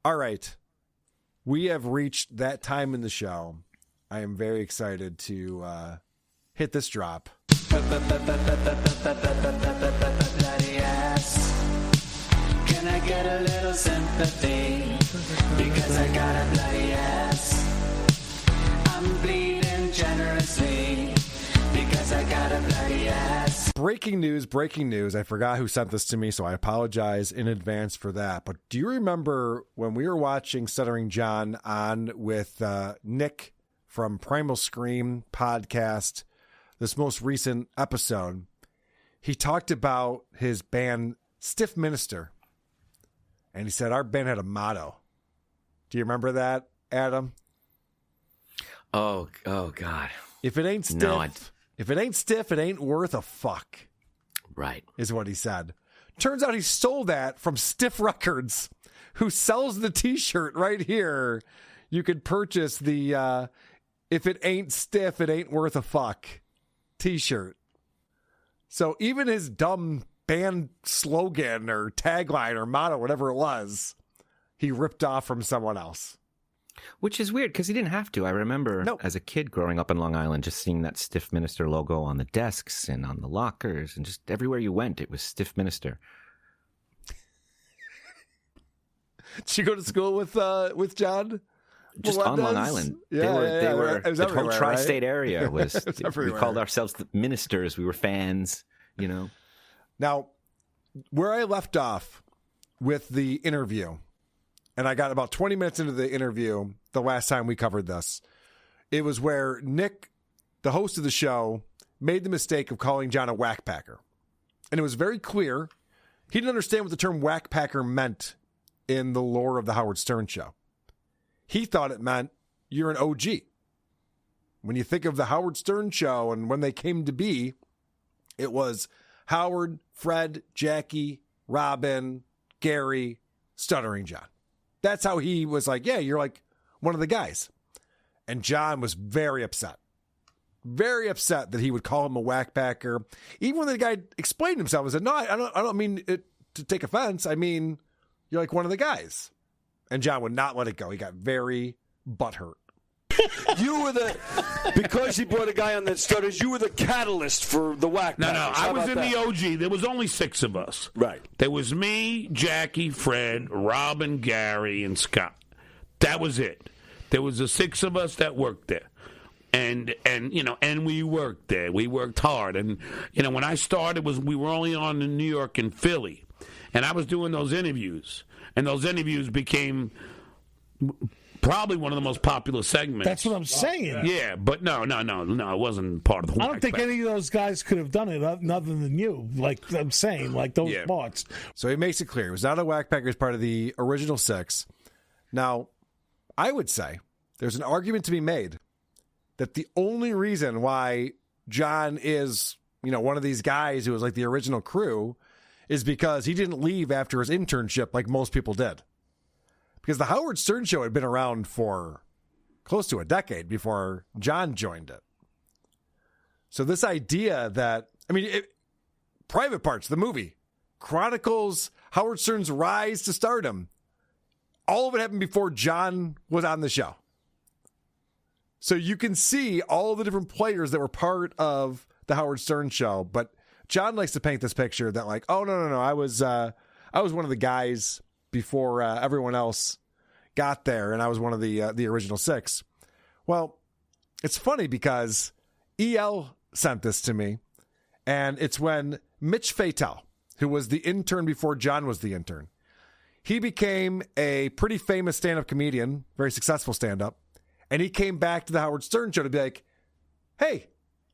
All right. We have reached that time in the show. I am very excited to hit this drop. Bloody ass. Can I get a little sympathy? Because I got a bloody ass. I'm bleeding generously. Because I got a bloody ass. Breaking news. I forgot who sent this to me, so I apologize in advance for that. But do you remember when we were watching Stuttering John on with Nick from Primal Scream podcast, this most recent episode, he talked about his band Stiff Minister. And he said our band had a motto. Do you remember that, Adam? Oh God. If it ain't stiff, No, if it ain't stiff, it ain't worth a fuck. Right. Is what he said. Turns out he stole that from Stiff Records, who sells the t-shirt right here. You could purchase the if it ain't stiff, it ain't worth a fuck t-shirt. So even his dumb band slogan or tagline or motto, whatever it was, he ripped off from someone else. Which is weird because he didn't have to. I remember as a kid growing up in Long Island, just seeing that Stiff Minister logo on the desks and on the lockers and just everywhere you went, it was Stiff Minister. Did you go to school with John? Just on Long Island. They were the whole tri-state area was we called ourselves the ministers. We were fans, you know. Now, where I left off with the interview, and I got about 20 minutes into the interview the last time we covered this, it was where Nick, the host of the show, made the mistake of calling John a whackpacker. And it was very clear he didn't understand what the term whackpacker meant in the lore of the Howard Stern show. He thought it meant you're an OG. When you think of the Howard Stern show and when they came to be, it was Howard, Fred, Jackie, Robin, Gary, Stuttering John. That's how he was like, yeah, you're like one of the guys. And John was very upset. Very upset that he would call him a whackpacker. Even when the guy explained himself, he said, no, I don't mean it to take offense. I mean, you're like one of the guys. And John would not let it go. He got very butthurt. You were because he brought a guy on that stutters, you were the catalyst for the whack. No, I was in the OG. There was only 6 of us. Right. There was me, Jackie, Fred, Robin, Gary, and Scott. That was it. There was the 6 of us that worked there. And we worked there. We worked hard. And, when I started, we were only on in New York and Philly. And I was doing those interviews. And those interviews became probably one of the most popular segments. That's what I'm saying. Yeah, but no, it wasn't part of the I don't think any of those guys could have done it other than you. Like I'm saying, like those parts. So he makes it clear. He was not a whackpacker as part of the original 6. Now, I would say there's an argument to be made that the only reason why John is, one of these guys who was like the original crew is because he didn't leave after his internship like most people did. Because the Howard Stern show had been around for close to a decade before John joined it. So this idea that, Private Parts, the movie, chronicles Howard Stern's rise to stardom. All of it happened before John was on the show. So you can see all the different players that were part of the Howard Stern show, but John likes to paint this picture that like, oh, no, I was one of the guys before everyone else got there, and I was one of the original 6. Well, it's funny because EL sent this to me, and it's when Mitch Fatel, who was the intern before John was the intern, he became a pretty famous stand-up comedian, very successful stand-up, and he came back to the Howard Stern show to be like, hey,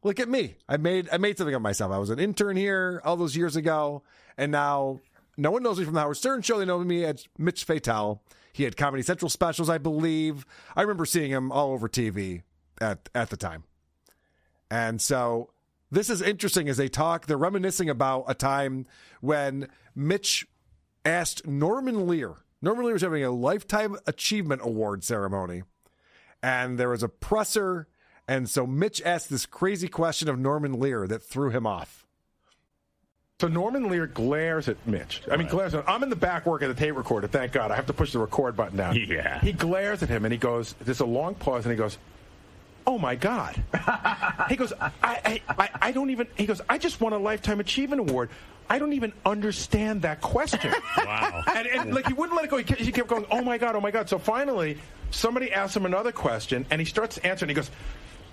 look at me. I made something of myself. I was an intern here all those years ago, and now no one knows me from the Howard Stern show. They know me as Mitch Fatel. He had Comedy Central specials, I believe. I remember seeing him all over TV at the time. And so this is interesting as they talk. They're reminiscing about a time when Mitch asked Norman Lear. Norman Lear was having a Lifetime Achievement Award ceremony. And there was a presser. And so Mitch asked this crazy question of Norman Lear that threw him off. So Norman Lear glares at Mitch. I mean, glares at him. I'm in the back working the tape recorder, thank God. I have to push the record button down. Yeah. He glares at him, and he goes, there's a long pause, and he goes, oh, my God. He goes, I don't even, he goes, I just won a Lifetime Achievement Award. I don't even understand that question. Wow. And like, he wouldn't let it go. He kept going, oh, my God, oh, my God. So finally, somebody asked him another question, and he starts answering. He goes,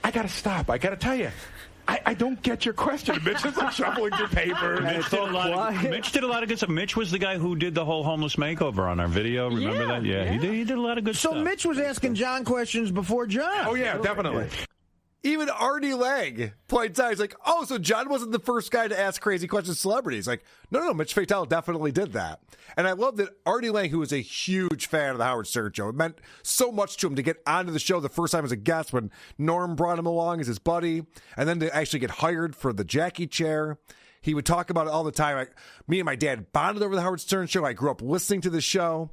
I got to stop. I got to tell you. I don't get your question. Mitch is like shuffling through papers. Mitch did a lot of good stuff. Mitch was the guy who did the whole homeless makeover on our video. Remember that? Yeah. He did a lot of good stuff. So Mitch was asking John questions before John. Oh, yeah, definitely. Even Artie Lang points out, he's like, oh, so John wasn't the first guy to ask crazy questions to celebrities. Like, no, Mitch Fatel definitely did that. And I love that Artie Lang, who was a huge fan of the Howard Stern show, it meant so much to him to get onto the show the first time as a guest when Norm brought him along as his buddy, and then to actually get hired for the Jackie chair. He would talk about it all the time. Like, me and my dad bonded over the Howard Stern show. I grew up listening to the show.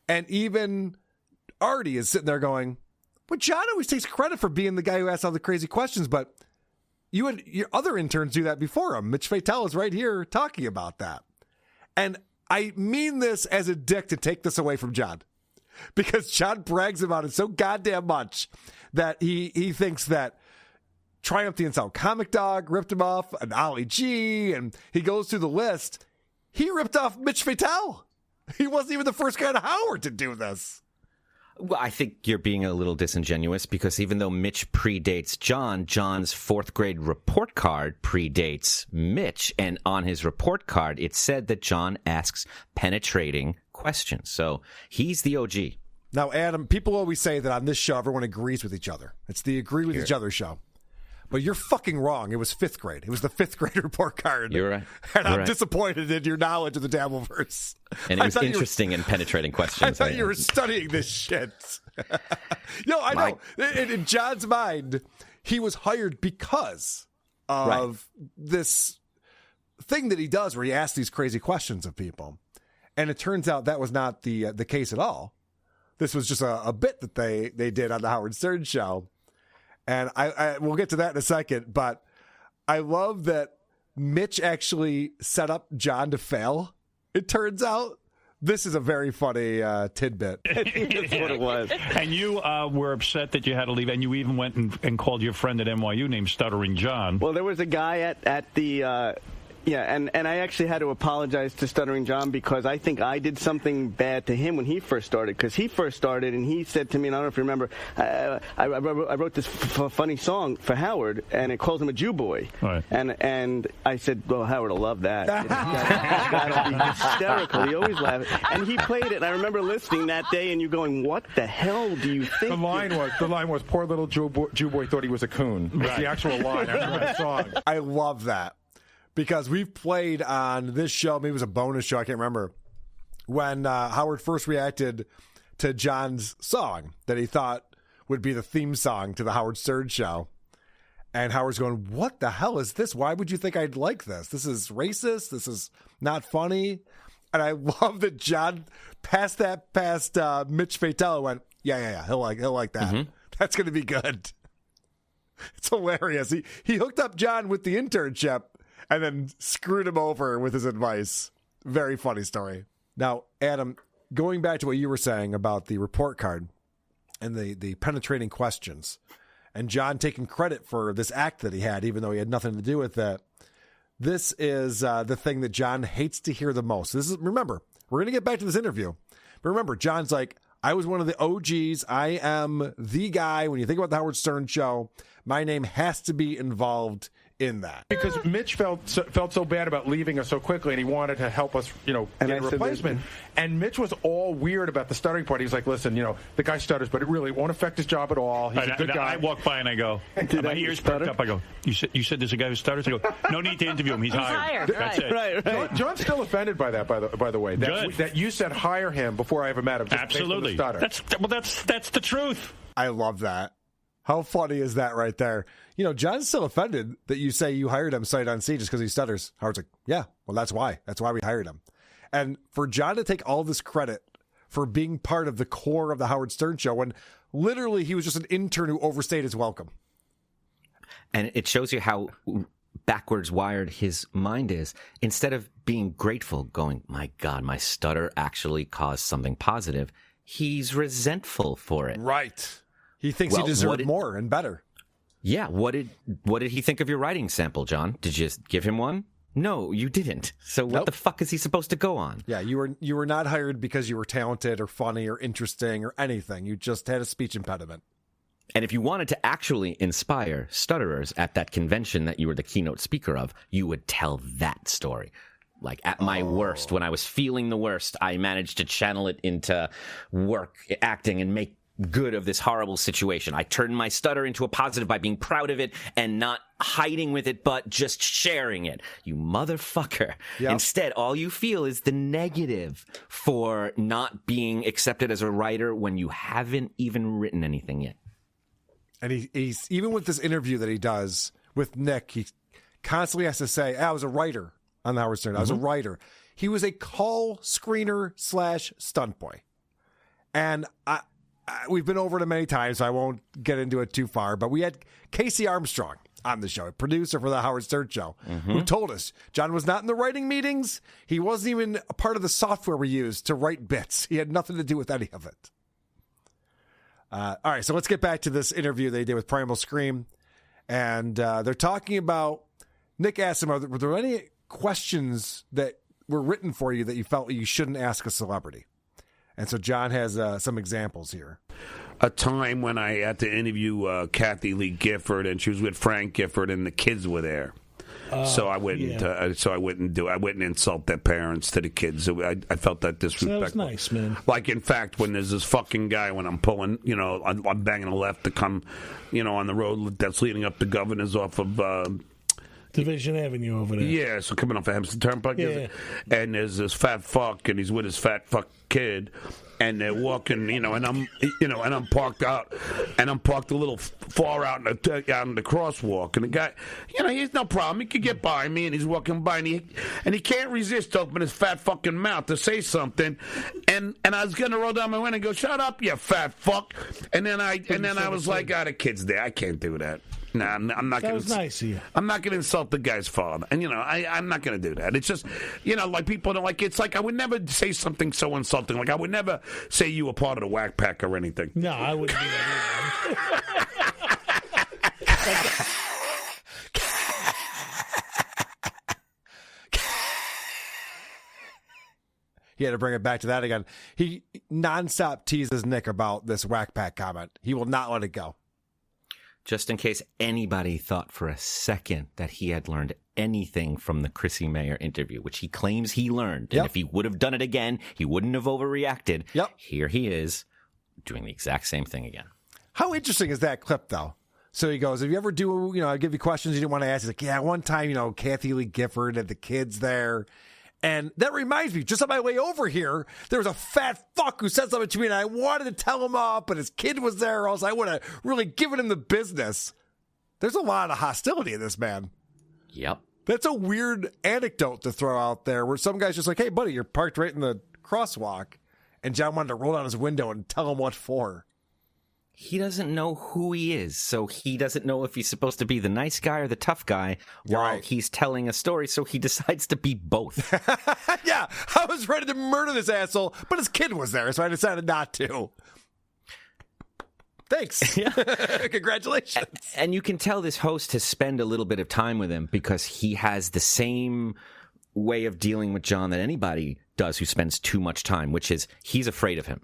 And even Artie is sitting there going, but John always takes credit for being the guy who asks all the crazy questions, but you and your other interns do that before him. Mitch Fatel is right here talking about that. And I mean this as a dick to take this away from John, because John brags about it so goddamn much that he thinks that Triumph the Insult Comic Dog ripped him off, and Ollie G, and he goes through the list. He ripped off Mitch Fatel. He wasn't even the first guy to Howard to do this. Well, I think you're being a little disingenuous, because even though Mitch predates John, John's fourth grade report card predates Mitch. And on his report card, it said that John asks penetrating questions. So he's the OG. Now, Adam, people always say that on this show, everyone agrees with each other. It's the agree with each other show. But you're fucking wrong. It was fifth grade. It was the fifth grade report card. You're right. And I'm disappointed in your knowledge of the Dabbleverse. And it was interesting and penetrating questions. I thought you were studying this shit. I know. In John's mind, he was hired because of this thing that he does where he asks these crazy questions of people. And it turns out that was not the case at all. This was just a bit that they did on the Howard Stern show. And I we'll get to that in a second, but I love that Mitch actually set up John to fail. It turns out this is a very funny tidbit. I think that's what it was. And you were upset that you had to leave, and you even went and called your friend at NYU named Stuttering John. Well, there was a guy at the... and I actually had to apologize to Stuttering John, because I think I did something bad to him when he first started. Because he first started, and he said to me, and I don't know if you remember, I wrote this funny song for Howard, and it calls him a Jew boy. Right. And I said, well, Howard will love that. This guy will be hysterical. He always laughs. And he played it, and I remember listening that day, and you going, what the hell do you think? The line was, poor little Jew boy thought he was a coon. Right. That's the actual line after that song. I love that. Because we've played on this show, maybe it was a bonus show, I can't remember, when Howard first reacted to John's song that he thought would be the theme song to the Howard Stern show. And Howard's going, what the hell is this? Why would you think I'd like this? This is racist. This is not funny. And I love that John passed Mitch Fatel and went, yeah, he'll like that. Mm-hmm. That's going to be good. It's hilarious. He hooked up John with the internship and then screwed him over with his advice. Very funny story. Now, Adam, going back to what you were saying about the report card and the penetrating questions, and John taking credit for this act that he had, even though he had nothing to do with it. This is the thing that John hates to hear the most. Remember, we're going to get back to this interview. But remember, John's like, I was one of the OGs. I am the guy. When you think about the Howard Stern show, my name has to be involved in that. Because Mitch felt so bad about leaving us so quickly, and he wanted to help us, get a replacement. And Mitch was all weird about the stuttering part. He was like, listen, the guy stutters, but it really won't affect his job at all. He's a good guy. I walk by and I go, my ears perked up. I go, you said there's a guy who stutters? I go, no need to interview him. He's hired. That's it. Right. John's still offended by that, by the way. That you said hire him before I ever met him. Just absolutely. Based on the stutter. That's the truth. I love that. How funny is that right there? John's still offended that you say you hired him sight unseen just because he stutters. Howard's like, yeah, well, that's why. That's why we hired him. And for John to take all this credit for being part of the core of the Howard Stern show when literally he was just an intern who overstayed his welcome. And it shows you how backwards wired his mind is, instead of being grateful, going, my God, my stutter actually caused something positive, he's resentful for it. Right. He thinks he deserved more and better. Yeah. What did he think of your writing sample, John? Did you give him one? No, you didn't. So what the fuck is he supposed to go on? Yeah, you were not hired because you were talented or funny or interesting or anything. You just had a speech impediment. And if you wanted to actually inspire stutterers at that convention that you were the keynote speaker of, you would tell that story. Like, at my worst, when I was feeling the worst, I managed to channel it into work, acting, and make good of this horrible situation. I turned my stutter into a positive by being proud of it and not hiding with it, but just sharing it. You motherfucker. Yep. Instead, all you feel is the negative for not being accepted as a writer when you haven't even written anything yet. And he's even with this interview that he does with Nick, he constantly has to say, I was a writer on the Howard Stern. I was a writer. He was a call screener / stunt boy. And we've been over it many times, so I won't get into it too far. But we had Casey Armstrong on the show, a producer for the Howard Stern show, who told us John was not in the writing meetings. He wasn't even a part of the software we used to write bits. He had nothing to do with any of it. All right, so let's get back to this interview they did with Primal Scream. And they're talking about, Nick asked him, were there any questions that were written for you that you felt you shouldn't ask a celebrity? And so John has some examples here. A time when I had to interview Kathy Lee Gifford, and she was with Frank Gifford, and the kids were there. So I wouldn't. I wouldn't insult their parents to the kids. I felt that disrespectful. So that was nice, man. Like, in fact, when there's this fucking guy, when I'm pulling, I'm banging a left to come, on the road that's leading up to Governor's off of Division Avenue over there. Yeah, so coming off of Hempstead Turnpike. Yeah. And there's this fat fuck, and he's with his fat fuck kid. And they're walking, and I'm parked out, and I'm parked a little far out in the crosswalk. And the guy, he's no problem. He could get by me, and he's walking by, and he can't resist to open his fat fucking mouth to say something. And I was gonna roll down my window and go, "Shut up, you fat fuck!" And then I was like, "Ah, the kid's there. I can't do that." No, I'm not. That was nice of you. I'm not going to insult the guy's father, and I'm not going to do that. It's just, like people don't like. It's like I would never say something so insulting. Like I would never say you were part of the whack pack or anything. No, I wouldn't do that. He had to bring it back to that again. He nonstop teases Nick about this whack pack comment. He will not let it go. Just in case anybody thought for a second that he had learned anything from the Chrissy Mayer interview, which he claims he learned. Yep. And if he would have done it again, he wouldn't have overreacted. Yep. Here he is doing the exact same thing again. How interesting is that clip, though? So he goes, if you ever do, I give you questions you didn't want to ask. He's like, yeah, one time, Kathy Lee Gifford had the kids there. And that reminds me, just on my way over here, there was a fat fuck who said something to me, and I wanted to tell him off, but his kid was there, or else I would have really given him the business. There's a lot of hostility in this man. Yep. That's a weird anecdote to throw out there, where some guy's just like, hey, buddy, you're parked right in the crosswalk, and John wanted to roll down his window and tell him what for. He doesn't know who he is, so he doesn't know if he's supposed to be the nice guy or the tough guy while he's telling a story, so he decides to be both. Yeah, I was ready to murder this asshole, but his kid was there, so I decided not to. Thanks. Yeah. Congratulations. And you can tell this host has spent a little bit of time with him because he has the same way of dealing with John that anybody does who spends too much time, which is he's afraid of him.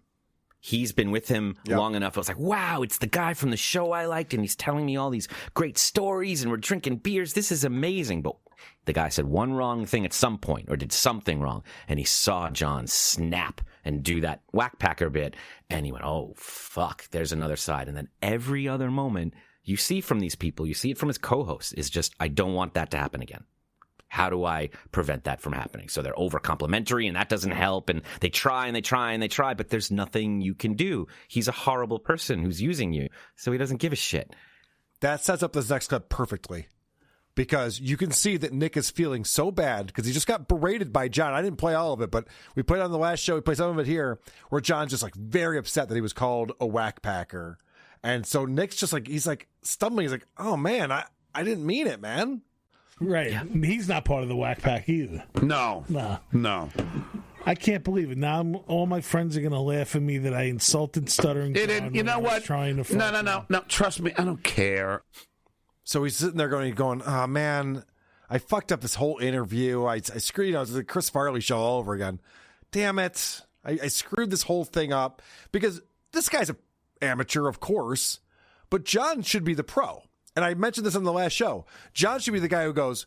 He's been with him long enough. I was like, wow, it's the guy from the show I liked, and he's telling me all these great stories, and we're drinking beers. This is amazing. But the guy said one wrong thing at some point, or did something wrong, and he saw John snap and do that whack-packer bit, and he went, oh, fuck, there's another side. And then every other moment you see from these people, you see it from his co-hosts, is just, I don't want that to happen again. How do I prevent that from happening? So they're over complimentary, and that doesn't help. And they try and they try and they try, but there's nothing you can do. He's a horrible person who's using you, so he doesn't give a shit. That sets up this next clip perfectly, because you can see that Nick is feeling so bad because he just got berated by John. I didn't play all of it, but we played it on the last show. We played some of it here, where John's just like very upset that he was called a whack packer. And so Nick's just like, he's like stumbling. He's like, oh man, I didn't mean it, man. Right. Yeah. He's not part of the whack pack either. No. Nah. No. I can't believe it. Now all my friends are going to laugh at me that I insulted Stuttering John. You know when I was what? Trying to No. Trust me, I don't care. So he's sitting there going, oh, man, I fucked up this whole interview. I screwed, it's the Chris Farley show all over again. Damn it. I screwed this whole thing up because this guy's an amateur, of course, but John should be the pro. And I mentioned this on the last show. John should be the guy who goes,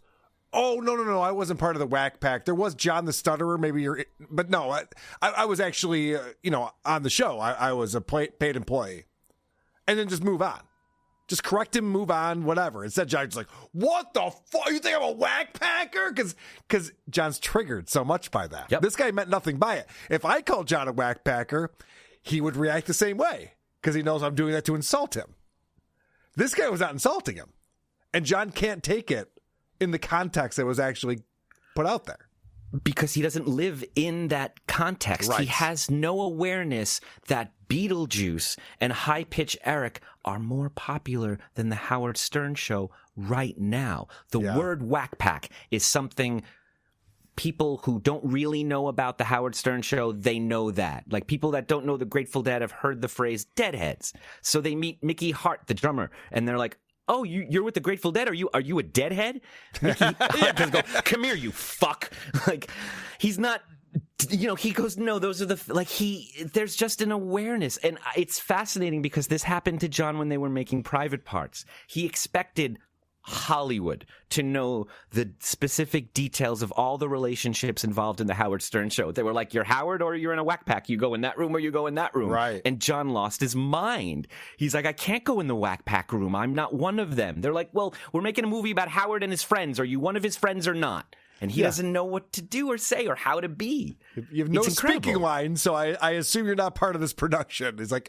oh, no, I wasn't part of the whack pack. There was John the Stutterer, but no, I was actually, on the show. I was a paid employee. And then just move on. Just correct him, move on, whatever. Instead, John's like, what the fuck? You think I'm a whack packer? Because John's triggered so much by that. Yep. This guy meant nothing by it. If I called John a whack packer, he would react the same way because he knows I'm doing that to insult him. This guy was not insulting him. And John can't take it in the context that was actually put out there. Because he doesn't live in that context. Right. He has no awareness that Beetlejuice and High Pitch Eric are more popular than the Howard Stern show right now. The word whack pack is something people who don't really know about the Howard Stern show, they know that. Like people that don't know the Grateful Dead have heard the phrase deadheads. So they meet Mickey Hart, the drummer, and they're like, oh, you're with the Grateful Dead? Are you a deadhead? Mickey Hart doesn't go, come here, you fuck. Like, he's not, he goes, no, those are there's just an awareness. And it's fascinating because this happened to John when they were making Private Parts. He expected Hollywood to know the specific details of all the relationships involved in the Howard Stern show. They were like, you're Howard or you're in a whack pack. You go in that room or you go in that room. Right. And John lost his mind. He's like, I can't go in the whack pack room. I'm not one of them. They're like, well, we're making a movie about Howard and his friends. Are you one of his friends or not? And he doesn't know what to do or say or how to be. You have no speaking lines, so I assume you're not part of this production. He's like,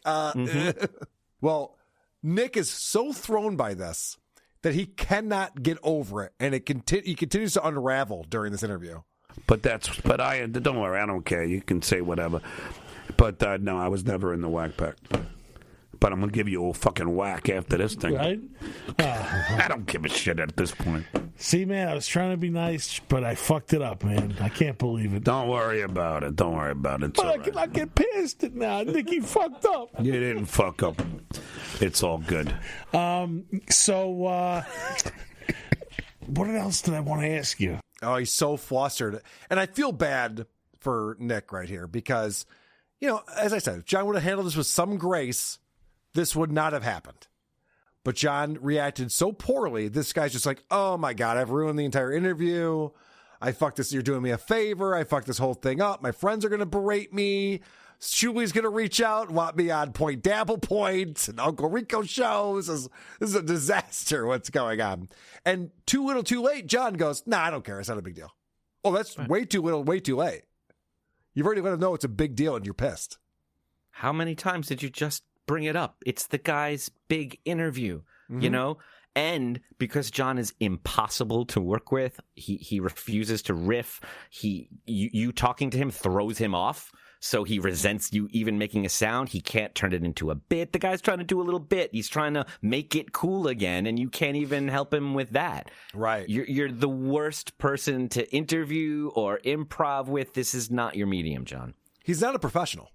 Well, Nick is so thrown by this that he cannot get over it, and he continues to unravel during this interview. But don't worry, I don't care. You can say whatever. But no, I was never in the whack pack. But I'm gonna give you a fucking whack after this thing. Right? I don't give a shit at this point. See, man, I was trying to be nice, but I fucked it up, man. I can't believe it. Don't worry about it. It's But all I cannot get past it now. Nicky fucked up. You didn't fuck up. It's all good. So, what else did I want to ask you? Oh, he's so flustered. And I feel bad for Nick right here because, as I said, if John would have handled this with some grace, this would not have happened. But John reacted so poorly, this guy's just like, oh my God, I've ruined the entire interview. I fucked this. You're doing me a favor. I fucked this whole thing up. My friends are going to berate me. Shuli's going to reach out, want me on Point Dabble Point and Uncle Rico show. This is a disaster. What's going on? And too little, too late. John goes, nah, I don't care. It's not a big deal. Oh, that's way too little, way too late. You've already let him know it's a big deal and you're pissed. How many times did you just bring it up? It's the guy's big interview, And because John is impossible to work with, he refuses to riff. You talking to him throws him off. So he resents you even making a sound. He can't turn it into a bit. The guy's trying to do a little bit. He's trying to make it cool again, and you can't even help him with that. Right. You're the worst person to interview or improv with. This is not your medium, John. He's not a professional.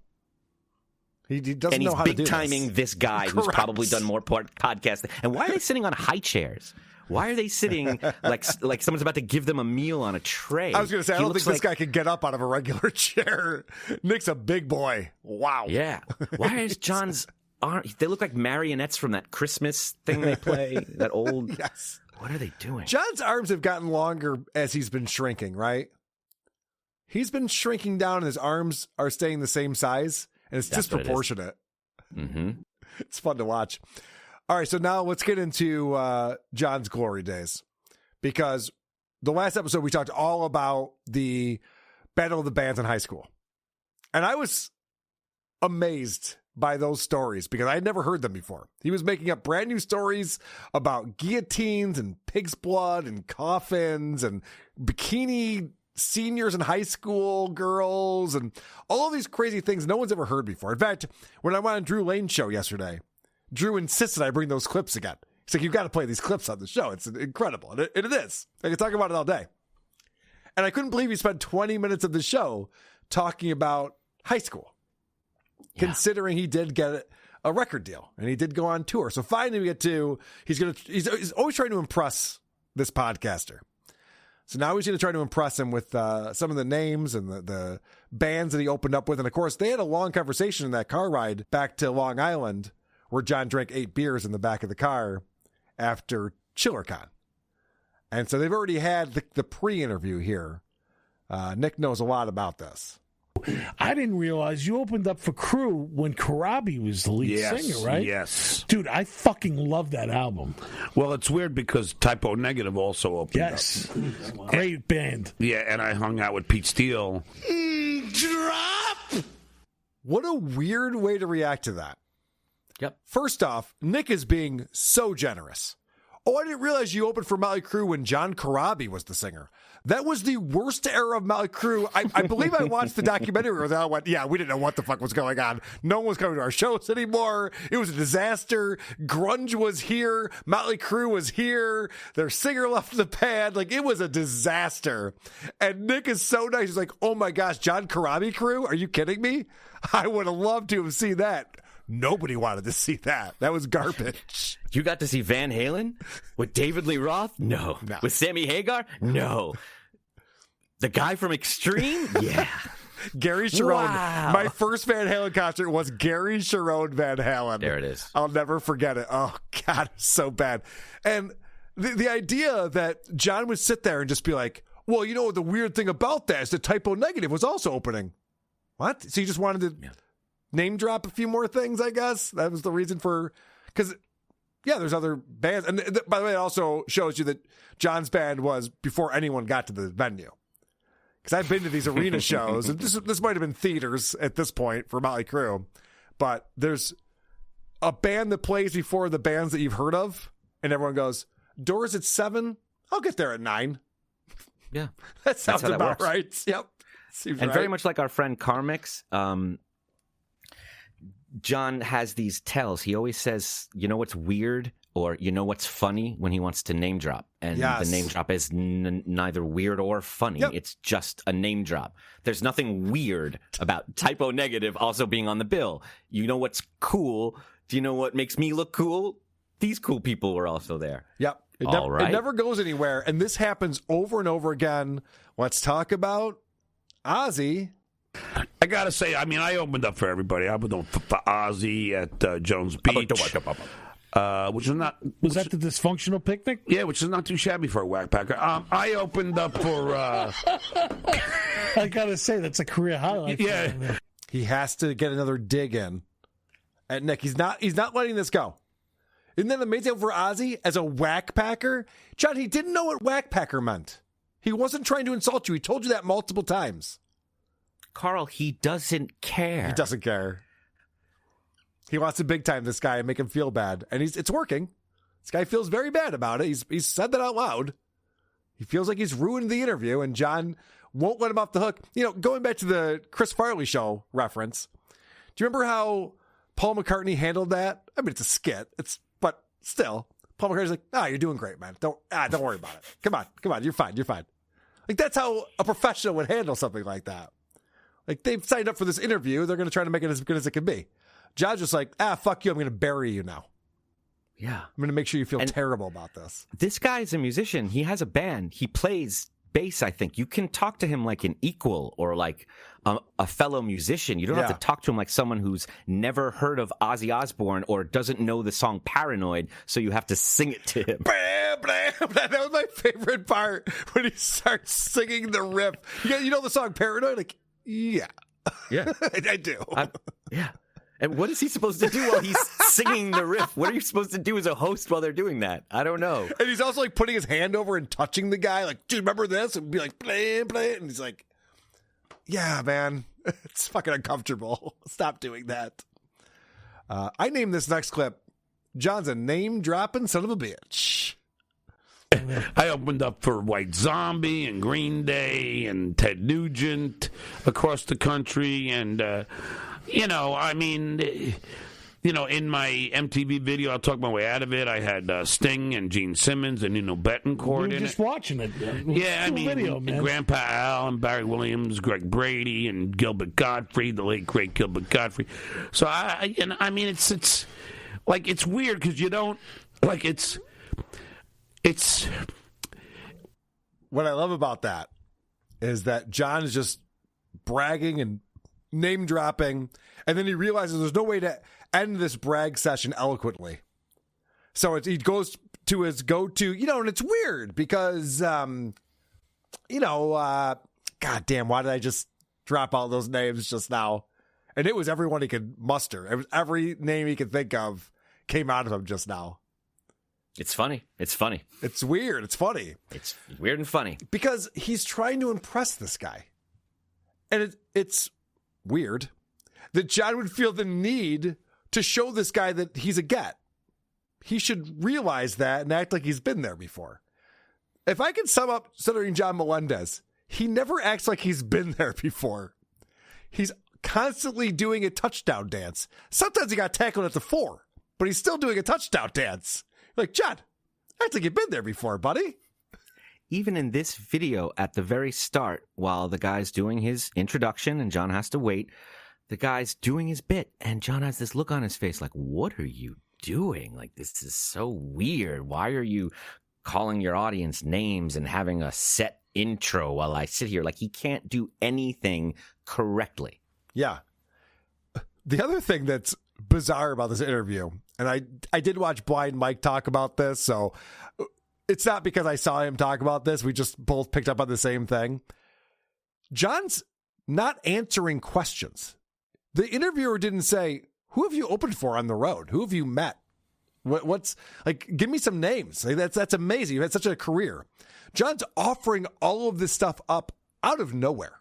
He doesn't know how to do this. And he's big timing this guy who's probably done more podcasts. And why are they sitting on high chairs? Why are they sitting like someone's about to give them a meal on a tray? I was going to say, I don't think this guy could get up out of a regular chair. Nick's a big boy. Wow. Yeah. Why is John's arms? They look like marionettes from that Christmas thing they play. That old. Yes. What are they doing? John's arms have gotten longer as he's been shrinking, right? He's been shrinking down and his arms are staying the same size, and it's disproportionate. It's fun to watch. All right, so now let's get into John's glory days, because the last episode we talked all about the Battle of the Bands in high school. And I was amazed by those stories because I had never heard them before. He was making up brand new stories about guillotines and pig's blood and coffins and bikini seniors in high school girls and all of these crazy things no one's ever heard before. In fact, when I went on Drew Lane's show yesterday, Drew insisted I bring those clips again. He's like, you've got to play these clips on the show. It's incredible. And it is. I can talk about it all day. And I couldn't believe he spent 20 minutes of the show talking about high school, considering he did get a record deal and he did go on tour. So finally we get to, he's always trying to impress this podcaster. So now he's going to try to impress him with some of the names and the bands that he opened up with. And of course, they had a long conversation in that car ride back to Long Island where John drank 8 beers in the back of the car after ChillerCon. And so they've already had the pre-interview here. Nick knows a lot about this. I didn't realize you opened up for Crew when Karabi was the lead singer, right? Yes. Dude, I fucking love that album. Well, it's weird because Typo Negative also opened up. Yes. Great band. Yeah, and I hung out with Pete Steele. Drop! What a weird way to react to that. Yep. First off, Nick is being so generous. Oh, I didn't realize you opened for Mötley Crüe when John Corabi was the singer. That was the worst era of Mötley Crüe. I believe I watched the documentary where I went, yeah, we didn't know what the fuck was going on. No one was coming to our shows anymore. It was a disaster. Grunge was here. Mötley Crüe was here. Their singer left the band. Like, it was a disaster. And Nick is so nice. He's like, oh my gosh, John Corabi Crew? Are you kidding me? I would have loved to have seen that. Nobody wanted to see that. That was garbage. You got to see Van Halen with David Lee Roth? No. With Sammy Hagar? No. The guy from Extreme? Yeah. Gary Cherone. Wow. My first Van Halen concert was Gary Cherone Van Halen. There it is. I'll never forget it. Oh, God, so bad. And the idea that John would sit there and just be like, well, you know, the weird thing about that is that Typo Negative was also opening. What? So you just wanted to name drop a few more things, I guess? That was the reason for... Because, yeah, there's other bands. And by the way, it also shows you that John's band was before anyone got to the venue. Because I've been to these arena shows, and this might have been theaters at this point for Mötley Crüe, but there's a band that plays before the bands that you've heard of, and everyone goes, doors at 7? I'll get there at 9. Yeah. That sounds about right. Yep. Seems and right. very much like our friend Carmix, John has these tells. He always says, you know what's weird or you know what's funny when he wants to name drop. And the name drop is neither weird or funny. Yep. It's just a name drop. There's nothing weird about Typo Negative also being on the bill. You know what's cool? Do you know what makes me look cool? These cool people were also there. Yep. It never goes anywhere. And this happens over and over again. Let's talk about Ozzy. I got to say, I mean, I opened up for everybody. I opened up for Ozzy at Jones Beach. Which is not... Was that the Dysfunctional Picnic? Yeah, which is not too shabby for a whackpacker. I opened up for... I gotta say, that's a career highlight. Yeah. He has to get another dig in at Nick. He's not letting this go. Isn't that amazing for Ozzy as a whackpacker? John, he didn't know what whackpacker meant. He wasn't trying to insult you. He told you that multiple times. Carl, he doesn't care. He doesn't care. He wants to big time this guy and make him feel bad. And it's working. This guy feels very bad about it. He's said that out loud. He feels like he's ruined the interview, and John won't let him off the hook. You know, going back to the Chris Farley show reference, do you remember how Paul McCartney handled that? I mean, it's a skit. But still, Paul McCartney's like, you're doing great, man. Don't worry about it. Come on. You're fine. Like, that's how a professional would handle something like that. Like, they've signed up for this interview. They're going to try to make it as good as it can be. John's just like, fuck you. I'm going to bury you now. Yeah. I'm going to make sure you feel terrible about this. This guy's a musician. He has a band. He plays bass, I think. You can talk to him like an equal or like a fellow musician. You don't have to talk to him like someone who's never heard of Ozzy Osbourne or doesn't know the song Paranoid, so you have to sing it to him. Blam, blam, blam. That was my favorite part when he starts singing the riff. You know the song Paranoid? Like, yeah. Yeah. I do. Yeah. And what is he supposed to do while he's singing the riff? What are you supposed to do as a host while they're doing that? I don't know. And he's also like putting his hand over and touching the guy. Like, dude, remember this? And be like, play. And he's like, yeah, man, it's fucking uncomfortable. Stop doing that. I named this next clip, John's a name dropping son of a bitch. I opened up for White Zombie and Green Day and Ted Nugent across the country. And, you know, I mean, in my MTV video, I'll talk my way out of it. I had Sting and Gene Simmons and Betancourt We were in just it. watching it. Yeah, I mean, video, man. Grandpa Al and Barry Williams, Greg Brady, and Gilbert Gottfried, the late great Gilbert Gottfried. So I mean, it's like it's weird because you don't like it's. What I love about that is that John is just bragging and name dropping, and then he realizes there's no way to end this brag session eloquently. So he goes to his go-to, and it's weird because, God damn, why did I just drop all those names just now? And it was everyone he could muster. It was every name he could think of came out of him just now. It's funny. It's funny. It's weird. It's funny. It's weird and funny. Because he's trying to impress this guy. And it's weird that John would feel the need to show this guy that he's a get. He should realize that and act like he's been there before. If I can sum up Stuttering John Melendez, he never acts like he's been there before. He's constantly doing a touchdown dance. Sometimes he got tackled at the 4, but he's still doing a touchdown dance. Like, John, act like you've been there before, buddy. Even in this video at the very start, while the guy's doing his introduction and John has to wait, the guy's doing his bit and John has this look on his face like, what are you doing? Like, this is so weird. Why are you calling your audience names and having a set intro while I sit here? Like, he can't do anything correctly. Yeah. The other thing that's bizarre about this interview, and I did watch Blind Mike talk about this, so it's not because I saw him talk about this. We just both picked up on the same thing. John's not answering questions. The interviewer didn't say, who have you opened for on the road? Who have you met? What's like, give me some names. Like, that's amazing. You've had such a career. John's offering all of this stuff up out of nowhere.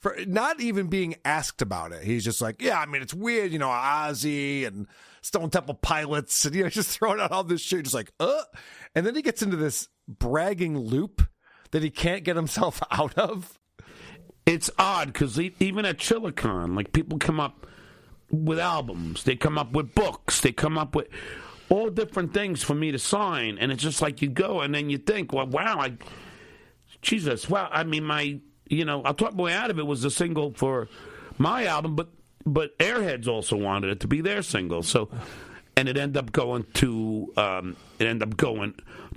For not even being asked about it. He's just like, yeah, I mean, it's weird, Ozzy and Stone Temple Pilots, and just throwing out all this shit, just like, And then he gets into this bragging loop that he can't get himself out of. It's odd because even at Chilicon, like, people come up with albums, they come up with books, they come up with all different things for me to sign, and it's just like you go and then you think, well, wow, Jesus, wow, I mean, I'll talk my way out of it was a single for my album, but Airheads also wanted it to be their single. So, and it ended up going to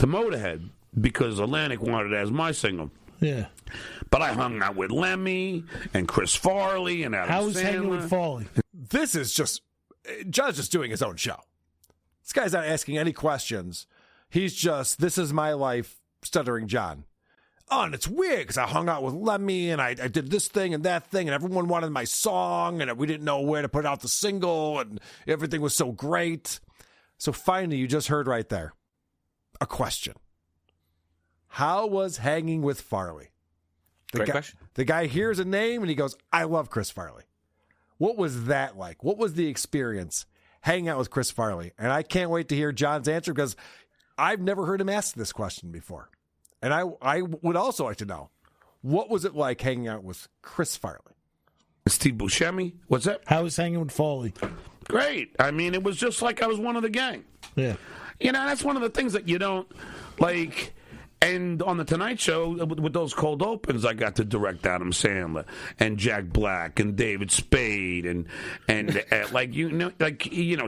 Motorhead because Atlantic wanted it as my single. Yeah. But I hung out with Lemmy and Chris Farley and Adam How was Sandler. hanging with Farley? This is just, John's just doing his own show. This guy's not asking any questions. He's just, this is my life, Stuttering John. Oh, and it's weird because I hung out with Lemmy and I did this thing and that thing and everyone wanted my song and we didn't know where to put out the single and everything was so great. So finally, you just heard right there a question. How was hanging with Farley? Great question. The guy hears a name and he goes, I love Chris Farley. What was that like? What was the experience hanging out with Chris Farley? And I can't wait to hear John's answer because I've never heard him ask this question before. And I would also like to know, what was it like hanging out with Chris Farley? Steve Buscemi? What's that? How was hanging with Farley? Great. I mean, it was just like I was one of the gang. Yeah. That's one of the things that you don't, like... And on the Tonight Show, with those cold opens, I got to direct Adam Sandler and Jack Black and David Spade and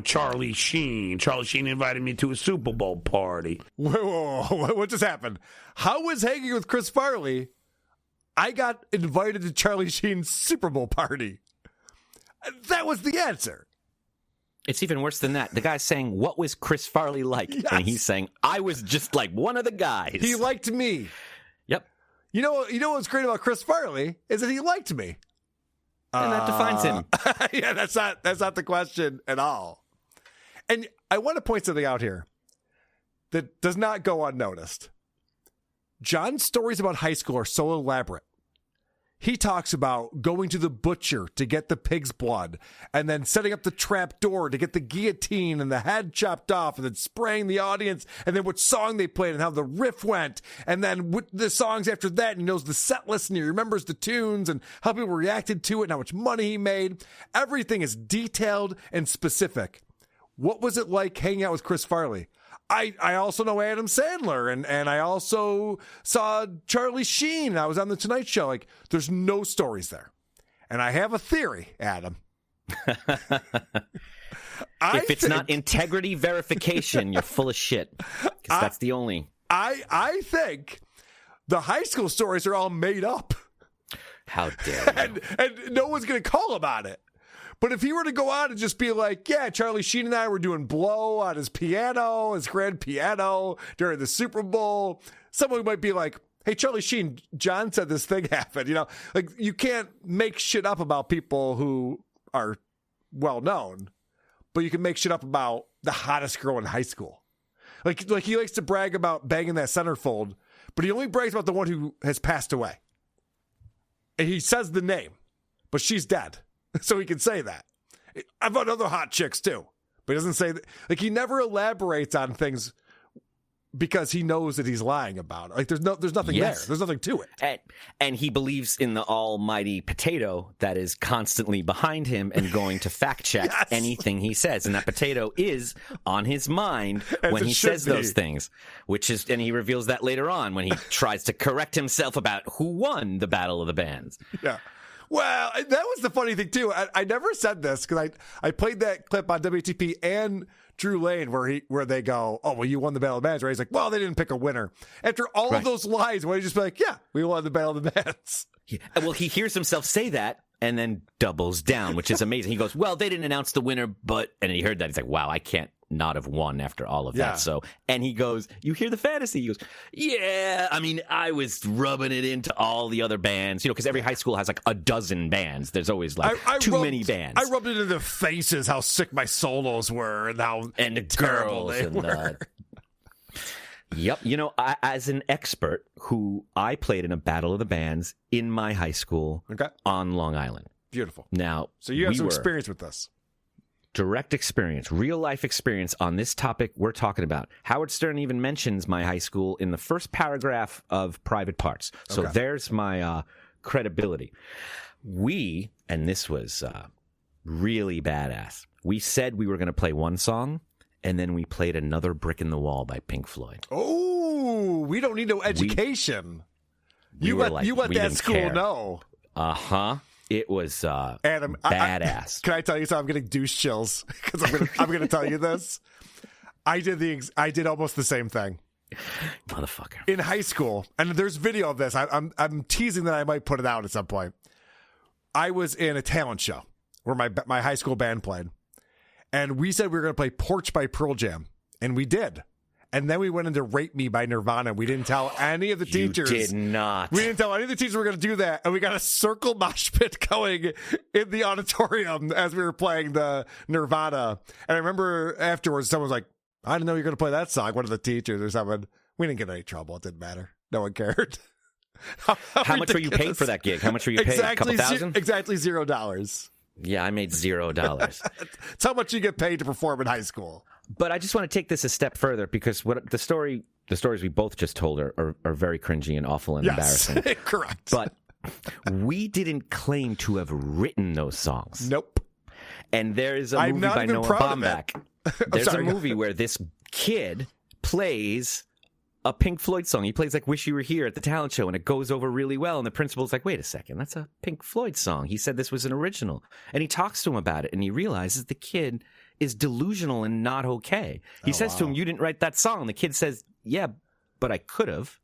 Charlie Sheen. Charlie Sheen invited me to a Super Bowl party. Whoa, what just happened? How was hanging with Chris Farley? I got invited to Charlie Sheen's Super Bowl party. That was the answer. It's even worse than that. The guy's saying, what was Chris Farley like? Yes. And he's saying, I was just like one of the guys. He liked me. Yep. You know what's great about Chris Farley is that he liked me. And that defines him. Yeah, that's not the question at all. And I want to point something out here that does not go unnoticed. John's stories about high school are so elaborate. He talks about going to the butcher to get the pig's blood and then setting up the trap door to get the guillotine and the head chopped off and then spraying the audience and then what song they played and how the riff went and then the songs after that, and he knows the set list and he remembers the tunes and how people reacted to it and how much money he made. Everything is detailed and specific. what was it like hanging out with Chris Farley? I also know Adam Sandler, and I also saw Charlie Sheen. I was on The Tonight Show. Like, there's no stories there. And I have a theory, Adam. If it's not integrity verification, you're full of shit. Because that's the only. I think the high school stories are all made up. How dare you. And no one's going to call about it. But if he were to go out and just be like, yeah, Charlie Sheen and I were doing blow on his piano, his grand piano during the Super Bowl, someone might be like, hey, Charlie Sheen, John said this thing happened. You know, like, you can't make shit up about people who are well known, but you can make shit up about the hottest girl in high school. Like he likes to brag about banging that centerfold, but he only brags about the one who has passed away. And he says the name, but she's dead. So he can say that. I've got other hot chicks too, but he doesn't say that. Like, he never elaborates on things because he knows that he's lying about it. Like, there's nothing there. There's nothing to it. And he believes in the almighty potato that is constantly behind him and going to fact check anything he says. And that potato is on his mind when he says those things, and he reveals that later on when he tries to correct himself about who won the Battle of the Bands. Yeah. Well, that was the funny thing, too. I never said this because I played that clip on WATP and Drew Lane where they go, oh, well, you won the Battle of the Bands, right? He's like, well, they didn't pick a winner. After all of those lies, why don't you just be like, yeah, we won the Battle of the Bands? Yeah. Well, he hears himself say that and then doubles down, which is amazing. He goes, well, they didn't announce the winner, but... And he heard that. He's like, wow, I can't not have won after all of that. So, and he goes, you hear the fantasy? He goes, yeah, I mean, I was rubbing it into all the other bands, because every high school has like a dozen bands. There's always like too many bands. I rubbed it into their faces how sick my solos were and how the terrible girls they were. Yep. As an expert I played in a Battle of the Bands in my high school on Long Island. Beautiful. Now, so you have some experience with this. Direct experience, real life experience on this topic we're talking about. Howard Stern even mentions my high school in the first paragraph of Private Parts. So there's my credibility. And this was really badass. We said we were going to play one song, and then we played another Brick in the Wall by Pink Floyd. Oh, we don't need no education. You let that school know. Uh-huh. It was Adam, badass. Can I tell you something? I'm getting douche chills because I'm gonna tell you this. I did almost the same thing, motherfucker, in high school. And there's video of this. I'm teasing that I might put it out at some point. I was in a talent show where my high school band played, and we said we were gonna play Porch by Pearl Jam, and we did. And then we went into Rape Me by Nirvana. We didn't tell any of the teachers. You did not. We didn't tell any of the teachers we were going to do that. And we got a circle mosh pit going in the auditorium as we were playing the Nirvana. And I remember afterwards, someone was like, I didn't know you were going to play that song. One of the teachers or something. We didn't get any trouble. It didn't matter. No one cared. How much were you paid for that gig? How much were you paid? A couple thousand? Exactly $0. Yeah, I made $0. It's how much you get paid to perform in high school. But I just want to take this a step further because the stories we both just told are very cringy and awful and embarrassing. Correct. But we didn't claim to have written those songs. Nope. And there's a movie by Noah Baumbach. There's a movie where this kid plays a Pink Floyd song. He plays like Wish You Were Here at the talent show, and it goes over really well. And the principal's like, wait a second, that's a Pink Floyd song. He said this was an original. And he talks to him about it, and he realizes the kid is delusional and not okay. He says to him, you didn't write that song. The kid says, yeah, but I could have.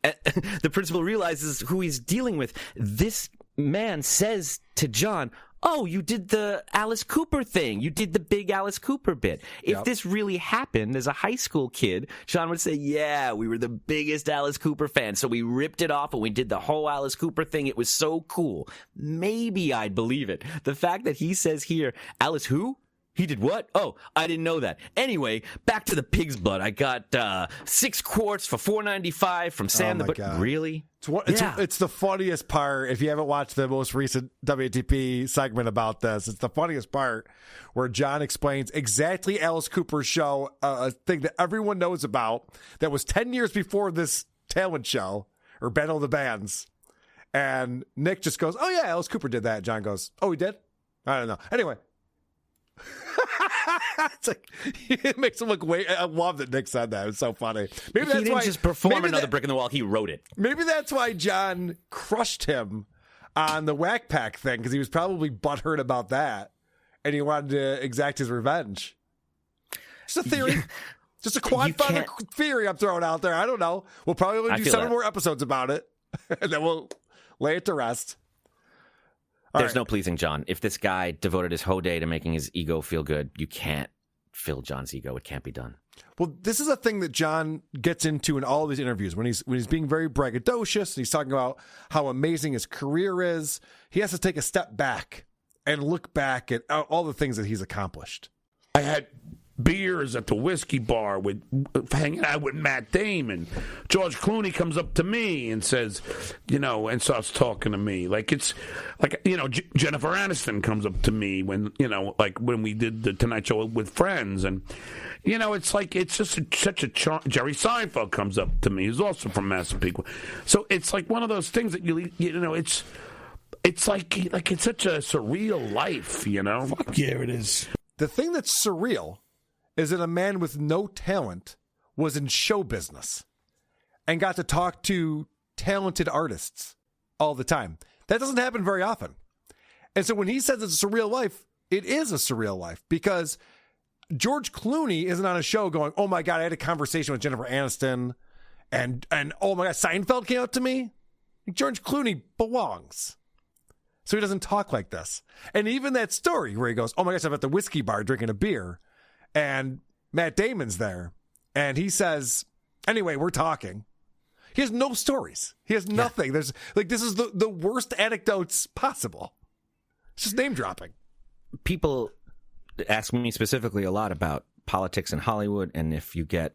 The principal realizes who he's dealing with. This man says to John, oh, you did the Alice Cooper thing. You did the big Alice Cooper bit. If this really happened as a high school kid, John would say, yeah, we were the biggest Alice Cooper fans. So we ripped it off and we did the whole Alice Cooper thing. It was so cool. Maybe I'd believe it. The fact that he says here, Alice who? He did what? Oh, I didn't know that. Anyway, back to the pig's blood. I got 6 quarts for $4.95 from Sam. Really? It's the funniest part. If you haven't watched the most recent WATP segment about this, it's the funniest part where John explains exactly Alice Cooper's show, a thing that everyone knows about that was 10 years before this talent show or Battle of the Bands. And Nick just goes, oh, yeah, Alice Cooper did that. John goes, oh, he did? I don't know. Anyway. It's like, it makes him look way. I love that Nick said that. It's so funny. Maybe He that's didn't why, just perform maybe another brick in the wall. He wrote it. Maybe that's why John crushed him on the Whack Pack thing, because he was probably butthurt about that, and he wanted to exact his revenge. Just a theory. Just a quad-father theory I'm throwing out there. I don't know. We'll probably only do 7 more episodes about it, and then we'll lay it to rest. There's no pleasing John. If this guy devoted his whole day to making his ego feel good, you can't fill John's ego. It can't be done. Well, this is a thing that John gets into in all of his interviews when he's being very braggadocious and he's talking about how amazing his career is. He has to take a step back and look back at all the things that he's accomplished. I had beers at the whiskey bar hanging out with Matt Damon. George Clooney comes up to me and says, and starts talking to me. Like, it's like, Jennifer Aniston comes up to me when we did the Tonight Show with friends. And, it's like, it's just such a charm. Jerry Seinfeld comes up to me. He's also from Massapequa. So it's like one of those things that it's like it's such a surreal life, Fuck yeah, it is. The thing that's surreal is that a man with no talent was in show business and got to talk to talented artists all the time. That doesn't happen very often. And so when he says it's a surreal life, it is a surreal life, because George Clooney isn't on a show going, oh my God, I had a conversation with Jennifer Aniston and oh my God, Seinfeld came out to me. George Clooney belongs. So he doesn't talk like this. And even that story where he goes, oh my gosh, I'm at the whiskey bar drinking a beer, and Matt Damon's there, and he says, anyway, we're talking. He has no stories. He has nothing. There's this is the worst anecdotes possible. It's just name dropping. People ask me specifically a lot about politics in Hollywood, and if you get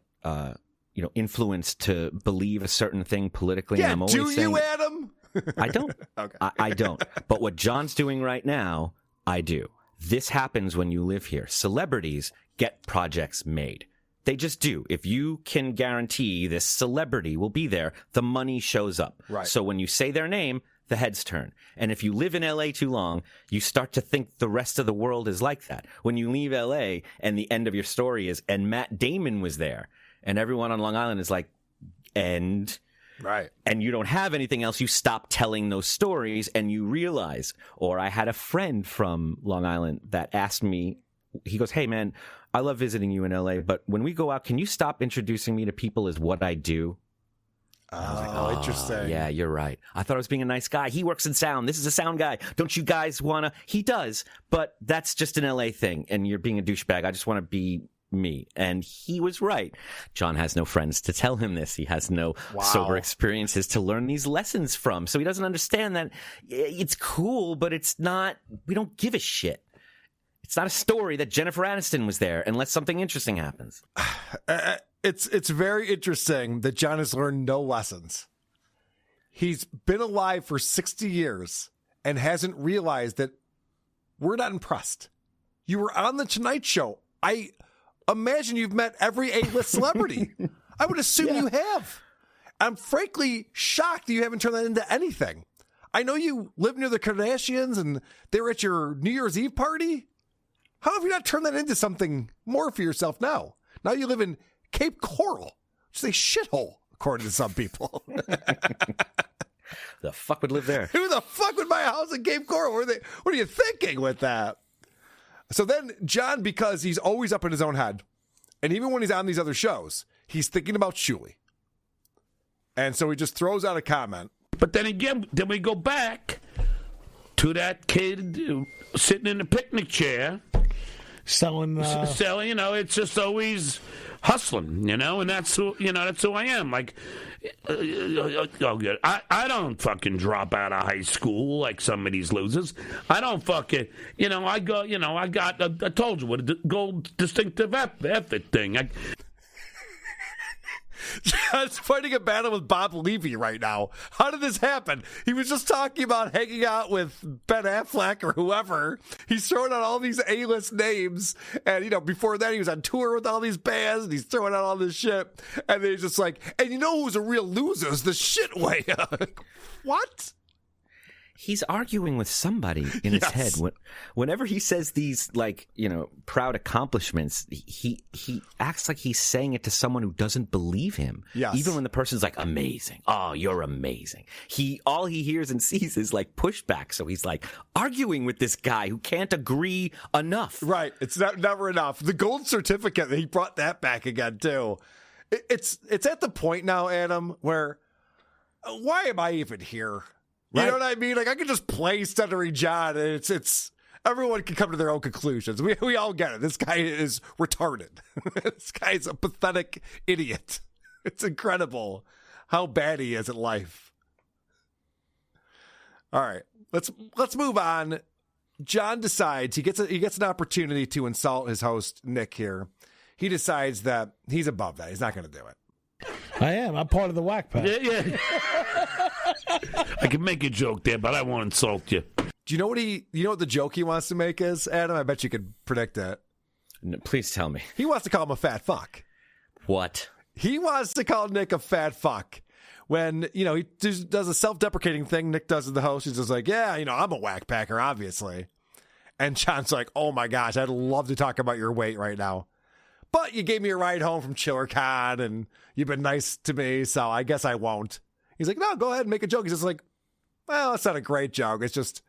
influenced to believe a certain thing politically. Yeah, and I'm always do saying, you, Adam? I don't. Okay. I don't. But what John's doing right now, I do. This happens when you live here. Celebrities get projects made. They just do. If you can guarantee this celebrity will be there, the money shows up. Right. So when you say their name, the heads turn. And if you live in L.A. too long, you start to think the rest of the world is like that. When you leave L.A. and the end of your story is, and Matt Damon was there, and everyone on Long Island is like, and... Right. And you don't have anything else, you stop telling those stories and you realize, or I had a friend from Long Island that asked me, he goes, hey man, I love visiting you in LA, but when we go out, can you stop introducing me to people as what I do? I was like, oh, interesting. Yeah, you're right. I thought I was being a nice guy. He works in sound. This is a sound guy. Don't you guys want to? He does, but that's just an LA thing and you're being a douchebag. I just want to be me. And he was right. John has no friends to tell him this. He has no sober experiences to learn these lessons from. So he doesn't understand that it's cool, but it's not, we don't give a shit. It's not a story that Jennifer Aniston was there unless something interesting happens. It's very interesting that John has learned no lessons. He's been alive for 60 years and hasn't realized that we're not impressed. You were on the Tonight Show. I imagine you've met every A-list celebrity. I would assume you have. I'm frankly shocked that you haven't turned that into anything. I know you live near the Kardashians and they were at your New Year's Eve party. How have you not turned that into something more for yourself now? Now you live in Cape Coral, which is a shithole, according to some people. The fuck would live there? Who the fuck would buy a house in Cape Coral? What are you thinking with that? So then John, because he's always up in his own head, and even when he's on these other shows, he's thinking about Shuli. And so he just throws out a comment. But then again, then we go back to that kid sitting in the picnic chair. Selling, it's just always hustling, and that's who I am. Like, I don't fucking drop out of high school like some of these losers. I don't fucking, I told you what a gold distinctive effort thing. John's fighting a battle with Bob Levy right now. How did this happen? He was just talking about hanging out with Ben Affleck or whoever. He's throwing out all these A-list names. And, before that, he was on tour with all these bands. And he's throwing out all this shit. And then he's just like, and you know who's a real loser? Is the shit way. What? He's arguing with somebody in his head. Whenever he says these, proud accomplishments, he acts like he's saying it to someone who doesn't believe him. Yes. Even when the person's like, amazing. Oh, you're amazing. All he hears and sees is like pushback. So he's like arguing with this guy who can't agree enough. Right. It's never enough. The gold certificate, he brought that back again, too. It's at the point now, Adam, where why am I even here? You know what I mean? Like, I could just play Stuttering John, and it's everyone can come to their own conclusions. We all get it. This guy is retarded. This guy's a pathetic idiot. It's incredible how bad he is at life. All right, let's move on. John decides he gets an opportunity to insult his host Nick here. He decides that he's above that. He's not going to do it. I am. I'm part of the whack pack. Yeah. I can make a joke there, but I won't insult you. Do you know what the joke he wants to make is, Adam? I bet you could predict it. No, please tell me. He wants to call him a fat fuck. What? He wants to call Nick a fat fuck. When, he does a self-deprecating thing Nick does as the host. He's just like, yeah, I'm a whack packer, obviously. And John's like, oh my gosh, I'd love to talk about your weight right now. But you gave me a ride home from ChillerCon, and you've been nice to me, so I guess I won't. He's like, no, go ahead and make a joke. He's just like, well, it's not a great joke. It's just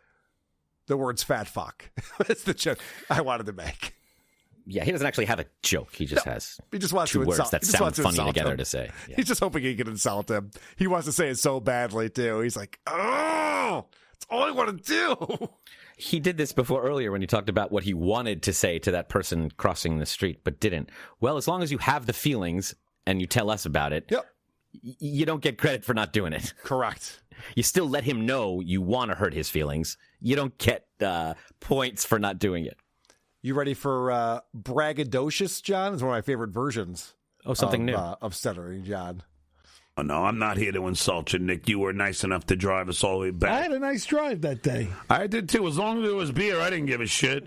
the words fat fuck. It's the joke I wanted to make. Yeah, he doesn't actually have a joke. He just has wants two to words insult, that sound funny together him. To say. Yeah. He's just hoping he can insult him. He wants to say it so badly, too. He's like, oh, that's all I want to do. He did this before earlier when he talked about what he wanted to say to that person crossing the street, but didn't. Well, as long as you have the feelings and you tell us about it, you don't get credit for not doing it. Correct. You still let him know you want to hurt his feelings. You don't get points for not doing it. You ready for braggadocious, John? It's one of my favorite versions. Oh, something new. Of Stuttering John. Oh, no, I'm not here to insult you, Nick. You were nice enough to drive us all the way back. I had a nice drive that day. I did, too. As long as there was beer, I didn't give a shit.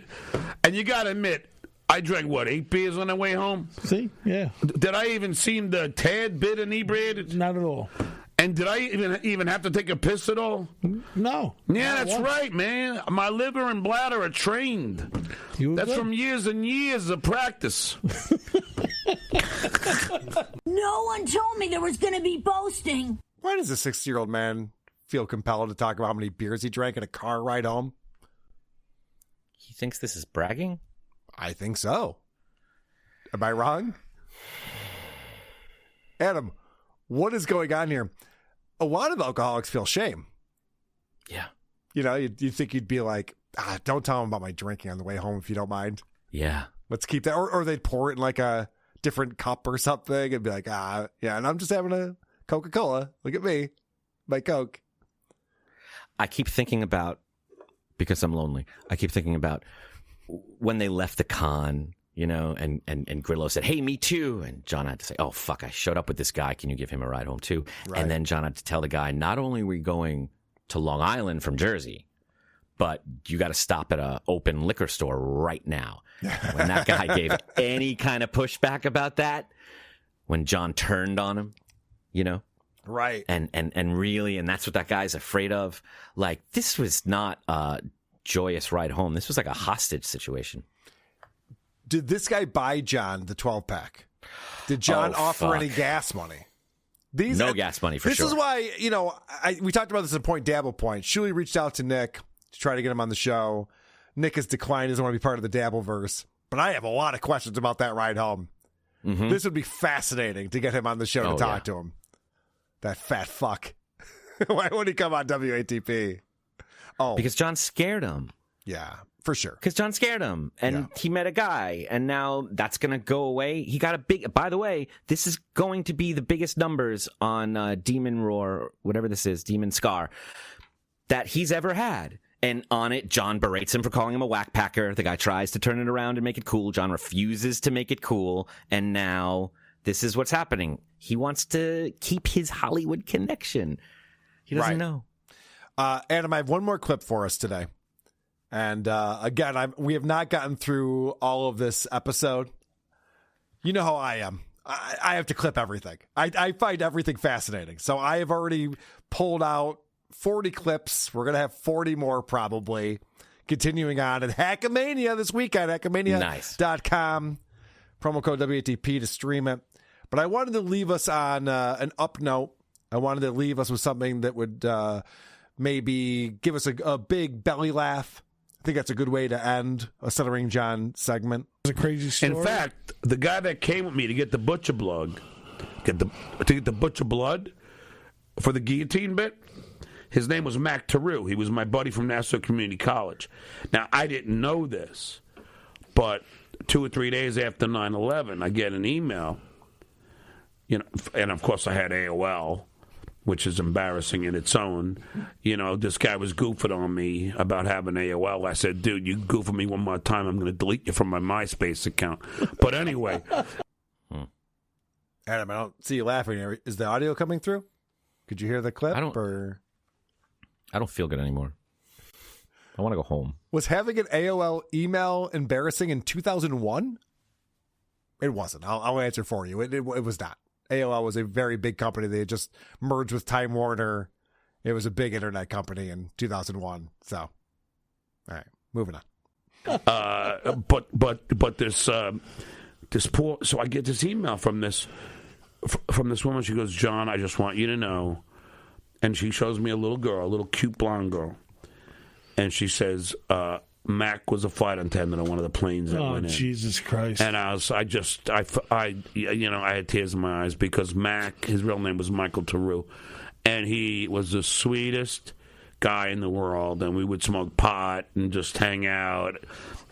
And you got to admit, I drank, 8 beers on the way home? See? Yeah. Did I even seem the tad bit inebriated? Not at all. And did I even have to take a piss at all? No. Yeah, that's right, man. My liver and bladder are trained. That's good. From years and years of practice. No one told me there was going to be boasting. Why does a 60-year-old man feel compelled to talk about how many beers he drank in a car ride home? He thinks this is bragging? I think so. Am I wrong? Adam, what is going on here? A lot of alcoholics feel shame. Yeah. You think you'd be like, don't tell them about my drinking on the way home if you don't mind. Yeah. Let's keep that. Or they'd pour it in like a different cup or something and be like, yeah, and I'm just having a Coca-Cola. Look at me. My Coke. I keep thinking about, because I'm lonely, I keep thinking about when they left the con, and Grillo said, hey, me too. And John had to say, oh, fuck, I showed up with this guy. Can you give him a ride home too? Right. And then John had to tell the guy, not only are we going to Long Island from Jersey, but you got to stop at an open liquor store right now. When that guy gave any kind of pushback about that, when John turned on him, Right. And really, and that's what that guy's afraid of. Like, this was not a joyous ride home. This was like a hostage situation. Did this guy buy John the 12-pack? Did John offer any gas money? No gas money, for sure. This is why, we talked about this at Point Dabble Point. Shuli reached out to Nick to try to get him on the show. Nick has declined, doesn't want to be part of the Dabbleverse. But I have a lot of questions about that ride home. Mm-hmm. This would be fascinating to get him on the show to talk to him. That fat fuck. Why would he come on WATP? Oh, because John scared him. Yeah, for sure. Because John scared him, and he met a guy, and now that's going to go away. He got a big... By the way, this is going to be the biggest numbers on Demon Roar, whatever this is, Demon Scar, that he's ever had. And on it, John berates him for calling him a whack packer. The guy tries to turn it around and make it cool. John refuses to make it cool, and now this is what's happening. He wants to keep his Hollywood connection. He doesn't know. Adam, I have one more clip for us today. And again, we have not gotten through all of this episode. You know how I am. I have to clip everything. I find everything fascinating. So I have already pulled out 40 clips. We're going to have 40 more probably. Continuing on at Hackamania this weekend, Hackamania.com. Promo code WATP to stream it. But I wanted to leave us on an up note. I wanted to leave us with something that would maybe give us a big belly laugh. I think that's a good way to end a Stuttering John segment. It's a crazy story. In fact, the guy that came with me to get the butcher blood, to get the butcher blood for the guillotine bit, his name was Mac Taru. He was my buddy from Nassau Community College. Now, I didn't know this, but 2 or 3 days after 9/11, I get an email, and of course I had AOL, which is embarrassing in its own. This guy was goofing on me about having AOL. I said, dude, you goof on me one more time, I'm going to delete you from my MySpace account. But anyway. Adam, I don't see you laughing. Is the audio coming through? Could you hear the clip? I don't feel good anymore. I want to go home. Was having an AOL email embarrassing in 2001? It wasn't. I'll answer for you. It was not. AOL was a very big company. They had just merged with Time Warner. It was a big internet company in 2001. So, all right, moving on. But this poor. So I get this email from this woman. She goes, John, I just want you to know. And she shows me a little girl, a little cute blonde girl. And she says, Mac was a flight attendant on one of the planes that went in. Jesus Christ. And I had tears in my eyes because Mac, his real name was Michael Taru. And he was the sweetest guy in the world. And we would smoke pot and just hang out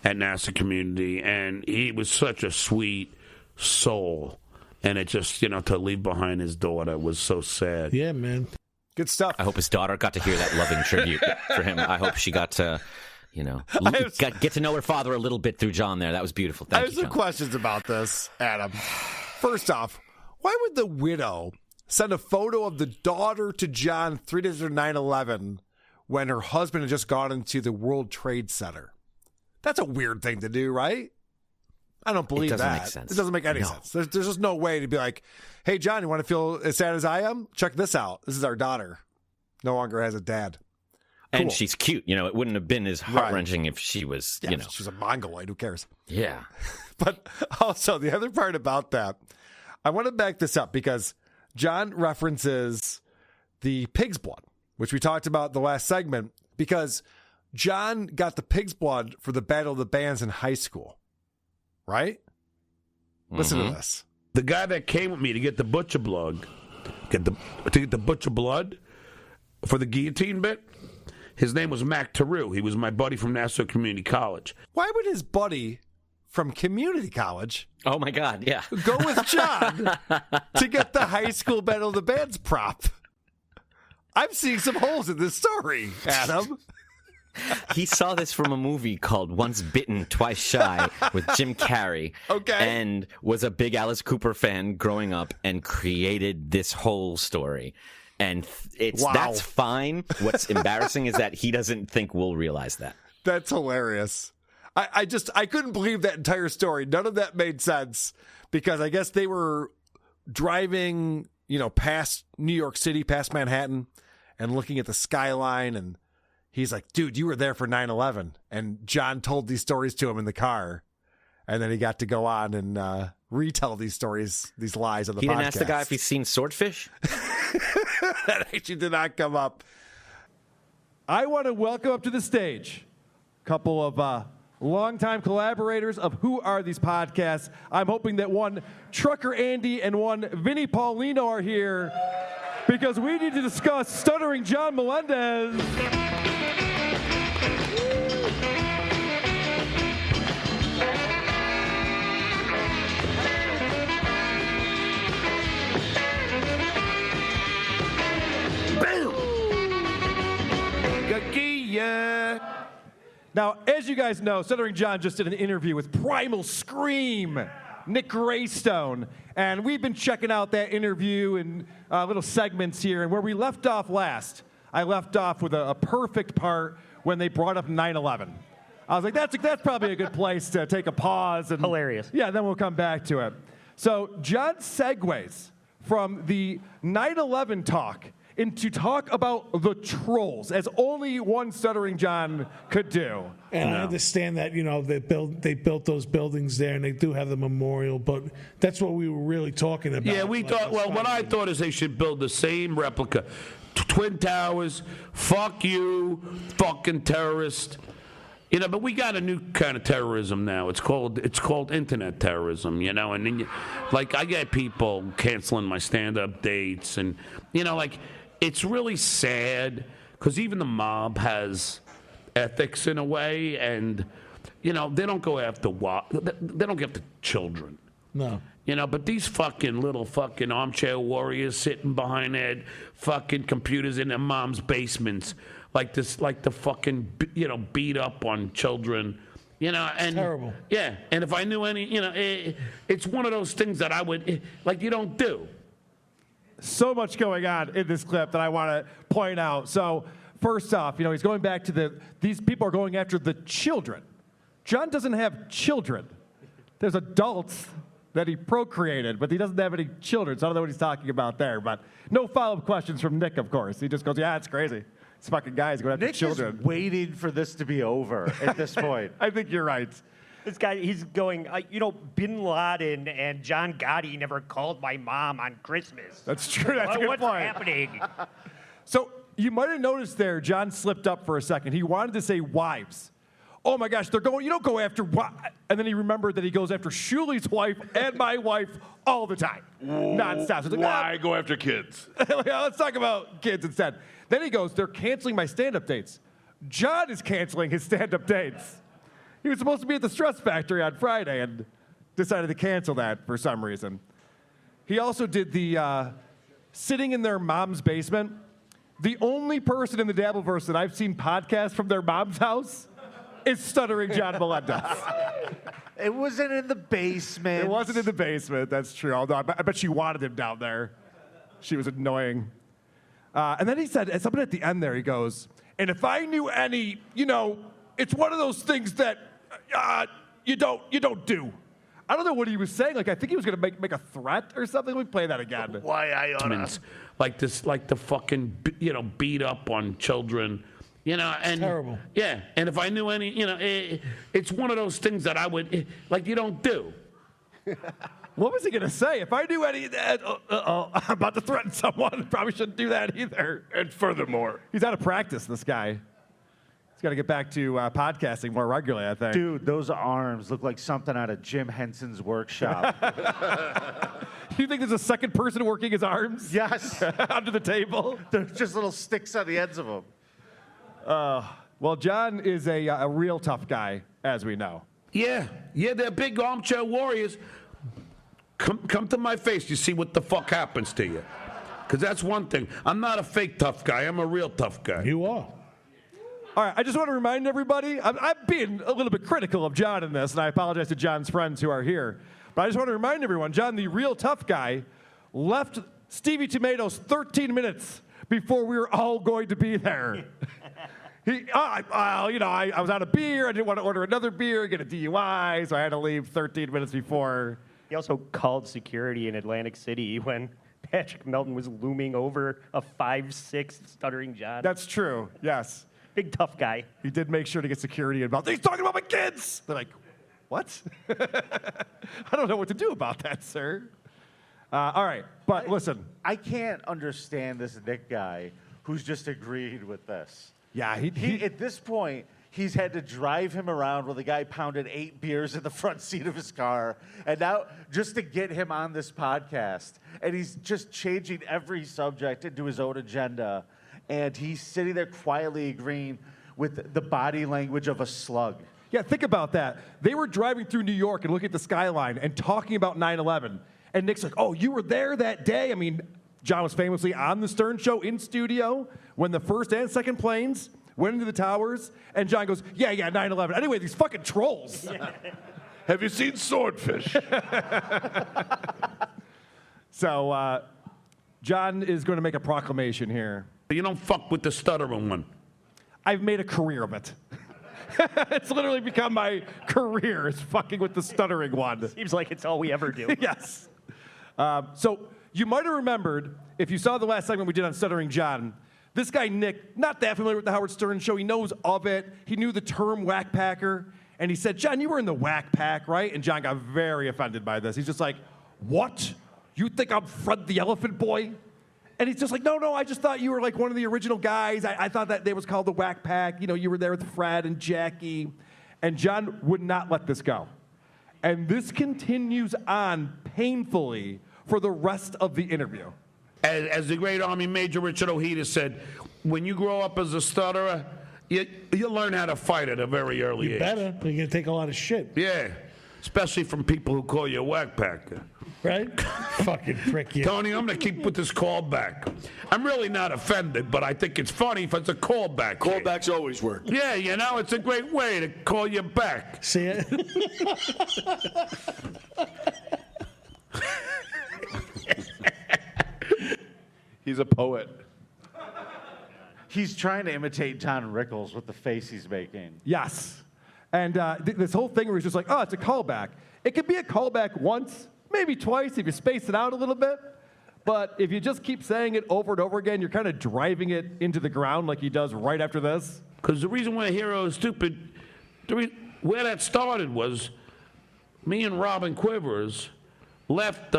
at Nassau Community. And he was such a sweet soul. And it just, to leave behind his daughter was so sad. Yeah, man. Good stuff. I hope his daughter got to hear that loving tribute for him. I hope she got to, get to know her father a little bit through John there. That was beautiful. Thank you, I have some questions about this, Adam. First off, why would the widow send a photo of the daughter to John 3 days after 9/11 when her husband had just gone into the World Trade Center? That's a weird thing to do, right? I don't believe that. It doesn't make sense. It doesn't make any sense. There's just no way to be like, hey, John, you want to feel as sad as I am? Check this out. This is our daughter. No longer has a dad. Cool. And she's cute. It wouldn't have been as heart-wrenching if she was, she's a Mongoloid. Who cares? Yeah. But also, the other part about that, I want to back this up because John references the pig's blood, which we talked about the last segment, because John got the pig's blood for the Battle of the Bands in high school. Right? Listen to this. The guy that came with me to get the butcher blood, to get the butcher blood for the guillotine bit, his name was Mac Taru. He was my buddy from Nassau Community College. Why would his buddy from community college oh my God, yeah, go with John to get the high school Battle of the Bands prop? I'm seeing some holes in this story, Adam. He saw this from a movie called Once Bitten, Twice Shy with Jim Carrey. Okay. And was a big Alice Cooper fan growing up and created this whole story. And that's fine. What's embarrassing is that he doesn't think we'll realize that. That's hilarious. I couldn't believe that entire story. None of that made sense because I guess they were driving, past New York City, past Manhattan, and looking at the skyline, and he's like, dude, you were there for 9/11. And John told these stories to him in the car. And then he got to go on and retell these stories, these lies on the podcast. He didn't ask the guy if he's seen Swordfish? That actually did not come up. I want to welcome up to the stage a couple of longtime collaborators of Who Are These Podcasts. I'm hoping that one Trucker Andy and one Vinny Paulino are here because we need to discuss Stuttering John Melendez. Now, as you guys know, Stuttering John just did an interview with Primal Scream, Nick Greystone, and we've been checking out that interview in little segments here, and where we left off last, I left off with a perfect part when they brought up 9/11. I was like, that's probably a good place to take a pause. And hilarious. Yeah, then we'll come back to it. So John segues from the 9/11 talk and to talk about the trolls, as only one Stuttering John could do. And I understand that, they built those buildings there, and they do have the memorial, but that's what we were really talking about. Yeah, we thought, well, what I thought is they should build the same replica. Twin Towers, fuck you, fucking terrorist. But we got a new kind of terrorism now. It's called internet terrorism, and then I get people canceling my stand-up dates, and it's really sad because even the mob has ethics in a way, and they don't go after they don't get the children. No. But these fucking little fucking armchair warriors sitting behind their fucking computers in their mom's basements, like the fucking beat up on children, and it's terrible. Yeah, and if I knew any, it's one of those things that I would you don't do. So much going on in this clip that I want to point out. So first off, he's going back to these people are going after the children. John doesn't have children. There's adults that he procreated, but he doesn't have any children, so I don't know what he's talking about there. But no follow-up questions from Nick, of course. He just goes, yeah, it's crazy. This fucking guy is going after children. Nick is waiting for this to be over at this point. I think you're right. This guy, he's going, Bin Laden and John Gotti never called my mom on Christmas. That's true. That's a good What's point. happening? So you might have noticed there, John slipped up for a second. He wanted to say wives. Oh my gosh, you don't go after, and then he remembered that he goes after Shuli's wife and my wife all the time, nonstop. So Why go after kids? Let's talk about kids instead. Then he goes, they're canceling my stand-up dates. John is canceling his stand-up dates. He was supposed to be at the Stress Factory on Friday and decided to cancel that for some reason. He also did the sitting in their mom's basement. The only person in the Dabbleverse that I've seen podcast from their mom's house is Stuttering John Melendez. It wasn't in the basement. It wasn't in the basement, that's true. Although I bet she wanted him down there. She was annoying. And then he said, something at the end there, he goes, and if I knew any, it's one of those things that you don't do. I don't know what he was saying. I think he was going to make a threat or something. Let me play that again. Why I oughta. Like the fucking, beat up on children. And it's terrible. Yeah, and if I knew any, it's one of those things that I would, you don't do. What was he going to say? If I knew any, I'm about to threaten someone. Probably shouldn't do that either. And furthermore, he's out of practice, this guy. He's got to get back to podcasting more regularly, I think. Dude, those arms look like something out of Jim Henson's workshop. You think there's a second person working his arms? Yes. Under the table? There's just little sticks on the ends of them. Well, John is a real tough guy, as we know. Yeah, they're big armchair warriors. Come to my face, you see what the fuck happens to you. Because that's one thing. I'm not a fake tough guy. I'm a real tough guy. You are. All right, I just want to remind everybody, I'm being a little bit critical of John in this, and I apologize to John's friends who are here. But I just want to remind everyone, John, the real tough guy, left Stevie Tomatoes 13 minutes before we were all going to be there. I was out of beer. I didn't want to order another beer, get a DUI, so I had to leave 13 minutes before. He also called security in Atlantic City when Patrick Melton was looming over a 5'6" Stuttering John. That's true, yes. Big tough guy. He did make sure to get security involved. He's talking about my kids! They're like, what? I don't know what to do about that, sir. All right, but listen. I can't understand this Nick guy who's just agreed with this. Yeah, he at this point, he's had to drive him around while the guy pounded 8 beers in the front seat of his car, and now just to get him on this podcast, and he's just changing every subject into his own agenda, and he's sitting there quietly agreeing with the body language of a slug. Yeah, think about that. They were driving through New York and looking at the skyline and talking about 9/11, and Nick's like, oh, you were there that day? I mean, John was famously on the Stern Show in studio when the first and second planes went into the towers, and John goes, yeah, 9/11. Anyway, these fucking trolls. Have you seen Swordfish? So John is going to make a proclamation here. You don't fuck with the stuttering one. I've made a career of it. It's literally become my career, is fucking with the stuttering one. Seems like it's all we ever do. Yes. So You might have remembered, if you saw the last segment we did on Stuttering John, this guy, Nick, not that familiar with the Howard Stern show. He knows of it. He knew the term whack packer. And he said, John, you were in the whack pack, right? And John got very offended by this. He's just like, what? You think I'm Fred the Elephant Boy? And he's just like, no, I just thought you were like one of the original guys. I thought that they was called the whack pack. You know, you were there with Fred and Jackie. And John would not let this go. And this continues on painfully for the rest of the interview. As the great Army Major Richard Ojeda said, when you grow up as a stutterer, you learn how to fight at a very early age. You better. You're going to take a lot of shit. Yeah, especially from people who call you a whack packer. Right? Fucking prick you. Tony, I'm going to keep with this callback. I'm really not offended, but I think it's funny if it's a callback. Callbacks always work. Yeah, you know, it's a great way to call you back. See it? He's a poet. He's trying to imitate John Rickles with the face he's making. Yes. And this whole thing where he's just like, oh, it's a callback. It could be a callback once, maybe twice if you space it out a little bit. But if you just keep saying it over and over again, you're kind of driving it into the ground like he does right after this. Because the reason why Hero is stupid, where that started was me and Robin Quivers left,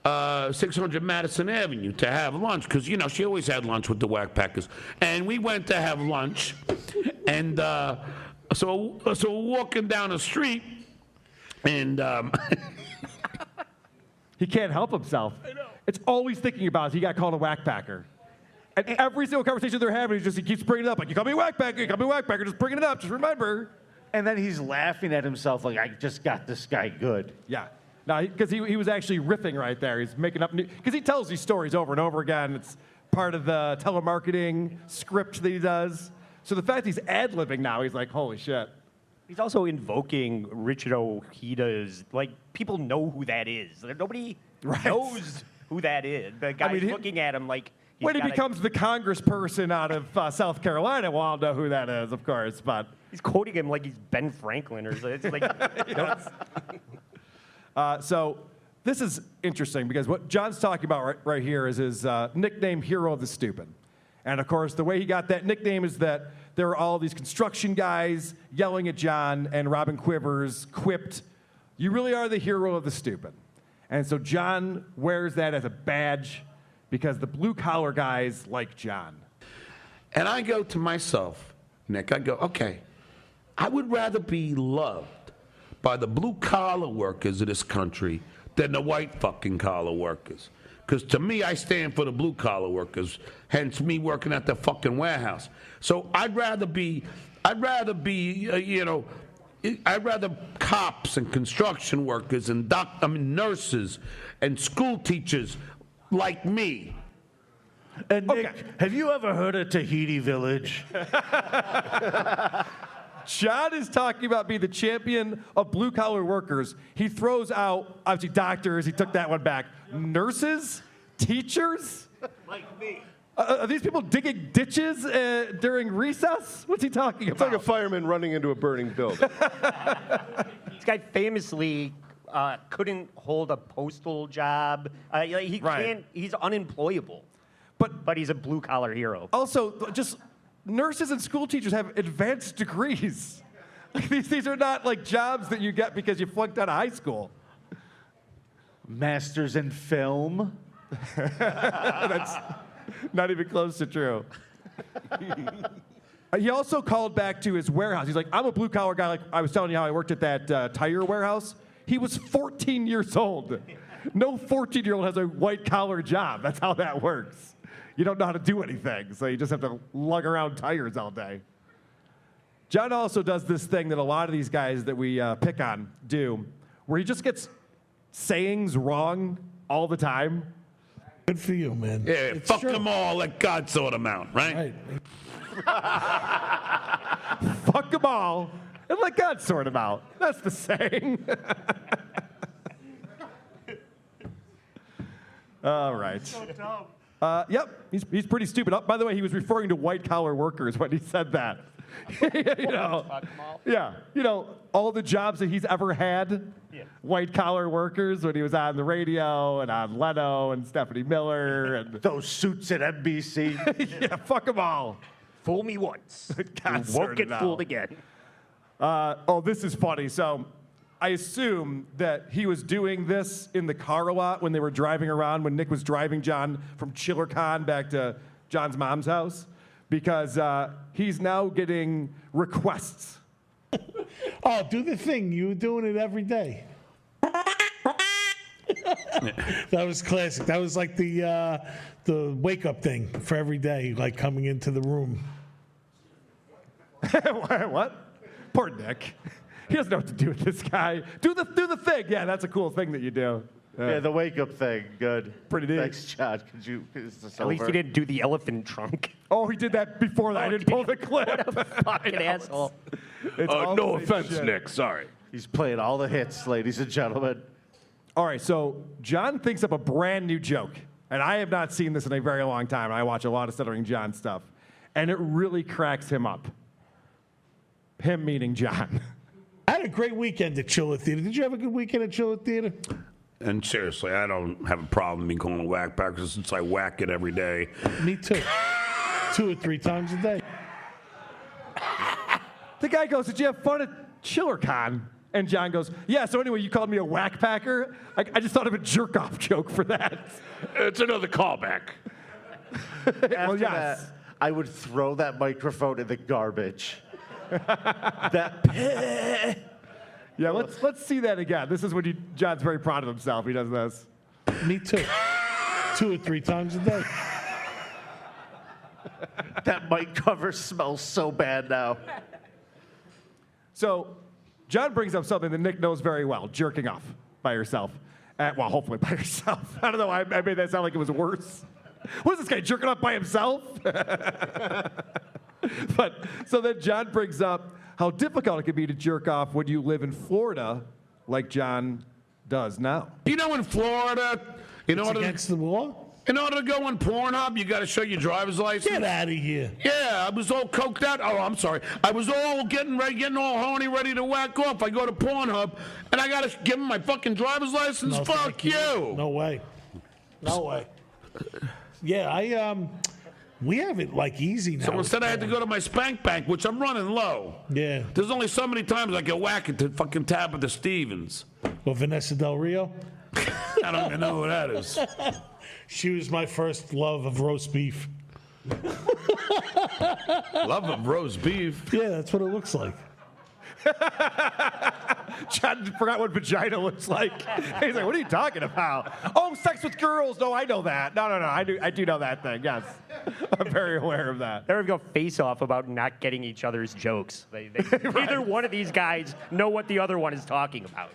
600 Madison Avenue to have lunch because, you know, she always had lunch with the whack packers. And we went to have lunch. And so we're walking down the street and he can't help himself. I know. It's all he's thinking about is he got called a whack packer. And every single conversation they're having, he keeps bringing it up. Like, you call me a whack packer, just bringing it up, just remember. And then he's laughing at himself like, I just got this guy good. Yeah. No, because he was actually riffing right there. He's making up new, because he tells these stories over and over again. It's part of the telemarketing script that he does. So the fact he's ad-libbing now, he's like, holy shit. He's also invoking Richard Ojeda's, like, people know who that is. Nobody knows who that is. The guy's looking at him like he's when he becomes the congressperson out of South Carolina, we'll all know who that is, of course. But he's quoting him like he's Ben Franklin or something. It's like, so this is interesting because what John's talking about right here is his nickname, Hero of the Stupid. And, of course, the way he got that nickname is that there were all these construction guys yelling at John, and Robin Quivers quipped, you really are the hero of the stupid. And so John wears that as a badge because the blue-collar guys like John. And I go to myself, Nick, I go, okay, I would rather be loved by the blue-collar workers of this country than the white fucking collar workers. Because to me, I stand for the blue-collar workers, hence me working at the fucking warehouse. So I'd rather cops and construction workers and nurses and school teachers like me. And Nick, have you ever heard of Tahiti Village? John is talking about being the champion of blue-collar workers. He throws out, obviously, doctors. He took that one back. Nurses? Teachers? Like me. Are these people digging ditches during recess? What's he talking about? It's like a fireman running into a burning building. This guy famously couldn't hold a postal job. He can't. He's unemployable. But he's a blue-collar hero. Also, just nurses and school teachers have advanced degrees. These are not like jobs that you get because you flunked out of high school. Masters in film. That's not even close to true. He also called back to his warehouse. He's like, I'm a blue-collar guy. Like I was telling you how I worked at that tire warehouse. He was 14 years old. No 14-year-old has a white-collar job. That's how that works. You don't know how to do anything, so you just have to lug around tires all day. John also does this thing that a lot of these guys that we pick on do, where he just gets sayings wrong all the time. Good for you, man. Yeah, It's fuck true. them all, let God sort them out, right? Fuck them all and let God sort them out. That's the saying. All right. So dumb. Yep, he's pretty stupid. By the way, he was referring to white-collar workers when he said that. you know, yeah, you know, all the jobs that he's ever had, white collar workers when he was on the radio and on Leno and Stephanie Miller and those suits at NBC. Yeah, fuck them all. Fool me once, God, you won't get no. fooled again. Oh, this is funny. So I assume that he was doing this in the car a lot when they were driving around, when Nick was driving John from ChillerCon back to John's mom's house, because he's now getting requests. Oh, do the thing. You were doing it every day. That was classic. That was like the wake-up thing for every day, like coming into the room. What? Poor Nick. He doesn't know what to do with this guy. Do the thing. Yeah, that's a cool thing that you do. Yeah, the wake-up thing. Good. Pretty neat. Thanks, John. Is this At least over? he didn't do the elephant trunk. Oh, he did that before that. I didn't pull the clip. What a fucking asshole. All no the same offense, shit. Nick. Sorry. He's playing all the hits, ladies and gentlemen. All right, so John thinks up a brand new joke, and I have not seen this in a very long time. I watch a lot of Stuttering John stuff, and it really cracks him up. Him meeting John. I had a great weekend at Chiller Theater. Did you have a good weekend at Chiller Theater? And seriously, I don't have a problem being called a whack packer since I whack it every day. Me too. 2 or 3 times a day. The guy goes, "Did you have fun at ChillerCon?" And John goes, "Yeah, so anyway, you called me a whack packer? I just thought of a jerk-off joke for that." It's another callback. After yes. that, I would throw that microphone in the garbage. That. Yeah, let's see that again. This is when John's very proud of himself. He does this. Me too. 2 or 3 times a day. That mic cover smells so bad now. So John brings up something that Nick knows very well, jerking off by yourself. Well, hopefully by yourself. I don't know. I made that sound like it was worse. What is this guy, jerking off by himself? But so then John brings up how difficult it can be to jerk off when you live in Florida like John does now. You know, in Florida, It's against the law? In order to go on Pornhub, you got to show your driver's license. Get out of here. Yeah, I was all coked out. Oh, I'm sorry. I was all getting all horny, ready to whack off. I go to Pornhub, and I got to give him my fucking driver's license? No, Fuck thank you. No way. No way. Yeah, we have it like easy now. So instead I had to go to my spank bank, which I'm running low. Yeah. There's only so many times I can whack it to fucking Tabitha Stevens. Or Vanessa Del Rio? I don't even know who that is. She was my first love of roast beef. Love of roast beef? Yeah, that's what it looks like. John forgot what vagina looks like. He's like, "What are you talking about?" "Oh, sex with girls." "No, I know that." No. I do know that thing. Yes, I'm very aware of that. There we go, face off about not getting each other's jokes. Neither one of these guys know what the other one is talking about.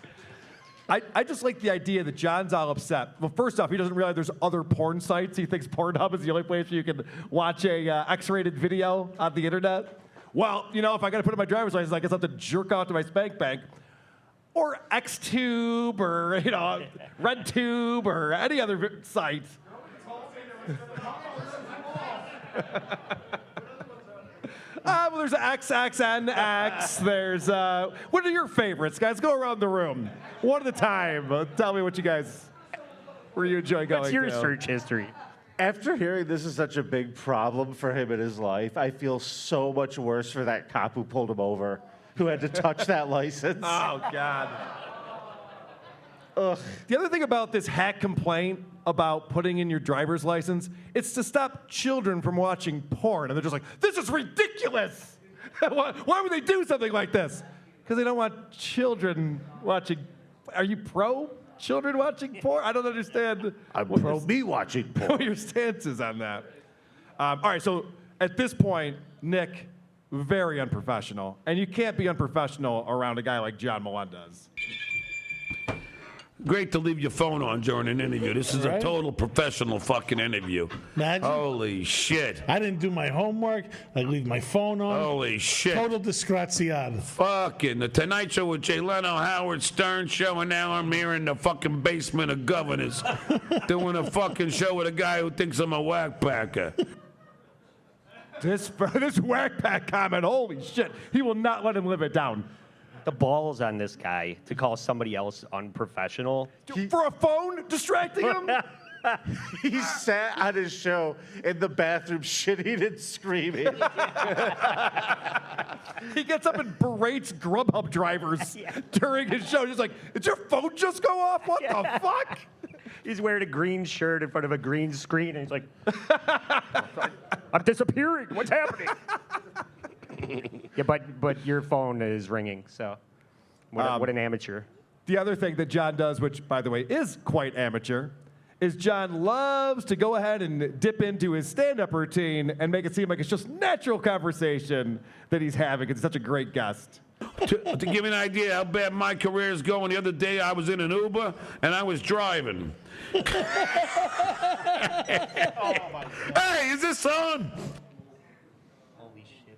I just like the idea that John's all upset. Well, first off, he doesn't realize there's other porn sites. He thinks Pornhub is the only place where you can watch a X-rated video on the internet. Well, you know, if I got to put in my driver's license, I guess I have to jerk out to my spank bank. Or Xtube or, you know, RedTube or any other site. Well, there's XXNX. There's, what are your favorites, guys? Go around the room. One at a time. Tell me what you guys, where you enjoy going What's your to. search history? After hearing this is such a big problem for him in his life, I feel so much worse for that cop who pulled him over, who had to touch that license. Oh, God. Ugh. The other thing about this hack complaint about putting in your driver's license, it's to stop children from watching porn. And they're just like, "This is ridiculous. Why would they do something like this?" Because they don't want children watching. Are you pro children watching porn? I don't understand. I'm pro me watching porn. What your stance is on that. All right, so at this point, Nick, very unprofessional. And you can't be unprofessional around a guy like John Melendez. Great to leave your phone on during an interview. This is a total professional fucking interview. Imagine. Holy shit. I didn't do my homework. I leave my phone on. Holy shit. Total disgraziata. Fucking The Tonight Show with Jay Leno, Howard Stern show, and now I'm here in the fucking basement of Governors doing a fucking show with a guy who thinks I'm a whack packer. This whack pack comment, holy shit. He will not let him live it down. The balls on this guy to call somebody else unprofessional. For a phone? Distracting him? He sat on his show in the bathroom shitting and screaming. He gets up and berates Grubhub drivers during his show. He's like, did your phone just go off? What the fuck? He's wearing a green shirt in front of a green screen, and he's like, I'm disappearing. What's happening? Yeah, but your phone is ringing, so what an amateur. The other thing that John does, which, by the way, is quite amateur, is John loves to go ahead and dip into his stand-up routine and make it seem like it's just natural conversation that he's having because he's such a great guest. To give you an idea how bad my career is going, the other day I was in an Uber and I was driving. Oh, my God. Hey, is this on? Holy shit.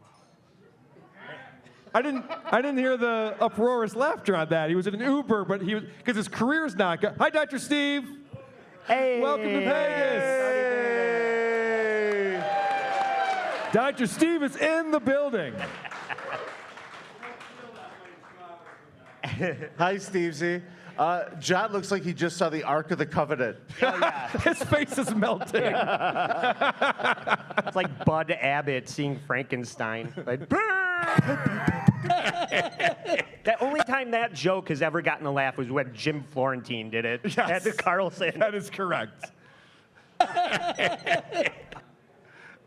I didn't hear the uproarious laughter on that. He was in an Uber, but he was because his career's not good. Hi, Dr. Steve. Hey. Welcome to Vegas. Hey. Dr. Steve is in the building. Hi, Stevesy. John looks like he just saw the Ark of the Covenant. Oh, yeah. His face is melting. It's like Bud Abbott seeing Frankenstein. Like, the only time that joke has ever gotten a laugh was when Jim Florentine did it at the Carlson. That is correct.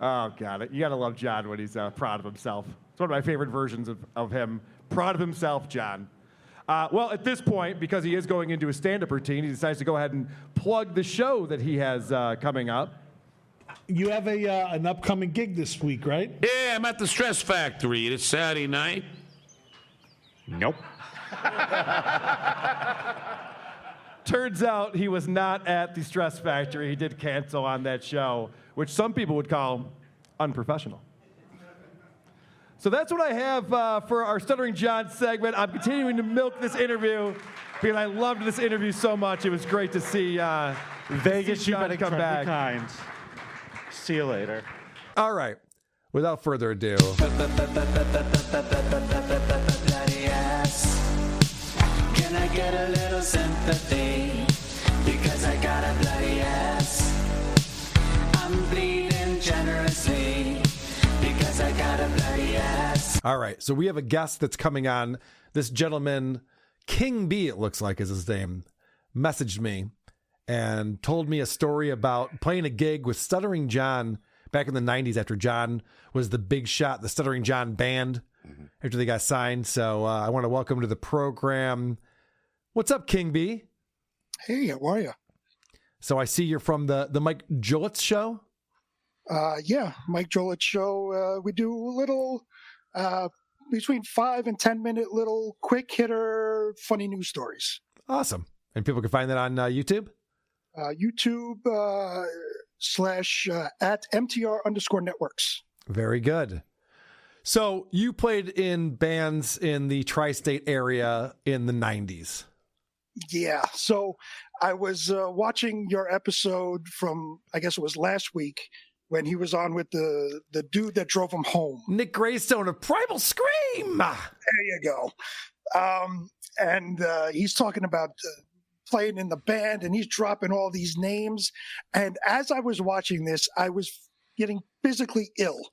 Oh, God. You got to love John when he's proud of himself. It's one of my favorite versions of him. Proud of himself, John. Well, at this point, because he is going into a stand-up routine, he decides to go ahead and plug the show that he has coming up. You have an upcoming gig this week, right? Yeah, I'm at the Stress Factory. It's Saturday night. Nope. Turns out he was not at the Stress Factory. He did cancel on that show, which some people would call unprofessional. So that's what I have for our Stuttering John segment. I'm continuing to milk this interview because I loved this interview so much. It was great to see Vegas, you better come back. Kind. See you later. All right. Without further ado. Bloody ass. Can I get a little sympathy? Because I got a bloody ass. I'm bleeding generously. Because I got a bloody ass. All right. So we have a guest that's coming on. This gentleman, King B, it looks like is his name, messaged me and told me a story about playing a gig with Stuttering John back in the 90s after John was the big shot, the Stuttering John band, after they got signed. So I want to welcome to the program. What's up, King B? Hey, how are you? So I see you're from the Mike Jolitz show? Yeah, Mike Jolitz show. We do a little, between 5 and 10 minute little quick hitter, funny news stories. Awesome. And people can find that on YouTube? YouTube / at MTR_networks. Very good. So you played in bands in the tri-state area in the 90s. Yeah. So I was watching your episode from, I guess it was last week, when he was on with the dude that drove him home. Nick Greystone of Primal Scream. There you go. And he's talking about playing in the band, and he's dropping all these names. And as I was watching this, I was getting physically ill.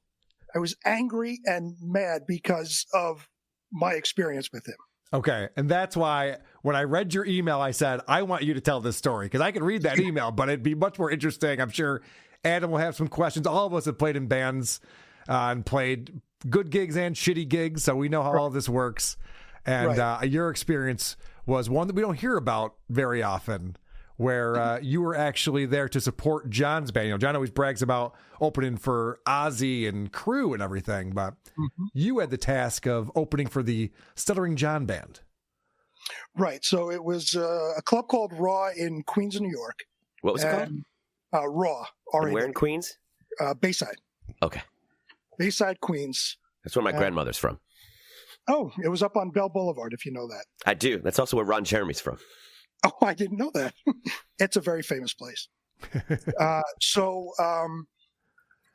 I was angry and mad because of my experience with him. Okay. And that's why when I read your email, I said, I want you to tell this story, because I could read that email, but it'd be much more interesting. I'm sure Adam will have some questions. All of us have played in bands and played good gigs and shitty gigs, so we know how all this works. And your experience was one that we don't hear about very often, where you were actually there to support John's band. You know, John always brags about opening for Ozzy and Crew and everything, but you had the task of opening for the Stuttering John band. Right. So it was a club called Raw in Queens, New York. What was it called? Raw. And where in Queens? Bayside. Okay. Bayside, Queens. That's where my grandmother's from. Oh, it was up on Bell Boulevard, if you know that. I do. That's also where Ron Jeremy's from. Oh, I didn't know that. It's a very famous place. So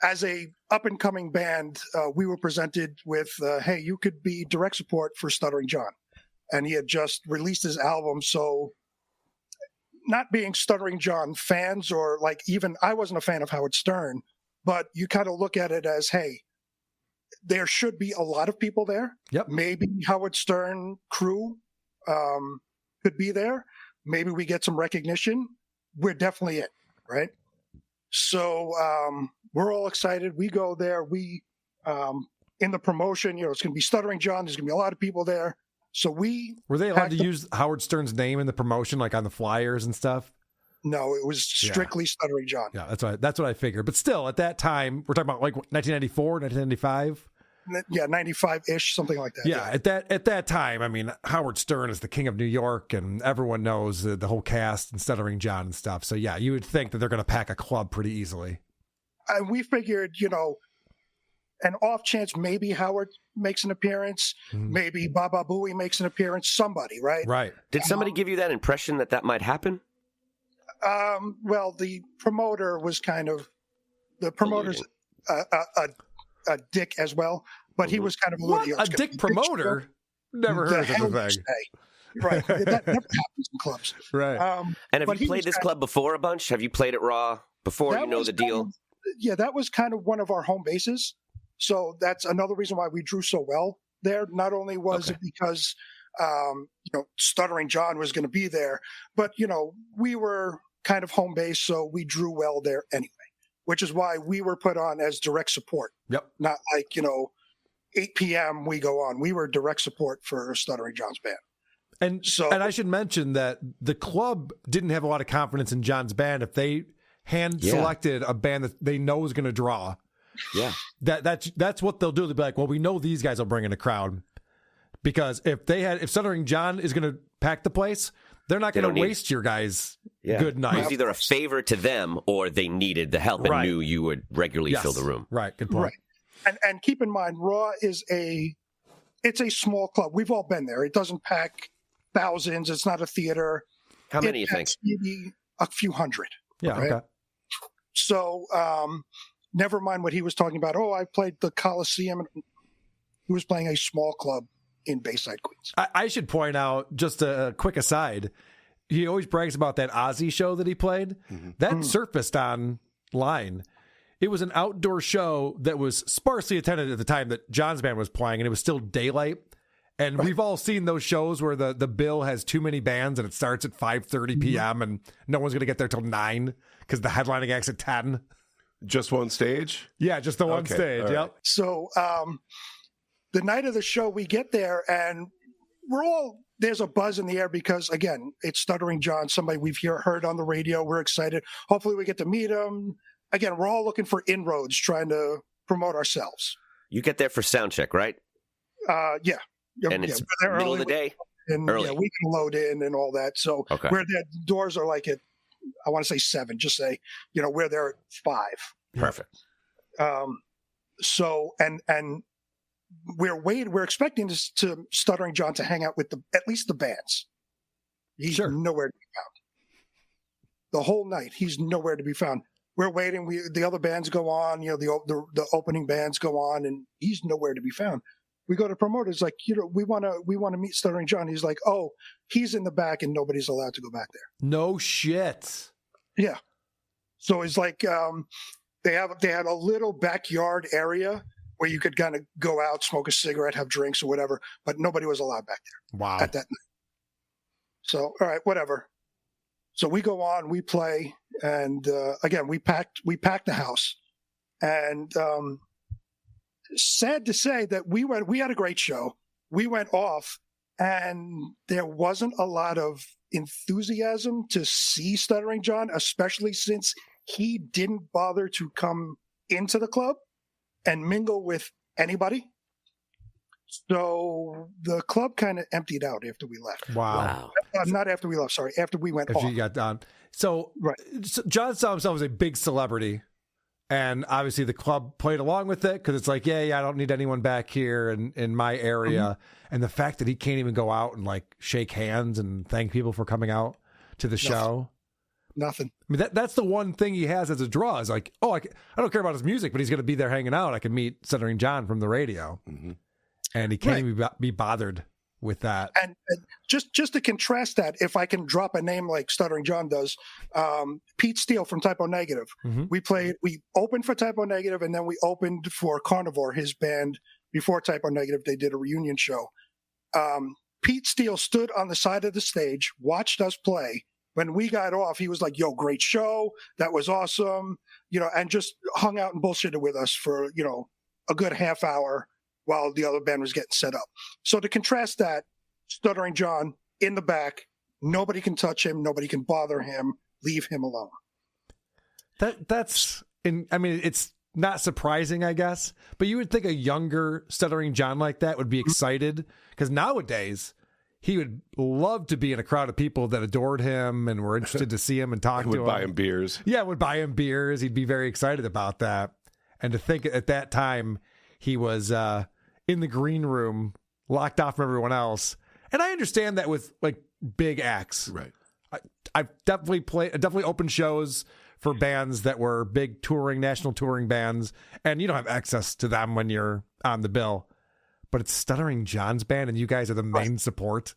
as a up-and-coming band, we were presented with, hey, you could be direct support for Stuttering John. And he had just released his album, so not being Stuttering John fans, or like even I wasn't a fan of Howard Stern, but you kind of look at it as, hey, there should be a lot of people there. Yep. Maybe Howard Stern crew could be there. Maybe we get some recognition. We're definitely it, right? So we're all excited. We go there. We in the promotion, it's going to be Stuttering John. There's going to be a lot of people there. So were they allowed to use Howard Stern's name in the promotion, like on the flyers and stuff? No, it was strictly Stuttering John. Yeah, that's what I figured. But still, at that time, we're talking about like 1994, 1995. Yeah, 95-ish, something like that. Yeah, at that time, I mean, Howard Stern is the king of New York, and everyone knows the whole cast and Stuttering John and stuff. So yeah, you would think that they're going to pack a club pretty easily. And we figured, an off chance maybe Howard makes an appearance, maybe Baba Booey makes an appearance, somebody, right? Right. Did somebody give you that impression that might happen? Well, the promoter was the promoter's a dick as well, but he was kind of alluding. What? A dick promoter? Never heard of such a thing. Right. That never happens in clubs. Right. And have you played this club before a bunch? Have you played it Raw before? You know the deal? That was kind of one of our home bases. So that's another reason why we drew so well there. Not only was it because, Stuttering John was going to be there, but, we were kind of home base, so we drew well there anyway, which is why we were put on as direct support. Yep. Not like, 8 p.m. we go on. We were direct support for Stuttering John's band. And I should mention that the club didn't have a lot of confidence in John's band. If they hand selected a band that they know is going to draw, that's what they'll do. They'll be like, well, we know these guys will bring in a crowd, because if Stuttering John is going to pack the place, they're not going to waste your guys' good night. It was either a favor to them or they needed the help and knew you would regularly fill the room. Right. Good point. Right. And keep in mind, Raw is it's a small club. We've all been there. It doesn't pack thousands. It's not a theater. How many you think? Maybe a few hundred. Yeah. Right? Okay. So, never mind what he was talking about. Oh, I played the Coliseum. He was playing a small club in Bayside, Queens. I should point out, just a quick aside, he always brags about that Ozzy show that he played. That surfaced online. It was an outdoor show that was sparsely attended at the time that John's band was playing, and it was still daylight. And we've all seen those shows where the bill has too many bands and it starts at 5:30 p.m. and no one's going to get there till 9 because the headlining act's at 10. Just one stage? Yeah, just the one stage. Right. Yep. So the night of the show, we get there and there's a buzz in the air because, again, it's Stuttering John, somebody we've heard on the radio. We're excited. Hopefully we get to meet him. Again, we're all looking for inroads, trying to promote ourselves. You get there for sound check, right? Yeah. And it's middle of the day? And early. we can load in and all that. So where the doors are like I want to say 7, just say, we're there at 5. Perfect. So, and we're expecting to Stuttering John to hang out with at least the bands. He's nowhere to be found. The whole night, he's nowhere to be found. We're waiting. The other bands go on, the opening bands go on, and he's nowhere to be found. We go to promoters like, we want to meet Stuttering John. He's like, oh, he's in the back and nobody's allowed to go back there. No shit. Yeah. So it's like they had a little backyard area where you could kind of go out, smoke a cigarette, have drinks or whatever, but nobody was allowed back there. Wow. At that night. So, all right, whatever. So we go on, we play, and again, we packed the house. And sad to say that we had a great show. We went off, and there wasn't a lot of enthusiasm to see Stuttering John, especially since he didn't bother to come into the club and mingle with anybody. So the club kind of emptied out after we left. Wow. Not after we left, sorry. After we went off. After you got done. So John saw himself as a big celebrity. And obviously the club played along with it because it's like, I don't need anyone back here in my area. Mm-hmm. And the fact that he can't even go out and like shake hands and thank people for coming out to the show. Nothing. I mean, that's the one thing he has as a draw is like, I don't care about his music, but he's going to be there hanging out. I can meet Stuttering John from the radio. Mm-hmm. And he can't even be bothered with that. And just to contrast that, if I can drop a name like Stuttering John does, Pete Steele from Typo Negative. Mm-hmm. We opened for Typo Negative, and then we opened for Carnivore, his band. Before Typo Negative, they did a reunion show. Pete Steele stood on the side of the stage, watched us play. When we got off, he was like, "Yo, great show. That was awesome." And just hung out and bullshitted with us for, a good half hour while the other band was getting set up. So to contrast that, Stuttering John in the back, nobody can touch him, nobody can bother him, leave him alone. It's not surprising, I guess, but you would think a younger Stuttering John like that would be excited, because nowadays he would love to be in a crowd of people that adored him and were interested to see him and talk to him. Would buy him beers. Yeah, would buy him beers. He'd be very excited about that. And to think at that time he was in the green room, locked off from everyone else. And I understand that with like big acts. Right. I've definitely opened shows for bands that were big national touring bands, and you don't have access to them when you're on the bill. But it's Stuttering John's band, and you guys are the main support.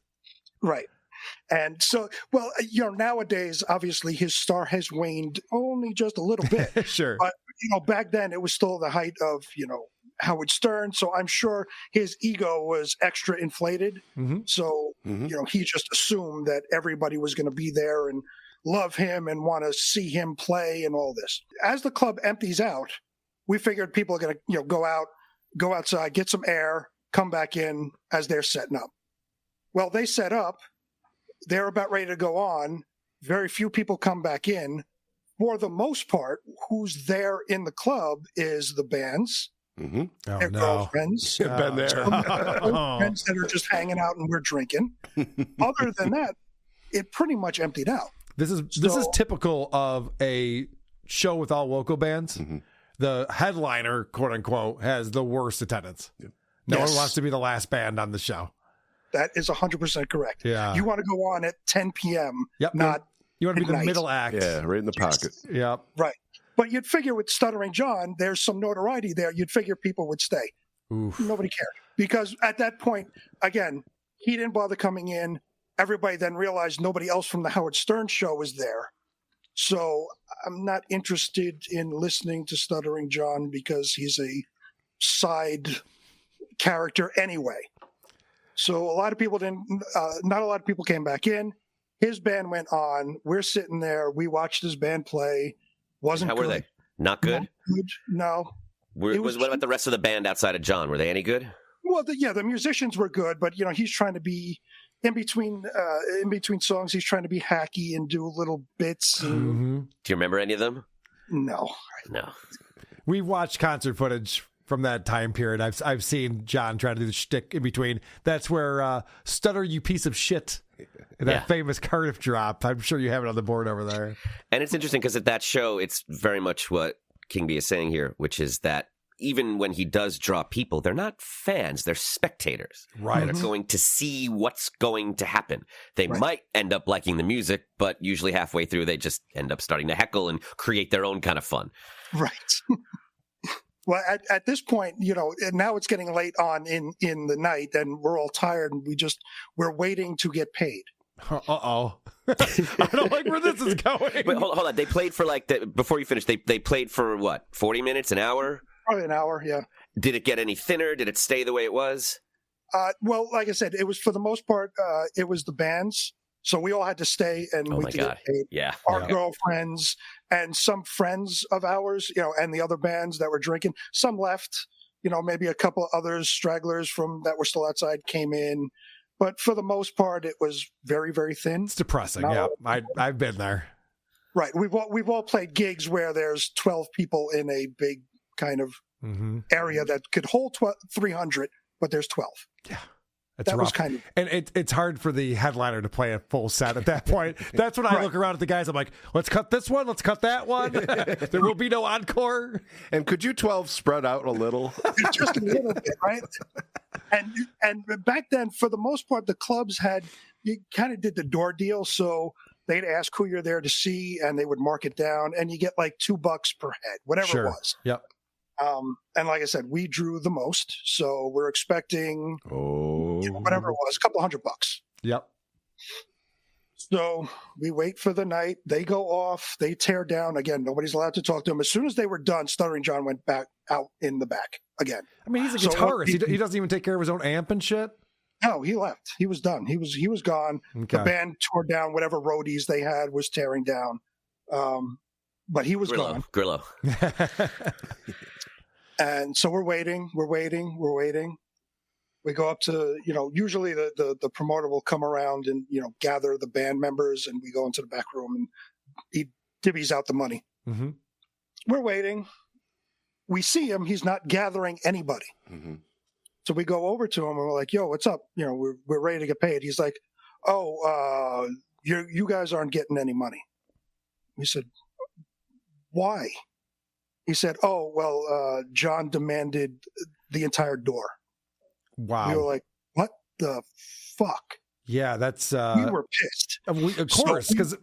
Right. And so, nowadays, obviously, his star has waned only just a little bit. Sure. But, back then, it was still the height of, Howard Stern. So I'm sure his ego was extra inflated. Mm-hmm. So, he just assumed that everybody was going to be there and love him and want to see him play and all this. As the club empties out, we figured people are going to, go outside, get some air, come back in as they're setting up. Well, they set up. They're about ready to go on. Very few people come back in. For the most part, who's there in the club is the bands, their girlfriends, been there. Friends that are just hanging out and we're drinking. Other than that, it pretty much emptied out. This is typical of a show with all local bands. Mm-hmm. The headliner, quote unquote, has the worst attendance. Yep. No one wants to be the last band on the show. That is 100% correct. Yeah. You want to go on at 10 p.m., Yep. not You want to be the midnight. middle act. Yeah, right in the pocket. Yep. Right. But you'd figure with Stuttering John, there's some notoriety there. You'd figure people would stay. Oof. Nobody cared. Because at that point, again, he didn't bother coming in. Everybody then realized nobody else from the Howard Stern show was there. So I'm not interested in listening to Stuttering John because he's a side character anyway. So a lot of people not a lot of people came back in. His band went on. We're sitting there. We watched his band play. Wasn't How good. were they? Not good? Not good. No. What about the rest of the band outside of John? Were they any good? Well, the musicians were good, but he's trying to be in between songs. He's trying to be hacky and do little bits. And, Do you remember any of them? No. We've watched concert footage from that time period. I've seen John try to do the shtick in between. That's where "Stutter, You Piece of Shit," that famous Cardiff drop. I'm sure you have it on the board over there. And it's interesting because at that show, it's very much what King B is saying here, which is that even when he does draw people, they're not fans, they're spectators. Right. They're going to see what's going to happen. They might end up liking the music, but usually halfway through, they just end up starting to heckle and create their own kind of fun. Right. Well, at this point, now it's getting late on in the night, and we're all tired, and we're waiting to get paid. Uh-oh. I don't like where this is going. Wait, hold on. They played for before you finish, they played for what, 40 minutes, an hour? Probably an hour, yeah. Did it get any thinner? Did it stay the way it was? Well, like I said, it was for the most part, it was the bands. So we all had to stay and wait to get paid. Yeah. Our girlfriends and some friends of ours, and the other bands that were drinking. Some left, maybe a couple others, stragglers that were still outside came in. But for the most part, it was very, very thin. It's depressing. Yeah, I've been there. Right. We've all played gigs where there's 12 people in a big kind of area that could hold 300, but there's 12. Yeah. That was kind of, and it's hard for the headliner to play a full set at that point. That's when I look around at the guys. I'm like, let's cut this one. Let's cut that one. There will be no encore. And could you 12 spread out a little? Just a little bit, right? And back then, for the most part, the clubs you kind of did the door deal. So they'd ask who you're there to see, and they would mark it down, and you get like $2 per head, whatever it was. Yep. And like I said, we drew the most, so we're expecting whatever it was, a couple $100. Yep. So we wait for the night. They go off. They tear down. Again, nobody's allowed to talk to them. As soon as they were done, Stuttering John went back out in the back again. I mean, he's a guitarist. He doesn't even take care of his own amp and shit. No, he left. He was done. He was gone. Okay. The band tore down whatever roadies they had was tearing down. But he was gone. Grillo. And so we're waiting. We go up to, usually the promoter will come around and, gather the band members, and we go into the back room and he divvies out the money. Mm-hmm. We're waiting. We see him. He's not gathering anybody. Mm-hmm. So we go over to him and we're like, yo, what's up? We're ready to get paid. He's like, you guys aren't getting any money. We said, why? He said, John demanded the entire door. Wow. We were like, what the fuck? Yeah, that's... we were pissed. Of course, because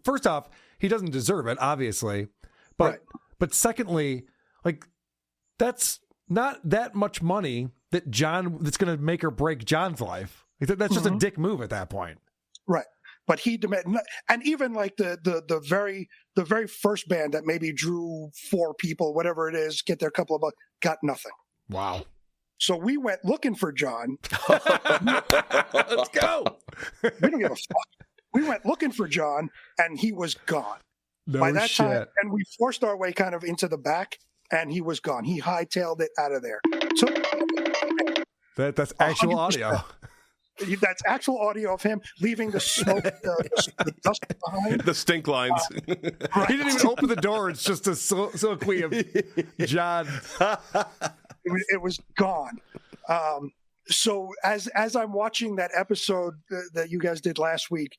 first off, he doesn't deserve it, obviously. But secondly, like, that's not that much money that's going to make or break John's life. That's just a dick move at that point. Right. But he demanded, and even like the very first band that maybe drew 4 people, whatever it is, get their couple of bucks, got nothing. Wow. So we went looking for John. Let's go. We don't give a fuck. We went looking for John, and he was gone. No By that shit. time, and we forced our way kind of into the back, and he was gone. He hightailed it out of there. So that's actual audio. That's actual audio of him leaving the smoke, the dust behind. The stink lines. Right. He didn't even open the door. It's just a soliloquy of John. It was gone. So as I'm watching that episode that you guys did last week,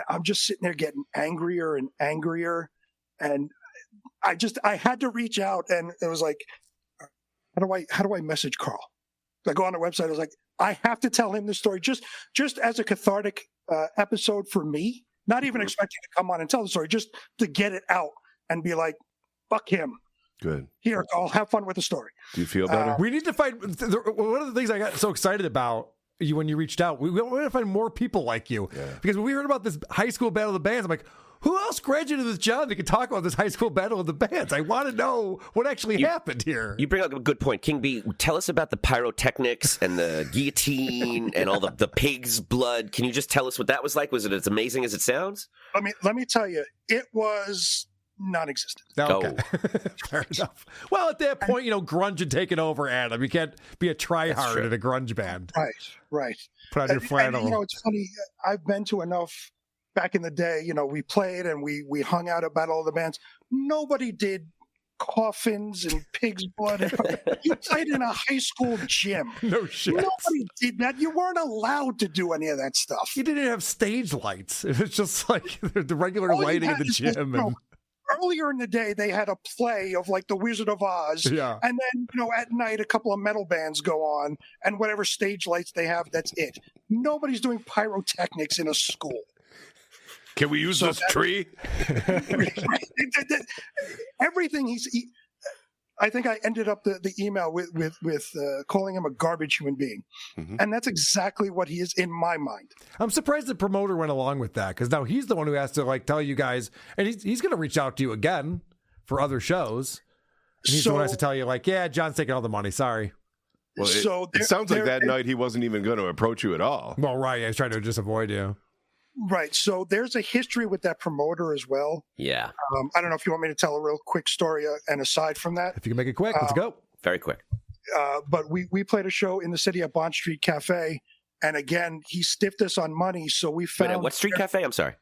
I'm just sitting there getting angrier and angrier, and I had to reach out, and it was like, how do I message Carl? I go on the website. I was like, I have to tell him this story just as a cathartic episode for me. Not even expecting to come on and tell the story, just to get it out and be like, fuck him. Good. Here, I'll have fun with the story. Do you feel better? We need to find one of the things I got so excited about you when you reached out. We want to find more people like you, because when we heard about this high school battle of the bands, I'm like, who else graduated with John that could talk about this high school battle of the bands? I want to know what actually happened here. You bring up a good point. King B, tell us about the pyrotechnics and the guillotine and all the pig's blood. Can you just tell us what that was like? Was it as amazing as it sounds? Let me tell you, it was non-existent. Okay. Fair enough. Well, at that point, grunge had taken over, Adam. You can't be a tryhard in a grunge band. Right. Put on your flannel. And, it's funny. I've been to enough back in the day. We played and we hung out about all the bands. Nobody did coffins and pig's blood. You played in a high school gym. No shit. Nobody did that. You weren't allowed to do any of that stuff. You didn't have stage lights. It was just like the regular lighting in the gym. Earlier in the day, they had a play of like The Wizard of Oz. Yeah. And then, at night, a couple of metal bands go on, and whatever stage lights they have, that's it. Nobody's doing pyrotechnics in a school. Can we use this tree? Everything I think I ended up the email with calling him a garbage human being. Mm-hmm. And that's exactly what he is in my mind. I'm surprised the promoter went along with that, because now he's the one who has to tell you guys, and he's going to reach out to you again for other shows. And he's the one who has to tell you, yeah, John's taking all the money. Sorry. Well, it sounds like that night he wasn't even going to approach you at all. Well, right. I was trying to just avoid you. Right. So there's a history with that promoter as well. Yeah. I don't know if you want me to tell a real quick story, and aside from that. If you can make it quick, let's go. Very quick. But we played a show in the city at Bond Street Cafe, and again, he stiffed us on money, so we found... Wait, what street cafe? I'm sorry.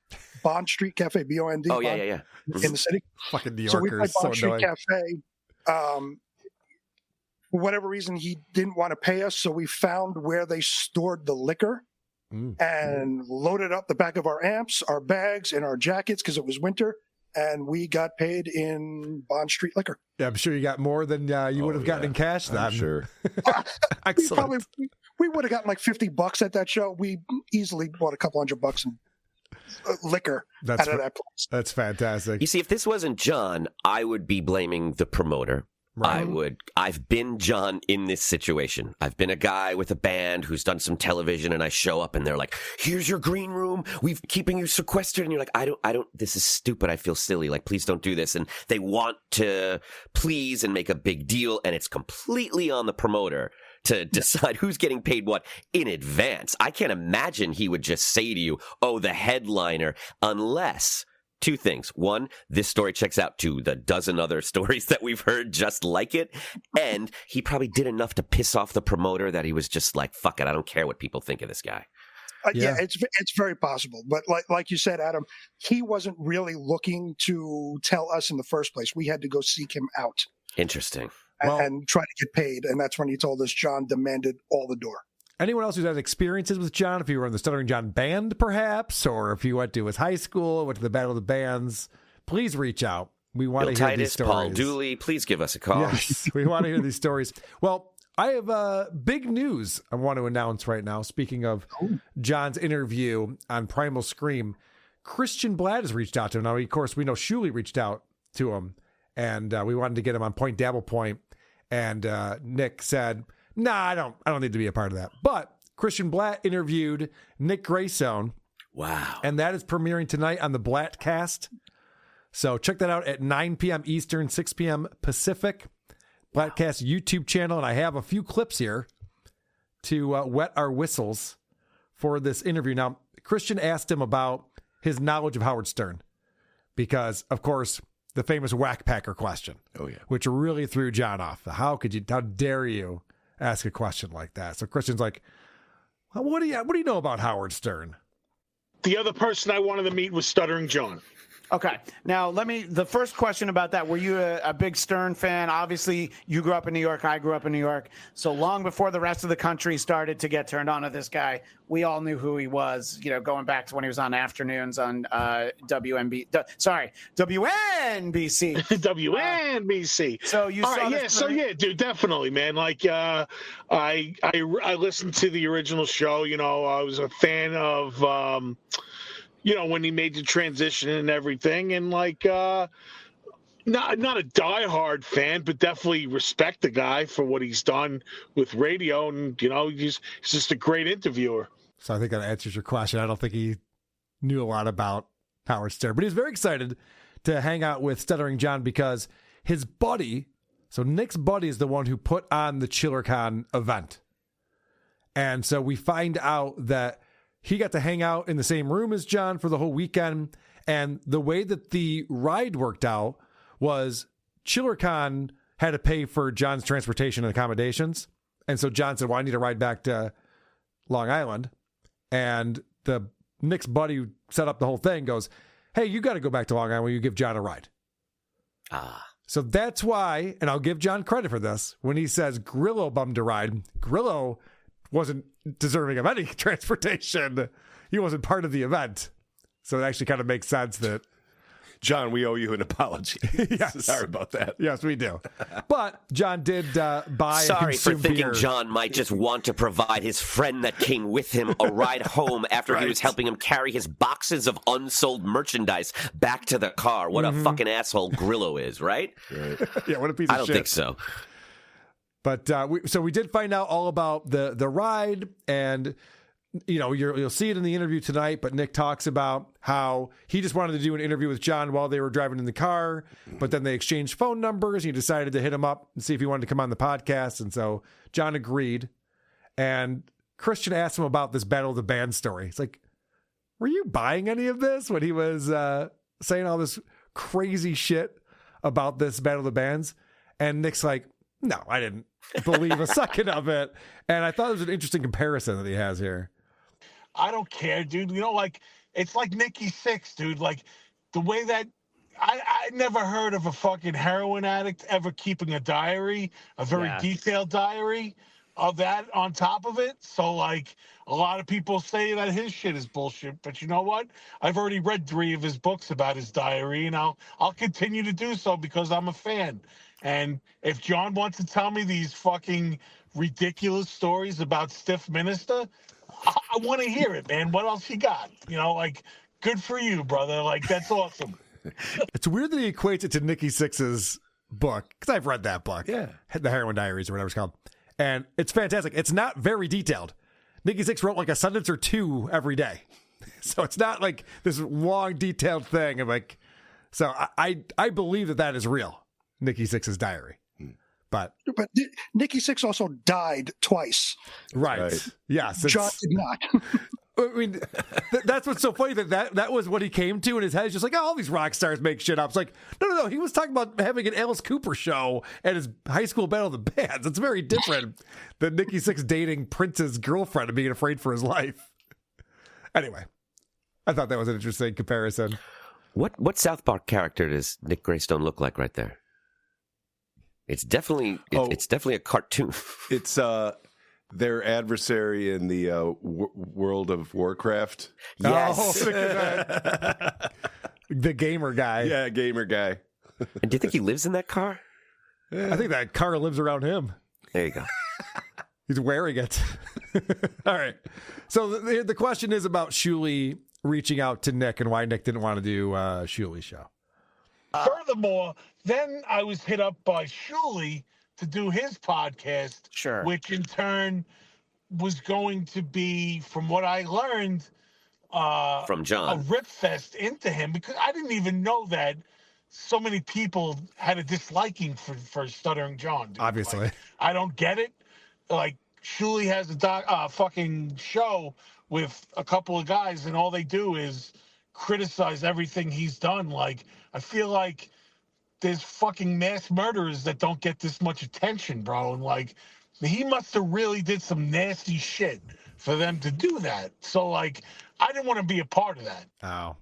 Bond Street Cafe, B-O-N-D. Oh, yeah. In the city. Fucking New Yorkers. So we played Bond Street annoying. Cafe. For whatever reason, he didn't want to pay us, so we found where they stored the liquor. And loaded up the back of our amps, our bags, and our jackets because it was winter, and we got paid in Bond Street liquor. Yeah, I'm sure you got more than you would have gotten in cash then. I'm sure. Excellent. We would have gotten like $50 at that show. We easily bought a couple $100 and liquor out of that place. That's fantastic. You see, if this wasn't John, I would be blaming the promoter. Right. I've been John in this situation. I've been a guy with a band who's done some television, and I show up and they're like, here's your green room. We've keeping you sequestered. And you're like, I don't, this is stupid. I feel silly. Like, please don't do this. And they want to please and make a big deal. And it's completely on the promoter to decide who's getting paid what in advance. I can't imagine he would just say to you, oh, the headliner, unless... Two things. One, this story checks out to the dozen other stories that we've heard just like it. And he probably did enough to piss off the promoter that he was just like, fuck it, I don't care what people think of this guy. Yeah, it's very possible. But like you said, Adam, he wasn't really looking to tell us in the first place. We had to go seek him out. Interesting. And try to get paid. And that's when he told us John demanded all the door. Anyone else who's had experiences with John, if you were in the Stuttering John band, perhaps, or if you went to his high school, went to the Battle of the Bands, please reach out. We want to hear these stories. Paul Dooley, please give us a call. Yes, we want to hear these stories. Well, I have big news I want to announce right now. Speaking of John's interview on Primal Scream, Christian Blatt has reached out to him. Now, of course, we know Shuley reached out to him, and we wanted to get him on Point Dabble Point, and Nick said... Nah, I don't need to be a part of that. But Christian Blatt interviewed Nick Greystone. Wow. And that is premiering tonight on the Blattcast. So check that out at 9 p.m. Eastern, 6 p.m. Pacific. Blattcast YouTube channel. And I have a few clips here to wet our whistles for this interview. Now, Christian asked him about his knowledge of Howard Stern. Because, of course, the famous Whack Packer question. Oh, yeah. Which really threw John off. How dare you ask a question like that? So Christian's like, well, what do you know about Howard Stern? The other person I wanted to meet was Stuttering John. Okay. Now, the first question about that, were you a big Stern fan? Obviously, you grew up in New York. I grew up in New York. So long before the rest of the country started to get turned on to this guy, we all knew who he was, going back to when he was on afternoons on WNBC. WNBC. So you saw this yeah, dude, definitely, man. Like, I listened to the original show. I was a fan of, when he made the transition and everything, and like, not a diehard fan, but definitely respect the guy for what he's done with radio, and he's just a great interviewer. So I think that answers your question. I don't think he knew a lot about Howard Stern, but he's very excited to hang out with Stuttering John because his buddy, so Nick's buddy, is the one who put on the ChillerCon event, and so we find out that he got to hang out in the same room as John for the whole weekend. And the way that the ride worked out was ChillerCon had to pay for John's transportation and accommodations. And so John said, well, I need a ride back to Long Island. And Nick's buddy who set up the whole thing goes, hey, you got to go back to Long Island when you give John a ride. So that's why, and I'll give John credit for this, when he says Grillo bummed a ride, Grillo wasn't deserving of any transportation. He wasn't part of the event. So it actually kind of makes sense that... John, we owe you an apology. Yes. Sorry about that. Yes, we do. But John did buy... Sorry for thinking beer. John might just want to provide his friend that came with him a ride home after he was helping him carry his boxes of unsold merchandise back to the car. What a fucking asshole Grillo is, right? Yeah, what a piece of shit. I don't think so. But we did find out all about the ride, and you'll see it in the interview tonight. But Nick talks about how he just wanted to do an interview with John while they were driving in the car, but then they exchanged phone numbers. He decided to hit him up and see if he wanted to come on the podcast, and so John agreed. And Christian asked him about this Battle of the Bands story. It's like, were you buying any of this when he was saying all this crazy shit about this Battle of the Bands? And Nick's like, no, I didn't believe a second of it. And I thought it was an interesting comparison that he has here. I don't care, dude. It's like Nikki Sixx, dude. Like, the way that I never heard of a fucking heroin addict ever keeping a diary, a very detailed diary of that on top of it. So, like, a lot of people say that his shit is bullshit. But you know what? I've already read 3 of his books about his diary, and I'll continue to do so because I'm a fan. And if John wants to tell me these fucking ridiculous stories about Stiff Minister, I want to hear it, man. What else he got? good for you, brother. Like, that's awesome. It's weird that he equates it to Nikki Sixx's book, because I've read that book. Yeah. The Heroin Diaries or whatever it's called. And it's fantastic. It's not very detailed. Nikki Sixx wrote like a sentence or two every day. So it's not like this long, detailed thing. I'm like, so I believe that is real, Nikki Sixx's diary. But Nikki Sixx also died twice. Right. Yes. John did not. I mean, that's what's so funny, that was what he came to in his head. He's just like, oh, all these rock stars make shit up. It's like, no. He was talking about having an Alice Cooper show at his high school Battle of the Bands. It's very different than Nikki Sixx dating Prince's girlfriend and being afraid for his life. Anyway, I thought that was an interesting comparison. What South Park character does Nick Greystone look like right there? It's definitely it's definitely a cartoon. It's their adversary in the World of Warcraft. Yes. The gamer guy. Yeah, gamer guy. And do you think he lives in that car? I think that car lives around him. There you go. He's wearing it. All right. So the question is about Shuli reaching out to Nick and why Nick didn't want to do Shuli's show. Furthermore, then I was hit up by Shuli to do his podcast, sure, which in turn was going to be, from what I learned, from John, a rip fest into him, because I didn't even know that so many people had a disliking for Stuttering John. Dude. Obviously, like, I don't get it. Like, Shuli has a fucking show with a couple of guys, and all they do is criticize everything he's done. Like, I feel like there's fucking mass murderers that don't get this much attention, bro. And like, he must have really did some nasty shit for them to do that. So like, I didn't want to be a part of that. Oh,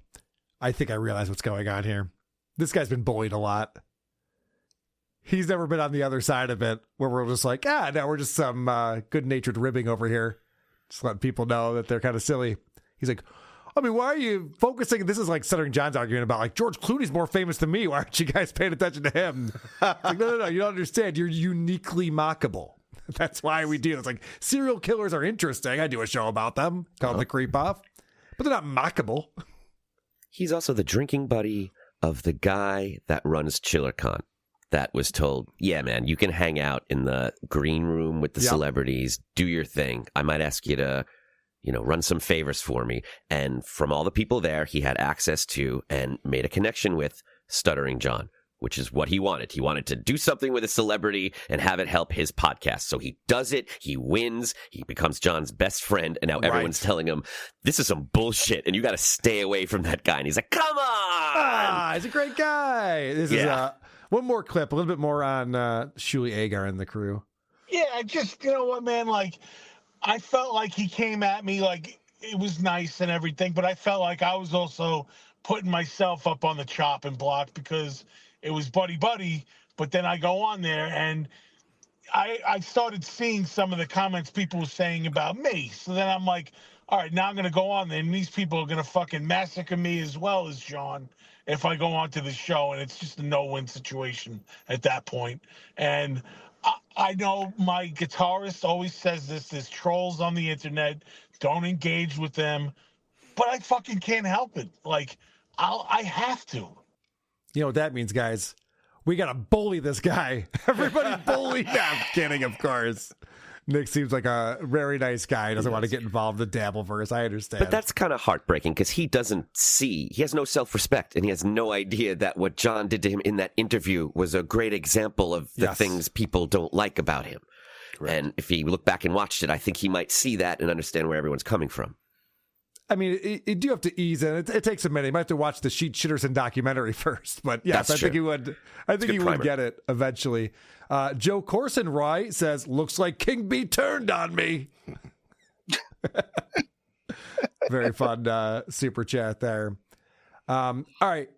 I think I realize what's going on here. This guy's been bullied a lot. He's never been on the other side of it, where we're just like, now we're just some good-natured ribbing over here. Just letting people know that they're kind of silly. He's like, I mean, why are you focusing? This is like Stuttering John's argument about, like, George Clooney's more famous than me. Why aren't you guys paying attention to him? Like, no, you don't understand. You're uniquely mockable. That's why we do. It's like, serial killers are interesting. I do a show about them called The Creep Off, but they're not mockable. He's also the drinking buddy of the guy that runs ChillerCon. That was told, yeah, man, you can hang out in the green room with the celebrities, do your thing. I might ask you to, run some favors for me. And from all the people there, he had access to and made a connection with Stuttering John, which is what he wanted. He wanted to do something with a celebrity and have it help his podcast. So he does it. He wins. He becomes John's best friend. And now everyone's telling him, this is some bullshit and you got to stay away from that guy. And he's like, come on. He's a great guy. This is one more clip, a little bit more on Shuli Agar and the crew. Yeah, I just, you know what, man, like, I felt like he came at me like it was nice and everything, but I felt like I was also putting myself up on the chopping block because it was buddy, but then I go on there and I started seeing some of the comments people were saying about me. So then I'm like, all right, now I'm going to go on there, and these people are going to fucking massacre me as well as John if I go on to the show, and it's just a no-win situation at that point. And I know my guitarist always says this, there's trolls on the internet, don't engage with them, but I fucking can't help it. Like, I have to. You know what that means, guys? We got to bully this guy. Everybody bully him. I'm kidding, of course. Nick seems like a very nice guy. He doesn't want to get involved in the Dabbleverse. I understand. But that's kind of heartbreaking because he has no self-respect, and he has no idea that what John did to him in that interview was a great example of the things people don't like about him. Right. And if he looked back and watched it, I think he might see that and understand where everyone's coming from. I mean, you do have to ease in. It takes a minute. You might have to watch the Sheet Shitterson documentary first. But yes, I think he would. I think he would get it eventually. Joe Corson Roy says, "Looks like King B turned on me." Very fun super chat there. All right,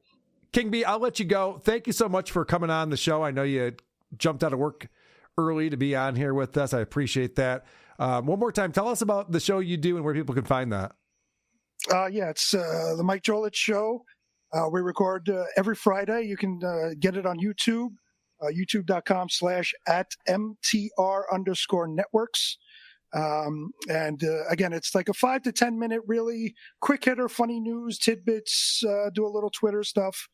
King B, I'll let you go. Thank you so much for coming on the show. I know you jumped out of work early to be on here with us. I appreciate that. One more time, tell us about the show you do and where people can find that. It's the Mike Jolich Show. We record every Friday. You can get it on YouTube, youtube.com/@MTR_networks. Again, it's like a 5 to 10 minute, really quick hitter, funny news, tidbits, do a little Twitter stuff.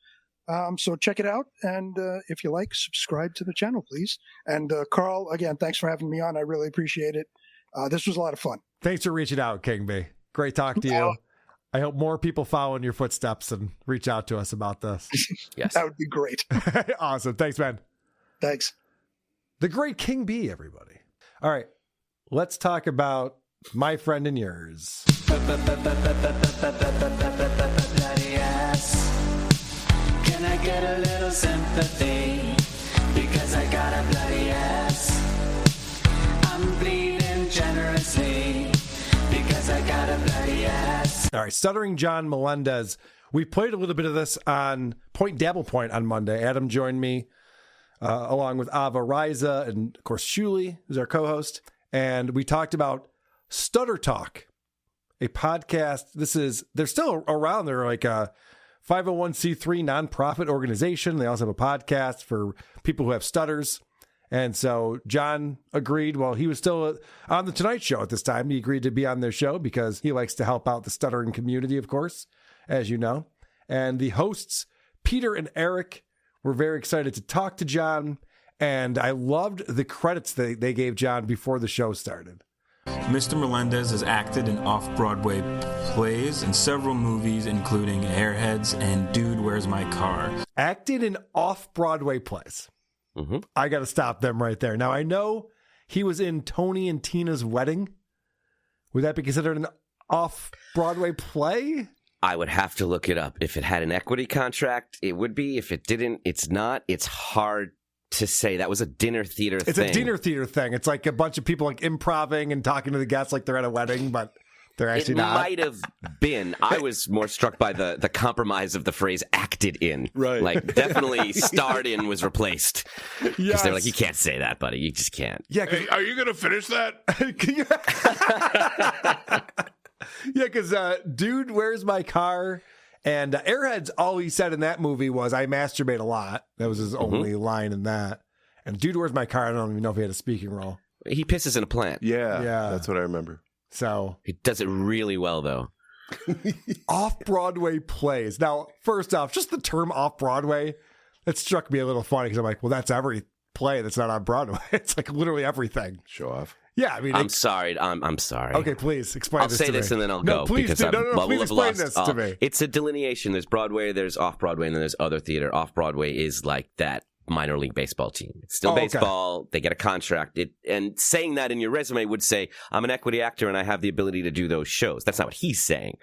So check it out. And if you like, subscribe to the channel, please. And Carl, again, thanks for having me on. I really appreciate it. This was a lot of fun. Thanks for reaching out, King B. Great talk to you. I hope more people follow in your footsteps and reach out to us about this. Yes. That would be great. Awesome. Thanks, man. Thanks. The great King B, everybody. All right. Let's talk about my friend and yours. Bloody ass. Can I get a little sympathy? Because I got a bloody ass. I'm bleeding generously. Because I got a bloody ass. All right, Stuttering John Melendez. We played a little bit of this on Point Dabble Point on Monday. Adam joined me along with Ava Riza and, of course, Shuli, who's our co-host. And we talked about Stutter Talk, a podcast. They're still around. They're like a 501c3 nonprofit organization. They also have a podcast for people who have stutters. And so John agreed, well, he was still on the Tonight Show at this time. He agreed to be on their show because he likes to help out the stuttering community, of course, as you know. And the hosts, Peter and Eric, were very excited to talk to John. And I loved the credits they gave John before the show started. Mr. Melendez has acted in off-Broadway plays and several movies, including Airheads and Dude, Where's My Car? Acted in off-Broadway plays. Mm-hmm. I got to stop them right there. Now, I know he was in Tony and Tina's Wedding. Would that be considered an off-Broadway play? I would have to look it up. If it had an equity contract, it would be. If it didn't, it's not. It's hard to say. That was a dinner theater thing. It's a dinner theater thing. It's like a bunch of people like improving and talking to the guests like they're at a wedding, but they're actually not. It might have been. I was more struck by the compromise of the phrase acted in. Right. Like, definitely starred in was replaced. Because Yes. they're like, you can't say that, buddy. You just can't. Yeah, Hey, are you going to finish that? yeah, because Dude, Where's My Car? And Airheads, all he said in that movie was, I masturbate a lot. That was his only line in that. And Dude, Where's My Car? I don't even know if he had a speaking role. He pisses in a plant. Yeah, Yeah. that's what I remember. So He does it really well, though. off-Broadway plays. Now, first off, just the term off-Broadway, that struck me a little funny because I'm like, well, that's every play that's not on Broadway. It's like literally everything. Show off. Yeah, I mean, I'm sorry. I'm sorry. okay, please explain I'll this say to this me. and then I'll No, go. please because do. I No, will please have explain lost this to me. It's a delineation. There's Broadway, there's off-Broadway, and then there's other theater. Off-Broadway is like that minor league baseball team. It's still okay. baseball. They get a contract. And saying that in your resume would say, I'm an equity actor and I have the ability to do those shows. That's not what he's saying.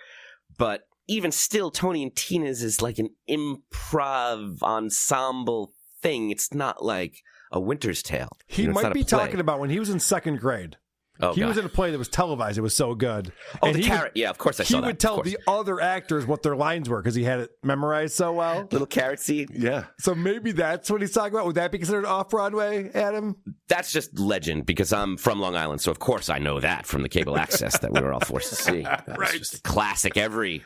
But even still, Tony and Tina's is like an improv ensemble thing. It's not like A Winter's Tale. He it's might not a be play. talking about when he was in second grade. Oh, he God. was in a play that was televised. It was so good. Oh, And the he carrot. Yeah, of course I saw that. He would tell the other actors what their lines were because he had it memorized so well. Little carrot seed. Yeah. So maybe that's what he's talking about. Would that be considered off-Broadway, Adam? That's just legend because I'm from Long Island, so of course I know that from the cable access that we were all forced to see. That was just a classic every,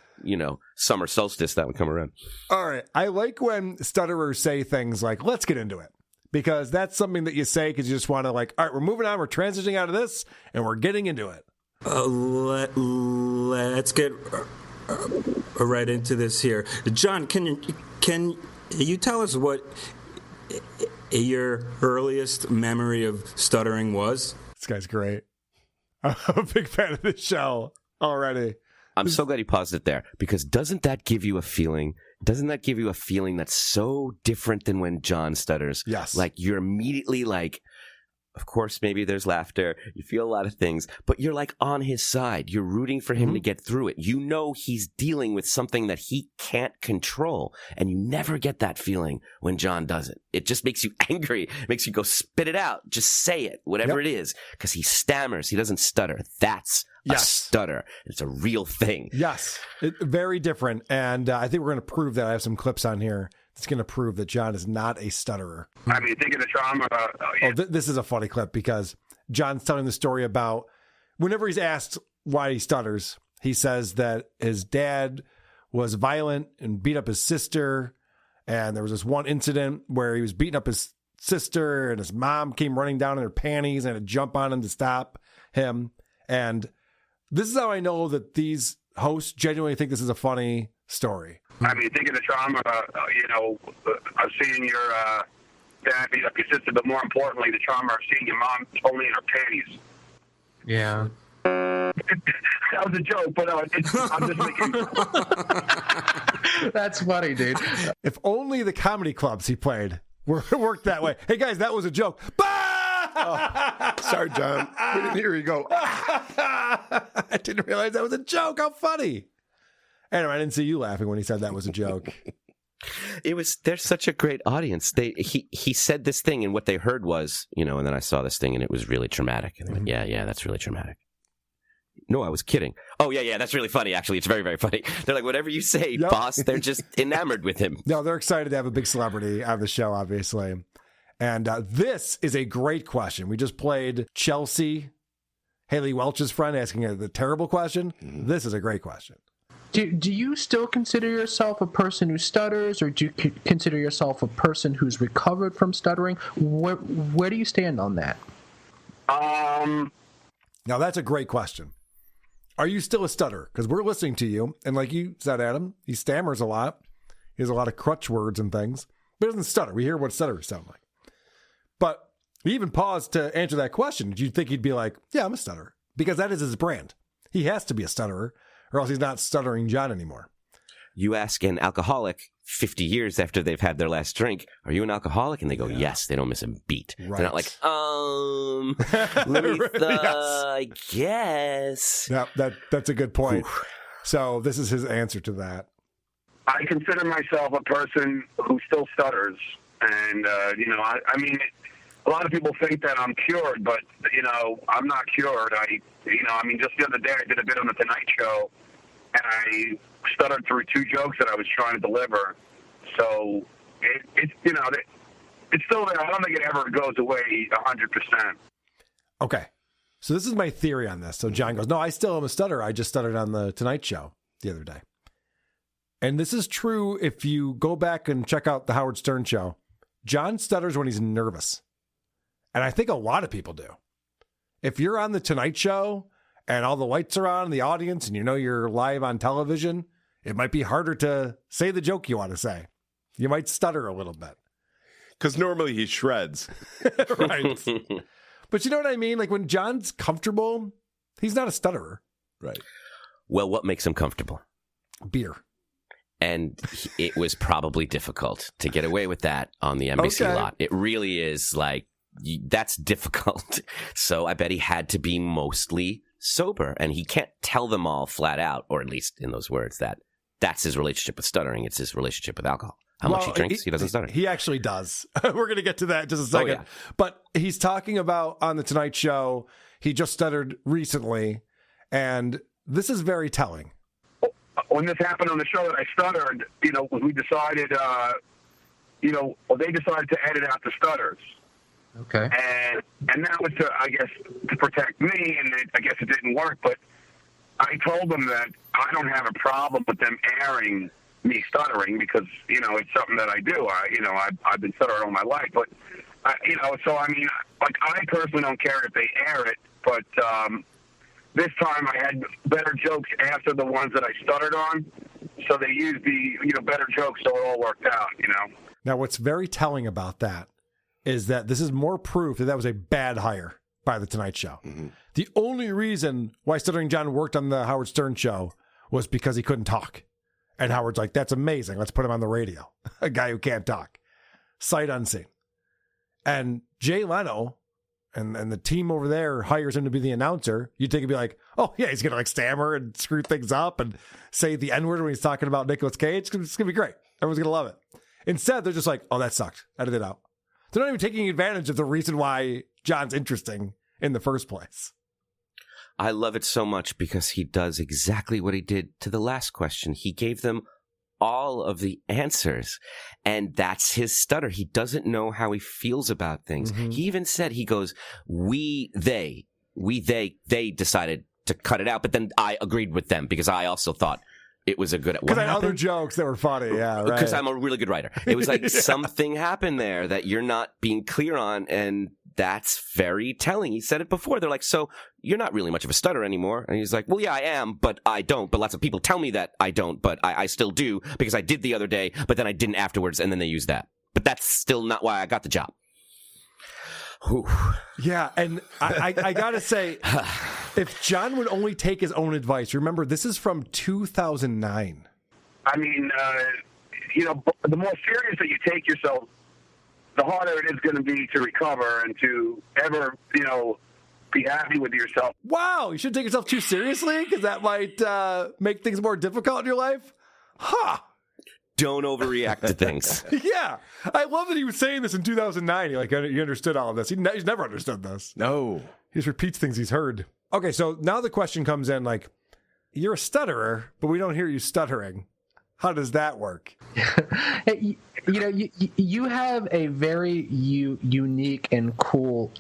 summer solstice that would come around. All right. I like when stutterers say things like, let's get into it. Because that's something that you say because you just want to all right, we're moving on, we're transitioning out of this, and we're getting into it. Let's get right into this here. John, can you tell us what your earliest memory of stuttering was? This guy's great. I'm a big fan of this show already. I'm so glad you paused it there because doesn't that give you a feeling? Doesn't that give you a feeling that's so different than when John stutters? Yes. Like you're immediately like, of course, maybe there's laughter. You feel a lot of things, but you're like on his side. You're rooting for him to get through it. You know he's dealing with something that he can't control, and you never get that feeling when John does it. It just makes you angry. It makes you go spit it out. Just say it, whatever it is, because he stammers. He doesn't stutter. That's a stutter. It's a real thing. Yes. Very different. And I think we're going to prove that. I have some clips on here that's going to prove that John is not a stutterer. I mean, think of the trauma. This is a funny clip because John's telling the story about whenever he's asked why he stutters, he says that his dad was violent and beat up his sister. And there was this one incident where he was beating up his sister and his mom came running down in her panties and had to jump on him to stop. him. And this is how I know that these hosts genuinely think this is a funny story. I mean, think of the trauma, of seeing your dad beat up your sister, but more importantly, the trauma of seeing your mom only in her panties. Yeah. That was a joke, but I'm just making. That's funny, dude. If only the comedy clubs he played worked that way. Hey, guys, that was a joke. Oh, sorry, John. We didn't hear you go. I didn't realize that was a joke. How funny. Anyway, I didn't see you laughing when he said that was a joke. There's such a great audience. He said this thing, and what they heard was, and then I saw this thing, and it was really traumatic. And they went, yeah, that's really traumatic. No, I was kidding. Oh, yeah, that's really funny, actually. It's very, very funny. They're like, whatever you say, boss, they're just enamored with him. No, they're excited to have a big celebrity on the show, obviously. And this is a great question. We just played Chelsea, Haley Welch's friend, asking the terrible question. This is a great question. Do you still consider yourself a person who stutters, or do you consider yourself a person who's recovered from stuttering? Where do you stand on that? Now, that's a great question. Are you still a stutterer? Because we're listening to you, and like you said, Adam, he stammers a lot. He has a lot of crutch words and things, but he doesn't stutter. We hear what stutterers sound like. But he even paused to answer that question. Did you think he'd be like, yeah, I'm a stutterer? Because that is his brand. He has to be a stutterer, or else he's not Stuttering John anymore. You ask an alcoholic 50 years after they've had their last drink, are you an alcoholic? And they go, yes. They don't miss a beat. Right. They're not like, let me I guess. Yeah, that's a good point. Oof. So this is his answer to that. I consider myself a person who still stutters. And, I mean, a lot of people think that I'm cured, but, I'm not cured. Just the other day I did a bit on the Tonight Show, and I stuttered through 2 jokes that I was trying to deliver. So it's still there. I don't think it ever goes away 100%. Okay. So this is my theory on this. So John goes, no, I still am a stutterer. I just stuttered on the Tonight Show the other day. And this is true if you go back and check out the Howard Stern Show. John stutters when he's nervous. And I think a lot of people do. If you're on the Tonight Show and all the lights are on in the audience and you're live on television, it might be harder to say the joke you want to say. You might stutter a little bit. Because normally he shreds. Right. But you know what I mean? Like when John's comfortable, he's not a stutterer. Right. Well, what makes him comfortable? Beer. And it was probably difficult to get away with that on the NBC lot. It really is like, that's difficult. So I bet he had to be mostly sober. And he can't tell them all flat out, or at least in those words, that's his relationship with stuttering. It's his relationship with alcohol. How much he drinks, he doesn't stutter. He actually does. We're going to get to that in just a second. Oh, yeah. But he's talking about on the Tonight Show, he just stuttered recently. And this is very telling. When this happened on the show that I stuttered, we decided, they decided to edit out the stutters. Okay. And that was to protect me, and I guess it didn't work, but I told them that I don't have a problem with them airing me stuttering because, it's something that I do. I've been stuttering all my life, but, I personally don't care if they air it, but this time I had better jokes after the ones that I stuttered on, so they used the, better jokes, so it all worked out, Now, what's very telling about that is that this is more proof that was a bad hire by the Tonight Show. Mm-hmm. The only reason why Stuttering John worked on the Howard Stern Show was because he couldn't talk. And Howard's like, that's amazing. Let's put him on the radio. A guy who can't talk. Sight unseen. And Jay Leno and the team over there hires him to be the announcer. You'd think he'd be like, oh, yeah, he's going to stammer and screw things up and say the N-word when he's talking about Nicolas Cage. It's going to be great. Everyone's going to love it. Instead, they're just like, oh, that sucked. Edit it out. They're not even taking advantage of the reason why John's interesting in the first place. I love it so much because he does exactly what he did to the last question. He gave them all of the answers, and that's his stutter. He doesn't know how he feels about things. Mm-hmm. He even said, he goes, they decided to cut it out, but then I agreed with them because I also thought it was a good... Because I had other jokes that were funny, yeah, right. Because I'm a really good writer. It was like something happened there that you're not being clear on, and that's very telling. He said it before. They're like, so you're not really much of a stutterer anymore. And he's like, well, yeah, I am, but I don't. But lots of people tell me that I don't, but I still do because I did the other day, but then I didn't afterwards, and then they use that. But that's still not why I got the job. Whew. Yeah, and I got to say, if John would only take his own advice, remember, this is from 2009. I mean, the more serious that you take yourself, the harder it is going to be to recover and to ever, be happy with yourself. Wow, you shouldn't take yourself too seriously because that might make things more difficult in your life? Huh. Don't overreact to things. Yeah. I love that he was saying this in 2009. He understood all of this. He's never understood this. No. He just repeats things he's heard. Okay, so now the question comes in you're a stutterer, but we don't hear you stuttering. How does that work? You have a very unique and cool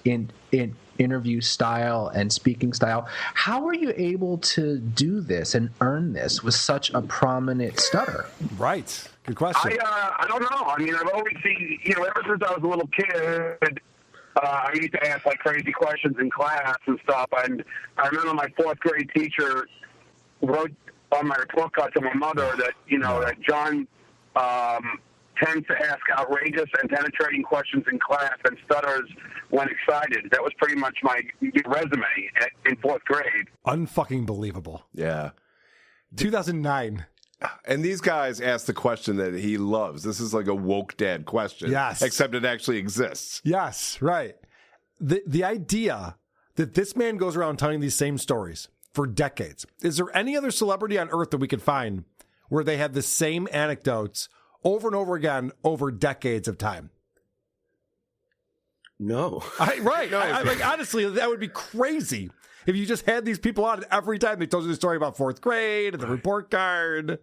interview style and speaking style. How are you able to do this and earn this with such a prominent stutter? Right. Good question. I don't know. I mean, I've always seen, ever since I was a little kid, I used to ask crazy questions in class and stuff. And I remember my fourth grade teacher wrote on my report card to my mother that, that John tends to ask outrageous and penetrating questions in class and stutters when excited. That was pretty much my resume in fourth grade. Unfucking believable. Yeah. 2009. And these guys ask the question that he loves. This is like a woke dad question. Yes. Except it actually exists. Yes, right. The idea that this man goes around telling these same stories for decades. Is there any other celebrity on earth that we could find where they have the same anecdotes over and over again over decades of time? No. Right. No. Honestly, that would be crazy if you just had these people on every time they told you the story about fourth grade and the report card.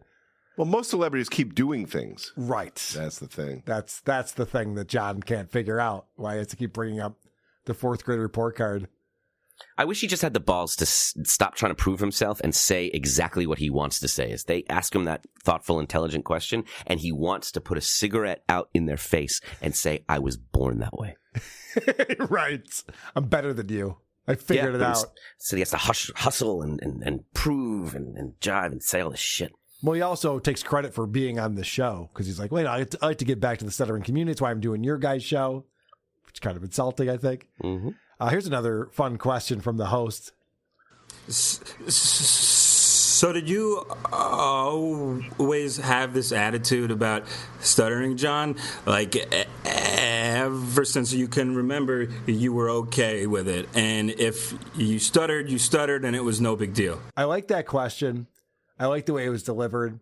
Well, most celebrities keep doing things. Right. That's the thing. That's the thing that John can't figure out, why he has to keep bringing up the fourth grade report card. I wish he just had the balls to stop trying to prove himself and say exactly what he wants to say. As they ask him that thoughtful, intelligent question, and he wants to put a cigarette out in their face and say, I was born that way. Right. I'm better than you. I figured it out. So he has to hustle and prove and jive and say all this shit. Well, he also takes credit for being on the show because he's like, wait, I like to give back to the stuttering community. That's why I'm doing your guys' show, which is kind of insulting, I think. Mm-hmm. Here's another fun question from the host. So did you always have this attitude about Stuttering John? Ever since you can remember, you were okay with it. And if you stuttered, and it was no big deal. I like that question. I like the way it was delivered.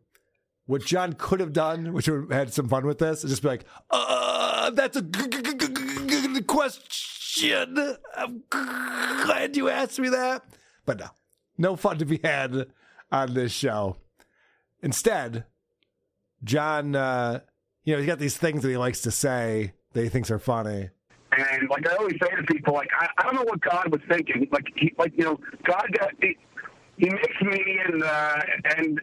What John could have done, which would have had some fun with this, is just be like, that's a good question. I'm glad you asked me that. But no fun to be had on this show. Instead, John, he's got these things that he likes to say that he thinks are funny. And I always say to people, I don't know what God was thinking. God got he makes me and then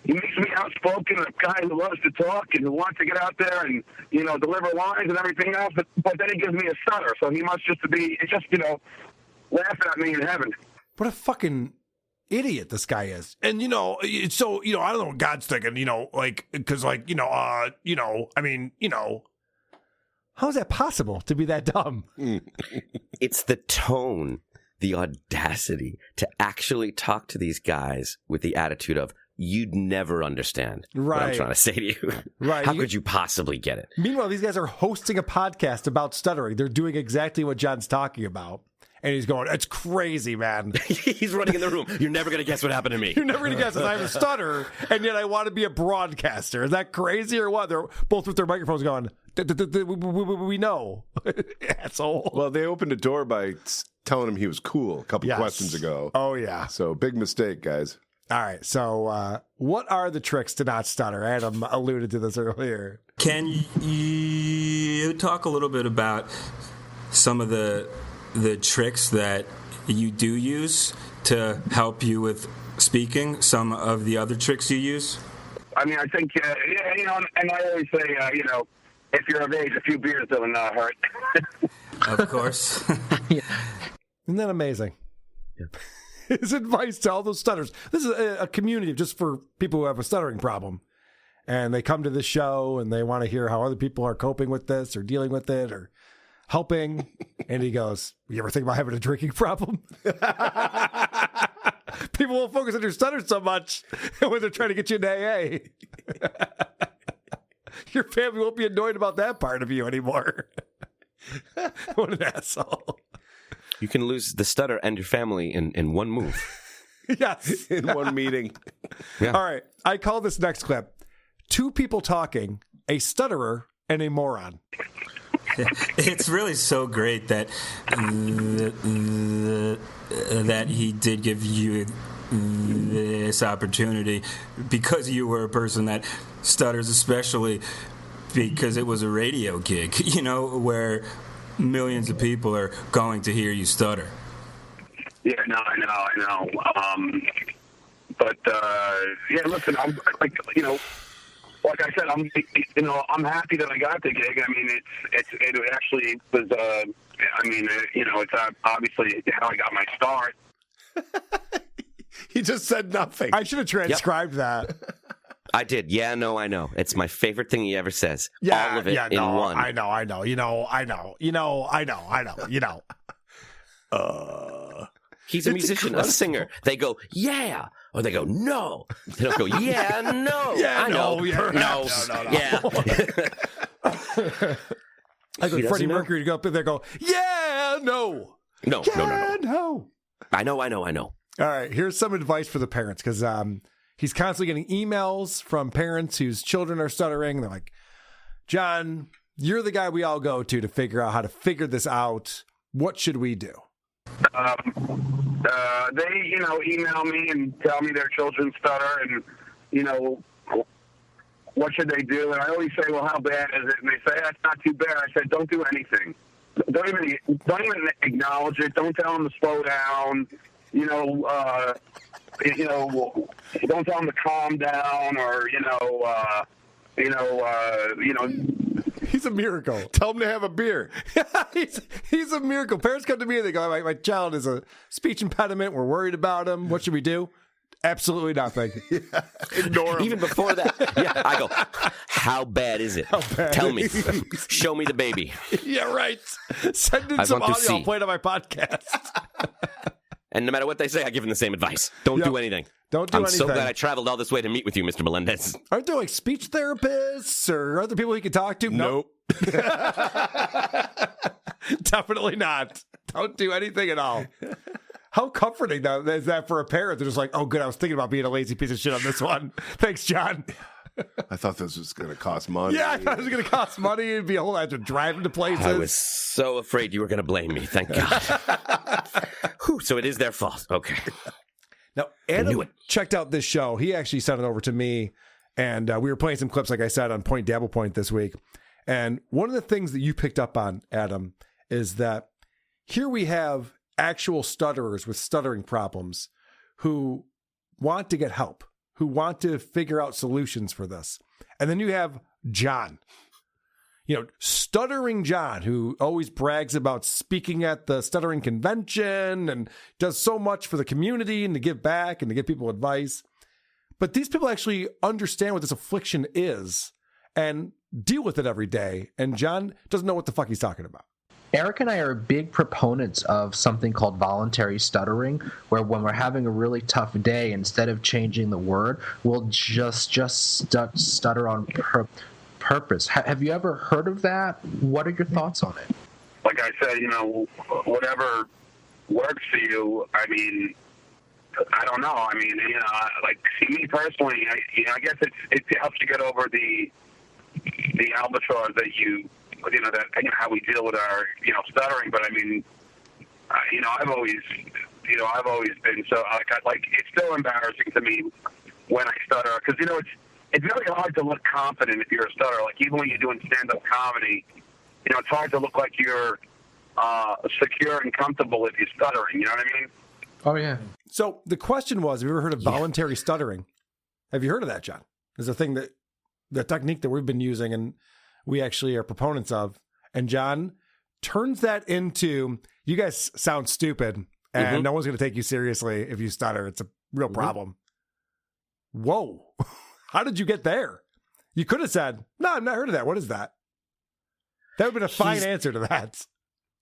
he makes me outspoken, a guy who loves to talk and who wants to get out there and deliver lines and everything else. But then he gives me a stutter, so he must just laughing at me in heaven. What a fucking idiot this guy is. And it's so I don't know what God's thinking. Because how is that possible to be that dumb? It's the tone. The audacity to actually talk to these guys with the attitude of, you'd never understand what I'm trying to say to you. Right. How could you possibly get it? Meanwhile, these guys are hosting a podcast about stuttering. They're doing exactly what John's talking about. And he's going, it's crazy, man. He's running in the room. You're never going to guess what happened to me. You're never going to guess it. I have a stutter, and yet I want to be a broadcaster. Is that crazy or what? They're both with their microphones going, we know. Asshole. Well, they opened the door by telling him he was cool a couple questions ago. Oh, yeah. So big mistake, guys. All right. So what are the tricks to not stutter? Adam alluded to this earlier. Can you talk a little bit about some of the tricks that you do use to help you with speaking, some of the other tricks you use? I mean, I think, and I always say, if you're of age, a few beers doesn't hurt. Of course. Isn't that amazing? His advice to all those stutters. This is a community just for people who have a stuttering problem. And they come to this show and they want to hear how other people are coping with this or dealing with it or helping. And he goes, you ever think about having a drinking problem? People won't focus on your stutters so much when they're trying to get you into AA. Your family won't be annoyed about that part of you anymore. What an asshole. You can lose the stutter and your family in one move. Yes. In one meeting. Yeah. All right. I call this next clip, two people talking, a stutterer and a moron. It's really so great that that he did give you this opportunity because you were a person that stutters, especially because it was a radio gig, where millions of people are going to hear you stutter. Yeah, no, I know. But listen, I'm like I said, I'm happy that I got the gig. I mean, it actually was. It's obviously how I got my start. He just said nothing. I should have transcribed that. I did. Yeah, no, I know. It's my favorite thing he ever says. Yeah, all of it in one. I know. I know. He's a musician, a singer. They go, yeah, or they go, no. They don't go, yeah, no. Yeah, I know. no, yeah, no. Yeah. I go He Freddie doesn't know? Mercury to go up there and go, yeah, no. No. No. I know. All right, here's some advice for the parents because he's constantly getting emails from parents whose children are stuttering. They're like, John, you're the guy we all go to figure out how to figure this out. What should we do? They, email me and tell me their children stutter and, what should they do? And I always say, well, how bad is it? And they say, that's not too bad. I said, don't do anything. Don't even acknowledge it. Don't tell them to slow down. Don't tell them to calm down or, He's a miracle. Tell him to have a beer. he's a miracle. Parents come to me and they go, my child is a speech impediment. We're worried about him. What should we do? Absolutely nothing. Ignore him. Even before that, I go, how bad is it? Tell me. Show me the baby. Yeah, right. Send in I some want to audio. see. I'll play it on my podcast. And no matter what they say, I give them the same advice. Don't do anything. Don't do I'm anything. so glad I traveled all this way to meet with you, Mr. Melendez. Aren't there like speech therapists or other people you can talk to? Nope. Definitely not. Don't do anything at all. How comforting though is that for a parent? They're just like, oh, good. I was thinking about being a lazy piece of shit on this one. Thanks, John. I thought this was going to cost money. Yeah, I thought it was going to cost money. It'd be a whole lot to drive to places. I was so afraid you were going to blame me. Thank God. Whew, so it is their fault. Okay. Now, Adam checked out this show. He actually sent it over to me, and we were playing some clips, like I said, on Point Dabble Point this week. And one of the things that you picked up on, Adam, is that here we have actual stutterers with stuttering problems who want to get help, who want to figure out solutions for this. And then you have John, Stuttering John, who always brags about speaking at the stuttering convention and does so much for the community and to give back and to give people advice. But these people actually understand what this affliction is and deal with it every day. And John doesn't know what the fuck he's talking about. Eric and I are big proponents of something called voluntary stuttering, where when we're having a really tough day, instead of changing the word, we'll just stutter on purpose. Have you ever heard of that? What are your thoughts on it? Like I said, whatever works for you. I mean, I don't know. I mean, me personally, I guess it helps you get over the albatross that how we deal with our, stuttering. But I mean, I've always been so it's still embarrassing to me when I stutter because it's really hard to look confident if you're a stutterer. Like even when you're doing stand-up comedy, it's hard to look like you're secure and comfortable if you're stuttering. You know what I mean? Oh yeah. So the question was, have you ever heard of voluntary stuttering? Have you heard of that, John? There's a thing the technique that we've been using, and we actually are proponents of. And John turns that into, you guys sound stupid, and no one's going to take you seriously if you stutter. It's a real problem. Whoa. How did you get there? You could have said, no, I've not heard of that. What is that? That would have been a fine answer to that.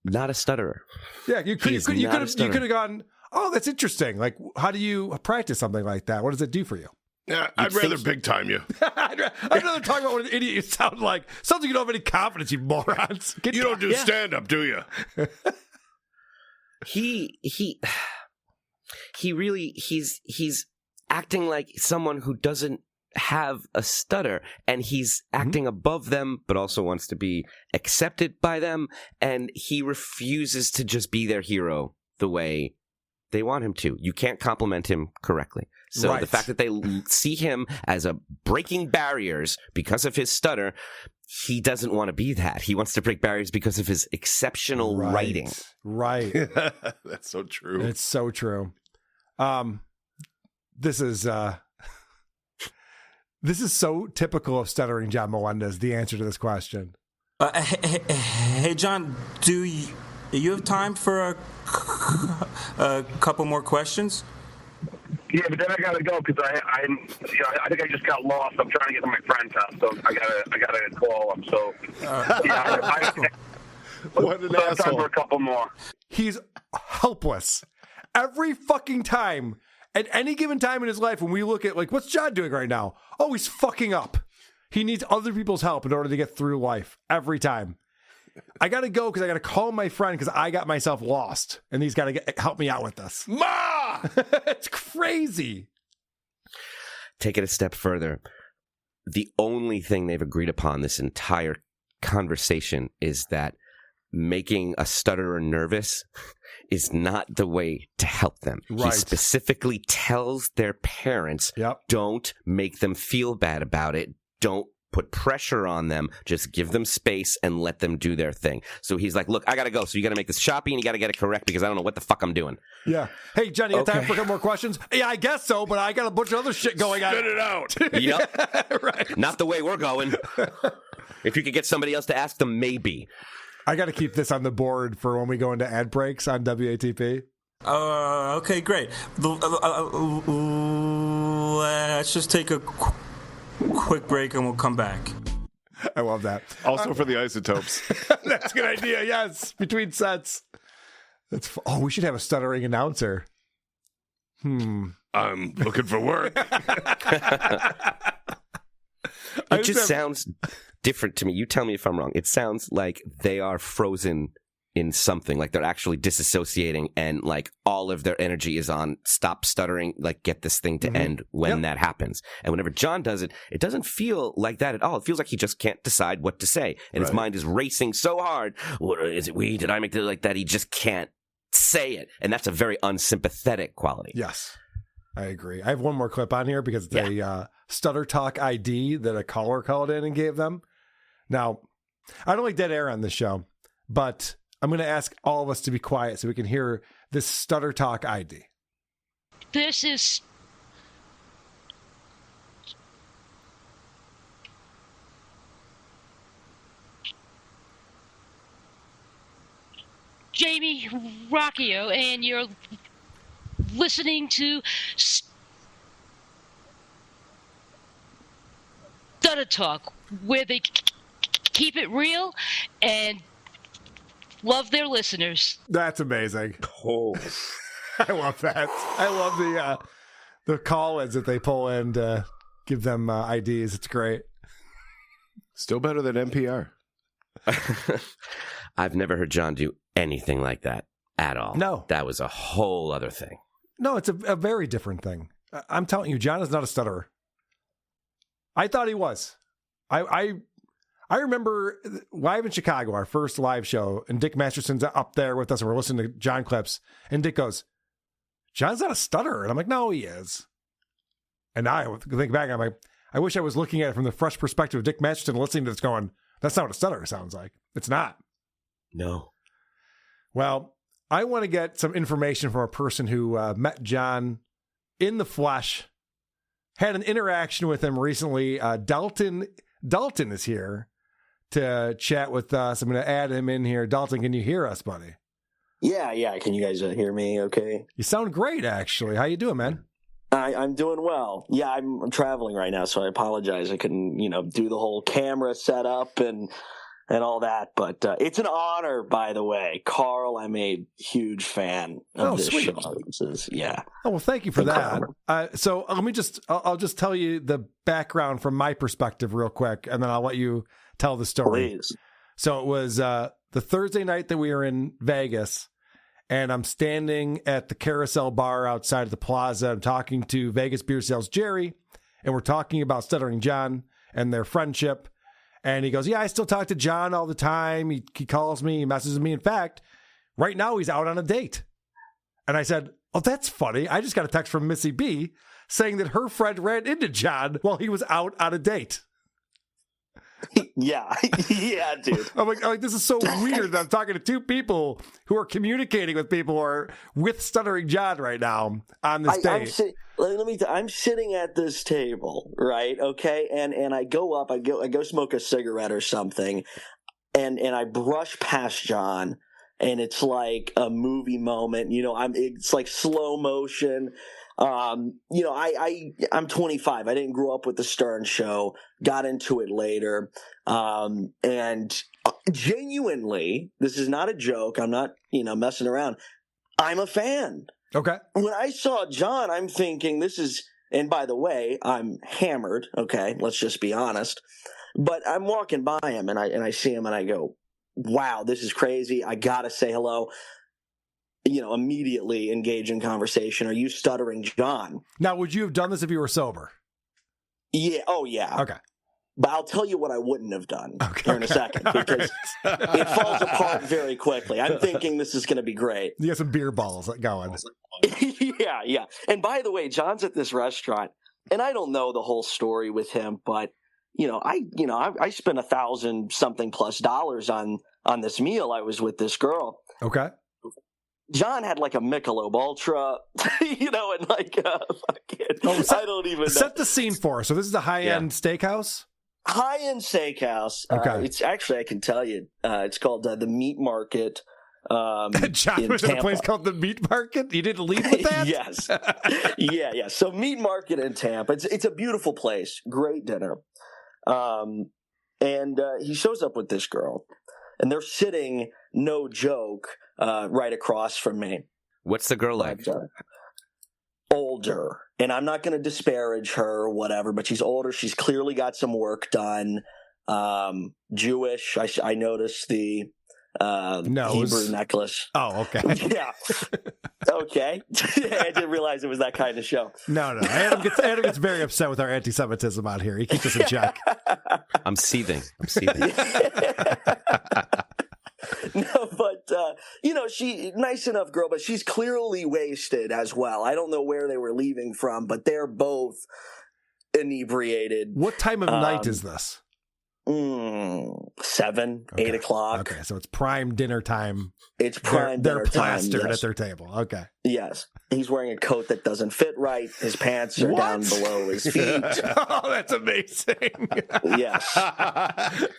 Not a stutterer. Yeah, you could have gone, oh, that's interesting. Like, how do you practice something like that? What does it do for you? Yeah, I'd rather big time you. I'd rather talk about what an idiot you sound like. Sounds like you don't have any confidence, you morons. You don't do stand-up, do you? He's acting like someone who doesn't have a stutter, and he's acting above them, but also wants to be accepted by them, and he refuses to just be their hero the way they want him to. You can't compliment him correctly. So the fact that they see him as a breaking barriers because of his stutter, he doesn't want to be that. He wants to break barriers because of his exceptional writing. Right. That's so true. It's so true. This is so typical of Stuttering John Melendez, the answer to this question. Hey, John, do you have time for a couple more questions? Yeah, but then I gotta go because I think I just got lost. I'm trying to get to my friend's house, so I gotta call him. So what an asshole! Time for a couple more. He's helpless every fucking time. At any given time in his life, when we look at, like, what's John doing right now? Oh, he's fucking up. He needs other people's help in order to get through life every time. I got to go because I got to call my friend because I got myself lost, and he's got to help me out with this. Ma! It's crazy. Take it a step further. The only thing they've agreed upon this entire conversation is that making a stutterer nervous is not the way to help them. Right. He specifically tells their parents, don't make them feel bad about it. Don't put pressure on them. Just give them space and let them do their thing. So he's like, look, I got to go. So you got to make this choppy and you got to get it correct because I don't know what the fuck I'm doing. Yeah. Hey, Johnny, you have time for a couple more questions? Yeah, I guess so, but I got a bunch of other shit going on. Spit it out. Yep. Right. Not the way we're going. If you could get somebody else to ask them, maybe. I got to keep this on the board for when we go into ad breaks on WATP. Okay, great. Let's just take a quick break and we'll come back. I love that. Also for the isotopes. That's a good idea, yes. Between sets. We should have a stuttering announcer. I'm looking for work. It just sounds different to me. You tell me if I'm wrong. It sounds like they are frozen in something, like they're actually disassociating and like all of their energy is on stop stuttering, like get this thing to end when that happens. And whenever John does it, it doesn't feel like that at all. It feels like he just can't decide what to say. And his mind is racing so hard. What is it? Did I make it like that? He just can't say it. And that's a very unsympathetic quality. Yes, I agree. I have one more clip on here because it's a Stutter Talk ID that a caller called in and gave them. Now, I don't like dead air on this show, but I'm going to ask all of us to be quiet so we can hear this Stutter Talk ID. This is Jamie Rocchio, and you're listening to Stutter Talk, where they keep it real and love their listeners. That's amazing. Oh, I love that. I love the call-ins that they pull in to give them IDs. It's great. Still better than NPR. I've never heard John do anything like that at all. No. That was a whole other thing. No, it's a very different thing. I'm telling you, John is not a stutterer. I thought he was. I remember live in Chicago, our first live show, and Dick Masterson's up there with us, and we're listening to John clips, and Dick goes, John's not a stutterer. And I'm like, no, he is. And I think back, I'm like, I wish I was looking at it from the fresh perspective of Dick Masterson, listening to this going, that's not what a stutterer sounds like. It's not. No. Well, I want to get some information from a person who met John in the flesh, had an interaction with him recently. Dalton is here to chat with us. I'm going to add him in here. Dalton, can you hear us, buddy? Yeah. Can you guys hear me okay? You sound great, actually. How you doing, man? I'm doing well. Yeah, I'm traveling right now, so I apologize. I couldn't, do the whole camera setup and all that. But it's an honor, by the way. Carl, I'm a huge fan of this sweet. show. Yeah. Oh, well, thank you for that. So let me I'll just tell you the background from my perspective real quick, and then I'll let you tell the story. Please. So it was the Thursday night that we were in Vegas, and I'm standing at the Carousel Bar outside of the Plaza. I'm talking to Vegas Beer Sales Jerry, and we're talking about Stuttering John and their friendship. And he goes, yeah, I still talk to John all the time. He calls me, he messages me. In fact, right now he's out on a date. And I said, oh, that's funny. I just got a text from Missy B saying that her friend ran into John while he was out on a date. Yeah, dude. I'm like, this is so weird that I'm talking to two people who are communicating with people who are with Stuttering John right now on this date. I'm sitting at this table, right? Okay, and I go up, I go smoke a cigarette or something, and I brush past John, and it's like a movie moment. It's like slow motion. I'm 25. I didn't grow up with the Stern Show. Got into it later. And genuinely, this is not a joke. I'm not, messing around. I'm a fan. Okay. When I saw John, I'm thinking and by the way, I'm hammered. Okay. Let's just be honest. But I'm walking by him and I see him and I go, wow, this is crazy. I got to say hello. Immediately engage in conversation. Are you Stuttering John? Now, would you have done this if you were sober? Yeah. Oh, yeah. Okay. But I'll tell you what I wouldn't have done here in a second because it falls apart very quickly. I'm thinking this is going to be great. You got some beer balls going. Yeah. And by the way, John's at this restaurant, and I don't know the whole story with him, but I spent $1,000-something plus on this meal. I was with this girl. Okay. John had like a Michelob Ultra, and like I don't even know. Set the scene for us. So this is a high-end steakhouse? High-end steakhouse. Okay. It's actually, I can tell you, it's called the Meat Market. John was in a place called the Meat Market? You didn't lead with that? Yes. Yeah. So Meat Market in Tampa. It's a beautiful place. Great dinner. And he shows up with this girl. And they're sitting, no joke, right across from me. What's the girl like? Older. And I'm not going to disparage her or whatever, but she's older. She's clearly got some work done. Jewish. I noticed the Hebrew necklace. Oh, okay. Yeah. Okay. I didn't realize it was that kind of show. No. Adam gets very upset with our anti-Semitism out here. He keeps us in check. I'm seething. No, but she nice enough girl, but she's clearly wasted as well. I don't know where they were leaving from, but they're both inebriated. What time of night is this? 7, 8 o'clock. Okay, so it's prime dinner time. It's prime dinner time. They're plastered yes. at their table. Okay. Yes. He's wearing a coat that doesn't fit right. His pants are down below his feet. Oh, that's amazing. Yes.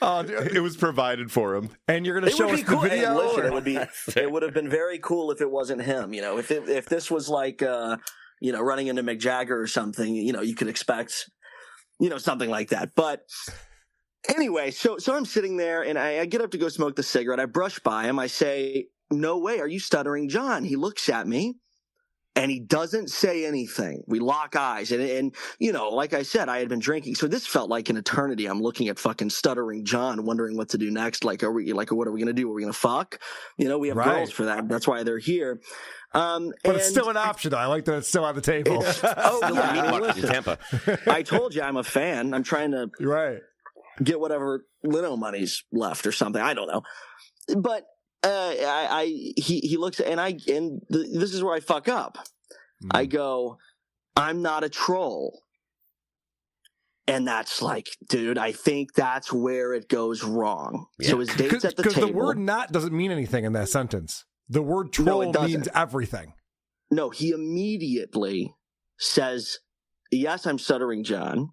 It was provided for him. And you're going to show us the video? Hey, listen, it would have been very cool if it wasn't him. If this was like, running into Mick Jagger or something, you could expect, something like that. But anyway, so I'm sitting there and I get up to go smoke the cigarette. I brush by him. I say, no way. Are you Stuttering John? He looks at me and he doesn't say anything. We lock eyes. And like I said, I had been drinking. So this felt like an eternity. I'm looking at fucking Stuttering John, wondering what to do next. What are we going to do? Are we going to fuck? We have girls for that. That's why they're here. But it's still an option. I like that it's still on the table. Listen, Tampa. I told you I'm a fan. I'm trying to get whatever Lino money's left or something. I don't know. But he looks and this is where I fuck up. I go, I'm not a troll. And that's like, dude, I think that's where it goes wrong. Yeah. So his date's at the table. Because the word not doesn't mean anything in that sentence. The word troll means everything. No, he immediately says, yes, I'm Stuttering John.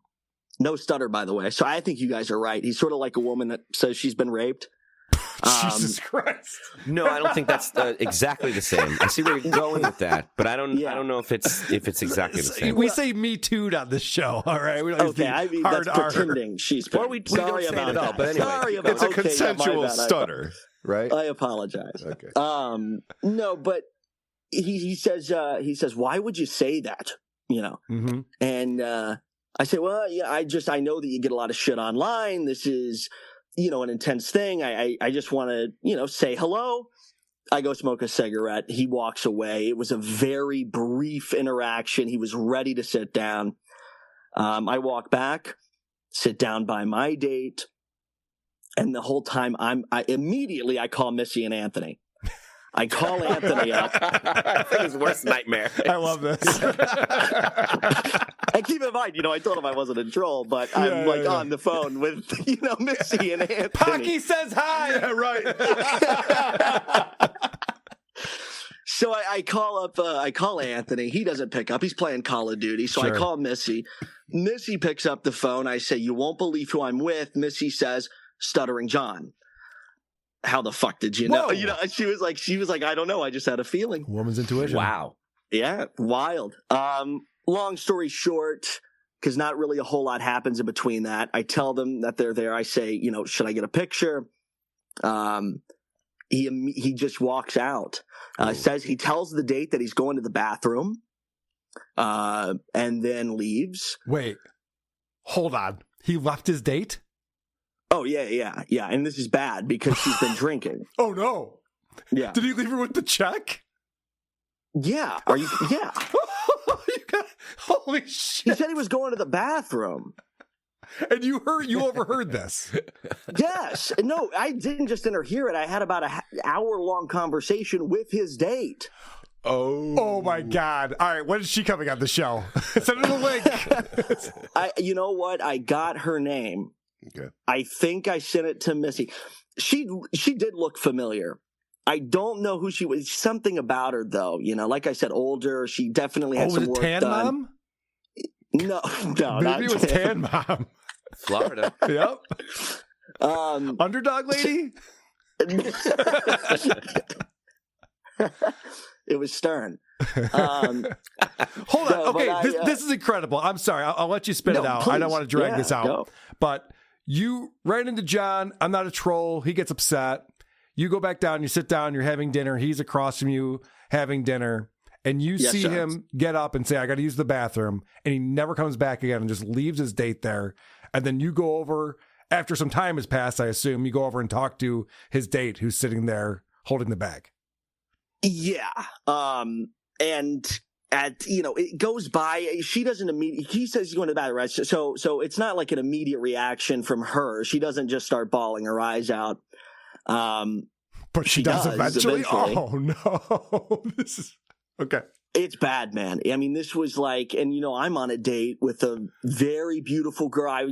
No stutter, by the way. So I think you guys are right. He's sort of like a woman that says she's been raped. Jesus Christ. No, I don't think that's exactly the same. I see where you're going with that, but I don't know if it's exactly the same. We say Me Too'd on this show, all right? We don't use Okay, the I mean, hard that's R. pretending she's been. Or we Sorry don't say it about at all, that. but anyway. Sorry about It's a okay, yeah, my consensual bad. stutter, right? I apologize. Okay. No, but he says, why would you say that? You know, Mm-hmm. and I say, well, yeah, I know that you get a lot of shit online. This is, an intense thing. I just want to, say hello. I go smoke a cigarette. He walks away. It was a very brief interaction. He was ready to sit down. I walk back, sit down by my date. And the whole time I immediately call Missy and Anthony. I call Anthony up. That's his worst nightmare. I love this. And keep in mind, I told him I wasn't in troll, but I'm on the phone with, Missy and Anthony. Pocky says hi. Yeah, right. So I call up, I call Anthony. He doesn't pick up. He's playing Call of Duty. So I call Missy. Missy picks up the phone. I say, you won't believe who I'm with. Missy says, Stuttering John. How the fuck did you know? Whoa. She was like, I don't know. I just had a feeling. Woman's intuition. Wow. Yeah, wild. Long story short, because not really a whole lot happens in between that. I tell them that they're there. I say, should I get a picture? He just walks out. He tells the date that he's going to the bathroom, and then leaves. Wait, hold on. He left his date? Oh, yeah. And this is bad because she's been drinking. Oh, no. Yeah. Did he leave her with the check? Yeah. Yeah. Holy shit. He said he was going to the bathroom. And you overheard this? Yes. No, I didn't just overhear it. I had about an hour-long conversation with his date. Oh my God. All right, when is she coming on the show? Send her the link. You know what? I got her name. Okay. I think I sent it to Missy. She did look familiar. I don't know who she was. Something about her, though. Like I said, older. She definitely had some was it work Tan done. Mom? No, Maybe it was Tan Mom. Florida. Yep. Underdog lady? It was Stern. Hold on. Okay, this is incredible. I'm sorry. I'll let you spit it out. Please. I don't want to drag this out. Go. But you ran into John. I'm not a troll. He gets upset. You go back down. You sit down. You're having dinner. He's across from you having dinner. And you see him get up and say, I got to use the bathroom. And he never comes back again and just leaves his date there. And then you go over, after some time has passed, I assume, you go over and talk to his date who's sitting there holding the bag. Yeah. And it goes by. She doesn't immediately. He says he's going to the bathroom, right? So it's not like an immediate reaction from her. She doesn't just start bawling her eyes out. But she does eventually. Eventually. Oh no! This is okay. It's bad, man. I mean, this was like, and I'm on a date with a very beautiful girl.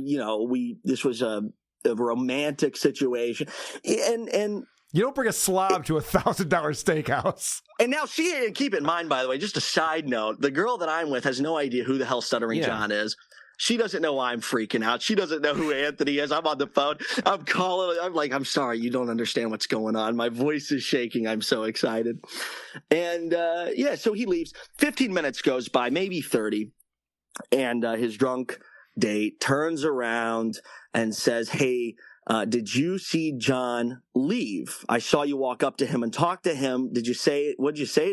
This was a romantic situation, and. You don't bring a slob to $1,000 steakhouse. And now keep in mind, by the way, just a side note, the girl that I'm with has no idea who the hell Stuttering John is. She doesn't know why I'm freaking out. She doesn't know who Anthony is. I'm on the phone. I'm calling. I'm like, I'm sorry. You don't understand what's going on. My voice is shaking. I'm so excited. And so he leaves. 15 minutes goes by, maybe 30. And his drunk date turns around and says, hey, did you see John leave? I saw you walk up to him and talk to him. What'd you say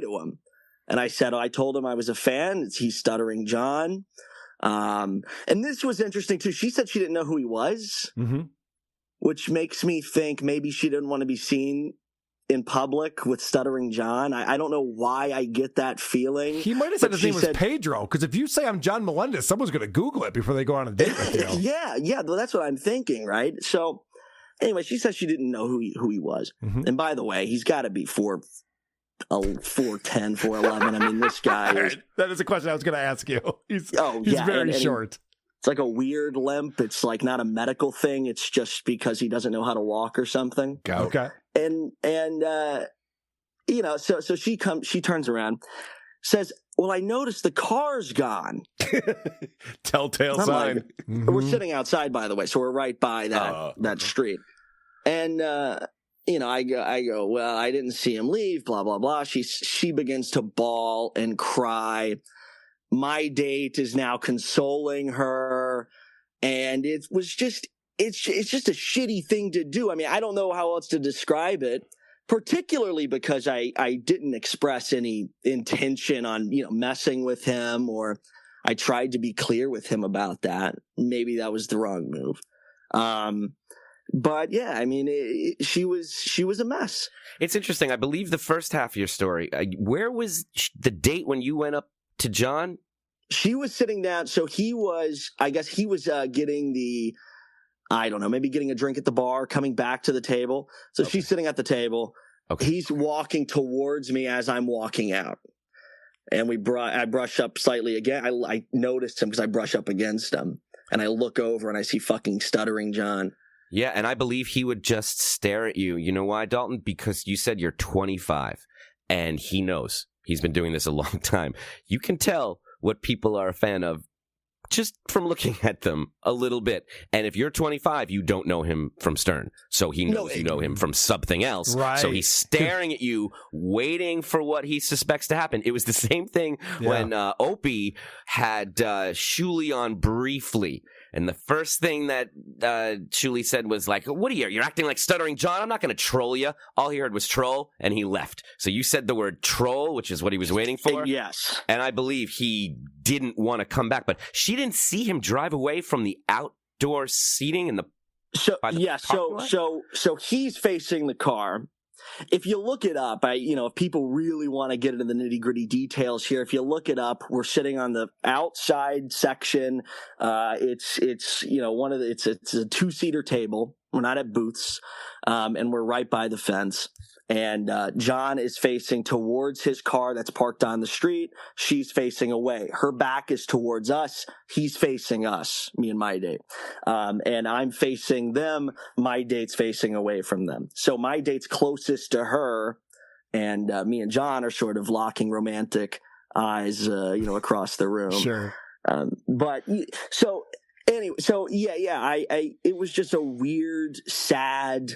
to him? And I said, I told him I was a fan. He's Stuttering John. And this was interesting too. She said she didn't know who he was, which makes me think maybe she didn't want to be seen in public with Stuttering John. I don't know why I get that feeling. He might have said his name was Pedro, because if you say I'm John Melendez, someone's going to Google it before they go on a date with you. Yeah, well, that's what I'm thinking, right? So anyway, she says she didn't know who he was. And by the way, he's got to be 4'10", 4'11". I mean, this guy is... That is a question I was going to ask you. He's very short. It's like a weird limp. It's like not a medical thing. It's just because he doesn't know how to walk or something. Okay. And so she turns around, says, well, I noticed the car's gone. Telltale I'm sign. like, we're sitting outside, by the way, so we're right by that street. And I go, well, I didn't see him leave. Blah blah blah. She begins to bawl and cry. My date is now consoling her, and it was just it's just a shitty thing to do. I mean, I don't know how else to describe it. Particularly because I didn't express any intention on messing with him, or I tried to be clear with him about that. Maybe that was the wrong move. But yeah, I mean, she was a mess. It's interesting. I believe the first half of your story. Where was the date when you went up to John? She was sitting down. So I guess he was getting I don't know, maybe getting a drink at the bar, coming back to the table. So she's sitting at the table. Okay. He's walking towards me as I'm walking out. And I brush up slightly again. I noticed him because I brush up against him. And I look over and I see fucking Stuttering John. Yeah, and I believe he would just stare at you. You know why, Dalton? Because you said you're 25. And he knows. He's been doing this a long time. You can tell what people are a fan of just from looking at them a little bit. And if you're 25, you don't know him from Stern. So he knows you know him from something else. Right. So he's staring at you, waiting for what he suspects to happen. It was the same thing when Opie had Shuli on briefly. And the first thing that Shuli said was like, what are you? You're acting like Stuttering John? I'm not going to troll you. All he heard was troll, and he left. So you said the word troll, which is what he was waiting for? Yes. And I believe he didn't want to come back. But she didn't see him drive away from the outdoor seating in the So he's facing the car. If you look it up, if people really want to get into the nitty gritty details here, if you look it up, we're sitting on the outside section. It's a 2-seater table. We're not at booths, and we're right by the fence. And John is facing towards his car that's parked on the street. She's facing away. Her back is towards us. He's facing us, me and my date. And I'm facing them. My date's facing away from them. So my date's closest to her, and me and John are sort of locking romantic eyes, across the room. Sure. It was just a weird, sad,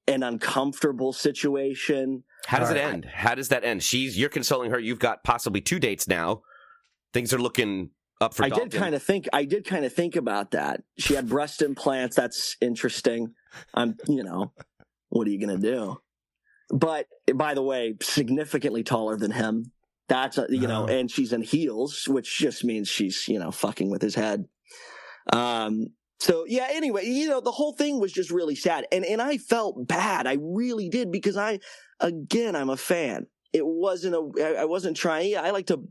an uncomfortable situation. How does it end? How does that end? You're consoling her. You've got possibly 2 dates now. Things are looking up for Dalton. I did kind of think about that. She had breast implants. That's interesting. What are you going to do? But by the way, significantly taller than him. That's, and she's in heels, which just means she's, fucking with his head. So yeah, anyway, the whole thing was just really sad. And I felt bad. I really did, because I'm a fan. I wasn't trying. I like to,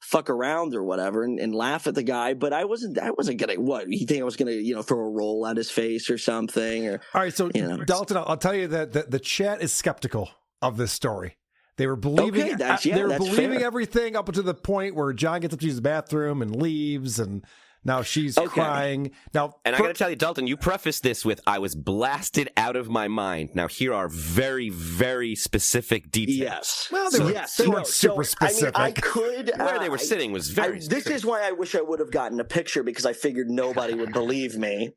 fuck around or whatever and laugh at the guy, but I wasn't gonna, you think I was gonna, throw a roll at his face or something? Or, all right. So Dalton, I'll tell you that the chat is skeptical of this story. They were believing, believing everything up to the point where John gets up to use the bathroom and leaves, and now she's crying. Now, and I got to tell you, Dalton, you prefaced this with, I was blasted out of my mind. Now, here are very, very specific details. Yes. Well, they weren't super specific. I could... Where they were sitting was very specific. This is why I wish I would have gotten a picture, because I figured nobody would believe me.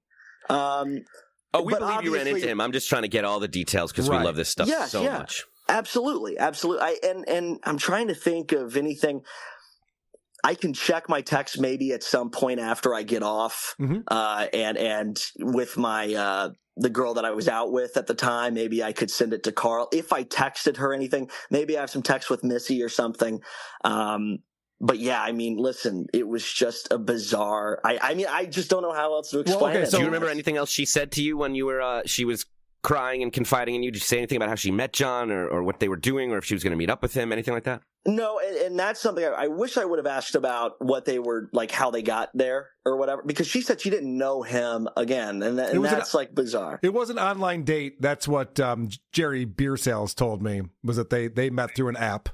We believe you ran into him. I'm just trying to get all the details because we love this stuff so much. Absolutely. And I'm trying to think of anything... I can check my text maybe at some point after I get off, and with my the girl that I was out with at the time, maybe I could send it to Carl. If I texted her anything, maybe I have some text with Missy or something. But yeah, I mean, listen, it was just a bizarre. I just don't know how else to explain it. Do you remember anything else she said to you when you were she was crying and confiding in you? Did you say anything about how she met John, or what they were doing, or if she was going to meet up with him, anything like that? No, and that's something I wish I would have asked about, what they were, like, how they got there or whatever, because she said she didn't know him again, and that's like bizarre. It was an online date. That's what Jerry Beersales told me, was that they met through an app.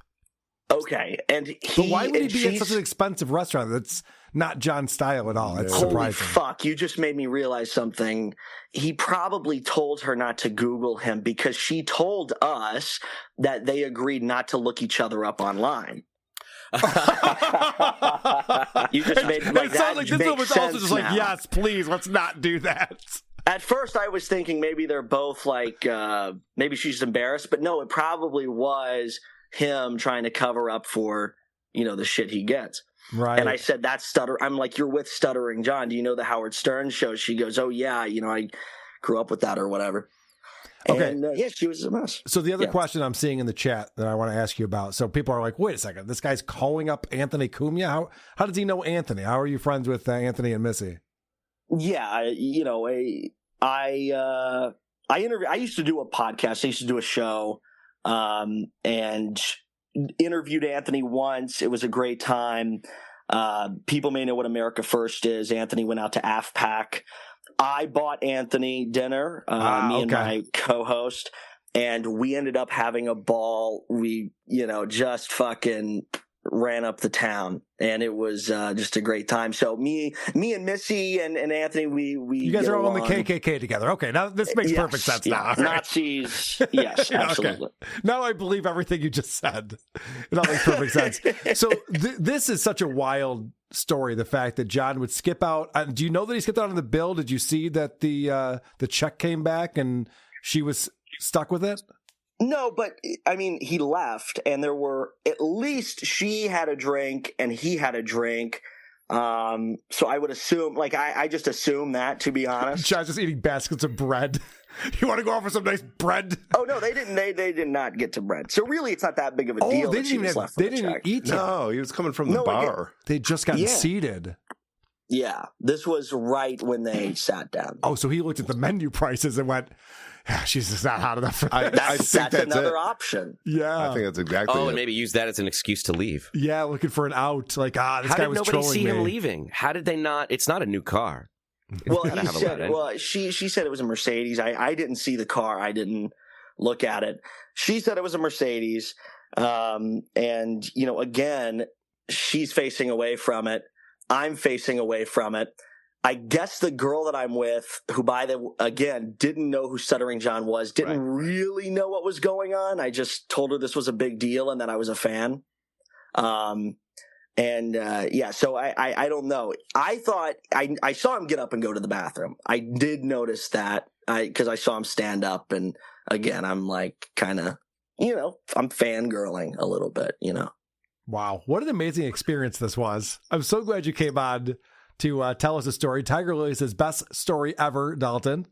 Okay, but why would he be at such an expensive restaurant that's not John's style at all? It's surprising. Holy fuck, you just made me realize something. He probably told her not to Google him, because she told us that they agreed not to look each other up online. You just made like it sounds like this one was also just like, now. yes, please, let's not do that. At first, I was thinking maybe they're both like, maybe she's embarrassed, but no, it probably was him trying to cover up for, the shit he gets. Right. And I said, that's I'm like, you're with Stuttering John. Do you know the Howard Stern show? She goes, oh, yeah, I grew up with that or whatever. Okay. And, yeah, she was a mess. So the other question I'm seeing in the chat that I want to ask you about. So people are like, wait a second, this guy's calling up Anthony Cumia. How does he know Anthony? How are you friends with Anthony and Missy? Yeah, I used to do a podcast. I used to do a show, and interviewed Anthony once. It was a great time. People may know what America First is. Anthony went out to AFPAC. I bought Anthony dinner, and my co-host, and we ended up having a ball. We, just fucking ran up the town, and it was just a great time. So me and Missy and Anthony, we you guys are all along. in the KKK together. Okay, now this makes perfect sense now. Yeah. Nazis, yes, absolutely. Okay. Now I believe everything you just said. It all makes perfect sense. So this is such a wild story, the fact that John would skip out. Do you know that he skipped out on the bill? Did you see that the check came back and she was stuck with it? No, but I mean, he left, and there were at least she had a drink and he had a drink. So I would assume, I just assume that, to be honest. John's just eating baskets of bread. You want to go out for some nice bread? Oh no, they didn't. They did not get to bread. So really, it's not that big of a deal. They didn't eat. No, he was coming from the bar. They just got seated. Yeah, this was right when they sat down. Oh, so he looked at the menu prices and went, she's just not hot enough for this. That's another option. Yeah. I think that's exactly and maybe use that as an excuse to leave. Yeah, looking for an out. Like, this How guy did was nobody trolling see me. him leaving? How did they not? It's not a new car. Well, he said, she said it was a Mercedes. I didn't see the car. I didn't look at it. She said it was a Mercedes. And, again, she's facing away from it. I'm facing away from it. I guess the girl that I'm with, who didn't know who Stuttering John was, didn't really know what was going on. I just told her this was a big deal and that I was a fan. So I don't know. I thought I saw him get up and go to the bathroom. I did notice that because I saw him stand up, and again, I'm like kind of, I'm fangirling a little bit, Wow, what an amazing experience this was. I'm so glad you came on to tell us a story. Tiger Lily says, best story ever, Dalton.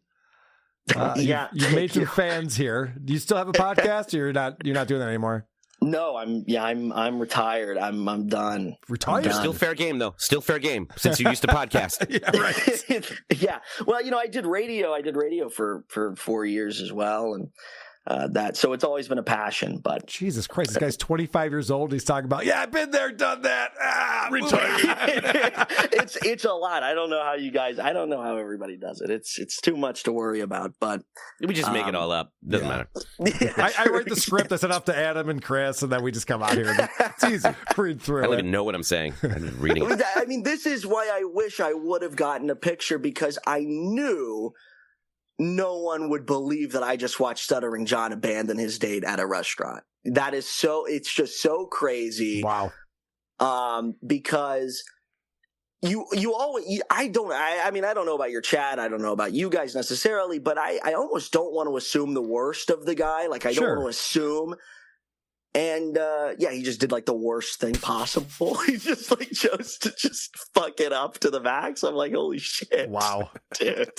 You've made some fans here. Do you still have a podcast, or you're not doing that anymore? No, I'm retired. I'm done. Retired? Still fair game, though. Still fair game, since you used to podcast. Yeah, right. Yeah. Well, I did radio. I did radio for 4 years as well, and so it's always been a passion. But Jesus Christ, this guy's 25 years old. He's talking about, I've been there, done that. Retired. It's a lot. I don't know how everybody does it. It's too much to worry about. But we just make it all up. Doesn't matter. I write the script. I send off to Adam and Chris, and then we just come out here. And it's easy. Read through it. I don't even know what I'm saying. I'm just reading it. I mean, this is why I wish I would have gotten a picture, because I knew no one would believe that I just watched Stuttering John abandon his date at a restaurant. It's just so crazy. Wow. Because you always, I don't know about your chat. I don't know about you guys necessarily, but I almost don't want to assume the worst of the guy. Like, I don't want to assume. And, he just did like the worst thing possible. He just chose to just fuck it up to the max. I'm like, holy shit. Wow. Dude.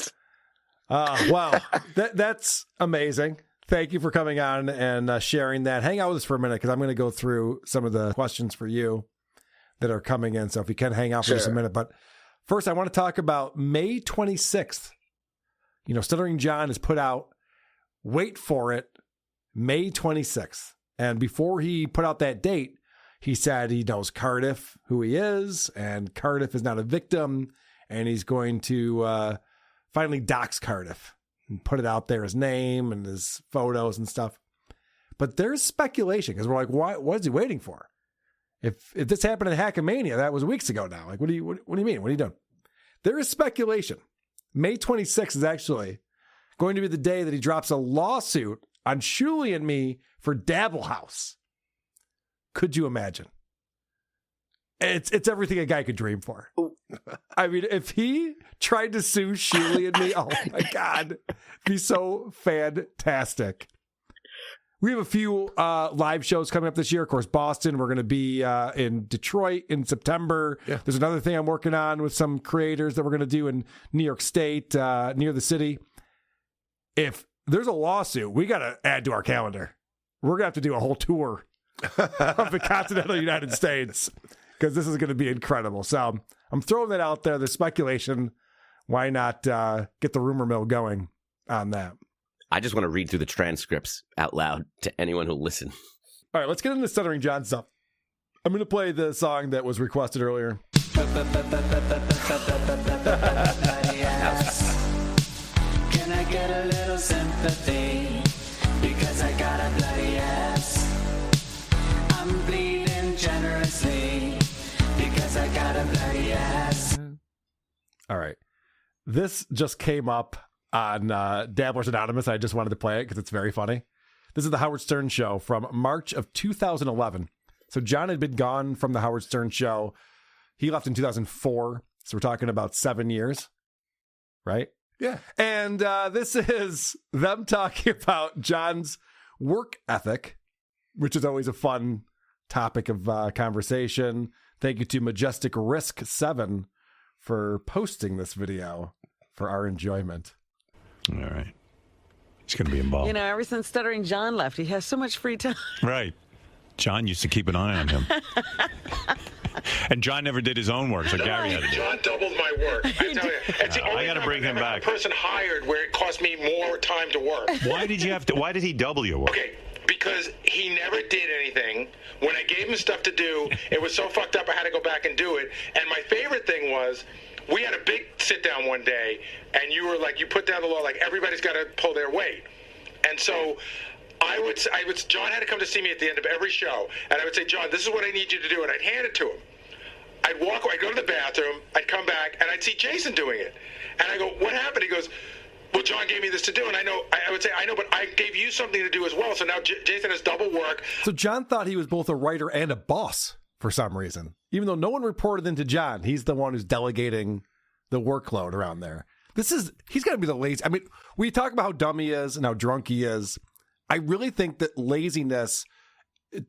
Wow. That's amazing. Thank you for coming on and sharing that. Hang out with us for a minute, because I'm going to go through some of the questions for you that are coming in. So if you can hang out for just a minute. But first, I want to talk about May 26th. Stuttering John has put out, wait for it, May 26th. And before he put out that date, he said he knows Cardiff, who he is, and Cardiff is not a victim, and he's going to finally dox Cardiff and put it out there, his name and his photos and stuff. But there's speculation, because we're like, what is he waiting for? If this happened in Hackamania, that was weeks ago now. Like, what do you mean? What are you doing? There is speculation. May 26th is actually going to be the day that he drops a lawsuit on Shuli and me for Dabble House. Could you imagine? it's everything a guy could dream for. I mean, if he tried to sue Sheely and me, oh my God, it'd be so fantastic. We have a few live shows coming up this year. Of course, Boston. We're going to be in Detroit in September. Yeah. There's another thing I'm working on with some creators that we're going to do in New York State, near the city. If there's a lawsuit, we got to add to our calendar. We're going to have to do a whole tour of the continental United States because this is going to be incredible. So I'm throwing that out there. The speculation. Why not get the rumor mill going on that? I just want to read through the transcripts out loud to anyone who'll listen. All right, let's get into Stuttering John stuff. I'm going to play the song that was requested earlier. Can I get a little sympathy? Because I got a bloody ass. I'm bleeding generously. Because I got a bloody ass. All right. This just came up on Dabblers Anonymous. I just wanted to play it because it's very funny. This is the Howard Stern Show from March of 2011. So John had been gone from the Howard Stern Show. He left in 2004. So we're talking about 7 years, right? Yeah. And this is them talking about John's work ethic, which is always a fun topic of conversation. Thank you to Majestic Risk 7 for posting this video for our enjoyment. All right. He's going to be involved. You know, ever since Stuttering John left, he has so much free time. Right. John used to keep an eye on him. And John never did his own work, so Gary had to do it. John doubled my work. I tell you, it's the only I got to bring him back. person hired where it cost me more time to work. Why did you have to? Why did he double your work? Okay, because he never did anything. When I gave him stuff to do, it was so fucked up I had to go back and do it. And my favorite thing was, we had a big sit down one day, and you were like, you put down the law, like everybody's got to pull their weight. And so John had to come to see me at the end of every show, and I would say, John, this is what I need you to do, and I'd hand it to him. I'd walk away, I'd go to the bathroom, I'd come back, and I'd see Jason doing it. And I go, what happened? He goes, well, John gave me this to do, and I would say, I know, but I gave you something to do as well, so now Jason has double work. So John thought he was both a writer and a boss for some reason. Even though no one reported into John, he's the one who's delegating the workload around there. He's got to be the lazy. I mean, we talk about how dumb he is and how drunk he is. I really think that laziness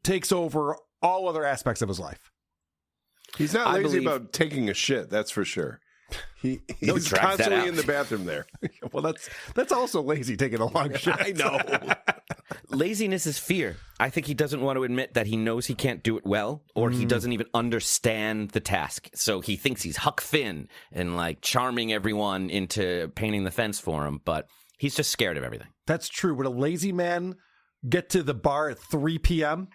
takes over all other aspects of his life. He's not lazy about taking a shit, that's for sure. He's constantly in the bathroom there. Well, that's also lazy, taking a long shit. I know. Laziness is fear. I think he doesn't want to admit that he knows he can't do it well, or he doesn't even understand the task. So he thinks he's Huck Finn and like charming everyone into painting the fence for him, but he's just scared of everything. That's true. Would a lazy man get to the bar at 3 p.m.?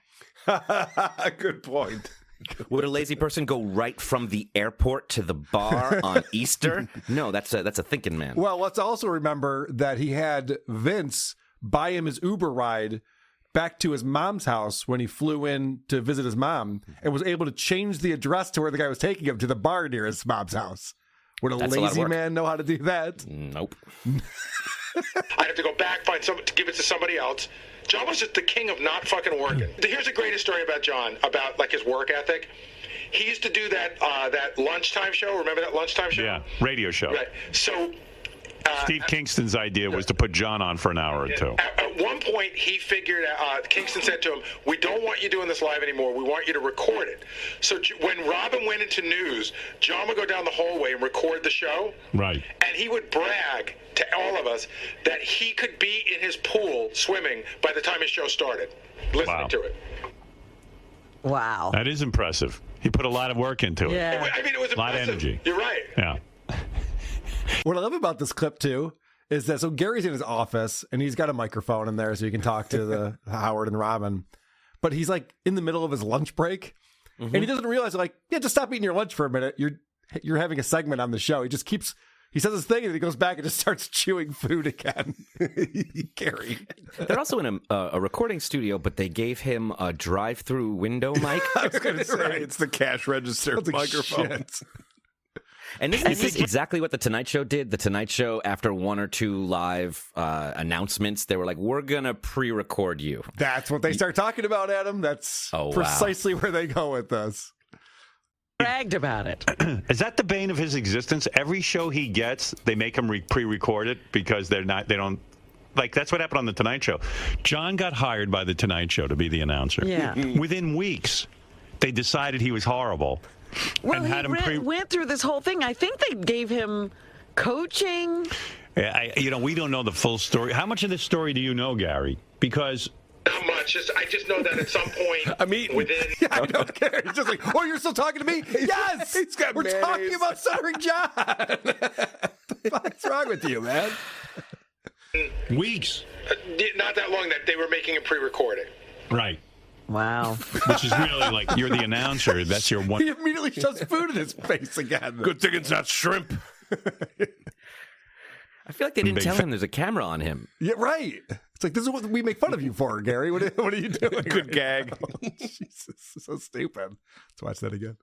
Good point. Would a lazy person go right from the airport to the bar on Easter? No, that's a thinking man. Well, let's also remember that he had Vince buy him his Uber ride back to his mom's house when he flew in to visit his mom and was able to change the address to where the guy was taking him to the bar near his mom's house. Would a lazy man know how to do that? Nope. I'd have to go back, find someone to give it to somebody else. John was just the king of not fucking working. Here's the greatest story about John, about like his work ethic. He used to do that lunchtime show. Remember that lunchtime show? Yeah, radio show. Right. So Steve Kingston's idea was to put John on for an hour or two. At one point, he figured Kingston said to him, we don't want you doing this live anymore. We want you to record it. So when Robin went into news, John would go down the hallway and record the show. Right. And he would brag to all of us that he could be in his pool swimming by the time his show started, listening to it. Wow. That is impressive. He put a lot of work into it. Yeah. I mean, it was a lot of impressive. energy. You're right. Yeah. What I love about this clip, too, is that so Gary's in his office, and he's got a microphone in there so he can talk to the Howard and Robin. But he's, like, in the middle of his lunch break, and he doesn't realize, like, yeah, just stop eating your lunch for a minute. You're having a segment on the show. He says his thing, and he goes back and just starts chewing food again. Gary. They're also in a recording studio, but they gave him a drive-through window mic. I was going to say, it's the cash register microphone. And this is exactly what The Tonight Show did. The Tonight Show, after one or two live announcements, they were like, we're going to pre-record you. That's what they start talking about, Adam. That's precisely where they go with this. bragged about it. Is that the bane of his existence? Every show he gets, they make him pre-record it because they don't. Like, that's what happened on The Tonight Show. John got hired by The Tonight Show to be the announcer. Yeah. Within weeks, they decided he was horrible. Well, and had him went through this whole thing. I think they gave him coaching. We don't know the full story. How much of this story do you know, Gary? Because... Not much. I just know that at some point within... Yeah, I don't care. It's just like, oh, you're still talking to me? Yes! We're mayonnaise. talking about Stuttering John. What the fuck's wrong with you, man? Weeks. Not that long that they were making a pre-recording. Right. Wow. Which is really like, you're the announcer. That's your one... He immediately shoves food in his face again. Good thing it's not shrimp. I feel like they didn't tell him there's a camera on him. Yeah, right. It's like, this is what we make fun of you for, Gary. What are you doing? Good gag. Jesus, so stupid. Let's watch that again.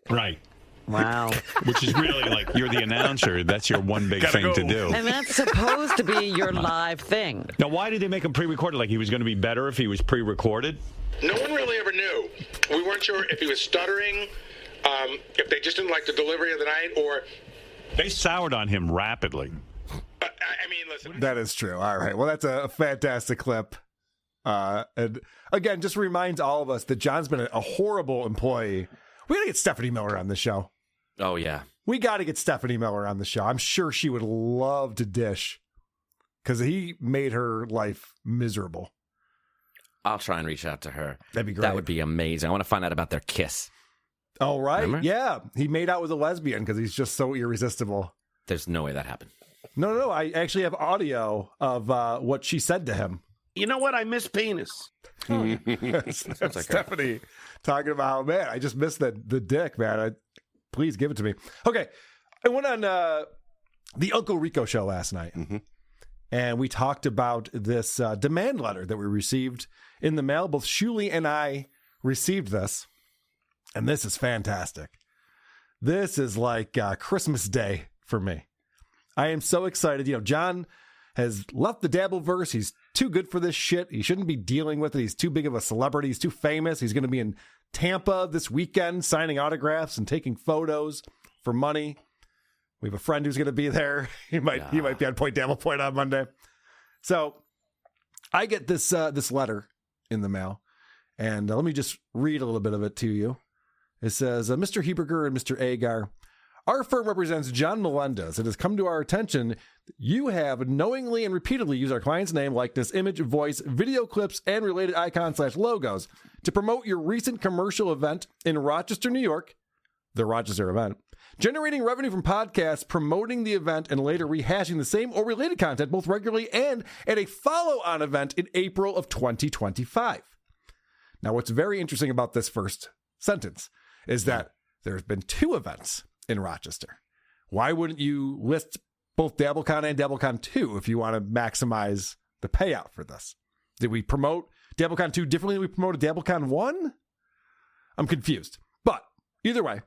Right. Wow. Which is really like, you're the announcer. That's your one big thing to do. And that's supposed to be your live thing. Now, why did they make him pre-recorded? Like he was going to be better if he was pre-recorded? No one really ever knew. We weren't sure if he was stuttering, if they just didn't like the delivery of the night, or... They soured on him rapidly. I mean, listen. That is true. All right. Well, that's a fantastic clip. And again, just reminds all of us that John's been a horrible employee. We got to get Stephanie Miller on the show. Oh, yeah. We got to get Stephanie Miller on the show. I'm sure she would love to dish because he made her life miserable. I'll try and reach out to her. That'd be great. That would be amazing. I want to find out about their kiss. Oh, right. Remember? Yeah. He made out with a lesbian because he's just so irresistible. There's no way that happened. No. I actually have audio of what she said to him. You know what? I miss penis. That's Stephanie talking about, man, I just missed the dick, man. Please give it to me. Okay. I went on the Uncle Rico show last night, and we talked about this demand letter that we received in the mail. Both Shuli and I received this, and this is fantastic. This is like Christmas Day for me. I am so excited. You know, John has left the Dabbleverse. He's too good for this shit. He shouldn't be dealing with it. He's too big of a celebrity. He's too famous. He's going to be in Tampa this weekend signing autographs and taking photos for money. We have a friend who's going to be there. He might be on Point Dabble Point on Monday. So I get this letter in the mail, and let me just read a little bit of it to you. It says, Mr. Heberger and Mr. Agar, our firm represents John Melendez. It has come to our attention that you have knowingly and repeatedly used our client's name, likeness, image, voice, video clips, and related icons/logos to promote your recent commercial event in Rochester, New York, the Rochester event, generating revenue from podcasts, promoting the event, and later rehashing the same or related content both regularly and at a follow-on event in April of 2025. Now, what's very interesting about this first sentence is that there's been two events in Rochester. Why wouldn't you list both DabbleCon and DabbleCon 2 if you want to maximize the payout for this? Did we promote DabbleCon 2 differently than we promoted DabbleCon 1? I'm confused. But either way,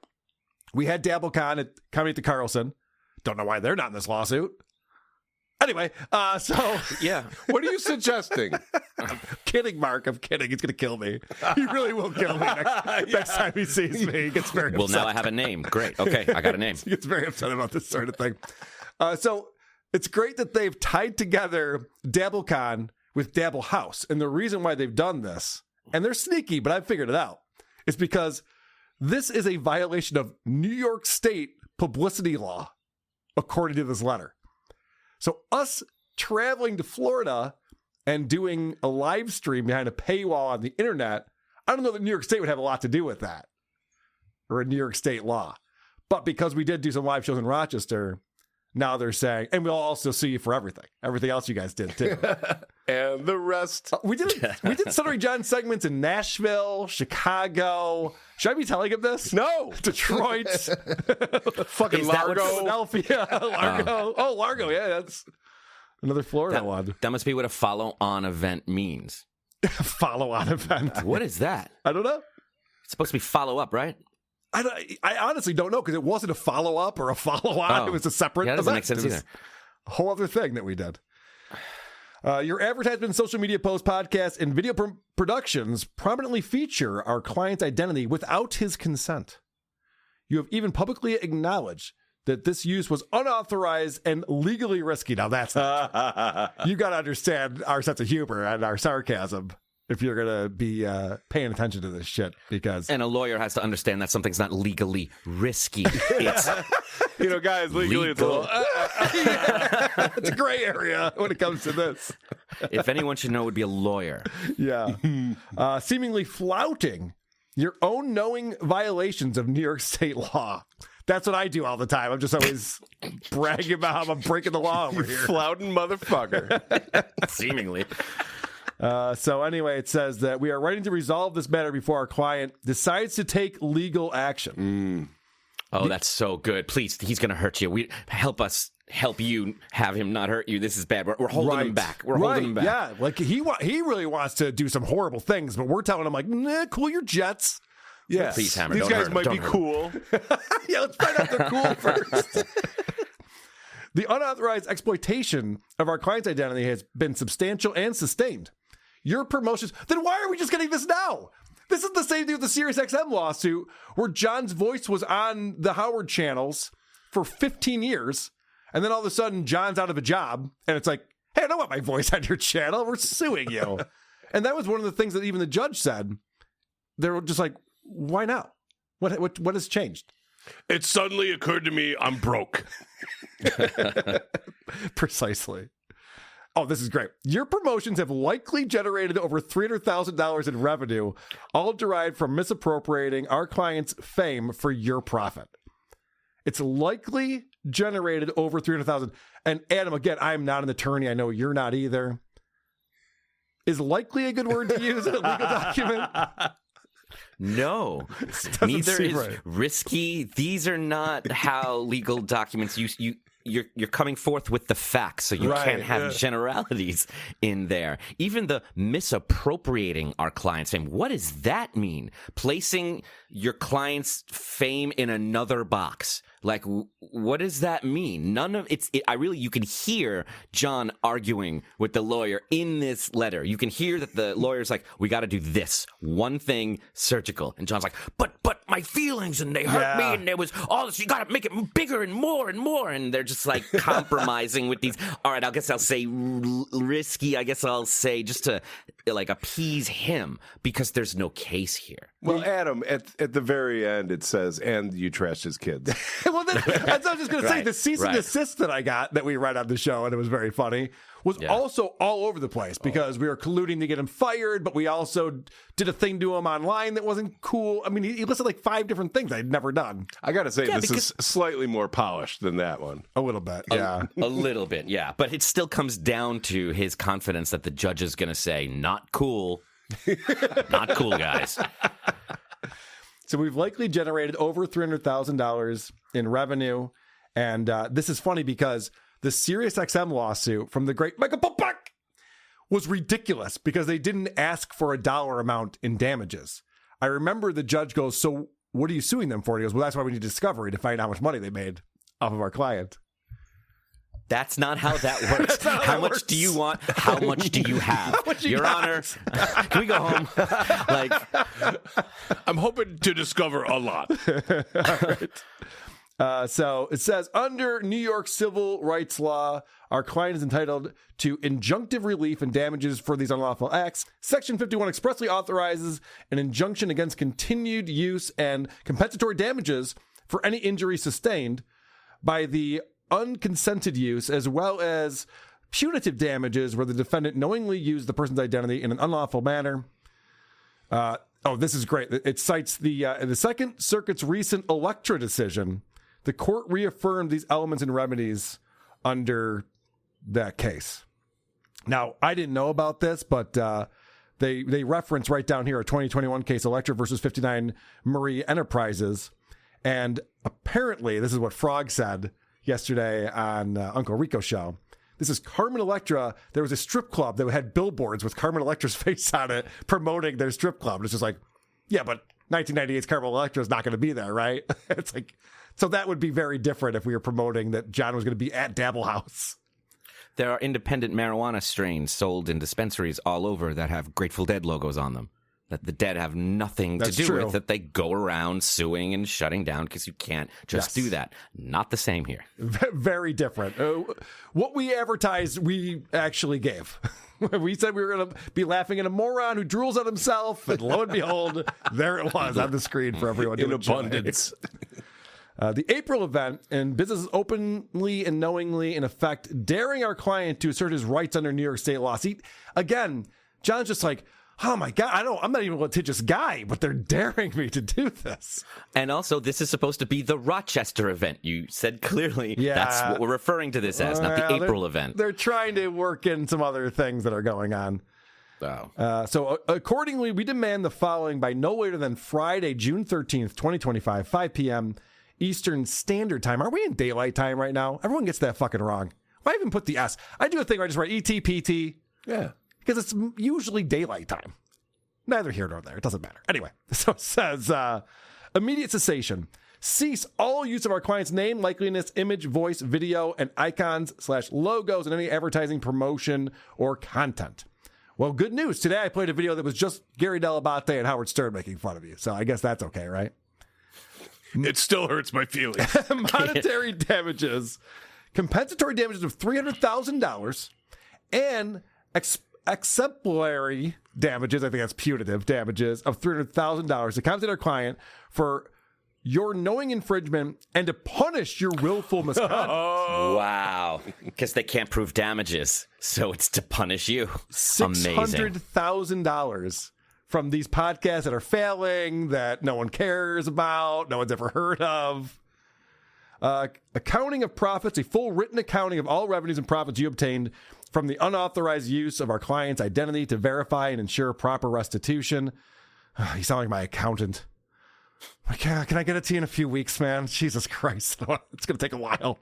we had DabbleCon at Comedy at the Carlson. Don't know why they're not in this lawsuit. Anyway, so... Yeah. What are you suggesting? I'm kidding, Mark. I'm kidding. He's going to kill me. He really will kill me next time he sees me. He gets very upset. Well, now I have a name. Great. Okay, I got a name. He gets very upset about this sort of thing. So it's great that they've tied together DabbleCon with Dabble House. And the reason why they've done this, and they're sneaky, but I've figured it out, is because this is a violation of New York State publicity law, according to this letter. So us traveling to Florida and doing a live stream behind a paywall on the internet, I don't know that New York State would have a lot to do with that, or a New York State law. But because we did do some live shows in Rochester, now they're saying, and we'll also sue you for everything else you guys did too. And the rest. We did Stuttering John segments in Nashville, Chicago. Should I be telling him this? No. Detroit. Fucking Largo. Philadelphia. Largo. Oh, Largo. Yeah, that's another Florida one. That must be what a follow-on event means. Follow-on event. What is that? I don't know. It's supposed to be follow-up, right? I honestly don't know because it wasn't a follow-up or a follow-on. Oh. It was a separate Yeah, that doesn't event. make sense either. A whole other thing that we did. Your advertisement, social media posts, podcasts, and video productions prominently feature our client's identity without his consent. You have even publicly acknowledged that this use was unauthorized and legally risky. Now that's you got to understand our sense of humor and our sarcasm if you're going to be paying attention to this shit. And a lawyer has to understand that something's not legally risky. It's guys, legally it's a little... it's a gray area when it comes to this. If anyone should know, it would be a lawyer. Yeah. Seemingly flouting your own knowing violations of New York state law. That's what I do all the time. I'm just always bragging about how I'm breaking the law over here. Flouting motherfucker. Seemingly. So anyway, it says that we are writing to resolve this matter before our client decides to take legal action. Oh, that's so good. Please, he's going to hurt you. Help us help you have him not hurt you. This is bad. We're holding him back. We're holding him back. Yeah, like he really wants to do some horrible things, but we're telling him like, nah, cool your jets. Yeah, please, Hammer. These guys might be cool. Yeah, let's find out they're cool first. The unauthorized exploitation of our client's identity has been substantial and sustained. Your promotions. Then why are we just getting this now? This is the same thing with the SiriusXM lawsuit, where John's voice was on the Howard channels for 15 years, and then all of a sudden John's out of a job, and it's like, hey, I don't want my voice on your channel. We're suing you. And that was one of the things that even the judge said. They were just like, why now? What has changed? It suddenly occurred to me I'm broke. Precisely. Oh, this is great. Your promotions have likely generated over $300,000 in revenue, all derived from misappropriating our client's fame for your profit. It's likely generated over $300,000. And Adam, again, I'm not an attorney. I know you're not either. Is likely a good word to use in a legal document? No, neither is risky. These are not how legal documents you're coming forth with the facts, so you can't have generalities in there. Even the misappropriating our client's fame. What does that mean? Placing your client's fame in another box. Like, what does that mean? You can hear John arguing with the lawyer in this letter. You can hear that the lawyer's like, we got to do this one thing, surgical. And John's like, but my feelings, and they hurt me, and there was all this, you got to make it bigger and more and more. And they're just like compromising with these. All right, I guess I'll say risky. I guess I'll say just to like appease him because there's no case here. Well, Adam, at the very end, it says, and you trashed his kids. Well, that's what I was just going to say. The cease and desist that I got that we read on the show, and it was very funny, was also all over the place because we were colluding to get him fired, but we also did a thing to him online that wasn't cool. I mean, he listed like 5 different things I'd never done. I got to say, this is slightly more polished than that one. A little bit, yeah. A little bit, yeah. But it still comes down to his confidence that the judge is going to say, not cool. Not cool, guys. So we've likely generated over $300,000 in revenue. And this is funny because the SiriusXM lawsuit from the great Michael Popek was ridiculous because they didn't ask for a dollar amount in damages. I remember the judge goes, so what are you suing them for? And he goes, well, that's why we need discovery to find out how much money they made off of our client. That's not how that works. How much do you want? How much do you have? Your Honor, can we go home? I'm hoping to discover a lot. So it says, under New York civil rights law, our client is entitled to injunctive relief and damages for these unlawful acts. Section 51 expressly authorizes an injunction against continued use and compensatory damages for any injury sustained by the unconsented use, as well as punitive damages where the defendant knowingly used the person's identity in an unlawful manner. This is great. It cites the Second Circuit's recent Electra decision. The court reaffirmed these elements and remedies under that case. Now, I didn't know about this, but they reference right down here a 2021 case, Electra versus 59 Murray Enterprises. And apparently, this is what Frog said yesterday on Uncle Rico's show. This is Carmen Electra. There was a strip club that had billboards with Carmen Electra's face on it promoting their strip club. And it's just like, yeah, but 1998's Carmen Electra is not going to be there, right? It's like, so that would be very different if we were promoting that John was going to be at Dabble House. There are independent marijuana strains sold in dispensaries all over that have Grateful Dead logos on them. That the Dead have nothing to do with, that they go around suing and shutting down because you can't just do that. Not the same here. Very different. What we advertised, we actually gave. We said we were going to be laughing at a moron who drools on himself, and lo and behold, there it was on the screen for everyone to enjoy. Abundance. The April event, and businesses openly and knowingly, in effect, daring our client to assert his rights under New York state law. See, again, John's just like, oh my God, I'm not even a litigious guy, but they're daring me to do this. And also, this is supposed to be the Rochester event. You said clearly that's what we're referring to this as, not the April event. They're trying to work in some other things that are going on. Wow. So accordingly, we demand the following by no later than Friday, June 13th, 2025, 5 p.m. Eastern Standard Time. Are we in daylight time right now? Everyone gets that fucking wrong. Why even put the S? I do a thing where I just write ET, PT. Yeah. Because it's usually daylight time. Neither here nor there. It doesn't matter. Anyway, so it says, immediate cessation. Cease all use of our client's name, likeliness, image, voice, video, and icons/logos in any advertising, promotion, or content. Well, good news. Today I played a video that was just Gary Dell'Abate and Howard Stern making fun of you. So I guess that's okay, right? It still hurts my feelings. Monetary damages. Compensatory damages of $300,000 and exemplary damages, I think that's punitive damages, of $300,000 to compensate our client for your knowing infringement and to punish your willful misconduct. Wow. Because they can't prove damages, so it's to punish you. Amazing. $600,000 from these podcasts that are failing, that no one cares about, no one's ever heard of. Accounting of profits, a full written accounting of all revenues and profits you obtained from the unauthorized use of our client's identity to verify and ensure proper restitution. You sound like my accountant. Can I get it to you in a few weeks, man? Jesus Christ. It's going to take a while.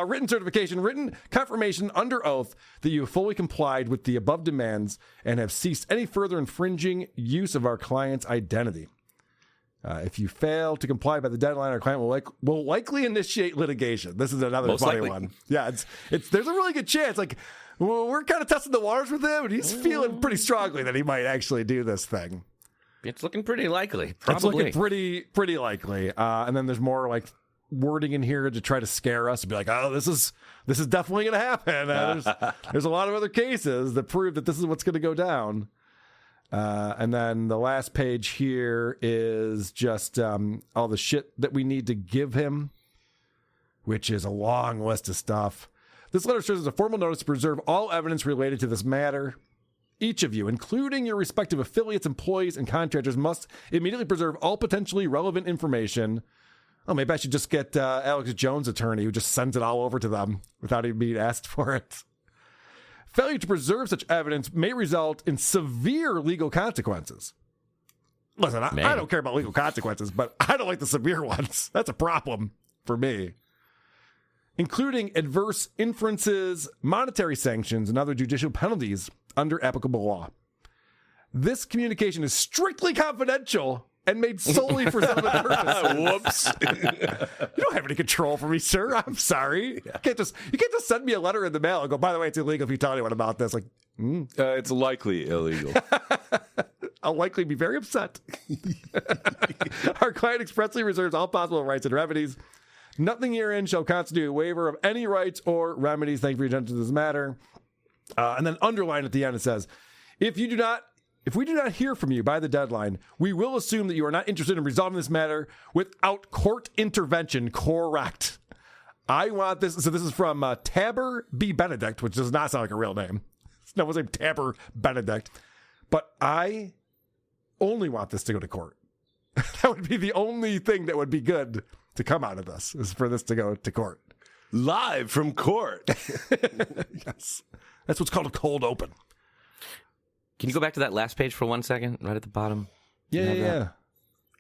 Written certification, written confirmation under oath that you have fully complied with the above demands and have ceased any further infringing use of our client's identity. If you fail to comply by the deadline, our client will likely initiate litigation. This is another Most funny likely. one. Yeah, there's a really good chance. Like, we're kind of testing the waters with him, and he's feeling pretty strongly that he might actually do this thing. It's looking pretty likely. Probably. It's looking pretty likely. And then there's more like wording in here to try to scare us and be like, oh, this is definitely going to happen. There's a lot of other cases that prove that this is what's going to go down. And then the last page here is just all the shit that we need to give him, which is a long list of stuff. This letter serves as a formal notice to preserve all evidence related to this matter. Each of you, including your respective affiliates, employees, and contractors, must immediately preserve all potentially relevant information. Oh, maybe I should just get Alex Jones' attorney who just sends it all over to them without even being asked for it. Failure to preserve such evidence may result in severe legal consequences. Listen, I don't care about legal consequences, but I don't like the severe ones. That's a problem for me. Including adverse inferences, monetary sanctions, and other judicial penalties under applicable law. This communication is strictly confidential and made solely for settlement purposes. Whoops. You don't have any control for me, sir. I'm sorry. You can't just send me a letter in the mail and go, by the way, it's illegal if you tell anyone about this. Like, it's likely illegal. I'll likely be very upset. Our client expressly reserves all possible rights and remedies. Nothing herein shall constitute a waiver of any rights or remedies. Thank you for your attention to this matter. And then underline at the end, it says, if we do not hear from you by the deadline, we will assume that you are not interested in resolving this matter without court intervention. Correct. I want this. So this is from Tabor B. Benedict, which does not sound like a real name. No one's named Tabor Benedict. But I only want this to go to court. That would be the only thing that would be good to come out of this, is for this to go to court. Live from court. Yes. That's what's called a cold open. Can you go back to that last page for 1 second, right at the bottom? Yeah.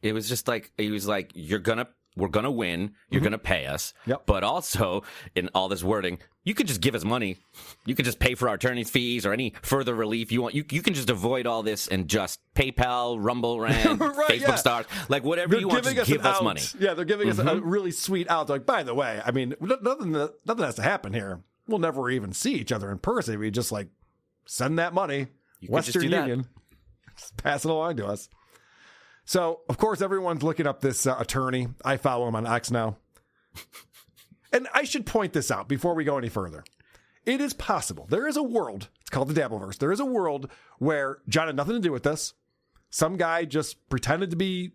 It was just like, he was like, we're gonna win, you're gonna pay us. Yep. But also, in all this wording, you could just give us money. You could just pay for our attorney's fees or any further relief you want. You can just avoid all this and just PayPal, Rumble Rand, right, Facebook stars, like whatever you want, just give us money. Yeah, they're giving us a really sweet out. They're like, by the way, I mean, nothing has to happen here. we'll never even see each other in person. We just like send that money, Western Union, just pass it along to us. So, of course, everyone's looking up this attorney. I follow him on X now. And I should point this out before we go any further. It is possible. There is a world, it's called the Dabbleverse. There is a world where John had nothing to do with this. Some guy just pretended to be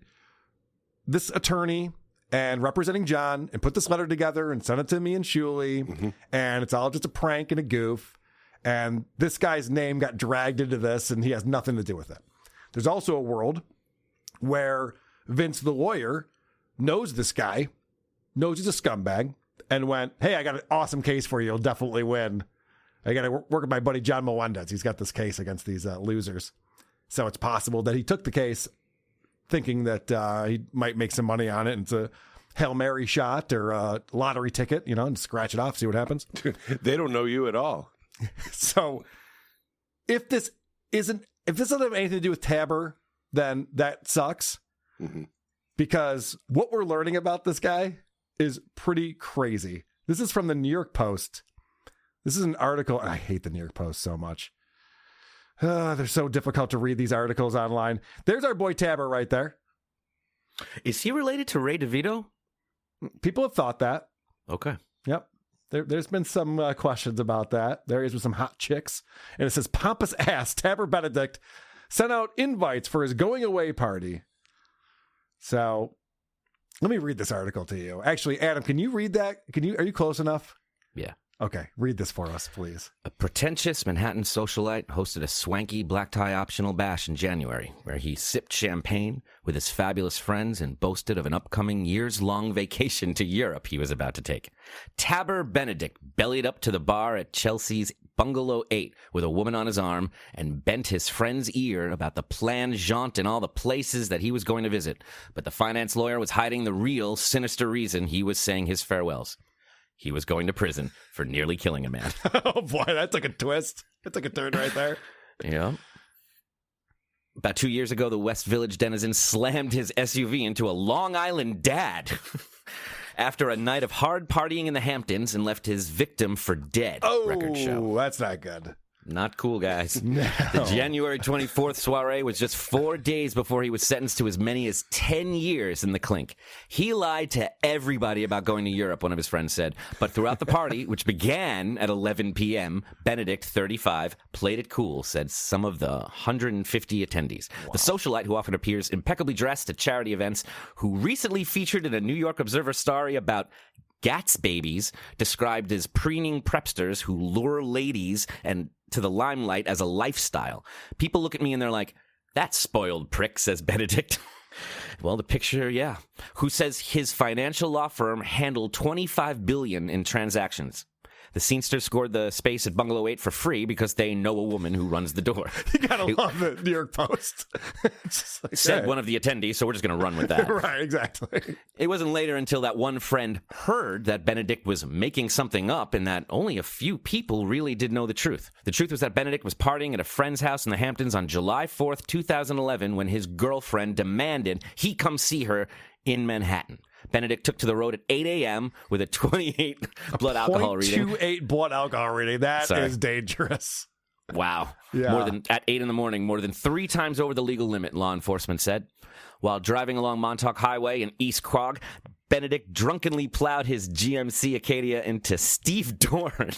this attorney and representing John and put this letter together and sent it to me and Shuley. And it's all just a prank and a goof. And this guy's name got dragged into this and he has nothing to do with it. There's also a world where Vince, the lawyer, knows this guy, knows he's a scumbag, and went, hey, I got an awesome case for you. You'll definitely win. I got to work with my buddy John Melendez. He's got this case against these losers. So it's possible that he took the case thinking that he might make some money on it. And it's a Hail Mary shot or a lottery ticket, and scratch it off, see what happens. They don't know you at all. So if this doesn't have anything to do with Tabor, then that sucks. Because what we're learning about this guy is pretty crazy. This is from the New York Post. This is an article. I hate the New York Post so much. They're so difficult to read, these articles online. There's our boy Tabor right there. Is he related to Ray DeVito? People have thought that. Okay. Yep. There's been some questions about that. There is with some hot chicks. And it says, pompous ass Tabor Benedict sent out invites for his going away party. So let me read this article to you. Actually, Adam, can you read that? Are you close enough? Yeah. Okay. Read this for us, please. A pretentious Manhattan socialite hosted a swanky black tie optional bash in January, where he sipped champagne with his fabulous friends and boasted of an upcoming years-long vacation to Europe he was about to take. Tabor Benedict bellied up to the bar at Chelsea's Bungalow 8 with a woman on his arm and bent his friend's ear about the planned jaunt and all the places that he was going to visit. But the finance lawyer was hiding the real sinister reason he was saying his farewells. He was going to prison for nearly killing a man. Oh, boy, that took a twist. That took a turn right there. Yeah. About 2 years ago, the West Village denizen slammed his SUV into a Long Island dad after a night of hard partying in the Hamptons and left his victim for dead. Record show. That's not good. Not cool, guys. No. The January 24th soiree was just 4 days before he was sentenced to as many as 10 years in the clink. He lied to everybody about going to Europe, one of his friends said. But throughout the party, which began at 11 p.m., Benedict, 35, played it cool, said some of the 150 attendees. Wow. The socialite, who often appears impeccably dressed at charity events, who recently featured in a New York Observer story about Gats babies, described as preening prepsters who lure ladies and to the limelight as a lifestyle. People look at me and they're like, that spoiled prick, says Benedict. Well, the picture, yeah. Who says his financial law firm handled $25 billion in transactions. The scenester scored the space at Bungalow 8 for free because they know a woman who runs the door. You gotta love the New York Post. Said one of the attendees, so we're just going to run with that. Right, exactly. It wasn't later until that one friend heard that Benedict was making something up and that only a few people really did know the truth. The truth was that Benedict was partying at a friend's house in the Hamptons on July 4th, 2011, when his girlfriend demanded he come see her in Manhattan. Benedict took to the road at 8 a.m. with a 28 blood alcohol reading. 0.28 blood alcohol reading. That is dangerous. Wow. Yeah. At 8 in the morning, more than 3 times over the legal limit, law enforcement said. While driving along Montauk Highway in East Quogue, Benedict drunkenly plowed his GMC Acadia into Steve Dorn,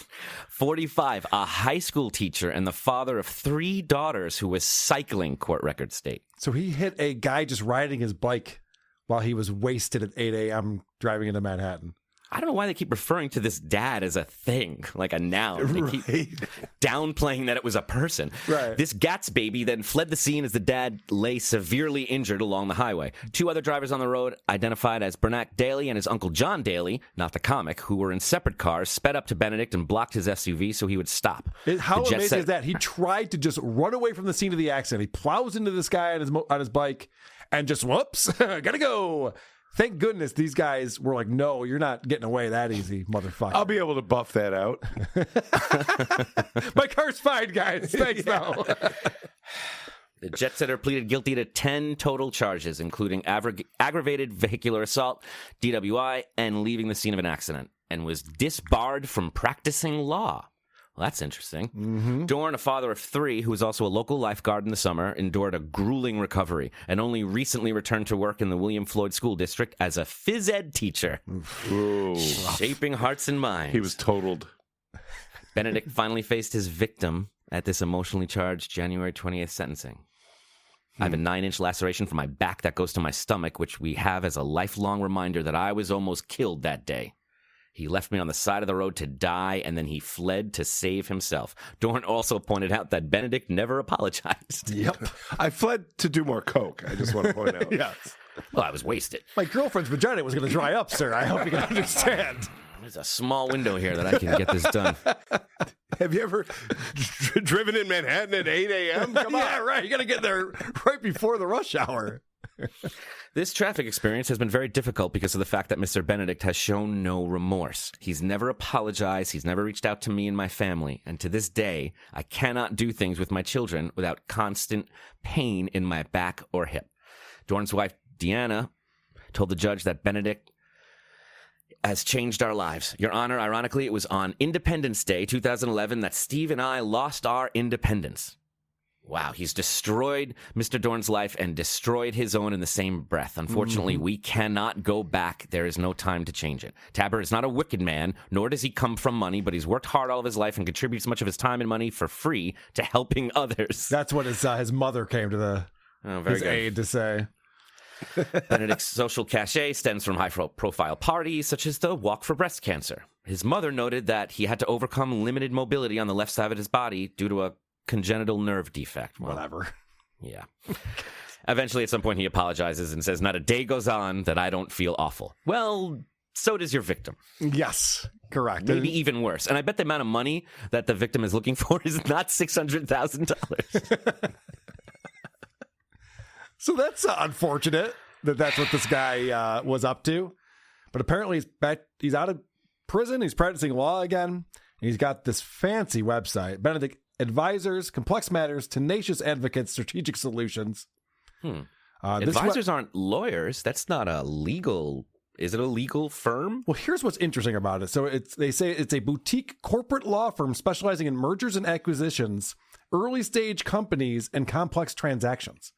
45, a high school teacher and the father of 3 daughters who was cycling, court records state. So he hit a guy just riding his bike while he was wasted at 8 a.m. driving into Manhattan. I don't know why they keep referring to this dad as a thing, like a noun. They keep downplaying that it was a person. Right. This Gats baby then fled the scene as the dad lay severely injured along the highway. 2 other drivers on the road, identified as Bernac Daly and his uncle John Daly, not the comic, who were in separate cars, sped up to Benedict and blocked his SUV so he would stop. How amazing is that? He tried to just run away from the scene of the accident. He plows into this guy on his bike and just, whoops, gotta go. Thank goodness these guys were like, no, you're not getting away that easy, motherfucker. I'll be able to buff that out. My car's fine, guys. Thanks, though. The jet setter pleaded guilty to 10 total charges, including aggravated vehicular assault, DWI, and leaving the scene of an accident, and was disbarred from practicing law. Well, that's interesting. Mm-hmm. Dorn, a father of 3, who was also a local lifeguard in the summer, endured a grueling recovery and only recently returned to work in the William Floyd School District as a phys ed teacher. Ooh. Shaping hearts and minds. He was totaled. Benedict finally faced his victim at this emotionally charged January 20th sentencing. I have a 9-inch laceration from my back that goes to my stomach, which we have as a lifelong reminder that I was almost killed that day. He left me on the side of the road to die, and then he fled to save himself. Dorn also pointed out that Benedict never apologized. Yep. I fled to do more coke, I just want to point out. Yes. Well, I was wasted. My girlfriend's vagina was going to dry up, sir. I hope you can understand. There's a small window here that I can get this done. Have you ever driven in Manhattan at 8 a.m.? Come on. Yeah, right. You got to get there right before the rush hour. This traffic experience has been very difficult because of the fact that Mr. Benedict has shown no remorse. He's never apologized. He's never reached out to me and my family. And to this day, I cannot do things with my children without constant pain in my back or hip. Dorn's wife, Deanna, told the judge that Benedict has changed our lives. Your Honor, ironically, it was on Independence Day, 2011, that Steve and I lost our independence. Wow, he's destroyed Mr. Dorn's life and destroyed his own in the same breath. Unfortunately, we cannot go back. There is no time to change it. Tabor is not a wicked man, nor does he come from money, but he's worked hard all of his life and contributes much of his time and money for free to helping others. That's what his mother came to his aid to say. Benedict's social cachet stems from high-profile parties, such as the Walk for Breast Cancer. His mother noted that he had to overcome limited mobility on the left side of his body due to a congenital nerve defect. Well, whatever. Yeah. Eventually, at some point, he apologizes and says, not a day goes on that I don't feel awful. Well, so does your victim. Yes, correct. Maybe even worse. And I bet the amount of money that the victim is looking for is not $600,000. So that's unfortunate that that's what this guy was up to. But apparently he's out of prison. He's practicing law again. And he's got this fancy website, Benedict Advisors, Complex Matters, Tenacious Advocates, Strategic Solutions. Advisors aren't lawyers. That's not a legal... Is it a legal firm? Well, here's what's interesting about it. So they say it's a boutique corporate law firm specializing in mergers and acquisitions, early stage companies, and complex transactions.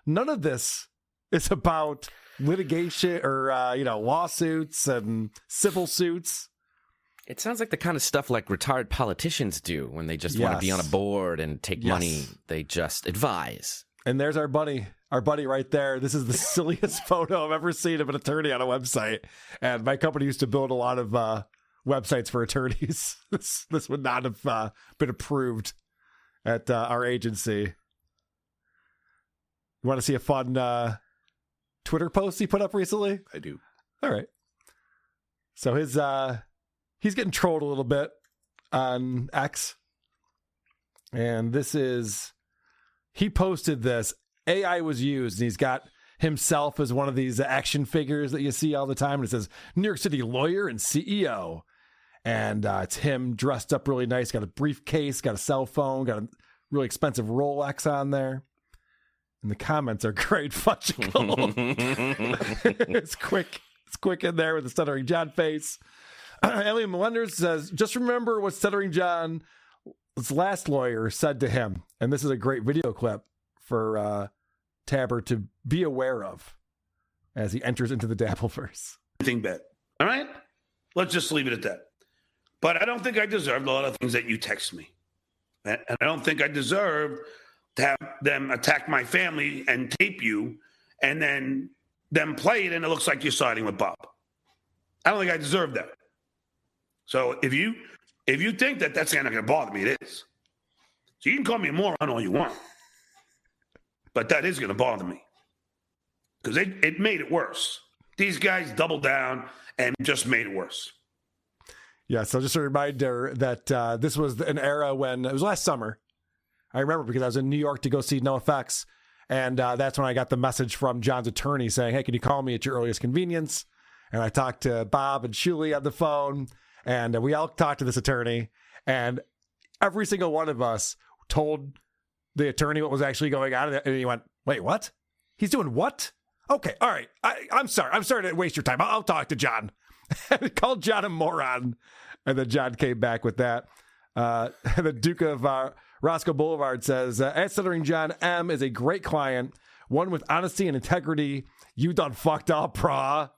None of this is about litigation or lawsuits and civil suits. It sounds like the kind of stuff like retired politicians do when they just want to be on a board and take money. They just advise. And there's our buddy right there. This is the silliest photo I've ever seen of an attorney on a website. And my company used to build a lot of websites for attorneys. This would not have been approved at our agency. You want to see a fun Twitter post he put up recently? I do. All right. So he's getting trolled a little bit on X. And he posted this. AI was used, and he's got himself as one of these action figures that you see all the time. And it says, New York City lawyer and CEO. And it's him dressed up really nice, got a briefcase, got a cell phone, got a really expensive Rolex on there. And the comments are great fudgical. It's quick in there with the Stuttering John face. Alien Melenders says, just remember what Stuttering John's last lawyer said to him. And this is a great video clip for Tabor to be aware of as he enters into the Dabbleverse. Bet. All right? Let's just leave it at that. But I don't think I deserved a lot of things that you text me. And I don't think I deserve to have them attack my family and tape you and then them play it and it looks like you're siding with Bob. I don't think I deserve that. So if you think that that's not going to bother me, it is. So you can call me a moron all you want. But that is going to bother me. Because it made it worse. These guys doubled down and just made it worse. Yeah, so just a reminder that this was an era when, it was last summer. I remember because I was in New York to go see NoFX. And that's when I got the message from John's attorney saying, hey, can you call me at your earliest convenience? And I talked to Bob and Shuli on the phone. And we all talked to this attorney. And every single one of us told the attorney what was actually going on, and he went, "Wait, what? He's doing what? Okay, all right. I'm sorry. I'm sorry to waste your time. I'll talk to John." And he called John a moron, and then John came back with that. The Duke of Roscoe Boulevard says, "At Stuttering John, M is a great client, one with honesty and integrity. You done fucked up, brah."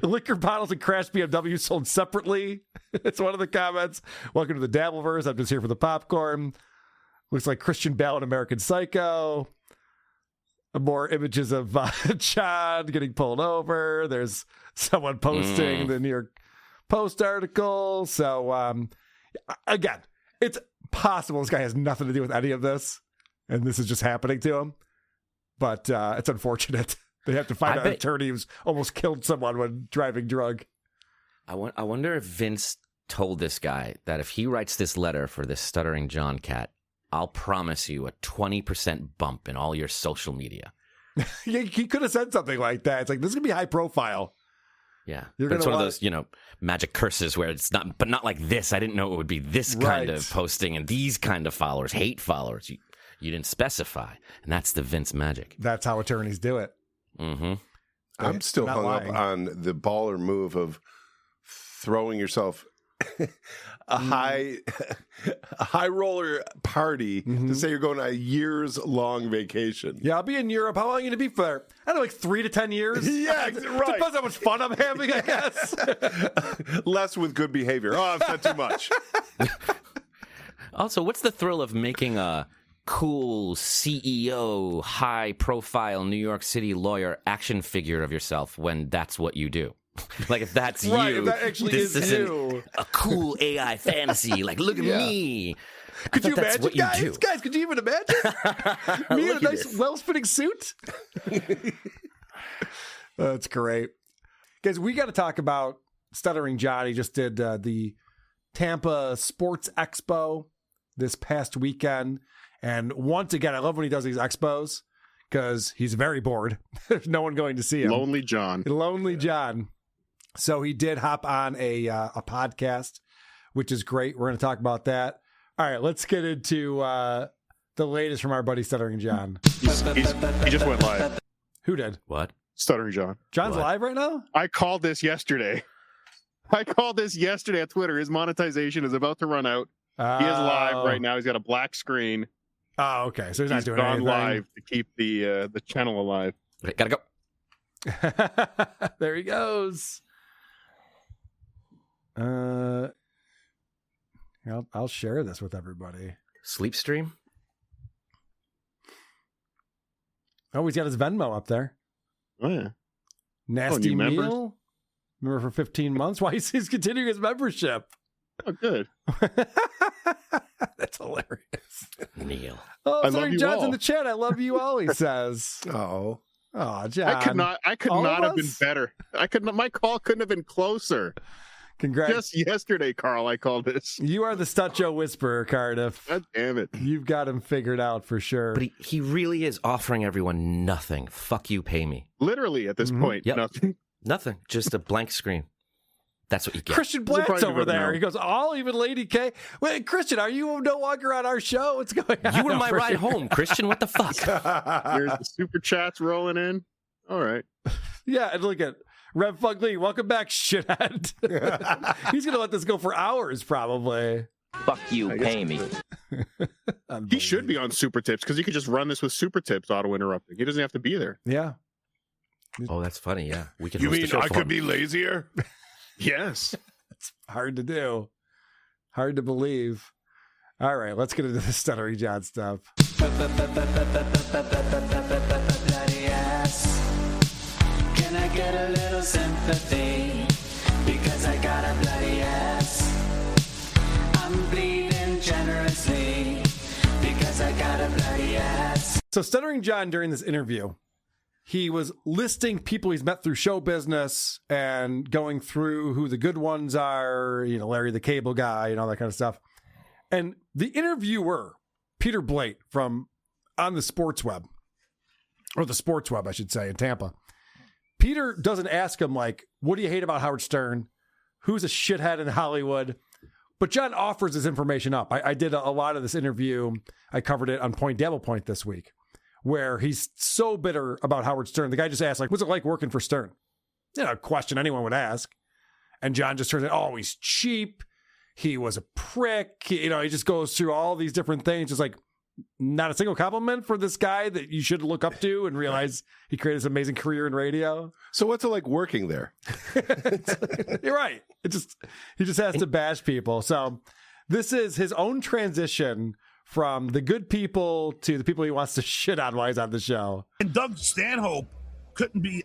Liquor bottles and crashed BMW sold separately. It's one of the comments. "Welcome to the Dabbleverse. I'm just here for the popcorn. Looks like Christian Bale in American Psycho." More images of John getting pulled over. There's someone posting the New York Post article. So, again, it's possible this guy has nothing to do with any of this, and this is just happening to him. But it's unfortunate. They have to find an attorney who's almost killed someone when driving drunk. I wonder if Vince told this guy that if he writes this letter for this Stuttering John cat, I'll promise you a 20% bump in all your social media. He could have said something like that. It's like, this is going to be high profile. Yeah. It's one of those, magic curses where it's not, but not like this. I didn't know it would be this kind of posting and these kind of followers, hate followers. You didn't specify. And that's the Vince magic. That's how attorneys do it. Mm-hmm. I'm still hung up on the baller move of throwing yourself a high roller party to say you're going on a years long vacation. Yeah, I'll be in Europe. How long are you going to be for? I don't know, like 3 to 10 years. Yeah, right. Depends how much fun I'm having, I guess. Less with good behavior. Oh, I've said too much. Also, what's the thrill of making a cool CEO, high profile New York City lawyer action figure of yourself when that's what you do? Like, if that's you, if that actually this is isn't you. a cool AI fantasy. Like, look at me. Could you that's imagine, what you guys? do. Guys, could you even imagine? Me in a nice, well-fitting suit? That's great. Guys, we got to talk about Stuttering John. He just did the Tampa Sports Expo this past weekend. And once again, I love when he does these expos because he's very bored. There's no one going to see him. Lonely John. So he did hop on a podcast, which is great. We're going to talk about that. All right, let's get into the latest from our buddy Stuttering John. He just went live. Who did? What? Stuttering John. John's live right now? I called this yesterday. On Twitter. His monetization is about to run out. He is live right now. He's got a black screen. Oh, okay. So he's not doing anything. Live to keep the channel alive. Okay, gotta go. There he goes. I'll share this with everybody. Sleep stream? Oh, he's got his Venmo up there. Oh, yeah. Nasty meal. Remember for 15 months? Why he's continuing his membership. Oh, good. That's hilarious. Neil. Oh, I sorry, love you John's all. in the chat. I love you all, he says. Oh, John. I could not have been better. My call couldn't have been closer. Congrats. Just yesterday, Carl, I called this. You are the Stut Joe Whisperer, Cardiff. God damn it. You've got him figured out for sure. But he really is offering everyone nothing. Fuck you, pay me. Literally at this point, nothing. Nothing. Just a blank screen. That's what you get. Christian Black's over there. He goes, I'll even Lady K. Wait, Christian, are you no longer on our show? What's going on? You were my ride home, Christian. What the fuck? There's the super chats rolling in. All right. Yeah, and look at Rev Fugly. Welcome back, shithead. He's going to let this go for hours, probably. Fuck you, pay me. He should be on Super Tips because you could just run this with Super Tips auto-interrupting. He doesn't have to be there. Yeah. Oh, that's funny. Yeah. We can. You mean I could be lazier? Yes. It's hard to do. Hard to believe. All right, let's get into the Stuttering John stuff. Bloody ass. Can I get a little sympathy? Because I got a bloody ass. I'm bleeding generously. Because I got a bloody ass. So Stuttering John, during this interview, he was listing people he's met through show business and going through who the good ones are, Larry the Cable Guy and all that kind of stuff. And the interviewer, Peter Blake from On the Sports Web, or the Sports Web, I should say, in Tampa. Peter doesn't ask him, like, what do you hate about Howard Stern? Who's a shithead in Hollywood? But John offers this information up. I did a lot of this interview. I covered it on Point Devil Point this week, where he's so bitter about Howard Stern. The guy just asked, like, what's it like working for Stern? A question anyone would ask. And John just turns it, oh, he's cheap. He was a prick. He just goes through all these different things. Just like, not a single compliment for this guy that you should look up to and realize he created this amazing career in radio. So what's it like working there? You're right. He just has to bash people. So this is his own transition from the good people to the people he wants to shit on while he's on the show. And Doug Stanhope couldn't be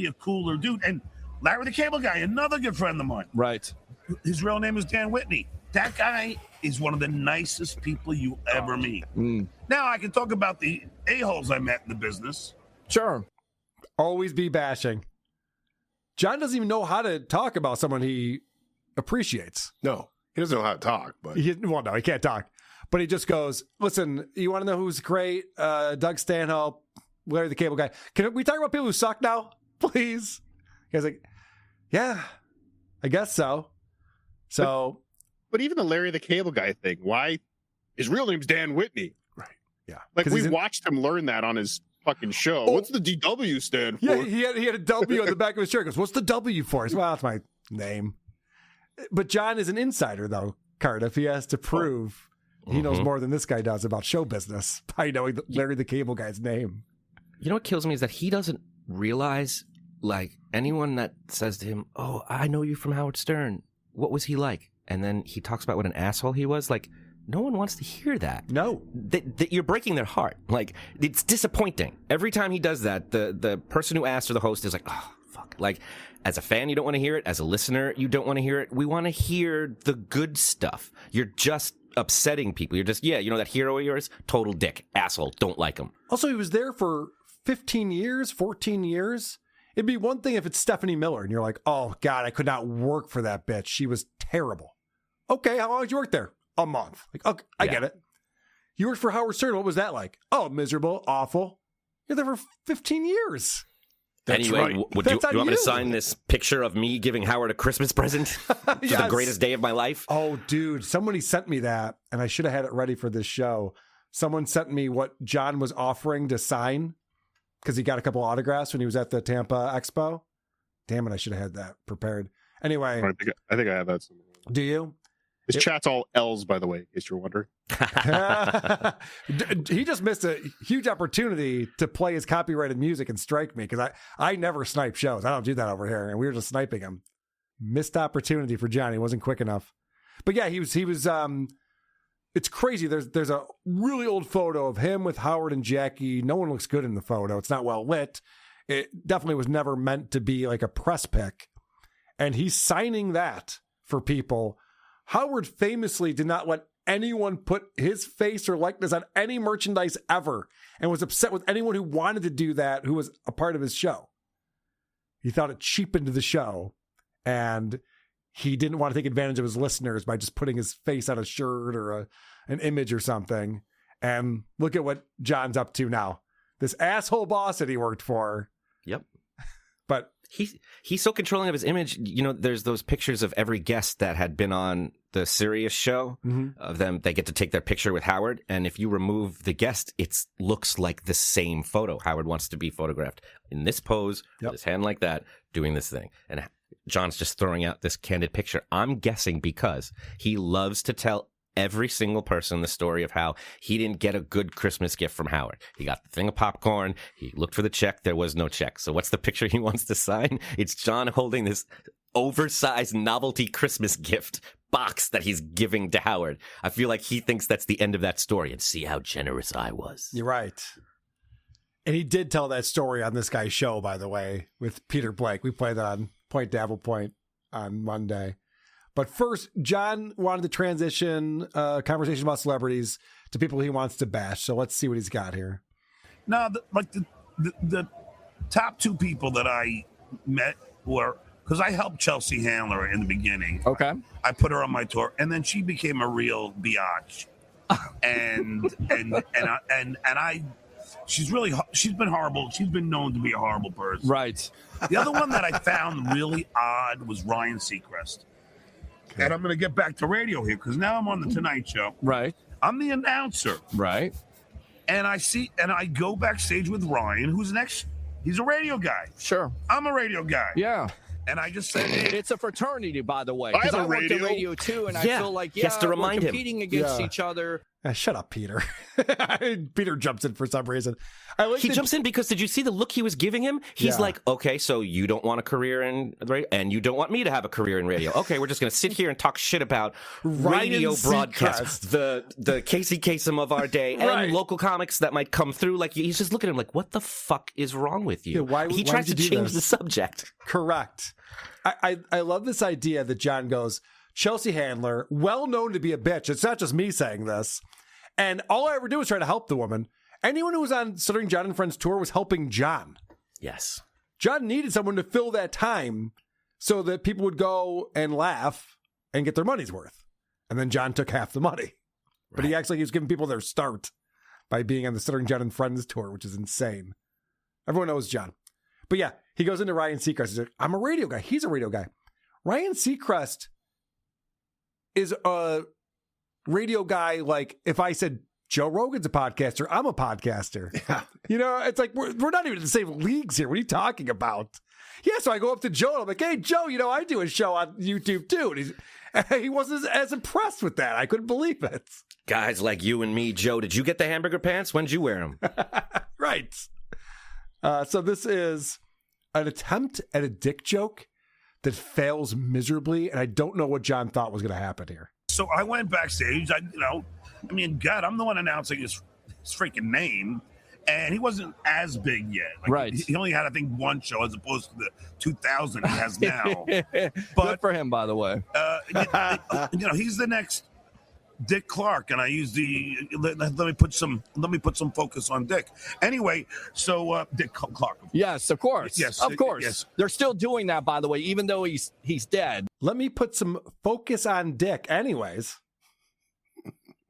a cooler dude. And Larry the Cable Guy, another good friend of mine. Right. His real name is Dan Whitney. That guy is one of the nicest people you ever meet. Now I can talk about the a-holes I met in the business. Sure. Always be bashing. John doesn't even know how to talk about someone he appreciates. No, he doesn't know how to talk. But he can't talk. But he just goes, listen, you want to know who's great? Doug Stanhope, Larry the Cable Guy. Can we talk about people who suck now, please? He's like, yeah, I guess so. So... But even the Larry the Cable Guy thing, why? His real name's Dan Whitney. Right. Yeah. Like, we watched him learn that on his fucking show. What's the DW stand for? Yeah, he had a W on the back of his shirt. He goes, what's the W for? Well, that's my name. But John is an insider, though, Cardiff. He has to prove he knows more than this guy does about show business by knowing Larry the Cable Guy's name. You know what kills me is that he doesn't realize, like, anyone that says to him, oh, I know you from Howard Stern. What was he like? And then he talks about what an asshole he was. Like, no one wants to hear that. No. You're breaking their heart. Like, it's disappointing. Every time he does that, the person who asked or the host is like, oh, fuck. Like, as a fan, you don't want to hear it. As a listener, you don't want to hear it. We want to hear the good stuff. You're just upsetting people. You're just, that hero of yours, total dick, asshole, don't like him. Also, he was there for 15 years, 14 years. It'd be one thing if it's Stephanie Miller and you're like, oh, God, I could not work for that bitch. She was terrible. Okay, how long did you work there? A month. Like, okay, I get it. You worked for Howard Stern. What was that like? Oh, miserable, awful. You're there for 15 years. That's anyway, right. Would you want me to sign this picture of me giving Howard a Christmas present for the greatest day of my life? Oh, dude, somebody sent me that, and I should have had it ready for this show. Someone sent me what John was offering to sign because he got a couple autographs when he was at the Tampa Expo. Damn it, I should have had that prepared. Anyway. I think I have that somewhere. Do you? His chat's all L's, by the way, in case you're wondering. He just missed a huge opportunity to play his copyrighted music and strike me because I never snipe shows. I don't do that over here, and we were just sniping him. Missed opportunity for Johnny. Wasn't quick enough. But yeah, he was. It's crazy. There's a really old photo of him with Howard and Jackie. No one looks good in the photo. It's not well lit. It definitely was never meant to be like a press pic. And he's signing that for people. Howard famously did not let anyone put his face or likeness on any merchandise ever and was upset with anyone who wanted to do that who was a part of his show. He thought it cheapened the show, and he didn't want to take advantage of his listeners by just putting his face on a shirt or an image or something. And look at what John's up to now. This asshole boss that he worked for. Yep. But he's so controlling of his image. You know, there's those pictures of every guest that had been on the Sirius show of them. They get to take their picture with Howard. And if you remove the guest, it looks like the same photo. Howard wants to be photographed in this pose, with his hand like that, doing this thing. And John's just throwing out this candid picture. I'm guessing because he loves to tell every single person the story of how he didn't get a good Christmas gift from Howard. He got the thing of popcorn. He looked for the check. There was no check. So what's the picture he wants to sign? It's John holding this oversized novelty Christmas gift box that he's giving to Howard. I feel like he thinks that's the end of that story. And see how generous I was. You're right. And he did tell that story on this guy's show, by the way, with Peter Blake. We played that on Point Devil Point on Monday. But first, John wanted to transition conversation about celebrities to people he wants to bash. So let's see what he's got here. No, the top two people that I met were, because I helped Chelsea Handler in the beginning. Okay. I put her on my tour, and then she became a real biatch. She's been horrible. She's been known to be a horrible person. Right. The other one that I found really odd was Ryan Seacrest. And I'm going to get back to radio here because now I'm on the Tonight Show. Right. I'm the announcer. Right. And I go backstage with Ryan, who's next. He's a radio guy. Sure. I'm a radio guy. Yeah. And I just said, hey, it's a fraternity, by the way. I Because have I a worked in radio. radio too, and I Yeah. feel like He has to remind we're him. competing against Yeah. each other. Shut up, Peter. Peter jumps in for some reason. He jumps in because did you see the look he was giving him? He's Yeah. like, okay, so you don't want a career in radio, and you don't want me to have a career in radio. Okay, we're just going to sit here and talk shit about radio Ryan broadcasts, the Casey Kasem of our day, and Right. local comics that might come through. Like he's just looking at him like, what the fuck is wrong with you? Yeah, why he why tries did to you do change this? the subject. Correct. I love this idea that John goes, Chelsea Handler, well known to be a bitch. It's not just me saying this. And all I ever do is try to help the woman. Anyone who was on Stuttering John and Friends tour was helping John. Yes. John needed someone to fill that time so that people would go and laugh and get their money's worth. And then John took half the money. But he actually was giving people their start by being on the Stuttering John and Friends tour, which is insane. Everyone knows John. But yeah, he goes into Ryan Seacrest. He's like, I'm a radio guy. He's a radio guy. Ryan Seacrest is a radio guy. Like if I said Joe Rogan's a podcaster, I'm a podcaster. Yeah. You know, it's like we're not even in the same leagues here. What are you talking about? Yeah, so I go up to Joe and I'm like, hey, Joe, you know, I do a show on YouTube too. And he wasn't as impressed with that. I couldn't believe it. Guys like you and me, Joe, did you get the hamburger pants? When did you wear them? Right. So this is an attempt at a dick joke that fails miserably, and I don't know what John thought was going to happen here. So I went backstage. God, I'm the one announcing his freaking name, and he wasn't as big yet. Like, Right. He only had, I think, one show as opposed to the 2,000 he has now. Good for him, by the way. He's the next Dick Clark, and I use the let me put some focus on Dick. Anyway, so Dick Clark. Yes, of course. Yes, of course. yes. They're still doing that, by the way, even though he's dead. Let me put some focus on Dick. Anyways,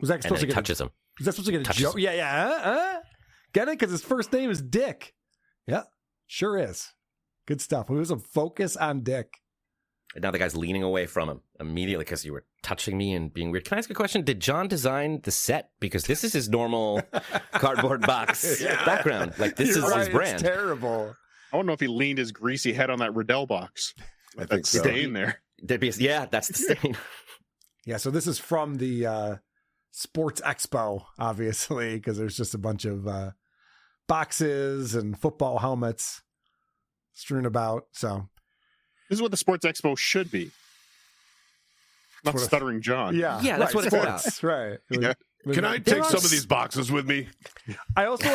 was that And supposed then to he get touches him. Was that supposed to get a Touches joke? him. Yeah. Get it? Because his first name is Dick. Yeah, sure is. Good stuff. We have some focus on Dick. And now the guy's leaning away from him immediately because you were touching me and being weird. Can I ask a question? Did John design the set? Because this is his normal cardboard box background. Like, this is his brand. It's terrible. I don't know if he leaned his greasy head on that Riddell box. I think so. Stain there. Yeah, that's the stain. Yeah, so this is from the Sports Expo, obviously, because there's just a bunch of boxes and football helmets strewn about. So this is what the Sports Expo should be. Not Stuttering John. Yeah, that's what it's about. Right. Yeah. Can I take some of these boxes with me? I also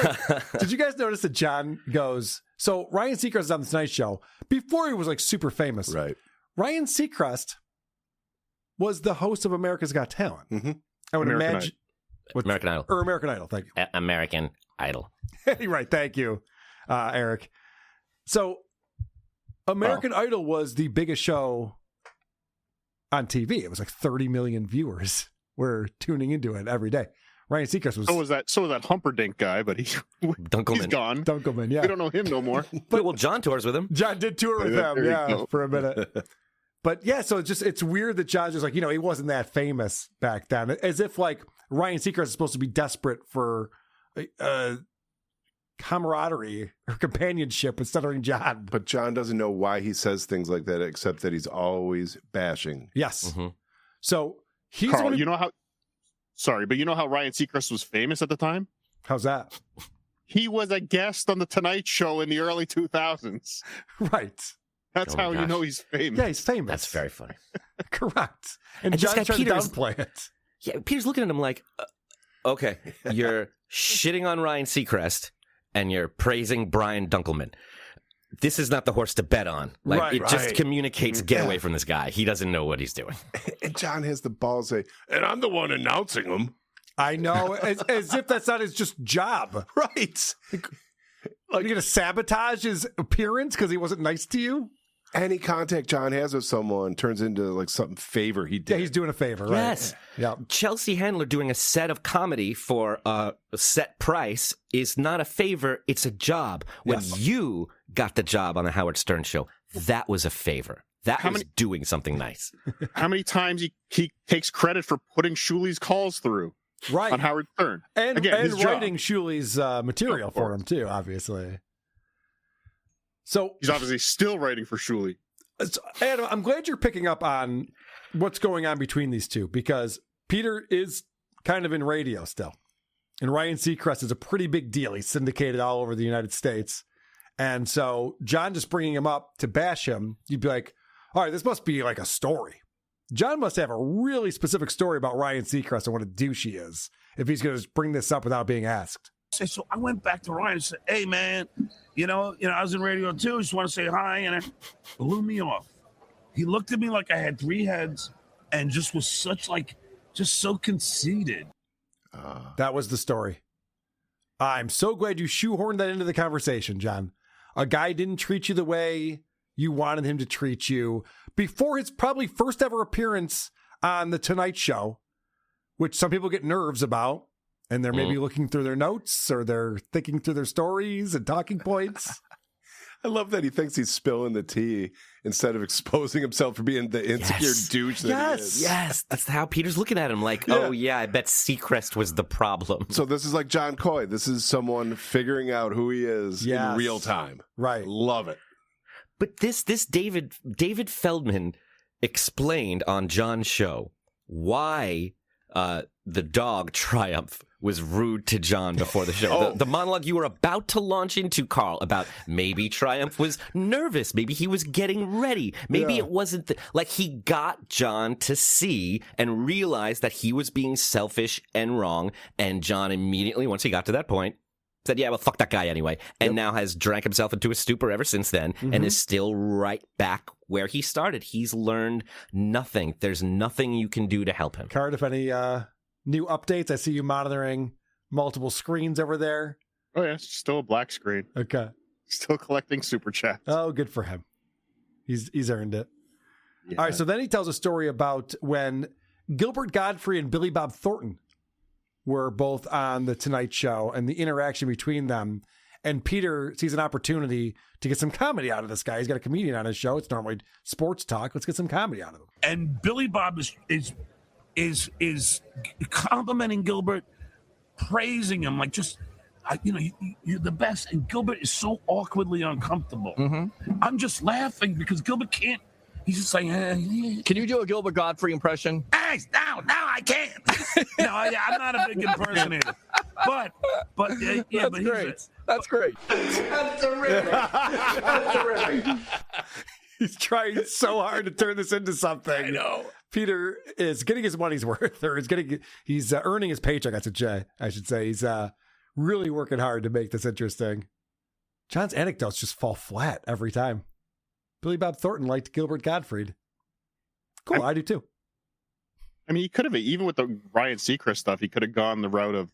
did you guys notice that John goes, so Ryan Seacrest is on the Tonight Show before he was like super famous. Right. Ryan Seacrest was the host of America's Got Talent. Mm-hmm. I would American imagine American Idol. Or American Idol, thank you. American Idol. Right, thank you, Eric. So American Idol was the biggest show on TV. It was like 30 million viewers were tuning into it every day. Ryan Seacrest was... So was that Humperdinck guy, but he's gone. Dunkelman, yeah. We don't know him no more. But well, John tours with him. John did tour with them, yeah, for a minute. But yeah, so it's weird that John's just like, he wasn't that famous back then. As if like Ryan Seacrest is supposed to be desperate for camaraderie or companionship with Stuttering John. But John doesn't know why he says things like that, except that he's always bashing. Yes. Mm-hmm. So he's Carl, you know how Ryan Seacrest was famous at the time? How's that? He was a guest on the Tonight Show in the early 2000s. Right. That's how you know he's famous. Yeah, he's famous. That's very funny. Correct. And this John's guy trying to Peter's- downplay it. Yeah, Peter's looking at him like, okay, you're shitting on Ryan Seacrest and you're praising Brian Dunkelman. This is not the horse to bet on. Like, Right, it just right. communicates, get away from this guy. He doesn't know what he's doing. And John has the balls to say, and I'm the one announcing them. I know, as if that's not his just job. Right. Like, you're going to sabotage his appearance because he wasn't nice to you? Any contact John has with someone turns into like some favor he did. Yeah, he's doing a favor, right? Yes. Yeah. Chelsea Handler doing a set of comedy for a set price is not a favor, it's a job. When you got the job on the Howard Stern show, that was a favor. That was doing something nice. How many times he takes credit for putting Shuli's calls through on Howard Stern? And, Again, his writing job. Shuli's material for him, too, obviously. So he's obviously still writing for Shuli. Adam, I'm glad you're picking up on what's going on between these two, because Peter is kind of in radio still. And Ryan Seacrest is a pretty big deal. He's syndicated all over the United States. And so John just bringing him up to bash him, you'd be like, all right, this must be like a story. John must have a really specific story about Ryan Seacrest and what a douche he is if he's going to bring this up without being asked. So I went back to Ryan and said, hey, man, you know, I was in radio too. Just want to say hi. And it blew me off. He looked at me like I had 3 heads and just was just so conceited. That was the story. I'm so glad you shoehorned that into the conversation, John. A guy didn't treat you the way you wanted him to treat you before his probably first ever appearance on The Tonight Show, which some people get nerves about, and they're maybe looking through their notes or they're thinking through their stories and talking points. I love that he thinks he's spilling the tea instead of exposing himself for being the insecure douche that he is. Yes, that's how Peter's looking at him like, oh, yeah, I bet Seacrest was the problem. So this is like John Coy. This is someone figuring out who he is in real time. Right. Love it. But this David Feldman explained on John's show why the dog Triumph was rude to John before the show. The monologue you were about to launch into, Carl, about maybe Triumph was nervous. Maybe he was getting ready. Maybe it wasn't like he got John to see and realize that he was being selfish and wrong. And John immediately, once he got to that point, said, yeah, well, fuck that guy anyway. And now has drank himself into a stupor ever since then and is still right back where he started. He's learned nothing. There's nothing you can do to help him. Card, if any new updates, I see you monitoring multiple screens over there. Oh, yeah, it's still a black screen. Okay. Still collecting super chats. Oh, good for him. He's earned it. Yeah. All right, so then he tells a story about when Gilbert Gottfried and Billy Bob Thornton were both on The Tonight Show and the interaction between them. And Peter sees an opportunity to get some comedy out of this guy. He's got a comedian on his show. It's normally sports talk. Let's get some comedy out of him. And Billy Bob is complimenting Gilbert, praising him, like just, you're the best. And Gilbert is so awkwardly uncomfortable. I'm just laughing because Gilbert can't. He's just like, Can you do a Gilbert Gottfried impression? Hey, no, I can't. No, I'm not a big impersonator. But yeah, that's great. That's great. That's terrific. That's terrific. He's trying so hard to turn this into something. I know. Peter is getting his money's worth, or he's earning his paycheck. I should say. He's really working hard to make this interesting. John's anecdotes just fall flat every time. Billy Bob Thornton liked Gilbert Gottfried. Cool, I do too. I mean, he could have, even with the Ryan Seacrest stuff, he could have gone the route of,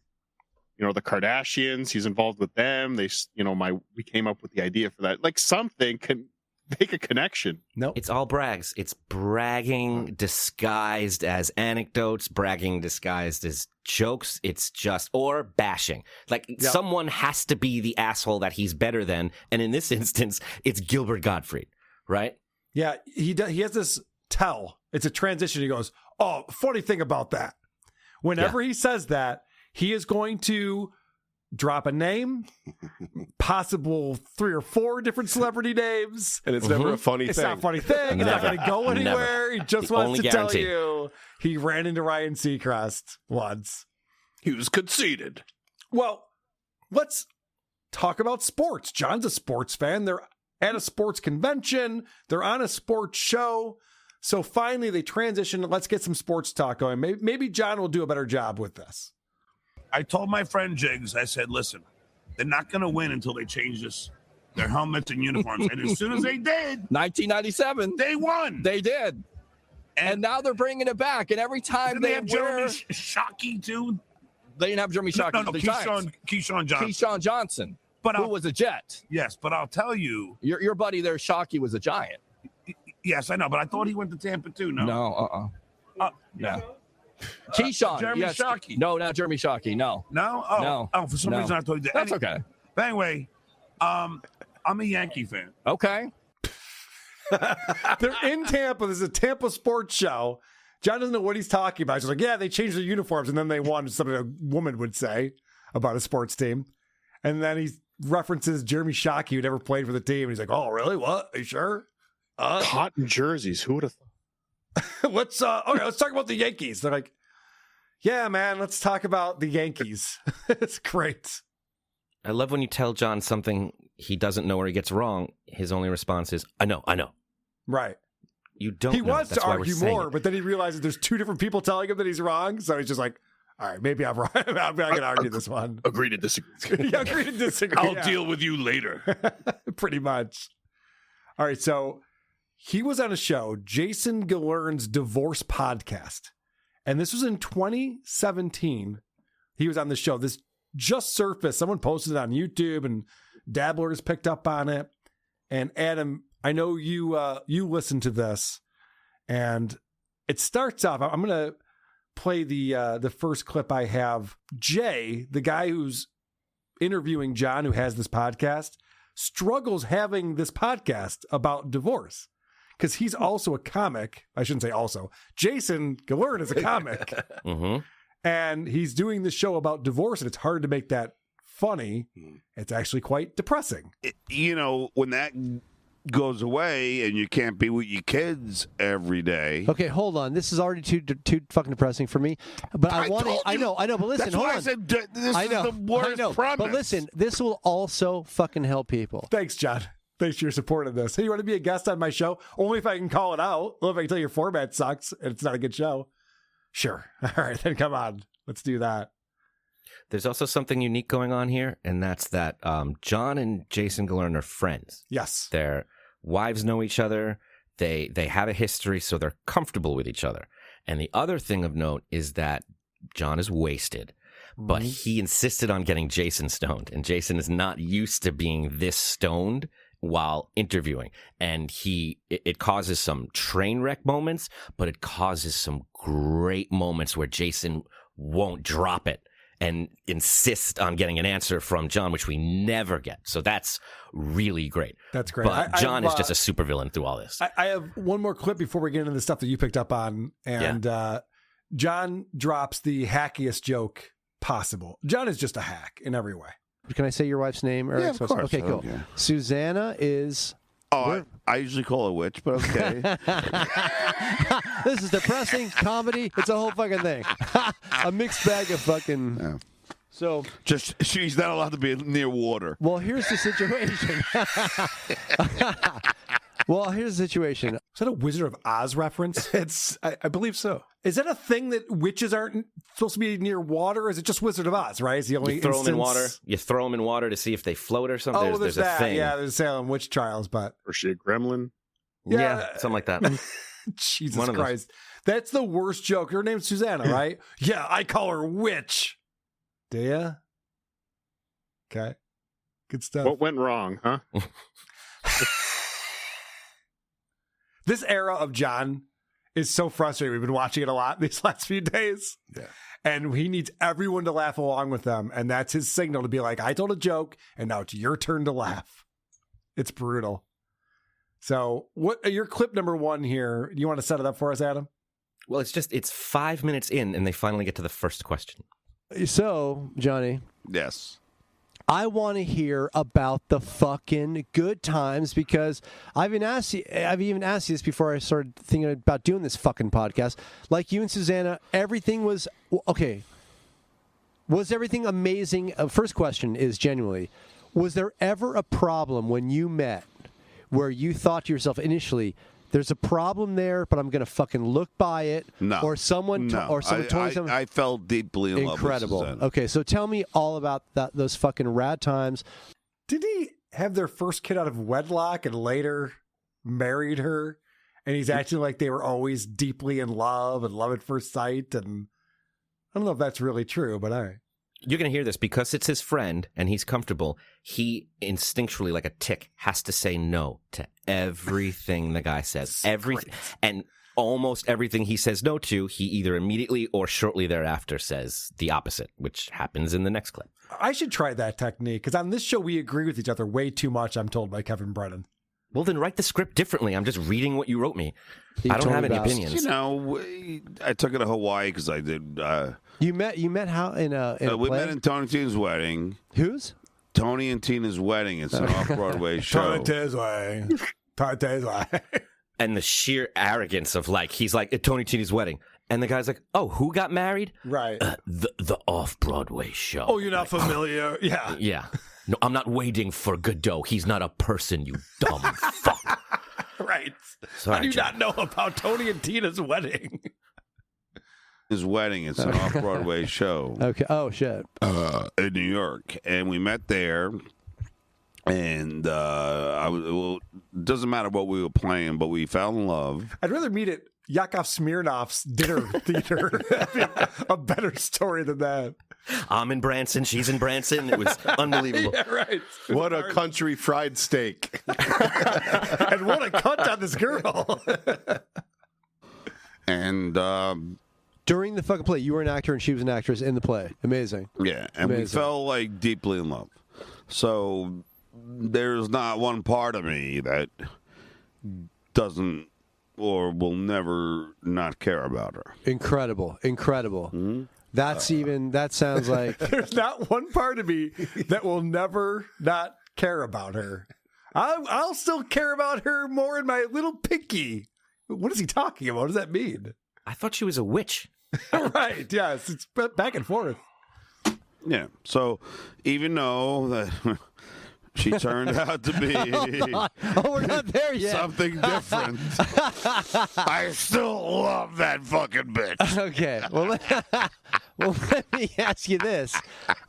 the Kardashians. He's involved with them. We came up with the idea for that. Like something can make a connection. No, it's all brags. It's bragging disguised as anecdotes, bragging disguised as jokes. It's just, or bashing. Like someone has to be the asshole that he's better than. And in this instance, it's Gilbert Gottfried, right? Yeah, he has this tell. It's a transition. He goes, oh, funny thing about that. Whenever he says that, he is going to drop a name, possible 3 or 4 different celebrity names. And it's never a funny thing. It's not a funny thing. It's not going to go anywhere. He just wants to tell you he ran into Ryan Seacrest once. He was conceited. Well, let's talk about sports. John's a sports fan. They're at a sports convention. They're on a sports show. So finally they transition. Let's get some sports talk going. Maybe John will do a better job with this. I told my friend Jiggs, I said, listen, they're not going to win until they change their helmets and uniforms. And as soon as they did, 1997, they won. They did. And now they're bringing it back. And every time they have Jeremy Shockey, too. They didn't have Jeremy Shockey. No, Keyshawn Johnson. Keyshawn Johnson, who was a Jet. Yes, but I'll tell you. Your buddy there, Shockey, was a Giant. Yes, I know, but I thought he went to Tampa, too. No. No, no. Keyshawn. Jeremy Shockey. No, not Jeremy Shockey. No. No? Oh, no. Oh, for some reason I thought he did. That's okay. But anyway, I'm a Yankee fan. Okay. They're in Tampa. This is a Tampa sports show. John doesn't know what he's talking about. He's like, yeah, they changed their uniforms, and then they won, something a woman would say about a sports team. And then he references Jeremy Shockey, who never played for the team. And he's like, oh, really? What? Are you sure? Cotton jerseys. Who would have thought? Let's talk about the Yankees. They're like, yeah, man, let's talk about the Yankees. It's great. I love when you tell John something he doesn't know or he gets wrong. His only response is, I know. Right. You don't He know. wants That's to why we're argue saying more, it. but then he realizes there's two different people telling him that he's wrong. So he's just like, all right, maybe I'm right. I'm not going to argue this one. Agree to disagree. Yeah, agree to disagree. I'll deal with you later. Pretty much. All right, so he was on a show, Jason Galern's Divorce Podcast. And this was in 2017. He was on the show. This just surfaced. Someone posted it on YouTube, and Dabblers picked up on it. And Adam, I know you listened to this, and it starts off. I'm going to play the first clip I have. Jay, the guy who's interviewing John, who has this podcast, struggles having this podcast about divorce because he's also a comic. I shouldn't say also. Jason Galern is a comic, and he's doing this show about divorce, and it's hard to make that funny. It's actually quite depressing. When that goes away and you can't be with your kids every day. Okay, hold on. This is already too fucking depressing for me. But I want to. I know. But listen, That's hold why on. I said this is the worst premise. But listen, this will also fucking help people. Thanks, John. Thanks for your support of this. Hey, you want to be a guest on my show? Only if I can call it out. Well, if I can tell your format sucks and it's not a good show. Sure. All right, then come on. Let's do that. There's also something unique going on here, and that's that John and Jason Galern are friends. Yes. Their wives know each other. They have a history, so they're comfortable with each other. And the other thing of note is that John is wasted, but he insisted on getting Jason stoned, and Jason is not used to being this stoned while interviewing. And it causes some train wreck moments, but it causes some great moments where Jason won't drop it and insist on getting an answer from John, which we never get. So that's really great. That's great. But John is just a supervillain through all this. I have one more clip before we get into the stuff that you picked up on. And John drops the hackiest joke possible. John is just a hack in every way. Can I say your wife's name? Yeah, of course. Okay, cool. Okay. Susanna is... I usually call her a witch, but okay. This is depressing comedy. It's a whole fucking thing. A mixed bag of fucking. Yeah. So just she's not allowed to be near water. Well, here's the situation. Is that a Wizard of Oz reference? I believe so. Is that a thing that witches aren't supposed to be near water? Or is it just Wizard of Oz, right? Is the only you throw them in water. You throw them in water to see if they float or something. Oh, there's that. a thing. Yeah, there's Salem witch trials, but or she a gremlin? Yeah, something like that. Jesus Christ, that's the worst joke. Her name's Susanna, right? Yeah, I call her witch. Do ya? Okay, good stuff. What went wrong, huh? This era of John is so frustrating. We've been watching it a lot these last few days. Yeah. And he needs everyone to laugh along with them. And that's his signal to be like, I told a joke, and now it's your turn to laugh. It's brutal. So what your clip number one here, you want to set it up for us, Adam? Well, it's 5 minutes in, and they finally get to the first question. So, Johnny. Yes. I want to hear about the fucking good times because I've even asked you this before I started thinking about doing this fucking podcast. Like you and Susanna, everything was okay. Was everything amazing? First question is genuinely, was there ever a problem when you met where you thought to yourself initially, there's a problem there, but I'm going to fucking look by it? No. Or someone told you something? I fell deeply in Incredible. love with Susanna. Okay, so tell me all about those fucking rad times. Did he have their first kid out of wedlock and later married her? And he's acting like they were always deeply in love and love at first sight. And I don't know if that's really true, but all right. You're going to hear this because it's his friend and he's comfortable. He instinctually, like a tick, has to say no to everything the guy says. Everything. And almost everything he says no to, he either immediately or shortly thereafter says the opposite, which happens in the next clip. I should try that technique because on this show, we agree with each other way too much, I'm told by Kevin Brennan. Well, then write the script differently. I'm just reading what you wrote me. I don't have any opinions. You know, I took it to Hawaii because I did. You met how in a we play? met in Tony and Tina's wedding. Whose? Tony and Tina's wedding. It's an off-Broadway show. Tony's way. And the sheer arrogance of he's like at Tony Tina's wedding, and the guy's like, "Oh, who got married? Right, the off-Broadway show." Oh, you're not familiar? Yeah, yeah. No, I'm not waiting for Godot. He's not a person, you dumb fuck. Right. Sorry, How do you John. not know about Tony and Tina's wedding? His wedding. It's an off-Broadway show. Okay. Oh shit. In New York, and we met there. And it doesn't matter what we were playing, but we fell in love. I'd rather meet at Yakov Smirnoff's dinner theater. A better story than that. I'm in Branson. She's in Branson. It was unbelievable. Yeah, right. What a country fried steak. And what a cunt on this girl. And during the fucking play, you were an actor and she was an actress in the play. Amazing. Yeah, and we fell deeply in love. So there's not one part of me that doesn't or will never not care about her. Incredible. Mm-hmm. That sounds like there's not one part of me that will never not care about her. I'll still care about her more in my little pinky. What is he talking about? What does that mean? I thought she was a witch. Right. Yes. It's back and forth. Yeah. So even though that she turned out to be we're not there yet. Something different, I still love that fucking bitch. Okay. Well, let me ask you this.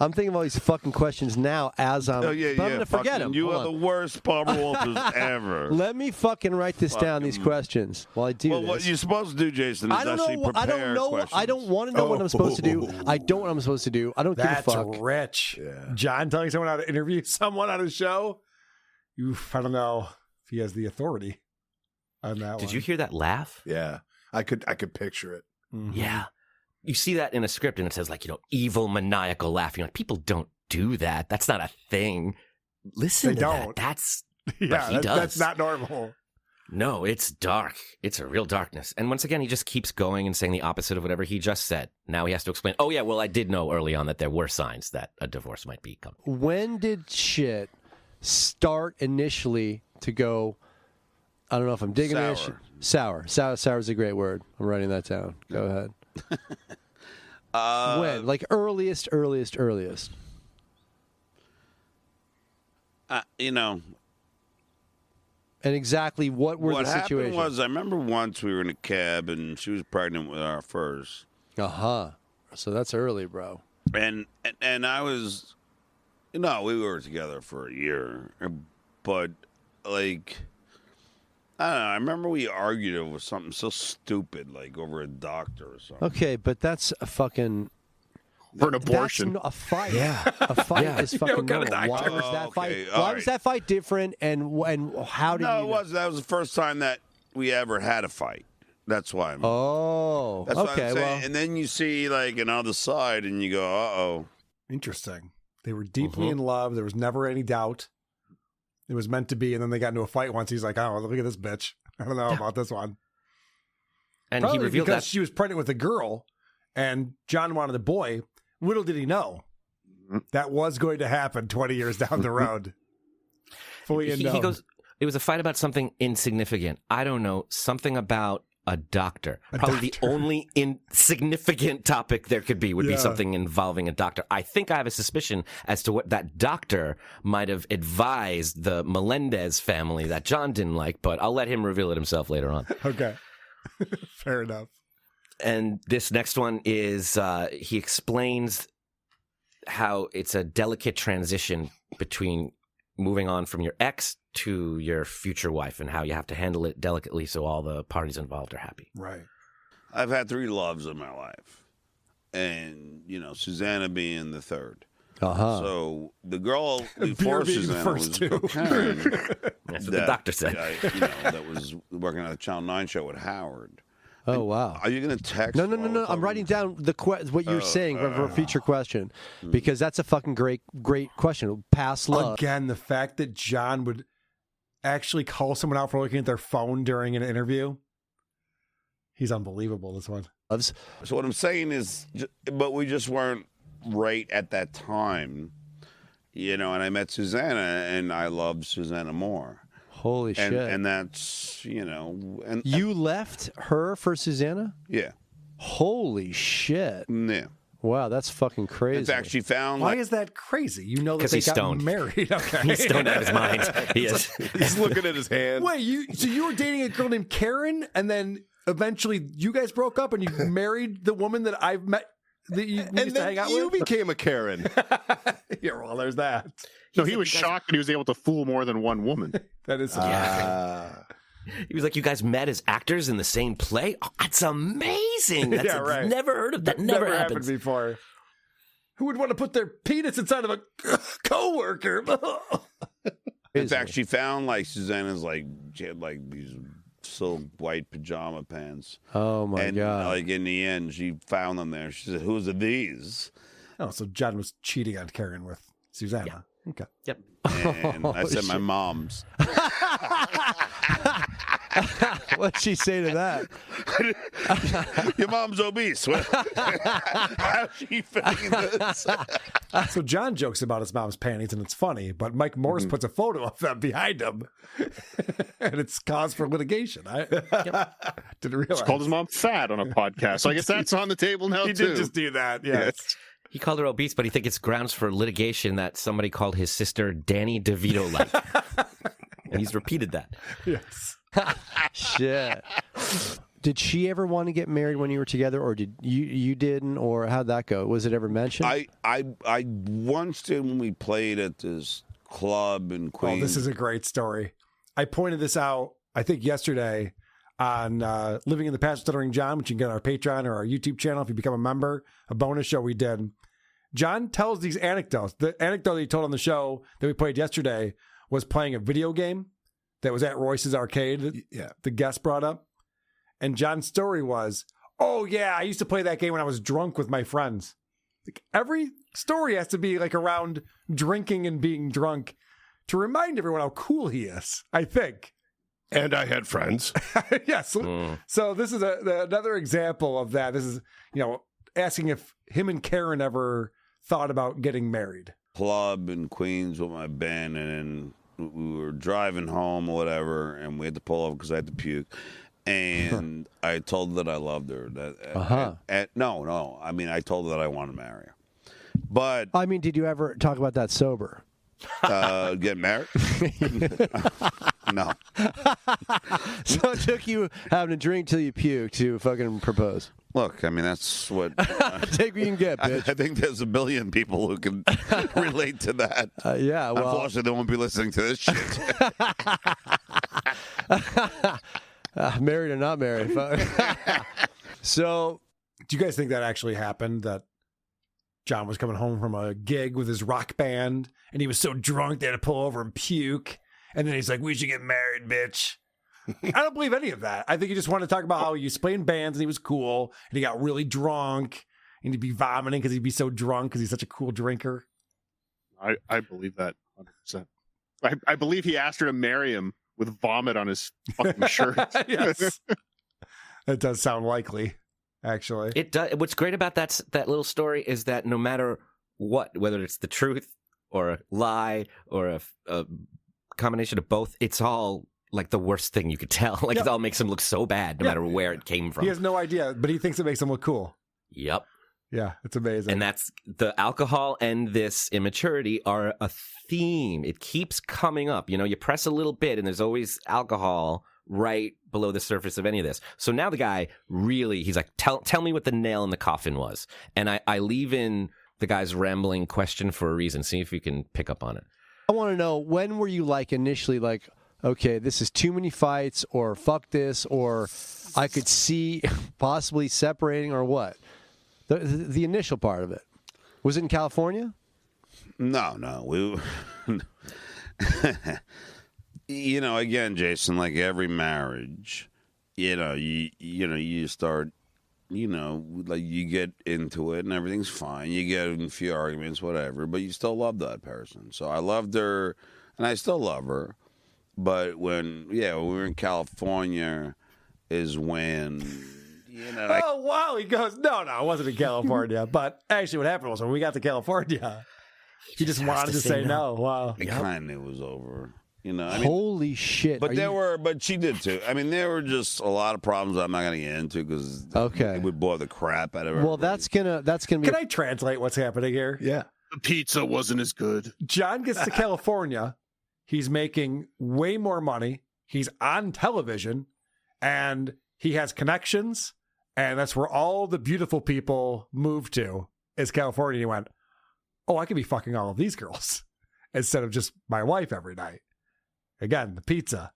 I'm thinking of all these fucking questions now as I'm. Oh, yeah, but I'm going to forget them. You are the worst Barbara Walters ever. Let me fucking write this down, these questions, while I do this. What you're supposed to do, Jason, is actually prepare I don't know. questions. I don't want to know what I'm supposed to do. I don't know what I'm supposed to do. I don't give a fuck. That's rich. Yeah. John telling someone how to interview someone on his show? I don't know if he has the authority on that one. Did you hear that laugh? Yeah. I could picture it. Mm-hmm. Yeah. You see that in a script and it says evil maniacal laugh. You're like, people don't do that. That's not a thing. Listen to that. That's but he does. That's not normal. No, it's dark. It's a real darkness. And once again, he just keeps going and saying the opposite of whatever he just said. Now he has to explain, oh yeah, well, I did know early on that there were signs that a divorce might be coming. When did shit start initially to go, I don't know if I'm digging this. Sour. Sour is a great word. I'm writing that down. Go ahead. When? Earliest. And exactly what were the situations? What happened was, I remember once we were in a cab and she was pregnant with our first. Uh-huh. So that's early, bro. And I was, we were together for a year. But, I don't know. I remember we argued over something so stupid, over a doctor or something. Okay, but that's a fucking... For an abortion. That's a fight. Yeah. A fight is fucking normal. Why was that fight? Why was that fight different? And how did you? No, that was the first time that we ever had a fight. That's why. Oh, that's okay. What I'm saying. And then you see another side, and you go, "Uh-oh." Interesting. They were deeply in love. There was never any doubt. It was meant to be, and then they got into a fight once. He's like, "Oh, look at this bitch. I don't know about this one." And Probably he revealed because that she was pregnant with a girl, and John wanted a boy. Little did he know that was going to happen 20 years down the road. Fully he goes, it was a fight about something insignificant. I don't know, something about a doctor. Probably the only insignificant topic there could be would be something involving a doctor. I think I have a suspicion as to what that doctor might have advised the Melendez family that John didn't like, but I'll let him reveal it himself later on. Okay. Fair enough. And this next one is he explains how it's a delicate transition between moving on from your ex to your future wife and how you have to handle it delicately so all the parties involved are happy. Right. I've had 3 loves in my life. And, Susanna being the third. Uh-huh. So the girl before Susanna was cocaine. That's what the doctor said. That was working on the Channel 9 show with Howard. Oh, wow. Are you going to text? No. I'm writing down what you're saying for a future question because that's a fucking great question. Past love. Again, the fact that John would actually call someone out for looking at their phone during an interview. He's unbelievable, this one. So what I'm saying is, but we just weren't right at that time, and I met Susanna, and I loved Susanna more. Holy shit. And that's, and you left her for Susanna? Yeah. Holy shit. Yeah. Wow, that's fucking crazy. In fact, she found. Why is that crazy? You know that they he's got stoned. married. Okay. He's stoned out of his mind. He is. He's looking at his hand. Wait, so you were dating a girl named Karen, and then eventually you guys broke up, and you married the woman that I've met that you used to hang out you with? became a Karen. Yeah, well, there's that. So he was shocked that he was able to fool more than one woman. That is He was like, "You guys met as actors in the same play? Oh, that's amazing! That's Yeah, right. Never heard of that. Never Never happened happens. before. Who would want to put their penis inside of a coworker? In fact, she found Susanna's she had these silk white pajama pants. Oh my and, god! in the end, she found them there. She said, "Whose are these?" Oh, so John was cheating on Karen with Susanna. Yeah. Okay. Yep. And I said, "My mom's." What'd she say to that? Your mom's obese. How's she fitting this? So John jokes about his mom's panties, and it's funny, but Mike Morris puts a photo of them behind him, and it's cause for litigation. I didn't realize. He's called his mom fat on a podcast. So I guess that's on the table now, He too. did just do that, yes. He called her obese, but he thinks it's grounds for litigation that somebody called his sister Danny DeVito-like. And he's repeated that. Yes. Shit. Did she ever want to get married when you were together, or did you didn't, or how'd that go? Was it ever mentioned? I once did when we played at this club in Queens. Oh, this is a great story. I pointed this out, I think, yesterday on Living in the Past with Stuttering John, which you can get on our Patreon or our YouTube channel if you become a member, a bonus show we did. John tells these anecdotes. The anecdote that he told on the show that we played yesterday was playing a video game that was at Royce's Arcade that the guest brought up. And John's story was, oh, yeah, I used to play that game when I was drunk with my friends. Like, every story has to be around drinking and being drunk to remind everyone how cool he is, I think. And I had friends. Yes. So this is another example of that. This is, asking if him and Karen ever thought about getting married. Club in Queens with my band, and then we were driving home or whatever, and we had to pull over because I had to puke. And I told her that I loved her. No. I mean, I told her that I wanted to marry her. But I mean, did you ever talk about that sober? Get married? No. So it took you having a drink till you puked to fucking propose. Look, I mean, that's what... Take what you can get, bitch. I think there's a billion people who can relate to that. Yeah, well... Unfortunately, they won't be listening to this shit. Married or not married. So... Do you guys think that actually happened, that John was coming home from a gig with his rock band, and he was so drunk they had to pull over and puke, and then he's like, we should get married, bitch? I don't believe any of that. I think he just wanted to talk about how he was playing bands and he was cool, and he got really drunk, and he'd be vomiting because he'd be so drunk because he's such a cool drinker. I believe that 100%. I believe he asked her to marry him with vomit on his fucking shirt. Yes. That does sound likely, actually. It does. What's great about that little story is that no matter what, whether it's the truth or a lie or a combination of both, it's all like the worst thing you could tell. Like, it all makes him look so bad, no matter where it came from. He has no idea, but he thinks it makes him look cool. Yep. Yeah, it's amazing. And that's the alcohol and this immaturity are a theme. It keeps coming up. You press a little bit and there's always alcohol right below the surface of any of this. So now the guy really, he's like, tell me what the nail in the coffin was. And I leave in the guy's rambling question for a reason. See if you can pick up on it. I want to know, when were you initially okay, this is too many fights, or fuck this, or I could see possibly separating, or what? The initial part of it. Was it in California? No. Again, Jason, like every marriage, you start, you get into it and everything's fine. You get in a few arguments, whatever, but you still love that person. So I loved her and I still love her. But when we were in California, is when oh wow, he goes, no, it wasn't in California. But actually, what happened was when we got to California, he just wanted to say no. Wow, I kind of knew it was over. Holy shit! But but she did too. I mean, there were just a lot of problems I'm not going to get into because it would bore the crap out of it. Well, that's gonna be. Can I translate what's happening here? Yeah, the pizza wasn't as good. John gets to California. He's making way more money. He's on television, and he has connections, and that's where all the beautiful people move to. Is California? And he went, oh, I could be fucking all of these girls instead of just my wife every night. Again, the pizza.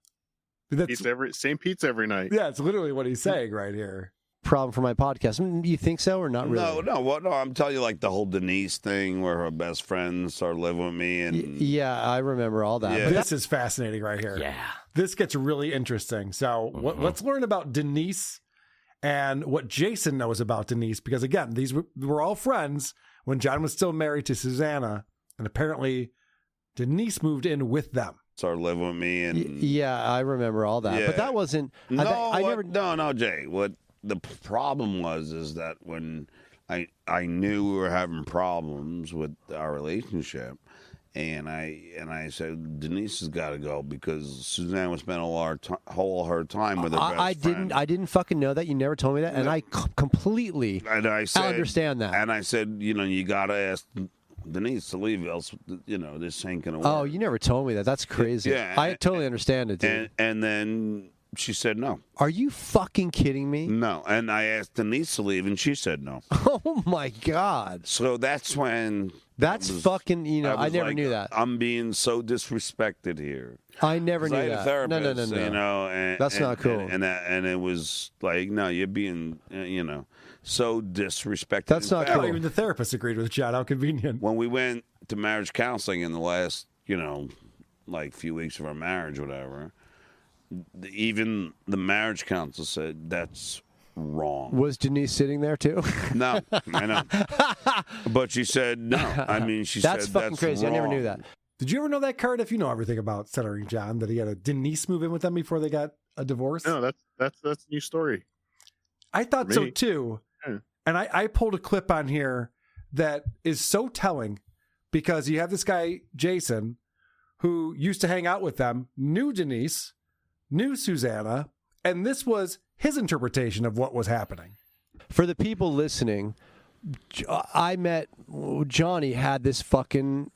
Same pizza every night. Yeah, it's literally what he's saying right here. Problem for my podcast. You think so or not really? No. I'm telling you, like the whole Denise thing where her best friend started living with me. And yeah, I remember all that. Yeah. This is fascinating right here. Yeah. This gets really interesting. So let's learn about Denise and what Jason knows about Denise. Because again, these were all friends when John was still married to Susanna. And apparently Denise moved in with them. Started living with me. And yeah, I remember all that. Yeah. But that wasn't... No, Jay. What the problem is that when I knew we were having problems with our relationship, and I said Denise has got to go because Suzanne was spending all her time with her best friend. I didn't fucking know that. You never told me that, and I completely understand that. And I said, you got to ask Denise to leave, else this ain't gonna work. Oh, you never told me that. That's crazy. Yeah, I totally understand it, dude. And then she said no. Are you fucking kidding me? No. And I asked Denise to leave, and she said no. Oh my god. So that's when. Fucking. I never knew that. I'm being so disrespected here. I never knew I had that. a therapist, No. And, that's not cool. And it was like, no, you're being, so disrespected. That's not cool. Even the therapist agreed with John. How convenient. When we went to marriage counseling in the last, few weeks of our marriage, whatever, even the marriage counselor said that's wrong. Was Denise sitting there too? No, I know. But she said no. I mean, that's fucking crazy. Wrong. I never knew that. Did you ever know that, Cardiff? You know everything about Stuttering John, that he had a Denise move in with them before they got a divorce? No, that's a new story. I thought so too. Yeah. And I pulled a clip on here that is so telling because you have this guy, Jason, who used to hang out with them, knew Denise, knew Susanna, and this was his interpretation of what was happening. For the people listening, I met Johnny had this fucking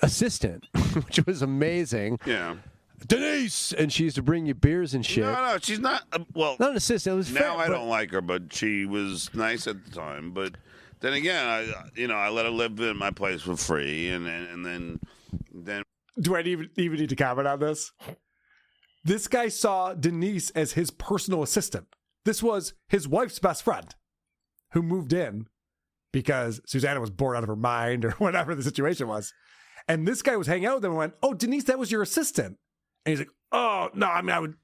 assistant, which was amazing. Yeah. Denise! And she used to bring you beers and shit. No, she's not. Not an assistant. It was now I don't like her, but she was nice at the time. But then again, I let her live in my place for free, and then. Do I even need to comment on this? This guy saw Denise as his personal assistant. This was his wife's best friend who moved in because Susanna was bored out of her mind or whatever the situation was. And this guy was hanging out with them and went, oh, Denise, that was your assistant. And he's like, oh, no, I mean, I would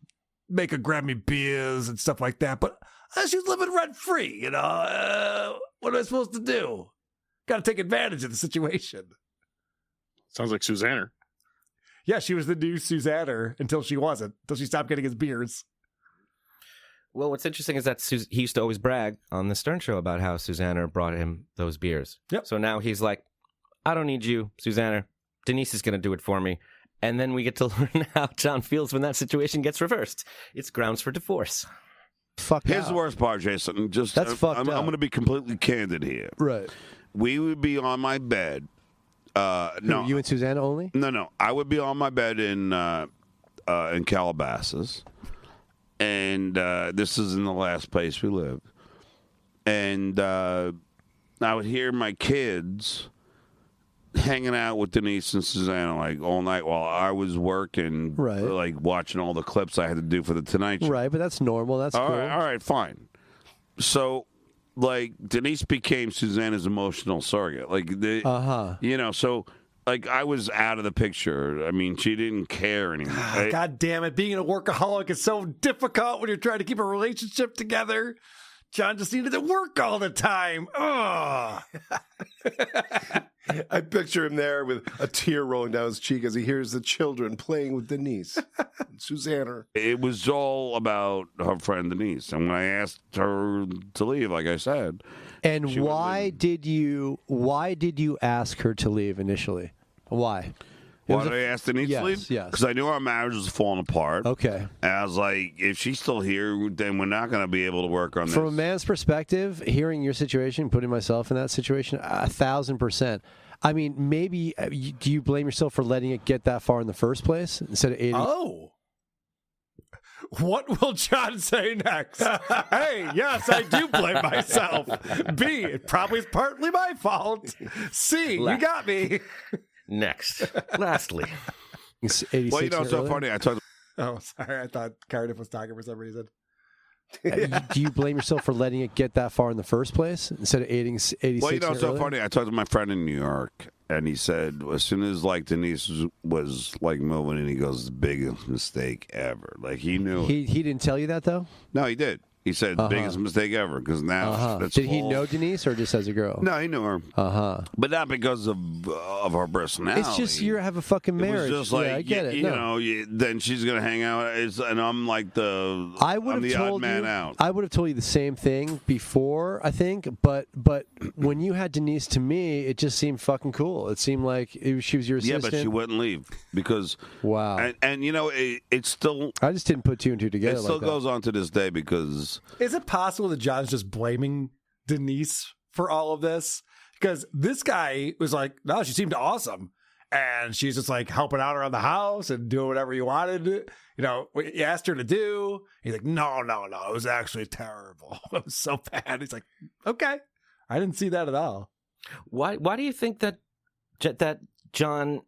make her grab me beers and stuff like that. But she was living rent-free, what am I supposed to do? Got to take advantage of the situation. Sounds like Susanna. Yeah, she was the new Susanna until she wasn't, until she stopped getting his beers. Well, what's interesting is that he used to always brag on the Stern Show about how Susanna brought him those beers. Yep. So now he's like, I don't need you, Susanna. Denise is going to do it for me. And then we get to learn how John feels when that situation gets reversed. It's grounds for divorce. Here's the worst part, Jason. That's fucked I'm up. going to be completely candid here. Right. We would be on my bed. No, you and Susanna only? No. I would be on my bed in Calabasas, and this is in the last place we lived. And I would hear my kids hanging out with Denise and Susanna like all night while I was working, right? Like watching all the clips I had to do for the Tonight Show. Right, but that's normal. That's cool. All right, fine. So, like, Denise became Susanna's emotional surrogate. Like, so, like, I was out of the picture. I mean, she didn't care anymore. God damn it. Being a workaholic is so difficult when you're trying to keep a relationship together. John just needed to work all the time. Oh. I picture him there with a tear rolling down his cheek as he hears the children playing with Denise. Susanna. It was all about her friend Denise. And when I asked her to leave, like I said. And why did you ask her to leave initially? Why? Why did I ask Denise to leave? Yes. Because I knew our marriage was falling apart. Okay. And I was like, if she's still here, then we're not going to be able to work on this. From a man's perspective, hearing your situation, putting myself in that situation, 1,000%. I mean, maybe, do you blame yourself for letting it get that far in the first place instead of 80? Oh. What will John say next? A, yes, I do blame myself. B, it probably is partly my fault. C, you got me. Next. Lastly. Well, you know, it's so funny. I talked. Oh, sorry. I thought Cardiff was talking for some reason. Do you blame yourself for letting it get that far in the first place instead of 86? Well, you know, it's so funny. I talked to my friend in New York, and he said as soon as like Denise was like moving in, he goes, "The biggest mistake ever." Like he knew. He didn't tell you that though? No, he did. He said, biggest mistake ever, because now that's Did he know Denise or just as a girl? No, he knew her. But not because of her personality. It's just you have a fucking marriage. It was just like, yeah, I get it. You know, then she's going to hang out, and I'm like I'm the odd man out. I would have told you the same thing before, I think, but when you had Denise to me, it just seemed fucking cool. It seemed like she was your assistant. Yeah, but she wouldn't leave because... Wow. And you know, it's still... I just didn't put two and two together It still like that. goes on to this day because... Is it possible that John's just blaming Denise for all of this? Because this guy was like, no, she seemed awesome. And she's just like helping out around the house and doing whatever you wanted. You know, what you asked her to do. He's like, no. It was actually terrible. It was so bad. He's like, okay. I didn't see that at all. Why do you think that John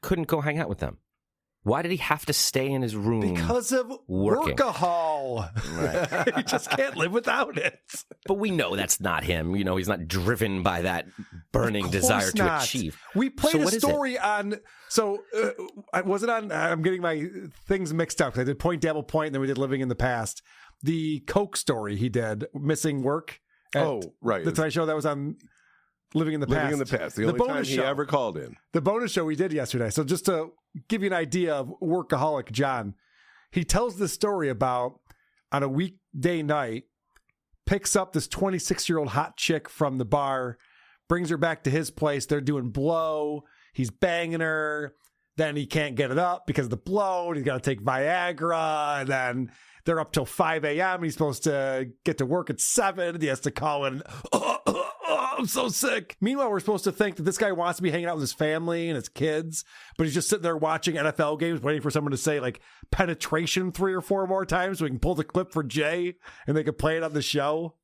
couldn't go hang out with them? Why did he have to stay in his room? Because of working? workahol. Right. He just can't live without it. But we know that's not him. You know, he's not driven by that burning desire to not. achieve. We played So a what is story on. So was it on? I'm getting my things mixed up. I did Point Dabble Point, and then we did Living in the Past. The Coke story he did, missing work. Oh, right. The Tonight Show that was on Living in the Past. Living in the Past. The only time he ever called in. The bonus show we did yesterday. So just to give you an idea of workaholic John, he tells this story about on a weekday night, picks up this 26-year-old hot chick from the bar, brings her back to his place. They're doing blow. He's banging her. Then he can't get it up because of the blow. And he's got to take Viagra. And then they're up till 5 a.m. He's supposed to get to work at 7. And he has to call in. I'm so sick. Meanwhile, we're supposed to think that this guy wants to be hanging out with his family and his kids, but he's just sitting there watching NFL games, waiting for someone to say like penetration 3 or 4 more times so we can pull the clip for Jay and they can play it on the show.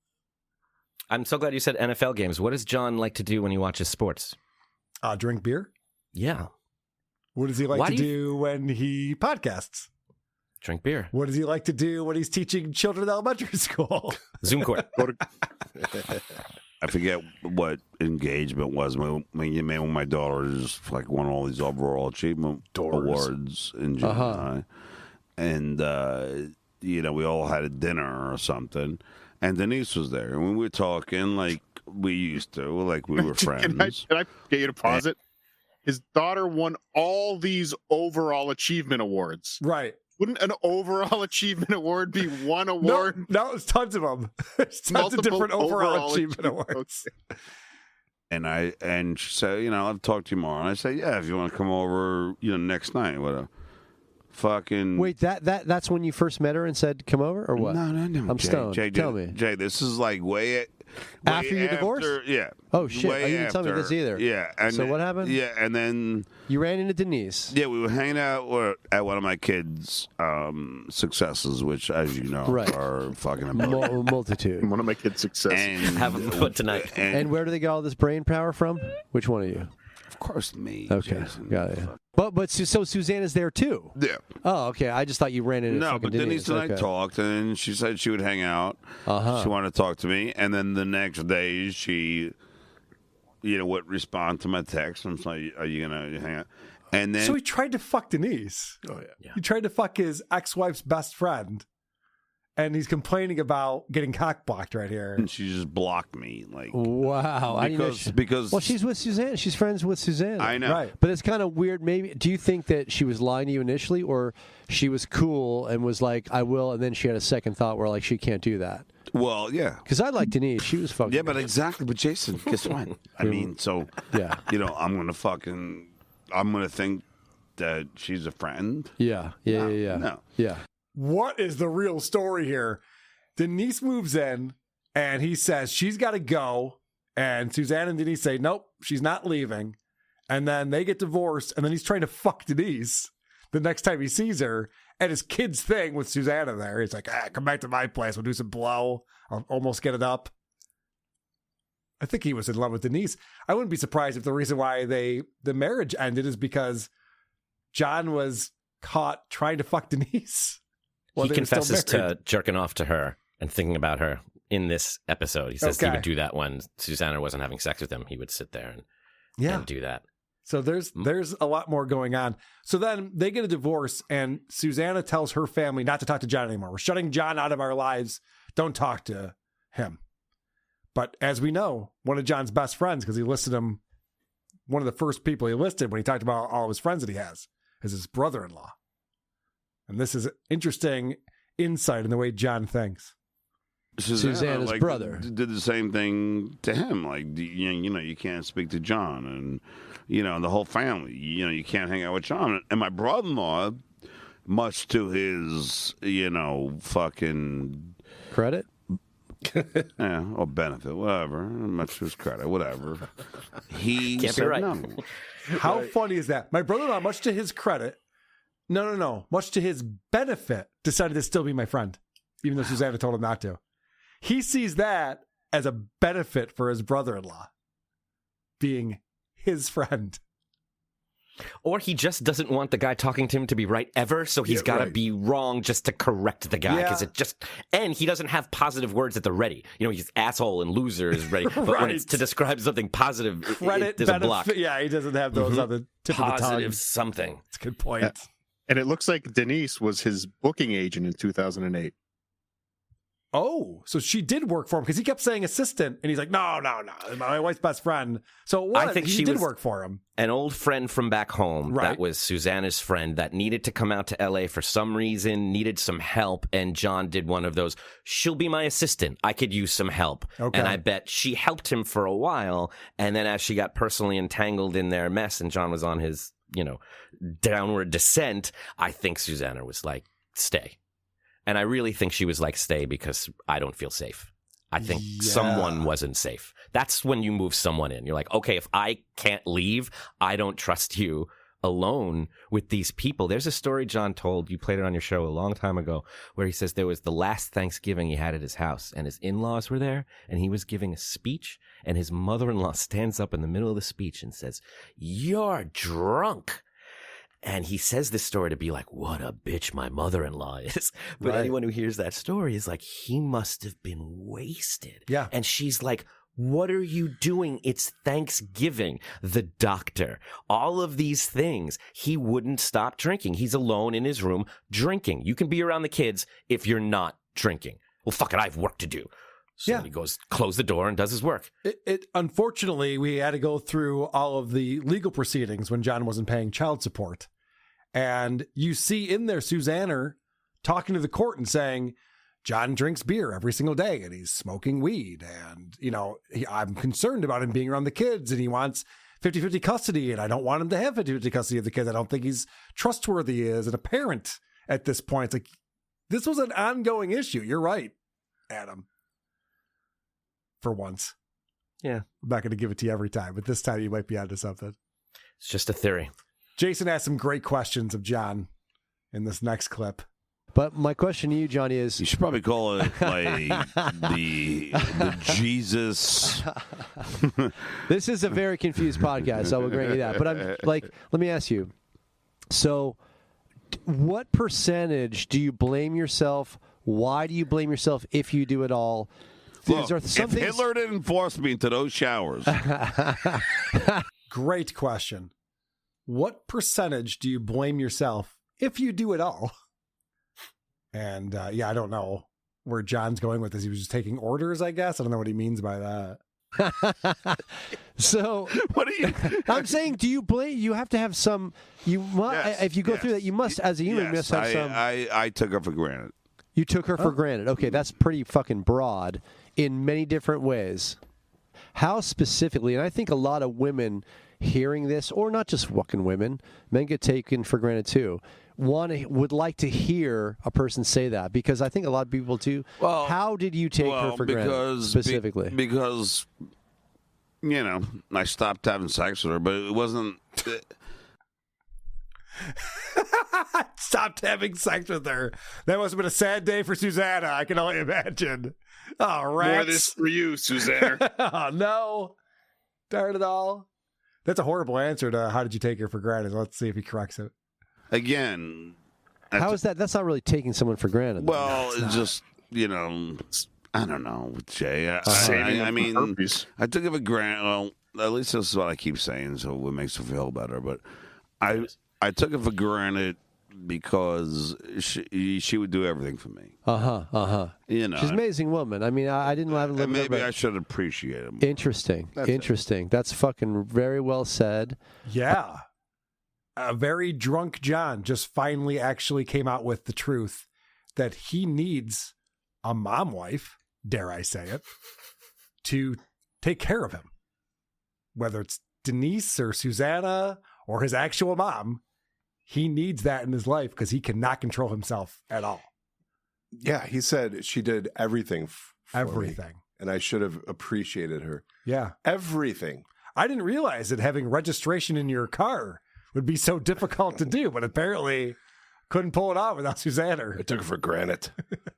I'm so glad you said NFL games. What does John like to do when he watches sports? Drink beer. Yeah. What does he like to do when he podcasts? Drink beer. What does he like to do when he's teaching children in elementary school? Zoom court. I forget what engagement was when my daughter just like won all these overall achievement awards in junior high, and you know, we all had a dinner or something, and Denise was there, and we were talking like we used to, like we were friends. Can I get you to pause it? His daughter won all these overall achievement awards. Right. Wouldn't an overall achievement award be one award? No, it's tons of them. There's tons of different overall achievement awards. And she said, you know, I'll talk to you tomorrow. And I said, yeah, if you want to come over, you know, next night, whatever. Fucking wait, that's when you first met her and said come over or what? No. I'm stoned. Tell me, Jay. This is like way after your divorce. Yeah. Oh shit! You didn't tell me this either. Yeah. And so what happened? Yeah, and then you ran into Denise. Yeah, we were hanging out at one of my kids' successes, which, as you know, are fucking amazing. Multitude. One of my kids' successes. And have them put tonight. And where do they get all this brain power from? Which one of you? Of course, me. Okay, Jason. got it. But so Susanna's there too. Yeah. Oh, okay. I just thought you ran into. No, but Denise and I talked, and she said she would hang out. She wanted to talk to me, and then the next day she, you know, would respond to my text. I'm like, "Are you gonna hang out?" And then so he tried to fuck Denise. Oh yeah. He tried to fuck his ex-wife's best friend, and he's complaining about getting cock-blocked right here. And she just blocked me. Like, wow. Because well, she's with Suzanne. She's friends with Suzanne. I know. Right. But it's kind of weird. Maybe do you think that she was lying to you initially, or she was cool and was like, "I will," and then she had a second thought where like she can't do that? Well, yeah. Because I like Denise. She was fucking. Yeah, but exactly. But Jason, guess what? I mean, so yeah, I'm gonna think that she's a friend. Yeah. No. Yeah. What is the real story here? Denise moves in, and he says she's got to go, and Suzanne and Denise say, nope, she's not leaving. And then they get divorced, and then he's trying to fuck Denise the next time he sees her at his kid's thing with Susanna there. He's like, come back to my place. We'll do some blow. I'll almost get it up. I think he was in love with Denise. I wouldn't be surprised if the reason why the marriage ended is because John was caught trying to fuck Denise. He confesses to jerking off to her and thinking about her in this episode. He says he would do that when Susanna wasn't having sex with him. He would sit there and do that. So there's a lot more going on. So then they get a divorce, and Susanna tells her family not to talk to John anymore. We're shutting John out of our lives. Don't talk to him. But as we know, one of John's best friends, because he listed him, one of the first people he listed when he talked about all of his friends that he has, is his brother-in-law. And this is interesting insight in the way John thinks. Susanna's brother did the same thing to him. Like, you can't speak to John, and the whole family. You can't hang out with John. And my brother-in-law, much to his, fucking credit, or benefit, whatever. Much to his credit, whatever. He can't said be right. no. How funny is that? My brother-in-law, much to his credit. No. Much to his benefit, decided to still be my friend, even though Susanna told him not to. He sees that as a benefit for his brother-in-law, being his friend. Or he just doesn't want the guy talking to him to be right ever, so he's got to be wrong just to correct the guy. Because and he doesn't have positive words at the ready. He's asshole and loser is ready. But when it's to describe something positive, credit, there's a block. Yeah, he doesn't have those on the tip of the tongue. Positive something. That's a good point. Yeah. And it looks like Denise was his booking agent in 2008. Oh, so she did work for him, because he kept saying assistant, and he's like, no, my wife's best friend. So I think she did work for him. An old friend from back home that was Susanna's friend that needed to come out to L.A. for some reason, needed some help, and John did one of those, she'll be my assistant, I could use some help. Okay. And I bet she helped him for a while, and then as she got personally entangled in their mess and John was on his, downward descent, I think Susanna was like, stay. And I really think she was like, stay because I don't feel safe. I think someone wasn't safe. That's when you move someone in. You're like, okay, if I can't leave, I don't trust you alone with these people. There's a story John told, you played it on your show a long time ago, where he says there was the last Thanksgiving he had at his house, and his in-laws were there, and he was giving a speech, and his mother-in-law stands up in the middle of the speech and says, "You're drunk." And he says this story to be like, what a bitch my mother-in-law is. But anyone who hears that story is like, he must have been wasted. Yeah. And she's like, what are you doing? It's Thanksgiving. The doctor, all of these things. He wouldn't stop drinking. He's alone in his room drinking. You can be around the kids if you're not drinking. Well, fuck it, I have work to do. So he goes, close the door and does his work. Unfortunately, we had to go through all of the legal proceedings when John wasn't paying child support. And you see in there Susanna talking to the court and saying, John drinks beer every single day and he's smoking weed. And, I'm concerned about him being around the kids and he wants 50-50 custody. And I don't want him to have 50-50 custody of the kids. I don't think he's trustworthy as a parent at this point. It's like, this was an ongoing issue. You're right, Adam. For once. Yeah. I'm not going to give it to you every time, but this time you might be onto something. It's just a theory. Jason asked some great questions of John in this next clip. But my question to you, Johnny, is... You should probably call it like the Jesus... This is a very confused podcast, I will grant you that. But I'm like, let me ask you. So what percentage do you blame yourself? Why do you blame yourself if you do it all? Look, if Hitler didn't force me into those showers... Great question. What percentage do you blame yourself if you do it all? And I don't know. where John's going with this. He was just taking orders, I guess. I don't know what he means by that. So what do you? I'm saying, do you blame? You have to have some. You must. Yes, if you go through that, you must, as a human, must have some. I took her for granted. You took her for granted. Okay, that's pretty fucking broad in many different ways. How specifically? And I think a lot of women hearing this, or not just fucking women, men get taken for granted too. Would like to hear a person say that, because I think a lot of people do. Well, how did you take her for granted specifically? Because I stopped having sex with her, but it wasn't. Stopped having sex with her. That must have been a sad day for Susanna. I can only imagine. Oh, rats. More this for you, Susanna. Oh, no. Darn it all. That's a horrible answer to how did you take her for granted. Let's see if he corrects it. Again. How is that? That's not really taking someone for granted. Well, it's just, I don't know, with Jay. I mean, I took it for granted. Well, at least this is what I keep saying, so it makes her feel better. But I took it for granted because she would do everything for me. She's an amazing woman. I mean, I didn't have a little. Maybe I should appreciate him. Interesting. That's fucking very well said. Yeah. A very drunk John just finally actually came out with the truth that he needs a mom wife, dare I say it, to take care of him. Whether it's Denise or Susanna or his actual mom, he needs that in his life because he cannot control himself at all. Yeah, he said she did everything for everything. Me, and I should have appreciated her. Yeah. Everything. I didn't realize that having registration in your car would be so difficult to do, but apparently couldn't pull it off without Susanna. I took it for granted.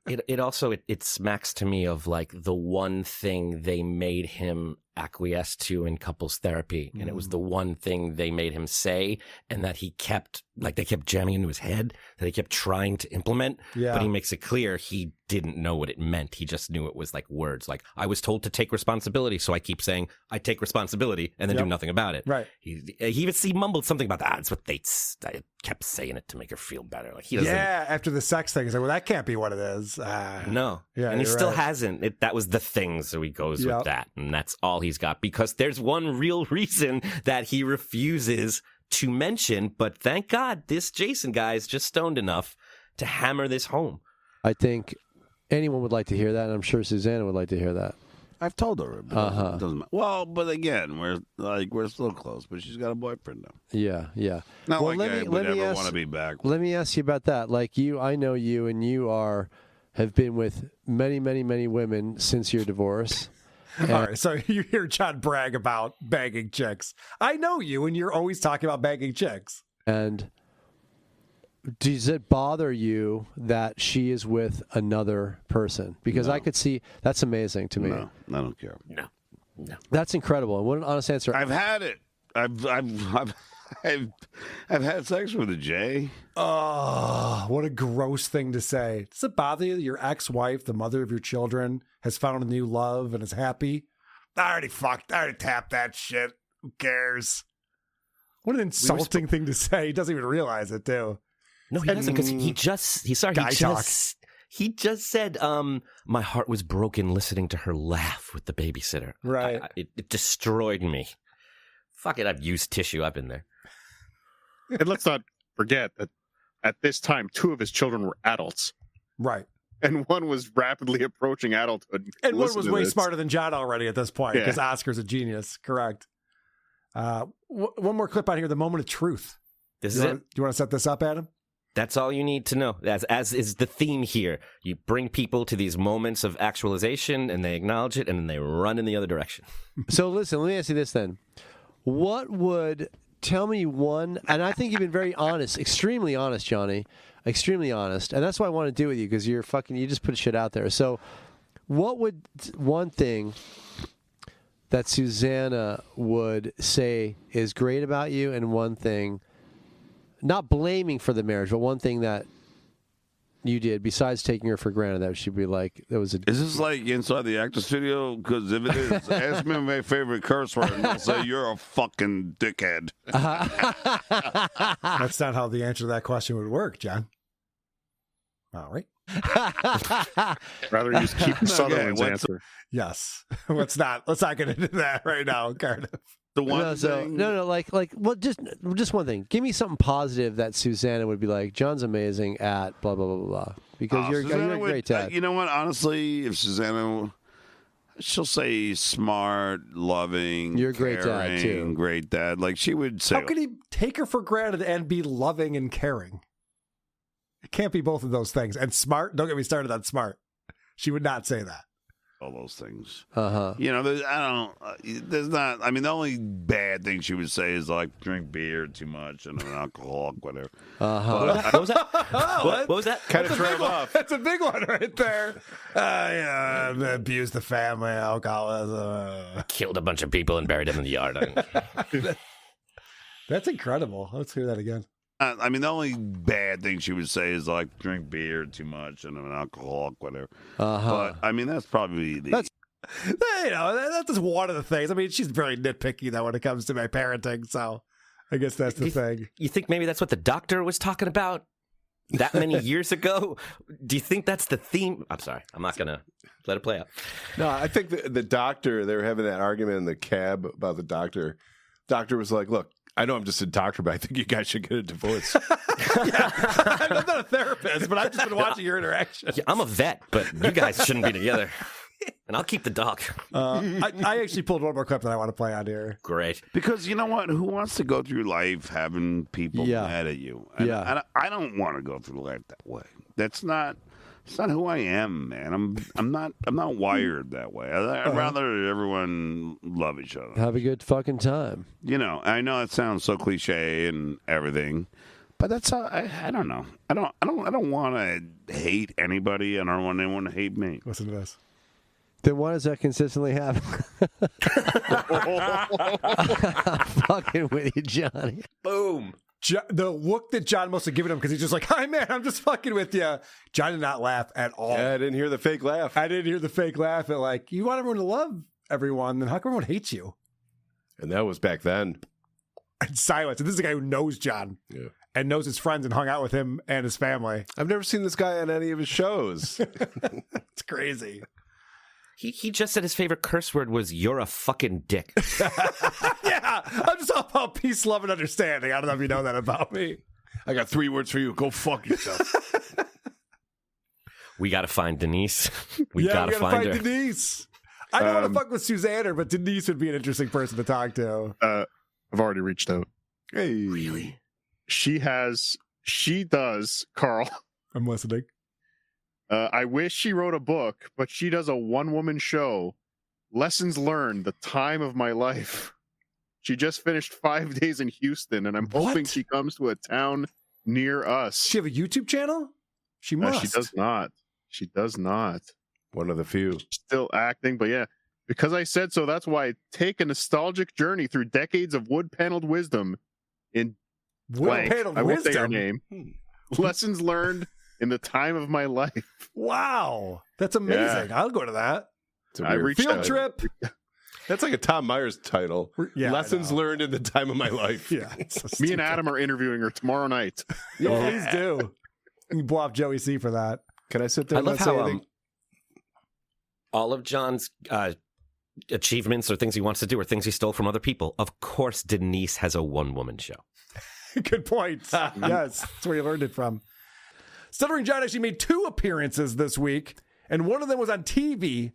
It also smacks to me of like the one thing they made him acquiesce to in couples therapy, and it was the one thing they made him say, and that he kept, like, they kept jamming into his head, that he kept trying to implement. Yeah. But he makes it clear he didn't know what it meant. He just knew it was like words, like, I was told to take responsibility, so I keep saying I take responsibility and then do nothing about it. Right. He mumbled something about that. That's what I kept saying it to make her feel better. Like, he doesn't. Yeah, after the sex thing, he's like, well, that can't be what it is. No. Yeah, and he still right. hasn't. That was the thing, so he goes with that, and that's all he's got, because there's one real reason that he refuses to mention, but thank God this Jason guy is just stoned enough to hammer this home. I think anyone would like to hear that, and I'm sure Susanna would like to hear that. I've told her. It doesn't matter. Well, but again, we're still close, but she's got a boyfriend now. Yeah. Not like I would ever want to be back. Let me ask you about that. Like, I know you, and you have been with many, many, many women since your divorce. All right, so you hear John brag about banging chicks. I know you, and you're always talking about banging chicks. And does it bother you that she is with another person? Because I could see, that's amazing to me. No, I don't care. No. That's incredible. And what an honest answer. I've had it. I've had sex with a Jay. Oh, what a gross thing to say. Does it bother you that your ex-wife, the mother of your children, has found a new love and is happy? I already tapped that shit. Who cares? What an insulting thing to say. He doesn't even realize it, too. No, he doesn't, because he just said, my heart was broken listening to her laugh with the babysitter. Right. It destroyed me. Fuck it, I've used tissue. I've been there. And let's not forget that at this time, 2 of his children were adults. Right. And one was rapidly approaching adulthood. And one was way smarter than John already at this point, because Oscar's a genius. Correct. One more clip out here, the moment of truth. This is it. Do you want to set this up, Adam? That's all you need to know. As is the theme here. You bring people to these moments of actualization, and they acknowledge it, and then they run in the other direction. So listen, let me ask you this then. What would... Tell me one, and I think you've been very honest, extremely honest, Johnny, extremely honest, and that's why I want to do with you, because you just put shit out there. So what would one thing that Susanna would say is great about you, and one thing, not blaming for the marriage, but one thing that you did besides taking her for granted that she'd be like, there was a... Is this like inside the actor studio? Because if it is, ask me my favorite curse word, and I'll say you're a fucking dickhead. That's not how the answer to that question would work, John. All right. Rather use Keith Sutherland's answer. Yes. Let's not get into that right now, Cardiff. The one thing. Well, just one thing. Give me something positive that Susanna would be like, John's amazing at blah, blah, blah, blah, blah. Because you're a great dad. You know what? Honestly, if Susanna, she'll say smart, loving, you're a great caring, dad, too. Great dad. Like she would say. How could he take her for granted and be loving and caring? It can't be both of those things. And smart, don't get me started on smart. She would not say that. All those things. Uh-huh. You know, there's not, I mean, the only bad thing she would say is like drink beer too much and I'm an alcoholic, whatever. Uh-huh. What was that? What was that? Kind of trailed off. That's a big one right there. Abused the family, alcoholism. Killed a bunch of people and buried them in the yard. That's incredible. Let's hear that again. I mean, the only bad thing she would say is like drink beer too much and I'm an alcoholic, whatever. Uh-huh. But I mean, that's probably that's just one of the things. I mean, she's very nitpicky though when it comes to my parenting. So I guess that's the thing. You think maybe that's what the doctor was talking about that many years ago? Do you think that's the theme? I'm sorry. I'm not gonna let it play out. No, I think the doctor. They were having that argument in the cab about the doctor. Doctor was like, "Look, I know I'm just a doctor, but I think you guys should get a divorce." I'm not a therapist, but I've just been watching your interaction. Yeah, I'm a vet, but you guys shouldn't be together. And I'll keep the dog. I actually pulled one more clip that I want to play on here. Great. Because you know what? Who wants to go through life having people mad at you? And I don't want to go through life that way. It's not who I am, man. I'm not wired that way. I'd rather everyone love each other. Have a good fucking time. You know, I know it sounds so cliche and everything, but that's how I don't know. I don't want to hate anybody. I don't want anyone to hate me. Listen to this. Then why does that consistently happen? Fucking with you, Johnny. Boom. The look that John must have given him because he's just like, "Hi, man, I'm just fucking with you." John did not laugh at all. Yeah, I didn't hear the fake laugh. I didn't hear the fake laugh at like, you want everyone to love everyone, then how come everyone hates you? And that was back then. And silence. And this is a guy who knows John and knows his friends and hung out with him and his family. I've never seen this guy on any of his shows. It's crazy. He just said his favorite curse word was "you're a fucking dick." Yeah, I'm just all about peace, love, and understanding. I don't know if you know that about me. I got 3 words for you. Go fuck yourself. We got to find Denise. We gotta find her. Denise. I don't want to fuck with Susanna, but Denise would be an interesting person to talk to. I've already reached out. Hey. Really? She does, Carl. I'm listening. I wish she wrote a book, but she does a one-woman show. Lessons learned, the time of my life. She just finished 5 days in Houston, and I'm hoping she comes to a town near us. Does she have a YouTube channel? She must. She does not. She does not. One of the few. Still acting, but yeah. Because I said so, that's why I take a nostalgic journey through decades of wood-paneled wisdom in blank. I won't say her name. Lessons learned in the time of my life. Wow. That's amazing. Yeah. I'll go to that. Field trip. That's like a Tom Myers title. Yeah, Lessons learned in the time of my life. Yeah. Me and Adam are interviewing her tomorrow night. Yeah, please do. You can blow off Joey C for that. Can I sit there and I love say how anything? all of John's achievements or things he wants to do are things he stole from other people. Of course, Denise has a one-woman show. Good point. Yes, that's where you learned it from. Stuttering John actually made 2 appearances this week, and one of them was on TV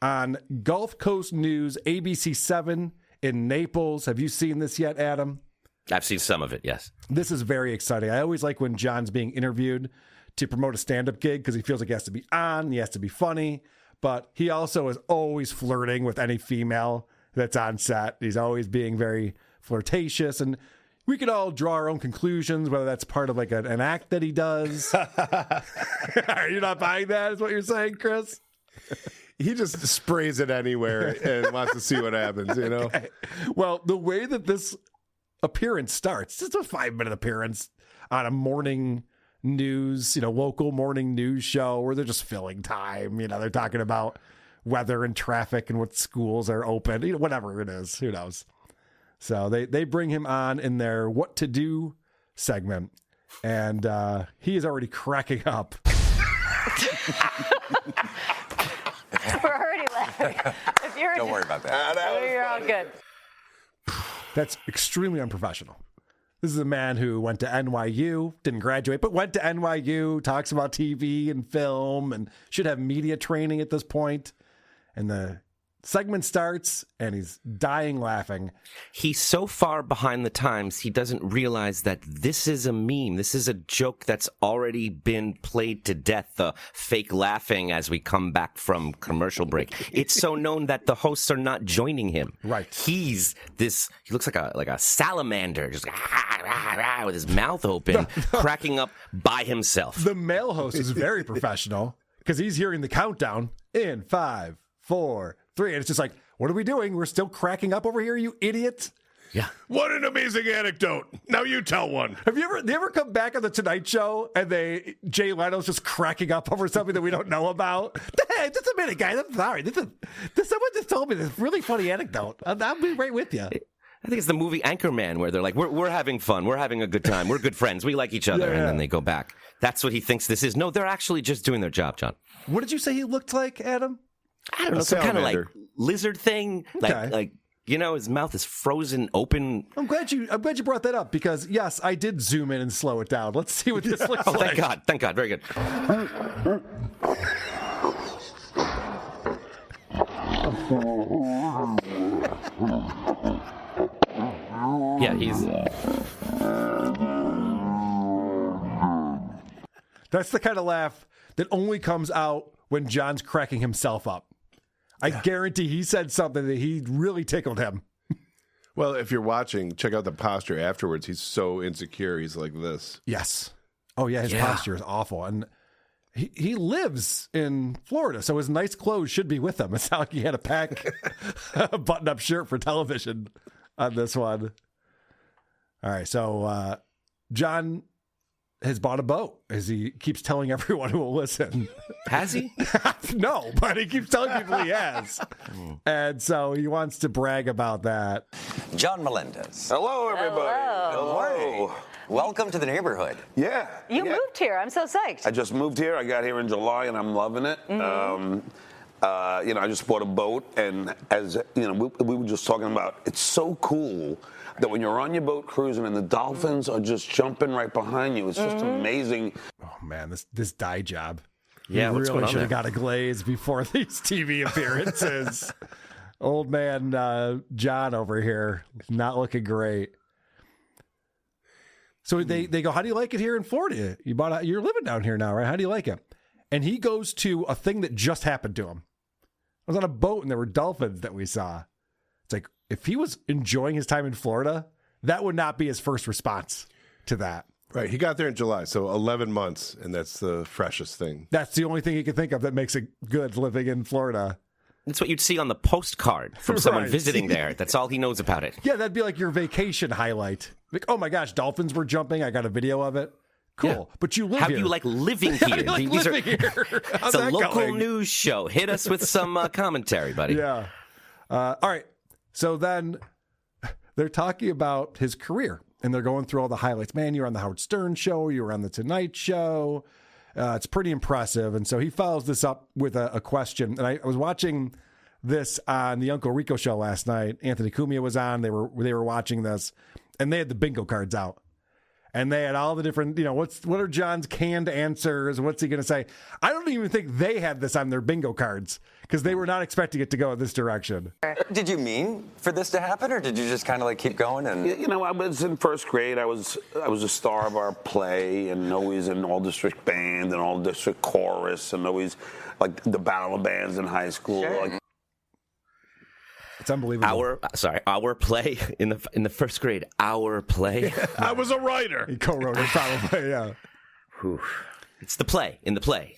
on Gulf Coast News, ABC 7 in Naples. Have you seen this yet, Adam? I've seen some of it, yes. This is very exciting. I always like when John's being interviewed to promote a stand-up gig because he feels like he has to be on, he has to be funny, but he also is always flirting with any female that's on set. He's always being very flirtatious, and we could all draw our own conclusions, whether that's part of like an act that he does. Are you not buying that, is what you're saying, Chris? He just sprays it anywhere and wants to see what happens, you know? Okay. Well, the way that this appearance starts, it's a 5-minute appearance on a morning news, local morning news show where they're just filling time. They're talking about weather and traffic and what schools are open, whatever it is, who knows. So they bring him on in their What to Do segment, and he is already cracking up We're already laughing. If you're Don't worry about that. You're all good. That's extremely unprofessional. This is a man who went to NYU, didn't graduate, but went to NYU, talks about TV and film, and should have media training at this point. And the segment starts, and he's dying laughing. He's so far behind the times, he doesn't realize that this is a meme. This is a joke that's already been played to death, the fake laughing as we come back from commercial break. It's so known that the hosts are not joining him. Right. He looks like a salamander, just with his mouth open, cracking up by himself. The male host is very professional because he's hearing the countdown in 5, 4, 3, and it's just like, what are we doing? We're still cracking up over here, you idiot. Yeah. What an amazing anecdote. Now you tell one. Have you ever come back on the Tonight Show and Jay Leno's just cracking up over something that we don't know about? Hey, just a minute, guys. I'm sorry. Someone just told me this really funny anecdote. I'll be right with you. I think it's the movie Anchorman where they're like, we're having fun. We're having a good time. We're good friends. We like each other. Yeah. And then they go back. That's what he thinks this is. No, they're actually just doing their job, John. What did you say he looked like, Adam? I don't know, some kind of like lizard thing. Okay. Like his mouth is frozen open. I'm glad you brought that up because yes, I did zoom in and slow it down. Let's see what this looks like. Thank God. Very good. Yeah, That's the kind of laugh that only comes out when John's cracking himself up. I guarantee he said something that he really tickled him. Well, if you're watching, check out the posture afterwards. He's so insecure. He's like this. Yes. Oh, yeah, his posture is awful. And he lives in Florida, so his nice clothes should be with him. It's not like he had to pack a button-up shirt for television on this one. All right, so John has bought a boat, as he keeps telling everyone who will listen. Has he? No, but he keeps telling people he has. And so he wants to brag about that. John Melendez. Hello, everybody. Hello. Welcome to the neighborhood. Yeah. You moved here. I'm so psyched. I just moved here. I got here in July, and I'm loving it. I just bought a boat, and as we were just talking about, it's so cool that when you're on your boat cruising and the dolphins are just jumping right behind you, it's just amazing. Oh man, this dye job. Yeah, he what's really going on should have there? got a glaze before these TV appearances. Old man John over here, not looking great. So they go, how do you like it here in Florida? You're living down here now, right? How do you like it? And he goes to a thing that just happened to him. I was on a boat and there were dolphins that we saw. It's like, if he was enjoying his time in Florida, that would not be his first response to that. Right. He got there in July, so 11 months, and that's the freshest thing. That's the only thing he can think of that makes it good living in Florida. It's what you'd see on the postcard from someone Right. visiting there. That's all he knows about it. Yeah, that'd be like your vacation highlight. Like, oh my gosh, dolphins were jumping. I got a video of it. Cool. Yeah. But you live How here. do you like living How do here? you like These living here? It's How's a that local going? news show. Hit us with some commentary, buddy. Yeah. All right. So then they're talking about his career, and they're going through all the highlights. Man, you were on the Howard Stern show. You were on the Tonight Show. It's pretty impressive. And so he follows this up with a question. And I was watching this on the Uncle Rico show last night. Anthony Cumia was on. They were watching this, and they had the bingo cards out. And they had all the different, what are John's canned answers? What's he going to say? I don't even think they had this on their bingo cards because they were not expecting it to go in this direction. Did you mean for this to happen, or did you just kind of like keep going? And I was in first grade. I was a star of our play, and always in all district band and all district chorus, and always like the battle of bands in high school. Sure. Like, it's unbelievable. Our play in the first grade. Our play. I was a writer. He co-wrote it probably. Yeah. It's the play in the play.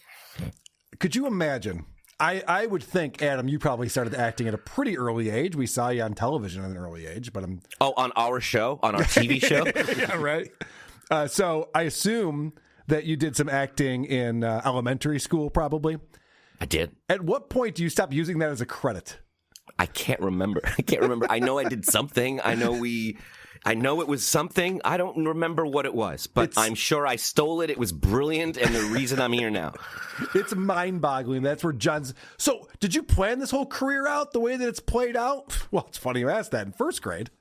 Could you imagine? I would think, Adam, you probably started acting at a pretty early age. We saw you on television at an early age, but on our show, on our TV show. Yeah, right. So I assume that you did some acting in elementary school, probably. I did. At what point do you stop using that as a credit? I can't remember. I know I did something. I know we I know it was something. I don't remember what it was, but I'm sure I stole it. It was brilliant, and the reason I'm here now. It's mind-boggling. That's where John's... So, did you plan this whole career out the way that it's played out? Well, it's funny you asked that in first grade,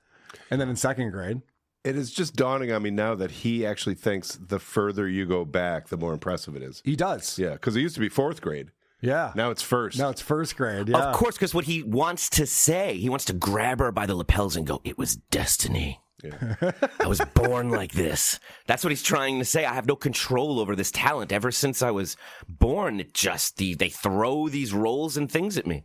and then in second grade. It is just dawning on me now that he actually thinks the further you go back, the more impressive it is. He does. Yeah, because it used to be fourth grade. Yeah. Now it's first. Now it's first grade, yeah. Of course, because what he wants to say, he wants to grab her by the lapels and go, it was destiny. Yeah. I was born like this. That's what he's trying to say. I have no control over this talent. Ever since I was born, it just, they throw these roles and things at me.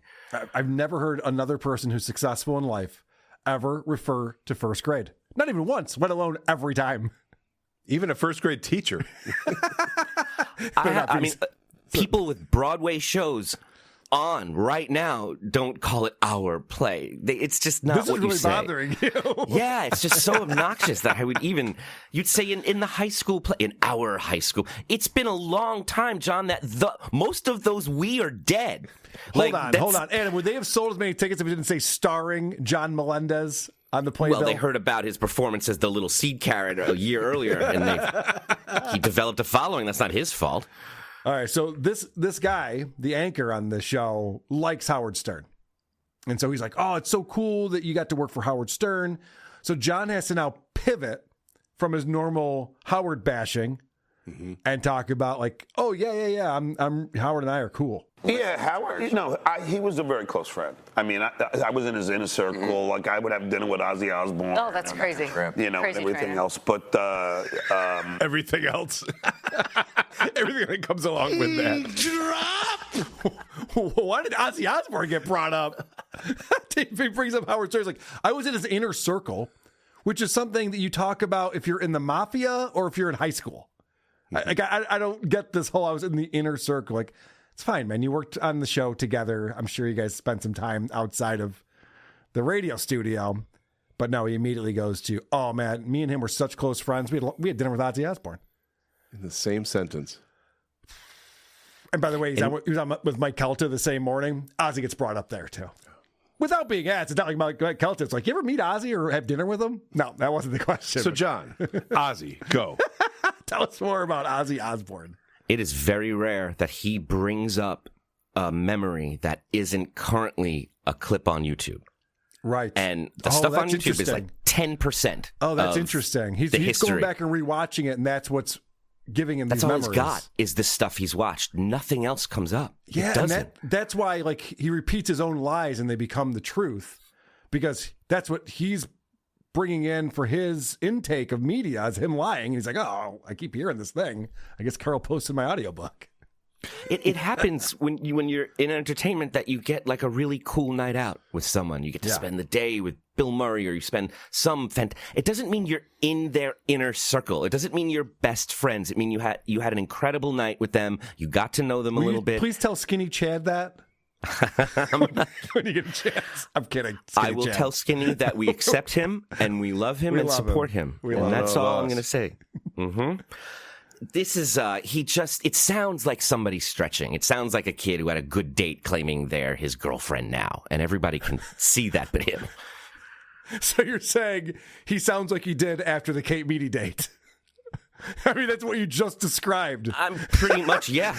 I've never heard another person who's successful in life ever refer to first grade. Not even once, let alone every time. Even a first grade teacher. I mean, people with Broadway shows on right now don't call it our play. It's just not what you say. This is really bothering you. Yeah, it's just so obnoxious that I would even, you'd say in the high school play, in our high school. It's been a long time, John, that most of those we are dead. Hold on. Adam, would they have sold as many tickets if it didn't say starring John Melendez on the playbill? Well, they heard about his performance as the little seed carrot a year earlier, and he developed a following. That's not his fault. All right, so this guy, the anchor on the show, likes Howard Stern. And so he's like, oh, it's so cool that you got to work for Howard Stern. So John has to now pivot from his normal Howard bashing and talk about like, oh, yeah, I'm Howard and I are cool. Yeah, Howard, he was a very close friend. I mean, I was in his inner circle. Like, I would have dinner with Ozzy Osbourne. Oh, that's crazy. Crazy everything trainer. else. But everything else. Everything that comes along with that. Drop! Why did Ozzy Osbourne get brought up? He brings up Howard Stern. He's like, I was in his inner circle, which is something that you talk about if you're in the mafia or if you're in high school. I don't get this whole I was in the inner circle. Like, it's fine, man. You worked on the show together. I'm sure you guys spent some time outside of the radio studio. But no, he immediately goes to, oh, man, me and him were such close friends. We had dinner with Ozzy Osbourne. In the same sentence. And by the way, he was on with Mike Kelta the same morning. Ozzy gets brought up there, too. Without being asked, it's not like Mike Kelta. It's like, you ever meet Ozzy or have dinner with him? No, that wasn't the question. So, John, Ozzy, go. Tell us more about Ozzy Osbourne. It is very rare that he brings up a memory that isn't currently a clip on YouTube. Right. And the stuff on YouTube is like 10%. Oh, that's interesting. He's going back and rewatching it, and that's what's giving him these memories. That's all he's got is the stuff he's watched. Nothing else comes up. Yeah, and that's why like he repeats his own lies and they become the truth, because that's what he's bringing in for his intake of media is him lying. And he's like, oh, I keep hearing this thing. I guess Carl posted my audiobook. It happens when you're in entertainment that you get like a really cool night out with someone. You get to spend the day with Bill Murray, or you spend it doesn't mean you're in their inner circle. It doesn't mean you're best friends. It means you had an incredible night with them. You got to know them a little bit. Please tell Skinny Chad that. When you get a chance. I'm kidding. I will tell Skinny that we accept him and we love him and support him. And that's all I'm going to say. Mm-hmm. This is, it sounds like somebody stretching. It sounds like a kid who had a good date claiming they're his girlfriend now. And everybody can see that but him. So you're saying he sounds like he did after the Kate Meany date? I mean, that's what you just described. I'm pretty much, yeah.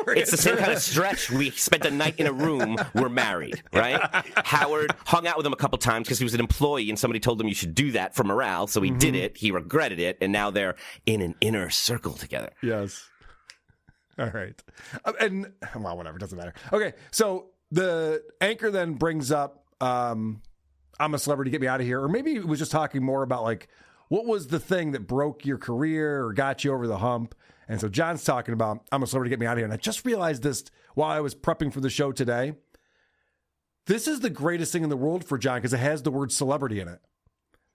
It's the same kind of stretch. We spent a night in a room. We're married, right? Howard hung out with him a couple times because he was an employee and somebody told him you should do that for morale. So he did it. He regretted it. And now they're in an inner circle together. Yes. All right. And, well, whatever. Doesn't matter. Okay. So the anchor then brings up, I'm a Celebrity, Get Me Out of Here. Or maybe it was just talking more about like, what was the thing that broke your career or got you over the hump? And so John's talking about, I'm a Celebrity, Get Me Out of Here. And I just realized this while I was prepping for the show today. This is the greatest thing in the world for John because it has the word celebrity in it.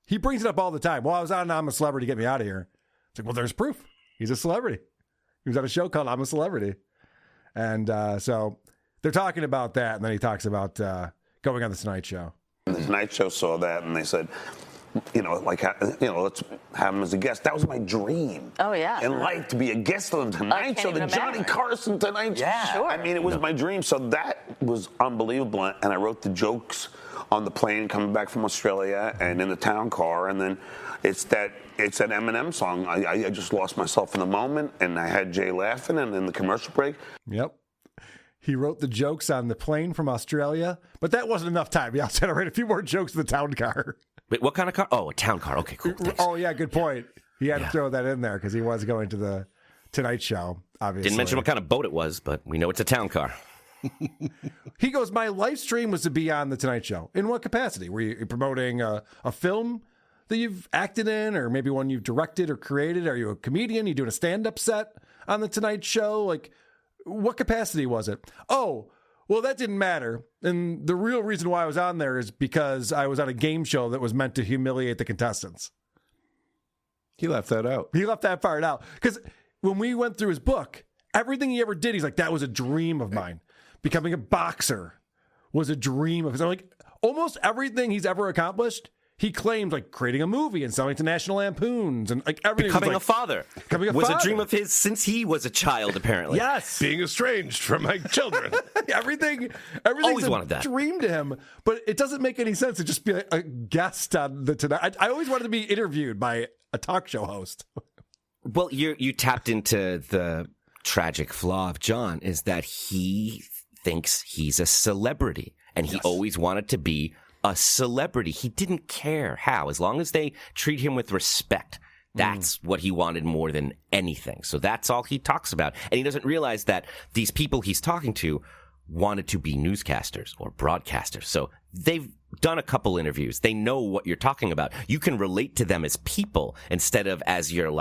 He brings it up all the time. Well, I was on I'm a Celebrity, Get Me Out of Here. It's like, well, there's proof. He's a celebrity. He was on a show called I'm a Celebrity. And so they're talking about that. And then he talks about going on The Tonight Show. The Tonight Show saw that and they said, let's have him as a guest. That was my dream. Oh, yeah. In life, to be a guest on The Tonight Show, the Johnny Carson Tonight Show. Yeah, sure. I mean, it was my dream. So that was unbelievable. And I wrote the jokes on the plane coming back from Australia and in the town car, and then it's that Eminem song. I just lost myself in the moment, and I had Jay laughing, and in the commercial break. Yep. He wrote the jokes on the plane from Australia, but that wasn't enough time. He also had to write a few more jokes in the town car. Wait, what kind of car? Oh, a town car. Okay, cool. Thanks. Oh, yeah, good point. He had to throw that in there because he was going to the Tonight Show, obviously. Didn't mention what kind of boat it was, but we know it's a town car. He goes, my live stream was to be on the Tonight Show. In what capacity? Were you promoting a film that you've acted in, or maybe one you've directed or created? Are you a comedian? You doing a stand-up set on the Tonight Show? Like, what capacity was it? Oh, well, that didn't matter. And the real reason why I was on there is because I was on a game show that was meant to humiliate the contestants. He left that out. He left that part out. Because when we went through his book, everything he ever did, he's like, that was a dream of mine. Becoming a boxer was a dream of his. I'm like, almost everything he's ever accomplished, he claimed, like creating a movie and selling to National Lampoons and like everything. Becoming a father was father. A dream of his since he was a child, apparently. Yes. Being estranged from my children. Everything's Always a wanted that. dream to him, but it doesn't make any sense to just be a guest on the Tonight. I always wanted to be interviewed by a talk show host. Well, you tapped into the tragic flaw of John is that he thinks he's a celebrity, and he always wanted to be a celebrity. He didn't care how, as long as they treat him with respect. That's what he wanted more than anything. So that's all he talks about. And he doesn't realize that these people he's talking to wanted to be newscasters or broadcasters. So they've done a couple interviews. They know what you're talking about. You can relate to them as people instead of as you're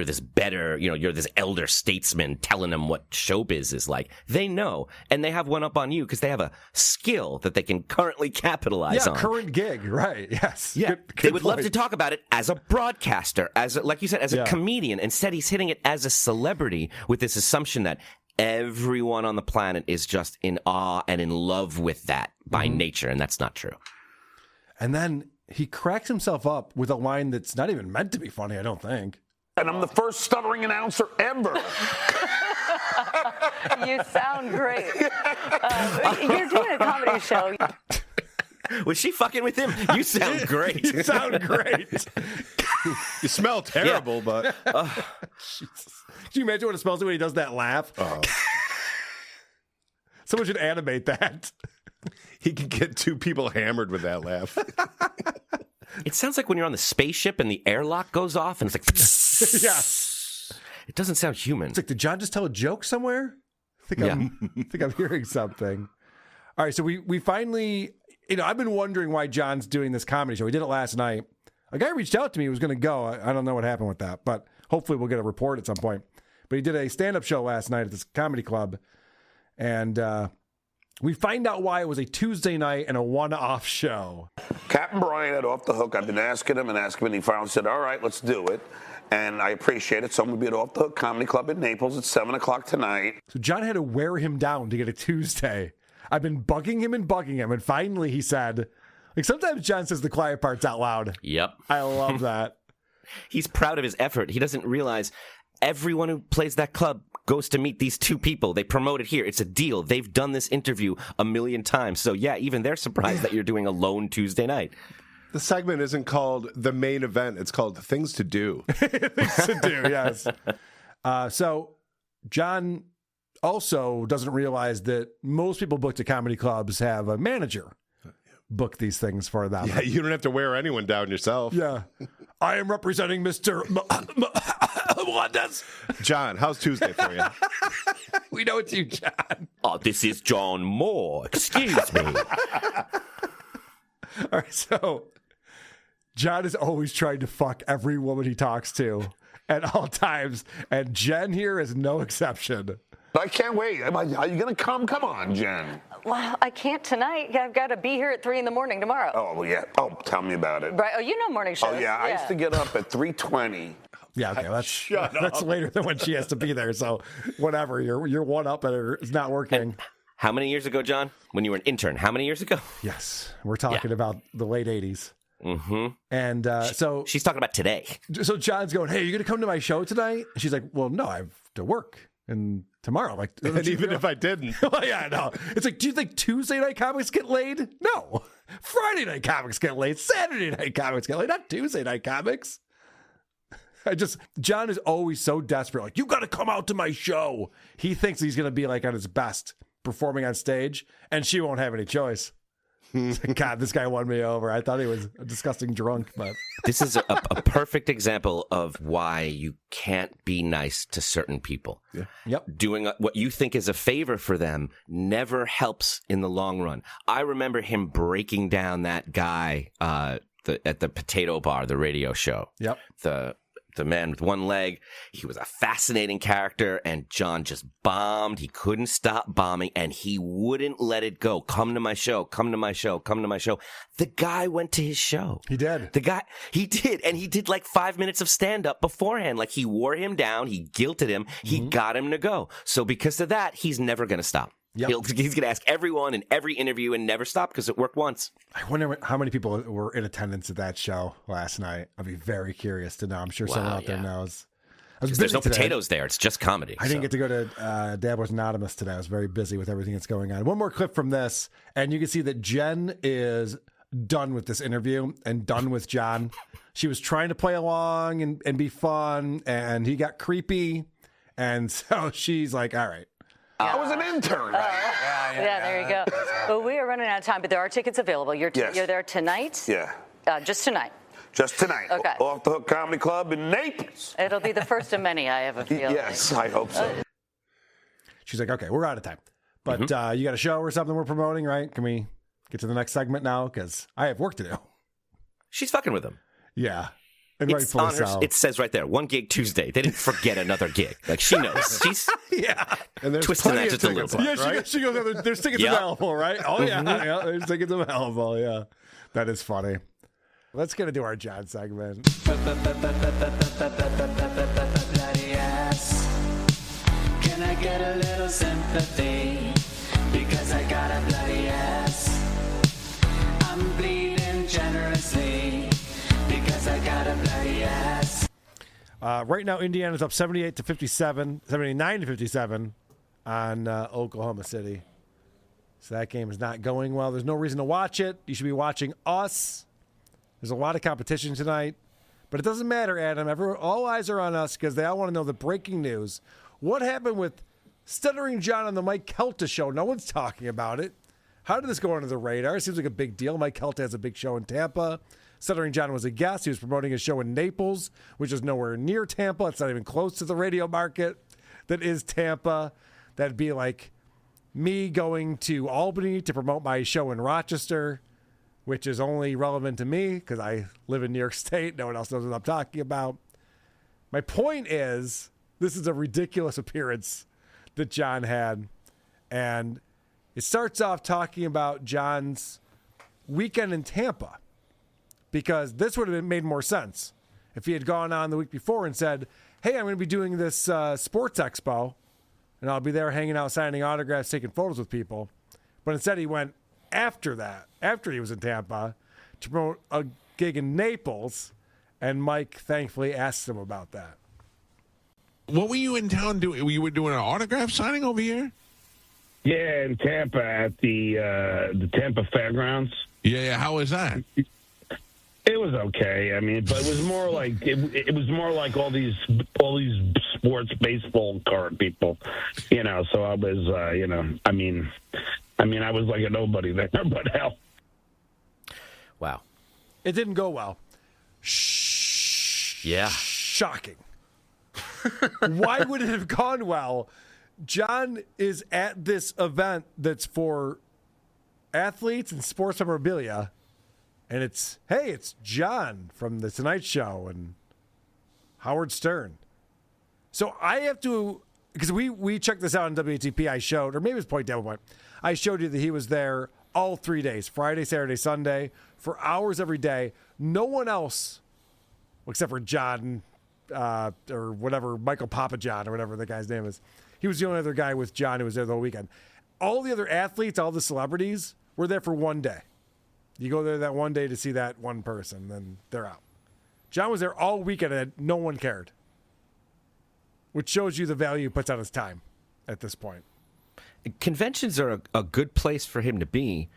this better, you're this elder statesman telling them what showbiz is like. They know, and they have one up on you because they have a skill that they can currently capitalize on. Yeah, current gig, right? Yes. Yeah, good they would love point. to talk about it as a broadcaster, like you said, as a comedian. Instead, he's hitting it as a celebrity with this assumption that everyone on the planet is just in awe and in love with that by nature, and that's not true. And then he cracks himself up with a line that's not even meant to be funny, I don't think. And I'm the first stuttering announcer ever. You sound great. You're doing a comedy show. Was she fucking with him? You sound great. You sound great. You smell terrible, but... Can you imagine what it smells like when he does that laugh? Someone should animate that. He could get two people hammered with that laugh. It sounds like when you're on the spaceship and the airlock goes off and it's like... Yeah. It doesn't sound human. It's like, did John just tell a joke somewhere? I think I'm hearing something. All right, so we finally... I've been wondering why John's doing this comedy show. He did it last night. A guy reached out to me. He was going to go. I don't know what happened with that, but hopefully we'll get a report at some point. But he did a stand-up show last night at this comedy club, and we find out why it was a Tuesday night and a one-off show. Captain Brian had off the hook. I've been asking him, and he finally said, all right, let's do it. And I appreciate it. So I'm going to be at Off the Hook Comedy Club in Naples at 7 o'clock tonight. So John had to wear him down to get a Tuesday. I've been bugging him, and finally he said, sometimes John says the quiet parts out loud. Yep. I love that. He's proud of his effort. He doesn't realize everyone who plays that club goes to meet these two people. They promote it here. It's a deal. They've done this interview a million times. So yeah, even they're surprised that you're doing a lone Tuesday night. The segment isn't called The Main Event. It's called Things to Do. Things to do, yes. So John also doesn't realize that most people booked at comedy clubs have a manager book these things for them. Yeah, you don't have to wear anyone down yourself. Yeah. I am representing Mr. Melendez. John, how's Tuesday for you? We know it's you, John. Oh, this is John Moore. Excuse me. All right, so John is always trying to fuck every woman he talks to at all times, and Jen here is no exception. I can't wait. Are you going to come? Come on, Jen. Well, I can't tonight. I've got to be here at 3 a.m. tomorrow. Oh, well, yeah. Oh, tell me about it. Right. Oh, you know morning shows. Oh, yeah. I used to get up at 3:20. Yeah, okay. That's later than when she has to be there. So whatever. You're one up at her. It's not working. And how many years ago, John? When you were an intern? How many years ago? Yes. We're talking about the late 80s. Mm-hmm. And so she's talking about today. So John's going, hey, you going to come to my show tonight? And she's like, well, no, I have to work. And tomorrow, and even if I didn't. Well, yeah, no. It's like, do you think Tuesday night comics get laid? No. Friday night comics get laid. Saturday night comics get laid, not Tuesday night comics. John is always so desperate. Like, you got to come out to my show. He thinks he's going to be like on his best performing on stage, and she won't have any choice. God, this guy won me over. I thought he was a disgusting drunk, but this is a perfect example of why you can't be nice to certain people. Yeah. Yep. Doing what you think is a favor for them never helps in the long run. I remember him breaking down that guy at the Potato Bar, the radio show. Yep. The man with one leg. He was a fascinating character, and John just bombed. He couldn't stop bombing, and he wouldn't let it go. Come to my show. Come to my show. Come to my show. The guy went to his show. He did. He did. And he did like 5 minutes of stand-up beforehand. Like, he wore him down. He guilted him. He got him to go. So because of that, he's never going to stop. Yep. He's going to ask everyone in every interview and never stop because it worked once. I wonder how many people were in attendance at that show last night. I'd be very curious to know. I'm sure someone out there knows. There's no potatoes there. It's just comedy. I didn't get to go to Dabbler's Anonymous today. I was very busy with everything that's going on. One more clip from this, and you can see that Jen is done with this interview and done with John. She was trying to play along and be fun, and he got creepy. And so she's like, all right. I was an intern. Yeah, there you go. Well, we are running out of time, but there are tickets available. You're there tonight? Yeah. Just tonight? Just tonight. Okay. Off the Hook Comedy Club in Naples. It'll be the first of many, I have a feeling. Yes, I hope so. She's like, okay, we're out of time. But you got a show or something we're promoting, right? Can we get to the next segment now? Because I have work to do. She's fucking with him. Yeah. And it's on her, it says right there, 1 gig Tuesday. They didn't forget another gig. Like, she knows. She's and there's twisting that just a tickets, little bit. Yeah, right? she goes, there's tickets available, right? Oh, yeah. There's tickets available, yeah. That is funny. Let's get into our John segment. Bloody ass. Can I get a little sympathy? Because I got a bloody ass. I'm bleeding generously. Because I got a bloody ass. Right now, Indiana's up 79 to 57 on Oklahoma City. So that game is not going well. There's no reason to watch it. You should be watching us. There's a lot of competition tonight. But it doesn't matter, Adam. All eyes are on us because they all want to know the breaking news. What happened with Stuttering John on the Mike Kelta show? No one's talking about it. How did this go under the radar? It seems like a big deal. Mike Kelta has a big show in Tampa. Stuttering John was a guest. He was promoting a show in Naples, which is nowhere near Tampa. It's not even close to the radio market that is Tampa. That'd be like me going to Albany to promote my show in Rochester, which is only relevant to me because I live in New York State. No one else knows what I'm talking about. My point is, this is a ridiculous appearance that John had. And it starts off talking about John's weekend in Tampa, because this would have made more sense if he had gone on the week before and said, hey, I'm going to be doing this sports expo, and I'll be there hanging out, signing autographs, taking photos with people. But instead he went after that, after he was in Tampa, to promote a gig in Naples, and Mike thankfully asked him about that. What were you in town doing? You were doing an autograph signing over here? Yeah, in Tampa at the Tampa Fairgrounds. Yeah. How was that? It was okay. I mean, but it was more like it was more like all these sports baseball card people, you know. So I was, you know, I mean, I was like a nobody there, but hell. Wow. It didn't go well. Yeah. Shocking. Why would it have gone well? John is at this event that's for athletes and sports memorabilia. And it's John from The Tonight Show and Howard Stern. So I have to, because we checked this out on WATP. I showed, or maybe it was Point Devil Point. I showed you that he was there all 3 days, Friday, Saturday, Sunday, for hours every day. No one else, except for John or whatever, Michael Papa John or whatever the guy's name is. He was the only other guy with John who was there the whole weekend. All the other athletes, all the celebrities were there for 1 day. You go there that 1 day to see that one person, then they're out. John was there all weekend and no one cared, which shows you the value he puts on his time at this point. Conventions are a good place for him to be.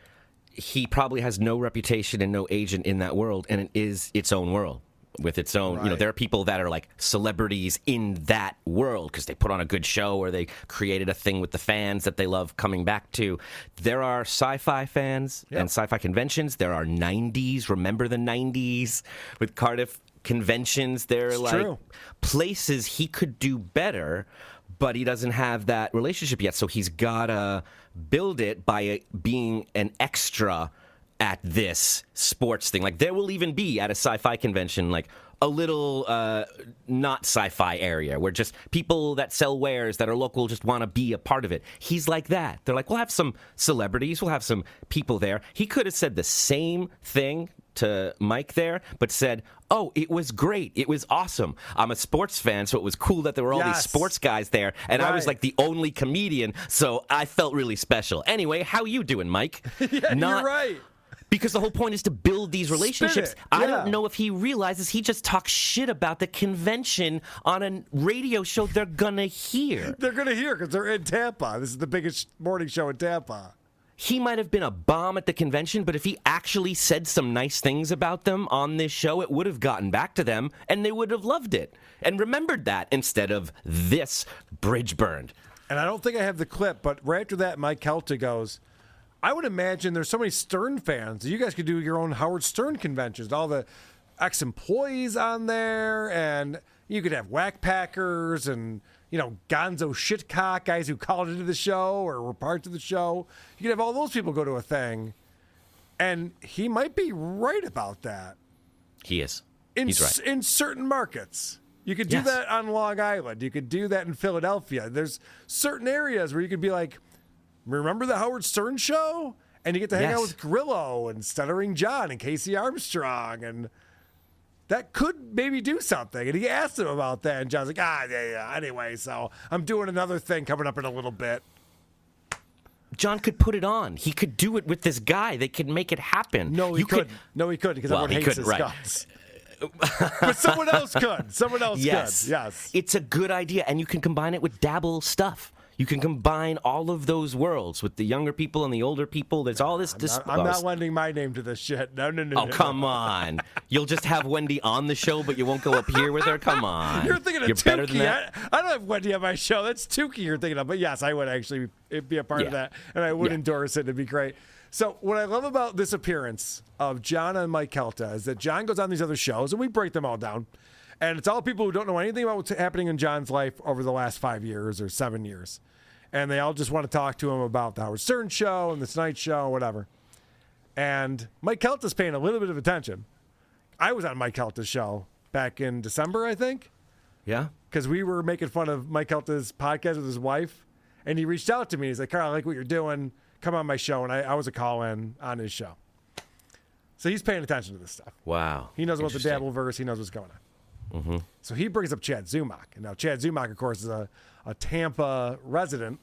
he probably has no reputation and no agent in that world, and it is its own world. With its own, you know, there are people that are like celebrities in that world because they put on a good show or they created a thing with the fans that they love coming back to. There are sci-fi fans and sci-fi conventions. There are 90s. Remember the 90s with Cardiff conventions? There are like places he could do better, but he doesn't have that relationship yet. So he's got to build it by being an extra at this sports thing. Like there will even be at a sci-fi convention like a little not sci-fi area where just people that sell wares that are local just want to be a part of it. He's like that. They're like, we'll have some celebrities, we'll have some people there. He could have said the same thing to Mike there, but said, oh, it was great. It was awesome. I'm a sports fan, so it was cool that there were all these sports guys there, and I was like the only comedian, so I felt really special. Anyway, how you doing, Mike? You're right. Because the whole point is to build these relationships. I don't know if he realizes he just talks shit about the convention on a radio show they're going to hear. They're going to hear because they're in Tampa. This is the biggest morning show in Tampa. He might have been a bomb at the convention, but if he actually said some nice things about them on this show, it would have gotten back to them, and they would have loved it and remembered that instead of this bridge burned. And I don't think I have the clip, but right after that, Mike Kelta goes, I would imagine there's so many Stern fans. You guys could do your own Howard Stern conventions. All the ex-employees on there, and you could have whack packers and, you know, gonzo shitcock guys who called into the show or were parts of the show. You could have all those people go to a thing. And he might be right about that. He is. He's right. In certain markets. You could do that on Long Island. You could do that in Philadelphia. There's certain areas where you could be like, remember the Howard Stern show? And you get to hang out with Grillo and Stuttering John and Casey Armstrong. And that could maybe do something. And he asked him about that. And John's like, anyway, so I'm doing another thing coming up in a little bit. John could put it on. He could do it with this guy. They could make it happen. No, he couldn't. No, he couldn't because everyone hates his guts. But someone else could. Someone else could. Yes. It's a good idea. And you can combine it with dabble stuff. You can combine all of those worlds with the younger people and the older people. There's all this. I'm not lending my name to this shit. No. Oh, come on. You'll just have Wendy on the show, but you won't go up here with her? Come on. You're thinking of Tukey. Better than that? I don't have Wendy on my show. That's Tukey you're thinking of. But yes, I would actually be a part of that, and I would endorse it. It'd be great. So what I love about this appearance of John and Mike Kelta is that John goes on these other shows, and we break them all down. And it's all people who don't know anything about what's happening in John's life over the last 5 years or 7 years. And they all just want to talk to him about the Howard Stern show and the Tonight Show, whatever. And Mike Kelta's paying a little bit of attention. I was on Mike Kelta's show back in December, I think. Yeah. Because we were making fun of Mike Kelta's podcast with his wife. And he reached out to me. He's like, Carl, I like what you're doing. Come on my show. And I was a call-in on his show. So he's paying attention to this stuff. Wow. He knows about the Dabbleverse. He knows what's going on. Mm-hmm. So he brings up Chad Zumach. And now Chad Zumach, of course, is a Tampa resident.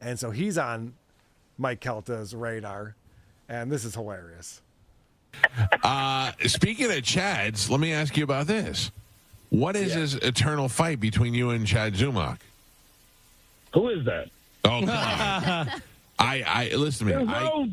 And so he's on Mike Kelta's radar. And this is hilarious. Speaking of Chads, let me ask you about this. What is this eternal fight between you and Chad Zumach? Who is that? Oh, come on. I listen to me.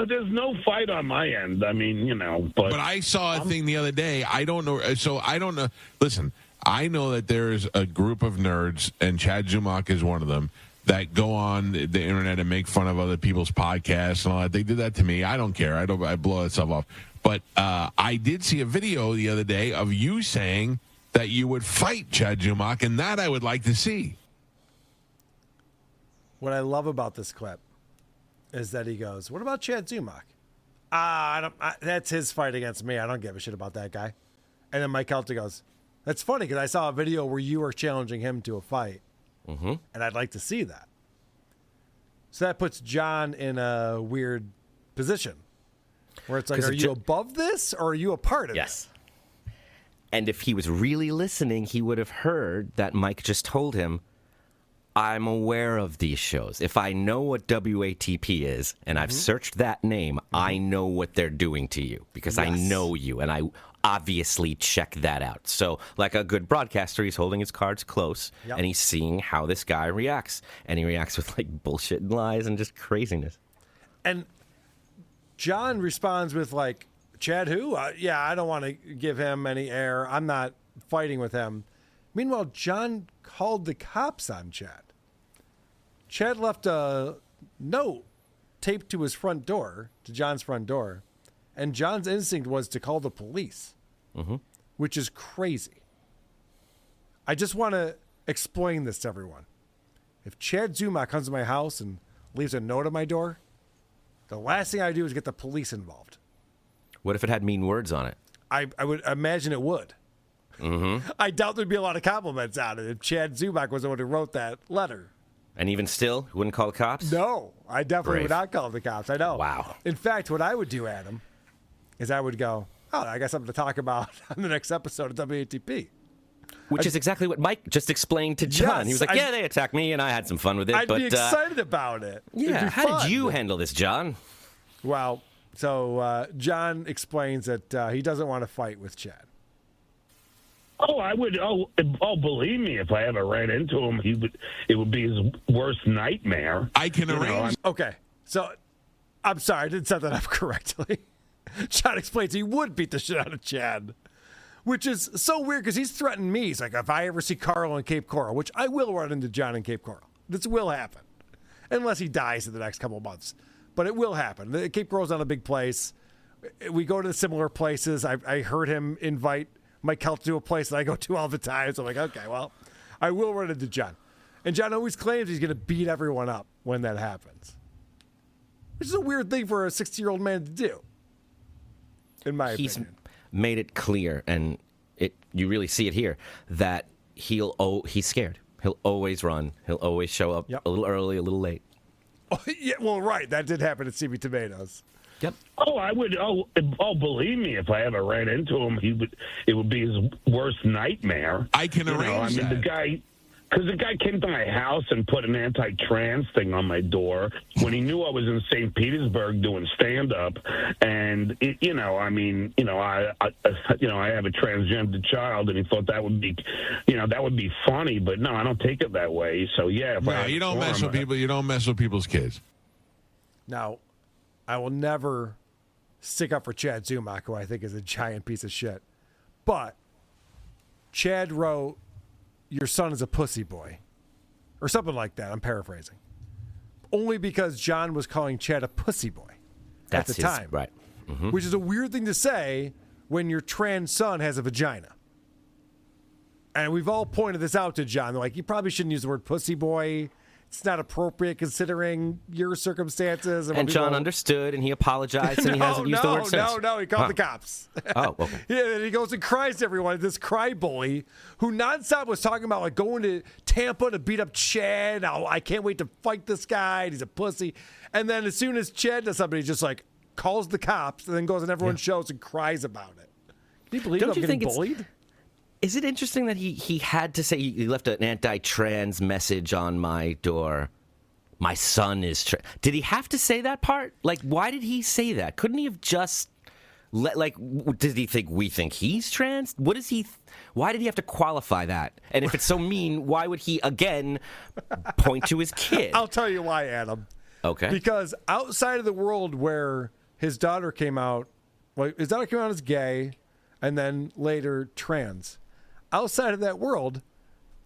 There's no fight on my end. I mean, you know, but I saw a thing the other day. I don't know. So I don't know. Listen, I know that there's a group of nerds, and Chad Zumach is one of them, that go on the internet and make fun of other people's podcasts and all that. They did that to me. I don't care. I blow that stuff off. But I did see a video the other day of you saying that you would fight Chad Zumach, and that I would like to see. What I love about this clip is that he goes, what about Chad Zumach? That's his fight against me. I don't give a shit about that guy. And then Mike Kelta goes, that's funny because I saw a video where you were challenging him to a fight. Mm-hmm. And I'd like to see that. So that puts John in a weird position where it's like, are you above this or are you a part of it? And if he was really listening, he would have heard that Mike just told him, I'm aware of these shows. If I know what WATP is and I've searched that name, I know what they're doing to you because I know you and I obviously check that out. So like a good broadcaster, he's holding his cards close and he's seeing how this guy reacts. And he reacts with like bullshit and lies and just craziness. And John responds with like, Chad who? Yeah, I don't want to give him any air. I'm not fighting with him. Meanwhile, John called the cops on Chad. Chad left a note taped to his front door, to John's front door, and John's instinct was to call the police, which is crazy. I just want to explain this to everyone. If Chad Zumach comes to my house and leaves a note at my door, the last thing I do is get the police involved. What if it had mean words on it? I would imagine it would. I doubt there'd be a lot of compliments on it if Chad Zumach was the one who wrote that letter. And even still, you wouldn't call the cops? No, I definitely would not call the cops. I know. Wow. In fact, what I would do, Adam, is I would go, oh, I got something to talk about on the next episode of WATP. Which is exactly what Mike just explained to John. Yes, he was like, yeah, they attacked me, and I had some fun with it. I'd but, be excited about it. Yeah, how did you handle this, John? Well, so John explains that he doesn't want to fight with Chad. Oh, I would. Oh, believe me, if I ever ran into him, it would be his worst nightmare. I can arrange. Okay, so I'm sorry, I didn't set that up correctly. John explains he would beat the shit out of Chad, which is so weird because he's threatened me. He's like, if I ever see Carl in Cape Coral, which I will run into John in Cape Coral. This will happen, unless he dies in the next couple of months. But it will happen. Cape Coral's not a big place. We go to similar places. I heard him invite Mike Kelch to a place that I go to all the time. So I'm like, okay, well, I will run into John. And John always claims he's going to beat everyone up when that happens. Which is a weird thing for a 60-year-old man to do, in my opinion. He's made it clear, and you really see it here, that he's scared. He'll always run. He'll always show up a little early, a little late. Oh, yeah, well, right. That did happen at CB Tomatoes. Yep. Oh, I would. Oh, believe me, if I ever ran into him, it would be his worst nightmare. I can arrange that. The guy came to my house and put an anti-trans thing on my door when he knew I was in St. Petersburg doing stand-up, and I have a transgender child, and he thought that would be funny, but no, I don't take it that way. So yeah, you don't mess with people. You don't mess with people's kids. Now, I will never stick up for Chad Zumach, who I think is a giant piece of shit. But Chad wrote, your son is a pussy boy. Or something like that. I'm paraphrasing. Only because John was calling Chad a pussy boy at the time. Right. Mm-hmm. Which is a weird thing to say when your trans son has a vagina. And we've all pointed this out to John. They're like, you probably shouldn't use the word pussy boy. It's not appropriate considering your circumstances. And John understood, and he apologized, and he hasn't used the word since. No, he called the cops. Oh, okay. Yeah, and he goes and cries to everyone. This cry bully who nonstop was talking about like going to Tampa to beat up Chad. Oh, I can't wait to fight this guy. He's a pussy. And then as soon as Chad does something, he just like calls the cops and then goes on everyone's shows and cries about it. Can you believe I'm getting bullied? Is it interesting that he had to say he left an anti-trans message on my door? My son is trans. Did he have to say that part? Like, why did he say that? Couldn't he have just did he think we think he's trans? What is he? Why did he have to qualify that? And if it's so mean, why would he again point to his kid? I'll tell you why, Adam. Okay. Because outside of the world where his daughter came out, his daughter came out as gay, and then later trans. Outside of that world,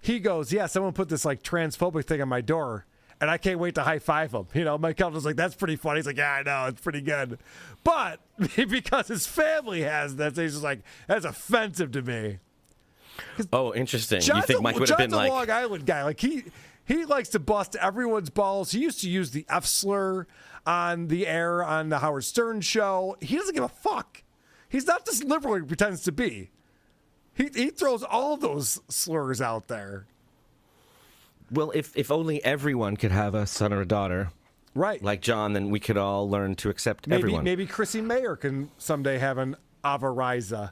he goes, yeah, someone put this like transphobic thing on my door, and I can't wait to high five him. Mike Kelch was like, that's pretty funny. He's like, yeah, I know, it's pretty good. But because his family has that, he's just like, that's offensive to me. Oh, interesting. You think Mike would have been like a Long Island guy? Like he likes to bust everyone's balls. He used to use the F slur on the air on the Howard Stern show. He doesn't give a fuck. He's not this liberal he pretends to be. He throws all those slurs out there. Well, if only everyone could have a son or a daughter, right, like John, then we could all learn to accept everyone. Maybe Chrissy Mayer can someday have an Avariza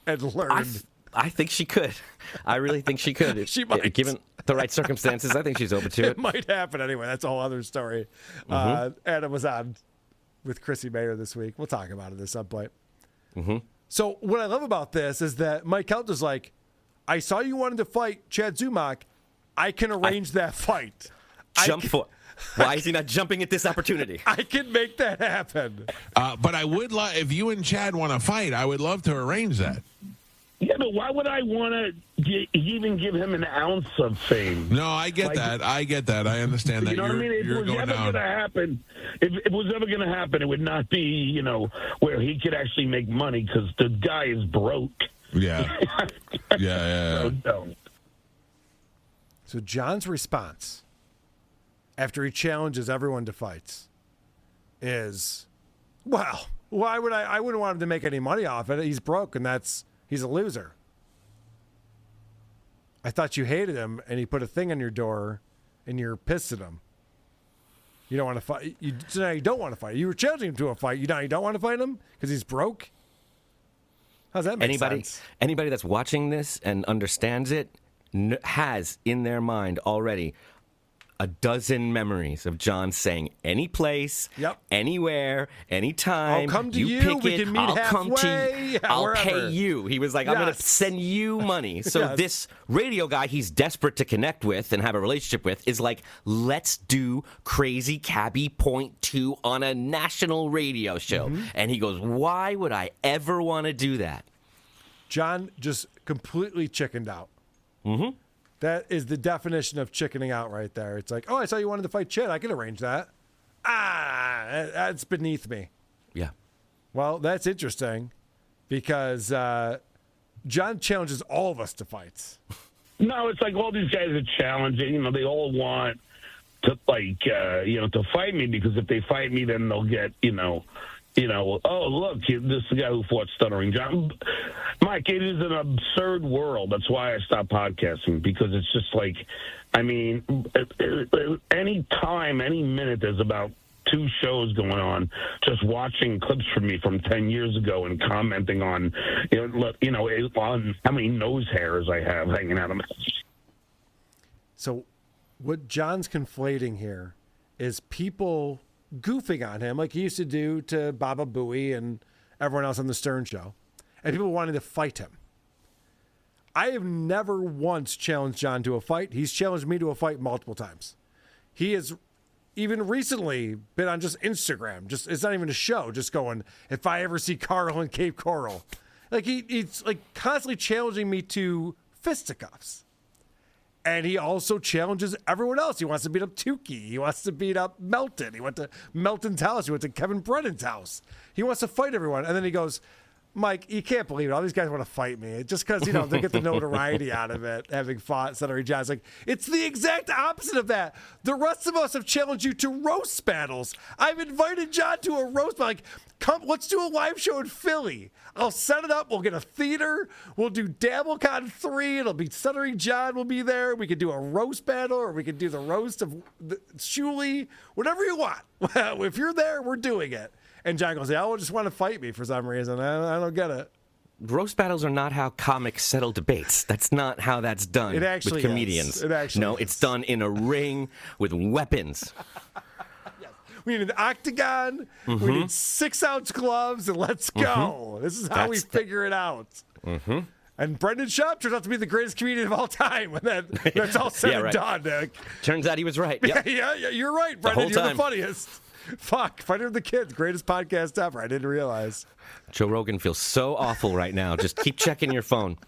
and learn. I think she could. I really think she could. She might. Given the right circumstances, I think she's open to it. It might happen anyway. That's a whole other story. Mm-hmm. Adam was on with Chrissy Mayer this week. We'll talk about it at some point. Mm-hmm. So what I love about this is that Mike Kelch is like, I saw you wanted to fight Chad Zumach. I can arrange that fight. Why is he not jumping at this opportunity? I can make that happen. But I would love, if you and Chad want to fight, I would love to arrange that. Yeah, but why would I want to even give him an ounce of fame? No, I get that. I get that. I understand that. You know what I mean? If it was ever going to happen, if it was ever going to happen, it would not be, where he could actually make money because the guy is broke. Yeah. Yeah. So John's response after he challenges everyone to fights is, well, why would I wouldn't want him to make any money off it. He's broke and he's a loser. I thought you hated him and he put a thing on your door and you're pissed at him. You don't want to fight. So now you don't want to fight. You were challenging him to a fight. You don't want to fight him because he's broke? How's that make sense? Anybody that's watching this and understands it has in their mind already a dozen memories of John saying any place, anywhere, anytime. I'll come to you. Pick We it, can meet I'll halfway. come to you. I'll wherever. pay you. He was like, I'm going to send you money. So this radio guy he's desperate to connect with and have a relationship with is like, let's do Crazy Cabbie .II on a national radio show. Mm-hmm. And he goes, why would I ever want to do that? John just completely chickened out. Mm-hmm. That is the definition of chickening out right there. It's like, oh, I saw you wanted to fight Chad. I can arrange that. That's beneath me. Yeah. Well, that's interesting because John challenges all of us to fights. No, it's like all these guys are challenging. They all want to, to fight me because if they fight me, then they'll get, oh, look, this is the guy who fought Stuttering John. Mike, it is an absurd world. That's why I stopped podcasting, because it's just like, any time, any minute, there's about 2 shows going on, just watching clips from me from 10 years ago and commenting on, on how many nose hairs I have hanging out of my. So what John's conflating here is people goofing on him like he used to do to Baba Booey and everyone else on the Stern Show, and people wanting to fight him. I have never once challenged John to a fight. He's challenged me to a fight multiple times. He has even recently been on just Instagram. It's not even a show. Just going, if I ever see Carl in Cape Coral, like he's like constantly challenging me to fisticuffs. And he also challenges everyone else. He wants to beat up Tukey. He wants to beat up Melton. He went to Melton's house. He went to Kevin Brennan's house. He wants to fight everyone. And then he goes, Mike, you can't believe it. All these guys want to fight me. Just because, they get the notoriety out of it, having fought Stuttering John. It's like, it's the exact opposite of that. The rest of us have challenged you to roast battles. I've invited John to a roast battle. Like, come, let's do a live show in Philly. I'll set it up. We'll get a theater. We'll do DabbleCon 3. It'll be Stuttering John will be there. We could do a roast battle, or we could do the roast of Shuley. Whatever you want. If you're there, we're doing it. And John goes, "I just want to fight me for some reason. I don't get it." Roast battles are not how comics settle debates. That's not how that's done it actually with comedians. Is. It actually it's done in a ring with weapons. Yes. We need an octagon. Mm-hmm. We need 6-ounce gloves, and let's go. Mm-hmm. This is how we figure it out. Mm-hmm. And Brendan Schaub turns out to be the greatest comedian of all time when that's all said and done. Turns out he was right. Yep. Yeah, you're right, Brendan. You're the funniest. Fuck, Fighter of the Kids, greatest podcast ever. I didn't realize. Joe Rogan feels so awful right now. Just keep checking your phone.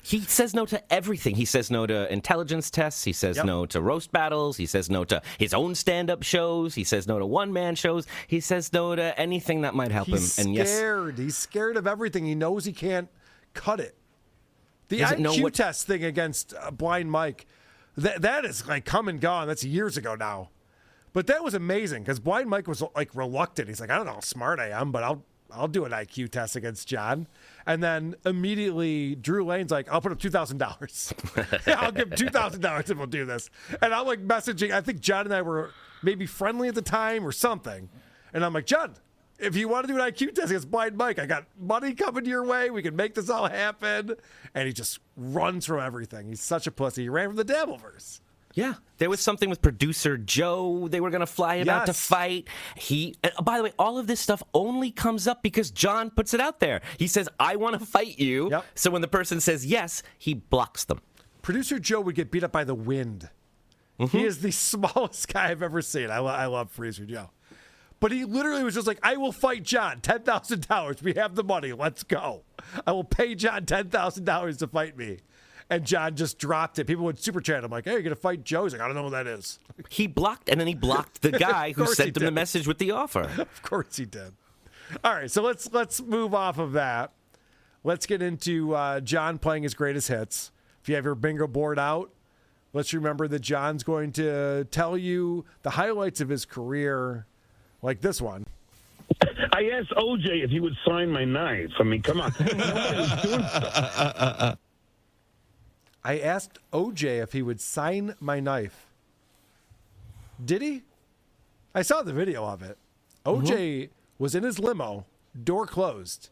He says no to everything. He says no to intelligence tests. He says no to roast battles. He says no to his own stand-up shows. He says no to one-man shows. He says no to anything that might help him. And scared. He's scared of everything. He knows he can't cut it. The IQ test thing against Blind Mike, that is like come and gone. That's years ago now. But that was amazing because Blind Mike was like reluctant. He's like, I don't know how smart I am, but I'll do an IQ test against John. And then immediately Drew Lane's like, I'll put up $2,000. I'll give $2,000 if we'll do this. And I'm like messaging. I think John and I were maybe friendly at the time or something. And I'm like, John, if you want to do an IQ test against Blind Mike, I got money coming your way. We can make this all happen. And he just runs from everything. He's such a pussy. He ran from the Dabbleverse. Yeah, there was something with producer Joe. They were going to fly him out to fight. By the way, all of this stuff only comes up because John puts it out there. He says, I want to fight you. Yep. So when the person says yes, he blocks them. Producer Joe would get beat up by the wind. He is the smallest guy I've ever seen. I love Freezer Joe. But he literally was just like, I will fight John. $10,000. We have the money. Let's go. I will pay John $10,000 to fight me. And John just dropped it. People would super chat. I'm like, hey, you're going to fight Joe? He's like, I don't know who that is. He blocked the guy who sent him the message with the offer. Of course he did. All right, so let's move off of that. Let's get into John playing his greatest hits. If you have your bingo board out, let's remember that John's going to tell you the highlights of his career, like this one. I asked OJ if he would sign my knife. I mean, come on. I asked OJ if he would sign my knife. Did he? I saw the video of it. OJ was in his limo, door closed.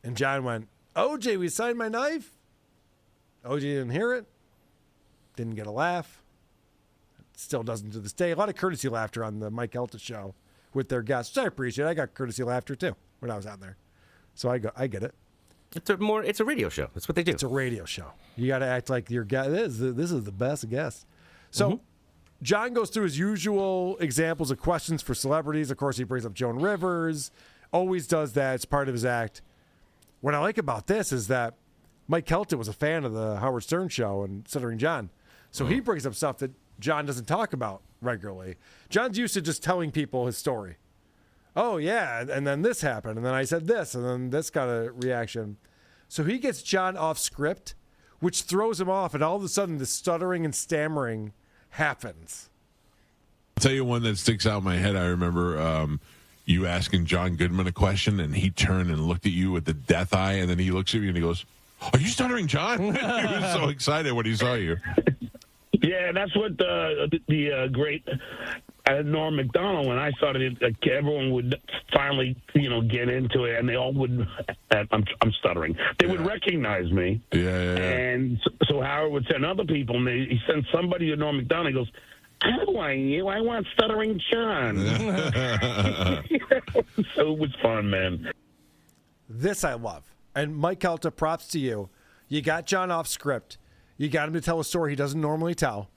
And John went, OJ, we signed my knife? OJ didn't hear it. Didn't get a laugh. Still doesn't to this day. A lot of courtesy laughter on the Mike Elta show with their guests. I appreciate it. I got courtesy laughter too when I was out there. So I get it. It's a radio show. That's what they do. It's a radio show. You got to act like your guy. This is the best guest. So John goes through his usual examples of questions for celebrities. Of course, he brings up Joan Rivers. Always does that. It's part of his act. What I like about this is that Mike Kelton was a fan of the Howard Stern show and Stuttering John. So he brings up stuff that John doesn't talk about regularly. John's used to just telling people his story. Oh, yeah, and then this happened, and then I said this, and then this got a reaction. So he gets John off script, which throws him off, and all of a sudden the stuttering and stammering happens. I'll tell you one that sticks out in my head. I remember you asking John Goodman a question, and he turned and looked at you with the death eye, and then he looks at you and he goes, are you Stuttering John? He was so excited when he saw you. Yeah, that's what the great Norm Macdonald, when I started it, everyone would finally, get into it, and they all would, I'm stuttering, they would recognize me. Yeah. And so Howard would send other people, and he sent somebody to Norm Macdonald, he goes, how do I want Stuttering John. So it was fun, man. This I love. And Mike Kelta, props to you. You got John off script. You got him to tell a story he doesn't normally tell,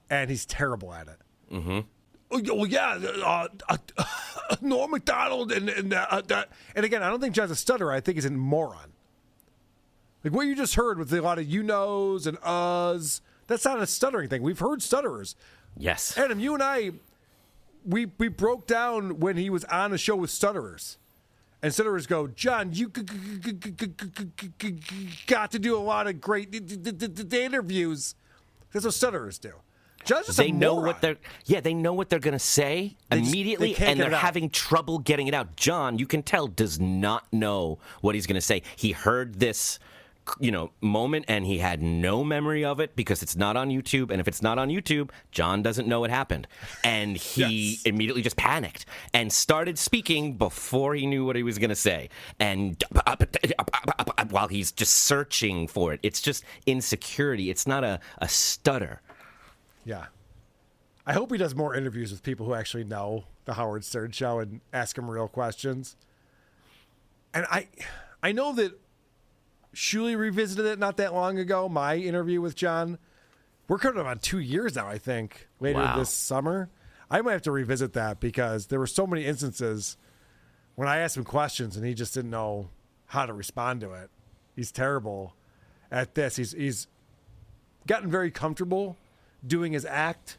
and he's terrible at it. Mm-hmm. Oh, yeah, Norm Macdonald and again, I don't think John's a stutterer. I think he's a moron. Like what you just heard with a lot of you-knows and uhs, that's not a stuttering thing. We've heard stutterers. Yes. Adam, you and I, we broke down when he was on a show with stutterers. And stutterers go, John, you got to do a lot of great interviews. That's what stutterers do. John's just they know what they're going to say immediately, and they're having trouble getting it out. John, you can tell, does not know what he's going to say. He heard this, moment, and he had no memory of it because it's not on YouTube. And if it's not on YouTube, John doesn't know what happened. And he immediately just panicked and started speaking before he knew what he was going to say. And while he's just searching for it, it's just insecurity. It's not a stutter. Yeah. I hope he does more interviews with people who actually know the Howard Stern show and ask him real questions. And I know that Shuli revisited it not that long ago, my interview with John. We're coming up on 2 years now, I think, later this summer. I might have to revisit that because there were so many instances when I asked him questions and he just didn't know how to respond to it. He's terrible at this. He's gotten very comfortable doing his act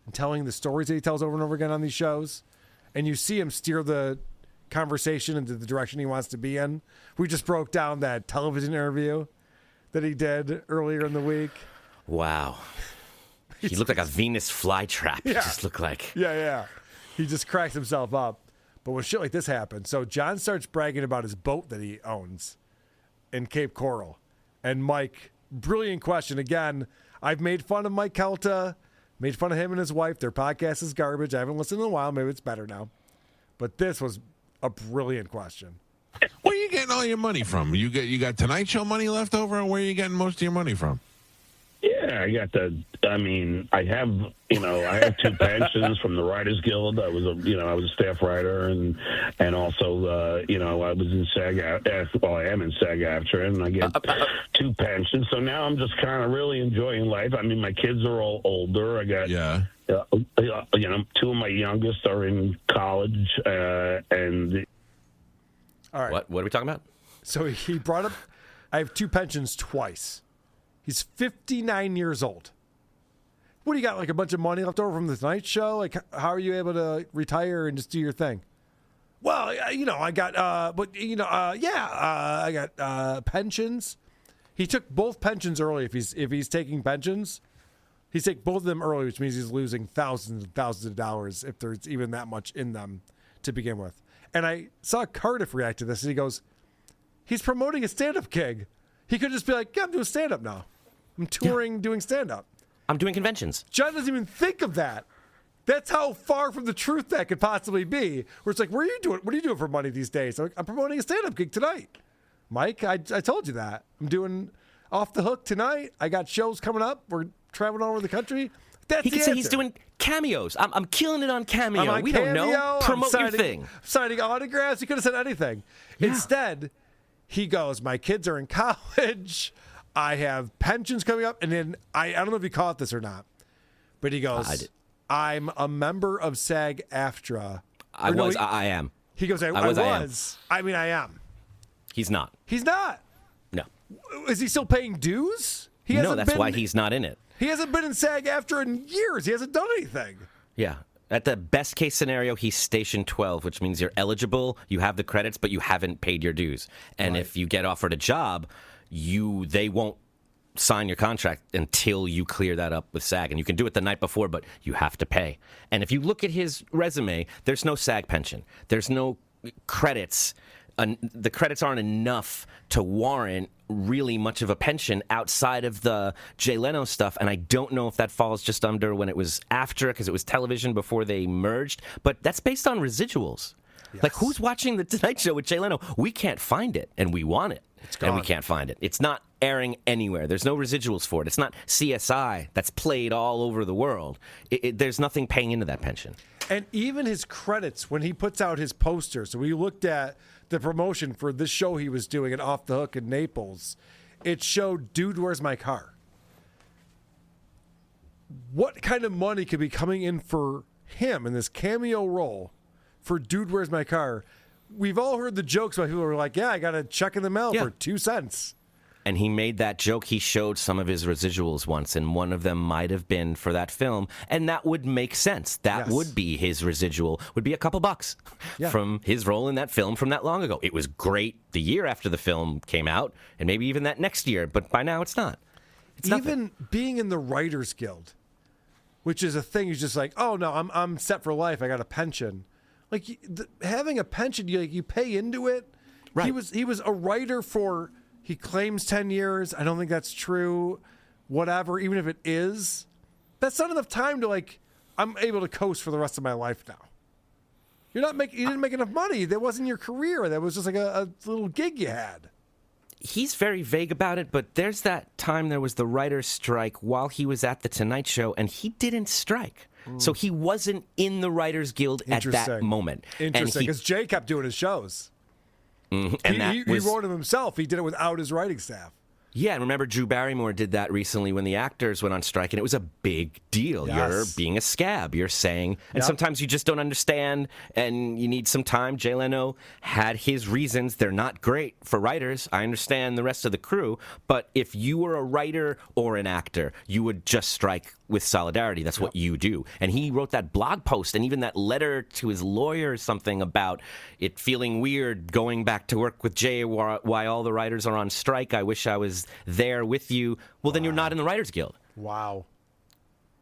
and telling the stories that he tells over and over again on these shows. And you see him steer the conversation into the direction he wants to be in. We just broke down that television interview that he did earlier in the week. Wow. He looked like a Venus flytrap. He just looked like. Yeah. He just cracks himself up. But when shit like this happens, so John starts bragging about his boat that he owns in Cape Coral. And Mike, brilliant question. Again, I've made fun of Mike Kelta, made fun of him and his wife. Their podcast is garbage. I haven't listened in a while. Maybe it's better now. But this was a brilliant question. Where are you getting all your money from? You got Tonight Show money left over, or where are you getting most of your money from? Yeah, Yeah, I got I have two pensions from the Writers Guild. I was a staff writer, and also, I was in I am in SAG-AFTRA, and I get two pensions. So now I'm just kind of really enjoying life. I mean, my kids are all older. I got, two of my youngest are in college, and. All right. What are we talking about? So he brought up, I have two pensions twice. He's 59 years old. What do you got, like a bunch of money left over from the Tonight Show? Like, how are you able to retire and just do your thing? Well, I got, I got pensions. He took both pensions early. If he's taking pensions, he's taking both of them early, which means he's losing thousands and thousands of dollars if there's even that much in them to begin with. And I saw Cardiff react to this, and he goes, he's promoting a stand-up gig. He could just be like, yeah, I'm doing stand-up now. I'm touring, doing stand-up. I'm doing conventions. John doesn't even think of that. That's how far from the truth that could possibly be. Where it's like, what are you doing for money these days? I'm promoting a stand-up gig tonight. Mike, I told you that. I'm doing Off the Hook tonight. I got shows coming up. We're traveling all over the country. That's he could say he's doing cameos. I'm killing it on Cameo. I'm on we Cameo. don't know. Promote your thing. Signing autographs. He could have said anything. Yeah. Instead, he goes, my kids are in college. I have pensions coming up. And then I don't know if you caught this or not, but he goes, I'm a member of SAG-AFTRA. I am. He goes, I was. I mean, I am. He's not. He's not. No. Is he still paying dues? No, that's why he's not in it. He hasn't been in SAG-AFTRA in years. He hasn't done anything. Yeah. At the best case scenario, he's Station 12, which means you're eligible, you have the credits, but you haven't paid your dues. And if you get offered a job, they won't sign your contract until you clear that up with SAG. And you can do it the night before, but you have to pay. And if you look at his resume, there's no SAG pension. There's no credits. The credits aren't enough to warrant really much of a pension outside of the Jay Leno stuff, and I don't know if that falls just under when it was after, because it was television before they merged, but that's based on residuals. Yes. Like, who's watching The Tonight Show with Jay Leno? We can't find it, and we want it, and we can't find it. It's not airing anywhere. There's no residuals for it. It's not CSI that's played all over the world. There's nothing paying into that pension. And even his credits, when he puts out his poster, so we looked at the promotion for this show he was doing at Off the Hook in Naples, it showed Dude, Where's My Car? What kind of money could be coming in for him in this cameo role for Dude, Where's My Car? We've all heard the jokes about people who are like, yeah, I got a check in the mail for 2 cents. And he made that joke. He showed some of his residuals once, and one of them might have been for that film, and that would make sense. That would be his residual, would be a couple bucks from his role in that film from that long ago. It was great the year after the film came out, and maybe even that next year, but by now it's not. It's even being in the Writers Guild, which is a thing, he's just like, oh, no, I'm set for life. I got a pension. Like, having a pension, you pay into it. Right. He was a writer for... He claims 10 years. I don't think that's true. Whatever, even if it is, that's not enough time to, like, I'm able to coast for the rest of my life now. You didn't make enough money. That wasn't your career. That was just like a little gig you had. He's very vague about it, but there's that time there was the writer's strike while he was at The Tonight Show, and he didn't strike. So he wasn't in the Writers Guild at that moment. Interesting, because Jay kept doing his shows. And he wrote them himself. He did it without his writing staff. Yeah, and remember Drew Barrymore did that recently when the actors went on strike, and it was a big deal. Yes. You're being a scab, you're saying. And sometimes you just don't understand, and you need some time. Jay Leno had his reasons. They're not great for writers. I understand the rest of the crew, but if you were a writer or an actor, you would just strike with solidarity. That's what you do. And he wrote that blog post and even that letter to his lawyer or something about it feeling weird going back to work with Jay while all the writers are on strike. I wish I was there with you. Well, then you're not in the Writers Guild. Wow.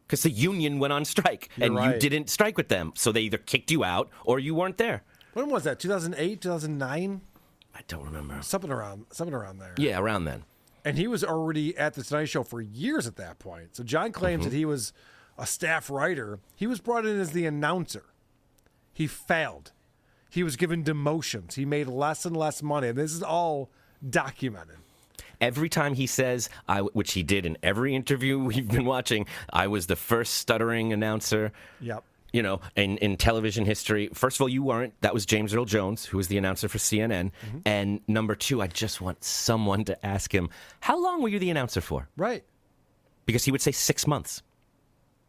Because the union went on strike and you didn't strike with them. So they either kicked you out or you weren't there. When was that? 2008, 2009? I don't remember. Something around there. Yeah, around then. And he was already at the Tonight Show for years at that point. So John claims that he was a staff writer. He was brought in as the announcer. He failed. He was given demotions. He made less and less money. And this is all documented. every time he says, which he did in every interview we've been watching, I was the first stuttering announcer. Yep. You know, in television history. First of all, you weren't. That was James Earl Jones, who was the announcer for CNN. Mm-hmm. And number two, I just want someone to ask him, how long were you the announcer for? Right. Because he would say 6 months.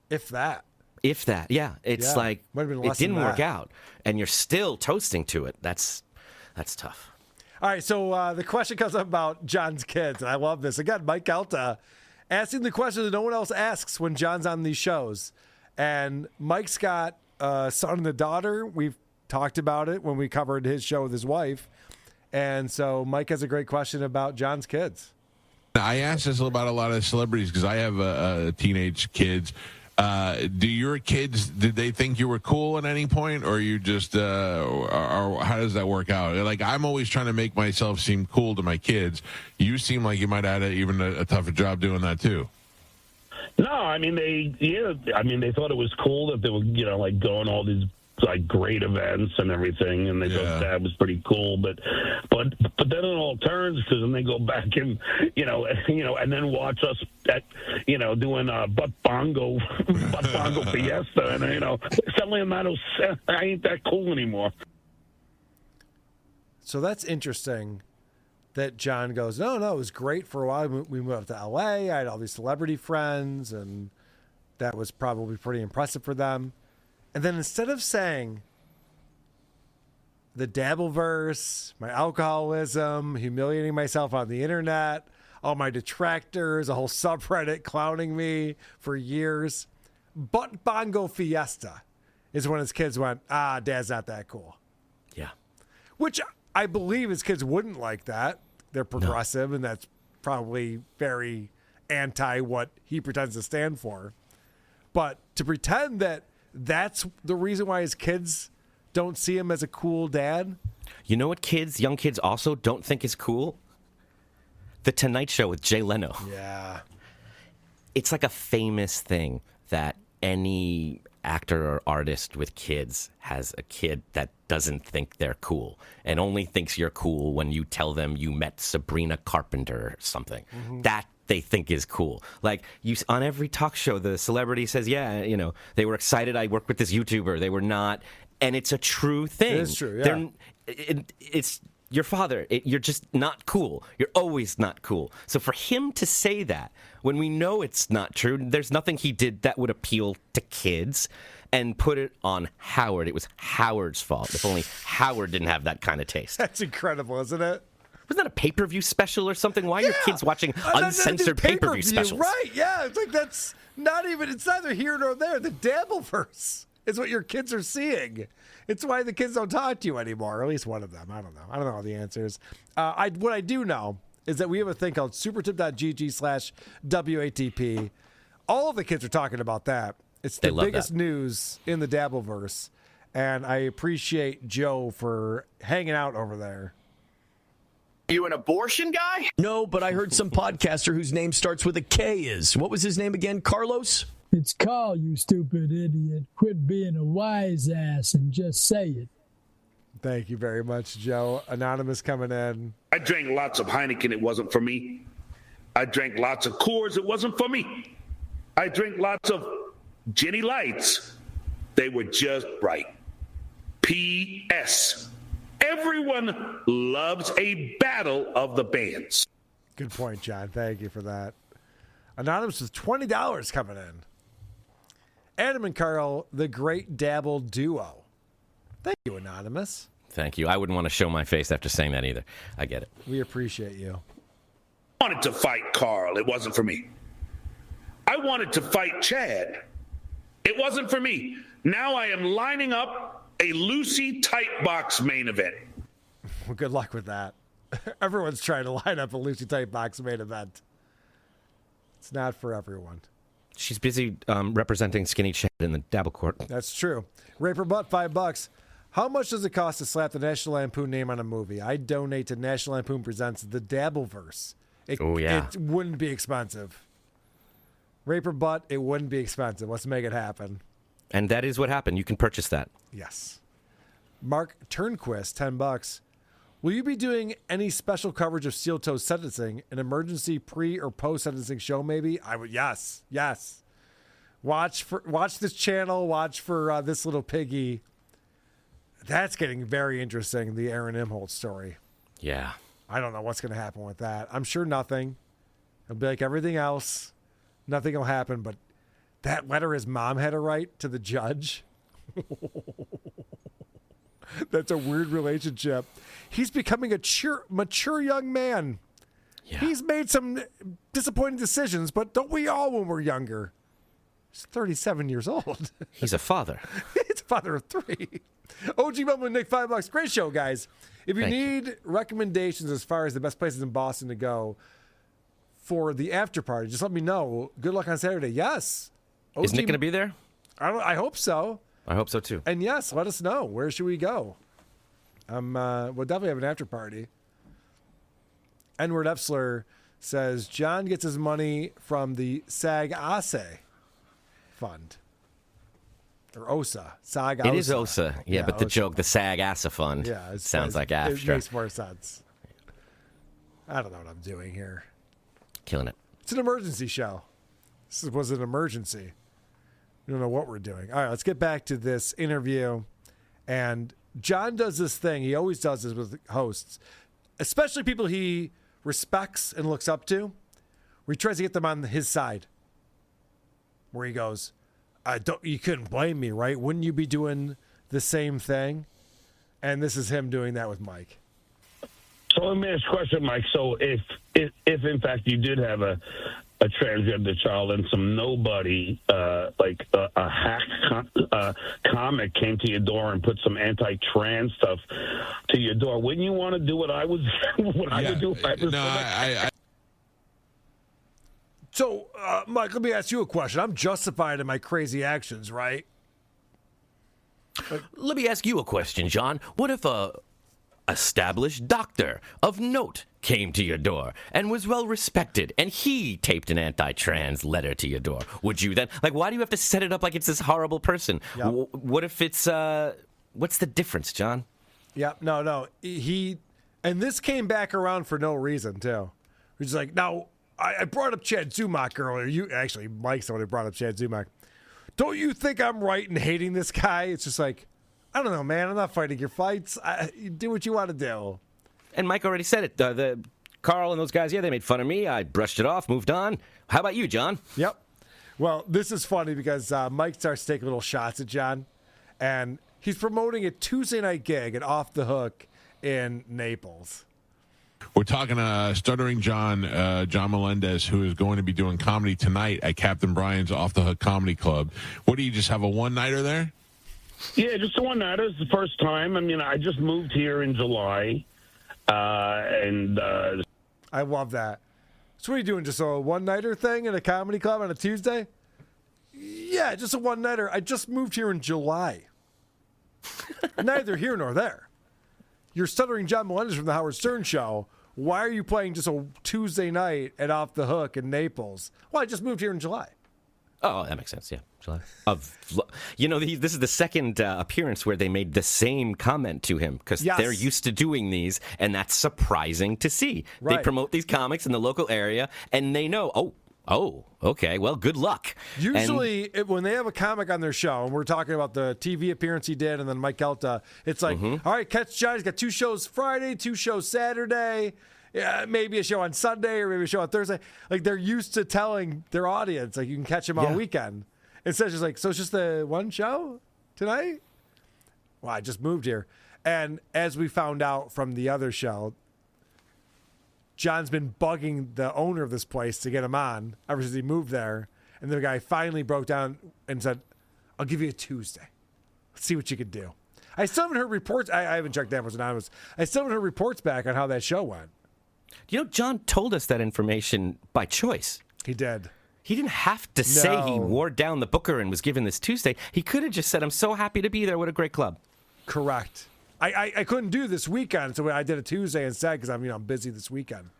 If that. If that, yeah. It's like, it didn't work out. And you're still toasting to it. That's tough. All right, so the question comes up about John's kids, and I love this. Again, Mike Alta asking the question that no one else asks when John's on these shows. And Mike's got a son and a daughter. We've talked about it when we covered his show with his wife. And so Mike has a great question about John's kids. I asked this about a lot of celebrities because I have teenage kids. Do your kids, did they think you were cool at any point, or you just, or how does that work out? Like, I'm always trying to make myself seem cool to my kids. You seem like you might have had even a tougher job doing that too. No, I mean they thought it was cool that they were, like going all these like great events and everything, and they thought that was pretty cool. But then it all turns because then they go back and and then watch us at doing butt bongo fiesta, and suddenly I ain't that cool anymore. So that's interesting. That John goes, no, it was great for a while. We moved up to L.A. I had all these celebrity friends, and that was probably pretty impressive for them. And then instead of saying the Dabbleverse, my alcoholism, humiliating myself on the internet, all my detractors, a whole subreddit clowning me for years, Butt Bongo Fiesta is when his kids went, Dad's not that cool. Yeah. Which I believe his kids wouldn't like that. They're progressive, and that's probably very anti what he pretends to stand for. But to pretend that that's the reason why his kids don't see him as a cool dad. You know what young kids also don't think is cool? The Tonight Show with Jay Leno. Yeah. It's like a famous thing that any actor or artist with kids has a kid that doesn't think they're cool and only thinks you're cool when you tell them you met Sabrina Carpenter or something. Mm-hmm. That they think is cool. Like on every talk show, the celebrity says, they were excited I worked with this YouTuber. They were not. And it's a true thing. It is true, yeah. It's your father. You're just not cool. You're always not cool. So for him to say that when we know it's not true, there's nothing he did that would appeal to kids, and put it on Howard. It was Howard's fault. If only Howard didn't have that kind of taste. That's incredible, isn't it? Wasn't that a pay-per-view special or something? Why are your kids watching uncensored pay-per-view specials? Right, yeah. It's like that's not even, it's neither here nor there. The Dabbleverse is what your kids are seeing. It's why the kids don't talk to you anymore, or at least one of them. I don't know. I don't know all the answers. What I do know is that we have a thing called supertip.gg/WATP. All of the kids are talking about that. It's the biggest news in the Dabbleverse, and I appreciate Joe for hanging out over there. You an abortion guy? No, but I heard some podcaster whose name starts with a K is. What was his name again? Carlos? It's Carl, you stupid idiot. Quit being a wise ass and just say it. Thank you very much, Joe. Anonymous coming in. I drank lots of Heineken. It wasn't for me. I drank lots of Coors. It wasn't for me. I drank lots of Jenny Lights. They were just right. P.S. Everyone loves a battle of the bands. Good point, John. Thank you for that. Anonymous with $20 coming in. Adam and Carl, the great Dabble duo. Thank you, Anonymous. Thank you. I wouldn't want to show my face after saying that either. I get it. We appreciate you. I wanted to fight Carl. It wasn't for me. I wanted to fight Chad. It wasn't for me. Now I am lining up a Lucy Tight Box main event. Well, good luck with that. Everyone's trying to line up a Lucy Tight Box main event. It's not for everyone. She's busy representing Skinny Chad in the Dabble Court. That's true. Raper Butt, $5. How much does it cost to slap the National Lampoon name on a movie? I donate to National Lampoon Presents The Dabbleverse. It wouldn't be expensive. Raper Butt, it wouldn't be expensive. Let's make it happen. And that is what happened. You can purchase that. Yes. Mark Turnquist, $10. Will you be doing any special coverage of Steel Toe's sentencing, an emergency pre or post sentencing show? Maybe I would. Yes. Watch this channel. Watch for this little piggy. That's getting very interesting. The Aaron Imholt story. Yeah. I don't know what's going to happen with that. I'm sure nothing. It'll be like everything else. Nothing will happen. But that letter his mom had to write to the judge. That's a weird relationship. He's becoming a mature young man. Yeah. He's made some disappointing decisions, but don't we all when we're younger? He's 37 years old. He's a father. He's a father of 3. OG Mumble and Nick, $5. Great show, guys. If you need recommendations as far as the best places in Boston to go for the after party, just let me know. Good luck on Saturday. Yes. Is Nick going to be there? I hope so. I hope so, too. And yes, let us know. Where should we go? We'll definitely have an after party. Edward Epsler says, John gets his money from the SAG-ASA fund. Or OSA. SAG-ASA. It is OSA. Yeah, but the joke, the SAG-ASA fund, sounds like AFTRA. It makes more sense. I don't know what I'm doing here. Killing it. It's an emergency show. This was an emergency. We don't know what we're doing. All right, let's get back to this interview. And John does this thing. He always does this with hosts, especially people he respects and looks up to, where he tries to get them on his side. Where he goes, you couldn't blame me, right? Wouldn't you be doing the same thing? And this is him doing that with Mike. So let me ask a question, Mike. So if in fact you did have a transgender child and some nobody like a hack comic came to your door and put some anti-trans stuff to your door, wouldn't you want to do what I was I would do if I was So, Mike, let me ask you a question. I'm justified in my crazy actions, right? Let me ask you a question, John. What if a established doctor of note came to your door and was well respected, and he taped an anti-trans letter to your door? Would you then, why do you have to set it up like it's this horrible person? Yep. What if it's, what's the difference, John? Yeah, no. And this came back around for no reason, too. He's like, now, I brought up Chad Zumock earlier. Mike's the one who brought up Chad Zumock. Don't you think I'm right in hating this guy? It's just like, I don't know, man. I'm not fighting your fights. You do what you want to do. And Mike already said it. The Carl and those guys, they made fun of me. I brushed it off, moved on. How about you, John? Yep. Well, this is funny because Mike starts taking little shots at John, and he's promoting a Tuesday night gig at Off the Hook in Naples. We're talking Stuttering John, John Melendez, who is going to be doing comedy tonight at Captain Brian's Off the Hook Comedy Club. What do you just have a one-nighter there? Yeah, just a one-nighter. It's the first time. I mean, I just moved here in July, and I love that. So what are you doing, just a one-nighter thing at a comedy club on a Tuesday? Yeah, just a one-nighter. I just moved here in July. Neither here nor there. You're Stuttering John Melendez from the Howard Stern Show. Why are you playing just a Tuesday night at Off the Hook in Naples? Well, I just moved here in July. Oh, that makes sense, yeah. July. This is the second appearance where they made the same comment to him because they're used to doing these, and that's surprising to see. Right. They promote these comics in the local area, and they know, oh, okay, well, good luck. Usually, when they have a comic on their show, and we're talking about the TV appearance he did, and then Mike Kelta, it's like, all right, catch John. He's got 2 shows Friday, 2 shows Saturday. Yeah, maybe a show on Sunday or maybe a show on Thursday. Like, they're used to telling their audience, like, you can catch them all weekend. Instead, just like, so it's just the one show tonight? Well, I just moved here. And as we found out from the other show, John's been bugging the owner of this place to get him on ever since he moved there. And the guy finally broke down and said, I'll give you a Tuesday. Let's see what you can do. I still haven't heard reports. I haven't checked that was anonymous. I still haven't heard reports back on how that show went. John told us that information by choice. He did. He didn't have to say he wore down the booker and was given this Tuesday. He could have just said, I'm so happy to be there. What a great club. Correct. I couldn't do this weekend, so I did a Tuesday instead because I'm busy this weekend.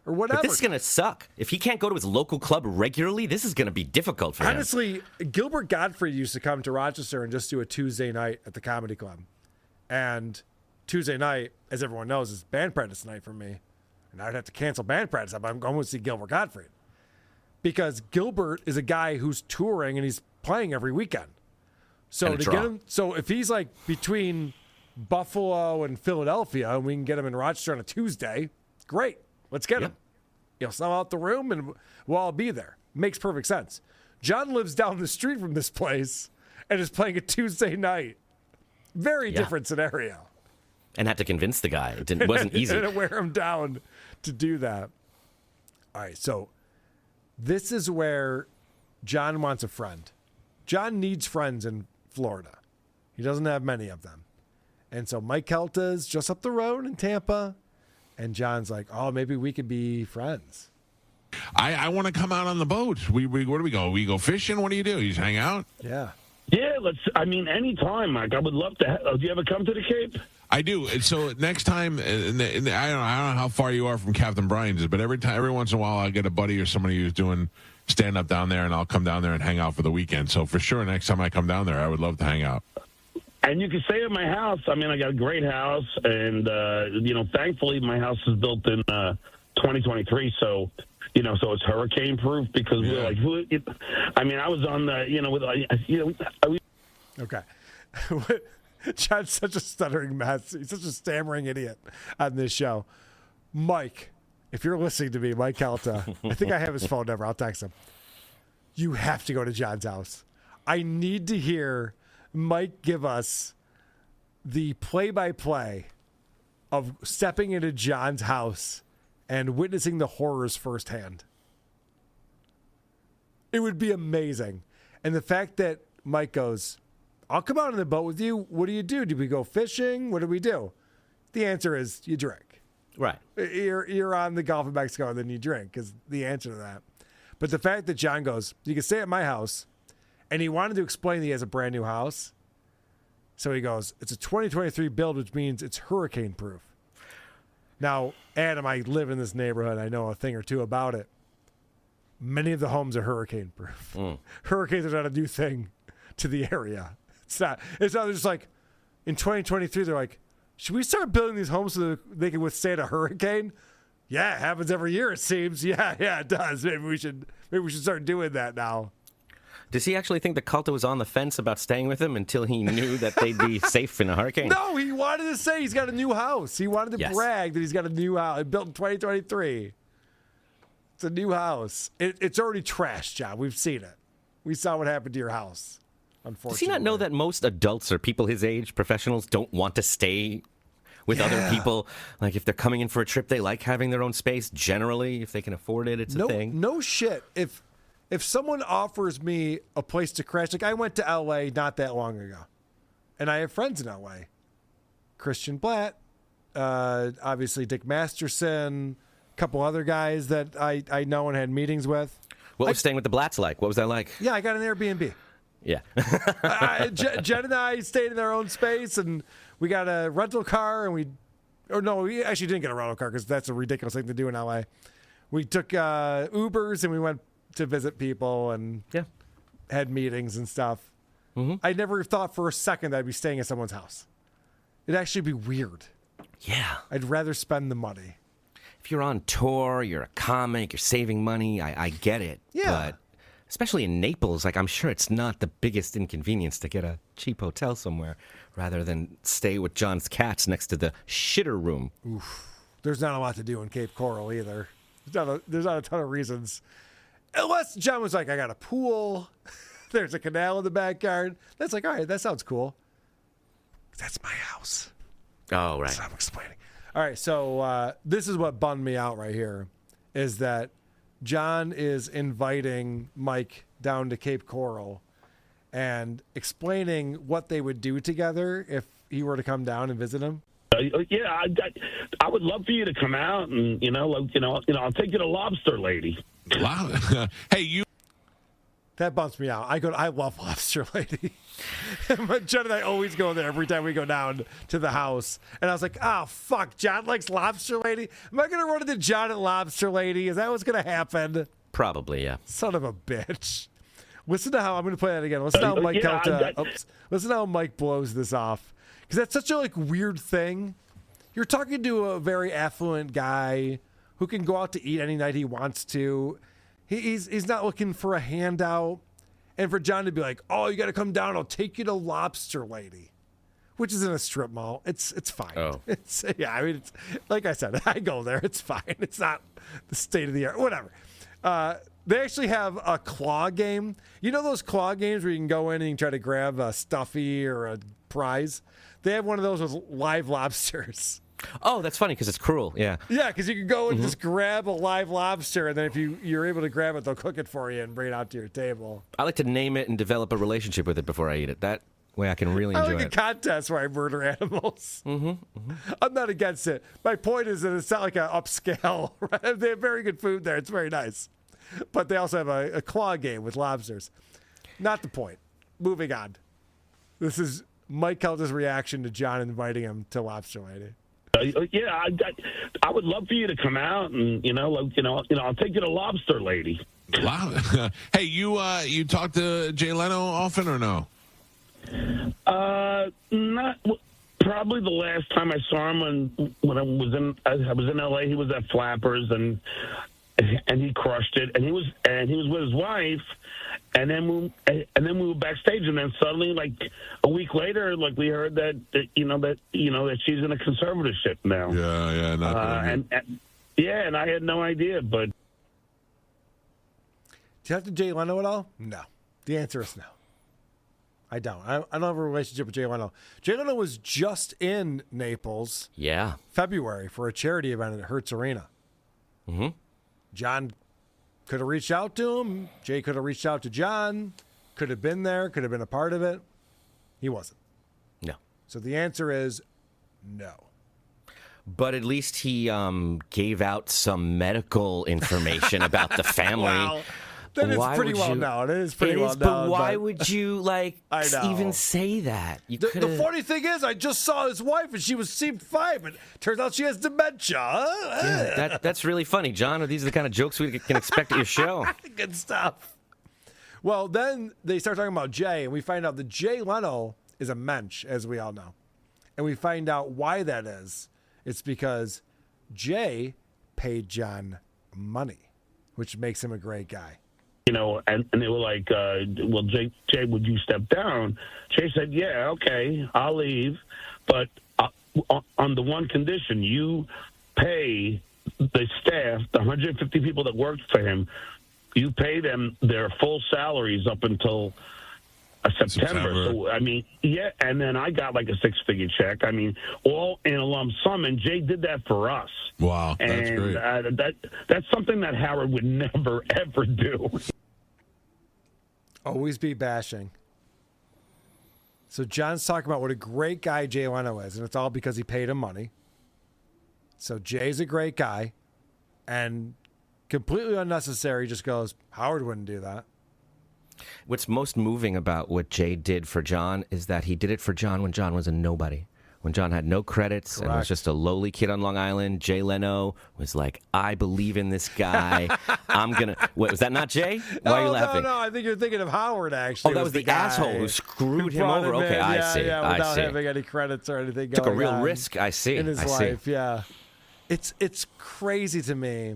Or whatever. But this is going to suck. If he can't go to his local club regularly, this is going to be difficult for him. Honestly, Gilbert Gottfried used to come to Rochester and just do a Tuesday night at the comedy club. And Tuesday night, as everyone knows, is band practice night for me. And I'd have to cancel band practice. I'm going to see Gilbert Gottfried. Because Gilbert is a guy who's touring and he's playing every weekend. So to get him, so if he's like between Buffalo and Philadelphia, and we can get him in Rochester on a Tuesday, great. Let's get him. He'll sell out the room, and we'll all be there. Makes perfect sense. John lives down the street from this place and is playing a Tuesday night. Very different scenario. And had to convince the guy. It wasn't easy. And wear him down to do that. All right, so this is where John wants a friend. John needs friends in Florida. He doesn't have many of them. And so Mike Kelta is just up the road in Tampa. And John's like, oh, maybe we could be friends. I want to come out on the boat. Where do we go? We go fishing? What do? You just hang out? Yeah. Yeah, anytime, Mike. I would love to. Do you ever come to the Cape? I do. And so next time, I don't know how far you are from Captain Brian's, but every once in a while, I'll get a buddy or somebody who's doing stand-up down there, and I'll come down there and hang out for the weekend. So for sure, next time I come down there, I would love to hang out. And you can stay at my house. I mean, I got a great house, and thankfully my house is built in 2023, so so it's hurricane-proof because we're like, I was on the, Okay. John's such a stuttering mess. He's such a stammering idiot on this show. Mike, if you're listening to me, Mike Kelta, I think I have his phone number. I'll text him. You have to go to John's house. I need to hear Mike give us the play-by-play of stepping into John's house and witnessing the horrors firsthand. It would be amazing. And the fact that Mike goes, I'll come out on the boat with you. What do? Do we go fishing? What do we do? The answer is you drink. Right. You're on the Gulf of Mexico and then you drink is the answer to that. But the fact that John goes, you can stay at my house, and he wanted to explain that he has a brand new house. So he goes, it's a 2023 build, which means it's hurricane proof. Now, Adam, I live in this neighborhood. I know a thing or two about it. Many of the homes are hurricane proof. Hurricanes are not a new thing to the area. It's not just like in 2023, they're like, should we start building these homes so that they can withstand a hurricane? Yeah, it happens every year, it seems. Yeah, it does. Maybe we should start doing that now. Does he actually think the Culta was on the fence about staying with him until he knew that they'd be safe in a hurricane? No, he wanted to say he's got a new house. He wanted to brag that he's got a new house built in 2023. It's a new house. It's already trashed, John. We've seen it. We saw what happened to your house, unfortunately. Does he not know that most adults or people his age, professionals, don't want to stay with other people? Like if they're coming in for a trip, they like having their own space. Generally, if they can afford it, it's a thing. No shit. If someone offers me a place to crash, like I went to L.A. not that long ago, and I have friends in L.A. Christian Blatt, obviously Dick Masterson, a couple other guys that I know and had meetings with. What was staying with the Blatts like? What was that like? Yeah, I got an Airbnb. Yeah. Jen and I stayed in their own space, and we got a rental car, and we actually didn't get a rental car because that's a ridiculous thing to do in L.A. We took Ubers, and we went to visit people and had meetings and stuff. Mm-hmm. I never thought for a second that I'd be staying at someone's house. It'd actually be weird. Yeah. I'd rather spend the money. If you're on tour, you're a comic, you're saving money, I get it. Yeah. But especially in Naples, like I'm sure it's not the biggest inconvenience to get a cheap hotel somewhere rather than stay with John's cats next to the shitter room. Oof. There's not a lot to do in Cape Coral either. There's not a ton of reasons. Unless John was like, I got a pool. There's a canal in the backyard. That's like, all right, that sounds cool. That's my house. Oh, right. That's what I'm explaining. All right, so this is what bummed me out right here, is that John is inviting Mike down to Cape Coral and explaining what they would do together if he were to come down and visit him. Yeah, I would love for you to come out and I'll take you to Lobster Lady. Wow. Hey, you. That bumps me out. I love Lobster Lady. Jen and I always go there every time we go down to the house. And I was like, oh, fuck, John likes Lobster Lady? Am I going to run into John at Lobster Lady? Is that what's going to happen? Probably, yeah. Son of a bitch. Listen to how I'm going to play that again. Listen to how Mike listen to how Mike blows this off. Because that's such a weird thing. You're talking to a very affluent guy who can go out to eat any night he wants to. He's not looking for a handout. And for John to be like, oh, you got to come down. I'll take you to Lobster Lady, which is in a strip mall. It's fine. Oh. It's like I said, I go there. It's fine. It's not the state of the art. Whatever. They actually have a claw game. You know those claw games where you can go in and you can try to grab a stuffy or a prize? They have one of those with live lobsters. Oh, that's funny because it's cruel. Yeah. Yeah, because you can go and just grab a live lobster, and then if you're able to grab it, they'll cook it for you and bring it out to your table. I like to name it and develop a relationship with it before I eat it. That way I can really enjoy I like it. a contest where I murder animals. I'm not against it. My point is that it's not like an upscale. Right? They have very good food there. It's very nice. But they also have a claw game with lobsters. Not the point. Moving on. This is Mike Kelder's reaction to John inviting him to Lobster Lady. Yeah, I would love for you to come out and I'll take you to Lobster Lady. Wow. Hey, you talk to Jay Leno often or no? Not probably the last time I saw him when I was in LA. He was at Flappers and he crushed it. And he was with his wife. And then we were backstage, and then suddenly, a week later, we heard that she's in a conservatorship now. Yeah, not and I had no idea. But do you have to Jay Leno at all? No. The answer is no. I don't. I don't have a relationship with Jay Leno. Jay Leno was just in Naples. Yeah. February for a charity event at Hertz Arena. Mm-hmm. John could have reached out to him. Jay could have reached out to John. Could have been there. Could have been a part of it. He wasn't. No. So the answer is no. But at least he gave out some medical information about the family. Wow. That is pretty well known. It is pretty well known. But why would you even say that? The funny thing is, I just saw his wife and she seemed fine, but turns out she has dementia. Yeah, that's really funny, John. These are the kind of jokes we can expect at your show. Good stuff. Well, then they start talking about Jay, and we find out that Jay Leno is a mensch, as we all know. And we find out why that is. It's because Jay paid John money, which makes him a great guy. And they were like, well, Jay, would you step down? Jay said, yeah, okay, I'll leave. But on the one condition, you pay the staff, the 150 people that worked for him, you pay them their full salaries up until September. So, yeah, and then I got a 6-figure check. All in a lump sum, and Jay did that for us. Wow, that's great. That's something that Howard would never, ever do. Always be bashing. So John's talking about what a great guy Jay Leno is, and it's all because he paid him money. So Jay's a great guy, and completely unnecessary, just goes, Howard wouldn't do that. What's most moving about what Jay did for John is that he did it for John when John was a nobody. When John had no credits and was just a lowly kid on Long Island, Jay Leno was like, I believe in this guy. I'm going to... Wait, was that not Jay? Why are you laughing? No, I think you're thinking of Howard, actually. Oh, that was the asshole who screwed him over. Okay, I see. Without having any credits or anything Took going a real on risk, I see. in his life, yeah. It's crazy to me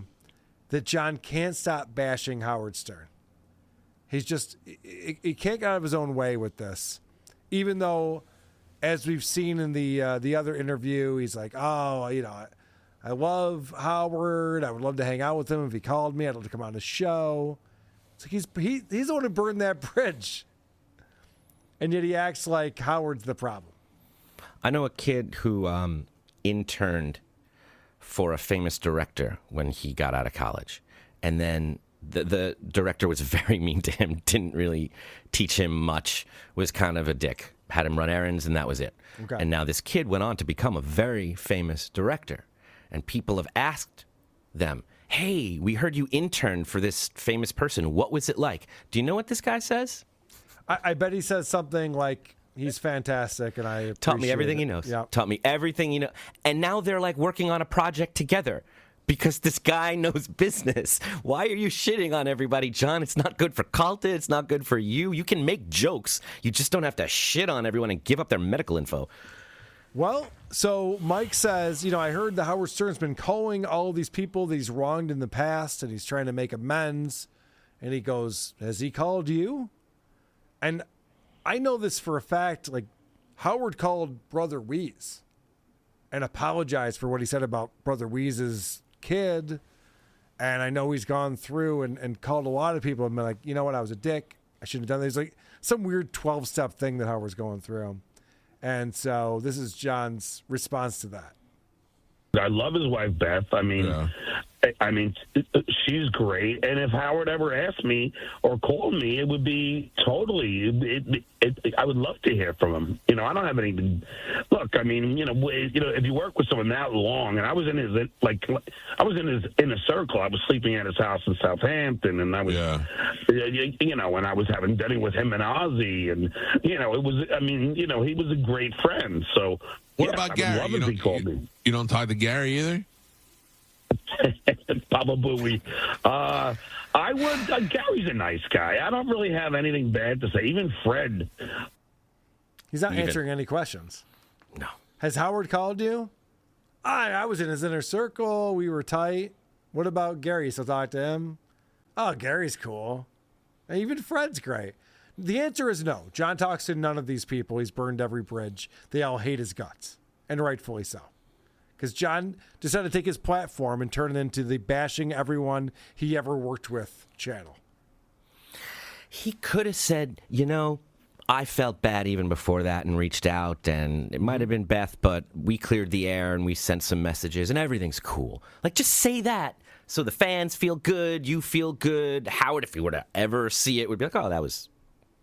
that John can't stop bashing Howard Stern. He's just... He can't get out of his own way with this. Even though... As we've seen in the other interview, he's like, oh, I love Howard. I would love to hang out with him if he called me. I'd love to come on the show. It's like he's the one who burned that bridge. And yet he acts like Howard's the problem. I know a kid who interned for a famous director when he got out of college. And then the director was very mean to him, didn't really teach him much, was kind of a dick. Had him run errands, and that was it. Okay. And now this kid went on to become a very famous director. And people have asked them, hey, we heard you interned for this famous person. What was it like? Do you know what this guy says? I bet he says something like, he's fantastic, and I taught me everything he knows. Yep. Taught me everything he knows. And now they're working on a project together. Because this guy knows business. Why are you shitting on everybody, John? It's not good for Calta. It's not good for you. You can make jokes. You just don't have to shit on everyone and give up their medical info. Well, so Mike says, I heard that Howard Stern's been calling all these people that he's wronged in the past, and he's trying to make amends. And he goes, has he called you? And I know this for a fact, like, Howard called Brother Weeze and apologized for what he said about Brother Weeze's kid. And I know he's gone through and called a lot of people and been like, you know what, I was a dick. I shouldn't have done this. Like some weird 12-step thing that Howard's going through. And so this is John's response to that. I love his wife, Beth. I mean, she's great. And if Howard ever asked me or called me, it would be totally. I would love to hear from him. I don't have anything. Look, I mean, if you work with someone that long, and I was in his inner circle. I was sleeping at his house in Southampton, and I was, and I was having dinner with him and Ozzy, and it was. I mean, he was a great friend. So what about Gary? You don't talk to Gary either? Probably. I would. Gary's a nice guy. I don't really have anything bad to say. Even Fred. He's not answering any questions. No. Has Howard called you? I was in his inner circle. We were tight. What about Gary? You still talk to him? Oh, Gary's cool. And even Fred's great. The answer is no. John talks to none of these people. He's burned every bridge. They all hate his guts, and rightfully so. Because John decided to take his platform and turn it into the bashing everyone he ever worked with channel. He could have said, I felt bad even before that and reached out, and it might have been Beth, but we cleared the air and we sent some messages and everything's cool. Like, just say that so the fans feel good, you feel good. Howard, if he were to ever see it, would be like, oh, that was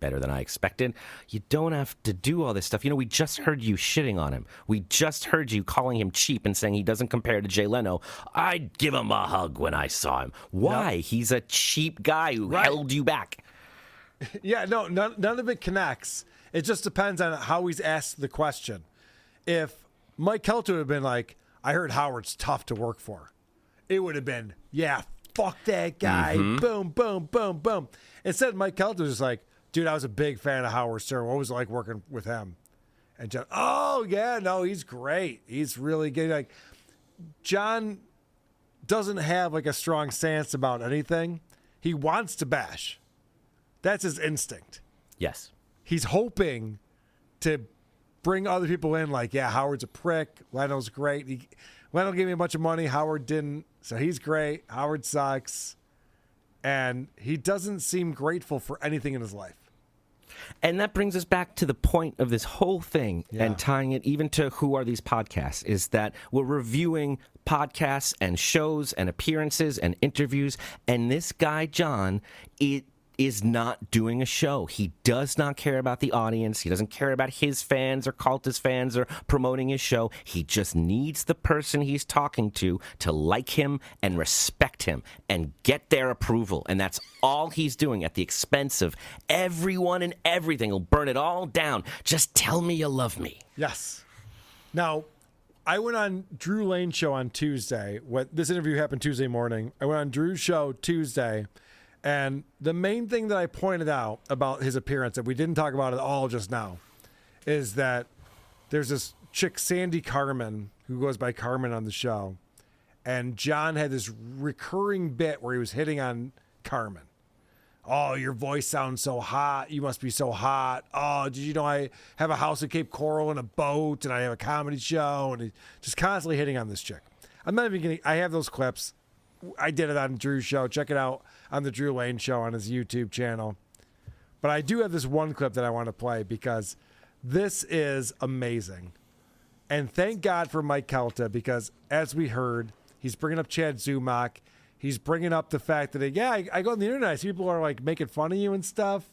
better than I expected. You don't have to do all this stuff. We just heard you shitting on him. We just heard you calling him cheap and saying he doesn't compare to Jay Leno. I'd give him a hug when I saw him. Why? Yep. He's a cheap guy who held you back. Yeah, no, none of it connects. It just depends on how he's asked the question. If Mike Kelter would have been like, I heard Howard's tough to work for, it would have been, yeah, fuck that guy. Mm-hmm. Boom, boom, boom, boom. Instead, Mike Kelter was just like, dude, I was a big fan of Howard Stern. What was it like working with him? And John, oh, yeah, no, he's great. He's really good. Like, John doesn't have, like, a strong stance about anything. He wants to bash. That's his instinct. Yes. He's hoping to bring other people in, like, yeah, Howard's a prick. Leno's great. Leno gave me a bunch of money. Howard didn't. So he's great. Howard sucks. And he doesn't seem grateful for anything in his life. And that brings us back to the point of this whole thing and tying it even to who are these podcasts, is that we're reviewing podcasts and shows and appearances and interviews. And this guy, John, is not doing a show. He does not care about the audience. He doesn't care about his fans or cultist fans or promoting his show. He just needs the person he's talking to like him and respect him and get their approval. And that's all he's doing at the expense of everyone and everything. He'll burn it all down. Just tell me you love me. Yes. Now, I went on Drew Lane's show on Tuesday. This interview happened Tuesday morning. I went on Drew's show Tuesday. And the main thing that I pointed out about his appearance that we didn't talk about at all just now is that there's this chick, Sandy Carmen, who goes by Carmen on the show. And John had this recurring bit where he was hitting on Carmen. Oh, your voice sounds so hot. You must be so hot. Oh, did you know I have a house at Cape Coral and a boat and I have a comedy show? And he's just constantly hitting on this chick. I'm not even kidding. I have those clips. I did it on Drew's show. Check it out on the Drew Lane show on his YouTube channel. But I do have this one clip that I want to play because this is amazing. And thank God for Mike Kelta, because as we heard, he's bringing up Chad Zumock. He's bringing up the fact that, I go on the internet, I see people are like making fun of you and stuff.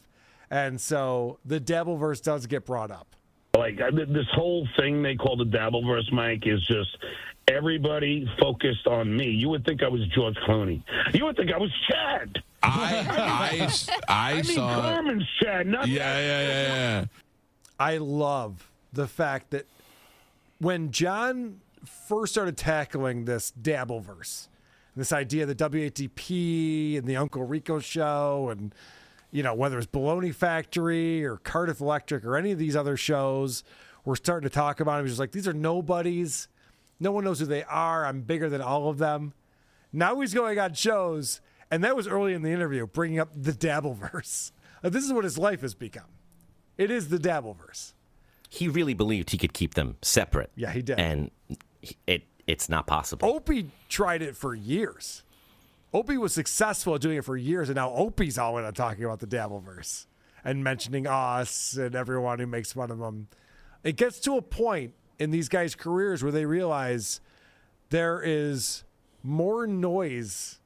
And so the Dabbleverse does get brought up. Like this whole thing they call the Dabbleverse, Mike, is just everybody focused on me. You would think I was George Clooney. You would think I was Chad. I saw Carmen's Chad. Not yeah. I love the fact that when John first started tackling this Dabbleverse, this idea of the WATP and the Uncle Rico show, and whether it's Baloney Factory or Cardiff Electric or any of these other shows were starting to talk about him. He was just like, these are nobodies. No one knows who they are. I'm bigger than all of them. Now he's going on shows, and that was early in the interview, bringing up the Dabbleverse. This is what his life has become. It is the Dabbleverse. He really believed he could keep them separate. Yeah, he did. And it's not possible. Opie tried it for years. Opie was successful at doing it for years, and now Opie's all in on talking about the Dabbleverse and mentioning us and everyone who makes fun of them. It gets to a point in these guys' careers where they realize there is more noise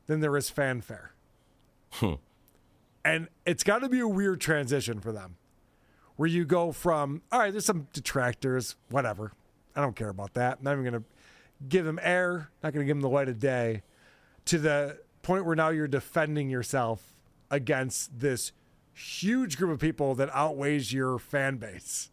than there is fanfare. And it's got to be a weird transition for them, where you go from, all right, there's some detractors, whatever. I don't care about that. I'm not even going to give them air, not going to give them the light of day, to the point where now you're defending yourself against this huge group of people that outweighs your fan base.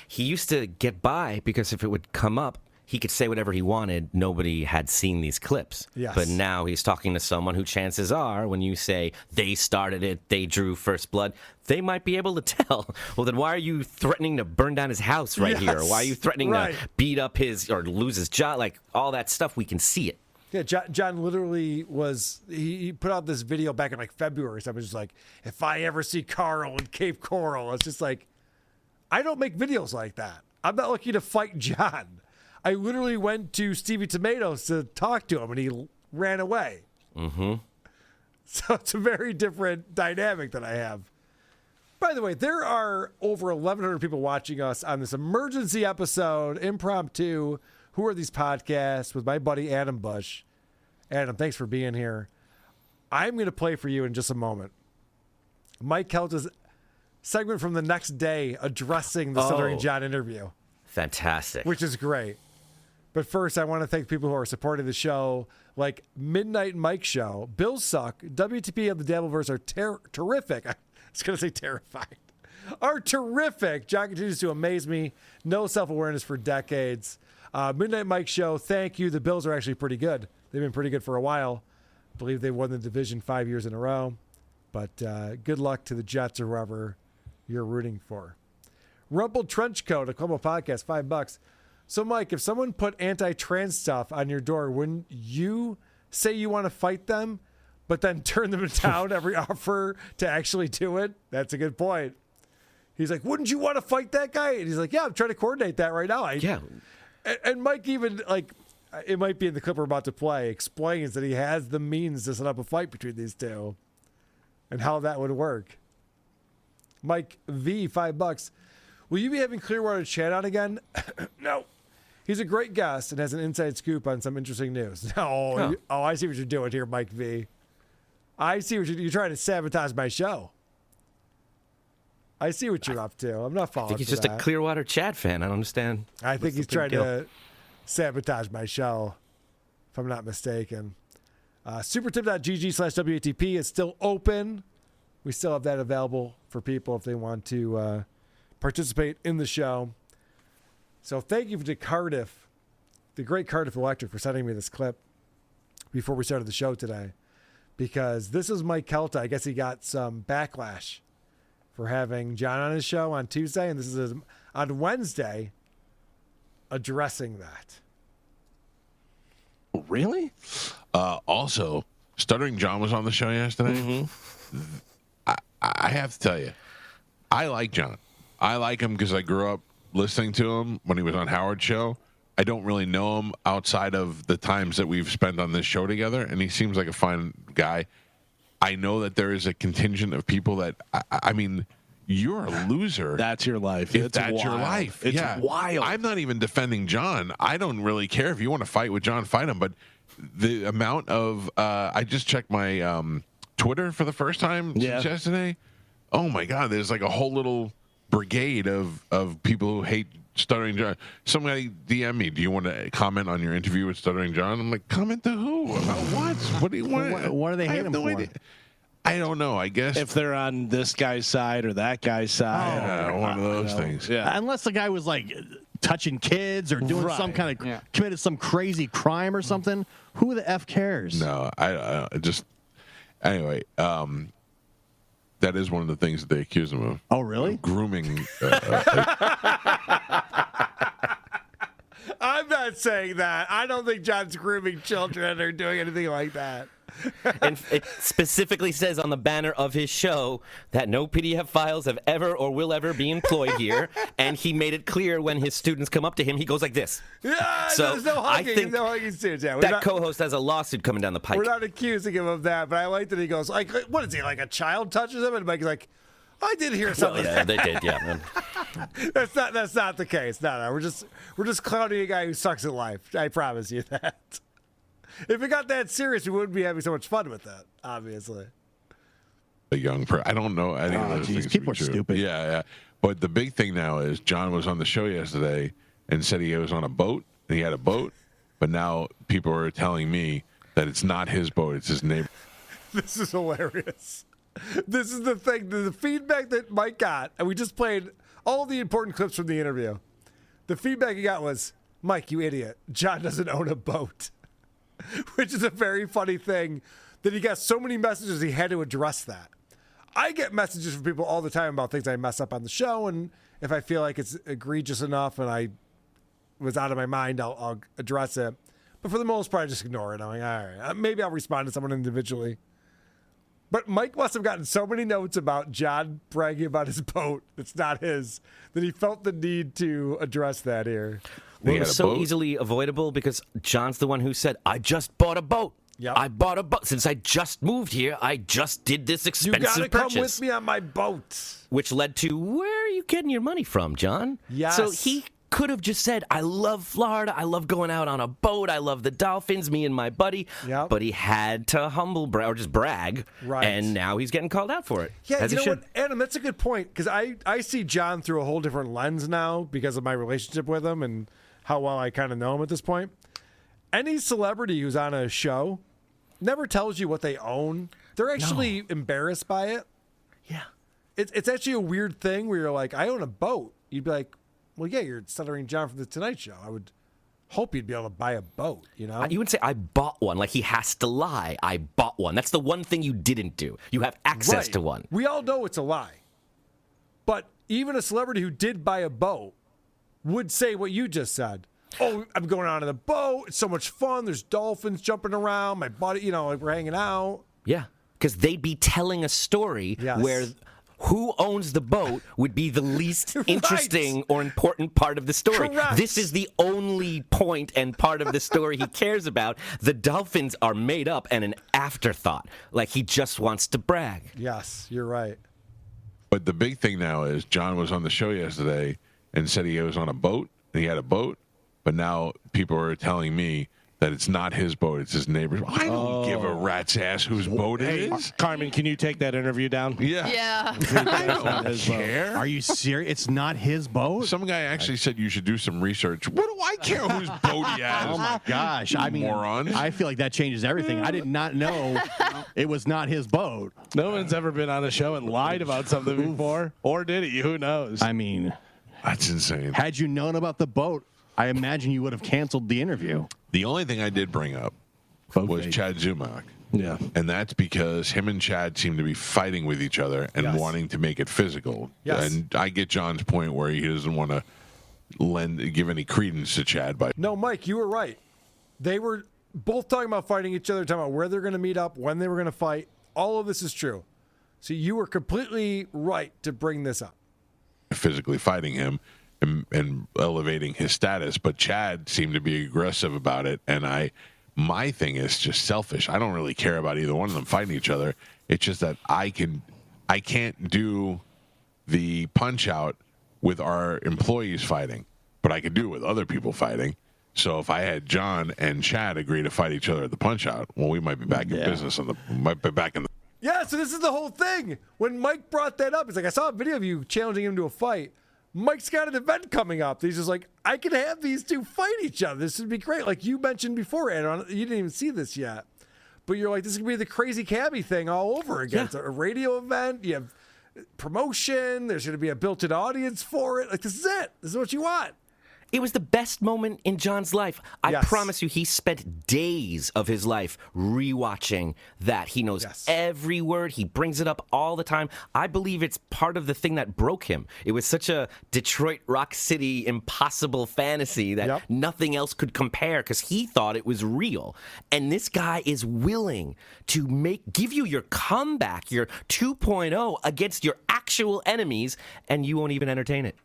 He used to get by because if it would come up, he could say whatever he wanted. Nobody had seen these clips. Yes. But now he's talking to someone who chances are, when you say they started it, they drew first blood, they might be able to tell. Well, then why are you threatening to burn down his house here? Why are you threatening to beat up his or lose his job? Like, all that stuff, we can see it. Yeah, John literally was, he put out this video back in like February. So I was just like, if I ever see Carl in Cape Coral, it's just like, I don't make videos like that. I'm not looking to fight John. I literally went to Stevie Tomatoes to talk to him, and he ran away. Mm-hmm. So it's a very different dynamic that I have. By the way, there are over 1,100 people watching us on this emergency episode, impromptu, Who Are These Podcasts, with my buddy Adam Bush. Adam, thanks for being here. I'm going to play for you in just a moment Mike Kelta's segment from the next day addressing the Stuttering John interview. Fantastic. Which is great. But first, I want to thank people who are supporting the show, like Midnight Mike Show, Bill Suck, WTP of the Dabbleverse are terrific. I was going to say terrified. Are terrific. John continues to amaze me. No self-awareness for decades. Midnight Mike Show, thank you. The Bills are actually pretty good. They've been pretty good for a while. I believe they won the division 5 years in a row. But good luck to the Jets or whoever you're rooting for. Rumpled Trench Coat, a Global Podcast, $5. So, Mike, if someone put anti-trans stuff on your door, wouldn't you say you want to fight them, but then turn them down every offer to actually do it? That's a good point. He's like, wouldn't you want to fight that guy? And he's like, yeah, I'm trying to coordinate that right now. Yeah. And Mike even, like, it might be in the clip we're about to play, explains that he has the means to set up a fight between these two and how that would work. Mike V, $5. Will you be having Clearwater chat on again? No. He's a great guest and has an inside scoop on some interesting news. Oh, I see what you're doing here, Mike V. I see what you're trying to sabotage my show. I see what you're up to. I'm not falling. I think he's just a Clearwater Chat fan. I don't understand. I think he's trying to sabotage my show, if I'm not mistaken. Supertip.gg/WATP is still open. We still have that available for people if they want to participate in the show. So thank you to Cardiff, the great Cardiff Electric, for sending me this clip before we started the show today. Because this is Mike Kelta. I guess he got some backlash for having John on his show on Tuesday, and this is on Wednesday addressing that. Really? Also, Stuttering John was on the show yesterday. Mm-hmm. I have to tell you, I like John. I like him because I grew up listening to him when he was on Howard's show. I don't really know him outside of the times that we've spent on this show together, and he seems like a fine guy. I know that there is a contingent of people that, I mean, you're a loser. That's your life. If that's your life. It's wild. I'm not even defending John. I don't really care. If you want to fight with John, fight him. But the amount of, I just checked my Twitter for the first time since yesterday. Oh, my God. There's like a whole little brigade of people who hate Stuttering John. Somebody DM me, do you want to comment on your interview with Stuttering John? I'm like, comment to who? About what? What do you want? What are they hating for? Idea. I don't know. I guess if they're on this guy's side or that guy's side. One of those things. Yeah. Unless the guy was like touching kids or doing some kind of committed some crazy crime or something. Who the F cares? No, I just anyway. That is one of the things that they accuse him of. Oh, really? Grooming. I'm not saying that. I don't think John's grooming children or doing anything like that. And it specifically says on the banner of his show that no PDF files have ever or will ever be employed here. And he made it clear when his students come up to him, he goes like this. Yeah, so there's no I hugging. think No hugging students. Yeah, that co-host has a lawsuit coming down the pike. We're not accusing him of that, but I like that he goes, like, what is he, like a child touches him? And Mike's like, I did hear something. Well, yeah, they did, yeah. That's not the case. No. We're just clowning a guy who sucks at life. I promise you that. If it got that serious, we wouldn't be having so much fun with that, obviously. A young person. I don't know. I think people are stupid. Yeah. But the big thing now is John was on the show yesterday and said he was on a boat, and he had a boat, but now people are telling me that it's not his boat, it's his neighbor. This is hilarious. This is the thing, the feedback that Mike got, and we just played all the important clips from the interview. The feedback he got was, Mike, you idiot, John doesn't own a boat. Which is a very funny thing that he got so many messages he had to address that. I get messages from people all the time about things I mess up on the show, and if I feel like it's egregious enough and I was out of my mind, I'll address it. But for the most part, I just ignore it. I'm like, all right, maybe I'll respond to someone individually. But Mike must have gotten so many notes about John bragging about his boat that's not his that he felt the need to address that here. Well, it was so easily avoidable because John's the one who said, I just bought a boat. Yep. I bought a boat. Since I just moved here, I just did this expensive purchase. You got to come with me on my boat. Which led to, where are you getting your money from, John? Yes. So he could have just said, I love Florida. I love going out on a boat. I love the dolphins, me and my buddy. Yep. But he had to or just brag. Right. And now he's getting called out for it. Yeah, as you he know should. what, Adam, that's a good point. Because I see John through a whole different lens now because of my relationship with him and how well I kind of know him at this point. Any celebrity who's on a show never tells you what they own. They're actually embarrassed by it. Yeah. It's actually a weird thing where you're like, I own a boat. You'd be like, well, yeah, you're Stuttering John from The Tonight Show. I would hope you'd be able to buy a boat, you know? You would say, I bought one. Like he has to lie. I bought one. That's the one thing you didn't do. You have access to one. We all know it's a lie. But even a celebrity who did buy a boat would say what you just said. Oh, I'm going out on the boat. It's so much fun. There's dolphins jumping around. My buddy, like we're hanging out. Yeah, because they'd be telling a story where who owns the boat would be the least interesting or important part of the story. Correct. This is the only point and part of the story he cares about. The dolphins are made up and an afterthought. Like he just wants to brag. Yes, you're right. But the big thing now is John was on the show yesterday and said he was on a boat, and he had a boat, but now people are telling me that it's not his boat, it's his neighbor's. I don't give a rat's ass whose boat it is. Carmen, can you take that interview down? Yeah. I don't care. Are you serious? It's not his boat? Some guy actually said you should do some research. What do I care whose boat he has? Oh, my gosh. I mean, moron. I feel like that changes everything. I did not know it was not his boat. No one's ever been on a show and lied about something before. Or did he? Who knows? I mean, that's insane. Had you known about the boat, I imagine you would have canceled the interview. The only thing I did bring up was Chad Zumach. Yeah. And that's because him and Chad seem to be fighting with each other and wanting to make it physical. Yes. And I get John's point where he doesn't want to give any credence to Chad. No, Mike, you were right. They were both talking about fighting each other, talking about where they're going to meet up, when they were going to fight. All of this is true. So you were completely right to bring this up. Physically fighting him and elevating his status, but Chad seemed to be aggressive about it, and my thing is just selfish. I don't really care about either one of them fighting each other. It's just that I can't do the punch out with our employees fighting, but I could do it with other people fighting. So if I had John and Chad agree to fight each other at the punch out, well, we might be back in business might be back in the. Yeah, so this is the whole thing. When Mike brought that up, he's like, I saw a video of you challenging him to a fight. Mike's got an event coming up. He's just like, I can have these two fight each other. This would be great. Like you mentioned before, Aaron, you didn't even see this yet. But you're like, this is going to be the crazy cabbie thing all over again. Yeah. It's a radio event. You have promotion. There's going to be a built-in audience for it. Like, this is it. This is what you want. It was the best moment in John's life. I promise you, he spent days of his life rewatching that. He knows every word. He brings it up all the time. I believe it's part of the thing that broke him. It was such a Detroit Rock City impossible fantasy that nothing else could compare because he thought it was real. And this guy is willing to give you your comeback, your 2.0 against your actual enemies, and you won't even entertain it.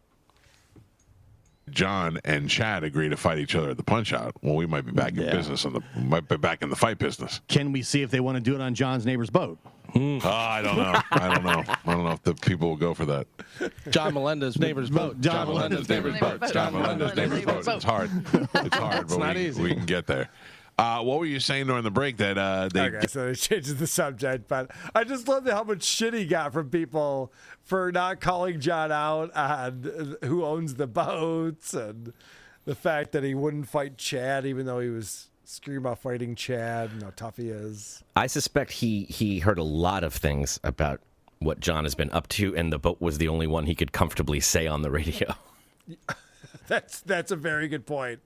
John and Chad agree to fight each other at the Punch-Out. Well, we might be back in business, might be back in the fight business. Can we see if they want to do it on John's neighbor's boat? I don't know. I don't know if the people will go for that. John Melendez's neighbor's boat. John Melendez's neighbor's boat. John Melendez's neighbor's boat. It's hard. It's hard, but not easy. We can get there. What were you saying during the break that Okay, so it changes the subject, but I just love how much shit he got from people for not calling John out on who owns the boats and the fact that he wouldn't fight Chad even though he was screaming about fighting Chad and how tough he is. I suspect he heard a lot of things about what John has been up to, and the boat was the only one he could comfortably say on the radio. That's a very good point.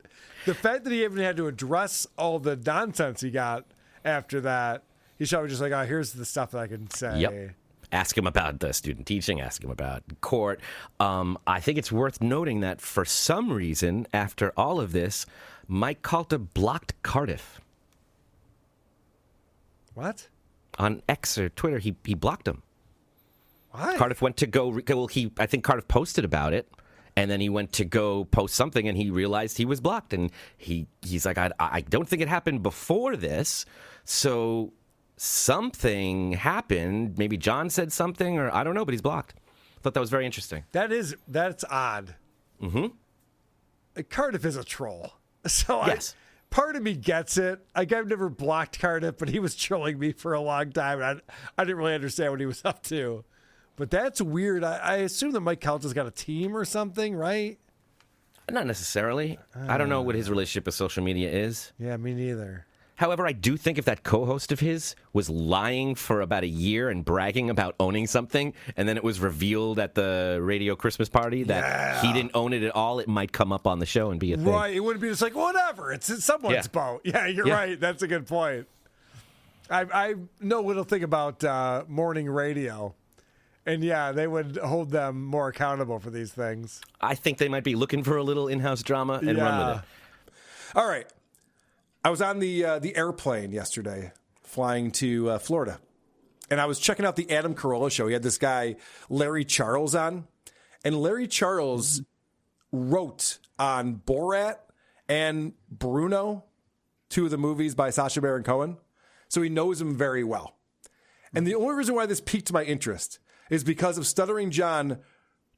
The fact that he even had to address all the nonsense he got after that, he's probably just like, oh, here's the stuff that I can say. Yep. Ask him about the student teaching, ask him about court. I think it's worth noting that for some reason, after all of this, Mike Calta blocked Cardiff. What? On X or Twitter, he blocked him. Why? Cardiff went to go, I think Cardiff posted about it. And then he went to go post something, and he realized he was blocked. And he's like, I don't think it happened before this. So something happened. Maybe John said something, or I don't know, but he's blocked. I thought that was very interesting. That's odd. Mm-hmm. Cardiff is a troll. So part of me gets it. Like, I've never blocked Cardiff, but he was trolling me for a long time. And I didn't really understand what he was up to. But that's weird. I assume that Mike Calta's got a team or something, right? Not necessarily. I don't know what his relationship with social media is. Yeah, me neither. However, I do think if that co-host of his was lying for about a year and bragging about owning something, and then it was revealed at the radio Christmas party that he didn't own it at all, it might come up on the show and be a thing. Right. It wouldn't be just like, whatever. It's someone's boat. Yeah, you're right. That's a good point. I know a little thing about morning radio. And yeah, they would hold them more accountable for these things. I think they might be looking for a little in-house drama and run with it. All right. I was on the airplane yesterday flying to Florida. And I was checking out the Adam Carolla show. He had this guy, Larry Charles, on. And Larry Charles wrote on Borat and Bruno, two of the movies by Sacha Baron Cohen. So he knows him very well. And the only reason why this piqued my interest is because of Stuttering John,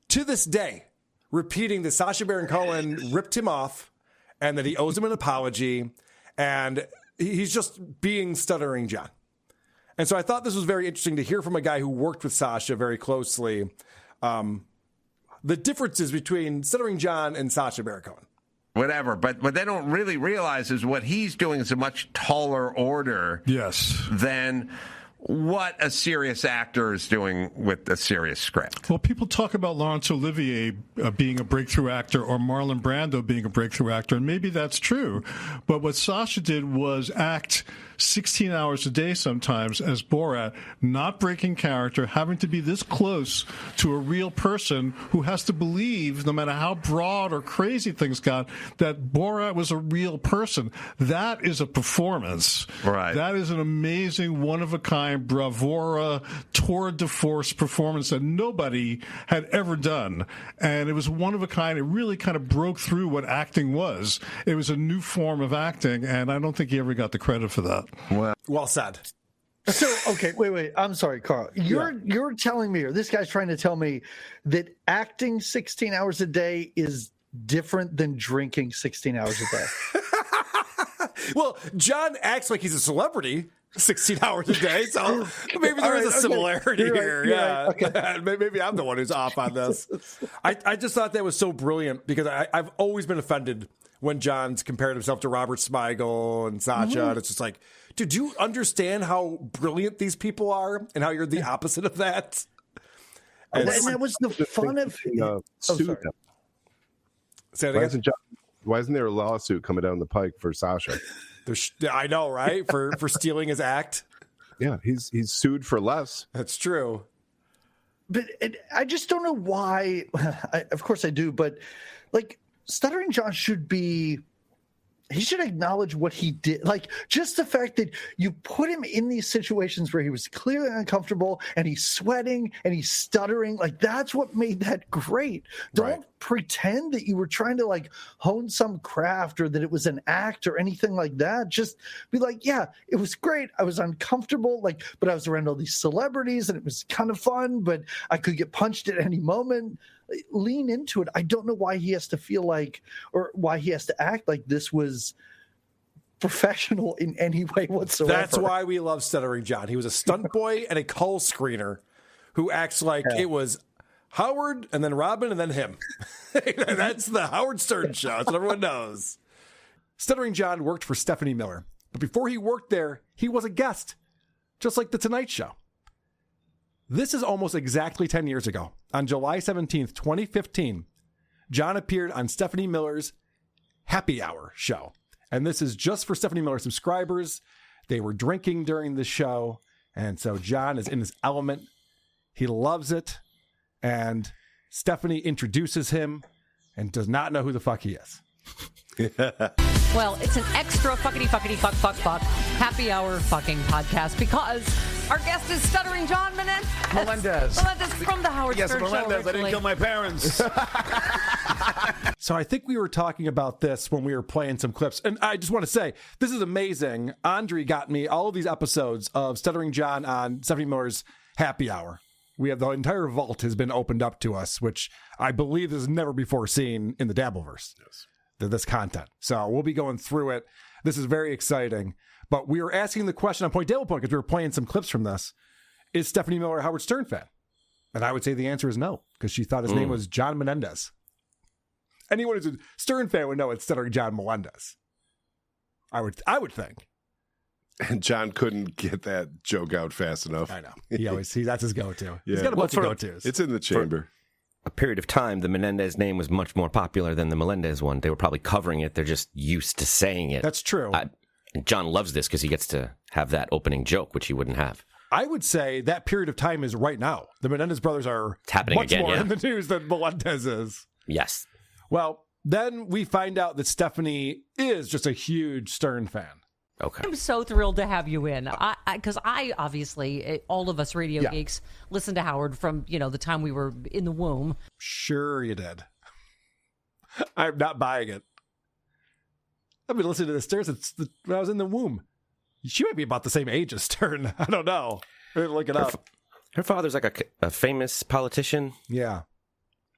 to this day, repeating that Sacha Baron Cohen ripped him off and that he owes him an apology, and he's just being Stuttering John. And so I thought this was very interesting to hear from a guy who worked with Sacha very closely, the differences between Stuttering John and Sacha Baron Cohen. Whatever, but what they don't really realize is what he's doing is a much taller order than what a serious actor is doing with a serious script. Well, people talk about Laurence Olivier being a breakthrough actor or Marlon Brando being a breakthrough actor, and maybe that's true. But what Sacha did was act 16 hours a day sometimes as Borat, not breaking character, having to be this close to a real person who has to believe, no matter how broad or crazy things got, that Borat was a real person. That is a performance. Right. That is an amazing, one-of-a-kind, bravura, tour de force performance that nobody had ever done. And it was one of a kind. It really kind of broke through what acting was. It was a new form of acting, and I don't think he ever got the credit for that. Well said. So, okay, wait. I'm sorry, Carl. You're telling me, or this guy's trying to tell me, that acting 16 hours a day is different than drinking 16 hours a day. Well, John acts like he's a celebrity 16 hours a day, so maybe there is a similarity here. Yeah. Right. Okay. Maybe I'm the one who's off on this. I just thought that was so brilliant because I've always been offended when John's compared himself to Robert Smigel and Sacha, and it's just like, dude, do you understand how brilliant these people are and how you're the opposite of that? And that was the fun of... Say it again. Why isn't there a lawsuit coming down the pike for Sasha? I know, right? For stealing his act. Yeah, he's sued for less. That's true. But I just don't know why. Of course I do, but like Stuttering John he should acknowledge what he did. Like, just the fact that you put him in these situations where he was clearly uncomfortable and he's sweating and he's stuttering, like, that's what made that great. Don't pretend that you were trying to, like, hone some craft or that it was an act or anything like that. Just be like, yeah, it was great. I was uncomfortable, like, but I was around all these celebrities and it was kind of fun, but I could get punched at any moment. Lean into it. I don't know why he has to feel like, or why he has to act like this was professional in any way whatsoever. That's why we love Stuttering John. He was a stunt boy and a call screener who acts like it was Howard and then Robin and then him. That's the Howard Stern show. That's what everyone knows. Stuttering John worked for Stephanie Miller, but before he worked there, he was a guest, just like The Tonight Show. This is almost exactly 10 years ago. On July 17th, 2015, John appeared on Stephanie Miller's Happy Hour show. And this is just for Stephanie Miller subscribers. They were drinking during the show. And so John is in his element. He loves it. And Stephanie introduces him and does not know who the fuck he is. Well, it's an extra fuck happy hour fucking podcast because our guest is Stuttering John Melendez from the Howard Stern Show. Melendez, I didn't kill my parents. So I think we were talking about this when we were playing some clips. And I just want to say, this is amazing. Andre got me all of these episodes of Stuttering John on Stephanie Miller's Happy Hour. We have the entire vault has been opened up to us, which I believe is never before seen in the Dabbleverse. Yes. This content. So we'll be going through it. This is very exciting. But we were asking the question on Point Table Point because we were playing some clips from this. Is Stephanie Miller a Howard Stern fan? And I would say the answer is no, because she thought his name was John Menendez. Anyone who's a Stern fan would know it's Stuttering John Melendez. I would think. And John couldn't get that joke out fast enough. I know. That's his go-to. Yeah. He's got a bunch of go-tos. It's in the chamber. A period of time, the Menendez name was much more popular than the Melendez one. They were probably covering it. They're just used to saying it. That's true. John loves this because he gets to have that opening joke, which he wouldn't have. I would say that period of time is right now. The Menendez brothers are much more in the news than Melendez is. Yes. Well, then we find out that Stephanie is just a huge Stern fan. Okay. I'm so thrilled to have you in. Because I obviously, all of us radio geeks, listened to Howard from, the time we were in the womb. Sure you did. I'm not buying it. I've been listening to the Stern since when I was in the womb. She might be about the same age as Stern. I don't know. Look it up. Her father's like a famous politician. Yeah.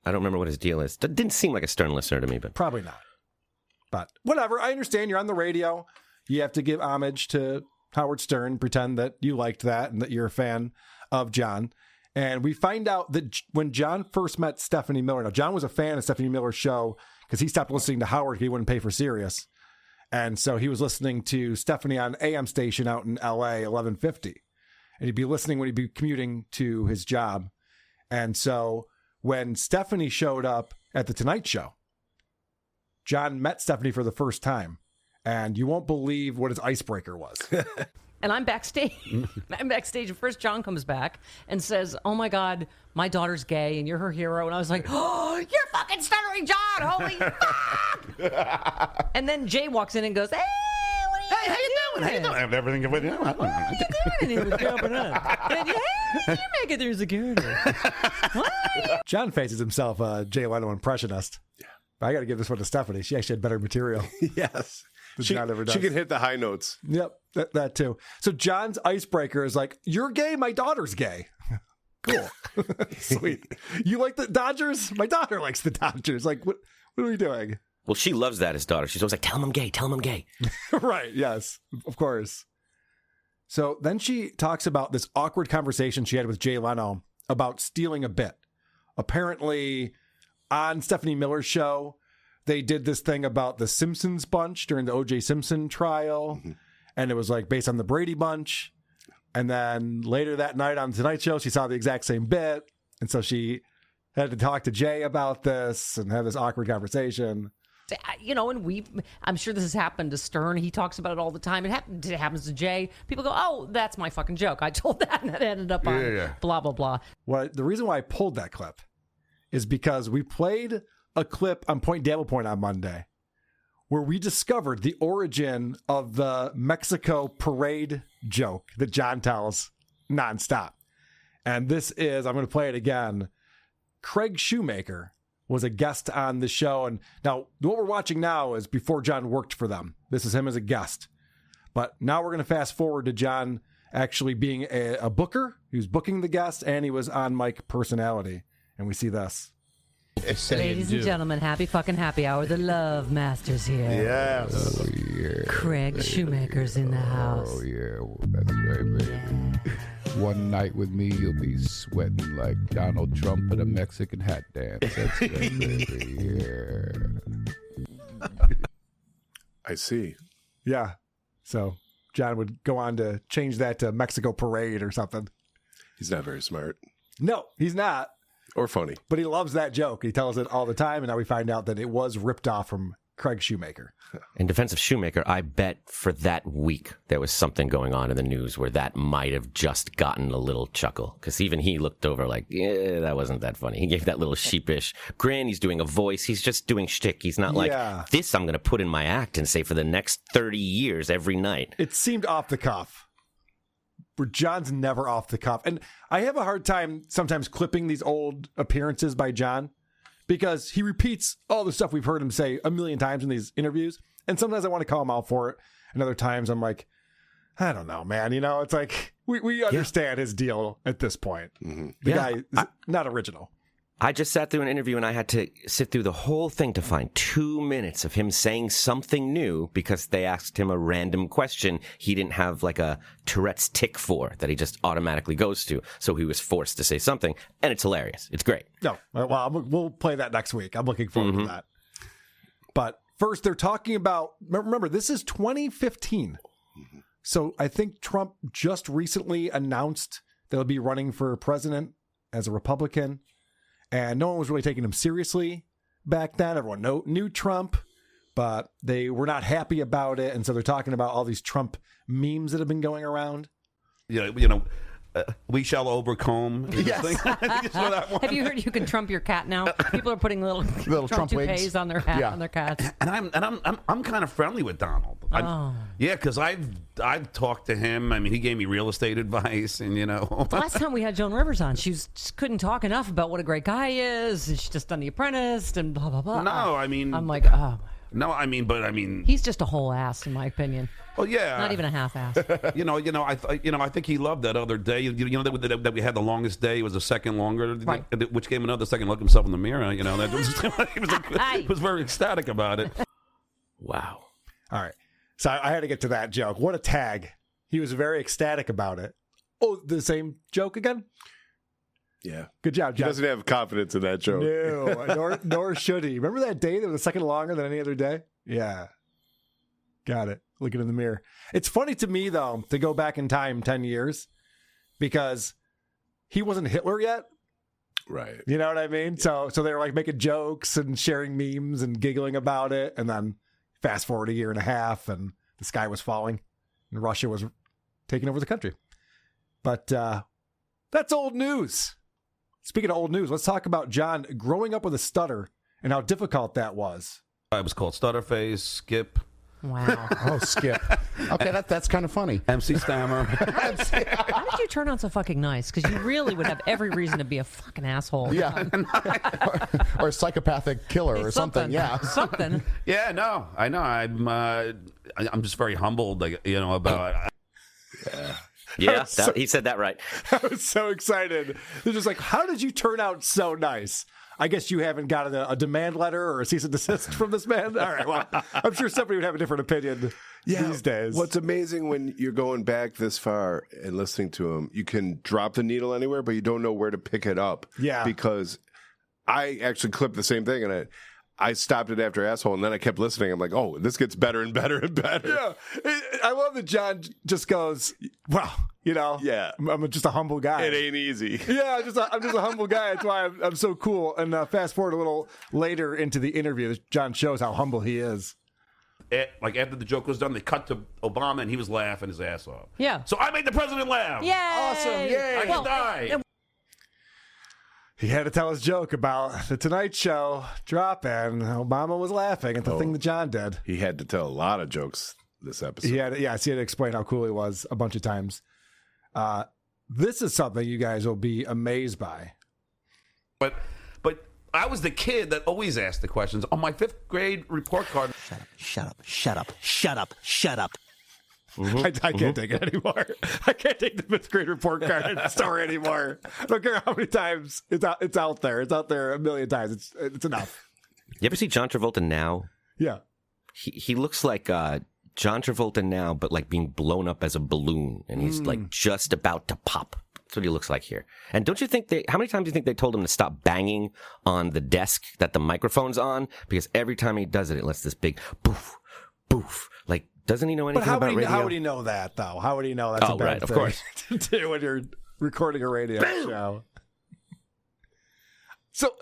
I don't remember what his deal is. Didn't seem like a Stern listener to me, but probably not. But whatever. I understand you're on the radio. You have to give homage to Howard Stern, pretend that you liked that and that you're a fan of John. And we find out that when John first met Stephanie Miller, now John was a fan of Stephanie Miller's show because he stopped listening to Howard. He wouldn't pay for Sirius. And so he was listening to Stephanie on AM station out in LA, 1150. And he'd be listening when he'd be commuting to his job. And so when Stephanie showed up at The Tonight Show, John met Stephanie for the first time. And you won't believe what his icebreaker was. And I'm backstage. And first John comes back and says, "Oh my God, my daughter's gay and you're her hero." And I was like, "Oh, you're fucking Stuttering John. Holy fuck." And then Jay walks in and goes, "Hey, how you doing? How you doing? I have everything with you. What are you doing?" And he was jumping up. And, "Hey, you make it through security." John faces himself a Jay Leno impressionist. But I got to give this one to Stephanie. She actually had better material. Yes. She can hit the high notes. Yep, that too. So John's icebreaker is like, "You're gay, my daughter's gay." Cool. Sweet. You like the Dodgers? My daughter likes the Dodgers. Like, what are we doing? Well, she loves that, his daughter. She's always like, "Tell him I'm gay. Tell him I'm gay." Right, yes, of course. So then she talks about this awkward conversation she had with Jay Leno about stealing a bit. Apparently, on Stephanie Miller's show, they did this thing about the Simpsons bunch during the O.J. Simpson trial, and it was like based on the Brady Bunch. And then later that night on Tonight Show, she saw the exact same bit, and so she had to talk to Jay about this and have this awkward conversation. And I'm sure this has happened to Stern. He talks about it all the time. It happens to Jay. People go, "Oh, that's my fucking joke. I told that, and that ended up on blah blah blah." Well, the reason why I pulled that clip is because we played a clip on Point Dabble Point on Monday, where we discovered the origin of the Mexico parade joke that John tells nonstop. And this is, I'm going to play it again. Craig Shoemaker was a guest on the show. And now what we're watching now is before John worked for them. This is him as a guest. But now we're going to fast forward to John actually being a booker. He was booking the guest and he was on mic personality. And we see this. Ladies and gentlemen, happy fucking happy hour. The Love Masters here. Yes. Oh, yeah. Craig Shoemaker's in the house. Oh, yeah. Well, that's right, baby. Yeah. One night with me, you'll be sweating like Donald Trump at a Mexican hat dance. That's right, baby. Yeah. I see. Yeah. So John would go on to change that to Mexico Parade or something. He's not very smart. No, he's not. Or funny. But he loves that joke. He tells it all the time, and now we find out that it was ripped off from Craig Shoemaker. In defense of Shoemaker, I bet for that week there was something going on in the news where that might have just gotten a little chuckle. Because even he looked over like, yeah, that wasn't that funny. He gave that little sheepish grin. He's doing a voice. He's just doing shtick. He's not like, this I'm going to put in my act and say for the next 30 years every night. It seemed off the cuff. Where John's never off the cuff. And I have a hard time sometimes clipping these old appearances by John because he repeats all the stuff we've heard him say a million times in these interviews. And sometimes I want to call him out for it. And other times I'm like, I don't know, man. It's like we understand his deal at this point. Mm-hmm. The guy is not original. I just sat through an interview and I had to sit through the whole thing to find 2 minutes of him saying something new because they asked him a random question he didn't have like a Tourette's tick for that he just automatically goes to. So he was forced to say something, and it's hilarious. It's great. No, well, we'll play that next week. I'm looking forward to that. But first, they're talking about, remember, this is 2015. Mm-hmm. So I think Trump just recently announced that he'll be running for president as a Republican. And no one was really taking him seriously back then. Everyone knew Trump, but they were not happy about it. And so they're talking about all these Trump memes that have been going around. Yeah, we shall overcome. Yes. Have you heard you can Trump your cat now? People are putting little Trump toupees on their hat on their cats. And I'm kind of friendly with Donald. Yeah, because I've talked to him. I mean, he gave me real estate advice, and The last time we had Joan Rivers on, she just couldn't talk enough about what a great guy he is. And she's just done The Apprentice and blah blah blah. No, I mean, I'm like, oh. No, I mean, he's just a whole ass, in my opinion. Oh yeah, not even a half ass. I think he loved that other day. That we had the longest day. It was a second longer, right. Which gave him another second to look himself in the mirror. He was very ecstatic about it. Wow. All right, so I had to get to that joke. What a tag! He was very ecstatic about it. Oh, the same joke again. Yeah. Good job, John. He doesn't have confidence in that joke. No, nor should he. Remember that day that was a second longer than any other day? Yeah. Got it. Looking in the mirror. It's funny to me, though, to go back in time 10 years because he wasn't Hitler yet. Right. You know what I mean? Yeah. So they were like making jokes and sharing memes and giggling about it. And then fast forward a year and a half and the sky was falling and Russia was taking over the country. But that's old news. Speaking of old news, let's talk about John growing up with a stutter and how difficult that was. I was called Stutterface, Skip. Wow. Oh, Skip. Okay, that's kind of funny. MC Stammer. How did you turn out so fucking nice? Because you really would have every reason to be a fucking asshole. Yeah. or a psychopathic killer or something. Yeah. Something. Yeah, no, I know. I'm just very humbled, about. Yeah. Yeah, he said that right. I was so excited. They're just like, how did you turn out so nice? I guess you haven't gotten a demand letter or a cease and desist from this man? All right, well, I'm sure somebody would have a different opinion these days. What's amazing when you're going back this far and listening to him, you can drop the needle anywhere, but you don't know where to pick it up. Yeah. Because I actually clipped the same thing, and I stopped it after asshole, and then I kept listening. I'm like, oh, this gets better and better and better. Yeah, I love that John just goes, well, yeah, I'm just a humble guy. It ain't easy. Yeah, I'm just a humble guy. That's why I'm so cool. And fast forward a little later into the interview, John shows how humble he is. Like after the joke was done, they cut to Obama, and he was laughing his ass off. Yeah. So I made the president laugh. Yay! Awesome! Yay! I can die. He had to tell his joke about the Tonight Show dropping. Obama was laughing at the thing that John did. He had to tell a lot of jokes this episode. He had to explain how cool he was a bunch of times. This is something you guys will be amazed by. But I was the kid that always asked the questions on my 5th grade report card. Shut up. I can't take it anymore. I can't take the 5th grade report card story anymore. I don't care how many times it's out there. It's out there a million times. It's enough. You ever see John Travolta now? Yeah. He looks like John Travolta now, but like being blown up as a balloon, and he's like just about to pop. That's what he looks like here. And don't you think how many times do you think they told him to stop banging on the desk that the microphone's on? Because every time he does it, it lets this big boof, boof. Like, doesn't he know anything about radio? How would he know that, though? How would he know that's a bad right, thing of course. to do when you're recording a radio show? So,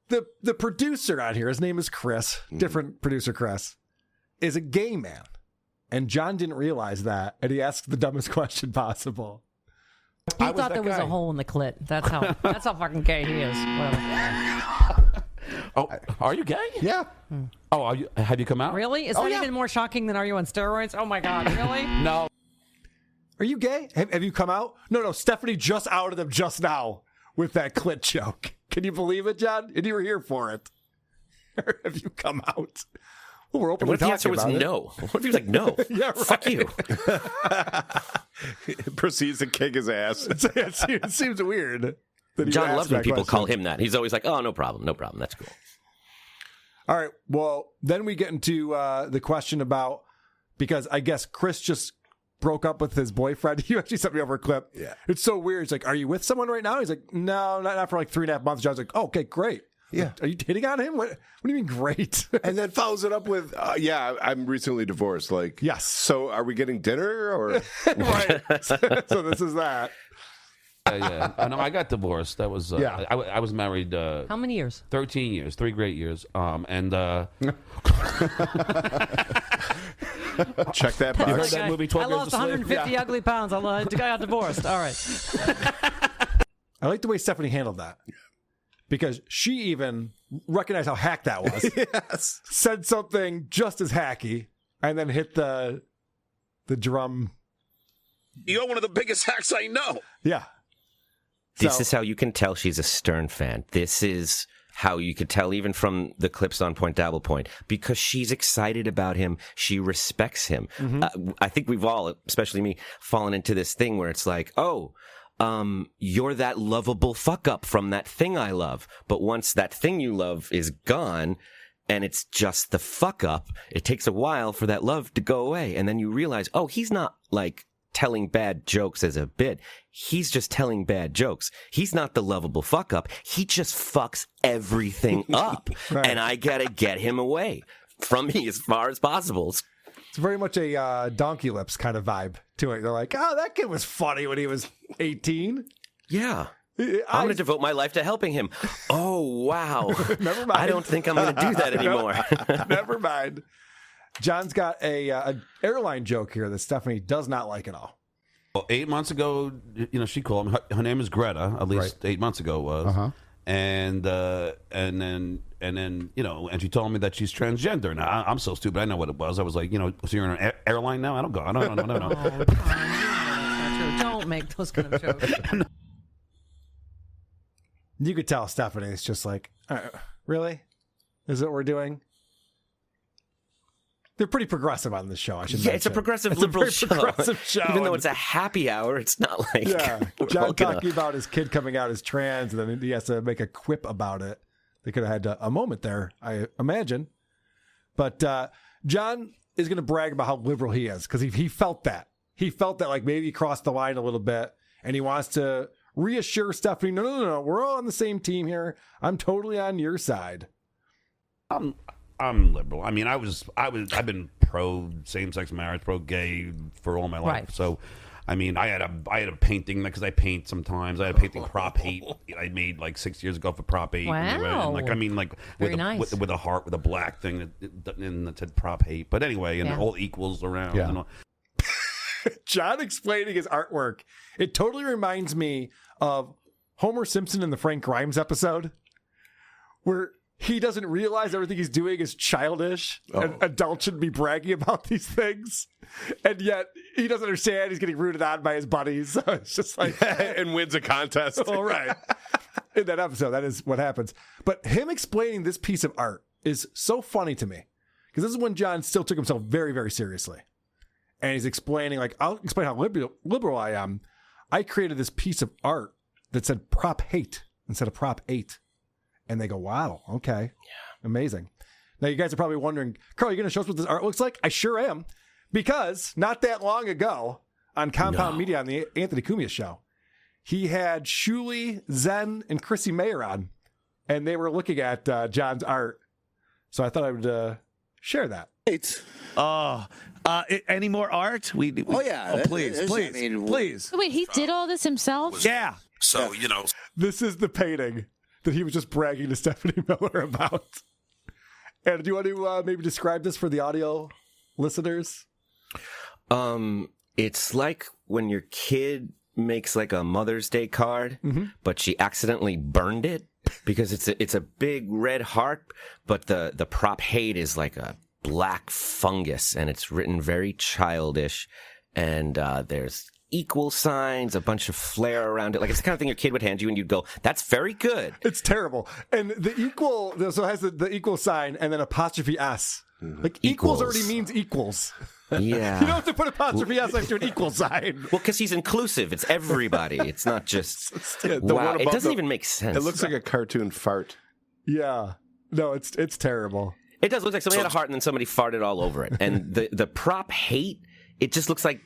the producer on here, his name is Chris, different producer Chris, is a gay man. And John didn't realize that, and he asked the dumbest question possible. He thought there was a hole in the clit. That's how fucking gay he is. Whatever. Oh, are you gay? Yeah. Oh, have you come out? Really? Is that even more shocking than are you on steroids? Oh my God, really? No. Are you gay? Have you come out? No, Stephanie just outed him just now with that clit joke. Can you believe it, John? And you were here for it. Have you come out? Well, we're openly talking about it. What if the answer was no? What if he was like, no? Yeah, right. Fuck you. Proceeds to kick his ass. It seems weird. John loves when people call him that. He's always like, oh, no problem. That's cool. All right. Well, then we get into the question about, because I guess Chris just broke up with his boyfriend. You actually sent me over a clip. Yeah. It's so weird. It's like, are you with someone right now? He's like, no, not for like 3.5 months. John's like, oh, okay, great. Yeah. Are you hitting on him? What do you mean great? And then follows it up with, I'm recently divorced. Like, yes. So are we getting dinner or? Right. So this is that. Yeah. No, I got divorced. That was, I was married. How many years? 13 years, 3 great years. And check that box. You heard that movie, 12 I Years lost a Slave? 150 ugly pounds. I got divorced. All right. I like the way Stephanie handled that. Because she even recognized how hack that was. Yes. Said something just as hacky, and then hit the drum. You're one of the biggest hacks I know. Yeah. This is how you can tell she's a Stern fan. This is how you could tell even from the clips on Point Double Point, because she's excited about him. She respects him. Mm-hmm. I think we've all, especially me, fallen into this thing where it's like, you're that lovable fuck up from that thing I love. But once that thing you love is gone and it's just the fuck up, it takes a while for that love to go away. And then you realize, he's not like telling bad jokes as a bit. He's just telling bad jokes. He's not the lovable fuck up. He just fucks everything up. Right. And I gotta get him away from me as far as possible. It's very much a Donkey Lips kind of vibe to it. They're like, that kid was funny when he was 18. Yeah. I'm going to devote my life to helping him. Oh, wow. Never mind. I don't think I'm going to do that anymore. Never mind. John's got a airline joke here that Stephanie does not like at all. Well, 8 months ago, she called me. Her name is Greta. At least 8 months ago it was. Uh-huh. And then and she told me that she's transgender. Now I'm so stupid. I know what it was. I was like, so you're in an airline now? I don't go. No. Oh, come on. That's not true. Don't make those kind of jokes. You could tell Stephanie is just like, really? Is it what we're doing? They're pretty progressive on this show, I should mention. It's a progressive liberal show. Progressive show. Even though it's a happy hour, it's not like... Yeah, John talking about his kid coming out as trans, and then he has to make a quip about it. They could have had a moment there, I imagine. But John is going to brag about how liberal he is, because he felt that. He felt that like maybe he crossed the line a little bit, and he wants to reassure Stephanie, no, we're all on the same team here. I'm totally on your side. I'm liberal. I mean, I've been pro same-sex marriage, pro gay for all my life. Right. So, I mean, I had a painting because I paint sometimes. I had a painting Prop 8 I made like 6 years ago for Prop 8. Wow. And, like, I mean, like Very with nice. with a heart with a black thing and it said Prop 8. But anyway, and all equals around. Yeah. And all. John explaining his artwork. It totally reminds me of Homer Simpson in the Frank Grimes episode, where he doesn't realize everything he's doing is childish, and adults shouldn't be bragging about these things, and yet he doesn't understand. He's getting rooted on by his buddies, so it's just like and wins a contest. All right. In that episode, that is what happens. But him explaining this piece of art is so funny to me, because this is when John still took himself very, very seriously. And he's explaining, like, I'll explain how liberal I am. I created this piece of art that said Prop 8 instead of Prop 8. And they go, wow, okay. Yeah. Amazing. Now, you guys are probably wondering, Carl, you going to show us what this art looks like? I sure am. Because not that long ago on Compound Media on the Anthony Cumia show, he had Shuli, Zen, and Chrissy Mayer on. And they were looking at John's art. So I thought I would share that. Any more art? Please. Wait, he did all this himself? Yeah. So, This is the painting that he was just bragging to Stephanie Miller about. And do you want to maybe describe this for the audio listeners? It's like when your kid makes like a Mother's Day card, but she accidentally burned it because it's a big red heart, but the prop hate is like a black fungus, and it's written very childish, and there's equal signs, a bunch of flair around it. Like, it's the kind of thing your kid would hand you and you'd go, that's very good. It's terrible. And the equal, so it has the equal sign and then apostrophe S. Like, equals already means equals. Yeah. You don't have to put apostrophe S after an equal sign. Well, because he's inclusive. It's everybody. It's not just, The wow, one it above doesn't even make sense. It looks like a cartoon fart. Yeah. No, it's terrible. It does look like somebody had a heart and then somebody farted all over it. And the prop hate, it just looks like,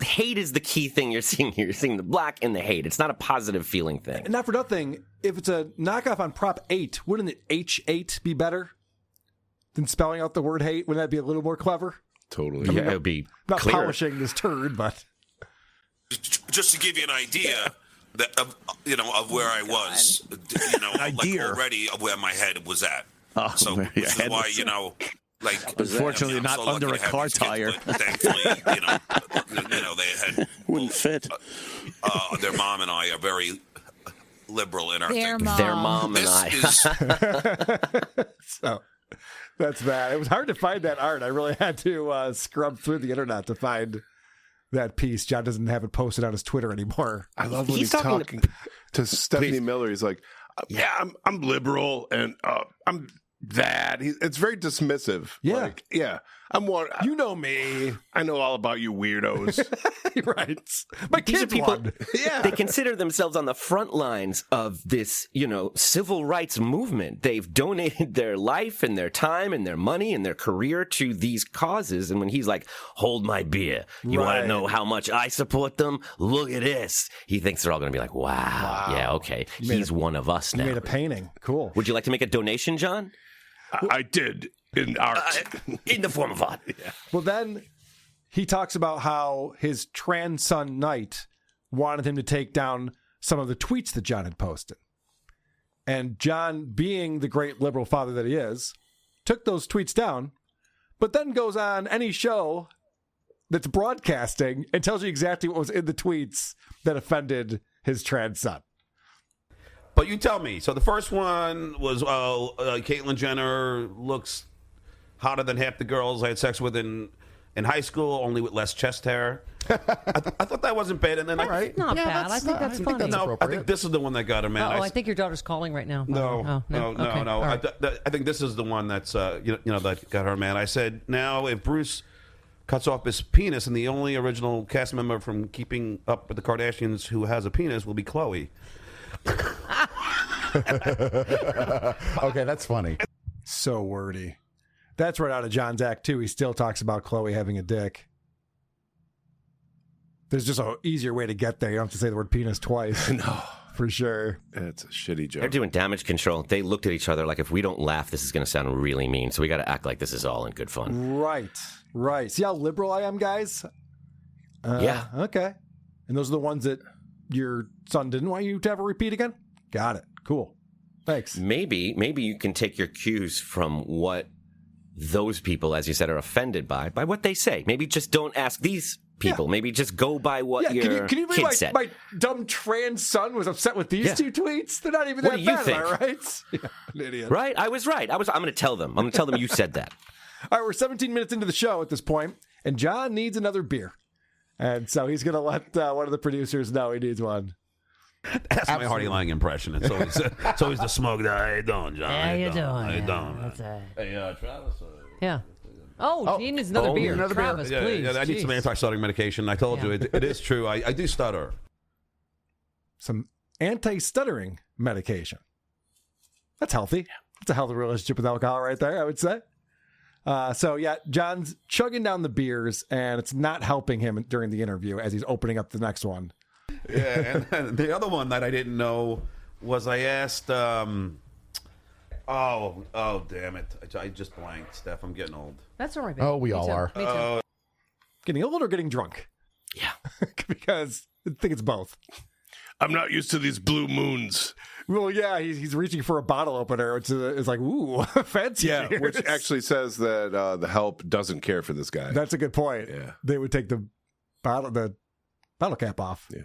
hate is the key thing you're seeing here. You're seeing the black and the hate. It's not a positive feeling thing. And not for nothing, if it's a knockoff on Prop 8, wouldn't it H8 be better than spelling out the word hate? Wouldn't that be a little more clever? Totally. Yeah, it would be not clearer. polishing this turd, but just to give you an idea of where I was, like already of where my head was at. So which is why, Unfortunately, not so under a car tire. But thankfully, they had wouldn't fit. Their mom and I are very liberal in our Their thinking. Their mom and I. So that's bad. It was hard to find that art. I really had to scrub through the internet to find that piece. John doesn't have it posted on his Twitter anymore. I love when he's talking to Stephanie Miller. He's like, "Yeah, I'm liberal, and I'm that." It's very dismissive. Yeah, like, yeah. I'm one. You know me. I know all about you weirdos. Right. My These are kids people. won. Yeah. They consider themselves on the front lines of this, civil rights movement. They've donated their life and their time and their money and their career to these causes. And when he's like, "Hold my beer. You want Right. to know how much I support them? Look at this." He thinks they're all going to be like, wow. Yeah, okay. He's one of us now. You made a painting. Cool. Would you like to make a donation, John? I did in art. In the form of art. Yeah. Well, then he talks about how his trans son, Knight, wanted him to take down some of the tweets that John had posted. And John, being the great liberal father that he is, took those tweets down, but then goes on any show that's broadcasting and tells you exactly what was in the tweets that offended his trans son. But you tell me. So the first one was, Caitlyn Jenner looks hotter than half the girls I had sex with in high school, only with less chest hair. I thought that wasn't bad. And then That's not bad. I think that's funny. No, I think this is the one that got her, man. I think your daughter's calling right now. No. Okay. All right. I think this is the one that's that got her, man. I said, now if Bruce cuts off his penis, and the only original cast member from Keeping Up with the Kardashians who has a penis will be Khloe. Okay, that's funny. So wordy. That's right out of John's act, too. He still talks about Khloe having a dick. There's just an easier way to get there. You don't have to say the word penis twice. No. for sure. It's a shitty joke. They're doing damage control. They looked at each other like, if we don't laugh, this is going to sound really mean. So we got to act like this is all in good fun. Right. See how liberal I am, guys? Yeah. Okay. And those are the ones that your son didn't want you to have a repeat again? Got it. Cool. Thanks. Maybe you can take your cues from what those people, as you said, are offended by what they say. Maybe just don't ask these people. Yeah. Maybe just go by what your can you kid believe said. My dumb trans son was upset with these two tweets? They're not even what that do you bad, think? am I right? Yeah, an idiot. Right? I was right. I'm going to tell them. I'm going to tell them you said that. All right, we're 17 minutes into the show at this point, and John needs another beer. And so he's going to let one of the producers know he needs one. That's my Hardy Lang impression. It's always the smoke. How you doing, John? How you doing? How you doing? That's a... Hey, Travis. Yeah. Oh, he needs another beer. Travis, beer. please. Yeah, I need some anti-stuttering medication. I told you, it is true. I do stutter. Some anti-stuttering medication. That's healthy. That's a healthy relationship with alcohol right there, I would say. So, yeah, John's chugging down the beers, and it's not helping him during the interview as he's opening up the next one. Yeah, and the other one that I didn't know was I asked, damn it. I just blanked, Steph. I'm getting old. That's all right, baby. Oh, we all are. Me too. Getting old or getting drunk? Yeah. Because I think it's both. I'm not used to these blue moons. Well, yeah, he's reaching for a bottle opener. It's like, ooh, fancy. Yeah, cheers. which actually says that the help doesn't care for this guy. That's a good point. Yeah. They would take the bottle cap off. Yeah.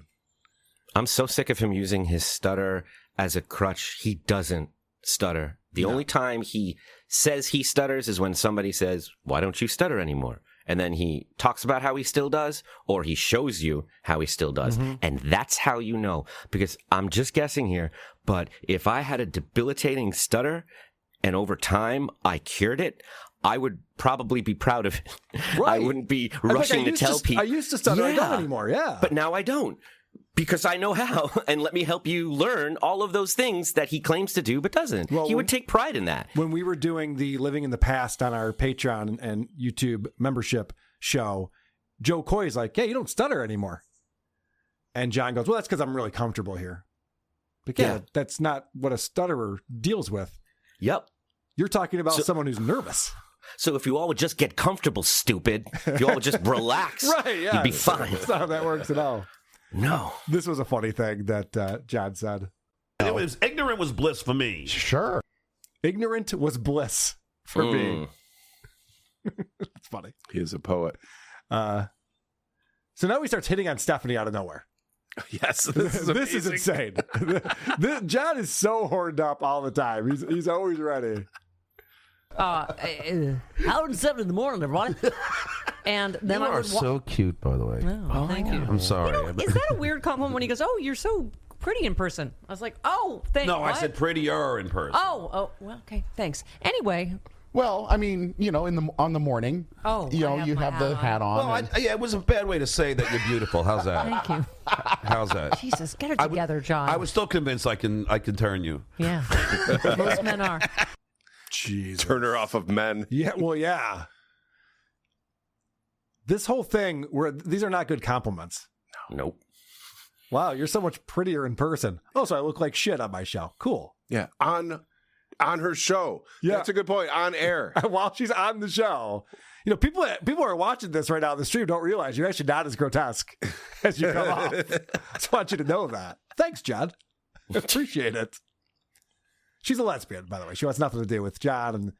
I'm so sick of him using his stutter as a crutch. He doesn't stutter. The only time he says he stutters is when somebody says, why don't you stutter anymore? And then he talks about how he still does, or he shows you how he still does. Mm-hmm. And that's how you know. Because I'm just guessing here, but if I had a debilitating stutter and over time I cured it, I would probably be proud of it. Right. I wouldn't be rushing to tell people. I used to stutter. I don't anymore, yeah. But now I don't. Because I know how, and let me help you learn all of those things that he claims to do but doesn't. Well, he would take pride in that. When we were doing the Living in the Past on our Patreon and YouTube membership show, Joe Coy's like, yeah, you don't stutter anymore. And John goes, well, that's because I'm really comfortable here. But yeah, that's not what a stutterer deals with. Yep. You're talking about someone who's nervous. So if you all would just get comfortable, stupid, if you all would just relax, right, yeah. You'd be fine. That's not how that works at all. No. This was a funny thing that John said. It was ignorant was bliss for me. Sure. Ignorant was bliss for me. It's funny. He is a poet. So now he starts hitting on Stephanie out of nowhere. Yes, this is insane. John is so horned up all the time. He's always ready. Howard 7 in the morning, everybody. And then you are so cute, by the way. Oh, thank you. I'm sorry. Is that a weird compliment when he goes, "Oh, you're so pretty in person"? I was like, "Oh, thanks." No, I said prettier in person. Oh, well, okay, thanks. Anyway. Well, I mean, on the morning, you have the hat on. Well, it was a bad way to say that you're beautiful. How's that? Thank you. How's that? Jesus, get it together, John. I was still convinced I can turn you. Yeah, most men are. Jeez, turn her off of men. Yeah, well, yeah. This whole thing, these are not good compliments. Nope. Wow, you're so much prettier in person. Oh, so I look like shit on my show. Cool. Yeah, on her show. Yeah, that's a good point. On air while she's on the show. People are watching this right now on the stream. Don't realize you're actually not as grotesque as you come off. I just want you to know that. Thanks, John. Appreciate it. She's a lesbian, by the way. She wants nothing to do with John, and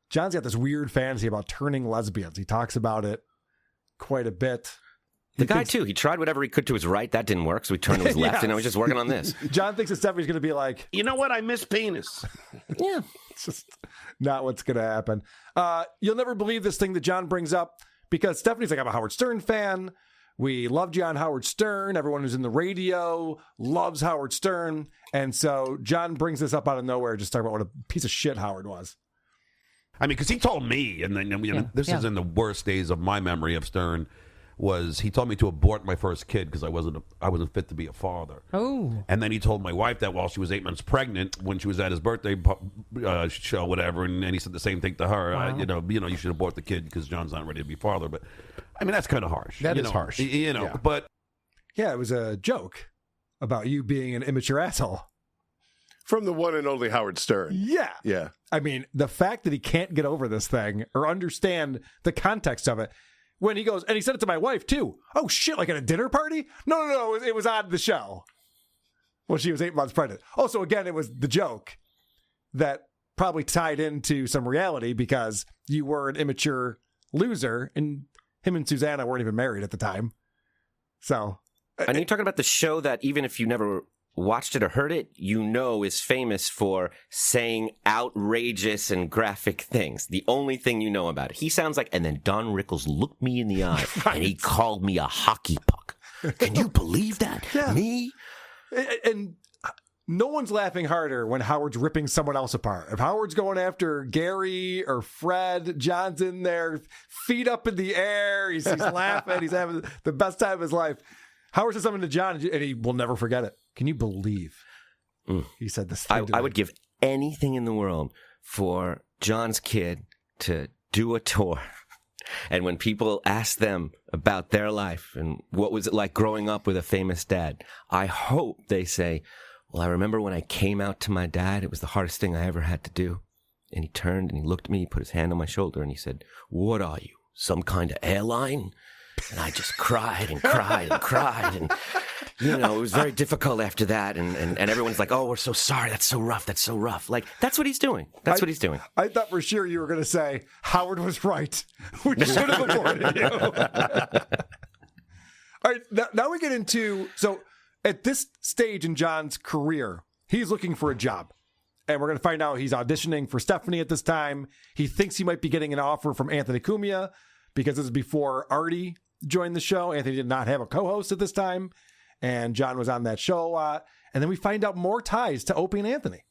John's got this weird fantasy about turning lesbians. He talks about it quite a bit. The guy, too, he tried whatever he could to his right. That didn't work, so he turned to his left, and now he's just working on this. John thinks that Stephanie's going to be like, you know what? I miss penis. Yeah. It's just not what's going to happen. You'll never believe this thing that John brings up, because Stephanie's like, I'm a Howard Stern fan. We loved you on Howard Stern. Everyone who's in the radio loves Howard Stern. And so John brings this up out of nowhere, just talking about what a piece of shit Howard was. I mean, because he told me, and then this is in the worst days of my memory of Stern, was he told me to abort my first kid because I wasn't fit to be a father. Oh. And then he told my wife that while she was 8 months pregnant, when she was at his birthday show, whatever, and he said the same thing to her. Wow. You should abort the kid because John's not ready to be father. But I mean, that's kind of harsh. That is harsh. But yeah, it was a joke. about you being an immature asshole. From the one and only Howard Stern. Yeah. Yeah. I mean, the fact that he can't get over this thing or understand the context of it when he goes, and he said it to my wife too. Oh, shit, like at a dinner party? No, it was on the show. Well, she was 8 months pregnant. Oh, so again, it was the joke that probably tied into some reality because you were an immature loser, and him and Susanna weren't even married at the time. So. And you're talking about the show that even if you never watched it or heard it, you know is famous for saying outrageous and graphic things. The only thing you know about it. He sounds like, and then Don Rickles looked me in the eye and he called me a hockey puck. Can you believe that? Yeah. Me? And no one's laughing harder when Howard's ripping someone else apart. If Howard's going after Gary or Fred, John's in there, feet up in the air, he's laughing, he's having the best time of his life. Howard said something to John, and he will never forget it. Can you believe he said this thing? I would give anything in the world for John's kid to do a tour. And when people ask them about their life and what was it like growing up with a famous dad, I hope they say, well, I remember when I came out to my dad, it was the hardest thing I ever had to do. And he turned and he looked at me, he put his hand on my shoulder, and he said, what are you, some kind of airline? And I just cried and cried and cried. And, you know, it was very difficult after that. And everyone's like, oh, we're so sorry. That's so rough. That's so rough. Like, that's what he's doing. That's what he's doing. I thought for sure you were going to say, Howard was right. We should have avoided you. All right, now we get into, so at this stage in John's career, he's looking for a job. And we're going to find out he's auditioning for Stephanie at this time. He thinks he might be getting an offer from Anthony Cumia because this is before Artie joined the show. Anthony did not have a co-host at this time, and John was on that show a lot. And then we find out more ties to Opie and Anthony.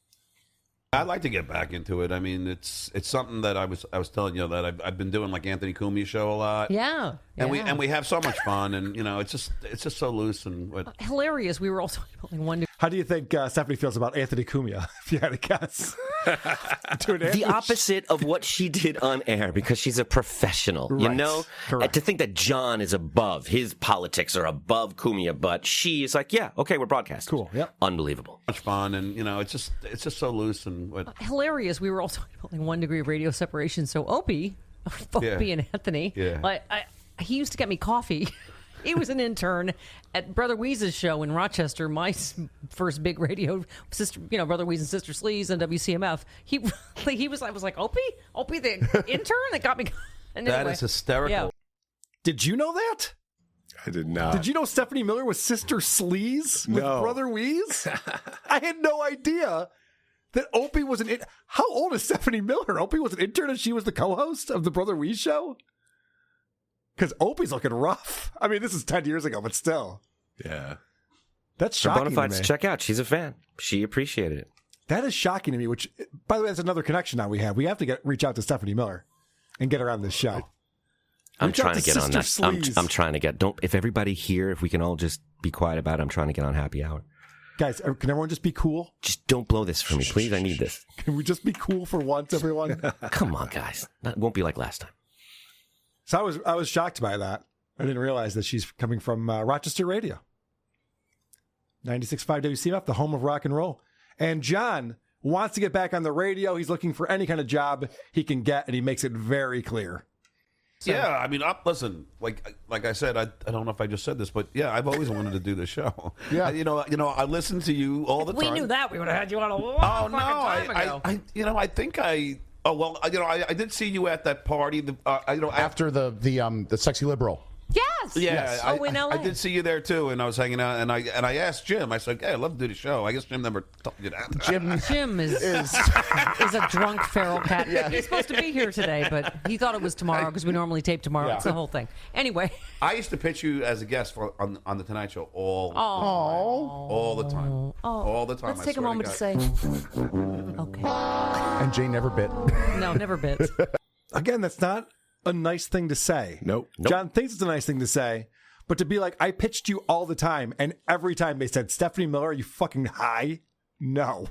I'd like to get back into it. I mean, it's something that I was telling you that I've been doing, like Anthony Cumia's show a lot. Yeah, and we have so much fun, and you know, it's just so loose and hilarious. We were also wondering. How do you think Stephanie feels about Anthony Cumia? If you had to guess, the opposite of what she did on air, because she's a professional. Right. You know, Correct. To think that John is above his politics or above Cumia, but she is like, yeah, okay, we're broadcasting. Cool. Yep. Unbelievable. Much fun, and you know, it's just so loose and hilarious. We were also talking 1 degree of radio separation. So Opie and Anthony. Yeah. He used to get me coffee. He was an intern at Brother Weeze's show in Rochester, my first big radio sister, Brother Weeze and Sister Sleaze and WCMF. He was, I was like, Opie the intern that got me. And that anyway, is hysterical. Yeah. Did you know that? I did not. Did you know Stephanie Miller was Sister Sleaze with Brother Weeze? I had no idea that Opie was an. How old is Stephanie Miller? Opie was an intern and she was the co-host of the Brother Weeze show? Because Opie's looking rough. I mean, this is 10 years ago, but still. Yeah. That's shocking to me. Bonafides check out. She's a fan. She appreciated it. That is shocking to me, which, by the way, that's another connection now we have. We have to reach out to Stephanie Miller and get her on this show. I'm trying to get on that. Sleaze. I'm trying to get. If everybody here, if we can all just be quiet about it, I'm trying to get on happy hour. Guys, can everyone just be cool? Just don't blow this for me, please. I need this. Can we just be cool for once, everyone? Come on, guys. That won't be like last time. So I was shocked by that. I didn't realize that she's coming from Rochester Radio. 96.5 WCMF, the home of rock and roll. And John wants to get back on the radio. He's looking for any kind of job he can get, and he makes it very clear. So, yeah, I mean, listen, like I said, I don't know if I just said this, but yeah, I've always wanted to do this show. Yeah, you know, I listen to you all the time. We knew that. We would have had you on a long time ago. I think I. Oh well, I did see you at that party. After the sexy liberal. Yes. Yeah. Yes. In LA. I did see you there too, and I was hanging out, and I asked Jim. I said, "Hey, I'd love to do the show." I guess Jim never told you that. Jim is a drunk feral cat. Yeah. He's supposed to be here today, but he thought it was tomorrow because we normally tape tomorrow. Yeah. It's the whole thing. Anyway, I used to pitch you as a guest on the Tonight Show all the time. All the time. Let's take a moment to say, okay. And Jay never bit. No, never bit. Again, that's not a nice thing to say. Nope. John thinks it's a nice thing to say, but to be like, I pitched you all the time, and every time they said, Stephanie Miller, are you fucking high? No.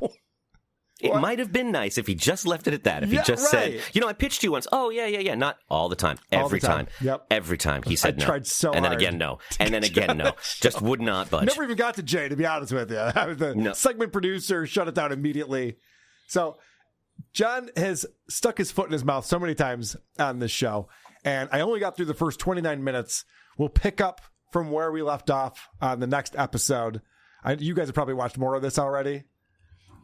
It might have been nice if he just left it at that. If he just said, I pitched you once. Oh, yeah. Not all the time. Every time. Yep. Every time. He said I no. tried so and then hard. again, no. And then again, no. Just would not budge. Never even got to Jay, to be honest with you. I was the segment producer, shut it down immediately. So John has stuck his foot in his mouth so many times on this show, and I only got through the first 29 minutes. We'll pick up from where we left off on the next episode. You guys have probably watched more of this already.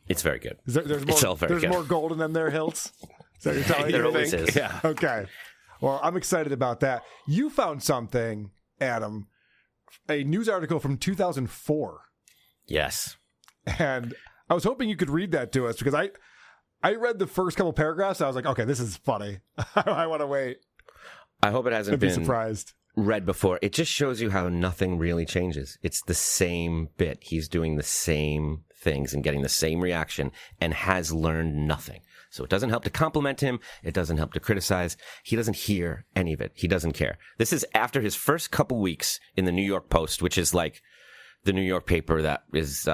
It's very good. There's more gold in them there hills. Is that what you're telling me? There always is. Yeah. Okay. Well, I'm excited about that. You found something, Adam, a news article from 2004. Yes. And I was hoping you could read that to us because I read the first couple paragraphs. And I was like, okay, this is funny. I want to wait. I hope it hasn't been surprised. Read before. It just shows you how nothing really changes. It's the same bit. He's doing the same things and getting the same reaction and has learned nothing. So it doesn't help to compliment him. It doesn't help to criticize. He doesn't hear any of it. He doesn't care. This is after his first couple weeks in the New York Post, which is like the New York paper that is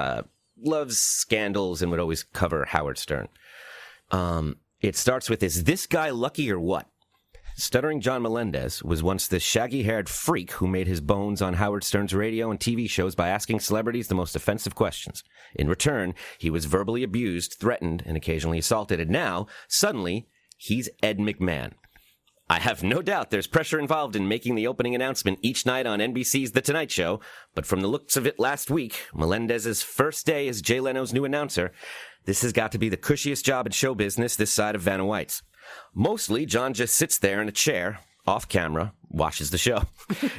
loves scandals and would always cover Howard Stern. It starts with, is this guy lucky or what? Stuttering John Melendez was once the shaggy-haired freak who made his bones on Howard Stern's radio and TV shows by asking celebrities the most offensive questions. In return, he was verbally abused, threatened, and occasionally assaulted. And now, suddenly, he's Ed McMahon. I have no doubt there's pressure involved in making the opening announcement each night on NBC's The Tonight Show, but from the looks of it last week, Melendez's first day as Jay Leno's new announcer, this has got to be the cushiest job in show business this side of Vanna White's. Mostly, John just sits there in a chair, off camera, watches the show.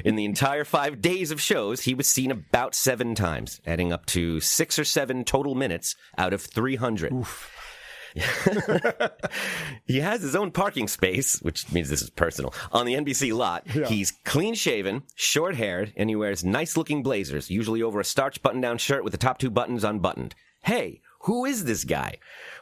In the entire 5 days of shows, he was seen about 7 times, adding up to 6 or 7 total minutes out of 300. He has his own parking space, which means this is personal, on the NBC lot. Yeah. He's clean-shaven, short-haired, and he wears nice-looking blazers, usually over a starched button-down shirt with the top 2 buttons unbuttoned. Hey, who is this guy?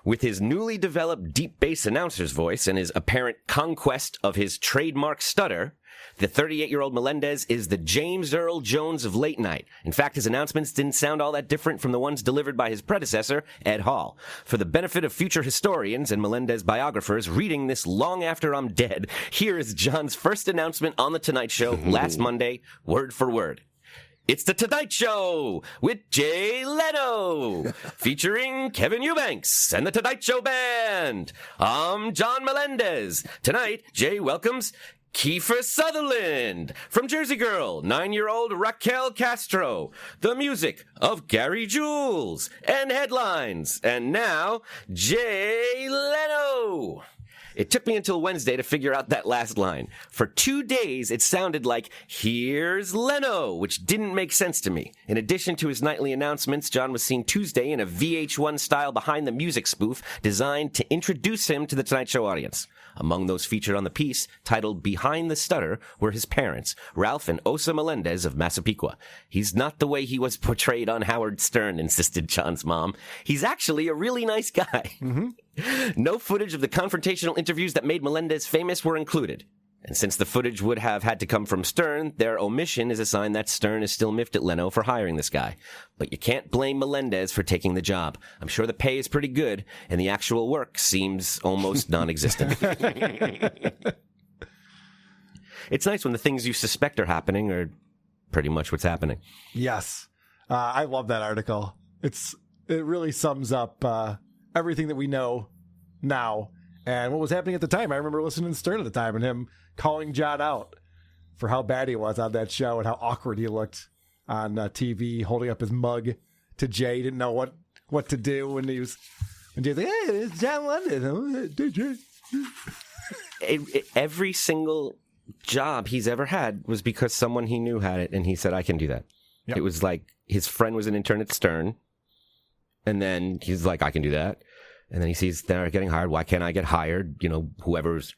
With his newly developed deep bass announcer's voice and his apparent conquest of his trademark stutter, the 38-year-old Melendez is the James Earl Jones of late night. In fact, his announcements didn't sound all that different from the ones delivered by his predecessor, Ed Hall. For the benefit of future historians and Melendez biographers reading this long after I'm dead, here is John's first announcement on The Tonight Show last Monday, word for word. It's The Tonight Show with Jay Leno, featuring Kevin Eubanks and The Tonight Show Band. I'm John Melendez. Tonight, Jay welcomes Kiefer Sutherland. From Jersey Girl, 9-year-old Raquel Castro. The music of Gary Jules. And headlines. And now, Jay Leno. It took me until Wednesday to figure out that last line. For 2 days, it sounded like, here's Leno, which didn't make sense to me. In addition to his nightly announcements, John was seen Tuesday in a VH1-style behind-the-music spoof designed to introduce him to the Tonight Show audience. Among those featured on the piece, titled Behind the Stutter, were his parents, Ralph and Osa Melendez of Massapequa. He's not the way he was portrayed on Howard Stern, insisted John's mom. He's actually a really nice guy. Mm-hmm. No footage of the confrontational interviews that made Melendez famous were included. And since the footage would have had to come from Stern, their omission is a sign that Stern is still miffed at Leno for hiring this guy. But you can't blame Melendez for taking the job. I'm sure the pay is pretty good, and the actual work seems almost non-existent. It's nice when the things you suspect are happening are pretty much what's happening. Yes. I love that article. It really sums up everything that we know now and what was happening at the time. I remember listening to Stern at the time and him calling John out for how bad he was on that show and how awkward he looked on TV, holding up his mug to Jay. He didn't know what to do when Jay's like, hey, it's John London. Every single job he's ever had was because someone he knew had it, and he said, I can do that. Yep. It was like his friend was an intern at Stern, and then he's like, I can do that. And then he sees they're getting hired. Why can't I get hired? You know, whoever's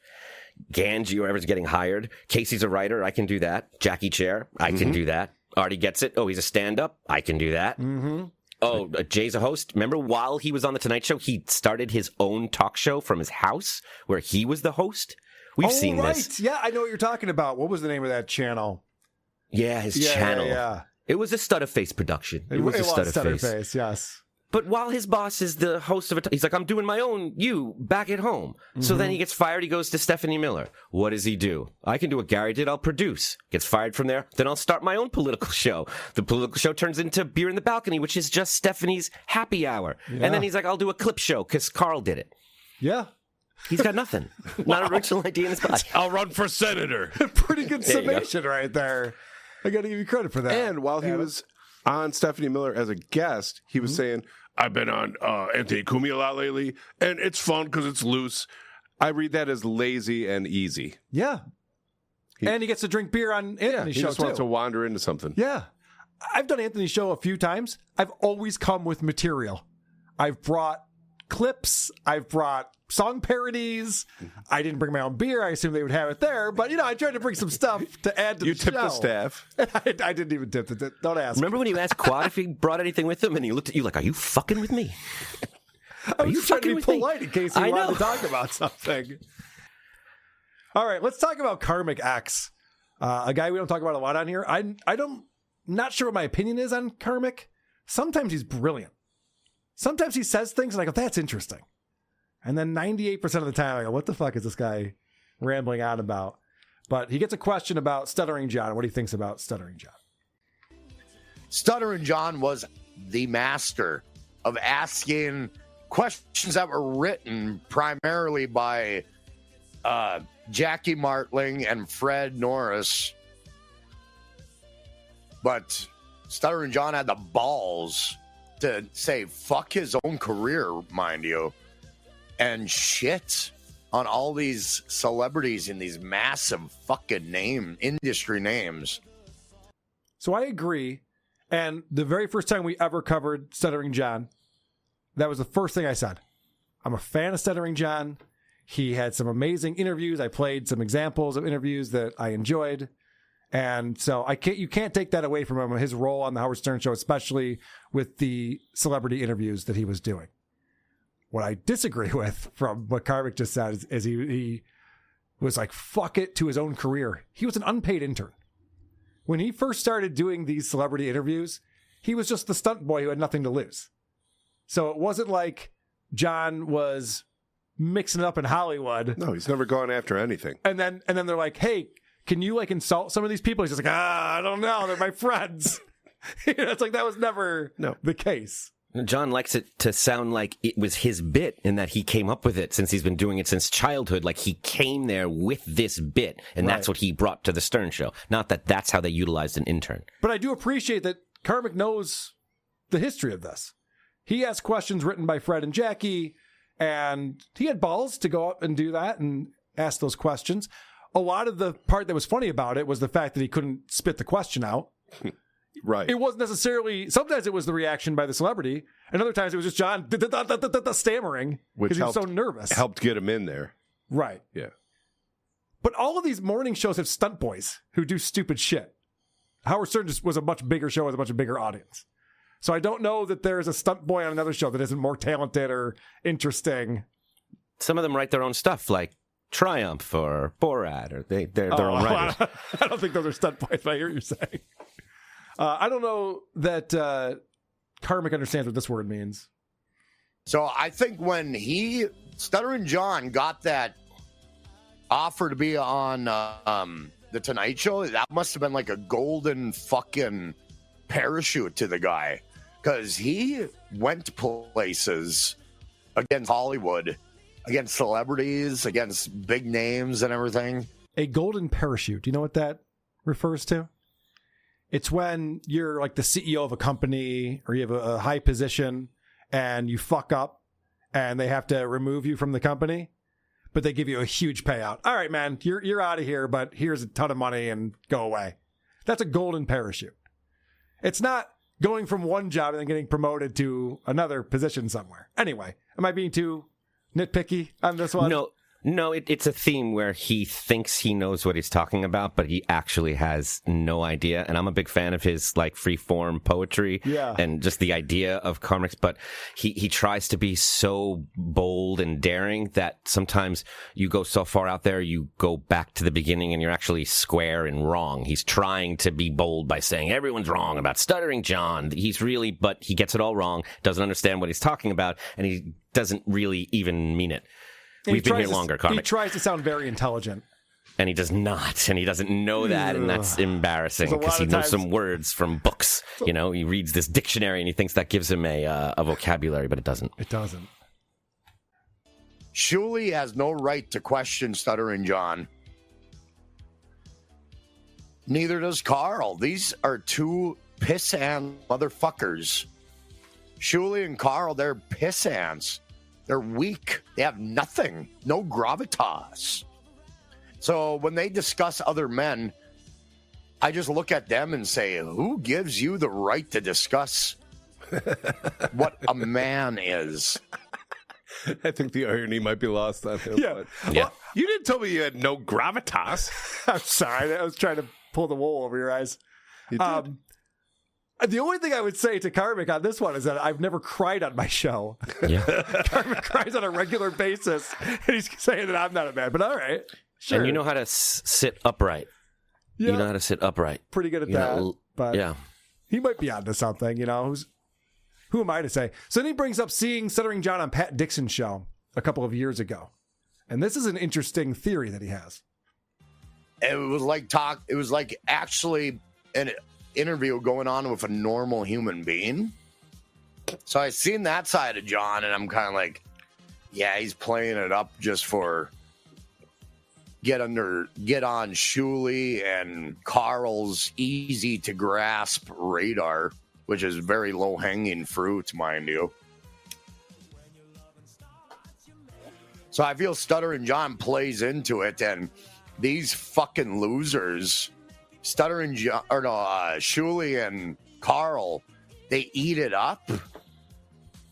Ganji or whoever's getting hired. Casey's a writer. I can do that. Jackie Chair. I can do that. Artie gets it. Oh, he's a stand-up. I can do that. Mm-hmm. Oh, Jay's a host. Remember while he was on The Tonight Show, he started his own talk show from his house where he was the host? We've seen this. Yeah, I know what you're talking about. What was the name of that channel? Yeah, his channel. Yeah. It was a Stutterface production. It was a Stutterface. Yes. But while his boss is the host of he's like, I'm doing my own You back at home. So then he gets fired. He goes to Stephanie Miller. What does he do? I can do what Gary did. I'll produce. Gets fired from there. Then I'll start my own political show. The political show turns into Beer in the Balcony, which is just Stephanie's happy hour. Yeah. And then he's like, I'll do a clip show because Carl did it. Yeah. He's got nothing. Not an original idea in his body. I'll run for senator. Pretty good summation right there. I got to give you credit for that. And while he was on Stephanie Miller as a guest, he was saying, I've been on Anthony Cumia a lot lately, and it's fun because it's loose. I read that as lazy and easy. Yeah. And he gets to drink beer on Anthony's he show, just wants too. to wander into something. Yeah. I've done Anthony's show a few times. I've always come with material. I've brought clips. I've brought song parodies. I didn't bring my own beer. I assumed they would have it there. But, I tried to bring some stuff to add to the show. You tipped the staff. I didn't even tip the Don't ask. Remember when you asked Quad if he brought anything with him and he looked at you like, are you fucking with me? I was just trying to be polite in case he wanted to talk about something. All right, let's talk about Karmic X, a guy we don't talk about a lot on here. Not sure what my opinion is on Karmic. Sometimes he's brilliant. Sometimes he says things and I go, that's interesting. And then 98% of the time I go, what the fuck is this guy rambling on about? But he gets a question about Stuttering John, what he thinks about Stuttering John. Stuttering John was the master of asking questions that were written primarily by Jackie Martling and Fred Norris. But Stuttering John had the balls to say fuck his own career, mind you, and shit on all these celebrities and these massive fucking industry names. So I agree. And the very first time we ever covered Stuttering John, that was the first thing I said. I'm a fan of Stuttering John. He had some amazing interviews. I played some examples of interviews that I enjoyed. And so you can't take that away from him, his role on the Howard Stern Show, especially with the celebrity interviews that he was doing. What I disagree with from what Karmic just said is he was like, fuck it to his own career. He was an unpaid intern. When he first started doing these celebrity interviews, he was just the stunt boy who had nothing to lose. So it wasn't like John was mixing it up in Hollywood. No, he's never gone after anything. And then they're like, hey, can you insult some of these people? He's just like, I don't know. They're my friends. It's like that was never the case. John likes it to sound like it was his bit and that he came up with it since he's been doing it since childhood. Like he came there with this bit and that's what he brought to the Stern Show. Not that that's how they utilized an intern. But I do appreciate that Karmic knows the history of this. He asked questions written by Fred and Jackie, and he had balls to go up and do that and ask those questions. A lot of the part that was funny about it was the fact that he couldn't spit the question out. Right. It wasn't necessarily, sometimes it was the reaction by the celebrity, and other times it was just John stammering because he was so nervous. Helped get him in there. Right. Yeah. But all of these morning shows have stunt boys who do stupid shit. Howard Stern just was a much bigger show with a much bigger audience. So I don't know that there's a stunt boy on another show that isn't more talented or interesting. Some of them write their own stuff, like Triumph or Borat, or they're their own writers. I don't think those are stunt boys, but I hear what you're saying. I don't know that Karmic understands what this word means. So I think when Stuttering John got that offer to be on the Tonight Show, that must have been like a golden fucking parachute to the guy, because he went places against Hollywood, against celebrities, against big names and everything. A golden parachute. Do you know what that refers to? It's when you're like the CEO of a company or you have a high position and you fuck up and they have to remove you from the company, but they give you a huge payout. All right, man, you're out of here, but here's a ton of money and go away. That's a golden parachute. It's not going from one job and then getting promoted to another position somewhere. Anyway, am I being too nitpicky on this one? No, No, it's a theme where he thinks he knows what he's talking about, but he actually has no idea. And I'm a big fan of his like free form poetry and just the idea of comics. But he tries to be so bold and daring that sometimes you go so far out there, you go back to the beginning and you're actually square and wrong. He's trying to be bold by saying everyone's wrong about Stuttering John. But he gets it all wrong, doesn't understand what he's talking about, and he doesn't really even mean it. We've been here longer, Carmen. He tries to sound very intelligent. And he does not, and he doesn't know that, and that's embarrassing because he knows some words from books. You know, he reads this dictionary and he thinks that gives him a vocabulary, but it doesn't. It doesn't. Shuley has no right to question Stuttering John. Neither does Carl. These are two pissant motherfuckers. Shuley and Carl, they're pissants. They're weak. They have nothing. No gravitas. So when they discuss other men, I just look at them and say, who gives you the right to discuss what a man is? I think the irony might be lost on him. Yeah. Well, you didn't tell me you had no gravitas. I'm sorry. I was trying to pull the wool over your eyes. You did. The only thing I would say to Karmik on this one is that I've never cried on my show. Yeah. Karmik cries on a regular basis, and he's saying that I'm not a man. But all right, sure. And you know how to sit upright. Yeah. You know how to sit upright. Pretty good at that. But yeah, he might be onto something. You know, who am I to say? So then he brings up seeing Stuttering John on Pat Dixon's show a couple of years ago, and this is an interesting theory that he has. It was like actually an interview going on with a normal human being. So I seen that side of John, and I'm kind of like, yeah, he's playing it up just for get on Shuley and Carl's easy to grasp radar, which is very low hanging fruit, mind you. So I feel Stuttering John plays into it, and these fucking losers, Shuley and Carl, they eat it up.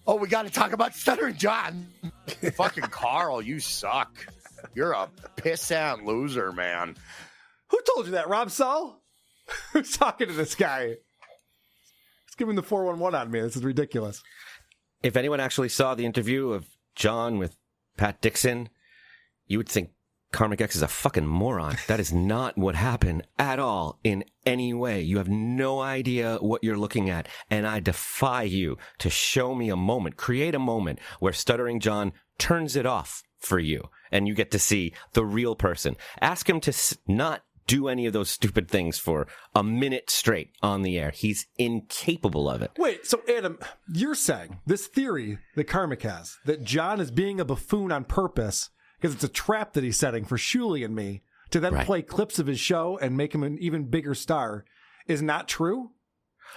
Oh, we got to talk about Stuttering John. Fucking Carl, you suck. You're a pissant loser, man. Who told you that, Rob Saul? Who's talking to this guy? He's giving the 411 on me. This is ridiculous. If anyone actually saw the interview of John with Pat Dixon, you would think Karmic X is a fucking moron. That is not what happened at all in any way. You have no idea what you're looking at. And I defy you to show me a moment, create a moment where Stuttering John turns it off for you and you get to see the real person. Ask him to not do any of those stupid things for a minute straight on the air. He's incapable of it. Wait, so Adam, you're saying this theory that Karmic has, that John is being a buffoon on purpose because it's a trap that he's setting for Shuley and me to then play clips of his show and make him an even bigger star, is not true?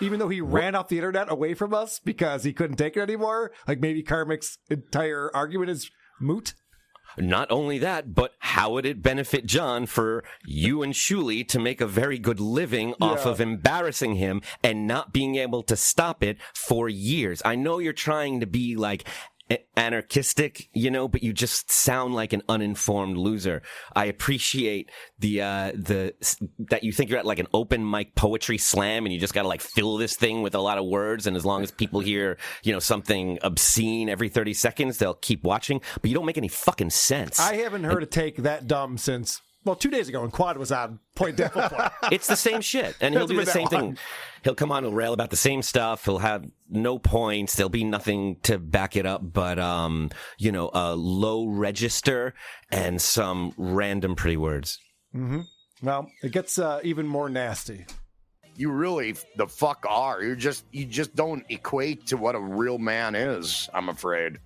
Even though he ran off the internet away from us because he couldn't take it anymore? Like maybe Karmic's entire argument is moot? Not only that, but how would it benefit John for you and Shuley to make a very good living off of embarrassing him and not being able to stop it for years? I know you're trying to be like anarchistic, you know, but you just sound like an uninformed loser. I appreciate the that you think you're at like an open mic poetry slam and you just got to like fill this thing with a lot of words, and as long as people hear, you know, something obscene every 30 seconds, they'll keep watching, but you don't make any fucking sense. I haven't heard a take that dumb since, well, 2 days ago when Quad was on Point Devil Play. It's the same shit, and he'll do the same thing. He'll come on, he'll rail about the same stuff, he'll have no points, there'll be nothing to back it up but, you know, a low register and some random pretty words. Mm-hmm. Well, it gets even more nasty. You really the fuck are. You just don't equate to what a real man is, I'm afraid.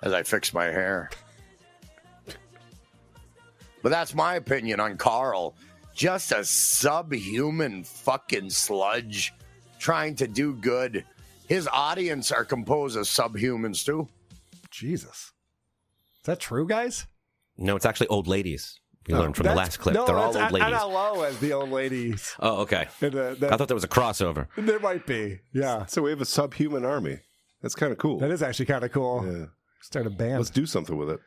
As I fix my hair. But that's my opinion on Carl. Just a subhuman fucking sludge trying to do good. His audience are composed of subhumans too. Jesus. Is that true, guys? No, it's actually old ladies. You learned from the last clip. No, they're all old ladies. NLO as the old ladies. Oh, okay. I thought there was a crossover. There might be, yeah. So we have a subhuman army. That's kind of cool. That is actually kind of cool. Yeah. Start a band. Let's do something with it.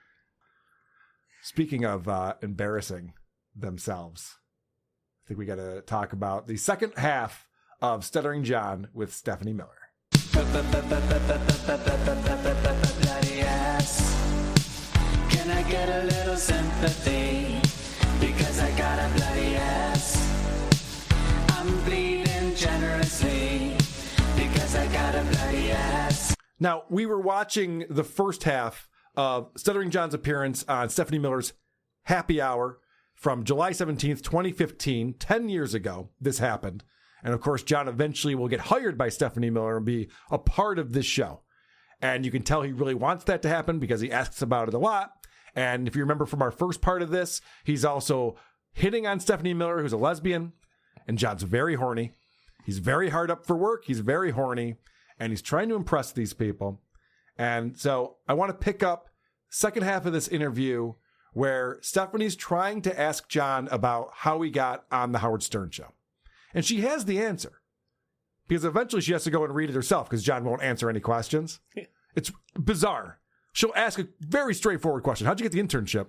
Speaking of embarrassing themselves, I think we got to talk about the second half of Stuttering John with Stephanie Miller. Bloody ass. Can I get a little sympathy? Because I got a bloody ass. I'm bleeding generously. Because I got a bloody ass. Now, we were watching the first half of Stuttering John's appearance on Stephanie Miller's Happy Hour from July 17th, 2015, 10 years ago. This happened. And of course, John eventually will get hired by Stephanie Miller and be a part of this show. And you can tell he really wants that to happen because he asks about it a lot. And if you remember from our first part of this, he's also hitting on Stephanie Miller, who's a lesbian. And John's very horny. He's very hard up for work. He's very horny. And he's trying to impress these people. And so I want to pick up second half of this interview where Stephanie's trying to ask John about how he got on the Howard Stern show. And she has the answer. Because eventually she has to go and read it herself because John won't answer any questions. It's bizarre. She'll ask a very straightforward question. How'd you get the internship?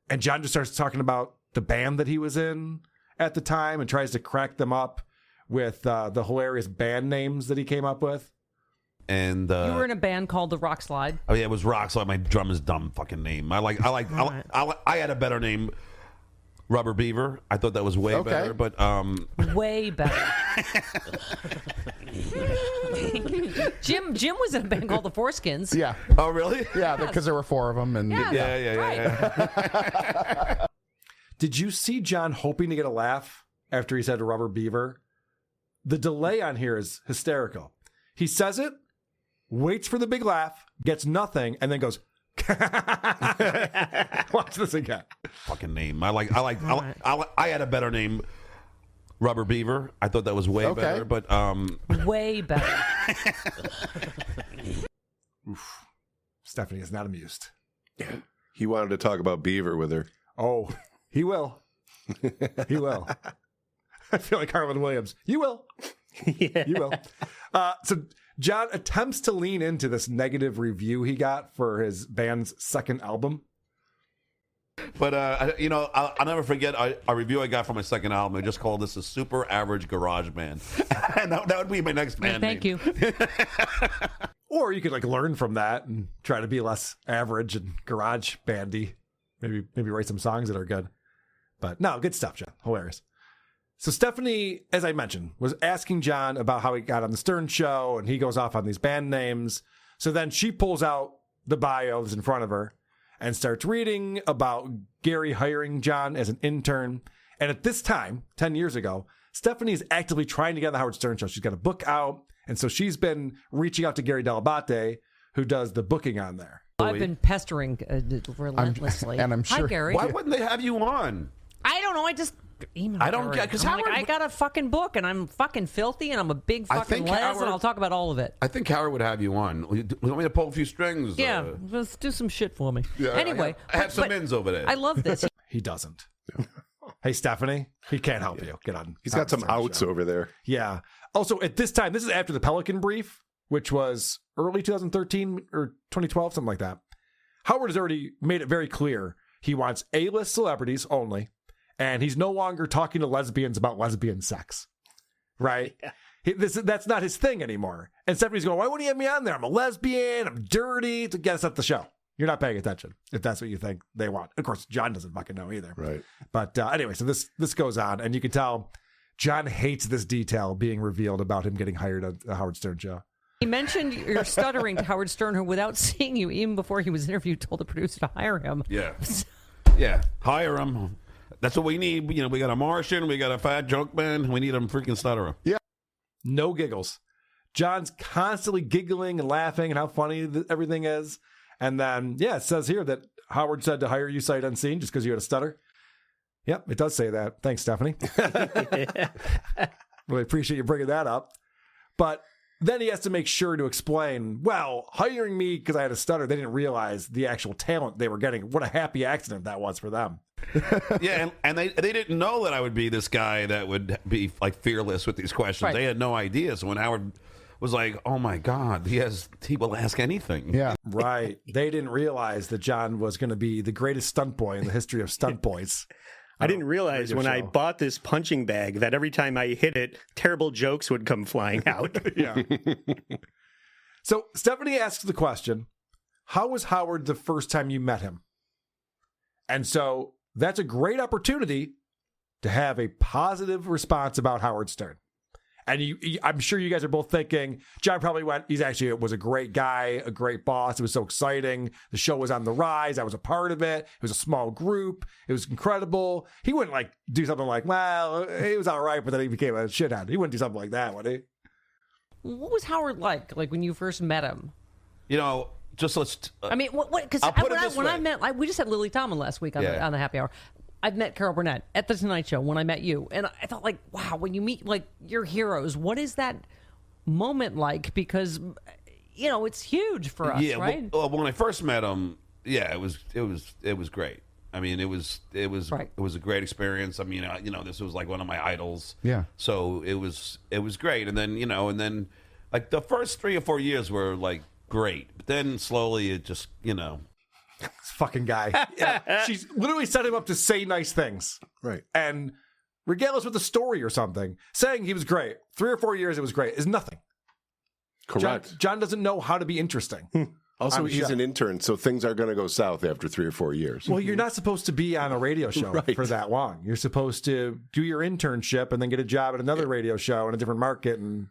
And John just starts talking about the band that he was in at the time and tries to crack them up with the hilarious band names that he came up with. And You were in a band called the Rock Slide. oh yeah, it was Rock Slide. My drummer's dumb fucking name. I had a better name. Rubber Beaver. I thought that was way better, but Way better. Jim was in a band called the Foreskins. Yeah. Oh, really? Yeah, because there were four of them. And yeah. Did you see John hoping to get a laugh after he said Rubber Beaver? The delay on here is hysterical. He says it, waits for the big laugh, gets nothing, and then goes, watch this again. Fucking name. I had a better name. Rubber Beaver. I thought that was way better, but Way better. Oof. Stephanie is not amused. He wanted to talk about Beaver with her. Oh, he will. He will. I feel like Harlan Williams. You will. Yeah. You will. So John attempts to lean into this negative review he got for his band's second album. But, I'll never forget a review I got for my second album. I just called this a super average garage band. And that would be my next band Thank name. you. Or you could learn from that and try to be less average and garage bandy. Maybe write some songs that are good. But no, good stuff, John. Hilarious. So Stephanie, as I mentioned, was asking John about how he got on the Stern show, and he goes off on these band names. So then she pulls out the bios in front of her and starts reading about Gary hiring John as an intern. And at this time, 10 years ago, Stephanie is actively trying to get on the Howard Stern show. She's got a book out, and so she's been reaching out to Gary Delabate, who does the booking on there. I've been pestering relentlessly. And I'm sure. Hi, Gary. Why wouldn't they have you on? I don't know. I just emailed I don't Gary. get- 'cause I'm like, Howard- I got a fucking book, and I'm fucking filthy, and I'm a big fucking les, and I'll talk about all of it. I think Howard would have you on. You want me to pull a few strings? Yeah, let's do some shit for me. Yeah, Anyway, I have some ins over there. I love this. He doesn't. Hey, Stephanie, he can't help you. Get on. He's got some outs over there. Yeah. Also, at this time, this is after the Pelican brief, which was early 2013 or 2012, something like that. Howard has already made it very clear he wants A-list celebrities only, and he's no longer talking to lesbians about lesbian sex. Right? Yeah. That's not his thing anymore. And Stephanie's going, why wouldn't he have me on there? I'm a lesbian. I'm dirty. To get us at the show. You're not paying attention if that's what you think they want. Of course, John doesn't fucking know either. Right. But anyway, so this goes on, and you can tell John hates this detail being revealed about him getting hired at the Howard Stern show. He mentioned your stuttering to Howard Stern, who, without seeing you, even before he was interviewed, told the producer to hire him. Yeah. Yeah. Hire him. That's what we need. We got a Martian. We got a fat joke man. We need a freaking stutterer. Yeah. No giggles. John's constantly giggling and laughing and how funny everything is. And then, yeah, it says here that Howard said to hire you sight unseen just because you had a stutter. Yep, it does say that. Thanks, Stephanie. Really appreciate you bringing that up. But then he has to make sure to explain, well, hiring me because I had a stutter, they didn't realize the actual talent they were getting. What a happy accident that was for them. Yeah, and they didn't know that I would be this guy that would be like fearless with these questions. Right. They had no idea. So when Howard was like, oh my God, he will ask anything. Yeah. Right. They didn't realize that John was going to be the greatest stunt boy in the history of stunt boys. I didn't realize when I bought this punching bag that every time I hit it, terrible jokes would come flying out. Yeah. So Stephanie asks the question, how was Howard the first time you met him? And so that's a great opportunity to have a positive response about Howard Stern. And I'm sure you guys are both thinking, John probably was a great guy, a great boss. It was so exciting. The show was on the rise. I was a part of it. It was a small group. It was incredible. He wouldn't do something like, well, he was all right, but then he became a shithead. He wouldn't do something like that, would he? What was Howard like when you first met him? Just let's. I mean, because we just had Lily Tomlin last week on the Happy Hour. I've met Carol Burnett at the Tonight Show when I met you, and I thought, wow, when you meet your heroes, what is that moment like? Because it's huge for us, right? Well, when I first met him, it was great. I mean, it was a great experience. I mean, this was like one of my idols. Yeah. So it was great, and then the first 3 or 4 years were great, but then slowly it just This fucking guy. Yeah. She's literally set him up to say nice things. Right. And regardless with the story or something, saying he was great, 3 or 4 years it was great, is nothing. Correct. John doesn't know how to be interesting. Also, he's an intern, so things are going to go south after 3 or 4 years. Well, you're not supposed to be on a radio show for that long. You're supposed to do your internship and then get a job at another radio show in a different market and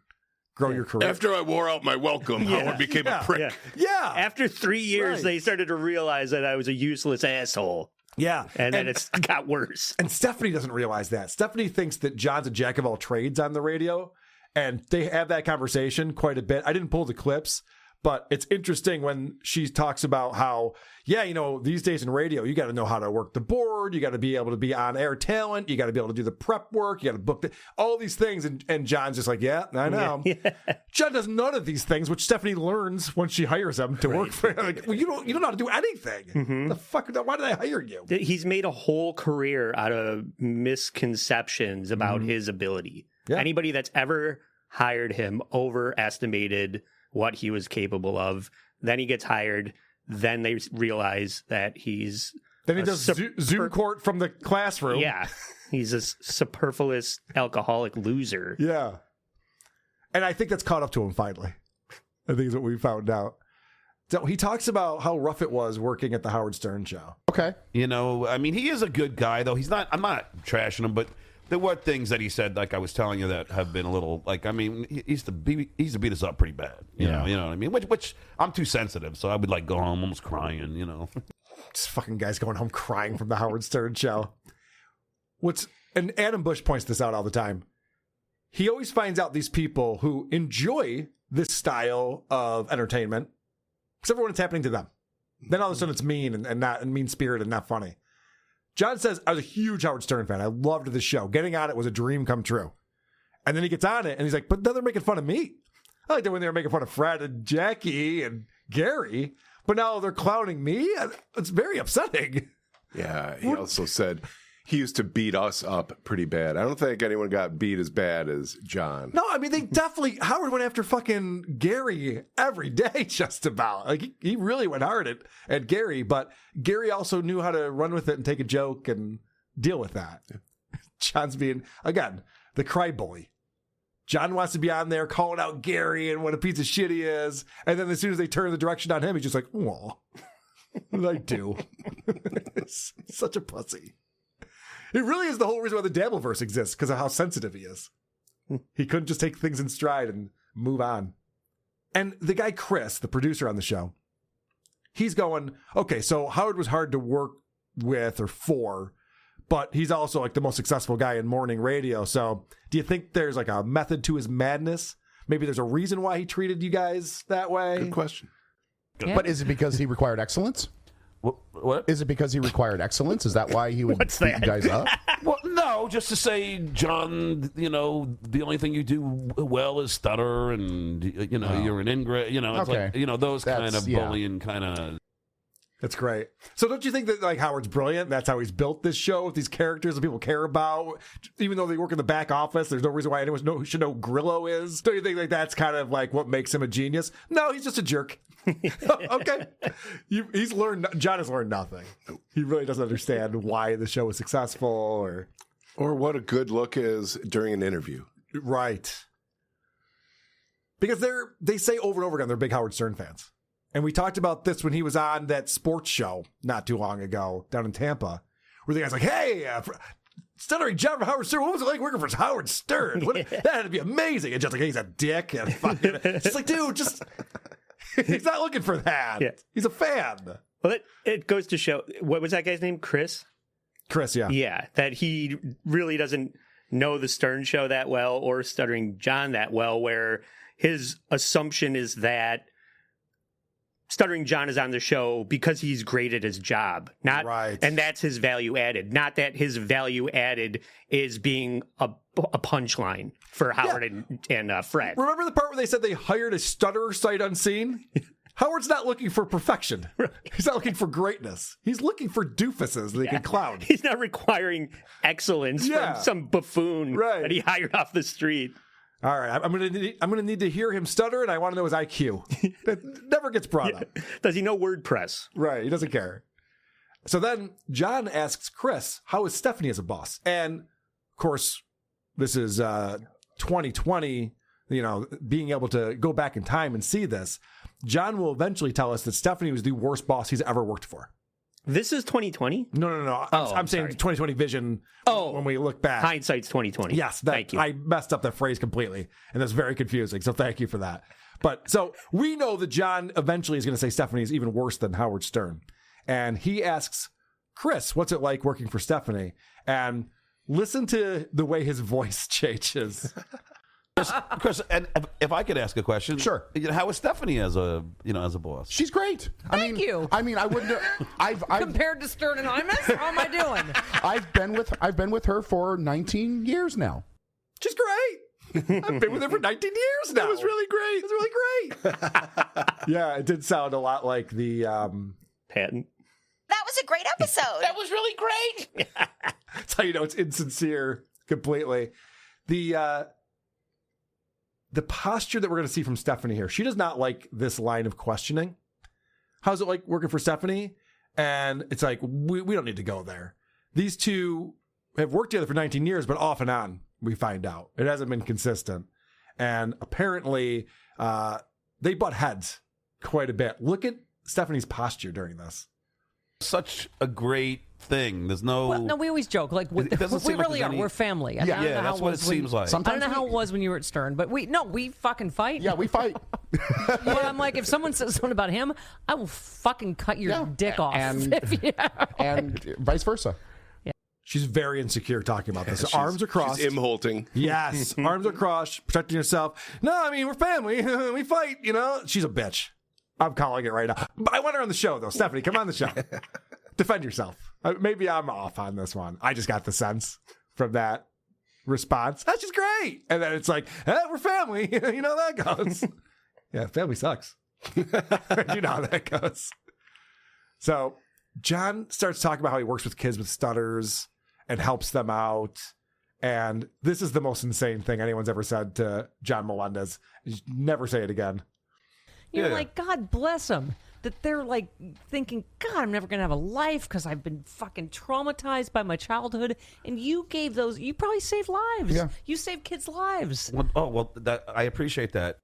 grow your career. After I wore out my welcome, Howard became a prick. Yeah. After 3 years, they started to realize that I was a useless asshole. Yeah. And then it's got worse. And Stephanie doesn't realize that. Stephanie thinks that John's a jack of all trades on the radio, and they have that conversation quite a bit. I didn't pull the clips, but it's interesting when she talks about how, these days in radio, you got to know how to work the board. You got to be able to be on air talent. You got to be able to do the prep work. You got to book all these things. And John's just like, yeah, I know. Yeah. John does none of these things, which Stephanie learns when she hires him to work for him. Well, you don't know how to do anything. Mm-hmm. The fuck? Why did I hire you? He's made a whole career out of misconceptions about his ability. Yeah. Anybody that's ever hired him overestimated what he was capable of. Then he gets hired. Then they realize that he's... Then he does Zoom court from the classroom. Yeah. He's a superfluous alcoholic loser. Yeah. And I think that's caught up to him finally. I think is what we found out. So he talks about how rough it was working at the Howard Stern show. Okay. I mean, he is a good guy, though. I'm not trashing him, but there were things that he said, like I was telling you, that have been a little, he used to beat us up pretty bad. You know what I mean? Which I'm too sensitive, so I would go home almost crying, Just fucking guys going home crying from the Howard Stern show. And Adam Bush points this out all the time. He always finds out these people who enjoy this style of entertainment, except for when it's happening to them. Then all of a sudden it's mean and mean-spirited and not funny. John says, I was a huge Howard Stern fan. I loved the show. Getting on it was a dream come true. And then he gets on it, and he's like, but now they're making fun of me. I liked it when they were making fun of Fred and Jackie and Gary, but now they're clowning me? It's very upsetting. Yeah, he also said he used to beat us up pretty bad. I don't think anyone got beat as bad as John. No, I mean, they definitely... Howard went after fucking Gary every day, just about. He really went hard at Gary, but Gary also knew how to run with it and take a joke and deal with that. John's being, again, the cry bully. John wants to be on there calling out Gary and what a piece of shit he is, and then as soon as they turn the direction on him, he's just like, "Aw, what did I do?" Such a pussy. It really is the whole reason why the Dabbleverse exists, because of how sensitive he is. He couldn't just take things in stride and move on. And the guy Chris, the producer on the show, he's going, okay, so Howard was hard to work with or for, but he's also the most successful guy in morning radio. So do you think there's a method to his madness? Maybe there's a reason why he treated you guys that way? Good question. Yeah. But is it because he required excellence? What? Is it because he required excellence? Is that why he would beat you guys up? Well, no, just to say, John, the only thing you do well is stutter, and, you're an ingrate, it's okay. those kind of bullying kind of... That's great. So don't you think that like Howard's brilliant? That's how he's built this show with these characters that people care about, even though they work in the back office. There's no reason why anyone should know who Grillo is. Don't you think like that's kind of like what makes him a genius? No, he's just a jerk. Okay, John has learned nothing. He really doesn't understand why the show is successful or what a good look is during an interview. Right. Because they say over and over again they're big Howard Stern fans. And we talked about this when he was on that sports show not too long ago down in Tampa, where the guy's like, hey, Stuttering John from Howard Stern, what was it like working for Howard Stern? That had to be amazing. And just like, hey, he's a dick. And fucking, it's like, dude, he's not looking for that. Yeah. He's a fan. Well, it goes to show, what was that guy's name? Chris, yeah. Yeah, that he really doesn't know the Stern show that well or Stuttering John that well, where his assumption is that Stuttering John is on the show because he's great at his job, and that's his value added. Not that his value added is being a punchline for Howard and Fred. Remember the part where they said they hired a stutterer sight unseen? Howard's not looking for perfection. Right. He's not looking for greatness. He's looking for doofuses that he can clown. He's not requiring excellence from some buffoon that he hired off the street. All right, I'm gonna need to hear him stutter, and I want to know his IQ. That never gets brought up. Does he know WordPress? Right, he doesn't care. So then John asks Chris, how is Stephanie as a boss? And, of course, this is 2020, being able to go back in time and see this. John will eventually tell us that Stephanie was the worst boss he's ever worked for. This is 2020? No. I'm saying 2020 vision when we look back. Hindsight's 2020. Yes. Thank you. I messed up that phrase completely, and that's very confusing, so thank you for that. But so we know that John eventually is going to say Stephanie is even worse than Howard Stern. And he asks Chris, what's it like working for Stephanie? And listen to the way his voice changes. Chris, and if I could ask a question, sure. How is Stephanie as a boss? She's great. Thank you. I mean, I wouldn't. I've compared to Stern and Imus. How am I doing? I've been with her for 19 years now. She's great. I've been with her for 19 years now. That was really great. It was really great. Yeah, it did sound a lot like the Patton. That was a great episode. That was really great. That's how you know it's insincere completely. The posture that we're going to see from Stephanie here, she does not like this line of questioning. How's it like working for Stephanie? And it's like, we don't need to go there. These two have worked together for 19 years, but off and on, we find out. It hasn't been consistent. And apparently, they butt heads quite a bit. Look at Stephanie's posture during this. Such a great thing. There's no. Well, no, we always joke like we really are. We're family. I don't know that's what it seems like. I don't know how it was when you were at Stern, but we fucking fight. Yeah, we fight. But I'm like, if someone says something about him, I will fucking cut your dick off. And vice versa. Yeah. She's very insecure talking about this. Arms are crossed. She's imholting. Yes, arms are crossed, protecting yourself. No, I mean, we're family. We fight, She's a bitch. I'm calling it right now. But I want her on the show, though. Stephanie, come on the show. Defend yourself. Maybe I'm off on this one. I just got the sense from that response. That's just great. And then it's like, we're family. You know how that goes. Yeah, family sucks. You know how that goes. So John starts talking about how he works with kids with stutters and helps them out. And this is the most insane thing anyone's ever said to John Melendez. Never say it again. You're like, God bless them. That they're like thinking, God, I'm never going to have a life because I've been fucking traumatized by my childhood. And you probably saved lives. Yeah. You saved kids' lives. I appreciate that.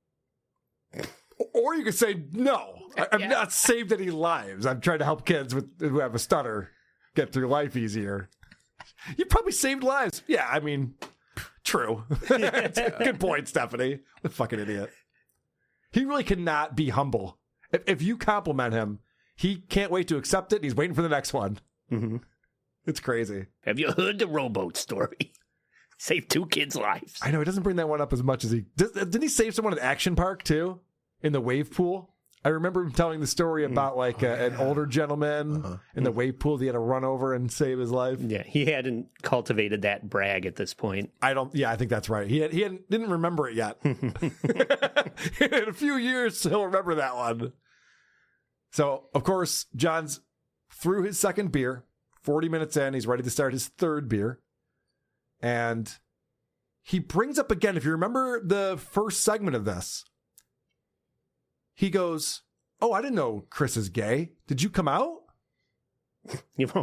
Or you could say, no, I've not saved any lives. I'm trying to help kids who have a stutter get through life easier. You probably saved lives. Yeah, I mean, true. Good point, Stephanie. The fucking idiot. He really cannot be humble. If you compliment him, he can't wait to accept it. He's waiting for the next one. Mm-hmm. It's crazy. Have you heard the rowboat story? Saved 2 kids' lives. I know, he doesn't bring that one up as much as he... Didn't he save someone at Action Park, too? In the wave pool? I remember him telling the story about an older gentleman in the wave pool that he had to run over and save his life. Yeah, he hadn't cultivated that brag at this point. I think that's right. He didn't remember it yet. In a few years, he'll remember that one. So, of course, John's through his second beer. 40 minutes in, he's ready to start his third beer. And he brings up again, if you remember the first segment of this, he goes, "Oh, I didn't know Chris is gay. Did you come out?"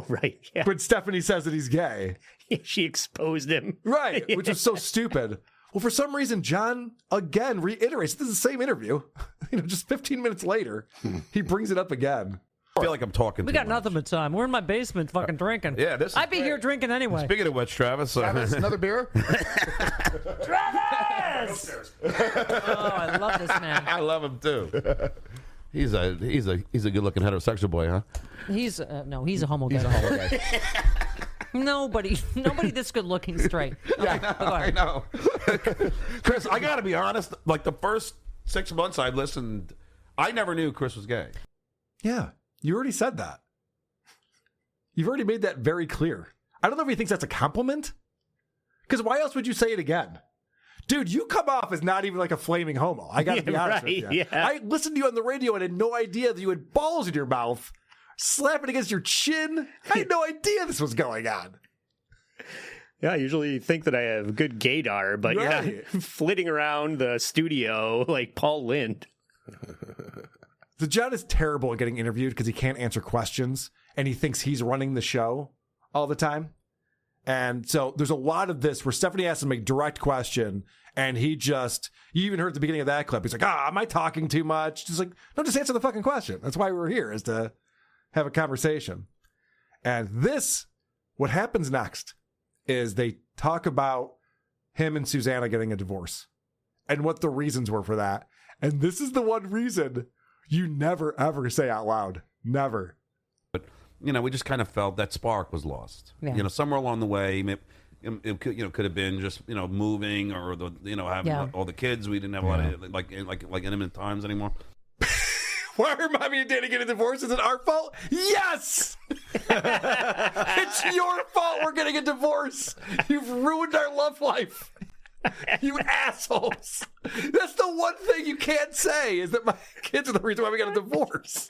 Right. Yeah. But Stephanie says that he's gay. She exposed him. Right, which is so stupid. Well, for some reason, John again reiterates, this is the same interview, just 15 minutes later, he brings it up again. I feel like I'm talking We too got much. nothing but time. We're in my basement fucking drinking. Yeah, this is I'd be here drinking anyway. Speaking of which, Travis. Another beer? Travis! Oh, I love this man. I love him too. He's a good looking heterosexual boy, huh? He's he's a homo guy. Nobody this good looking straight. Okay, I know. Chris, I got to be honest. Like the first 6 months I listened, I never knew Chris was gay. Yeah, you already said that. You've already made that very clear. I don't know if he thinks that's a compliment. Because why else would you say it again? Dude, you come off as not even like a flaming homo. I got to be honest with you. Yeah. I listened to you on the radio and had no idea that you had balls in your mouth, slapping against your chin. I had no idea this was going on. Yeah, I usually think that I have good gaydar, but Right. yeah, flitting around the studio like Paul Lynde. So John is terrible at getting interviewed because he can't answer questions and he thinks he's running the show all the time. And so there's a lot of this where Stephanie asks him a direct question and he just, you even heard at the beginning of that clip, he's like, am I talking too much? Just like, no, just answer the fucking question. That's why we're here, is to have a conversation. And this, what happens next is they talk about him and Susanna getting a divorce and what the reasons were for that. And this is the one reason you never, ever say out loud. Never. But, we just kind of felt that spark was lost. Yeah. Somewhere along the way, it could have been just, moving or having all the kids. We didn't have a lot of like intimate times anymore. Why are mommy and daddy getting divorced? Is it our fault? Yes! It's your fault we're getting a divorce. You've ruined our love life. You assholes. That's the one thing you can't say is that my kids are the reason why we got a divorce.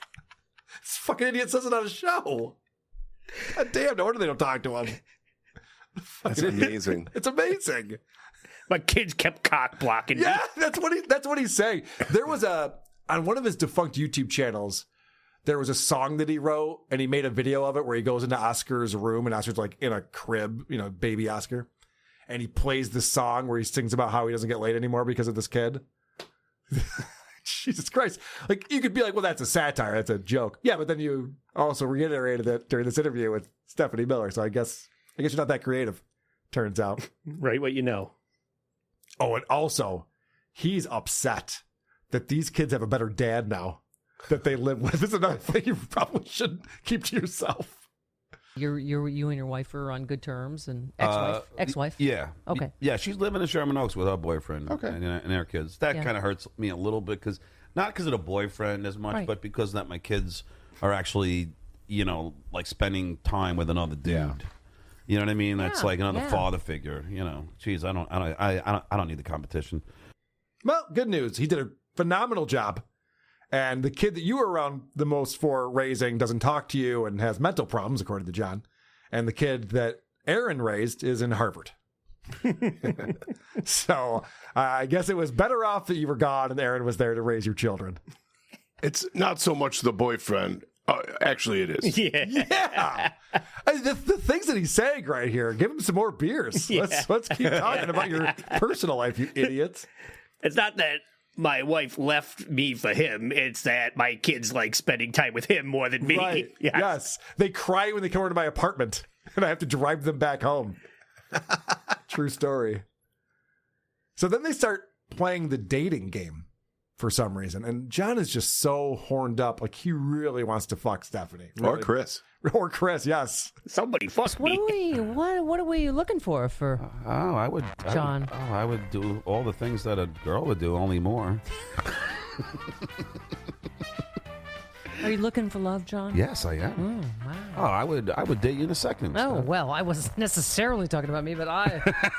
This fucking idiot says it on a show. God damn, no wonder they don't talk to him. That's amazing. It's amazing. My kids kept cock blocking me. Yeah, that's what he's saying. There was on one of his defunct YouTube channels, there was a song that he wrote and he made a video of it where he goes into Oscar's room and Oscar's like in a crib, baby Oscar. And he plays this song where he sings about how he doesn't get laid anymore because of this kid. Jesus Christ. Like, you could be like, well, that's a satire. That's a joke. Yeah, but then you also reiterated it during this interview with Stephanie Miller. So I guess you're not that creative, turns out. Right, what you know. Oh, and also, he's upset that these kids have a better dad now that they live with. This is another thing you probably should keep to yourself. You and your wife are on good terms, and ex-wife. Yeah. Okay. Yeah, she's living in Sherman Oaks with her boyfriend and their kids. That kind of hurts me a little bit not because of the boyfriend as much, but because that my kids are actually, like spending time with another dude. Yeah. You know what I mean? That's like another father figure. Geez, I don't need the competition. Well, good news. He did a phenomenal job. And the kid that you were around the most for raising doesn't talk to you and has mental problems, according to John. And the kid that Aaron raised is in Harvard. So I guess it was better off that you were gone and Aaron was there to raise your children. It's not so much the boyfriend. Actually, it is. Yeah. The things that he's saying right here, give him some more beers. Yeah. Let's keep talking about your personal life, you idiots. It's not that my wife left me for him. It's that my kids like spending time with him more than me. Right. Yes. They cry when they come over to my apartment and I have to drive them back home. True story. So then they start playing the dating game for some reason. And John is just so horned up. Like he really wants to fuck Stephanie. Really. Or Chris. Or Chris, yes. Somebody fuck me. What are we looking for John? I would do all the things that a girl would do, only more. Are you looking for love, John? Yes, I am. Oh, wow. Oh, I would date you in a second. Oh, well, I wasn't necessarily talking about me, but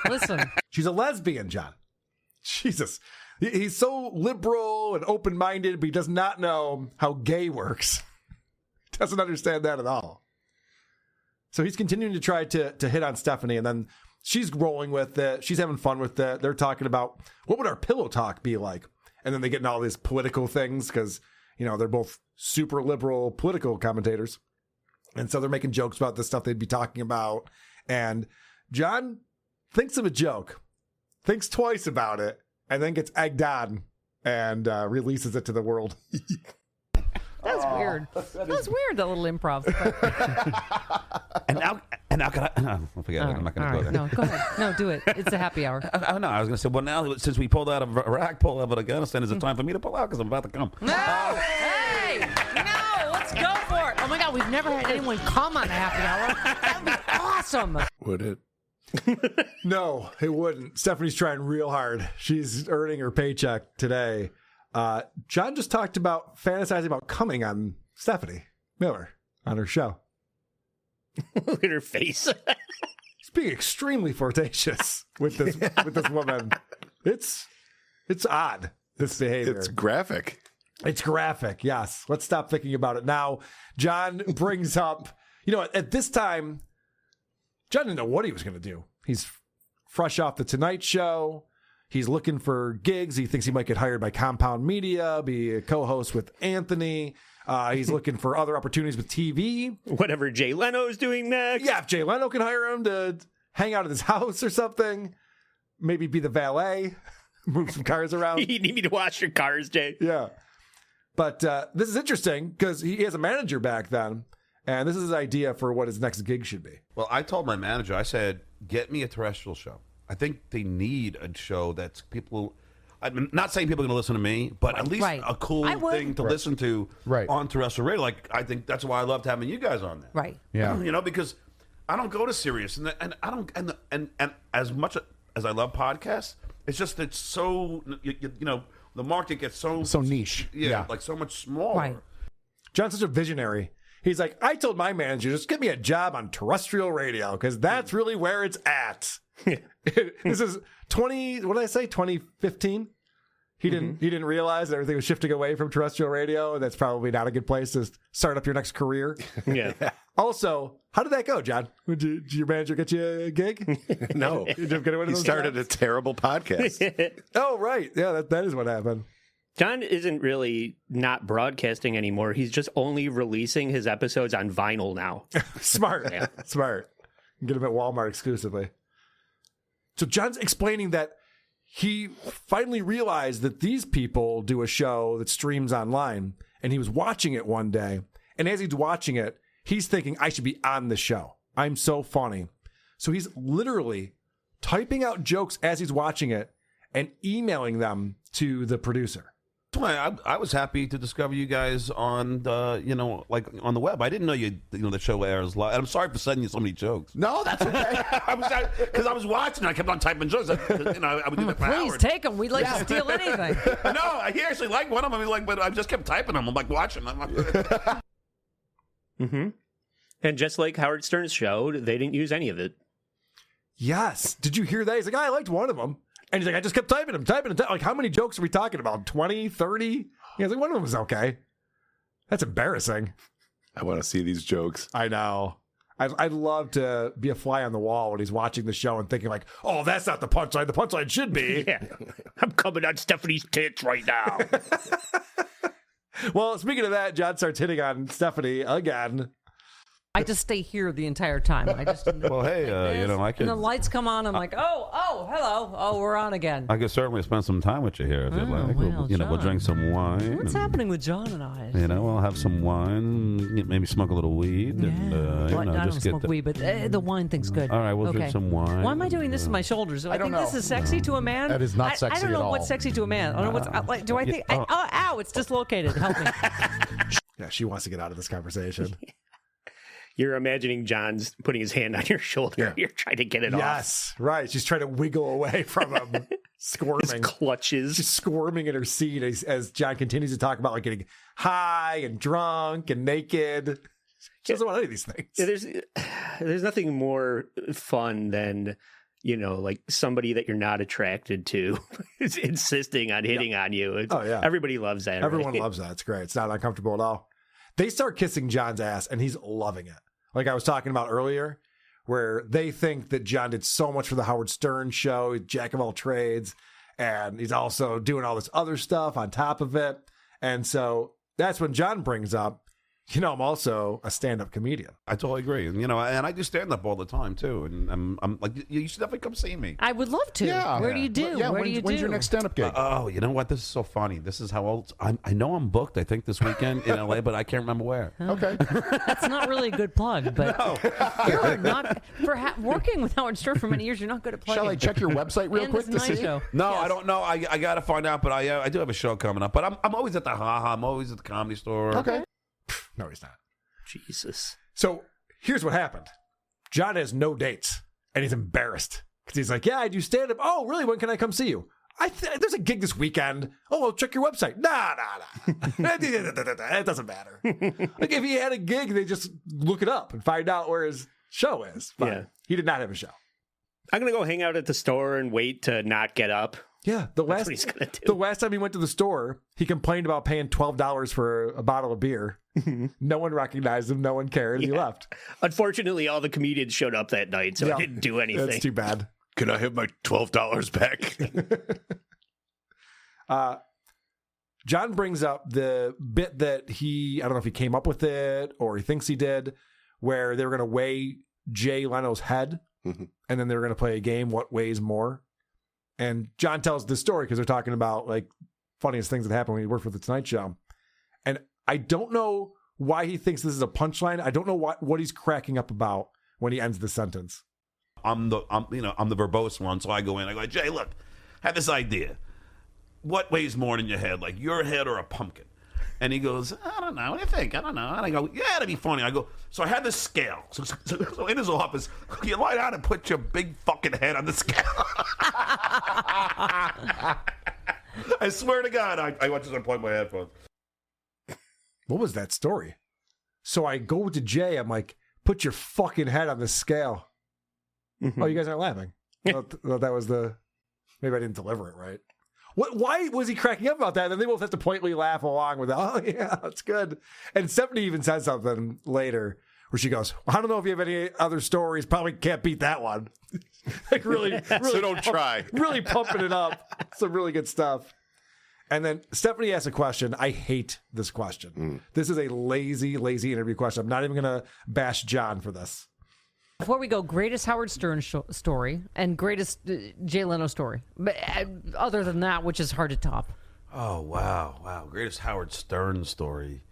listen. She's a lesbian, John. Jesus. He's so liberal and open-minded, but he does not know how gay works. Doesn't understand that at all. So he's continuing to try to hit on Stephanie, and then she's rolling with it. She's having fun with it. They're talking about what would our pillow talk be like? And then they get into all these political things because, they're both super liberal political commentators. And so they're making jokes about the stuff they'd be talking about. And John thinks of a joke, thinks twice about it, and then gets egged on and releases it to the world. That's weird. That's weird, that little improv. And now can I? No, forget it. I'm not going to go there. No, go ahead. No, do it. It's a happy hour. No, I was going to say, well, now since we pulled out of Iraq, pulled out of Afghanistan, is it time for me to pull out? Because I'm about to come. No! Hey! No! Let's go for it. Oh, my God. We've never had anyone come on a happy hour. That would be awesome. Would it? No, it wouldn't. Stephanie's trying real hard. She's earning her paycheck today. John just talked about fantasizing about coming on Stephanie Miller on her show. Look at her face. He's being extremely flirtatious with this woman. It's odd, this behavior. It's graphic. It's graphic, yes. Let's stop thinking about it now. John brings up, at this time, John didn't know what he was going to do. He's fresh off the Tonight Show. He's looking for gigs. He thinks he might get hired by Compound Media, be a co-host with Anthony. He's looking for other opportunities with TV. Whatever Jay Leno's doing next. Yeah, if Jay Leno can hire him to hang out at his house or something. Maybe be the valet. Move some cars around. You need me to wash your cars, Jay. Yeah. But this is interesting because he has a manager back then. And this is his idea for what his next gig should be. Well, I told my manager, I said, get me a terrestrial show. I think they need a show that's people... I'm not saying people are going to listen to me, but at least a cool thing to listen to on terrestrial radio. Like, I think that's why I loved having you guys on there. Right. Yeah. Because I don't go to Sirius, and I don't, and as much as I love podcasts, it's just it's so the market gets so niche. Yeah, like so much smaller. Right. John's such a visionary. He's like, I told my manager, just get me a job on terrestrial radio because that's really where it's at. This is 2015. He didn't realize that everything was shifting away from terrestrial radio, and that's probably not a good place to start up your next career. Yeah. Also, how did that go, John? Did your manager get you a gig? No. Did you get one of He those started jobs? a terrible podcast. Oh, right. Yeah, that is what happened. John isn't really not broadcasting anymore. He's just only releasing his episodes on vinyl now. Smart. Yeah. Smart. Get them at Walmart exclusively. So John's explaining that he finally realized that these people do a show that streams online, and he was watching it one day. And as he's watching it, he's thinking, I should be on the show. I'm so funny. So he's literally typing out jokes as he's watching it and emailing them to the producer. I was happy to discover you guys on the, on the web. I didn't know the show airs live. And I'm sorry for sending you so many jokes. No, that's okay. Because I was watching, I kept on typing jokes. I would do that for Please hours. take them. We'd like to steal anything. No, he actually liked one of them. But I just kept typing them. I'm like watching them. Mm-hmm. And just like Howard Stern's show, they didn't use any of it. Yes. Did you hear that? He's like, I liked one of them. And he's like, I just kept typing them. Like, how many jokes are we talking about? 20, 30? He's like, one of them was okay. That's embarrassing. I want to see these jokes. I know. I'd love to be a fly on the wall when he's watching the show and thinking like, oh, that's not the punchline. The punchline should be. Yeah. I'm coming on Stephanie's tits right now. Well, speaking of that, John starts hitting on Stephanie again. I just stay here the entire time. I just Well, hey, I could. and the lights come on. I'm like, oh, hello. Oh, we're on again. I could certainly spend some time with you here if you'd like. well, We'll drink some wine. What's happening with John and I? We'll have some wine, maybe smoke a little weed. Yeah. And, Well, I don't just smoke weed, but the wine thing's good. All right, we'll drink some wine. Why am I doing this with my shoulders? I think this is sexy to a man. That is not I sexy don't know at all. what's sexy to a man. I don't know what's like. Do I think? Ow! It's dislocated. Help me. Yeah, she wants to get out of this conversation. You're imagining John's putting his hand on your shoulder. Yeah. You're trying to get it off. Yes, right. She's trying to wiggle away from him, squirming. His clutches. She's squirming in her seat as John continues to talk about like getting high and drunk and naked. She doesn't want any of these things. There's nothing more fun than, like somebody that you're not attracted to is insisting on hitting on you. Everybody loves that. Everyone right? loves that. It's great. It's not uncomfortable at all. They start kissing John's ass, and he's loving it. Like I was talking about earlier, where they think that John did so much for the Howard Stern show, he's jack of all trades, and he's also doing all this other stuff on top of it. And so that's when John brings up, I'm also a stand-up comedian. I totally agree. And, and I do stand-up all the time, too. And I'm like, you should definitely come see me. I would love to. Yeah. Where do you do? Yeah, Where do you when's do? your next stand-up gig? You know what? This is so funny. This is how old I know I'm booked, I think, this weekend in L.A., but I can't remember where. Okay. That's not really a good plug, but you're not, working with Howard Stern for many years, you're not good at plugging. Shall I check your website real And quick this to night see? show. No, Yes. I don't know. I got to find out, but I do have a show coming up. But I'm always at the Ha-Ha. I'm always at the Comedy Store. Okay. No, he's not. Jesus. So here's what happened. John has no dates, and he's embarrassed because he's like, yeah, I do stand-up. Oh, really? When can I come see you? There's a gig this weekend. Oh, well, check your website. Nah. It doesn't matter. Like, if he had a gig, they just look it up and find out where his show is. But he did not have a show. I'm going to go hang out at the store and wait to not get up. Yeah, the last time he went to the store, he complained about paying $12 for a bottle of beer. No one recognized him. No one cared. He left. Unfortunately, all the comedians showed up that night, so I didn't do anything. That's too bad. Can I have my $12 back? John brings up the bit that I don't know if he came up with it or he thinks he did, where they were going to weigh Jay Leno's head, and then they were going to play a game, what weighs more. And John tells this story because they're talking about like funniest things that happened when he worked for the Tonight Show. And I don't know why he thinks this is a punchline. I don't know what he's cracking up about when he ends the sentence. I'm the verbose one, so I go in. I go, Jay, look, I have this idea. What weighs more in your head, like your head or a pumpkin? And he goes, I don't know. What do you think? I don't know. And I go, yeah, that'd be funny. I go, so I had this scale. So in his office, you lie down and put your big fucking head on the scale. I swear to God, I watch this and plug my headphones. What was that story? So I go to Jay. I'm like, put your fucking head on the scale. Oh, you guys aren't laughing. That was maybe I didn't deliver it right. Why was he cracking up about that? And then they both have to politely laugh along with, oh, yeah, that's good. And Stephanie even said something later where she goes, I don't know if you have any other stories. Probably can't beat that one. Like really so don't try. Really pumping it up. Some really good stuff. And then Stephanie asked a question. I hate this question. This is a lazy interview question. I'm not even going to bash John for this. Before we go, greatest Howard Stern story and greatest Jay Leno story. But other than that, which is hard to top. Oh, wow. Greatest Howard Stern story.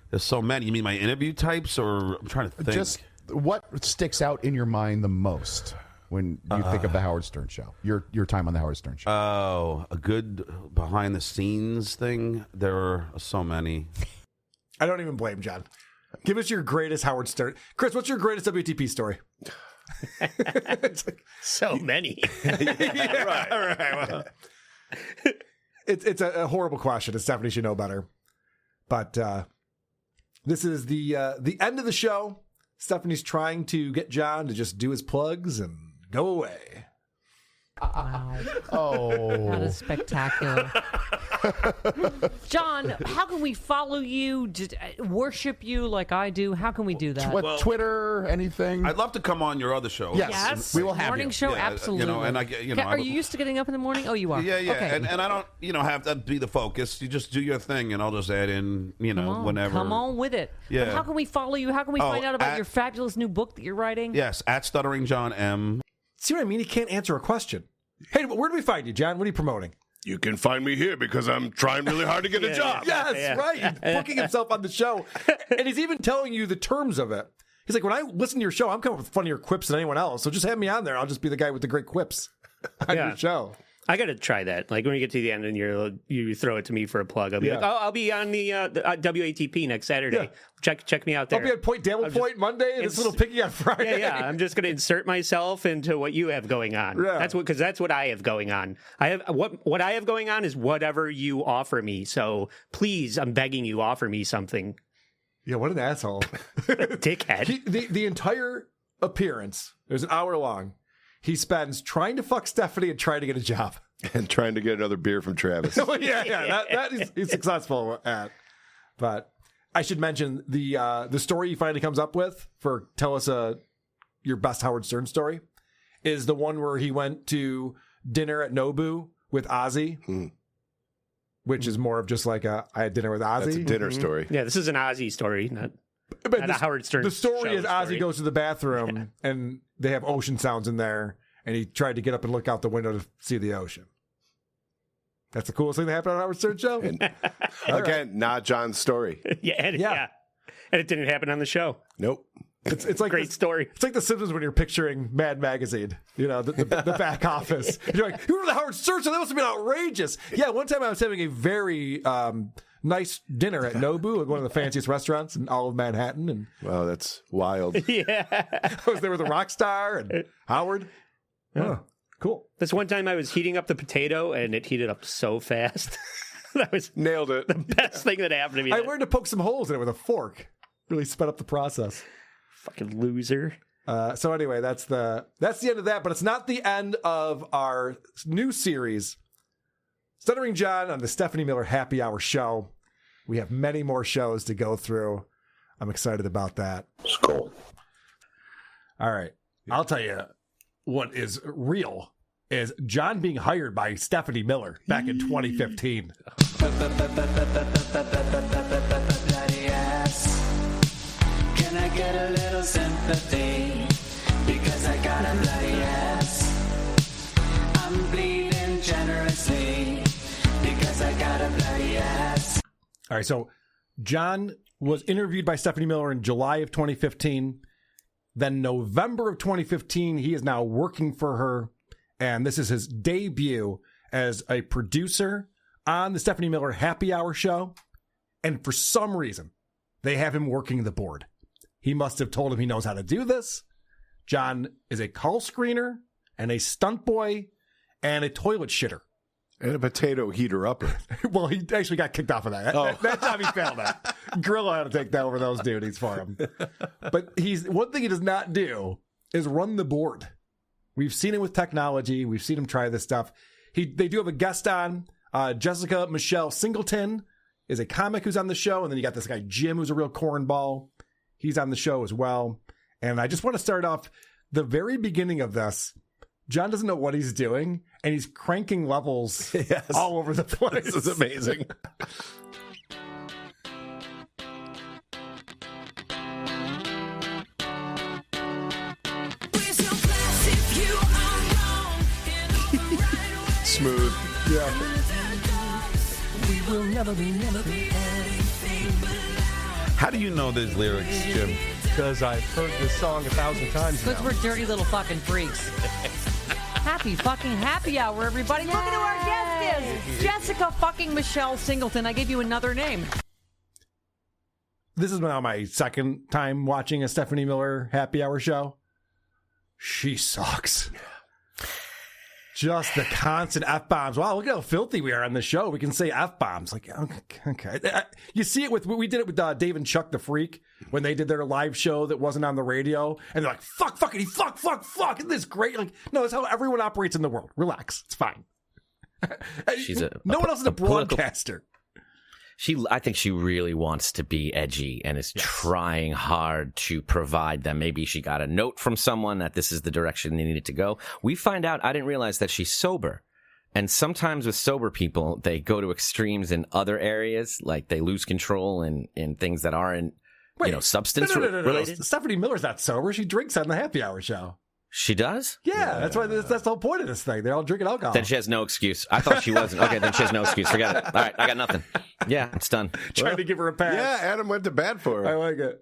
There's so many. You mean my interview types, or I'm trying to think? Just what sticks out in your mind the most when you think of the Howard Stern show? Your time on the Howard Stern show. Oh, a good behind-the-scenes thing? There are so many. I don't even blame John. Give us your greatest Howard Stern. Chris, what's your greatest WATP story? So many. Yeah, right. Well, it's a horrible question, and Stephanie should know better. But this is the end of the show. Stephanie's trying to get John to just do his plugs and go away. Wow. Oh. That is spectacular. John, how can we follow you, just worship you like I do? How can we do that? Twitter, anything? I'd love to come on your other show. Yes. We will have morning you. show, Yeah, absolutely. and I get, Are you used to getting up in the morning? Oh, you are. Yeah. Okay. And I don't, have that be the focus. You just do your thing, and I'll just add in, whenever. Come on with it. Yeah. But how can we follow you? How can we find out about your fabulous new book that you're writing? Yes, at Stuttering John M. See what I mean? He can't answer a question. Hey, where do we find you, John? What are you promoting? You can find me here because I'm trying really hard to get a job. Yes, right. He's booking himself on the show. And he's even telling you the terms of it. He's like, when I listen to your show, I'm coming up with funnier quips than anyone else. So just have me on there. I'll just be the guy with the great quips on your show. I got to try that. Like when you get to the end and you throw it to me for a plug, I'll be like, I'll be on the WATP next Saturday. Yeah. Check me out there. I'll be at Point Point Monday and this little piggy on Friday. Yeah. I'm just going to insert myself into what you have going on. Yeah. That's what I have going on. What I have going on is whatever you offer me. So please, I'm begging you, offer me something. Yeah, what an asshole. Dickhead. The entire appearance, it was an hour long. He spends trying to fuck Stephanie and trying to get a job. And trying to get another beer from Travis. Well, yeah. That he's successful at. But I should mention the story he finally comes up with for tell us your best Howard Stern story is the one where he went to dinner at Nobu with Ozzy, which is more of just like I had dinner with Ozzy. That's a dinner story. Yeah, this is an Ozzy story, not a Howard Stern. The story is Ozzy story. goes to the bathroom and they have ocean sounds in there, and he tried to get up and look out the window to see the ocean. That's the coolest thing that happened on Howard Stern show. And again, not John's story. Yeah. And it didn't happen on the show. Nope. It's like great story. It's like The Simpsons when you're picturing Mad Magazine, the back office. You're like, you were the Howard Stern show? That must have been outrageous. Yeah, one time I was having a very nice dinner at Nobu, one of the fanciest restaurants in all of Manhattan. And wow, that's wild. Yeah. I was there with a rock star and Howard. Yeah. Oh, cool. This one time I was heating up the potato and it heated up so fast. That was nailed it. The best thing that happened to me. I learned to poke some holes in it with a fork. Really sped up the process. Fucking loser. So anyway, that's the end of that, but it's not the end of our new series, Stuttering John on the Stephanie Miller Happy Hour Show. We have many more shows to go through. I'm excited about that. It's cool. All right. I'll tell you what is real is John being hired by Stephanie Miller back in 2015. Can I get a little sympathy? Because I got a bloody ass. I'm bleeding generously. Because I got a bloody ass. All right, so John was interviewed by Stephanie Miller in July of 2015. Then November of 2015, he is now working for her. And this is his debut as a producer on the Stephanie Miller Happy Hour Show. And for some reason, they have him working the board. He must have told him he knows how to do this. John is a call screener and a stunt boy and a toilet shitter. And a potato heater upper. Well, he actually got kicked off of that. That time he failed that. Grillo had to take that over those duties for him. But one thing he does not do is run the board. We've seen it with technology. We've seen him try this stuff. They do have a guest on. Jessica Michelle Singleton is a comic who's on the show. And then you got this guy, Jim, who's a real cornball. He's on the show as well. And I just want to start off the very beginning of this. John doesn't know what he's doing, and he's cranking levels all over the place. This is amazing. Smooth. Yeah. We will never be How do you know these lyrics, Jim? Because I've heard this song 1,000 times Because now. we're dirty little fucking freaks. Happy fucking happy hour, everybody. Look at who our guest is. Jessica fucking Michelle Singleton. I gave you another name. This is now my second time watching a Stephanie Miller Happy Hour show. She sucks. Just the constant F-bombs. Wow, look at how filthy we are on the show. We can say F-bombs. Like, okay. You see it we did it with Dave and Chuck the Freak when they did their live show that wasn't on the radio. And they're like, fuckity, fuck. Isn't this great? Like, no, it's how everyone operates in the world. Relax. It's fine. No one else is a broadcaster. I think she really wants to be edgy and is trying hard to provide them. Maybe she got a note from someone that this is the direction they needed to go. We find out, I didn't realize that she's sober. And sometimes with sober people, they go to extremes in other areas, like they lose control in things that aren't, substance related. No. Stephanie Miller's not sober. She drinks on the Happy Hour show. She does? Yeah, that's why. That's the whole point of this thing. They're all drinking alcohol. Then she has no excuse. I thought she wasn't. Okay, then she has no excuse. Forget it. All right, I got nothing. Yeah, it's done. Trying to give her a pass. Yeah, Adam went to bat for her. I like it.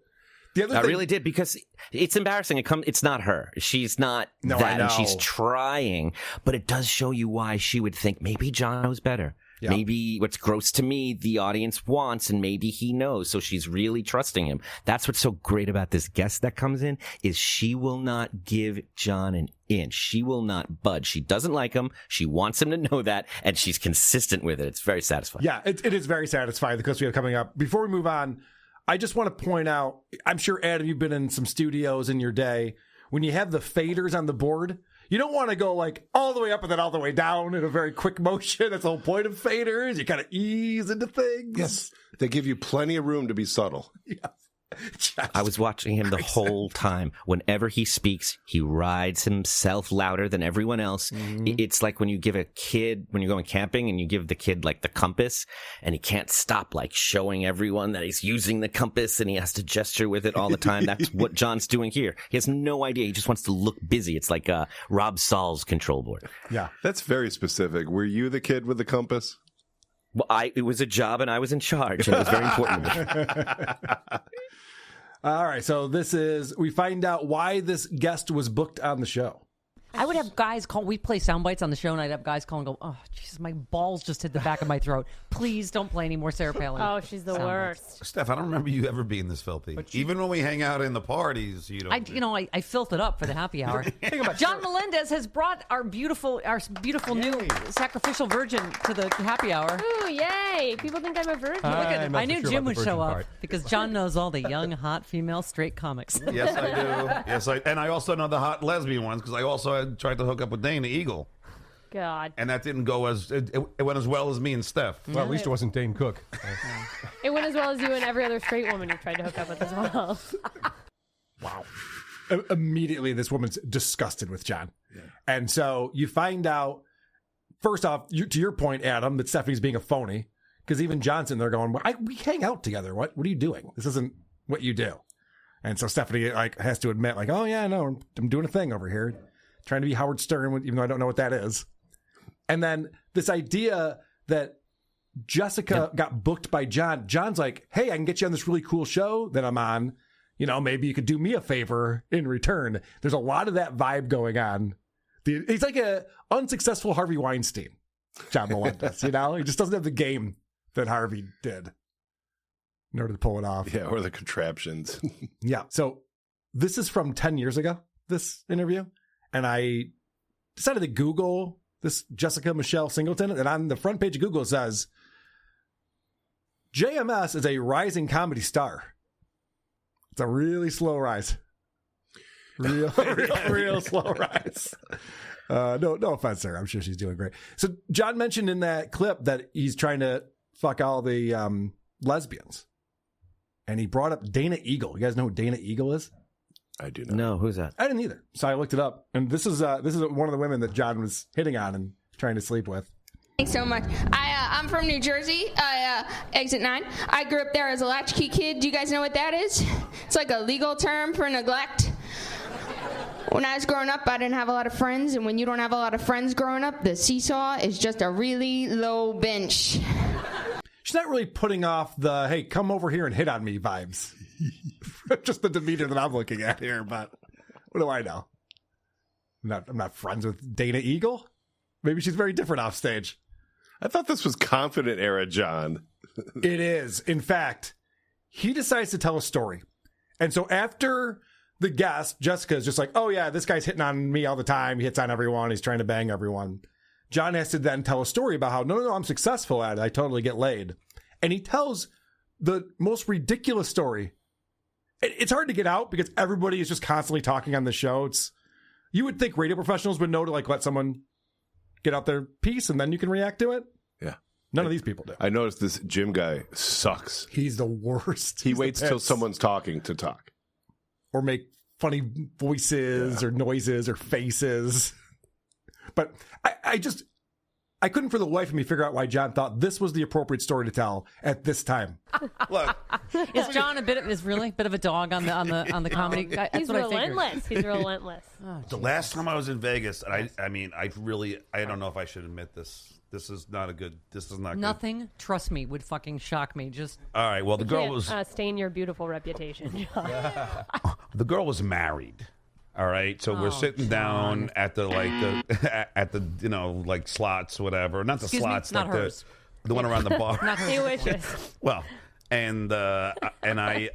The other I thing, really did, because it's embarrassing. It's not her. She's not No, that, I know. and she's trying. But it does show you why she would think maybe John knows better. Yeah. Maybe what's gross to me, the audience wants, and maybe he knows. So she's really trusting him. That's what's so great about this guest that comes in, is she will not give John an inch. She will not budge. She doesn't like him. She wants him to know that, and she's consistent with it. It's very satisfying. Yeah, it is very satisfying, the clips we have coming up. Before we move on, I just want to point out, I'm sure, Adam, you've been in some studios in your day. When you have the faders on the board, You don't want to go like all the way up and then all the way down in a very quick motion. That's the whole point of faders. You kind of ease into things. Yes. They give you plenty of room to be subtle. I was watching him the whole time. Whenever he speaks, he rides himself louder than everyone else. It's like when you give a kid, when you're going camping and you give the kid like the compass and he can't stop like showing everyone that he's using the compass and he has to gesture with it all the time. That's what John's doing here. He has no idea. He just wants to look busy. It's like Rob Saul's control board. Yeah. That's very specific. Were you the kid with the compass? Well, it was a job and I was in charge and it was very important to me. All right, so we find out why this guest was booked on the show. I would have guys call. We play sound bites on the show, and I'd have guys call and go, "Oh, Jesus, my balls just hit the back of my throat. Please don't play any more Sarah Palin." Oh, she's the worst. Steph, I don't remember you ever being this filthy. Even when we hang out in the parties, you don't. I filth it up for the happy hour. John Melendez has brought our beautiful new sacrificial virgin to the happy hour. Ooh, yay! People think I'm a virgin. I knew Jim would show up because John knows all the young, hot female straight comics. Yes, I do. And I also know the hot lesbian ones because I also tried to hook up with Dana Eagle. God. And that didn't go it went as well as me and Steph. Well, at least it wasn't Dane Cook. It went as well as you and every other straight woman you've tried to hook up with as well. Wow. Immediately, this woman's disgusted with John. Yeah. And so you find out, first off, to your point, Adam, that Stephanie's being a phony. Because even Johnson, they're going, we hang out together. What are you doing? This isn't what you do. And so Stephanie has to admit, oh, yeah, no, I'm doing a thing over here. Trying to be Howard Stern, even though I don't know what that is. And then this idea that Jessica got booked by John. John's like, hey, I can get you on this really cool show that I'm on. Maybe you could do me a favor in return. There's a lot of that vibe going on. He's like a unsuccessful Harvey Weinstein, John Melendez. He just doesn't have the game that Harvey did in order to pull it off. Yeah, or the contraptions. Yeah. So this is from 10 years ago, this interview. And I decided to Google this Jessica Michelle Singleton. And on the front page of Google, it says, JMS is a rising comedy star. It's a really slow rise. Real slow rise. No offense there. I'm sure she's doing great. So John mentioned in that clip that he's trying to fuck all the lesbians. And he brought up Dana Eagle. You guys know who Dana Eagle is? I do not. No, who's that? I didn't either. So I looked it up. And this is one of the women that John was hitting on and trying to sleep with. Thanks so much. I'm from New Jersey, exit 9. I grew up there as a latchkey kid. Do you guys know what that is? It's like a legal term for neglect. When I was growing up, I didn't have a lot of friends, and when you don't have a lot of friends growing up, the seesaw is just a really low bench. She's not really putting off the, hey, come over here and hit on me vibes. Just the demeanor that I'm looking at here, but what do I know? I'm not friends with Dana Eagle. Maybe she's very different off stage. I thought this was confident era John. It is. In fact, he decides to tell a story. And so after the guest, Jessica is just like, oh yeah, this guy's hitting on me all the time. He hits on everyone. He's trying to bang everyone. John has to then tell a story about how, no, I'm successful at it. I totally get laid. And he tells the most ridiculous story. It's hard to get out because everybody is just constantly talking on the show. You would think radio professionals would know to let someone get out their piece and then you can react to it. Yeah. None of these people do. I noticed this Jim guy sucks. He's the worst. He waits till someone's talking to talk. Or make funny voices or noises or faces. But I couldn't for the life of me figure out why John thought this was the appropriate story to tell at this time. Look, is John a bit of a dog on the comedy? That's He's what relentless. He's relentless. The last time I was in Vegas, and I don't know if I should admit this. This is not good. Nothing, trust me, would fucking shock me. Just all right. Well, the girl was stain your beautiful reputation, John. The girl was married. All right, so we're sitting down at the slots, whatever. Not the slots, not hers. The one around the bar. Not hers. He wishes. Well, and I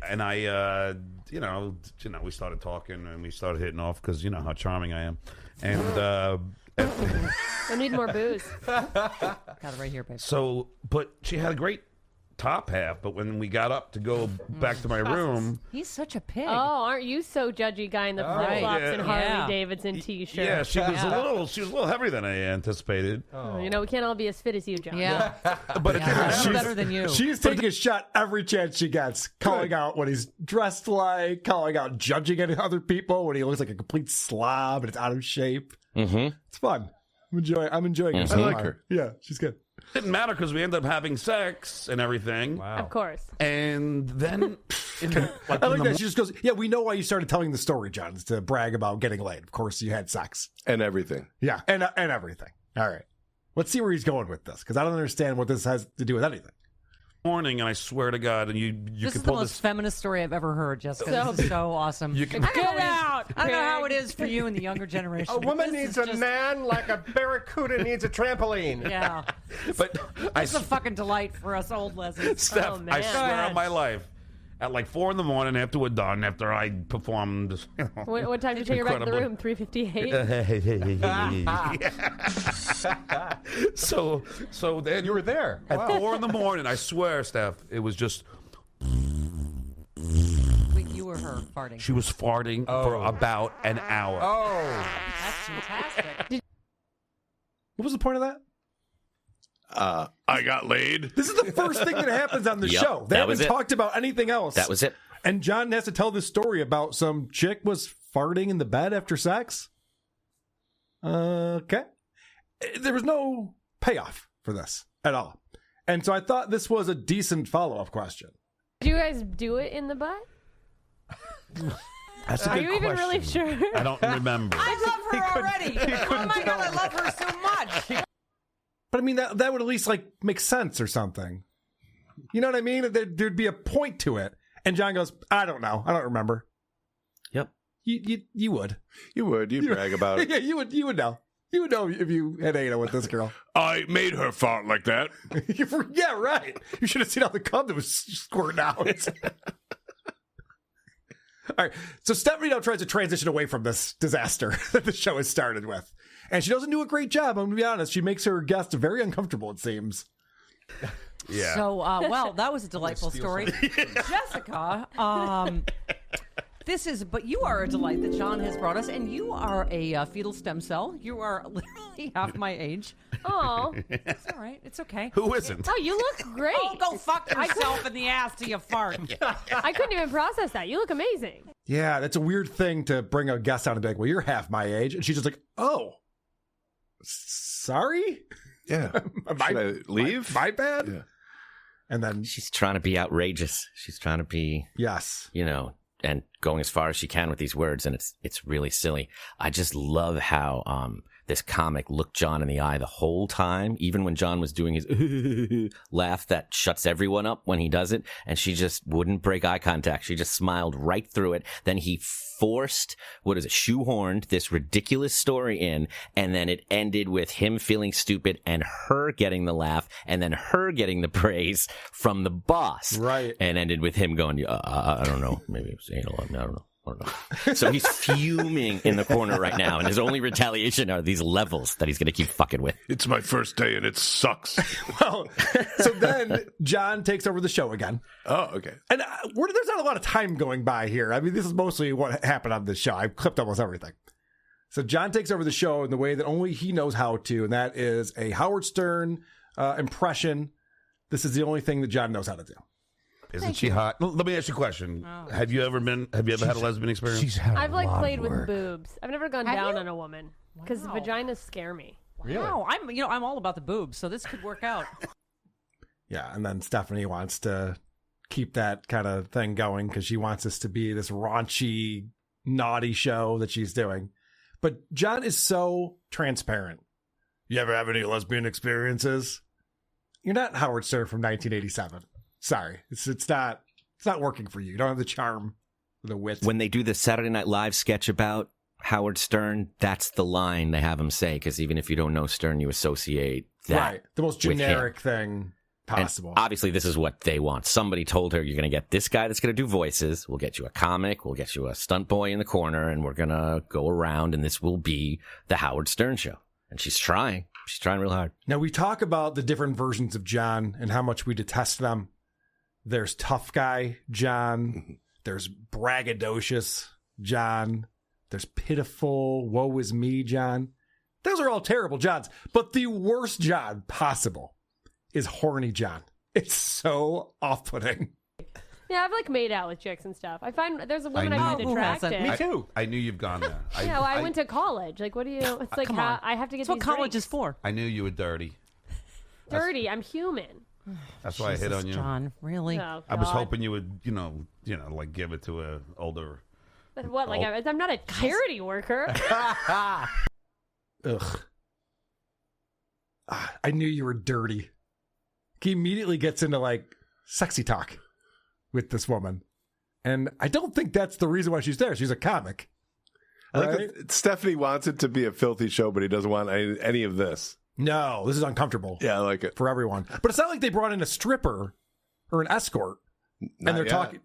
we started talking and we started hitting off because you know how charming I am, and I need more booze. Got it right here, babe. So, but she had a great top half, but when we got up to go back to my room, He's such a pig. Oh, aren't you so judgy guy in the flip flops and Harley Davidson t-shirt? yeah, she was a little heavier than I anticipated. You know, we can't all be as fit as you, John. Yeah. But it didn't happen. better than you. She's taking a shot every chance she gets, calling out what he's dressed like, calling out judging other people when he looks like a complete slob and it's out of shape. Mm-hmm. It's fun. I'm enjoying her. I like her. Yeah, she's good. Didn't matter because we ended up having sex and everything. Wow. Of course. And then, I like that. She just goes, yeah, we know why you started telling the story, John, is to brag about getting laid. Of course, you had sex. And everything. Yeah, and everything. All right. Let's see where he's going with this, because I don't understand what this has to do with anything. Morning, and I swear to God, and you This can is the pull most feminist story I've ever heard, Jessica. This is so awesome. You can- Get out! I don't know how it is for you and the younger generation. A woman This needs is a man like a barracuda needs a trampoline. Yeah. But It's a fucking delight for us old lesbians. Steph, Oh, man. I Go swear ahead. on my life, at like 4 a.m. after we're done, after I performed, What time did you take her back to the room? 3:58. so then You were there. at 4 a.m. I swear, Steph, it was just Wait, you were her farting. she was farting for about an hour. Oh. That's fantastic. What was the point of that? I got laid. This is the first thing that happens on the Yep, show. They that haven't was it. talked about anything else. That was it. And John has to tell this story about some chick was farting in the bed after sex. Okay. There was no payoff for this at all. And so I thought this was a decent follow-up question. Did you guys do it in the butt? That's a Are good you even really question. sure? I don't remember. I love her already. Oh my God, I love her so much. But I mean, that would at least like make sense or something. You know what I mean? There'd be a point to it. And John goes, I don't know. I don't remember. Yep. You would. You would. You'd brag about it. Yeah, you would know. You would know if you had anal with this girl. I made her fart like that. Yeah, right. You should have seen all the cum that was squirting out. All right. So Stephanie now tries to transition away from this disaster that the show has started with. And she doesn't do a great job, I'm going to be honest. She makes her guests very uncomfortable, it seems. Yeah. So, well, that was a delightful story. Jessica, but you are a delight that John has brought us, and you are a fetal stem cell. You are literally half my age. Oh, It's all right. It's okay. Who isn't? oh, you look great. Oh, go fuck yourself in the ass till you fart. I couldn't even process that. You look amazing. Yeah, that's a weird thing to bring a guest on and be like, well, you're half my age. And she's just like, oh, sorry? Yeah. Should I leave? My bad? Yeah. And then She's trying to be outrageous. She's trying to be, yes. and going as far as she can with these words, and it's really silly. I just love how this comic looked John in the eye the whole time, even when John was doing his laugh that shuts everyone up when he does it, and she just wouldn't break eye contact. She just smiled right through it. Then he shoehorned this ridiculous story in, and then it ended with him feeling stupid and her getting the laugh, and then her getting the praise from the boss. Right. And ended with him going, I don't know, maybe it was anal, I don't know. So he's fuming in the corner right now, and his only retaliation are these levels that he's going to keep fucking with. It's my first day and it sucks. Well, so then John takes over the show again. Oh, okay. And there's not a lot of time going by here. I mean, this is mostly what happened on this show. I've clipped almost everything. So John takes over the show in the way that only he knows how to, and that is a Howard Stern impression. This is the only thing that John knows how to do. Isn't she hot? Let me ask you a question. Have you ever had a lesbian experience? I've played with boobs. I've never gone down on a woman because vaginas scare me. Wow, I'm all about the boobs, so this could work out. Yeah, and then Stephanie wants to keep that kind of thing going because she wants this to be this raunchy, naughty show that she's doing. But John is so transparent. You ever have any lesbian experiences? You're not Howard Stern from 1987. Sorry, it's not working for you. You don't have the charm, or the wit. When they do the Saturday Night Live sketch about Howard Stern, that's the line they have him say, because even if you don't know Stern, you associate that right, the most generic thing possible. And obviously, this is what they want. Somebody told her, you're going to get this guy that's going to do voices. We'll get you a comic. We'll get you a stunt boy in the corner, and we're going to go around, and this will be the Howard Stern show. And she's trying. She's trying real hard. Now, we talk about the different versions of John and how much we detest them. There's tough guy John. There's braggadocious John. There's pitiful, woe is me John. Those are all terrible Johns. But the worst John possible is horny John. It's so off-putting. Yeah, I've like made out with chicks and stuff. I find there's a woman I find attractive. Me too. I knew you've gone there. Yeah, well, I went to college. Like, what do you? It's like come on. I have to get. That's what these college drinks. is for. I knew you were dirty. Dirty. I'm human. That's why I hit on you. John, really? Oh, I was God. hoping you would, like give it to a older. But what? Like, I'm not a charity worker. Ugh. I knew you were dirty. He immediately gets into like sexy talk with this woman. And I don't think that's the reason why she's there. She's a comic. I like that Stephanie wants it to be a filthy show, but he doesn't want any of this. No, this is uncomfortable. Yeah, I like it. For everyone. But it's not like they brought in a stripper or an escort and they're talking.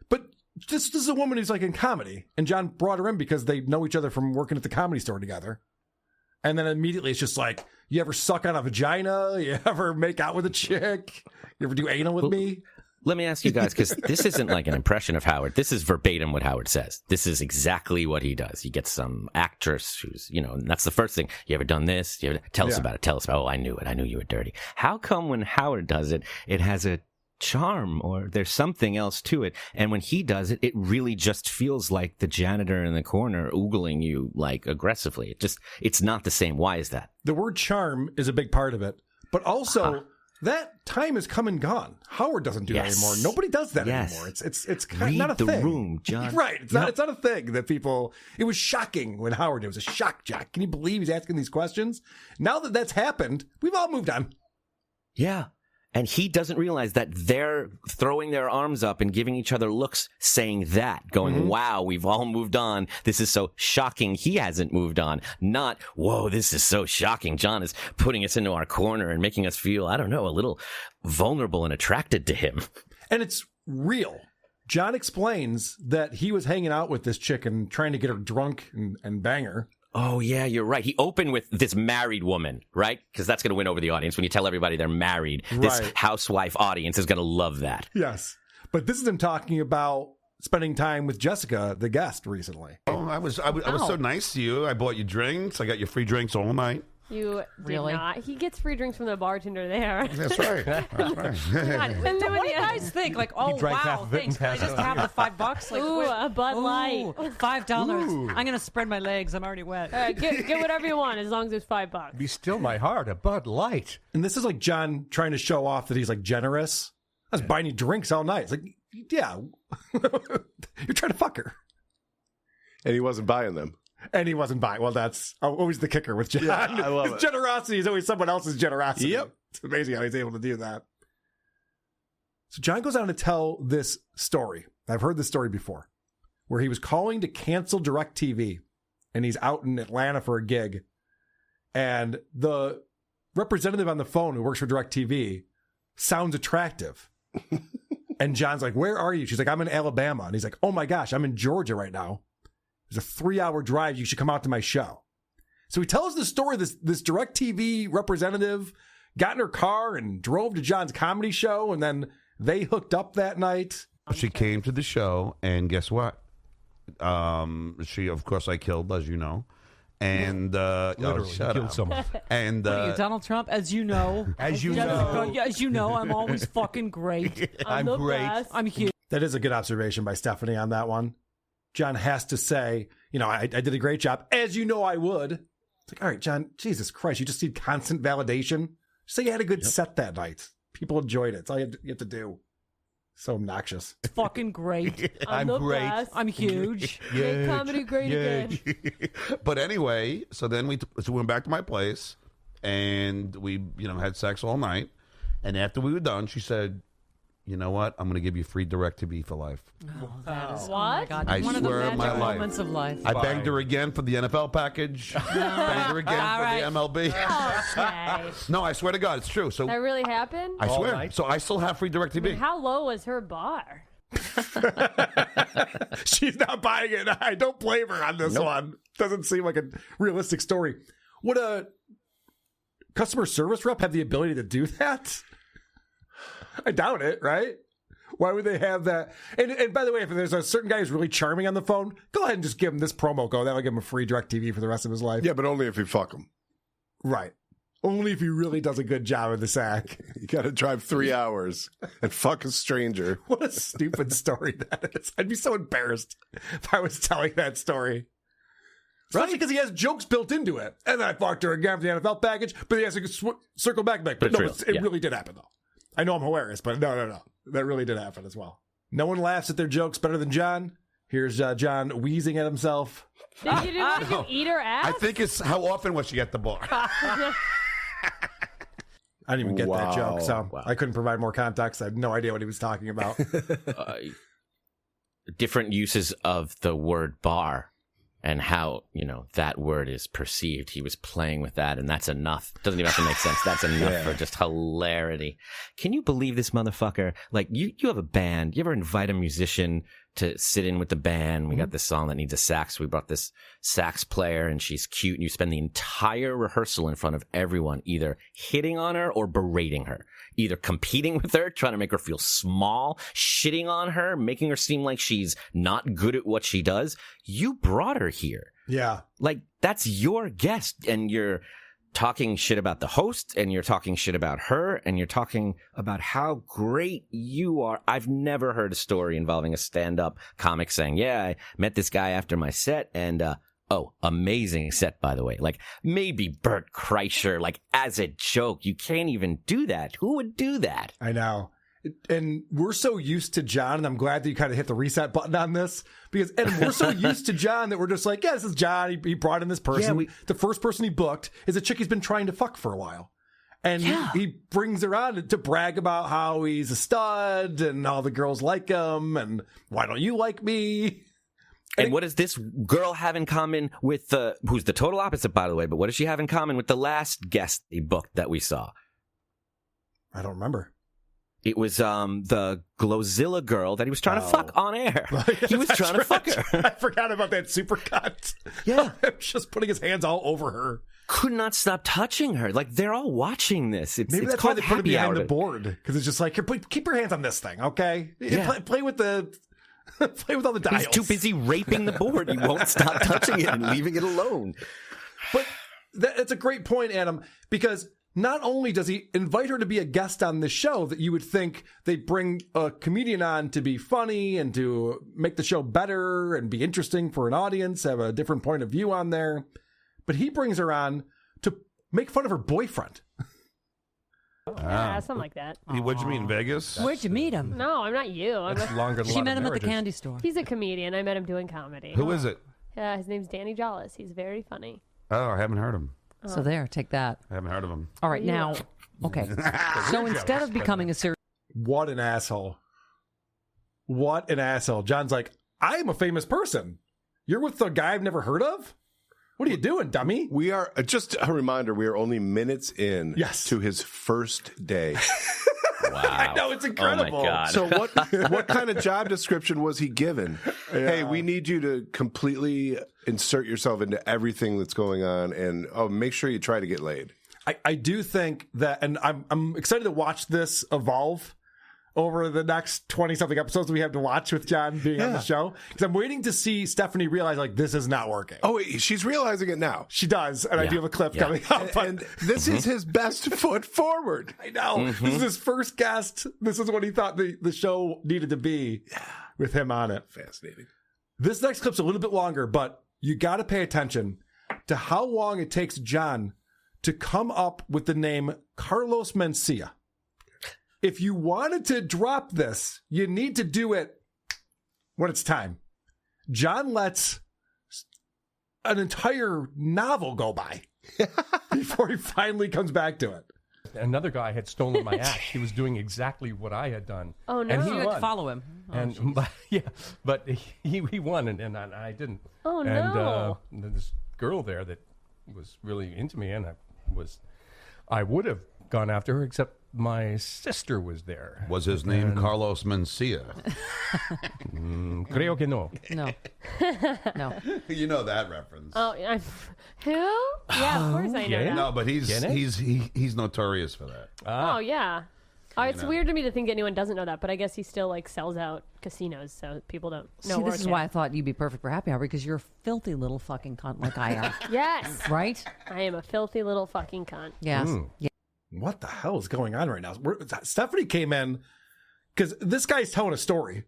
But this is a woman who's like in comedy. And John brought her in because they know each other from working at the Comedy Store together. And then immediately it's just like, you ever suck on a vagina? You ever make out with a chick? You ever do anal with me? Let me ask you guys, because this isn't like an impression of Howard. This is verbatim what Howard says. This is exactly what he does. He gets some actress who's, and that's the first thing. You ever done this? Tell us about it. Tell us about it. Oh, I knew it. I knew you were dirty. How come when Howard does it, it has a charm or there's something else to it? And when he does it, it really just feels like the janitor in the corner oogling you like aggressively. It's not the same. Why is that? The word charm is a big part of it. But also... That time has come and gone. Howard doesn't do that anymore. Nobody does that anymore. It's kind of not a thing. Read the room, John. Right. It's not a thing that people... It was shocking when Howard did. It was a shock jock. Can you believe he's asking these questions? Now that that's happened, we've all moved on. Yeah. And he doesn't realize that they're throwing their arms up and giving each other looks, saying that, going, wow, we've all moved on. This is so shocking. He hasn't moved on. Not, whoa, this is so shocking. John is putting us into our corner and making us feel, I don't know, a little vulnerable and attracted to him. And it's real. John explains that he was hanging out with this chick and trying to get her drunk and bang her. Oh, yeah, you're right. He opened with this married woman, right? Because that's going to win over the audience. When you tell everybody they're married, this housewife audience is going to love that. Yes. But this is him talking about spending time with Jessica, the guest, recently. Oh, I was so nice to you. I bought you drinks. I got you free drinks all night. You did not. He gets free drinks from the bartender there. That's right. That's right. And then what do you guys think? Like, oh, wow, thanks. Can I just have the $5? Like, ooh, a Bud Light. $5. Ooh. I'm going to spread my legs. I'm already wet. Get whatever you want as long as it's $5. Be still my heart, a Bud Light. And this is like John trying to show off that he's like generous. I was buying you drinks all night. It's like, yeah, you're trying to fuck her. And he wasn't buying them. And he wasn't buying. Well, that's always the kicker with John. Yeah, I love His it. generosity is always someone else's generosity. Yep. It's amazing how he's able to do that. So John goes on to tell this story. I've heard this story before, where he was calling to cancel DirecTV, and he's out in Atlanta for a gig, and the representative on the phone who works for DirecTV sounds attractive. And John's like, "Where are you?" She's like, "I'm in Alabama." And he's like, "Oh my gosh, I'm in Georgia right now. There's a 3-hour drive. You should come out to my show." So he tells the story. This DirecTV representative got in her car and drove to John's comedy show, and then they hooked up that night. She came to the show, and guess what? She, of course, I killed, as you know. And literally shut killed up. someone. And What are you, Donald Trump? As you know. As you know. Yeah, as you know, I'm always fucking great. I'm the great. best. I'm huge. That is a good observation by Stephanie on that one. John has to say, I did a great job, as you know I would. It's like, all right, John, Jesus Christ, you just need constant validation. Say you had a good set that night. People enjoyed it. It's all you have to do. So obnoxious. It's fucking great. I'm the great. best. I'm huge. Make comedy great again. But anyway, so then we went back to my place, and we had sex all night. And after we were done, she said, "You know what? I'm going to give you free DirecTV for life." Oh, that is, What? Oh my God. I One swear of on the my magic life. moments of life. I banged her again for the NFL package. Banged her again All for right. the MLB. Okay. No, I swear to God, it's true. So That really happened? I All swear. night? So I still have free I DirecTV. mean, how low was her bar? She's not buying it. I don't blame her on this one. Doesn't seem like a realistic story. Would a customer service rep have the ability to do that? I doubt it, right? Why would they have that? And by the way, if there's a certain guy who's really charming on the phone, go ahead and just give him this promo code. That'll give him a free DirecTV for the rest of his life. Yeah, but only if you fuck him. Right. Only if he really does a good job of the sack. You got to drive 3 hours and fuck a stranger. What a stupid story that is. I'd be so embarrassed if I was telling that story. Especially because he has jokes built into it. And then I fucked her again for the NFL package, but he has to circle back. But no, it really did happen, though. I know I'm hilarious, but no. That really did happen as well. No one laughs at their jokes better than John. Here's John wheezing at himself. Did you want to eat her ass? I think it's how often was she at the bar? I didn't even get that joke, so I couldn't provide more context. I had no idea what he was talking about. Different uses of the word bar and how, that word is perceived. He was playing with that, and that's enough. Doesn't even have to make sense. That's enough for just hilarity. Can you believe this motherfucker? Like, you have a band. You ever invite a musician to sit in with the band? We got this song that needs a sax. We brought this sax player, and she's cute, and you spend the entire rehearsal in front of everyone, either hitting on her or berating her. Either competing with her, trying to make her feel small, shitting on her, making her seem like she's not good at what she does. You brought her here. Yeah. Like, that's your guest, and you're talking shit about the host, and you're talking shit about her, and you're talking about how great you are. I've never heard a story involving a stand-up comic saying, yeah, I met this guy after my set, and amazing set, by the way. Like, maybe Bert Kreischer, like, as a joke. You can't even do that. Who would do that? I know. And we're so used to John, and I'm glad that you kind of hit the reset button on this, and we're so used to John that we're just like, yeah, this is John. He brought in this person. Yeah, the first person he booked is a chick he's been trying to fuck for a while. And he brings her on to brag about how he's a stud and all the girls like him, and why don't you like me? And what does this girl have in common with who's the total opposite, by the way, but what does she have in common with the last guest he booked that we saw? I don't remember. It was the Glowzilla girl that he was trying to fuck on air. He was trying to fuck her. I forgot about that supercut. Yeah. Just putting his hands all over her. Could not stop touching her. Like, they're all watching this. Maybe that's why they put it behind the board. Because it's just like, here, keep your hands on this thing, okay? Yeah. Play with the... Play with all the dials. He's too busy raping the board. He won't stop touching it and leaving it alone. But that's a great point, Adam, because not only does he invite her to be a guest on this show, that you would think they bring a comedian on to be funny and to make the show better and be interesting for an audience, have a different point of view on there. But he brings her on to make fun of her boyfriend. Yeah, something like that. What'd you meet in Vegas? Where'd you meet him? No, I'm not you. She met him at the candy store. He's a comedian. I met him doing comedy. Who is it? Yeah, his name's Danny Jollis. He's very funny. Oh, I haven't heard him. So there, take that. I haven't heard of him. All right, now, okay. So instead of becoming a serious... What an asshole. What an asshole. John's like, I am a famous person. You're with a guy I've never heard of? What are you doing, dummy? We are, just a reminder, we are only minutes in to his first day. Wow. I know, it's incredible. Oh, my God. So what kind of job description was he given? Yeah. Hey, we need you to completely insert yourself into everything that's going on, and make sure you try to get laid. I do think that, and I'm excited to watch this evolve over the next 20-something episodes we have to watch with John being on the show. Because I'm waiting to see Stephanie realize, like, this is not working. Oh, she's realizing it now. She does, and I do have a clip coming up. And this is his best foot forward. I know. This is his first guest. This is what he thought the show needed to be with him on it. Fascinating. This next clip's a little bit longer, but you got to pay attention to how long it takes John to come up with the name Carlos Mencia. If you wanted to drop this, you need to do it when it's time. John lets an entire novel go by before he finally comes back to it. Another guy had stolen my act. He was doing exactly what I had done. Oh, no. And he You had won. to follow him. But he won, and I didn't. Oh, no. And this girl there that was really into me, and I would have gone after her, except my sister was there. Was his name Carlos Mencia? Creo que no. No. No. You know that reference. Oh, who? Yeah, of course I know that. No, but he's notorious for that. Oh, yeah. It's weird to me to think anyone doesn't know that, but I guess he still like sells out casinos, so people don't know. See, this is why I thought you'd be perfect for happy hour, because you're a filthy little fucking cunt like I am. Yes. Right? I am a filthy little fucking cunt. Yes. Yeah. What the hell is going on right now? Stephanie came in because this guy's telling a story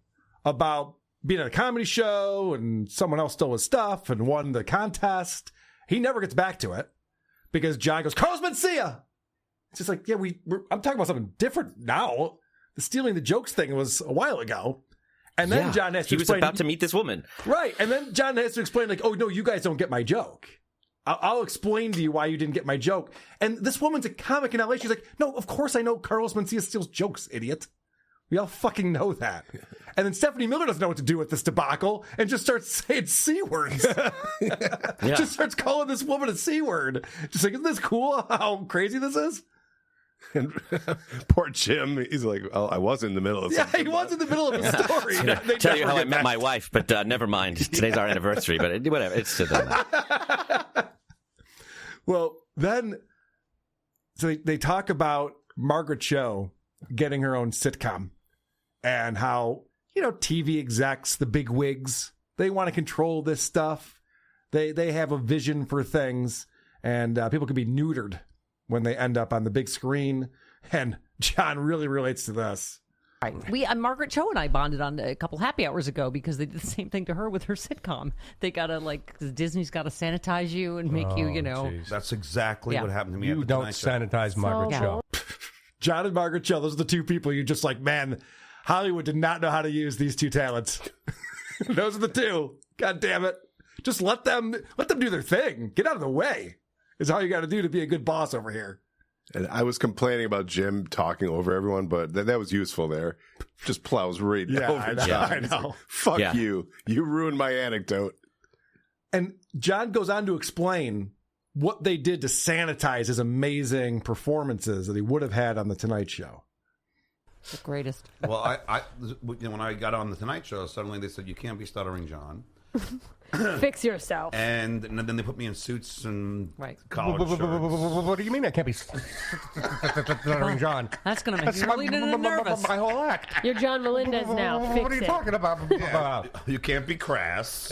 about being at a comedy show and someone else stole his stuff and won the contest. He never gets back to it because John goes, Carlos Mencia. It's just like, yeah, I'm talking about something different now. The stealing the jokes thing was a while ago. And then John has to explain. He was about to meet this woman. Right. And then John has to explain, like, oh, no, you guys don't get my joke. I'll explain to you why you didn't get my joke. And this woman's a comic in LA. She's like, no, of course I know Carlos Mencia steals jokes, idiot. We all fucking know that. And then Stephanie Miller doesn't know what to do with this debacle and just starts saying C words. Just starts calling this woman a C word. Just like, isn't this cool how crazy this is? And poor Jim, he's like, oh, I was in the middle of something. Yeah, he was in the middle of a story. Tell you how I met my wife, but never mind. Today's our anniversary, but whatever. It's still done that. Well, then, so they talk about Margaret Cho getting her own sitcom and how, TV execs, the big wigs, they want to control this stuff. They have a vision for things, and people can be neutered when they end up on the big screen. And John really relates to this. Right. Margaret Cho and I bonded on a couple happy hours ago because they did the same thing to her with her sitcom. They gotta Disney's gotta sanitize you and make you, Geez. That's exactly what happened to me. You don't sanitize Margaret Cho. John and Margaret Cho, those are the two people you just like, man, Hollywood did not know how to use these two talents. Those are the two. God damn it. Just let them do their thing. Get out of the way is all you got to do to be a good boss over here. And I was complaining about Jim talking over everyone, but that was useful there. Just plows right over John. I know. Fuck you. You ruined my anecdote. And John goes on to explain what they did to sanitize his amazing performances that he would have had on The Tonight Show. The greatest. Well, when I got on The Tonight Show, suddenly they said, you can't be Stuttering John. Fix yourself. And then they put me in suits and collared shirts. What do you mean I can't be Stuttering John? That's going to make you really nervous. My whole act. You're John Melendez now. Fix What are you it. talking about? You can't be crass.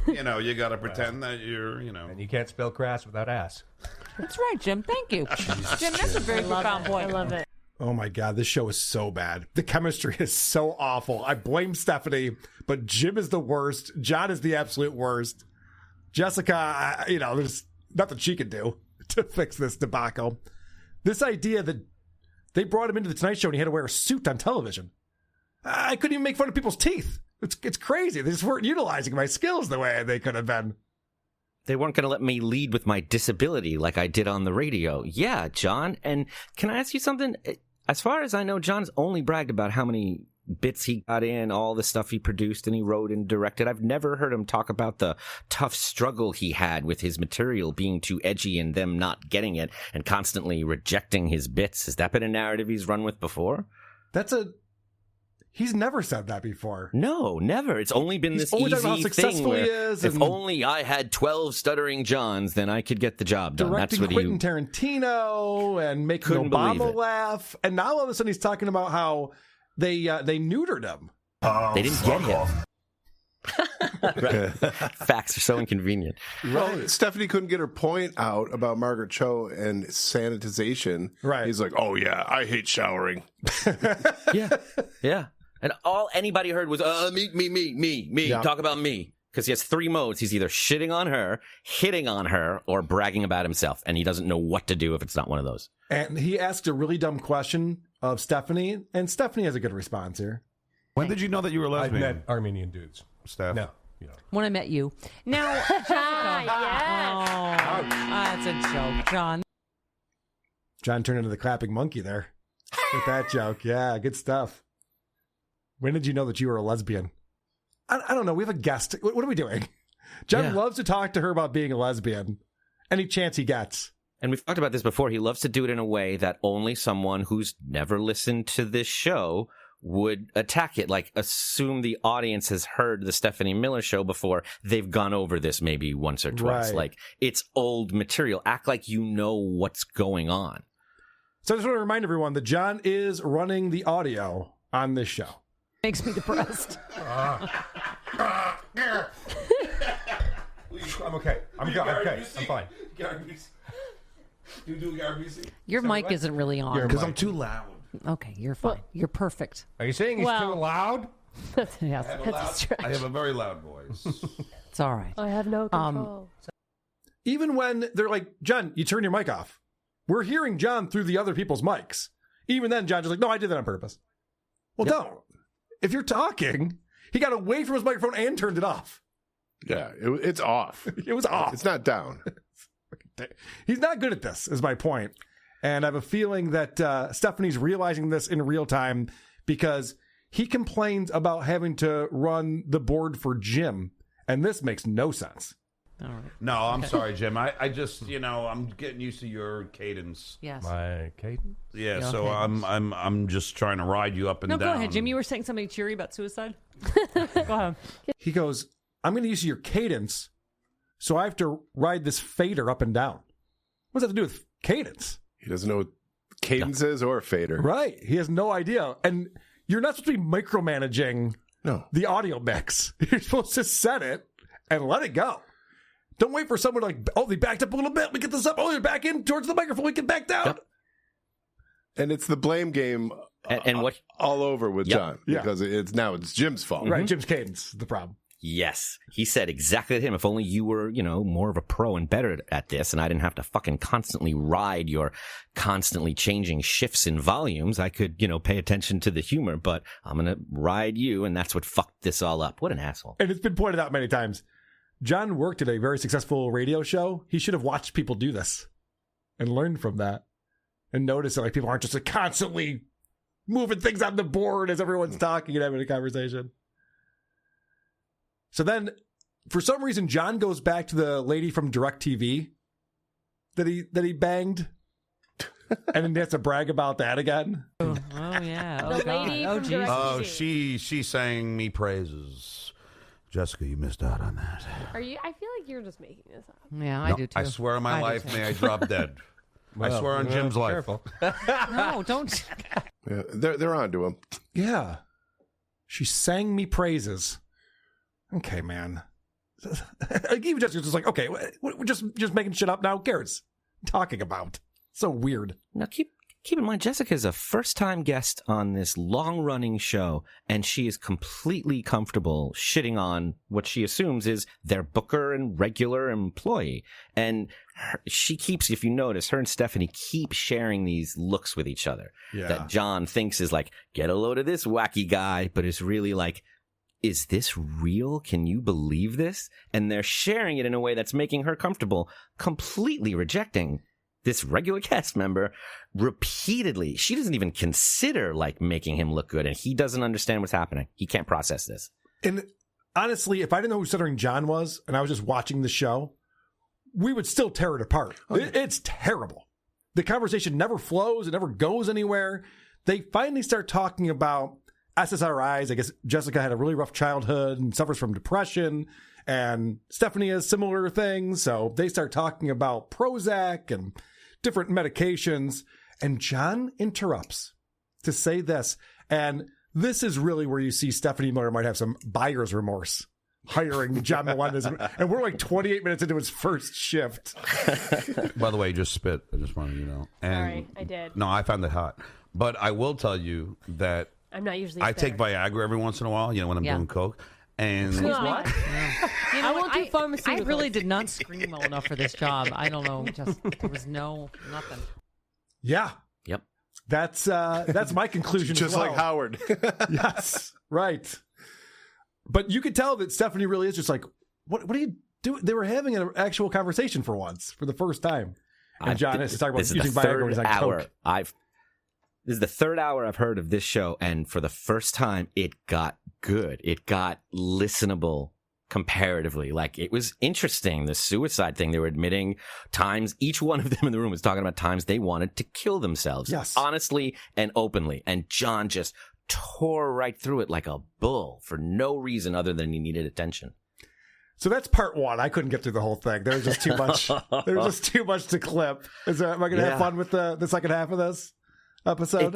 You got to pretend that you're, And you can't spell crass without ass. That's right, Jim. Thank you. Jim, that's a very profound point. I love it. Oh my God, this show is so bad. The chemistry is so awful. I blame Stephanie, but Jim is the worst. John is the absolute worst. Jessica, there's nothing she can do to fix this debacle. This idea that they brought him into the Tonight Show and he had to wear a suit on television. I couldn't even make fun of people's teeth. It's crazy. They just weren't utilizing my skills the way they could have been. They weren't going to let me lead with my disability like I did on the radio. Yeah, John. And can I ask you something? As far as I know, John's only bragged about how many bits he got in, all the stuff he produced and he wrote and directed. I've never heard him talk about the tough struggle he had with his material being too edgy and them not getting it and constantly rejecting his bits. Has that been a narrative he's run with before? He's never said that before. No, never. It's only been this easy thing where if only I had 12 Stuttering Johns, then I could get the job done. Directing That's what Quentin Tarantino and making Obama laugh. And now all of a sudden he's talking about how they neutered him. They didn't get him. Facts are so inconvenient. Well, Stephanie couldn't get her point out about Margaret Cho and sanitization. Right. He's like, oh, yeah, I hate showering. Yeah. And all anybody heard was, me. Yeah. Talk about me. Because he has three modes. He's either shitting on her, hitting on her, or bragging about himself. And he doesn't know what to do if it's not one of those. And he asked a really dumb question of Stephanie, and Stephanie has a good response here. When did you know that you were lesbian? I met Armenian dudes. Steph? No. When I met you. Now, Jessica. That's a joke, John. John turned into the clapping monkey there with that joke. Yeah, good stuff. When did you know that you were a lesbian? I don't know. We have a guest. What are we doing? John loves to talk to her about being a lesbian. Any chance he gets. And we've talked about this before. He loves to do it in a way that only someone who's never listened to this show would attack it. Like, assume the audience has heard the Stephanie Miller Show before. They've gone over this maybe once or twice. Right. Like, it's old material. Act like you know what's going on. So I just want to remind everyone that John is running the audio on this show. Makes me depressed. I'm okay. I'm fine. You do RBC? Your mic isn't really on. Because I'm too loud. Okay, you're fine. You're perfect. Are you saying he's too loud? Yes, I have, that's a stretch. I have a very loud voice. It's all right. I have no control. Even when they're like, John, you turn your mic off. We're hearing John through the other people's mics. Even then, John's just like, no, I did that on purpose. Well, don't. If you're talking, he got away from his microphone and turned it off. Yeah, it's off. It was off. It's not down. He's not good at this, is my point. And I have a feeling that Stephanie's realizing this in real time because he complains about having to run the board for Jim, and this makes no sense. All right. No, I'm sorry, Jim. I just, I'm getting used to your cadence. Yes. My cadence? Yeah, Your so cadence. I'm just trying to ride you up and No, down. go ahead, Jim. You were saying something cheery about suicide? Go ahead. He goes, I'm going to use your cadence, so I have to ride this fader up and down. What does that have to do with cadence? He doesn't know what cadence is or fader. Right. He has no idea. And you're not supposed to be micromanaging the audio mix. You're supposed to set it and let it go. Don't wait for someone to like, oh, they backed up a little bit. We get this up. Oh, they're back in towards the microphone. We get back down. Yep. And it's the blame game and what all over with John Yeah. because it's Jim's fault. Right. Jim's cadence is the problem. Yes. He said exactly to him, if only you were, more of a pro and better at this, and I didn't have to fucking constantly ride your constantly changing shifts in volumes, I could, pay attention to the humor, but I'm going to ride you, and that's what fucked this all up. What an asshole. And it's been pointed out many times. John worked at a very successful radio show. He should have watched people do this and learned from that and noticed that like people aren't just like, constantly moving things on the board as everyone's talking and having a conversation. So then, for some reason, John goes back to the lady from DirecTV that he banged, and then he has to brag about that again. Oh yeah, The lady from geez. Oh, she sang me praises. Jessica, you missed out on that. Are you? I feel like you're just making this up. Yeah, I No, do too. I swear on my life, may I drop dead. I swear on Jim's life. Careful. No, don't. Yeah, they're on to him. Yeah, she sang me praises. Okay, man. Like, even Jessica's just like, okay, we're just making shit up now. Who cares? Talking about so weird. Now keep in mind, Jessica's a first-time guest on this long-running show, and she is completely comfortable shitting on what she assumes is their booker and regular employee. And she keeps, if you notice, her and Stephanie keep sharing these looks with each other that John thinks is like, get a load of this wacky guy, but it's really like, is this real? Can you believe this? And they're sharing it in a way that's making her comfortable, completely rejecting this regular cast member repeatedly. She doesn't even consider like making him look good, and he doesn't understand what's happening. He can't process this. And honestly, if I didn't know who Stuttering John was and I was just watching the show, we would still tear it apart. It's terrible. The conversation never flows. It never goes anywhere. They finally start talking about SSRIs. I guess Jessica had a really rough childhood and suffers from depression, and Stephanie has similar things. So they start talking about Prozac and different medications, and John interrupts to say this. And this is really where you see Stephanie Miller might have some buyer's remorse hiring John Melendez. And we're like 28 minutes into his first shift. By the way, you just spit. I just wanted you to know. And Sorry, I did. No, I found it hot. But I will tell you that I'm not usually. I take Viagra every once in a while, when I'm doing coke. And What? You know, I won't do I pharmaceuticals. really did not scream well enough for this job. I don't know. Just there was nothing. Yeah. Yep. That's my conclusion. Just as well. like Howard. Yes. Right. But you could tell that Stephanie really is just like, what are you doing? They were having an actual conversation for once, for the first time. And John has to talk about This is using the Viagra when third he's on hour. coke. This is the third hour I've heard of this show, and for the first time, it got good. It got listenable comparatively. Like, it was interesting. The suicide thing, they were admitting times, each one of them in the room was talking about times they wanted to kill themselves. Yes. Honestly and openly. And John just tore right through it like a bull for no reason other than he needed attention. So that's part one. I couldn't get through the whole thing. There was just too much. There was just too much to clip. Am I going to have fun with the second half of this? episode?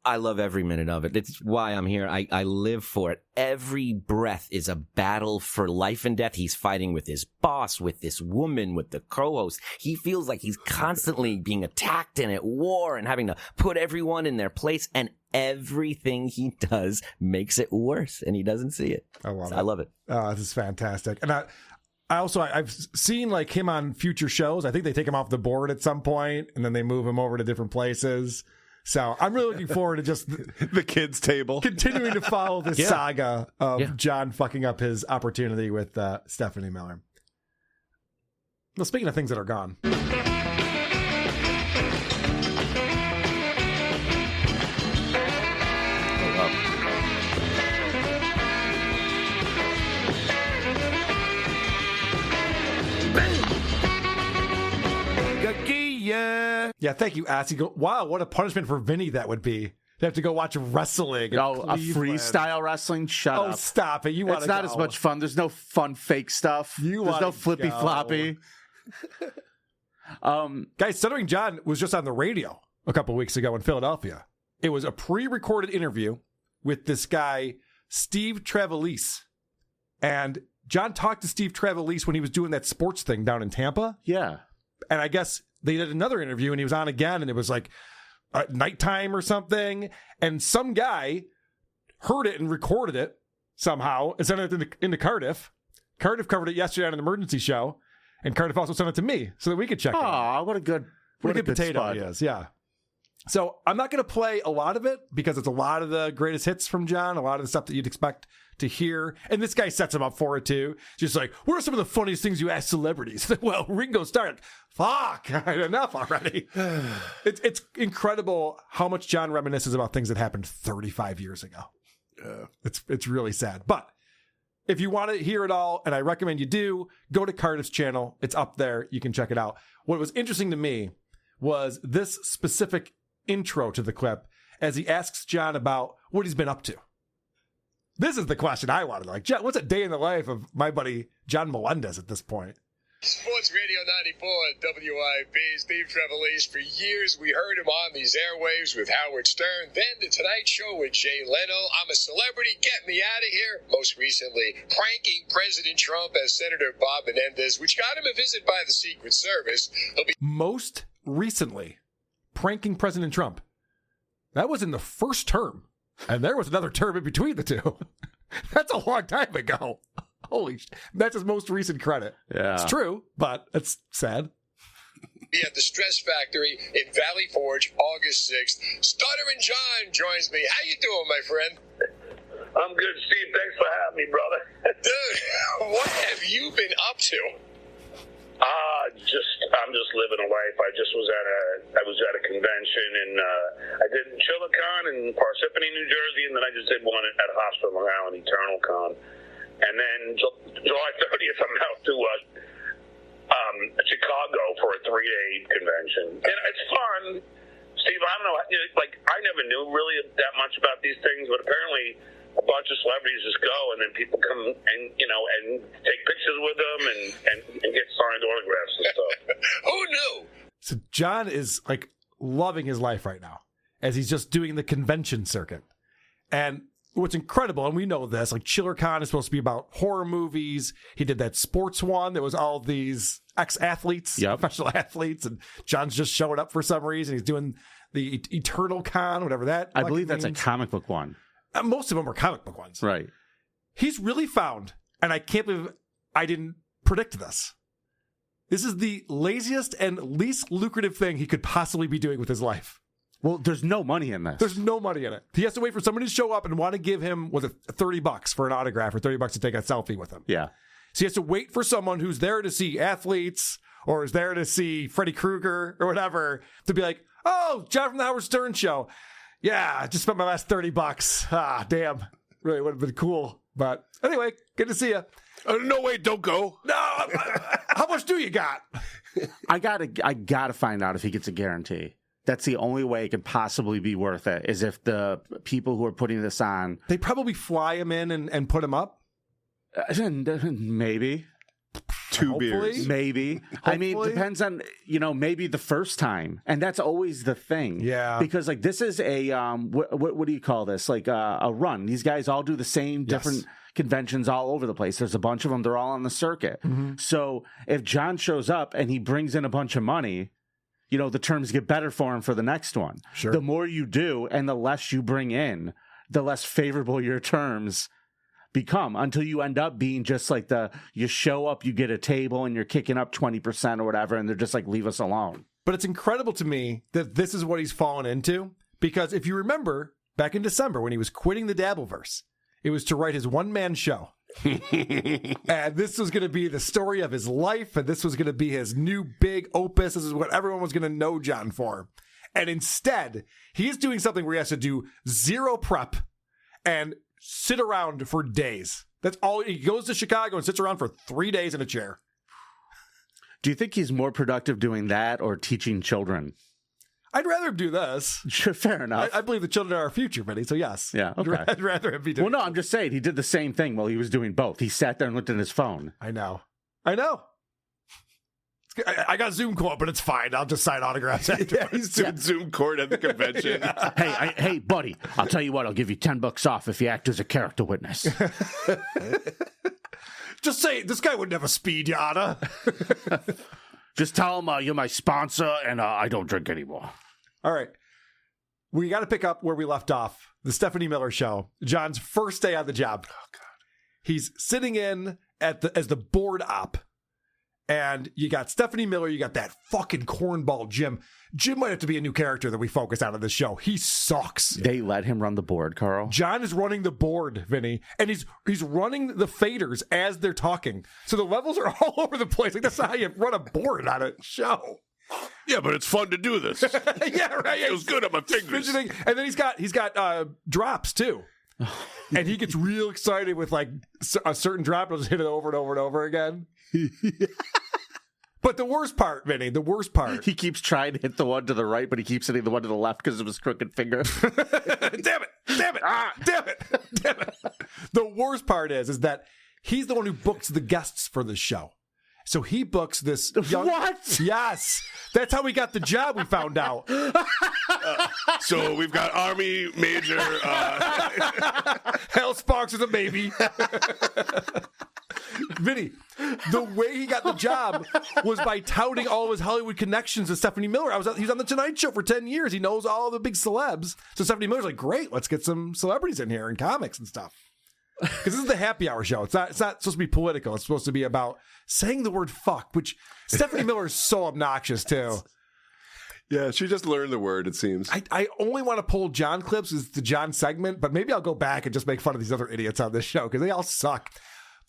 I love every minute of it. It's why I'm here. I live for it. Every breath is a battle for life and death. He's fighting with his boss, with this woman, with the co-host. He feels like he's constantly being attacked and at war and having to put everyone in their place. And everything he does makes it worse, and he doesn't see it. I love it. I love it. Oh, this is fantastic. And I've seen like him on future shows. I think they take him off the board at some point, and then they move him over to different places. So I'm really looking forward to just the kids' table, continuing to follow this saga of John fucking up his opportunity with Stephanie Miller. Well, speaking of things that are gone. Yeah, thank you, Assy. Wow, what a punishment for Vinny that would be. They have to go watch wrestling. A freestyle wrestling? Shut up. Oh, stop it. It's not as much fun. There's no fun fake stuff. There's no flippy floppy. Guys, Stuttering John was just on the radio a couple weeks ago in Philadelphia. It was a pre-recorded interview with this guy, Steve Trevelise. And John talked to Steve Trevelise when he was doing that sports thing down in Tampa. Yeah. And I guess they did another interview and he was on again, and it was like nighttime or something. And some guy heard it and recorded it somehow and sent it into Cardiff. Cardiff covered it yesterday on an emergency show, and Cardiff also sent it to me so that we could check it out. Oh, what a good potato spot. he is. Yeah. So I'm not going to play a lot of it because it's a lot of the greatest hits from John, a lot of the stuff that you'd expect to hear. And this guy sets him up for it too. Just like, what are some of the funniest things you ask celebrities? Well, Ringo Starr. Fuck, enough already. It's incredible how much John reminisces about things that happened 35 years ago. It's really sad. But if you want to hear it all, and I recommend you do, go to Cardiff's channel. It's up there. You can check it out. What was interesting to me was this specific intro to the clip as he asks John about what he's been up to. This is the question I wanted. Like, John, what's a day in the life of my buddy John Melendez at this point? Sports Radio 94 at WATP, Steve Trevelise. For years, we heard him on these airwaves with Howard Stern. Then The Tonight Show with Jay Leno. I'm a celebrity, get me out of here. Most recently, pranking President Trump as Senator Bob Menendez, which got him a visit by the Secret Service. Most recently, pranking President Trump. That was in the first term. And there was another term in between the two. That's a long time ago. Holy shit. That's his most recent credit. Yeah. It's true, but it's sad. Be at the Stress Factory in Valley Forge, August 6th. Stuttering John joins me. How you doing, my friend? I'm good, Steve. Thanks for having me, brother. Dude, what have you been up to? I'm just living a life. I was at a convention, and I did ChillerCon in Parsippany, New Jersey, and then I just did one at Hospital Long Island, EternalCon. And then July 30th, I'm out to Chicago for a 3-day convention. And it's fun. Steve, I don't know, like, I never knew really that much about these things, but apparently a bunch of celebrities just go, and then people come and, and take pictures with them and get signed autographs and stuff. Who knew? So John is like loving his life right now as he's just doing the convention circuit. And what's incredible, and we know this, like ChillerCon is supposed to be about horror movies. He did that sports one. There was all these ex-athletes, professional athletes, and John's just showing up for some reason. He's doing the EternalCon, whatever that I believe that's means. a comic book one. Most of them are comic book ones. Right. He's really found, and I can't believe I didn't predict this. This is the laziest and least lucrative thing he could possibly be doing with his life. Well, there's no money in this. There's no money in it. He has to wait for somebody to show up and want to give him, was it $30 for an autograph or $30 to take a selfie with him? Yeah. So he has to wait for someone who's there to see athletes or is there to see Freddy Krueger or whatever to be like, oh, John from the Howard Stern Show. Yeah, I just spent my last $30. Ah, damn. Really would have been cool. But anyway, good to see you. No, wait, don't go. No, how much do you got? I gotta find out if he gets a guarantee. That's the only way it could possibly be worth it, is if the people who are putting this on... They probably fly him in and put him up? Maybe. 2 Hopefully. beers. Maybe. I mean, depends on, maybe the first time. And that's always the thing. Yeah. Because, like, this is a, what do you call this? Like a run. These guys all do the same different conventions all over the place. There's a bunch of them. They're all on the circuit. Mm-hmm. So if John shows up and he brings in a bunch of money, the terms get better for him for the next one. Sure. The more you do and the less you bring in, the less favorable your terms become, until you end up being just like you show up, you get a table and you're kicking up 20% or whatever, and they're just like, leave us alone. But it's incredible to me that this is what he's fallen into, because if you remember back in December when he was quitting the Dabbleverse, it was to write his one-man show. And this was going to be the story of his life, and this was going to be his new big opus. This is what everyone was going to know John for. And instead, he's doing something where he has to do zero prep and sit around for days. That's all. He goes to Chicago and sits around for 3 days in a chair. Do you think he's more productive doing that or teaching children? I'd rather him do this. Sure, fair enough. I believe the children are our future, Vinny, so yes. Yeah, okay. I'd rather him be doing Well, no, I'm just saying he did the same thing while he was doing both. He sat there and looked at his phone. I know. I got Zoom court, but it's fine. I'll just sign autographs after. Yeah, he's doing Zoom court at the convention. Hey, buddy, I'll tell you what, I'll give you $10 off if you act as a character witness. Just say, this guy would never speed yada. Just tell him you're my sponsor and I don't drink anymore. All right. We got to pick up where we left off. The Stephanie Miller show. John's first day on the job. Oh, God. He's sitting in as the board op. And you got Stephanie Miller, you got that fucking cornball Jim. Jim might have to be a new character that we focus on in this show. He sucks. They let him run the board, Carl. John is running the board, Vinny, and he's running the faders as they're talking. So the levels are all over the place. Like, that's not how you run a board on a show. Yeah, but it's fun to do this. Yeah, right. It feels good on my fingers. Fidgeting. And then he's got drops too. And he gets real excited with like a certain drop. He'll just hit it over and over and over again. But the worst part, Vinny, he keeps trying to hit the one to the right, but he keeps hitting the one to the left because of his crooked finger. Damn it. The worst part is that he's the one who books the guests for the show. So he books this young... What? Yes. That's how we got the job, we found out. So we've got Army Major... Hell Sparks is a baby. Vinny, the way he got the job was by touting all of his Hollywood connections to Stephanie Miller. He was on The Tonight Show for 10 years. He knows all the big celebs. So Stephanie Miller's like, great, let's get some celebrities in here and comics and stuff. Because this is the happy hour show. It's not supposed to be political. It's supposed to be about saying the word fuck, which Stephanie Miller is so obnoxious too. Yeah, she just learned the word, it seems. I only want to pull John clips as the John segment, but maybe I'll go back and just make fun of these other idiots on this show because they all suck.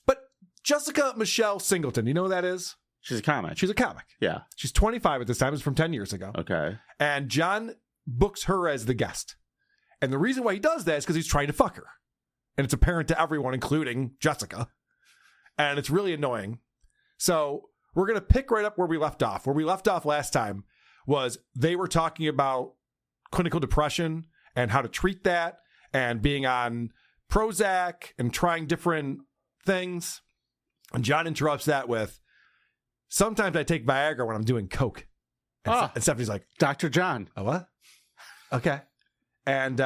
But Jessica Michelle Singleton, you know who that is? She's a comic. She's a comic. Yeah. She's 25 at this time. It's from 10 years ago. Okay. And John books her as the guest. And the reason why he does that is because he's trying to fuck her. And it's apparent to everyone, including Jessica. And it's really annoying. So we're going to pick right up where we left off. Where we left off last time was they were talking about clinical depression and how to treat that and being on Prozac and trying different things. And John interrupts that with, sometimes I take Viagra when I'm doing coke. And, and Stephanie's like, Dr. John. Oh, what? Okay. And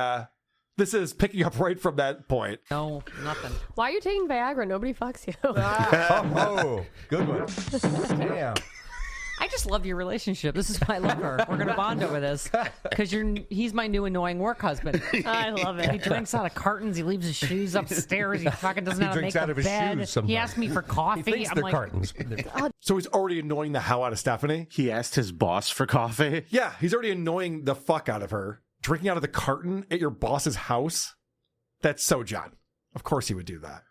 this is picking up right from that point. No, nothing. Why are you taking Viagra? Nobody fucks you. Oh, good one. Damn. I just love your relationship. This is why I love her. We're gonna bond over this because he's my new annoying work husband. I love it. He drinks out of cartons. He leaves his shoes upstairs. He fucking doesn't know how to make drinks out the of his bed. shoes sometimes. He asks me for coffee. He thinks I'm they're like, cartons. So he's already annoying the hell out of Stephanie. He asked his boss for coffee. Yeah, he's already annoying the fuck out of her. Drinking out of the carton at your boss's house? That's so John. Of course he would do that.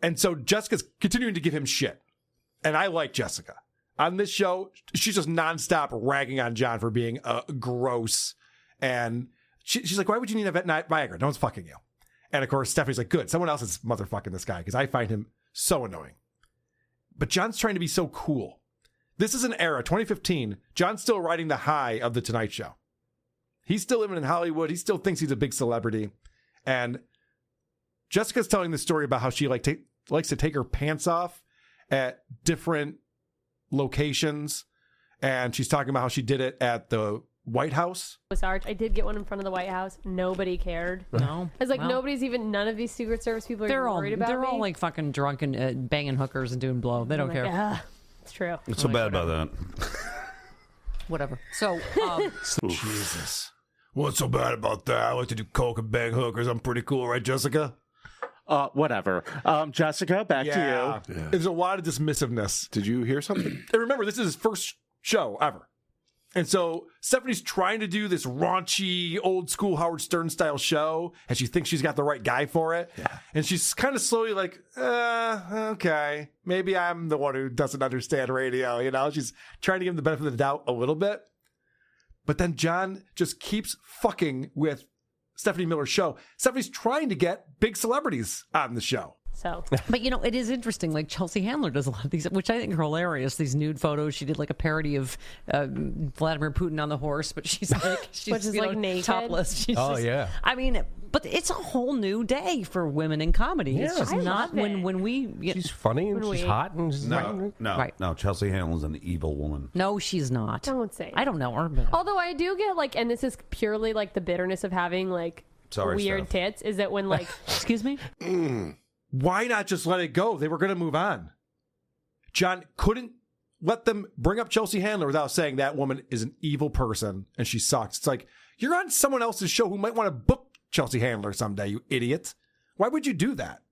And so Jessica's continuing to give him shit. And I like Jessica. On this show, she's just nonstop ragging on John for being gross. And she's like, why would you need a Viagra? No one's fucking you. And of course, Stephanie's like, good, someone else is motherfucking this guy because I find him so annoying. But John's trying to be so cool. This is an era, 2015, John's still riding the high of The Tonight Show. He's still living in Hollywood. He still thinks he's a big celebrity. And Jessica's telling the story about how she likes to take her pants off at different locations. And she's talking about how she did it at the White House. I did get one in front of the White House. Nobody cared. No. I was like, none of these Secret Service people are worried about They're me. all like fucking drunk and banging hookers and doing blow. They don't care. Yeah, it's true. What's so bad about that? Whatever. So, Jesus. What's so bad about that? I like to do coke and bang hookers. I'm pretty cool, right, Jessica? Whatever. Jessica, back to you. Yeah. There's a lot of dismissiveness. Did you hear something? And remember, this is his first show ever. And so Stephanie's trying to do this raunchy, old school Howard Stern style show, and she thinks she's got the right guy for it. Yeah. And she's kind of slowly like, okay, maybe I'm the one who doesn't understand radio. You know, she's trying to give him the benefit of the doubt a little bit. But then John just keeps fucking with Stephanie Miller's show. Stephanie's trying to get big celebrities on the show. So, but you know, it is interesting. Like Chelsea Handler does a lot of these, which I think are hilarious. These nude photos. She did like a parody of Vladimir Putin on the horse, but she's like, Which is like naked? topless. She's yeah. I mean, but it's a whole new day for women in comedy. Yeah. It's just I not love it. when we. She's funny and she's hot and she's No. Chelsea Handler's an evil woman. No, she's not. Don't say. I don't know her. But... Although I do get like, and this is purely like the bitterness of having like weird Steph. tits, is that when like, excuse me. Why not just let it go? They were going to move on. John couldn't let them bring up Chelsea Handler without saying that woman is an evil person and she sucks. It's like, you're on someone else's show who might want to book Chelsea Handler someday, you idiot. Why would you do that?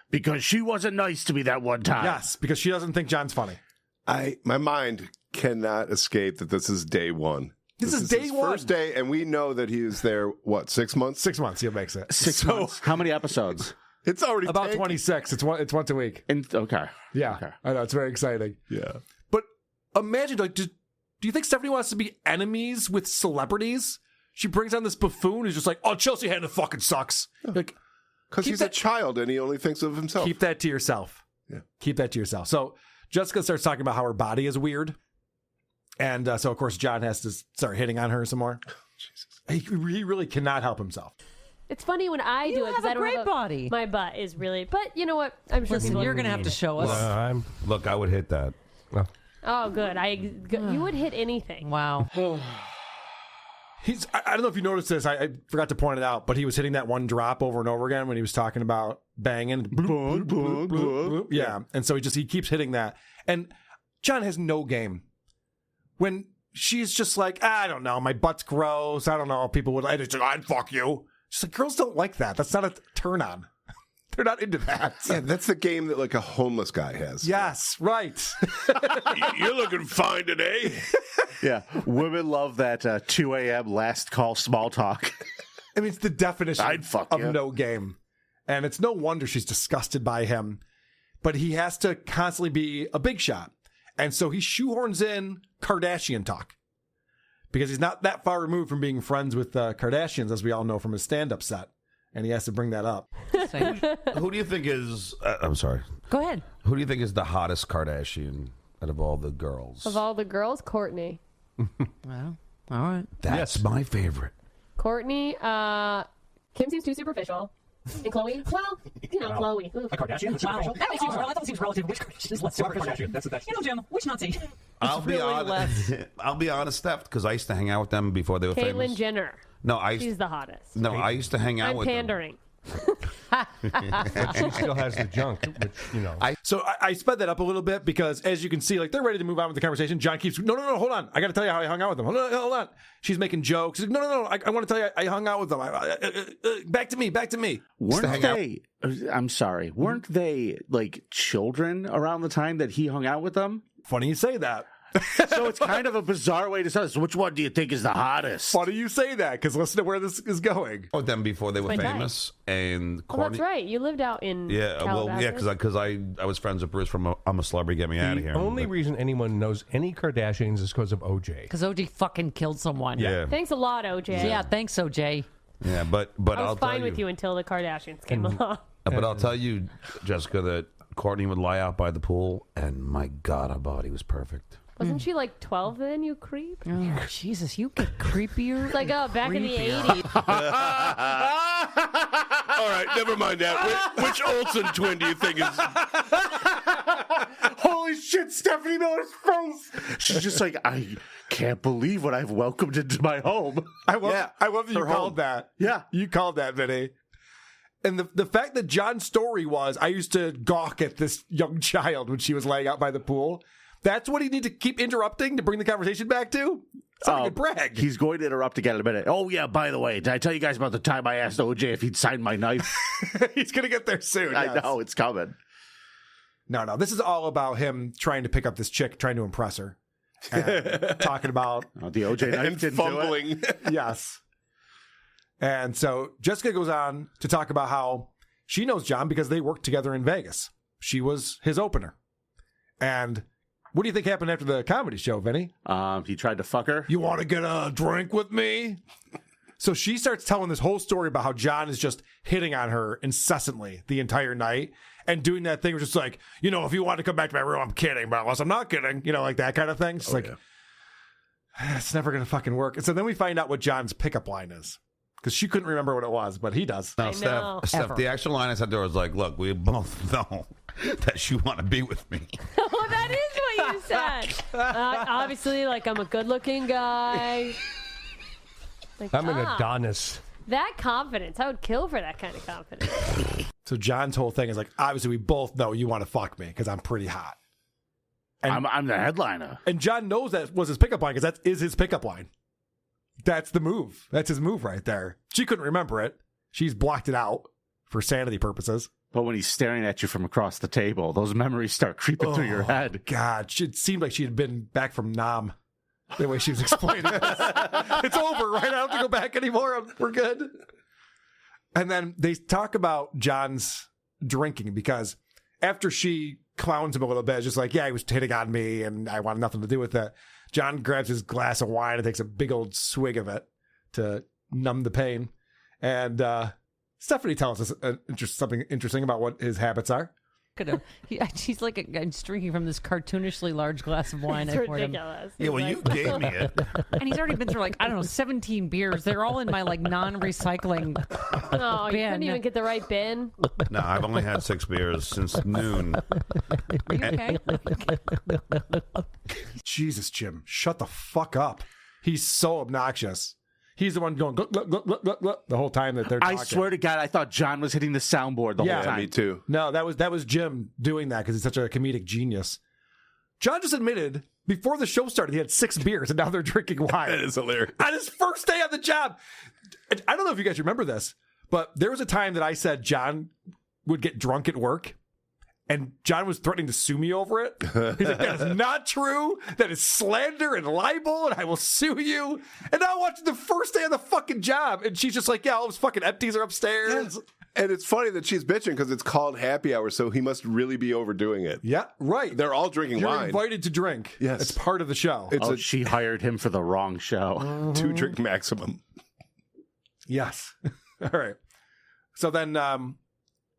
Because she wasn't nice to me that one time. Yes, because she doesn't think John's funny. My mind cannot escape that this is day one. This is day his one. First day, and we know that he was there, 6 months? 6 months, he makes it. 6 months. How many episodes? It's already about taken. 26. It's once a week. Okay. Yeah. Okay. I know. It's very exciting. Yeah. But imagine, like, do you think Stephanie wants to be enemies with celebrities? She brings on this buffoon who's just like, oh, Chelsea Handler fucking sucks. Like, because he's a child and he only thinks of himself. Keep that to yourself. Yeah. Keep that to yourself. So Jessica starts talking about how her body is weird. And so, of course, John has to start hitting on her some more. Jesus. He really cannot help himself. it's funny when I do it because I don't have a body. My butt is really, but you know what? I'm sure Listen, people you're going to have to show us. Look, I would hit that. Oh, good. You would hit anything. Wow. I don't know if you noticed this. I forgot to point it out, but he was hitting that one drop over and over again when he was talking about banging. Bloop, bloop, bloop, bloop. Yeah. And so he keeps hitting that. And John has no game. When she's just like, I don't know, my butt's gross. I don't know. People would, I'd fuck you. She's like, girls don't like that. That's not a turn on. They're not into that. Yeah, that's the game that like a homeless guy has. Yes, right. You're looking fine today. Yeah, women love that 2 a.m. last call small talk. I mean, it's the definition of you. no game. And it's no wonder she's disgusted by him. But he has to constantly be a big shot. And so he shoehorns in Kardashian talk. Because he's not that far removed from being friends with Kardashians, as we all know from his stand-up set. And he has to bring that up. Who do you think is... I'm sorry. Go ahead. Who do you think is the hottest Kardashian out of all the girls? Of all the girls, Courtney. Well, all right. That's my favorite. Courtney, Kim seems too superficial. And Chloe? Well, you know, Chloe. A Kardashian? Wow. That seems relative. Which Kardashian? Let's Kardashian. That's the best. You know, Jim, which Nazi? I'll be honest, Steph, because I used to hang out with them before they were famous. Caitlyn Jenner. No, she's the hottest. No, I used to hang out I'm with pandering. But she still has the junk, which, you know. So I sped that up a little bit because, as you can see, like they're ready to move on with the conversation. John keeps, no, hold on. I got to tell you how I hung out with them. Hold on. She's making jokes. She's like, no. I want to tell you I hung out with them. Back to me. Weren't they? I'm sorry. Weren't they like children around the time that he hung out with them? Funny you say that. So it's kind of a bizarre way to say this. Which one do you think is the hottest? Funny you say that because listen to where this is going. With them before they were famous, and Well, that's right. You lived out in Calabasas. Calabasas. because I was friends with Bruce from I'm a Celebrity, Get Me Out of Here. The only reason anyone knows any Kardashians is because of OJ. Because OJ fucking killed someone. Yeah. Thanks a lot, OJ. Yeah, thanks, OJ. Yeah, but I was I'll tell fine with you until the Kardashians came along. But I'll tell you, Jessica, that Courtney would lie out by the pool, and my God, her body was perfect. Wasn't she like 12 then, you creep? Oh, Jesus, you get creepier. It's like, back in the 80s. All right, never mind that. Which Olsen twin do you think is... holy shit, Stephanie Miller's face. She's just like, I can't believe what I've welcomed into my home. I love that you called that. Yeah. You called that, Vinny. And the fact that John's story was, I used to gawk at this young child when she was laying out by the pool. That's what he need to keep interrupting to bring the conversation back to? Something to brag. He's going to interrupt again in a minute. Oh, yeah, by the way, did I tell you guys about the time I asked OJ if he'd sign my knife? He's going to get there soon. I know, it's coming. No, this is all about him trying to pick up this chick, trying to impress her. And talking about the OJ knife didn't fumbling. Do it. Yes. And so Jessica goes on to talk about how she knows John because they worked together in Vegas. She was his opener. And what do you think happened after the comedy show, Vinny? He tried to fuck her. You want to get a drink with me? So she starts telling this whole story about how John is just hitting on her incessantly the entire night and doing that thing where just like, if you want to come back to my room, I'm kidding, but unless I'm not kidding, like that kind of thing. It's it's never going to fucking work. And so then we find out what John's pickup line is. Because she couldn't remember what it was, but he does. No, Steph, the actual line I said to her was like, look, we both know that you want to be with me. Oh, that is what you said. Obviously, I'm a good-looking guy. I'm an Adonis. That confidence. I would kill for that kind of confidence. So John's whole thing is like, obviously, we both know you want to fuck me because I'm pretty hot. And I'm the headliner. And John knows that was his pickup line because that is his pickup line. That's the move. That's his move right there. She couldn't remember it. She's blocked it out for sanity purposes. But when he's staring at you from across the table, those memories start creeping through your head. God, it seemed like she had been back from Nam. The way she was explaining this. It's over, right? I don't have to go back anymore. We're good. And then they talk about John's drinking because after she clowns him a little bit, just like, yeah, he was hitting on me and I wanted nothing to do with that. John grabs his glass of wine and takes a big old swig of it to numb the pain. And Stephanie tells us something interesting about what his habits are. He's he's drinking from this cartoonishly large glass of wine. It's ridiculous. Yeah, well, you gave me it. And he's already been through 17 beers. They're all in my non-recycling Oh, you bin. couldn't even get the right bin. No, I've only had 6 beers since noon. Are you okay? Jesus, Jim, shut the fuck up. He's so obnoxious. He's the one going gluk, gluk, gluk, gluk, gluk, gluk, the whole time that they're talking. I swear to God, I thought John was hitting the soundboard the whole time. Me too. No, that was Jim doing that because he's such a comedic genius. John just admitted before the show started he had 6 beers and now they're drinking wine. That is hilarious. On his first day on the job. I don't know if you guys remember this, but there was a time that I said John would get drunk at work. And John was threatening to sue me over it. He's like, that is not true. That is slander and libel, and I will sue you. And now watching the first day of the fucking job, and she's just like, yeah, all his fucking empties are upstairs. Yes. And it's funny that she's bitching because it's called happy hour, so he must really be overdoing it. Yeah, right. They're all drinking You're wine. invited to drink. Yes. It's part of the show. She hired him for the wrong show. 2-drink maximum. Yes. All right. So then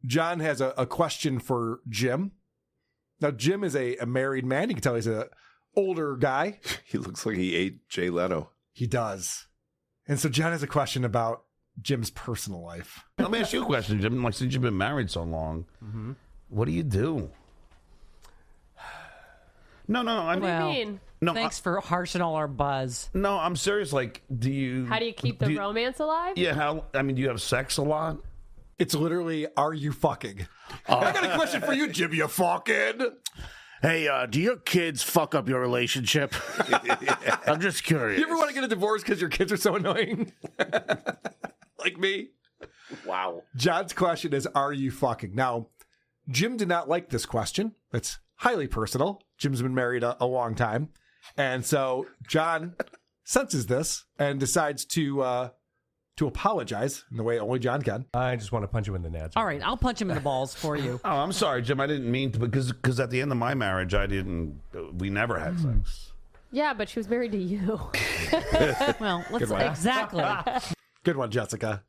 John has a question for Jim. Now, Jim is a married man. You can tell he's an older guy. He looks like he ate Jay Leno. He does. And so John has a question about Jim's personal life. Let me ask you a question, Jim. Since you've been married so long, what do you do? No. What do you mean? No, Thanks for harshing all our buzz. No, I'm serious. Do you... How do you keep the romance alive? Yeah, do you have sex a lot? It's literally, are you fucking? I got a question for you, Jim. You fucking? Hey, do your kids fuck up your relationship? I'm just curious. You ever want to get a divorce because your kids are so annoying? Like me? Wow. John's question is, are you fucking? Now, Jim did not like this question. It's highly personal. Jim's been married a long time. And so John senses this and decides to apologize in the way only John can. I just want to punch him in the nads. All right, I'll punch him in the balls for you. Oh, I'm sorry, Jim. I didn't mean to because at the end of my marriage, we never had sex. Yeah, but she was married to you. Well, exactly. Good one, Jessica.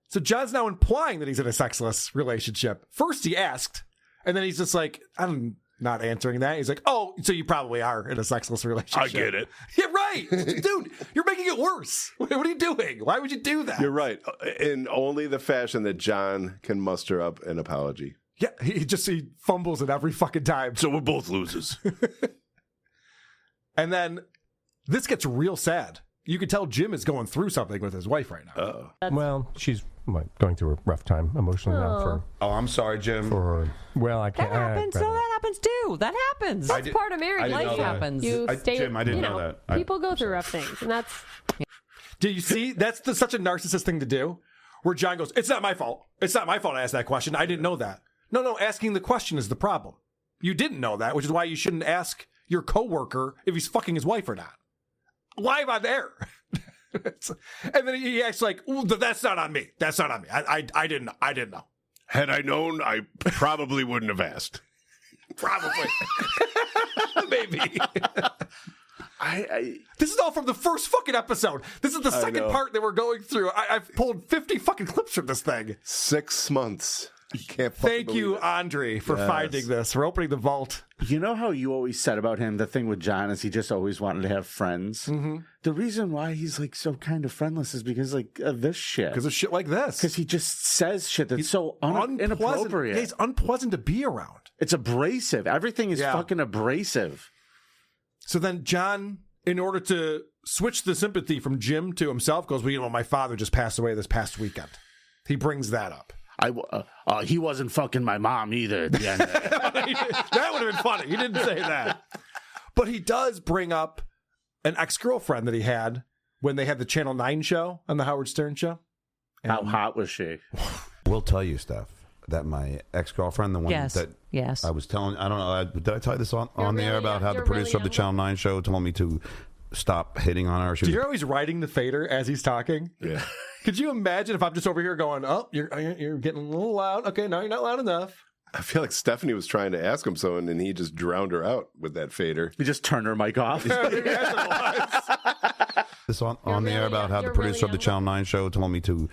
So John's now implying that he's in a sexless relationship. First he asked, and then he's just like, I'm not answering that. He's like, oh, so you probably are in a sexless relationship. I get it. Yeah, right. Dude, you're making it worse. What are you doing? Why would you do that? You're right. In only the fashion that John can muster up an apology. Yeah, he fumbles it every fucking time. So we're both losers. And then this gets real sad. You can tell Jim is going through something with his wife right now. Well, she's going through a rough time emotionally now. I'm sorry, Jim. I can't. That happens. So that happens too. That happens. That's part of marriage. Life happens. You stay. Jim, I didn't know that. People go through rough things, and that's. Do you see? That's such a narcissist thing to do. Where John goes, "It's not my fault. It's not my fault I asked that question. I didn't know that." No. Asking the question is the problem. You didn't know that, which is why you shouldn't ask your coworker if he's fucking his wife or not. Live on air. And then he acts like, that's not on me. That's not on me. I didn't know. Had I known, I probably wouldn't have asked. Probably. Maybe. This is all from the first fucking episode. This is the second part that we're going through. I've pulled 50 fucking clips from this thing. 6 months. I can't Thank you, Andre, for finding this, for opening the vault. You know how you always said about him, the thing with John is he just always wanted to have friends? Mm-hmm. The reason why he's like so kind of friendless is because of this shit. Because of shit like this. Because he just says shit that's so inappropriate. Yeah, he's unpleasant to be around. It's abrasive. Everything is fucking abrasive. So then John, in order to switch the sympathy from Jim to himself, goes, well, my father just passed away this past weekend. He brings that up. He wasn't fucking my mom either at the end. That would have been funny. He didn't say that. But he does bring up an ex-girlfriend that he had when they had the Channel 9 show on the Howard Stern show. And how hot was she? We'll tell you, Steph, that my ex-girlfriend, the one that I was telling, I don't know, did I tell you this on the air about how the producer of the Channel 9 show told me to stop hitting on her? Do you hear how he's writing the fader as he's talking? Yeah. Could you imagine if I'm just over here going, oh, you're getting a little loud. Okay, now you're not loud enough. I feel like Stephanie was trying to ask him something, and he just drowned her out with that fader. He just turned her mic off. This on the air about how the producer of the Channel 9 show told me to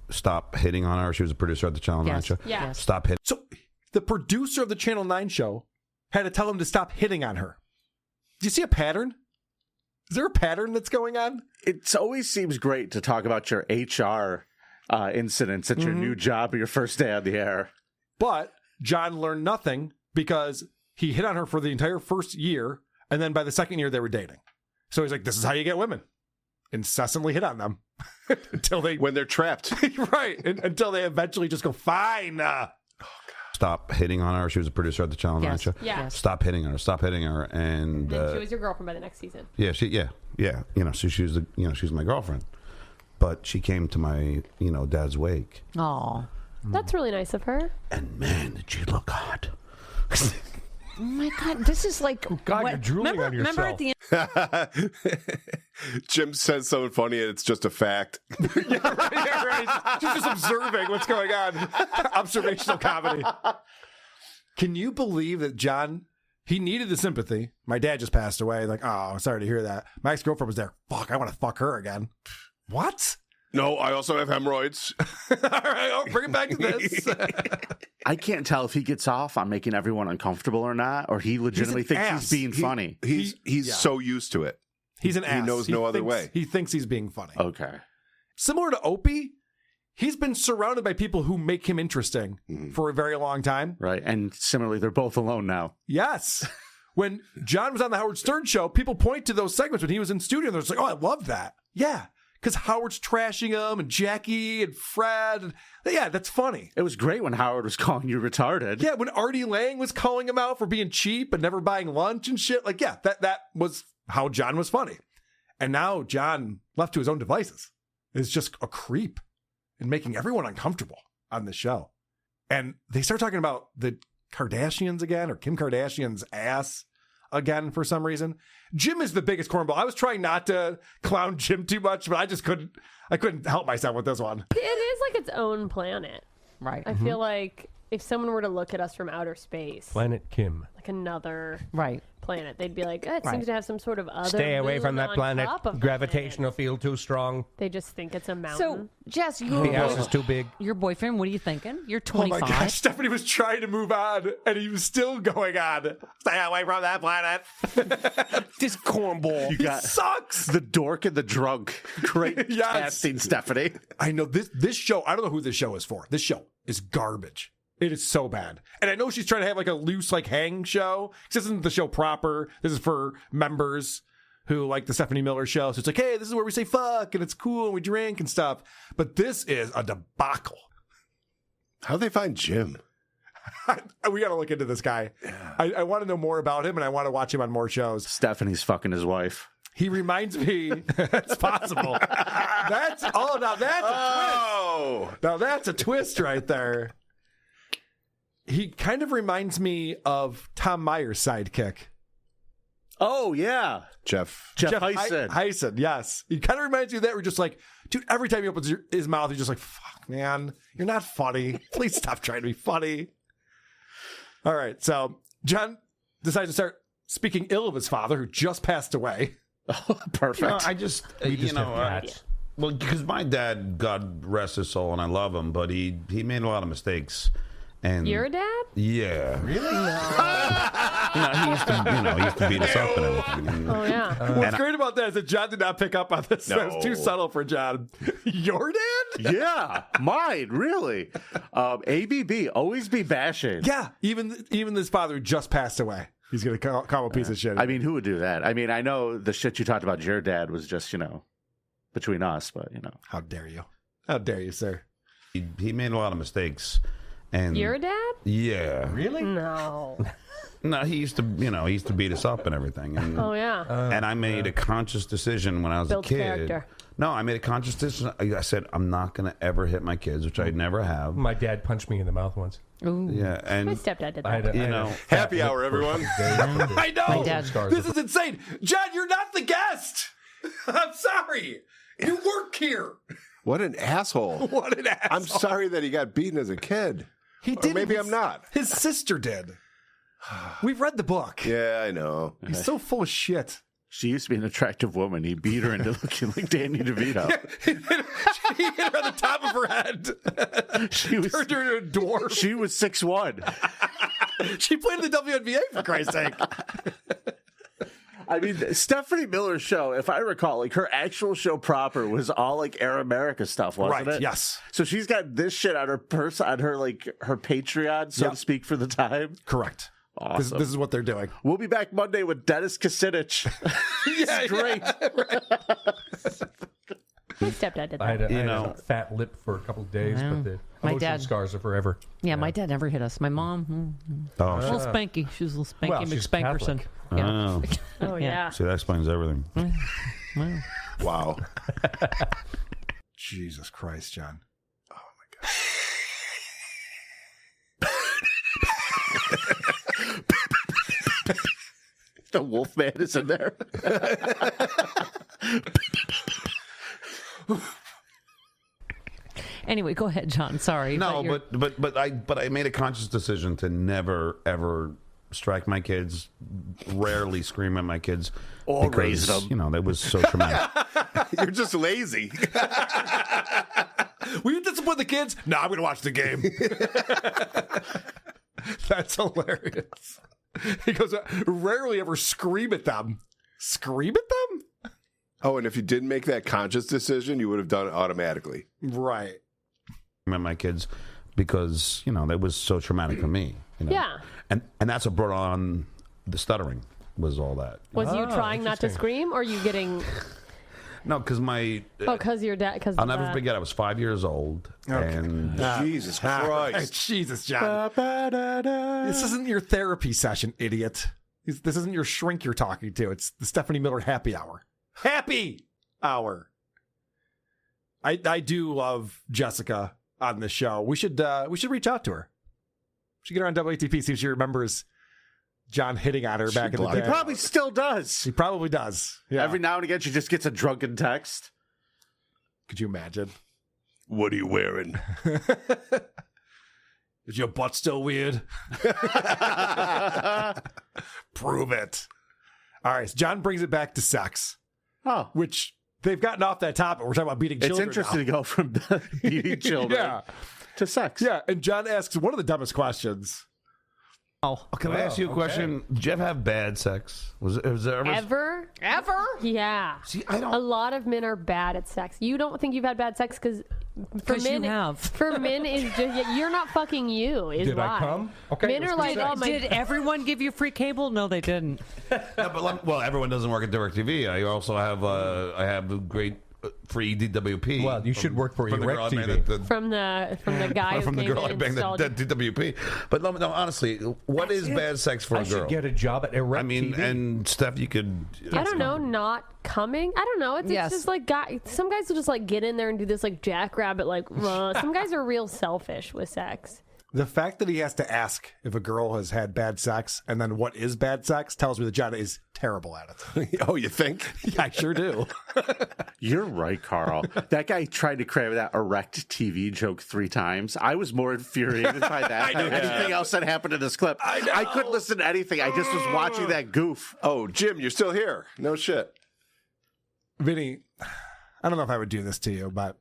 stop hitting on her. She was a producer of the Channel 9 show. Yeah. Stop hitting. So the producer of the Channel 9 show had to tell him to stop hitting on her. Do you see a pattern? Is there a pattern that's going on? It always seems great to talk about your HR incidents at your new job or your first day on the air. But John learned nothing because he hit on her for the entire first year, and then by the second year, they were dating. So he's like, this is how you get women. Incessantly hit on them until when they're trapped. Right. Until they eventually just go, fine. Stop hitting on her. She was a producer at the Channel 9 show. Yeah. Stop hitting her. Stop hitting her. And then she was your girlfriend by the next season. Yeah. So she was she's my girlfriend. But she came to my dad's wake. Oh, that's really nice of her. And man, did she look hot. Oh my God, this is like you're drooling on yourself. Remember at the end, Jim says something funny, and it's just a fact. Yeah, right. Just observing what's going on. Observational comedy. Can you believe that John, he needed the sympathy. My dad just passed away. Like, oh, sorry to hear that. My ex-girlfriend was there. Fuck, I want to fuck her again. What? No, I also have hemorrhoids. All right, I'll bring it back to this. I can't tell if he gets off on making everyone uncomfortable or not, or he legitimately thinks he's being funny. He's so used to it. He's an ass. He knows no other way. He thinks he's being funny. Okay. Similar to Opie, he's been surrounded by people who make him interesting for a very long time. Right. And similarly, they're both alone now. Yes. When John was on the Howard Stern show, people point to those segments when he was in studio, and they're just like, oh, I love that. Yeah. Because Howard's trashing him, and Jackie and Fred. Yeah, that's funny. It was great when Howard was calling you retarded. Yeah, when Artie Lang was calling him out for being cheap and never buying lunch and shit. Like, yeah, that was how John was funny. And now John, left to his own devices, is just a creep and making everyone uncomfortable on the show. And they start talking about the Kardashians again, or Kim Kardashian's ass again for some reason. Jim is the biggest cornball. I was trying not to clown Jim too much, but I couldn't help myself with this one. It is like its own planet. Right. I feel like if someone were to look at us from outer space, Planet Kim, like another right planet, they'd be like, it seems to have some sort of other. Stay away from that planet. Gravitational Gravitational field too strong. They just think it's a mountain. So, Jess, The house is too big. Your boyfriend, what are you thinking? You're 25. Oh my gosh, Stephanie was trying to move on, and he was still going on. Stay away from that planet. This cornball. You got sucks. The dork and the drunk. Great casting, Stephanie. I know this show, I don't know who this show is for. This show is garbage. It is so bad. And I know she's trying to have like a loose like hang show. This isn't the show proper. This is for members who like the Stephanie Miller show. So it's like, hey, this is where we say fuck and it's cool and we drink and stuff. But this is a debacle. How'd they find Jim? We got to look into this guy. Yeah. I want to know more about him and I want to watch him on more shows. Stephanie's fucking his wife. He reminds me, that's possible. Now that's a twist. Now that's a twist right there. He kind of reminds me of Tom Meyer's sidekick. Oh, yeah. Jeff Heisen. Heisen, yes. He kind of reminds you of that. We're just like, dude, every time he opens his mouth, he's just like, fuck, man, you're not funny. Please stop trying to be funny. All right, so John decides to start speaking ill of his father, who just passed away. Oh, perfect. I just, well, because my dad, God rest his soul, and I love him, but he made a lot of mistakes. And Your dad? Yeah. Really? No. He used to beat us up and everything. And, Oh, yeah. What's great about that is that John did not pick up on this. No. It's too subtle for John. Your dad? Yeah, mine, really. ABB, always be bashing. Yeah, even this father who just passed away. He's going to call him a piece of shit. I mean, who would do that? I mean, I know the shit you talked about your dad was just, between us, but, How dare you? How dare you, sir? He made a lot of mistakes. And Your dad? Yeah. Really? No. No, he used to beat us up and everything. And, Oh, yeah. And I made a conscious decision when I was Built a kid. character. No, I made a conscious decision. I said, I'm not going to ever hit my kids, which I never have. My dad punched me in the mouth once. Ooh. Yeah, and My stepdad did that. Happy hour, everyone. I know. My dad. This is insane. John, you're not the guest. I'm sorry. You work here. What an asshole. What an asshole. I'm sorry that he got beaten as a kid. He Or did. maybe I'm not. His sister did. We've read the book. Yeah, I know. He's so full of shit. She used to be an attractive woman. He beat her into looking like Danny DeVito. He hit her on the top of her head. She was turned her into a dwarf. She was 6'1". She played in the WNBA, for Christ's sake. I mean, Stephanie Miller's show, if I recall, like her actual show proper was all like Air America stuff, wasn't Right, it? yes. So she's got this shit on her on her her Patreon, so to speak, for the time. Correct. Awesome. This is what they're doing. We'll be back Monday with Dennis Kucinich. Yeah, great. My stepdad did that. I had a fat lip for a couple of days, but the My emotional dad- scars are forever. Yeah, my dad never hit us. My mom, Oh, a little spanky. She was a little spanky Well, she's McSpankerson. Catholic. Yeah. Oh. Oh, yeah. See, that explains everything. Wow. Jesus Christ, John. The Wolfman is in there. Anyway, go ahead, John. Sorry. No, you're- but I made a conscious decision to never ever strike my kids, rarely scream at my kids, or because, raise them. That was so traumatic. You're just lazy. Will you discipline the kids? No, I'm going to watch the game. That's hilarious. He goes, rarely ever scream at them. Scream at them? Oh, and if you didn't make that conscious decision, you would have done it automatically. Right. At my kids because that was so traumatic for me. Yeah. And that's what brought on the stuttering. Was all that. Was you trying not to scream, or you getting? No, because my because your dad. Because I'll never forget. I was 5 years old, and Jesus Christ, Jesus, John. This isn't your therapy session, idiot. This isn't your shrink you're talking to. It's the Stephanie Miller happy hour. Happy hour. I do love Jessica on this show. We should reach out to her. We should get her on WATP, see if she remembers John hitting on her back in the day. He probably still does. He probably does. Yeah. Every now and again, she just gets a drunken text. Could you imagine? What are you wearing? Is your butt still weird? Prove it. All right. So John brings it back to sex. Oh. Which they've gotten off that topic. We're talking about beating children. It's interesting to go from beating children yeah. to sex. Yeah. And John asks one of the dumbest questions. Oh, Can I ask you a question? Did you ever have bad sex? Was there ever? Ever? Yeah. See, I don't. A lot of men are bad at sex. You don't think you've had bad sex because for men, you have. For men, is just you're not fucking you. Is Did why. I come? Okay. Men are like, oh my. Did everyone give you free cable? No, they didn't. No, but well, everyone doesn't work at DirecTV. I also have I have a great free DWP. Well, you should work for from the girl I DirecTV. banged From the guy who from the came girl I in and banged installed that DWP. But no, honestly, what is bad sex for I a girl? should get a job at DirecTV. I mean, and Steph, you could. I don't know, not coming. I don't know. It's just like some guys will just like get in there and do this like jackrabbit. Like some guys are real selfish with sex. The fact that he has to ask if a girl has had bad sex and then what is bad sex tells me that John is terrible at it. Oh, you think? Yeah, I sure do. You're right, Carl. That guy tried to cram that erect TV joke 3 times. I was more infuriated by that than anything else that happened in this clip. I couldn't listen to anything. I just was watching that goof. Oh, Jim, you're still here. No shit. Vinny, I don't know if I would do this to you, but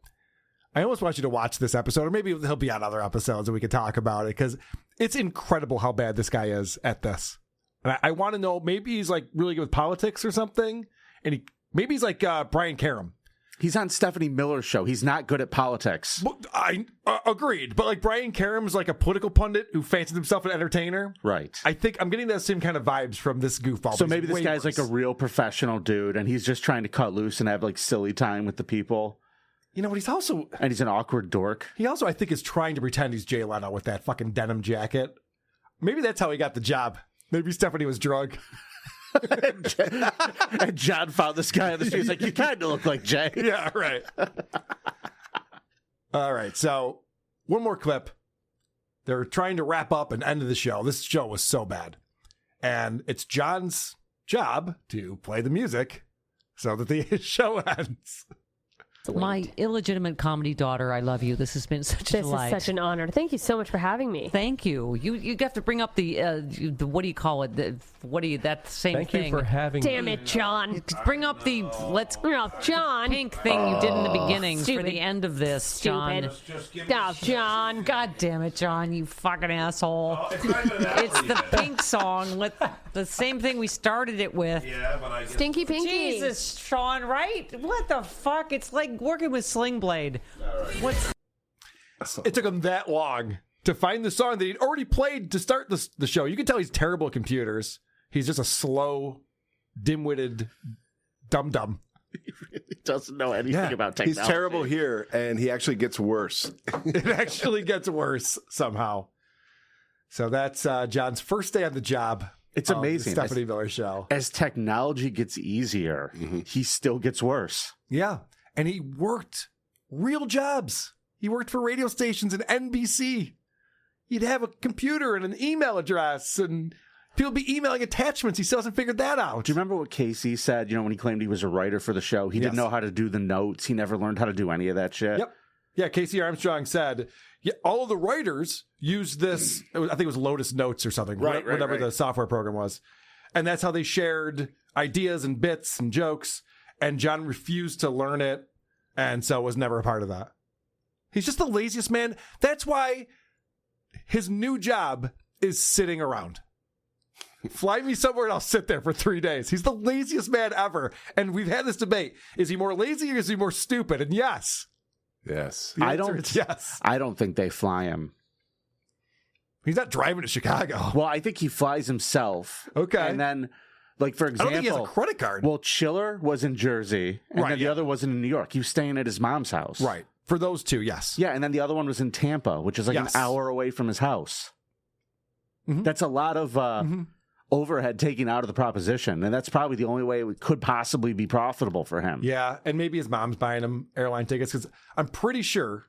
I almost want you to watch this episode, or maybe he'll be on other episodes and we can talk about it, because it's incredible how bad this guy is at this. And I want to know, maybe he's like really good with politics or something, and maybe he's like Brian Karam. He's on Stephanie Miller's show. He's not good at politics. I agreed, but like Brian Karam's like a political pundit who fancies himself an entertainer. Right. I think I'm getting those same kind of vibes from this goofball. So maybe this guy's like a real professional dude, and he's just trying to cut loose and have like silly time with the people. You know what? He's also... And he's an awkward dork. He also, I think, is trying to pretend he's Jay Leno with that fucking denim jacket. Maybe that's how he got the job. Maybe Stephanie was drunk. And John found this guy on the street. He's like, you kind of look like Jay. Yeah, right. All right, so one more clip. They're trying to wrap up and end the show. This show was so bad. And it's John's job to play the music so that the show ends. My illegitimate comedy daughter, I love you. This has been such a delight. This is such an honor. Thank you so much for having me. Thank you. You have to bring up the what do you call it? That same Thank thing. you for having Damn it, John. Bring up the John. pink thing you did in the beginning Stupid. for the end of this, John. Oh, John. God damn it, John, you fucking asshole. It's the pink song with the same thing we started it with. Yeah, but I guess... Stinky Pinky. Jesus, Sean, right? What the fuck? It's like working with Sling Blade. What's... It took him that long to find the song that he'd already played to start the show. You can tell he's terrible at computers. He's just a slow, dim-witted dum-dum. He really doesn't know anything about technology. He's terrible here, and he actually gets worse. It actually gets worse somehow. So that's John's first day on the job. It's amazing. The Stephanie Miller Show. As technology gets easier, he still gets worse. Yeah. And he worked real jobs. He worked for radio stations and NBC. He'd have a computer and an email address, and people be emailing attachments. He still hasn't figured that out. Do you remember what Casey said, when he claimed he was a writer for the show? He didn't know how to do the notes. He never learned how to do any of that shit. Yep. Yeah, Casey Armstrong said, yeah, all of the writers use this, I think it was Lotus Notes or something, right, whatever the software program was. And that's how they shared ideas and bits and jokes. And John refused to learn it, and so was never a part of that. He's just the laziest man. That's why his new job is sitting around. Fly me somewhere and I'll sit there for 3 days. He's the laziest man ever. And we've had this debate. Is he more lazy or is he more stupid? And yes. Yes. The answer is yes. I don't think they fly him. He's not driving to Chicago. Well, I think he flies himself. Okay. And then, like, for example... I don't think he has a credit card. Well, Chiller was in Jersey, and then the other was in New York. He was staying at his mom's house. Right. For those two, yes. Yeah, and then the other one was in Tampa, which is like an hour away from his house. Mm-hmm. That's a lot of overhead taken out of the proposition, and that's probably the only way it could possibly be profitable for him. Yeah, and maybe his mom's buying him airline tickets, because I'm pretty sure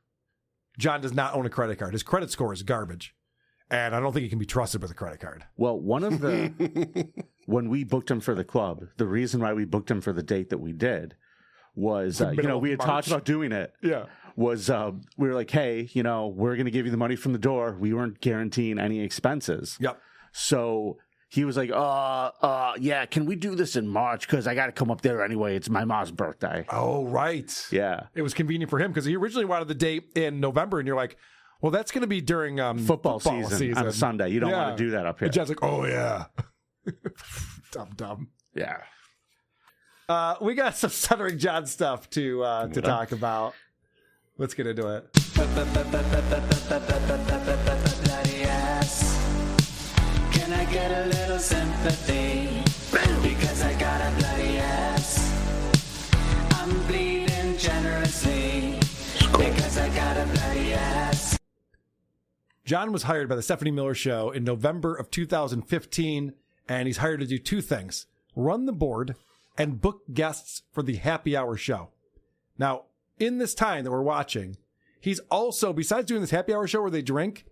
John does not own a credit card. His credit score is garbage, and I don't think he can be trusted with a credit card. Well, one of the... when we booked him for the club, the reason why we booked him for the date that we did was, we had talked about doing it. Yeah. Was we were like, hey, we're going to give you the money from the door. We weren't guaranteeing any expenses. Yep. So he was like, yeah, can we do this in March? Because I got to come up there anyway. It's my mom's birthday. Oh, right. Yeah. It was convenient for him because he originally wanted the date in November, and you're like, Well, that's going to be during football season on a Sunday. You don't want to do that up here. And John's like, oh, yeah. Dumb. Yeah. We got some Stuttering John stuff to talk about. Let's get into it. Bloody ass. Can I get a little sympathy? Because I got a bloody ass. I'm bleeding generously. Because I got a bloody ass. John was hired by the Stephanie Miller Show in November of 2015, and he's hired to do two things: run the board and book guests for the happy hour show. Now, in this time that we're watching, he's also, besides doing this happy hour show where they drink,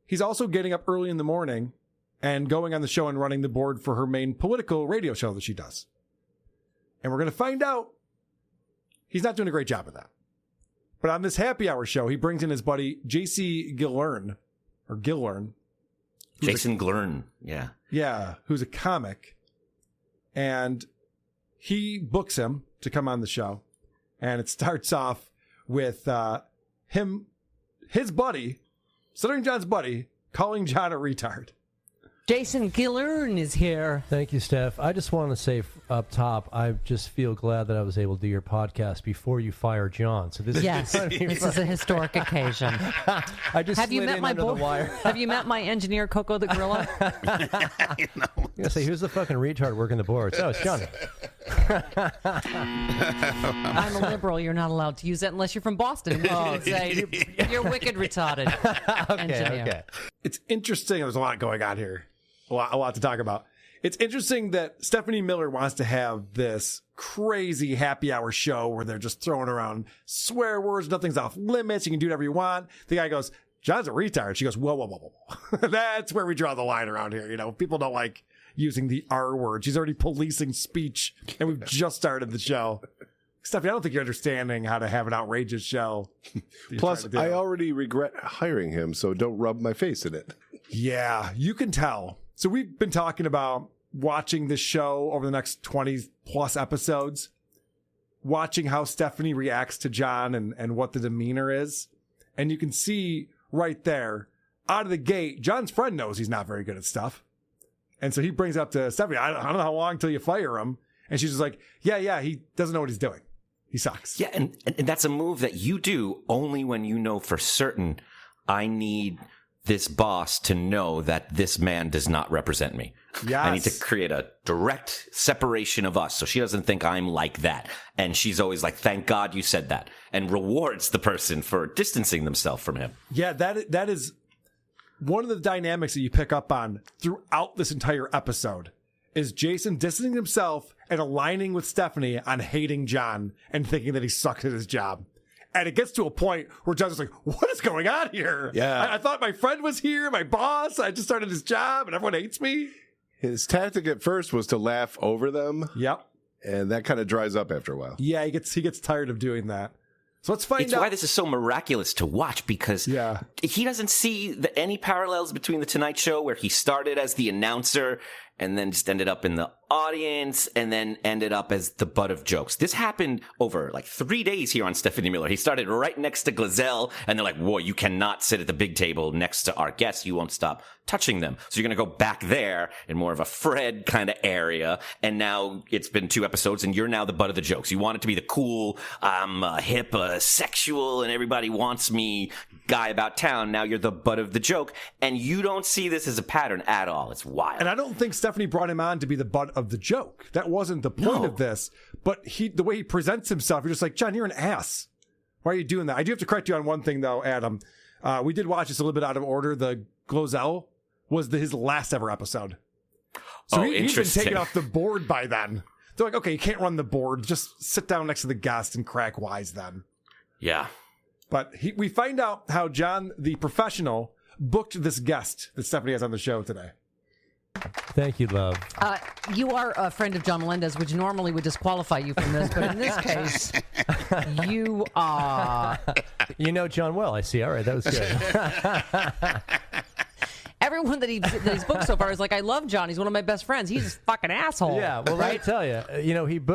he's also getting up early in the morning and going on the show and running the board for her main political radio show that she does. And we're going to find out he's not doing a great job of that. But on this happy hour show, he brings in his buddy J.C. Gillern. Jason Glern, yeah. Yeah, who's a comic. And he books him to come on the show. And it starts off with his buddy, Stuttering John's buddy, calling John a retard. Jason Gillern is here. Thank you, Steph. I just want to say up top, I just feel glad that I was able to do your podcast before you fire John. So this yes, this is a historic occasion. I just have you met my under the wire. Have you met my engineer Coco the Gorilla? Yeah, say who's the fucking retard working the boards? Oh, it's Johnny. I'm a liberal. You're not allowed to use that unless you're from Boston. Oh, say you're wicked retarded. Engineer. Okay. It's interesting. There's a lot going on here. A lot to talk about. It's interesting that Stephanie Miller wants to have this crazy happy hour show where they're just throwing around swear words. Nothing's off limits. You can do whatever you want. The guy goes, John's a retard. She goes, whoa. That's where we draw the line around here. You know, people don't like using the R word. She's already policing speech, and we've just started the show. Stephanie, I don't think you're understanding how to have an outrageous show. Plus, I already regret hiring him, so don't rub my face in it. Yeah, you can tell. So we've been talking about watching this show over the next 20 plus episodes, watching how Stephanie reacts to John and what the demeanor is. And you can see right there, out of the gate, John's friend knows he's not very good at stuff. And so he brings up to Stephanie, I don't know how long till you fire him. And she's just like, yeah, he doesn't know what he's doing. He sucks. Yeah, and that's a move that you do only when you know for certain, I need this boss to know that this man does not represent me. Yes. I need to create a direct separation of us so she doesn't think I'm like that. And she's always like, thank God you said that, and rewards the person for distancing themselves from him. Yeah, that is one of the dynamics that you pick up on throughout this entire episode is Jason distancing himself and aligning with Stephanie on hating John and thinking that he sucks at his job. And it gets to a point where John's just like, what is going on here? Yeah. I thought my friend was here, my boss. I just started his job and everyone hates me. His tactic at first was to laugh over them. Yep. And that kind of dries up after a while. Yeah, he gets tired of doing that. So let's find out. It's why this is so miraculous to watch, because he doesn't see any parallels between The Tonight Show, where he started as the announcer and then just ended up in the audience and then ended up as the butt of jokes. This happened over like 3 days here on Stephanie Miller. He started right next to Glazell, and they're like, whoa, you cannot sit at the big table next to our guests. You won't stop touching them. So you're going to go back there in more of a Fred kind of area. And now it's been 2 episodes and you're now the butt of the jokes. You want it to be the cool, hip, sexual, and everybody wants me guy about town. Now you're the butt of the joke. And you don't see this as a pattern at all. It's wild. And I don't think Stephanie brought him on to be the butt of the joke. That wasn't the point of this. But the way he presents himself, you're just like, John, you're an ass. Why are you doing that? I do have to correct you on one thing, though, Adam. We did watch this a little bit out of order. The Glozell was his last ever episode. So he's been taken off the board by then. They're like, okay, you can't run the board. Just sit down next to the guest and crack wise then. Yeah. But we find out how John, the professional, booked this guest that Stephanie has on the show today. Thank you, love. You are a friend of John Melendez, which normally would disqualify you from this, but in this case, you are. You know John well, I see. All right, that was good. everyone that he's booked so far is like, I love John. He's one of my best friends. He's a fucking asshole. Yeah, well, let me tell you,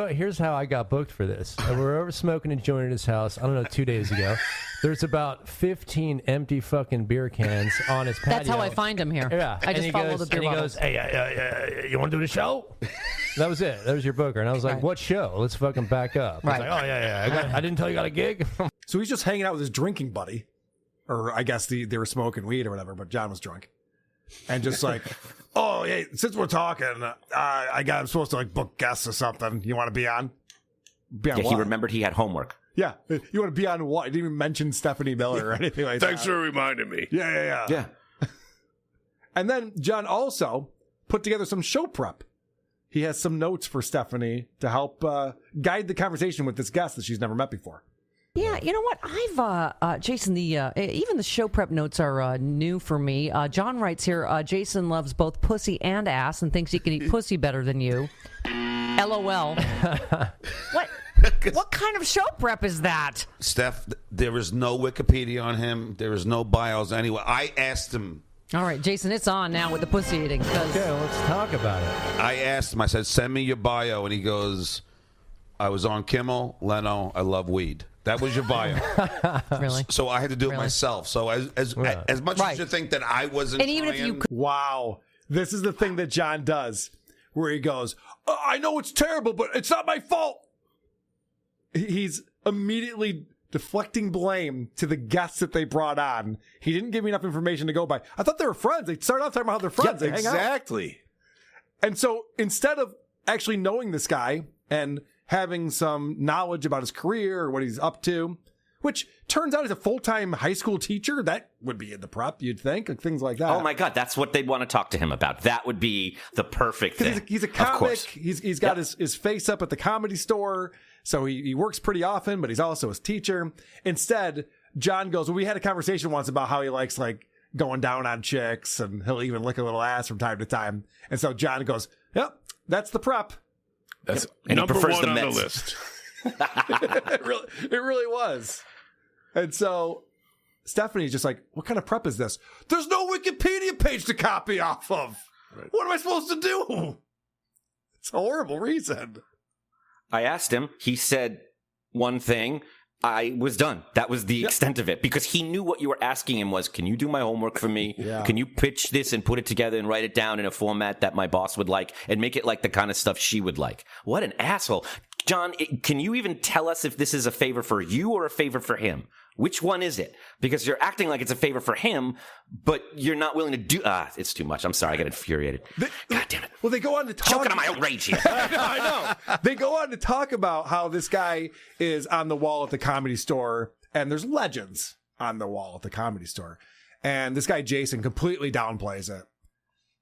here's how I got booked for this. We're over smoking and joining his house, I don't know, 2 days ago. There's about 15 empty fucking beer cans on his patio. That's how I find him here. Yeah. I just follow the beer And he bottles. goes, hey, you want to do the show? That was it. That was your booker. And I was like, what show? Let's fucking back up. He's Right. like, oh, yeah. I didn't tell you got a gig. So he's just hanging out with his drinking buddy. Or I guess they were smoking weed or whatever, but John was drunk. And just like, oh, hey, since we're talking, I'm supposed to like book guests or something. You want to be on? Be on Yeah, what? he remembered he had homework. Yeah. You want to be on what? He didn't even mention Stephanie Miller or anything like that. Thanks for reminding me. Yeah. Yeah. And then John also put together some show prep. He has some notes for Stephanie to help guide the conversation with this guest that she's never met before. Yeah, you know what? I've Jason. Even the show prep notes are new for me. John writes here. Jason loves both pussy and ass and thinks he can eat pussy better than you. LOL. What kind of show prep is that? Steph, there is no Wikipedia on him. There is no bios anywhere. I asked him. All right, Jason, it's on now with the pussy eating. Okay, let's talk about it. I asked him. I said, "Send me your bio," and he goes, "I was on Kimmel, Leno. I love weed." That was your bio. Really? So I had to do it myself. So as much as you think that I wasn't, and even if you wow, this is the thing that John does, where he goes, "I know it's terrible, but it's not my fault." He's immediately deflecting blame to the guests that they brought on. He didn't give me enough information to go by. I thought they were friends. They started off talking about how they're friends. Yep, they hang out. exactly. And so instead of actually knowing this guy and having some knowledge about his career or what he's up to, which turns out he's a full-time high school teacher, that would be in the prep, you'd think, like things like that. Oh my God, that's what they'd want to talk to him about. That would be the perfect thing. He's a Of comic. course. He's got his face up at the Comedy Store, so he works pretty often, but he's also his teacher. Instead, John goes, well, we had a conversation once about how he likes like going down on chicks, and he'll even lick a little ass from time to time. And so John goes, yep, that's the prep. That's And he number prefers one the on Mets. the list. It really was. And so Stephanie's just like, what kind of prep is this? There's no Wikipedia page to copy off of. What am I supposed to do? It's a horrible reason. I asked him. He said one thing. I was done. That was the extent of it, because he knew what you were asking him was, can you do my homework for me? Yeah. Can you pitch this and put it together and write it down in a format that my boss would like and make it like the kind of stuff she would like? What an asshole. John, can you even tell us if this is a favor for you or a favor for him? Which one is it? Because you're acting like it's a favor for him, but you're not willing to do... it's too much. I'm sorry. I get infuriated. God damn it. Well, they go on to talk... Choking on my own rage here. I know. They go on to talk about how this guy is on the wall at the Comedy Store, and there's legends on the wall at the Comedy Store. And this guy, Jason, completely downplays it.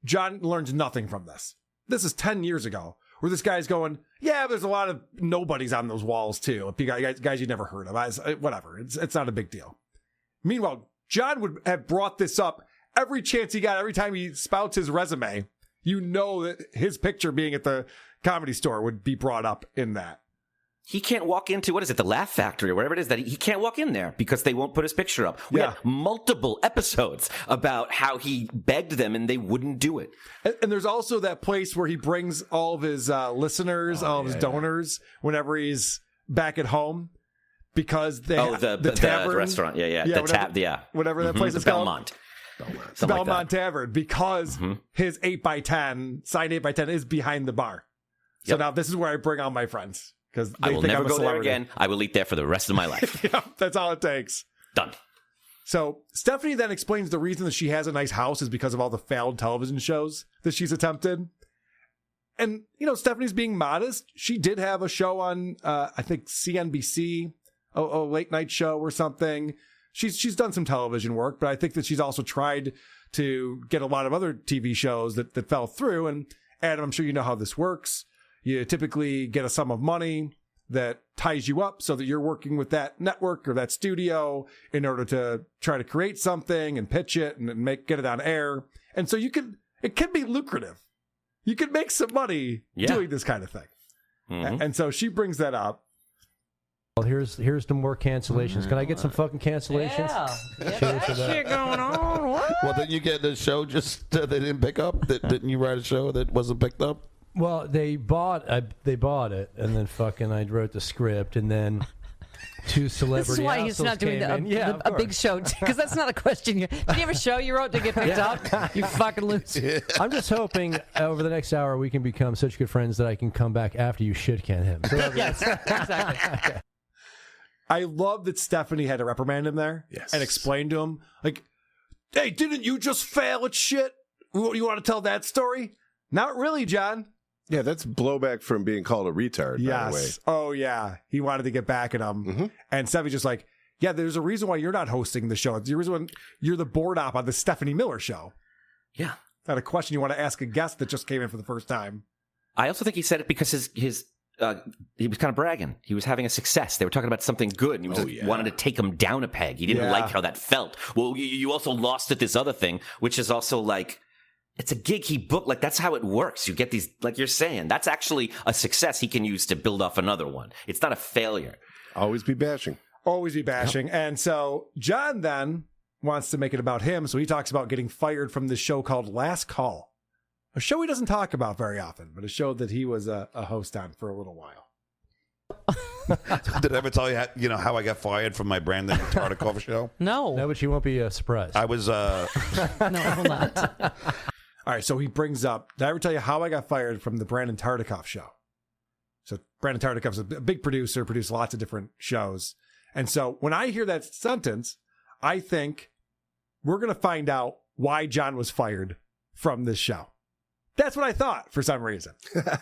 John learns nothing from this. This is 10 years ago, where this guy's going, yeah, there's a lot of nobodies on those walls, too. Guys you never heard of. Whatever. It's not a big deal. Meanwhile, John would have brought this up every chance he got, every time he spouts his resume. You know that his picture being at the Comedy Store would be brought up in that. He can't walk into, what is it, the Laugh Factory or whatever it is, that he can't walk in there because they won't put his picture up. We had multiple episodes about how he begged them and they wouldn't do it. And there's also that place where he brings all of his listeners, all of his donors, whenever he's back at home, because they the tavern, restaurant, whatever that place is Belmont. called, Belmont Tavern, because his 8x10 signed 8x10 is behind the bar. So now this is where I bring on my friends. Because I will never go there again. I will eat there for the rest of my life. That's all it takes. Done. So Stephanie then explains the reason that she has a nice house is because of all the failed television shows that she's attempted. And, Stephanie's being modest. She did have a show on, I think, CNBC, a late night show or something. She's done some television work, but I think that she's also tried to get a lot of other TV shows that fell through. And Adam, I'm sure you know how this works. You typically get a sum of money that ties you up so that you're working with that network or that studio in order to try to create something and pitch it and get it on air. And so it can be lucrative. You can make some money doing this kind of thing. Mm-hmm. And so she brings that up. Well, here's the more cancellations. Can I get some fucking cancellations? Yeah. Cheers to that. Shit going on. What? Well, didn't you get the show just they didn't pick up? Didn't you write a show that wasn't picked up? Well, they bought it, and then fucking I wrote the script, and then two celebrity. This is why he's not doing a big show, because that's not a question. Did you have a show you wrote to get picked up? You fucking loser. I'm just hoping over the next hour we can become such good friends that I can come back after you shit can him. So yes, exactly. I love that Stephanie had to reprimand him there and explain to him, like, hey, didn't you just fail at shit? You want to tell that story? Not really, John. Yeah, that's blowback from being called a retard, by the way. Oh, yeah. He wanted to get back at him. Mm-hmm. And Stephanie's just like, yeah, there's a reason why you're not hosting the show. It's the reason why you're the board op on the Stephanie Miller show. Yeah. Not a question you want to ask a guest that just came in for the first time. I also think he said it because he was kind of bragging. He was having a success. They were talking about something good, and he was wanted to take him down a peg. He didn't like how that felt. Well, you also lost at this other thing, which is also like, it's a gig he booked. Like, that's how it works. You get these, like you're saying, that's actually a success he can use to build off another one. It's not a failure. Always be bashing. Always be bashing. Yep. And so John then wants to make it about him. So he talks about getting fired from this show called Last Call, a show he doesn't talk about very often, but a show that he was a host on for a little while. Did I ever tell you how I got fired from my Brandon Tartikoff show? No, but you won't be surprised. I was. No, I will not. All right, so he brings up, did I ever tell you how I got fired from the Brandon Tartikoff show? So Brandon Tartikoff's a big producer, produced lots of different shows. And so when I hear that sentence, I think we're going to find out why John was fired from this show. That's what I thought for some reason.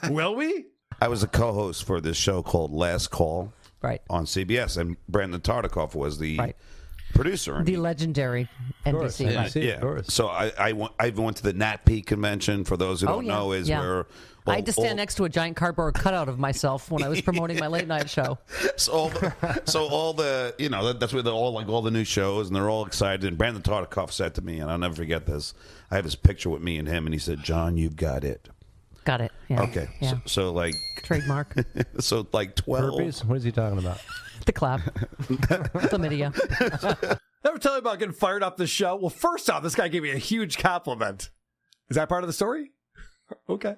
Will we? I was a co-host for this show called Last Call on CBS, and Brandon Tartikoff was the producer. The legendary NBC. Yeah. So I went to the NATP convention. For those who don't know, where I had to stand next to a giant cardboard cutout of myself when I was promoting my late night show. So all the that's where all the new shows, and they're all excited. And Brandon Tartikoff said to me, and I'll never forget this. I have his picture with me and him, and he said, "John, you've got it." Got it. Yeah. Okay. Yeah. So like trademark. So like 12. Herpes? What is he talking about? The clap. Chlamydia. Never tell you about getting fired off the show. Well, first off, this guy gave me a huge compliment. Is that part of the story? Okay.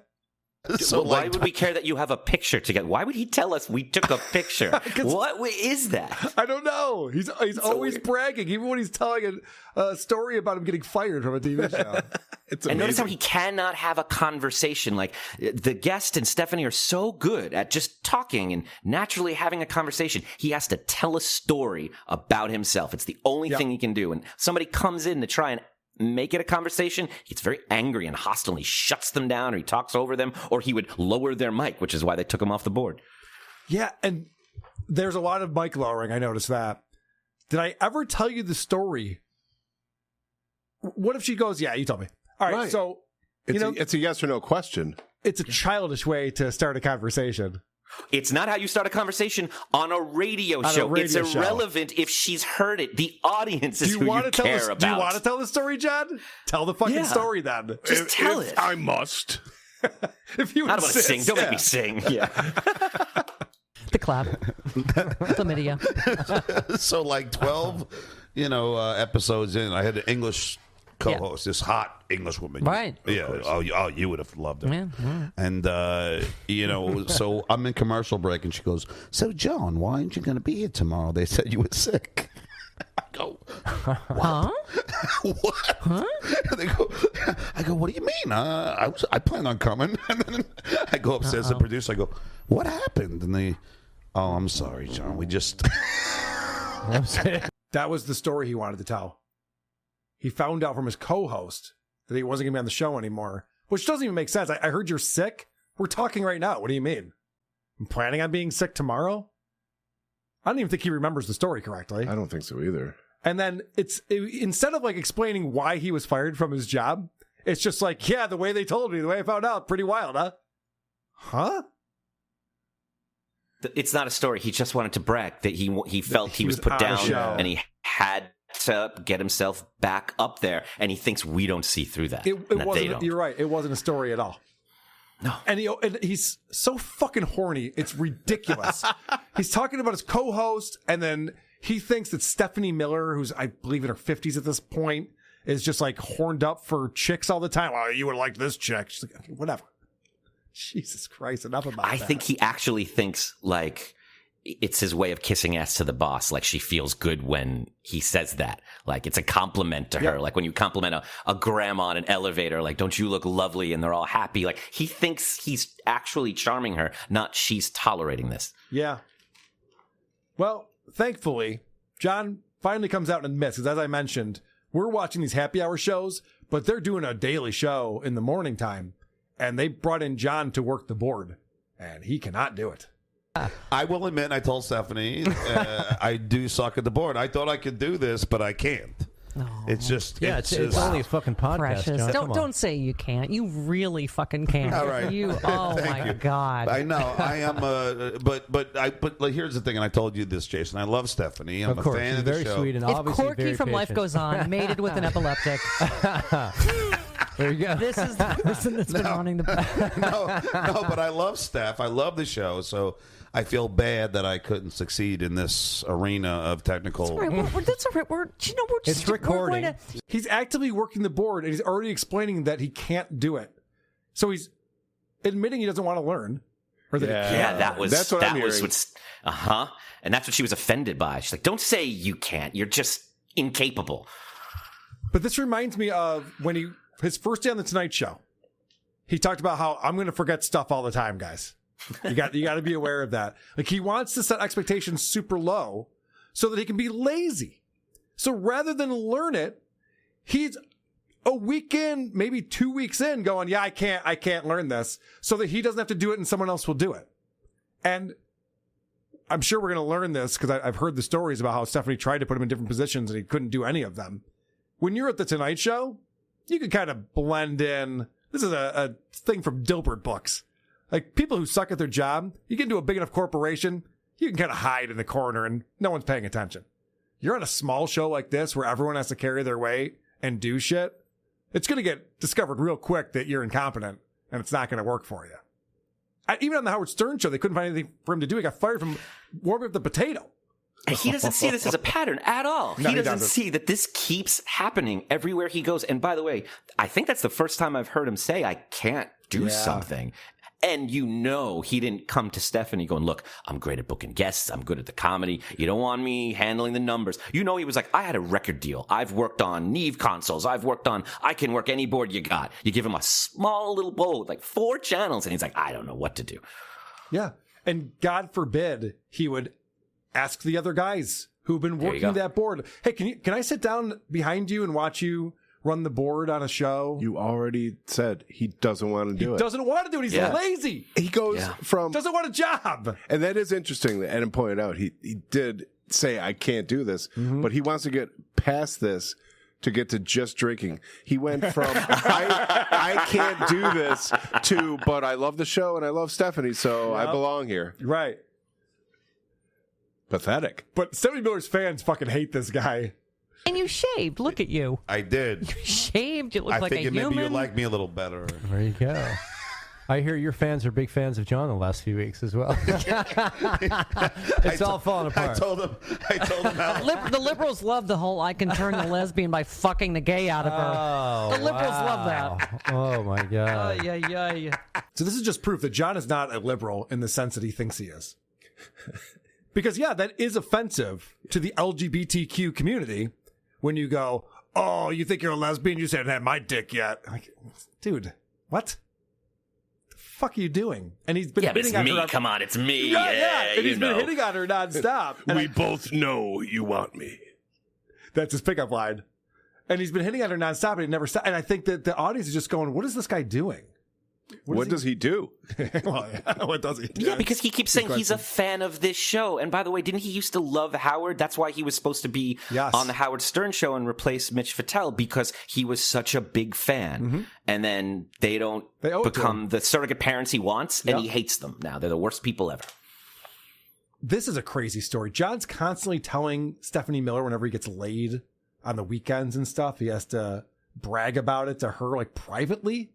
So why would we care that you have a picture together? Why would he tell us we took a picture? What is that? I don't know. He's always bragging, even when he's telling a story about him getting fired from a TV show. And notice how he cannot have a conversation. Like, the guest and Stephanie are so good at just talking and naturally having a conversation. He has to tell a story about himself. It's the only thing he can do. And somebody comes in to try and make it a conversation, he gets very angry and hostile, and he shuts them down, or he talks over them, or he would lower their mic, which is why they took him off the board. Yeah, and there's a lot of mic lowering. I noticed that. Did I ever tell you the story? What if she goes, yeah, you told me. All right. So it's a yes or no question. It's a childish way to start a conversation. It's not how you start a conversation on a radio show. It's irrelevant if she's heard it. The audience is who you care about. Do you want to tell the story, John? Tell the fucking story then. Just tell it. I must. If you I don't want to sing. Don't make me sing. Yeah. The clap. Chlamydia. So like 12, episodes in, I had an English co-host, this hot English woman. Right. Yeah. Oh, you would have loved her. Yeah. And, so I'm in commercial break, and she goes, "So, John, why aren't you going to be here tomorrow? They said you were sick." I go, "What? What?" Huh? I go, "What do you mean? I plan on coming." And then I go upstairs to the producer. I go, "What happened?" And they, "Oh, I'm sorry, John. We just..." That was the story he wanted to tell. He found out from his co-host that he wasn't going to be on the show anymore, which doesn't even make sense. I heard you're sick. We're talking right now. What do you mean? I'm planning on being sick tomorrow? I don't even think he remembers the story correctly. I don't think so either. And then instead of like explaining why he was fired from his job, it's just like, yeah, the way they told me, the way I found out, pretty wild, huh? Huh? It's not a story. He just wanted to brag that he felt he was put down and he had to get himself back up there, and he thinks we don't see through that. It wasn't. You're right. It wasn't a story at all. No. And he's so fucking horny. It's ridiculous. He's talking about his co-host, and then he thinks that Stephanie Miller, who's, I believe, in her 50s at this point, is just like horned up for chicks all the time. Well, you would like this chick. She's like, okay, whatever. Jesus Christ, enough about that. I think he actually thinks like it's his way of kissing ass to the boss. Like she feels good when he says that. Like it's a compliment to her. Like when you compliment a grandma on an elevator, like, don't you look lovely? And they're all happy. Like he thinks he's actually charming her, not she's tolerating this. Yeah. Well, thankfully, John finally comes out and admits, because as I mentioned, we're watching these happy hour shows, but they're doing a daily show in the morning time. And they brought in John to work the board, and he cannot do it. I will admit, I told Stephanie, I do suck at the board. I thought I could do this, but I can't. It's just, Yeah, it's only a fucking podcast. Precious. John. Don't say you can't. You really fucking can. All right. Oh Thank my you. God. I know. I am. But like, here's the thing, and I told you this, Jason. I love Stephanie. I'm Of course, a fan she's of the very show. sweet and If obviously Corky very from Life patient. Goes On mated with an epileptic, There you go. this is the person that's been wanting to. no, but I love Steph. I love the show. So I feel bad that I couldn't succeed in this arena of technical. That's all right. That's all right. We're just recording. He's actively working the board, and he's already explaining that he can't do it. So he's admitting he doesn't want to learn. Or that he can't. Yeah, that was That's what I'm hearing. what's and that's what she was offended by. She's like, don't say you can't. You're just incapable. But this reminds me of when his first day on the Tonight Show. He talked about how I'm going to forget stuff all the time, guys. You got to be aware of that. Like he wants to set expectations super low so that he can be lazy. So rather than learn it, he's a week in, maybe 2 weeks in, going, "Yeah, I can't learn this," so that he doesn't have to do it and someone else will do it. And I'm sure we're going to learn this because I've heard the stories about how Stephanie tried to put him in different positions and he couldn't do any of them. When you're at the Tonight Show, you can kind of blend in. This is a thing from Dilbert books. Like people who suck at their job, you get into a big enough corporation, you can kind of hide in the corner and no one's paying attention. You're on a small show like this where everyone has to carry their weight and do shit. It's going to get discovered real quick that you're incompetent and it's not going to work for you. Even on the Howard Stern show, they couldn't find anything for him to do. He got fired from warming up the potato. And he doesn't see this as a pattern at all. No, he doesn't doesn't. see that this keeps happening everywhere he goes. And by the way, I think that's the first time I've heard him say, I can't do something. And you know he didn't come to Stephanie going, look, I'm great at booking guests. I'm good at the comedy. You don't want me handling the numbers. You know he was like, I had a record deal. I've worked on Neve consoles. I can work any board you got. You give him a small little bowl, like 4 channels. And he's like, I don't know what to do. Yeah. And God forbid he would ask the other guys who've been working that board, hey, can I sit down behind you and watch you run the board on a show? You already said he doesn't want to do it. He doesn't want to do it. He's lazy. He goes from... Doesn't want a job. And that is interesting that Adam pointed out. He did say, I can't do this, but he wants to get past this to get to just drinking. He went from, I can't do this to, but I love the show and I love Stephanie, so I belong here. Right. Pathetic. But Stephanie Miller's fans fucking hate this guy. And you shaved. Look at you. I did. You shaved. You look I like a figured human. maybe you like me a little better. There you go. I hear your fans are big fans of John the last few weeks as well. It's all falling apart. I told him how. The liberals love the whole I can turn the lesbian by fucking the gay out of her. Oh, The liberals love that. Oh, my God. Yeah. So this is just proof that John is not a liberal in the sense that he thinks he is. Because, that is offensive to the LGBTQ community when you go, oh, you think you're a lesbian? You haven't had my dick yet. Like, dude, what? The fuck are you doing? And he's been but it's hitting on me. her. Come on, it's me. Yeah. And he's been know. hitting on her nonstop. And We both know you want me. That's his pickup line. And he's been hitting on her nonstop and he never stopped. And I think that the audience is just going, what is this guy doing? What does he do? Well, what does he do? Yeah, because he keeps saying he's a fan of this show. And by the way, didn't he used to love Howard? That's why he was supposed to be on the Howard Stern show and replace Mitch Fattel, because he was such a big fan. Mm-hmm. And then they owe become the surrogate parents he wants, and he hates them now. They're the worst people ever. This is a crazy story. John's constantly telling Stephanie Miller whenever he gets laid on the weekends and stuff, he has to brag about it to her, like, privately.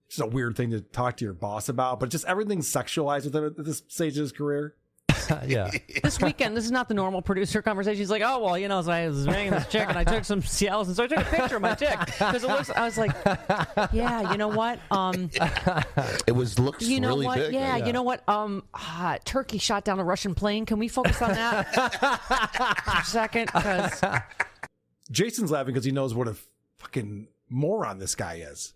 just a weird thing to talk to your boss about, but just everything's sexualized with him at this stage of his career. Yeah. This weekend, this is not the normal producer conversation. He's like, oh, well, so I was banging this chick and I took some Cialis, and so I took a picture of my dick. Because I was like, yeah, you know what? It looks you know really what? big. Yeah, you know what? Turkey shot down a Russian plane. Can we focus on that for a second? Because Jason's laughing because he knows what a fucking moron this guy is.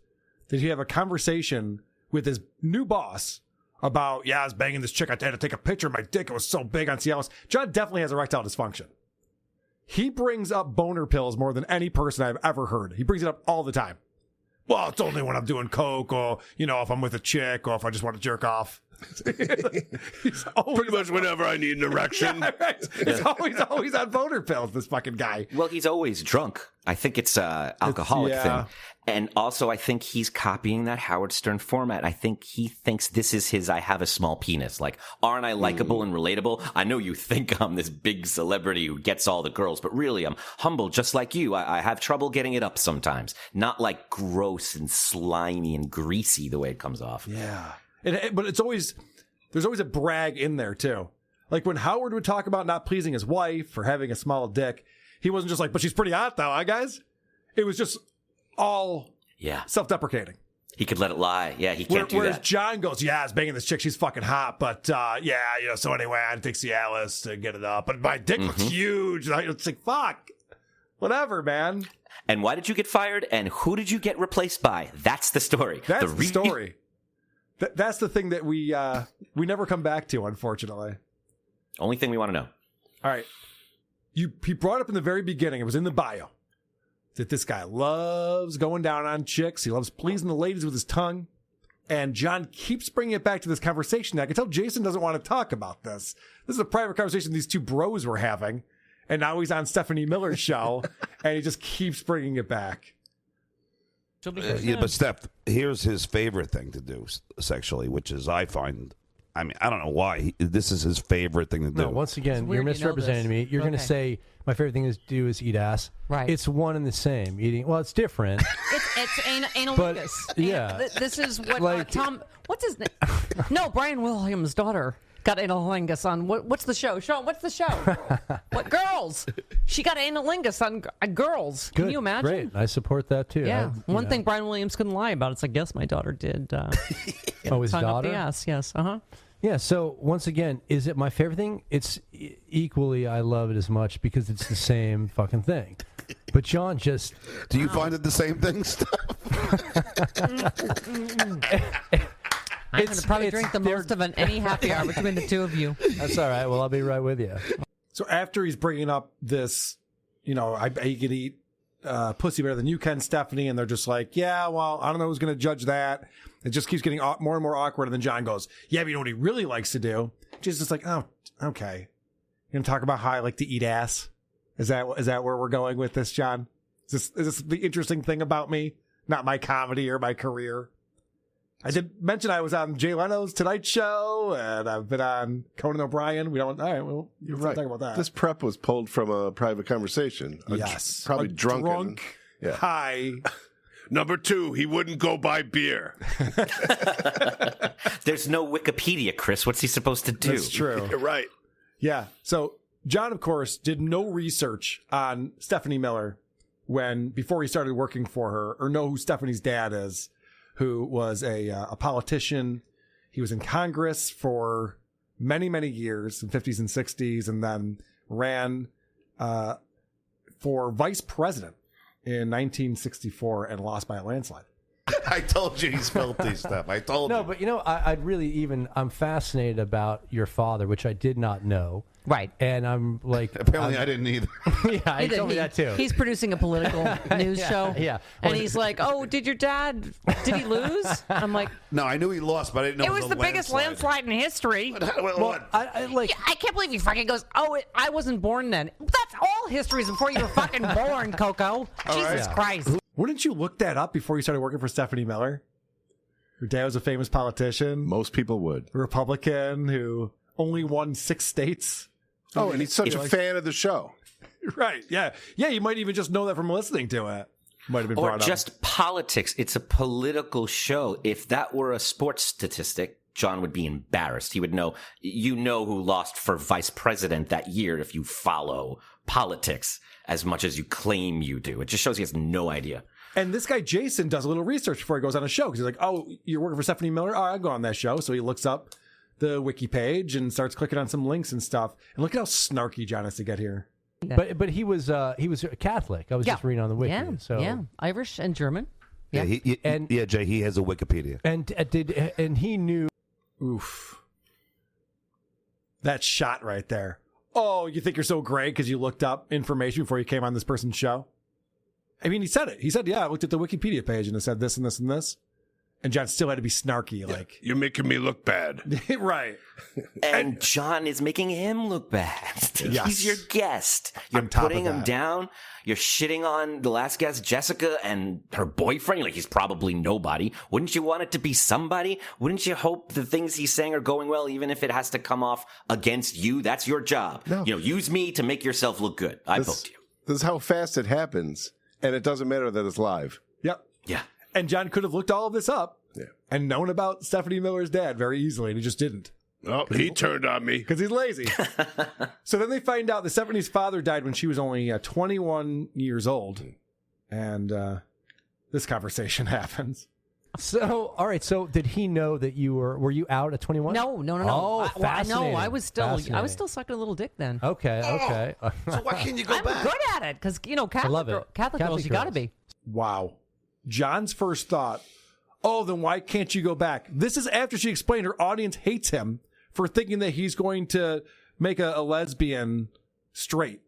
Did he have a conversation with his new boss about, I was banging this chick. I had to take a picture of my dick. It was so big on Cialis. John definitely has erectile dysfunction. He brings up boner pills more than any person I've ever heard. He brings it up all the time. Well, it's only when I'm doing coke or, if I'm with a chick or if I just want to jerk off. Pretty much whenever I need an erection. Yeah, right. It's always on boner pills, this fucking guy. Well, he's always drunk. I think it's an alcoholic thing. And also, I think he's copying that Howard Stern format. I think he thinks this is his I have a small penis. Like, aren't I likable and relatable? I know you think I'm this big celebrity who gets all the girls, but really I'm humble just like you. I have trouble getting it up sometimes. Not like gross and slimy and greasy the way it comes off. Yeah. But there's always a brag in there, too. Like when Howard would talk about not pleasing his wife or having a small dick, he wasn't just like, but she's pretty hot though, huh, guys? It was just all self-deprecating. He could let it lie. Yeah, he can't do whereas that. John goes, I was banging this chick. She's fucking hot. But, so anyway, I take Cialis to get it up. But my dick looks huge. It's like, fuck. Whatever, man. And why did you get fired? And who did you get replaced by? That's the story. That's the story. That's the thing that we never come back to, unfortunately. Only thing we want to know. All right. He brought up in the very beginning, it was in the bio, that this guy loves going down on chicks. He loves pleasing the ladies with his tongue. And John keeps bringing it back to this conversation. I can tell Jason doesn't want to talk about this. This is a private conversation these two bros were having. And now he's on Stephanie Miller's show, and he just keeps bringing it back. But Steph, here's his favorite thing to do sexually, which is I don't know why. This is his favorite thing to do. No, once again, you're misrepresenting me. You're going to say my favorite thing to do is eat ass. Right. It's one and the same. Eating. Well, it's different. it's analingus. Yeah. This is what Tom. What's his name? No, Brian Williams' daughter got analingus on what's the show? Sean, what's the show? What girls? She got analingus on girls. Good. Can you imagine? Great. I support that too. Yeah. One thing Brian Williams couldn't lie about. It's like, yes, my daughter did. His tongue daughter? Up the ass. Yes. Yeah, so once again, is it my favorite thing? It's equally, I love it as much because it's the same fucking thing. But John just... Do you find it the same thing, Steph? I'm going to probably drink the most of any happy hour between the two of you. That's all right. Well, I'll be right with you. So after he's bringing up this, he can eat pussy better than you can, Stephanie, and they're just like, yeah, well, I don't know who's going to judge that. It just keeps getting more and more awkward, and then John goes, yeah, but you know what he really likes to do? She's just like, oh, okay. You're going to talk about how I like to eat ass? Is that where we're going with this, John? Is this the interesting thing about me? Not my comedy or my career? I did mention I was on Jay Leno's Tonight Show, and I've been on Conan O'Brien. All right, well, you're let's right. talk about that. This prep was pulled from a private conversation. Yes. Probably drunken. Drunk. Yeah. High. Number 2, he wouldn't go buy beer. There's no Wikipedia, Chris. What's he supposed to do? That's true. You're right. Yeah. So John, of course, did no research on Stephanie Miller before he started working for her, or know who Stephanie's dad is, who was a politician. He was in Congress for many, many years, in the 50s and 60s, and then ran for vice president in 1964 and lost by a landslide. I told you he's filthy stuff. I told you. No, but I'm fascinated about your father, which I did not know. Right. And I'm like... Apparently I didn't either. Yeah, he told me that too. He's producing a political news show. Yeah. And he's like, oh, did he lose? I'm like... No, I knew he lost, but I didn't know it was the biggest landslide in history. I can't believe he fucking goes, I wasn't born then. That's all histories before you were fucking born, Coco. Jesus Christ. Wouldn't you look that up before you started working for Stephanie Miller? Her dad was a famous politician. Most people would. A Republican who only won 6 states. Oh, and he's such a fan of the show. Right, yeah. Yeah, you might even just know that from listening to it. might have been or brought just up. politics. It's a political show. If that were a sports statistic, John would be embarrassed. He would know, who lost for vice president that year if you follow politics as much as you claim you do. It just shows he has no idea. And this guy, Jason, does a little research before he goes on a show because he's like, oh, you're working for Stephanie Miller? Oh, I'll go on that show. So he looks up the wiki page and starts clicking on some links and stuff. And look at how snarky John has to get here. But he was Catholic. I was just reading on the wiki. Yeah, Irish and German. Yeah, Jay, he has a Wikipedia. And he knew. Oof. That shot right there. Oh, you think you're so great because you looked up information before you came on this person's show? I mean, he said it. He said, yeah, I looked at the Wikipedia page and it said this and this and this. And John still had to be snarky, like... You're making me look bad. Right. And John is making him look bad. Yes. He's your guest. You're putting him down. You're shitting on the last guest, Jessica, and her boyfriend. You're like, he's probably nobody. Wouldn't you want it to be somebody? Wouldn't you hope the things he's saying are going well, even if it has to come off against you? That's your job. No. Use me to make yourself look good. I booked you. This is how fast it happens. And it doesn't matter that it's live. Yep. Yeah. And John could have looked all of this up and known about Stephanie Miller's dad very easily, and he just didn't. Oh, he turned on me. Because he's lazy. So then they find out the Stephanie's father died when she was only 21 years old. And this conversation happens. So, all right. So, did he know that were you out at 21? No. Oh, fascinating. I was still sucking a little dick then. Okay. So why can't you go I'm back? good at it because I love it. Catholic girls, you got to be. Wow. John's first thought, oh, then why can't you go back? This is after she explained her audience hates him for thinking that he's going to make a lesbian straight.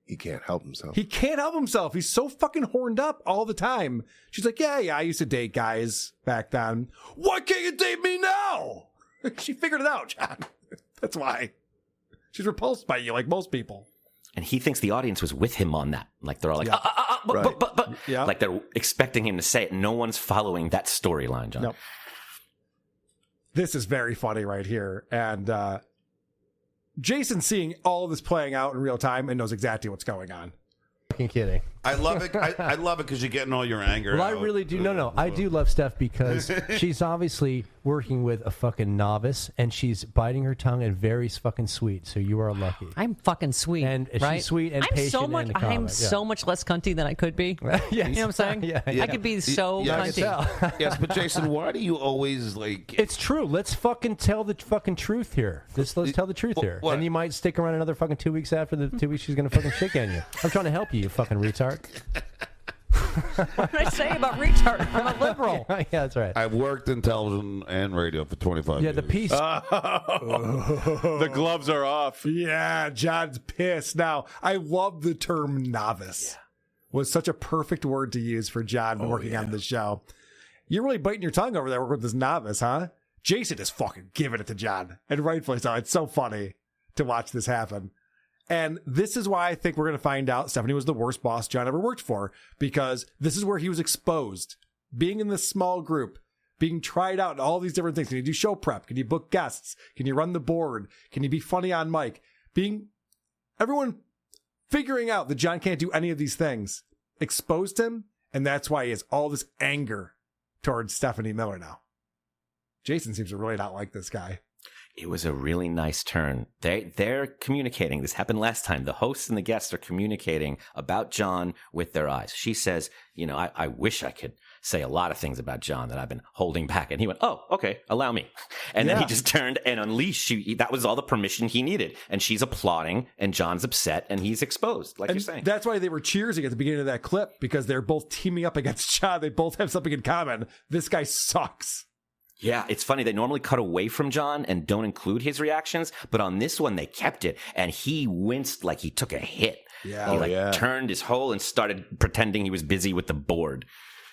He can't help himself. He can't help himself. He's so fucking horned up all the time. She's like, yeah, I used to date guys back then. Why can't you date me now? She figured it out, John. That's why. She's repulsed by you like most people. And he thinks the audience was with him on that. Like, they're all like, but. Yeah. Like, they're expecting him to say it. No one's following that storyline, John. Nope. This is very funny right here. And Jason's seeing all of this playing out in real time and knows exactly what's going on. Fucking kidding. I love it. I love it because you're getting all your anger Well, out. I really do. No. I do love Steph because she's obviously working with a fucking novice, and she's biting her tongue and very fucking sweet. So you are lucky. I'm fucking sweet, and right? she's sweet and patient. I'm so much less cunty than I could be. Yes. You know what I'm saying? Yeah. I could be so cunty. Yes, but Jason, why do you always like? It's true. Let's fucking tell the fucking truth here. Let's tell the truth here. What? And you might stick around another fucking 2 weeks after the 2 weeks she's gonna fucking shit on you. I'm trying to help you, you fucking retard. What did I say about retard? I'm a liberal. Yeah, that's right. I've worked in television and radio for 25 years. Yeah, the piece. The gloves are off. Yeah, John's pissed. Now, I love the term novice. Was such a perfect word to use for John working on the show. You're really biting your tongue over there working with this novice, huh? Jason is fucking giving it to John. And rightfully so. It's so funny to watch this happen. And this is why I think we're going to find out Stephanie was the worst boss John ever worked for, because this is where he was exposed. Being in this small group, being tried out in all these different things. Can you do show prep? Can you book guests? Can you run the board? Can you be funny on mic? Everyone figuring out that John can't do any of these things exposed him, and that's why he has all this anger towards Stephanie Miller now. Jason seems to really not like this guy. It was a really nice turn. They're communicating. This happened last time. The hosts and the guests are communicating about John with their eyes. She says, I wish I could say a lot of things about John that I've been holding back. And he went, oh, okay, allow me. And then he just turned and unleashed. That was all the permission he needed. And she's applauding, and John's upset, and he's exposed, like you're saying. That's why they were cheersing at the beginning of that clip, because they're both teaming up against John. They both have something in common. This guy sucks. Yeah, it's funny. They normally cut away from John and don't include his reactions, but on this one, they kept it, and he winced like he took a hit. Yeah. He turned his hole and started pretending he was busy with the board.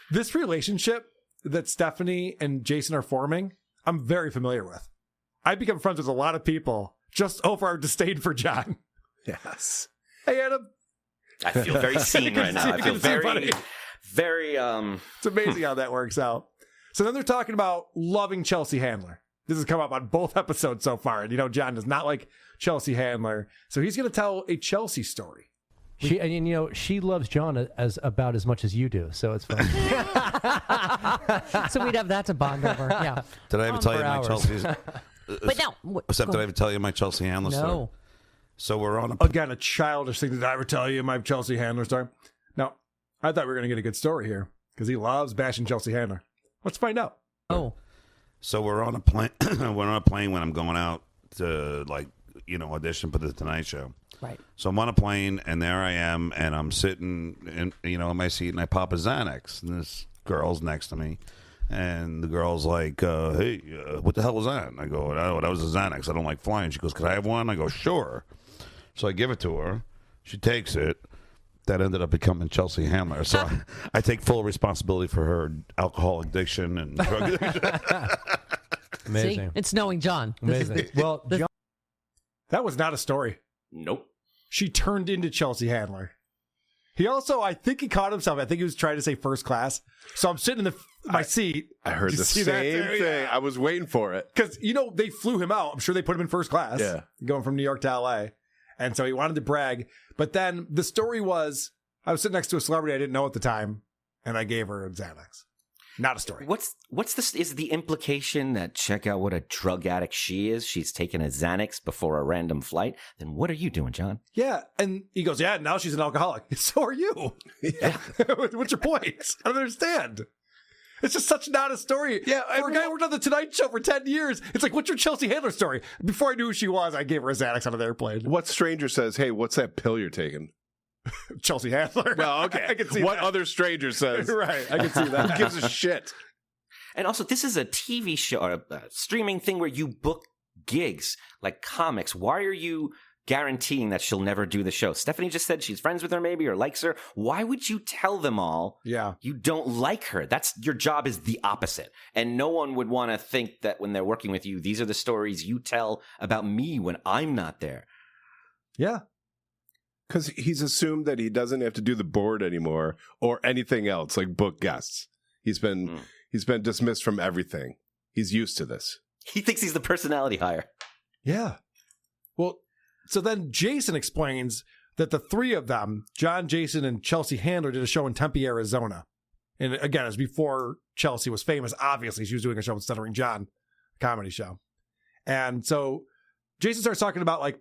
This relationship that Stephanie and Jason are forming, I'm very familiar with. I've become friends with a lot of people just over our disdain for John. Yes. Hey, Adam. I feel very seen right now. I feel very... It's amazing how that works out. So then they're talking about loving Chelsea Handler. This has come up on both episodes so far. And, John does not like Chelsea Handler. So he's going to tell a Chelsea story. She loves John as about as much as you do, so it's fine. So we'd have that to bond over. Yeah. Did I ever tell you my Chelsea's? But no. Except did I ever tell you my Chelsea Handler story? No. So we're on Again, a childish thing. Did I ever tell you my Chelsea Handler story? No. I thought we were going to get a good story here because he loves bashing Chelsea Handler. Let's find out. Oh. So we're on a plane. We're on a plane when I'm going out to audition for the Tonight Show. Right. So I'm on a plane, and there I am, and I'm sitting in my seat, and I pop a Xanax, and this girl's next to me, and the girl's like, "Hey, what the hell was that?" And I go, "Oh, that was a Xanax. I don't like flying." She goes, "Could I have one?" I go, "Sure." So I give it to her. She takes it. That ended up becoming Chelsea Handler. So I take full responsibility for her alcohol addiction and drug addiction. Amazing. See? It's knowing John. Amazing. Well, John, that was not a story. Nope. She turned into Chelsea Handler. He also, I think he caught himself. I think he was trying to say first class. So I'm sitting in my seat. I heard the same thing. Yeah. I was waiting for it. Because, they flew him out. I'm sure they put him in first class. Yeah. Going from New York to L.A. And so he wanted to brag. But then the story was, I was sitting next to a celebrity I didn't know at the time, and I gave her a Xanax. Not a story. What's this? Is the implication that check out what a drug addict she is? She's taken a Xanax before a random flight. Then what are you doing, John? Yeah, and he goes, "Yeah, now she's an alcoholic." So are you. Yeah. What's your point? I don't understand. It's just such not a story. Yeah, for a guy who worked on the Tonight Show for 10 years, it's like, what's your Chelsea Handler story? Before I knew who she was, I gave her a Xanax on an airplane. What stranger says, "Hey, what's that pill you're taking?" Chelsea Handler. Well, okay. I can see what that. other stranger says. Right, I can see that. Who gives a shit? And also, this is a TV show or a streaming thing where you book gigs like comics. Why are you guaranteeing that she'll never do the show? Stephanie just said she's friends with her maybe or likes her. Why would you tell them all you don't like her? That's your job is the opposite. And no one would want to think that when they're working with you, these are the stories you tell about me when I'm not there. Yeah. Because he's assumed that he doesn't have to do the board anymore or anything else, like book guests. He's been dismissed from everything. He's used to this. He thinks he's the personality hire. Yeah. Well, so then Jason explains that the three of them, John, Jason, and Chelsea Handler, did a show in Tempe, Arizona. And again, it was before Chelsea was famous. Obviously, she was doing a show with Stuttering John, a comedy show. And so Jason starts talking about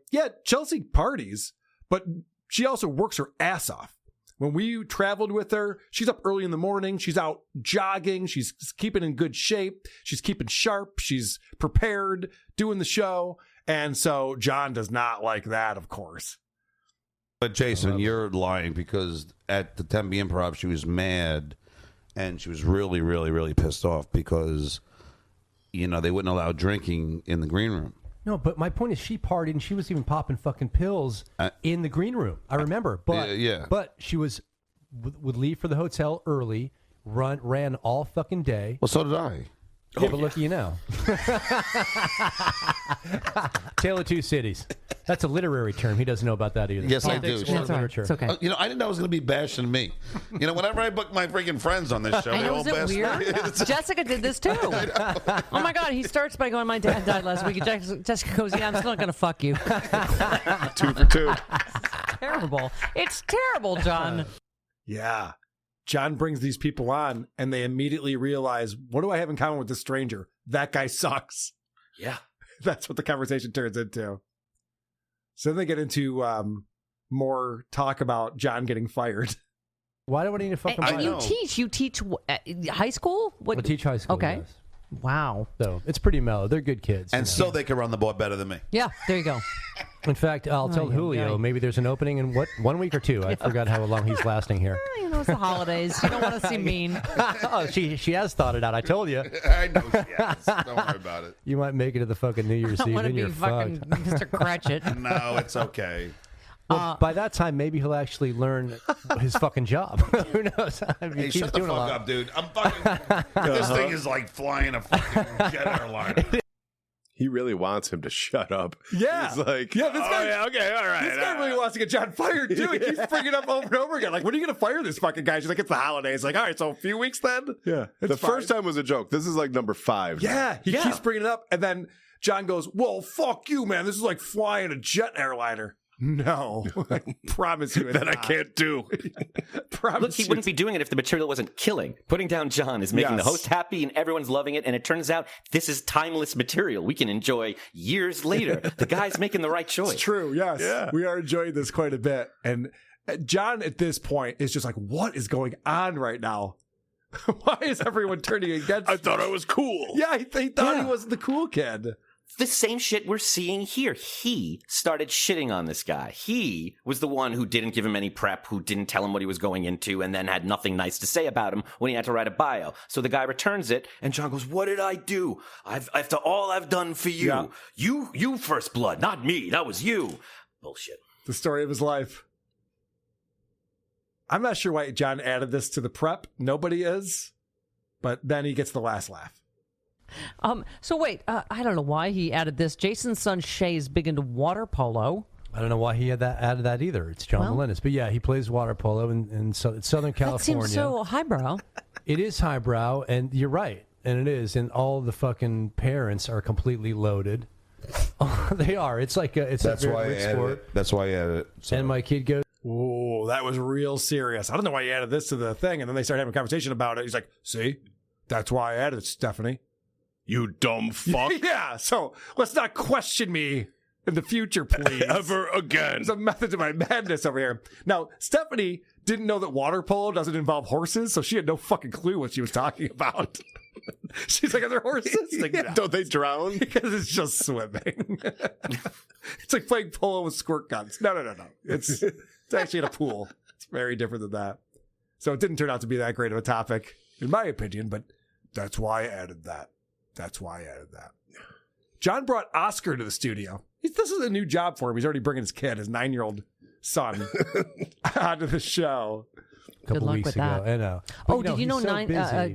Chelsea parties, but she also works her ass off. When we traveled with her, she's up early in the morning. She's out jogging. She's keeping in good shape. She's keeping sharp. She's prepared, doing the show. And so John does not like that, of course. But Jason, you're lying because at the Tempe Improv, she was mad and she was really, really, really pissed off because, they wouldn't allow drinking in the green room. No, but my point is she partied and she was even popping fucking pills in the green room. I remember. But but she would leave for the hotel early, ran all fucking day. Well, so did I. Yeah, but look at you now. Tale of Two Cities. That's a literary term. He doesn't know about that either. Yes, Politics I do. or That's right. literature. It's okay. I didn't know it was going to be bashing me. Whenever I book my freaking friends on this show, they all Is it bash weird? me. Jessica did this too. Oh my God, he starts by going, "My dad died last week." And Jessica goes, "Yeah, I'm still not going to fuck you." 2 for 2. Terrible. It's terrible, John. Yeah. John brings these people on and they immediately realize, what do I have in common with this stranger? That guy sucks. Yeah. That's what the conversation turns into. So then they get into more talk about John getting fired. Why do I need to fucking And you teach high school? What? I teach high school. Okay. Yes. Wow. So it's pretty mellow. They're good kids. And so they can run the board better than me. Yeah, there you go. In fact, I'll tell Julio maybe there's an opening in 1 week or 2. I forgot how long he's lasting here. It's the holidays. You don't want to seem mean. Oh, she has thought it out. I told you. I know she has. Don't worry about it. You might make it to the fucking New Year's I don't Eve want to and be you're fucking fucked. Mr. Cratchit. No, it's okay. Well, by that time, maybe he'll actually learn his fucking job. Who knows? Hey, shut the fuck up, dude. I'm fucking. This thing is like flying a fucking jet airliner. He really wants him to shut up. Yeah. He's like, this guy, okay, all right. This guy really wants to get John fired, too. He keeps bringing it up over and over again. Like, when are you going to fire this fucking guy? She's like, it's the holidays. Like, all right, so a few weeks then? Yeah. The first time was a joke. This is like number 5. Yeah. He keeps bringing it up. And then John goes, well, fuck you, man. This is like flying a jet airliner. No, I promise you that I can't do. Look, he wouldn't be doing it if the material wasn't killing. Putting down John is making the host happy and everyone's loving it. And it turns out this is timeless material we can enjoy years later. The guy's making the right choice. It's true. Yes. Yeah. We are enjoying this quite a bit. And John at this point is just like, what is going on right now? Why is everyone turning against I thought I was cool. Yeah, he thought he was the cool kid. The same shit we're seeing here. He started shitting on this guy. He was the one who didn't give him any prep, who didn't tell him what he was going into, and then had nothing nice to say about him when he had to write a bio. So the guy returns it, and John goes, "What did I do? After all I've done for you. Yeah. You first blood, not me. That was you." Bullshit. The story of his life. I'm not sure why John added this to the prep. Nobody is. But then he gets the last laugh. So wait, I don't know why he added this. Jason's son Shay is big into water polo. I don't know why he added that either. It's John Melendez. But yeah, he plays water polo in Southern California. That seems so highbrow. It is highbrow, and you're right. And it is. And all the fucking parents are completely loaded. They are. It's like it's a very big sport. That's why I added it. So. And my kid goes, "Oh, that was real serious. I don't know why you added this to the thing." And then they started having a conversation about it. He's like, "See, that's why I added it, Stephanie. You dumb fuck." Yeah, so let's not question me in the future, please. Ever again. There's a method to my madness over here. Now, Stephanie didn't know that water polo doesn't involve horses, so she had no fucking clue what she was talking about. She's like, "Are there horses?" Like, yeah, no. don't they drown? Because it's just swimming. It's like playing polo with squirt guns. No. It's actually in a pool. It's very different than that. So it didn't turn out to be that great of a topic, in my opinion, but that's why I added that. John brought Oscar to the studio. This is a new job for him. He's already bringing his kid, his 9-year-old son, onto the show. Good luck with that. I know. But, did you know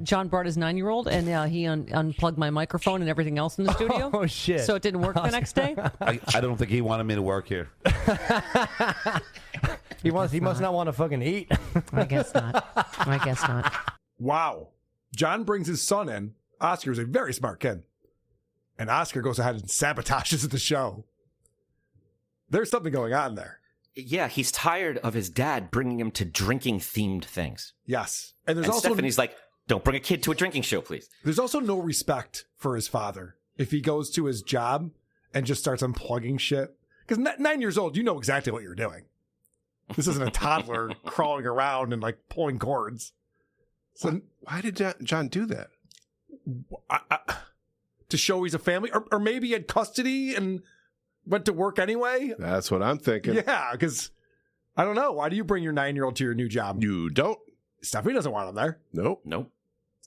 John brought his 9-year-old and he unplugged my microphone and everything else in the studio? Oh, shit. So it didn't work the next day? I don't think he wanted me to work here. He must not want to fucking eat. I guess not. Wow. John brings his son in. Oscar is a very smart kid. And Oscar goes ahead and sabotages the show. There's something going on there. Yeah, he's tired of his dad bringing him to drinking-themed things. Yes. And Stephanie's like, "Don't bring a kid to a drinking show, please." There's also no respect for his father if he goes to his job and just starts unplugging shit. Because 9 years old, you know exactly what you're doing. This isn't a toddler crawling around and like pulling cords. So why did John do that? To show he's a family, or maybe he had custody and went to work anyway. That's what I'm thinking. Yeah, because I don't know. Why do you bring your 9-year-old to your new job? You don't. Stephanie doesn't want him there. Nope.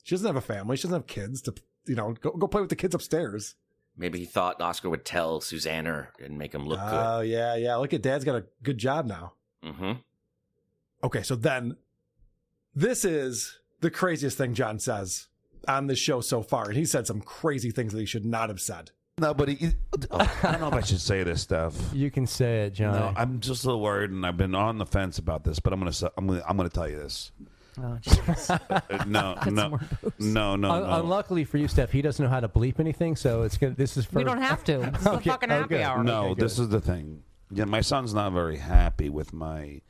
She doesn't have a family. She doesn't have kids to, go play with the kids upstairs. Maybe he thought Oscar would tell Susanna and make him look good. Oh, yeah. Look at Dad's got a good job now. Mm-hmm. Okay, so then this is the craziest thing John says on this show so far. And he said some crazy things that he should not have said. No, but I don't know if I should say this stuff. You can say it, John. No, I'm just a little worried, and I've been on the fence about this. But I'm gonna tell you this. Oh, jeez. No. Unluckily for you, Steph, he doesn't know how to bleep anything. So it's good. This is for. We don't have to. This is a fucking happy hour. No, okay, this is the thing. Yeah, my son's not very happy with my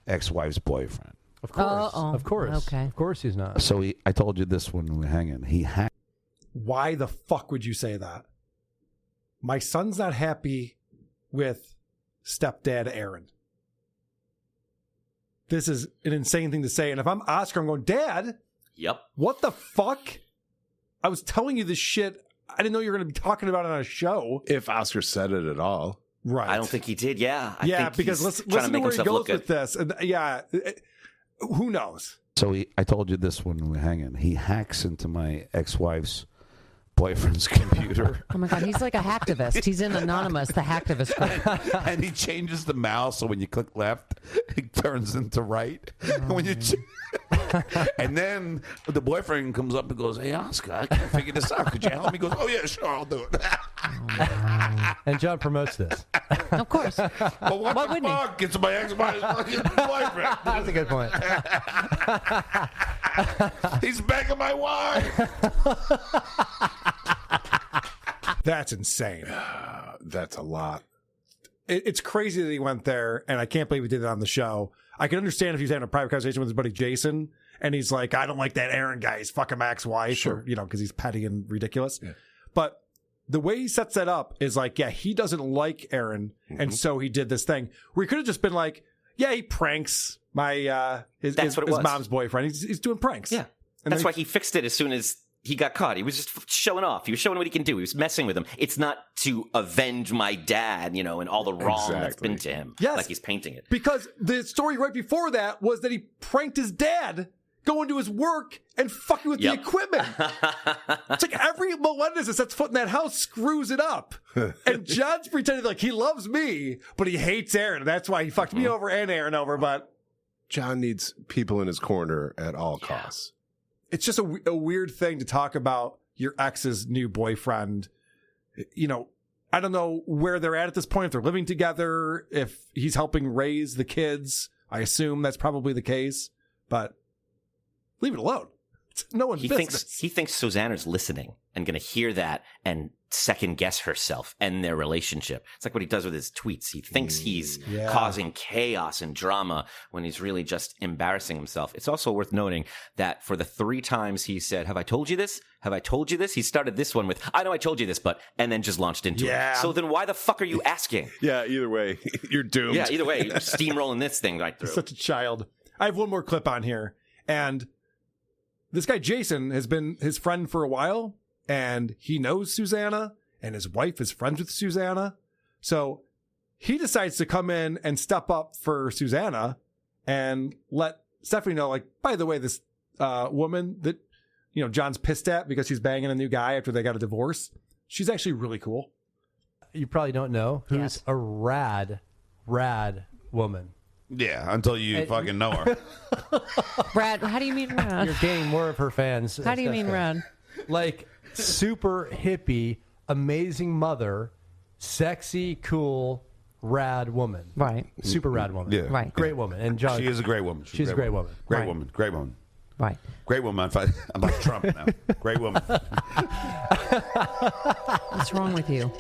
ex-wife's boyfriend. Of course. Of course. Okay. Of course he's not. So I told you this when we were hanging. He hacked. Why the fuck would you say that? My son's not happy with stepdad Aaron. This is an insane thing to say. And if I'm Oscar, I'm going, "Dad, Yep. What the fuck? I was telling you this shit. I didn't know you were going to be talking about it on a show." If Oscar said it at all. Right. I don't think he did. Yeah. I yeah, think because listen to where he goes with this. And who knows? So I told you this when we were hanging. He hacks into my ex-wife's boyfriend's computer. Oh my God, he's like a hacktivist. He's in Anonymous, the hacktivist group. And he changes the mouse so when you click left, it turns into right. Oh, when you and then the boyfriend comes up and goes, "Hey, Oscar, I can't figure this out. Could you help me?" He goes, "Oh, yeah, sure, I'll do it." And John promotes this. Of course. But what the fuck? It's my ex-wife's boyfriend. That's a good point. He's begging my wife. That's insane. That's a lot. it's crazy that he went there, and I can't believe he did it on the show. I can understand if he's having a private conversation with his buddy Jason, and he's like, I don't like that Aaron guy. He's fucking my ex-wife, or, because he's petty and ridiculous. Yeah. But the way he sets that up is like, yeah, he doesn't like Aaron, and so he did this thing where he could have just been like, yeah, he pranks his mom's boyfriend. He's doing pranks. Yeah. And that's why he fixed it as soon as he got caught. He was just showing off. He was showing what he can do. He was messing with him. It's not to avenge my dad, and all the wrong that's been to him. Yes. Like he's painting it. Because the story right before that was that he pranked his dad going to his work and fucking with the equipment. It's like every Melendez that sets foot in that house screws it up. And John's pretending like he loves me, but he hates Aaron. That's why he fucked me over and Aaron over. But John needs people in his corner at all costs. It's just a weird thing to talk about your ex's new boyfriend. I don't know where they're at this point, if they're living together, if he's helping raise the kids. I assume that's probably the case, but leave it alone. It's no one's business. He thinks Susanna's listening and going to hear that and second guess herself and their relationship. It's like what he does with his tweets. He thinks he's causing chaos and drama when he's really just embarrassing himself. It's also worth noting that for the 3 times he said, have I told you this? Have I told you this? He started this one with, I know I told you this, but, and then just launched into it. So then why the fuck are you asking? Yeah, either way, you're doomed. Yeah, either way, you're steamrolling this thing right through. He's such a child. I have one more clip on here. And this guy, Jason, has been his friend for a while, and he knows Susanna, and his wife is friends with Susanna. So he decides to come in and step up for Susanna and let Stephanie know, like, by the way, this woman that, John's pissed at because she's banging a new guy after they got a divorce, she's actually really cool. You probably don't know who's a rad woman. Yeah, until you fucking know her. Rad, how do you mean rad? You're gaining more of her fans. How do you mean rad? Like super hippie, amazing mother, sexy, cool, rad woman. Right. Super rad woman. Yeah. Right. Great woman. And John, she is a great woman. She's a great woman. Great woman. Great woman. Right. Great woman. I'm like Trump now. Great woman. What's wrong with you?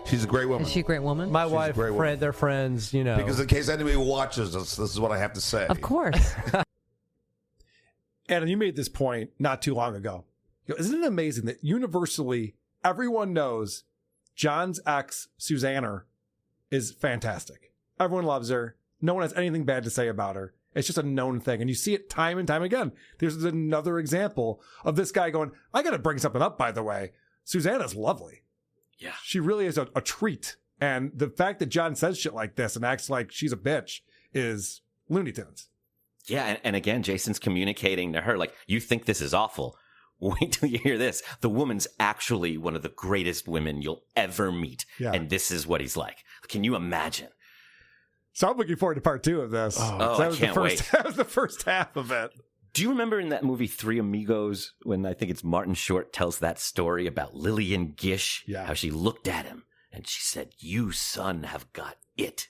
She's a great woman. Is she a great woman? My wife, they're friends, Because in case anybody watches us, this is what I have to say. Of course. Adam, you made this point not too long ago. Isn't it amazing that universally everyone knows John's ex, Susanna, is fantastic. Everyone loves her. No one has anything bad to say about her. It's just a known thing. And you see it time and time again. There's another example of this guy going, I got to bring something up, by the way. Susanna's lovely. Yeah. She really is a treat. And the fact that John says shit like this and acts like she's a bitch is Looney Tunes. Yeah, and again, Jason's communicating to her, like, you think this is awful. Wait till you hear this. The woman's actually one of the greatest women you'll ever meet. Yeah. And this is what he's like. Can you imagine? So I'm looking forward to part 2 of this. I can't wait. That was the first half of it. Do you remember in that movie Three Amigos when I think it's Martin Short tells that story about Lillian Gish? Yeah. How she looked at him and she said, you, son, have got it.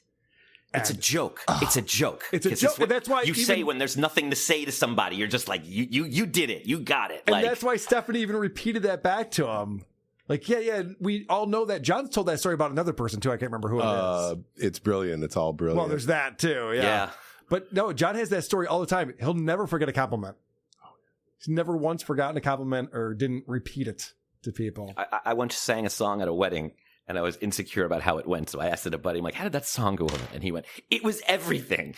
It's a joke. It's a joke. It's a joke. And that's why you say when there's nothing to say to somebody, you're just like, you did it. You got it. And that's why Stephanie even repeated that back to him. Like, yeah, we all know that. John's told that story about another person, too. I can't remember who it is. It's brilliant. It's all brilliant. Well, there's that, too. Yeah. But no, John has that story all the time. He'll never forget a compliment. He's never once forgotten a compliment or didn't repeat it to people. I once sang a song at a wedding, and I was insecure about how it went. So I asked it a buddy, I'm like, how did that song go over? And he went, it was everything.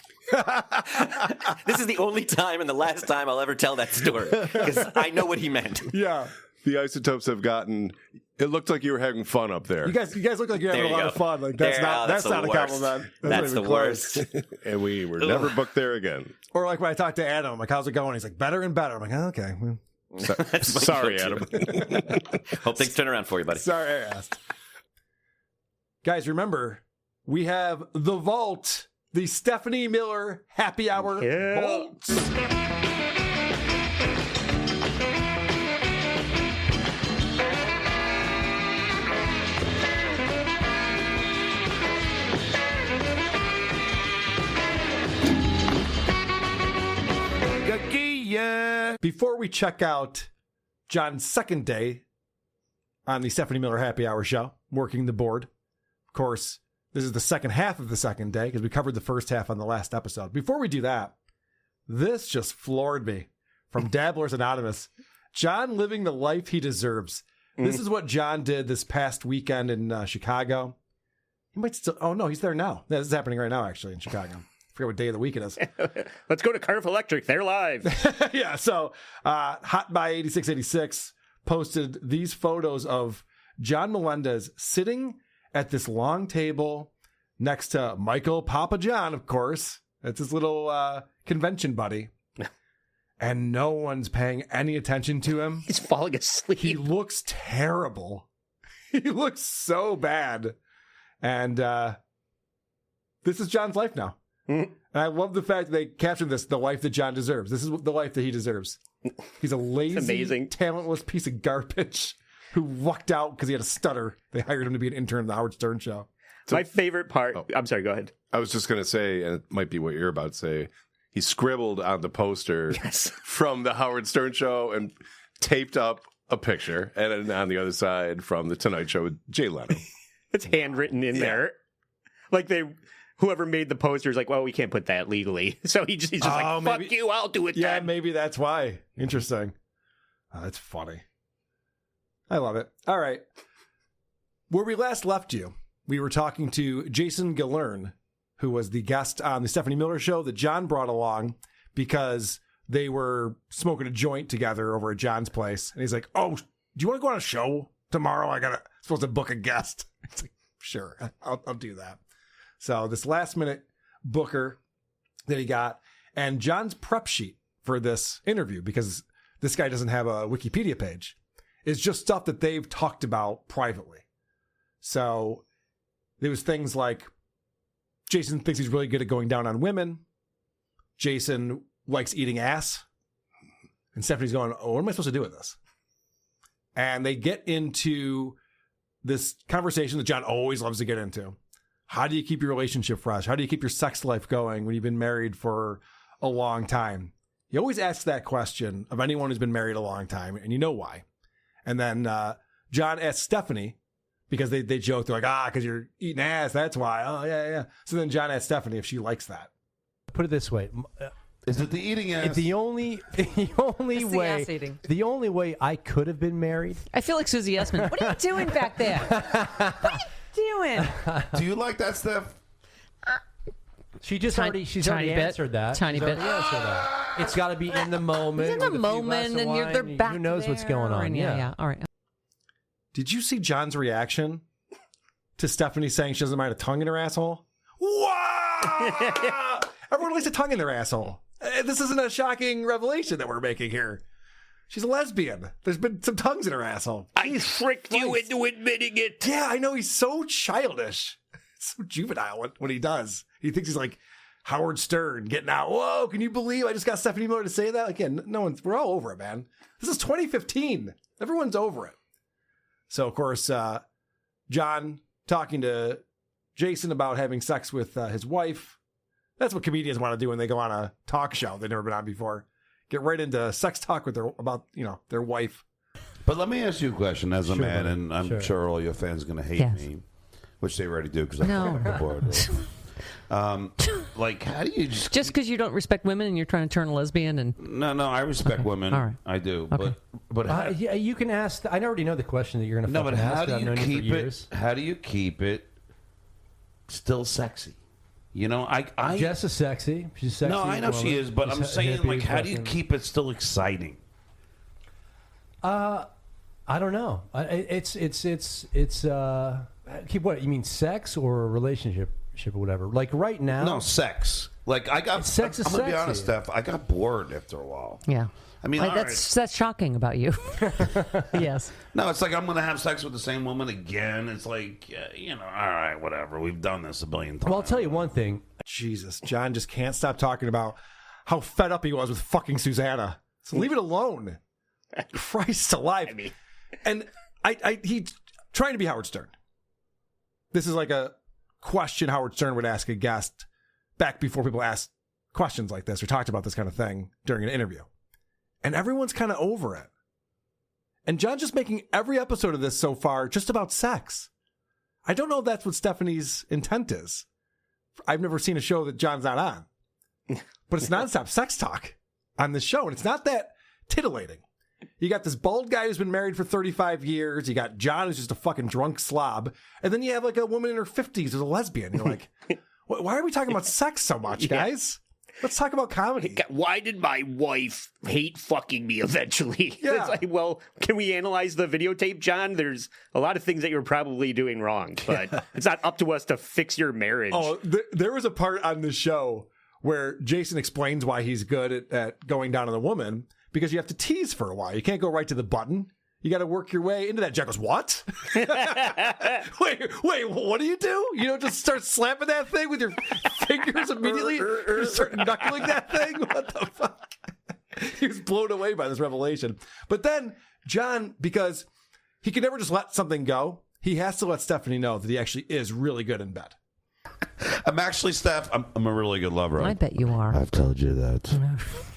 This is the only time and the last time I'll ever tell that story, because I know what he meant. Yeah. The Isotopes have gotten... It looked like you were having fun up there. You guys look like you're having a lot of fun. Like that's not a compliment. That's the worst. And we were never booked there again. Or like when I talked to Adam, like, how's it going? He's like, better and better. I'm like, oh, okay. Sorry, Adam. Hope things turn around for you, buddy. Sorry I asked. Guys, remember, we have the Vault, the Stephanie Miller Happy Hour Vault. Before we check out John's second day on the Stephanie Miller Happy Hour show, working the board, of course, This is the second half of the second day because we covered the first half on the last episode. Before we do that, this just floored me. From Dabblers Anonymous, John living the life he deserves. This is what John did this past weekend in Chicago. He might still... Oh, no, he's there now. This is happening right now, actually, in Chicago. I forget what day of the week it is. Let's go to Cardiff Electric. They're live. Yeah, so Hot by 8686 posted these photos of John Melendez sitting at this long table next to Michael Papa John, of course. That's his little convention buddy. And no one's paying any attention to him. He's falling asleep. He looks terrible. He looks so bad. And this is John's life now. And I love the fact that they captured this, the life that John deserves. This is the life that he deserves. He's a lazy, talentless piece of garbage who lucked out because he had a stutter. They hired him to be an intern in the Howard Stern show. So, my favorite part... I'm sorry, go ahead. I was just going to say, and it might be what you're about to say, he scribbled on the poster from the Howard Stern show and taped up a picture. And then on the other side from the Tonight Show with Jay Leno. It's handwritten in there. Like whoever made the poster is like, well, we can't put that legally. So he's just like, fuck you, I'll do it then. Maybe that's why. Interesting. Oh, that's funny. I love it. All right. Where we last left you, we were talking to Jason Gillern, who was the guest on the Stephanie Miller show that John brought along because they were smoking a joint together over at John's place. And he's like, oh, do you want to go on a show tomorrow? Supposed to book a guest. It's like, sure, I'll do that. So this last minute booker that he got, and John's prep sheet for this interview, because this guy doesn't have a Wikipedia page, is just stuff that they've talked about privately. So there was things like, Jason thinks he's really good at going down on women. Jason likes eating ass. And Stephanie's going, oh, what am I supposed to do with this? And they get into this conversation that John always loves to get into. How do you keep your relationship fresh? How do you keep your sex life going when you've been married for a long time? He always asks that question of anyone who's been married a long time, and you know why. And then John asks Stephanie, because they joke, they're like, because you're eating ass, that's why. Oh, yeah. So then John asks Stephanie if she likes that. Put it this way. Is it the eating ass? The only way I could have been married. I feel like Susie Essman. What are you doing back there? What are you doing? Do you like that, Steph? She's already answered that. Tiny bit. Answered that. It's got to be in the moment. It's in the moment, and they're back. Who knows what's going on? Yeah. All right. Did you see John's reaction to Stephanie saying she doesn't mind a tongue in her asshole? Wow! Everyone likes a tongue in their asshole. This isn't a shocking revelation that we're making here. She's a lesbian. There's been some tongues in her asshole. I tricked you into admitting it. Yeah, I know. He's so childish. So juvenile when he does. He thinks he's like Howard Stern getting out. Whoa, can you believe I just got Stephanie Miller to say that? Again, we're all over it, man. This is 2015. Everyone's over it. So, of course, John talking to Jason about having sex with his wife. That's what comedians want to do when they go on a talk show they've never been on before. Get right into sex talk with their wife. But let me ask you a question as a man, and I'm sure all your fans are going to hate me, which they already do because I'm bored. Like, how do you just because you don't respect women and you're trying to turn a lesbian? And no, I respect women. All right. I do. Okay. But yeah, you can ask. I already know the question that you're going to. No, but how do you keep it? How do you keep it still sexy? You know, I Jess is sexy. She's sexy. No, I know she is, but I'm saying, like, how do you keep it still exciting? I don't know. It's keep what you mean, sex or a relationship or whatever. Like right now, no sex. Like I got sex. I'm gonna be honest, Steph. I got bored after a while. Yeah. I mean, that's shocking about you. Yes. No, it's like I'm going to have sex with the same woman again. It's like, all right, whatever. We've done this a billion times. Well, I'll tell you one thing. Jesus, John just can't stop talking about how fed up he was with fucking Susanna. So leave it alone. Christ alive. I mean. And he's trying to be Howard Stern. This is like a question Howard Stern would ask a guest back before people asked questions like this or talked about this kind of thing during an interview. And everyone's kind of over it. And John's just making every episode of this so far just about sex. I don't know if that's what Stephanie's intent is. I've never seen a show that John's not on. But it's nonstop sex talk on this show, and it's not that titillating. You got this bald guy who's been married for 35 years. You got John, who's just a fucking drunk slob. And then you have like a woman in her 50s who's a lesbian. You're like, why are we talking about sex so much, guys? Let's talk about comedy. Why did my wife hate fucking me eventually? Yeah. It's like, well, can we analyze the videotape, John? There's a lot of things that you're probably doing wrong, but it's not up to us to fix your marriage. Oh, there was a part on the show where Jason explains why he's good at going down on the woman, because you have to tease for a while. You can't go right to the button. You got to work your way into that. Jack goes, what? wait, what do? You don't just start slapping that thing with your fingers immediately? You start knuckling that thing? What the fuck? He was blown away by this revelation. But then John, because he can never just let something go, he has to let Stephanie know that he actually is really good in bed. I'm actually, Steph, I'm a really good lover. I bet you are. I've told you that.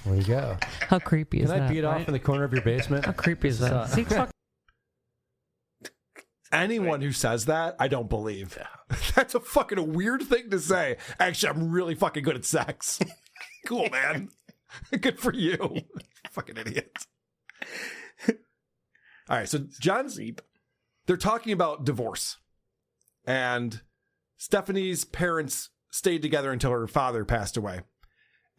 There you go. How creepy is Can that? I beat off in the corner of your basement? How creepy is that? See, Anyone who says that, I don't believe. That's a fucking weird thing to say. Actually, I'm really fucking good at sex. Cool, man. Good for you. Fucking idiot. All right, so John's... They're talking about divorce. And Stephanie's parents stayed together until her father passed away.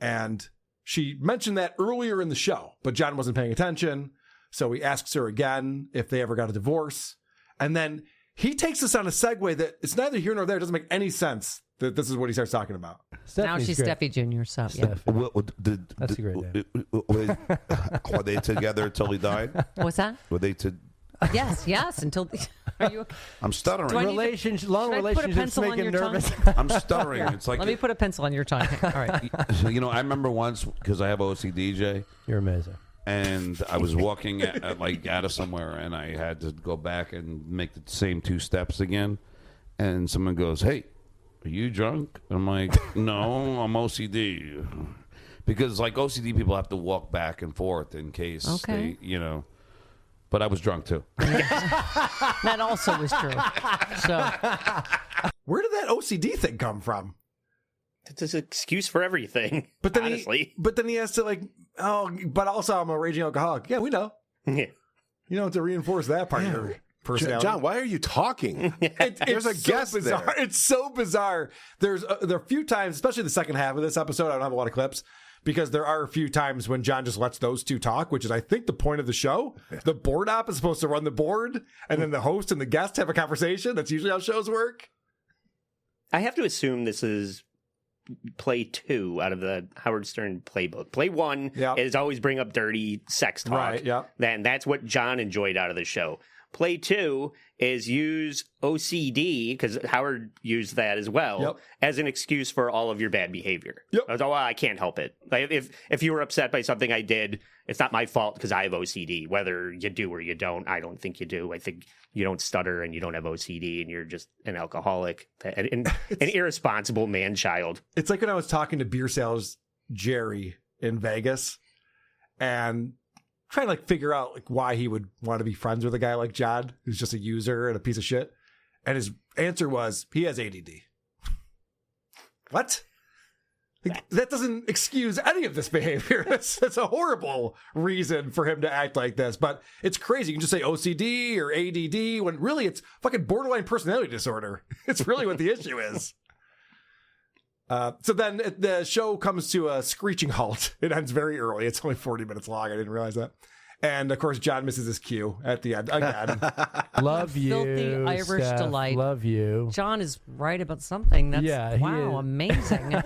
And she mentioned that earlier in the show, but John wasn't paying attention. So he asks her again if they ever got a divorce. And then he takes us on a segue that it's neither here nor there. It doesn't make any sense that this is what he starts talking about. Now she's Steffi Jr., so yeah. That's a great name. Were they together until he died? What's that? Were they to... Yes, until... Are you okay? I'm stuttering. Long relationships make him nervous. I'm stuttering. It's like Let me put a pencil on your tongue. All right. You know, I remember once, because I have OCD, Jay. You're amazing. And I was walking out of somewhere, and I had to go back and make the same 2 steps again. And someone goes, "Hey, are you drunk?" I'm like, "No, I'm OCD." Because like OCD people have to walk back and forth in case they, you know. But I was drunk too. That also was true. So, where did that OCD thing come from? It's an excuse for everything. But then honestly. But then he has to but also I'm a raging alcoholic. Yeah, we know. Yeah. You know, to reinforce that part of your personality. John, why are you talking? There's a guest bizarre. there. It's so bizarre. There are a few times, especially the second half of this episode, I don't have a lot of clips, because there are a few times when John just lets those two talk, which is, I think, the point of the show. The board op is supposed to run the board, and then the host and the guest have a conversation. That's usually how shows work. I have to assume this is play 2 out of the Howard Stern playbook. Play 1 is always bring up dirty sex talk. Right, yeah. Then that's what John enjoyed out of the show. Play 2 is use OCD, because Howard used that as well, as an excuse for all of your bad behavior. Oh, I can't help it. Like if you were upset by something I did, it's not my fault because I have OCD. Whether you do or you don't, I don't think you do. I think you don't stutter and you don't have OCD and you're just an alcoholic, an irresponsible man-child. It's like when I was talking to beer sales Jerry in Vegas and trying to figure out why he would want to be friends with a guy like John, who's just a user and a piece of shit. And his answer was, he has ADD. What? That doesn't excuse any of this behavior. That's a horrible reason for him to act like this. But it's crazy. You can just say OCD or ADD when really it's fucking borderline personality disorder. It's really what the issue is. So then the show comes to a screeching halt. It ends very early. It's only 40 minutes long. I didn't realize that. And, of course, John misses his cue at the end again. Love you, filthy Irish Steph. delight. Love you. John is right about something. That's, Yeah, wow, amazing.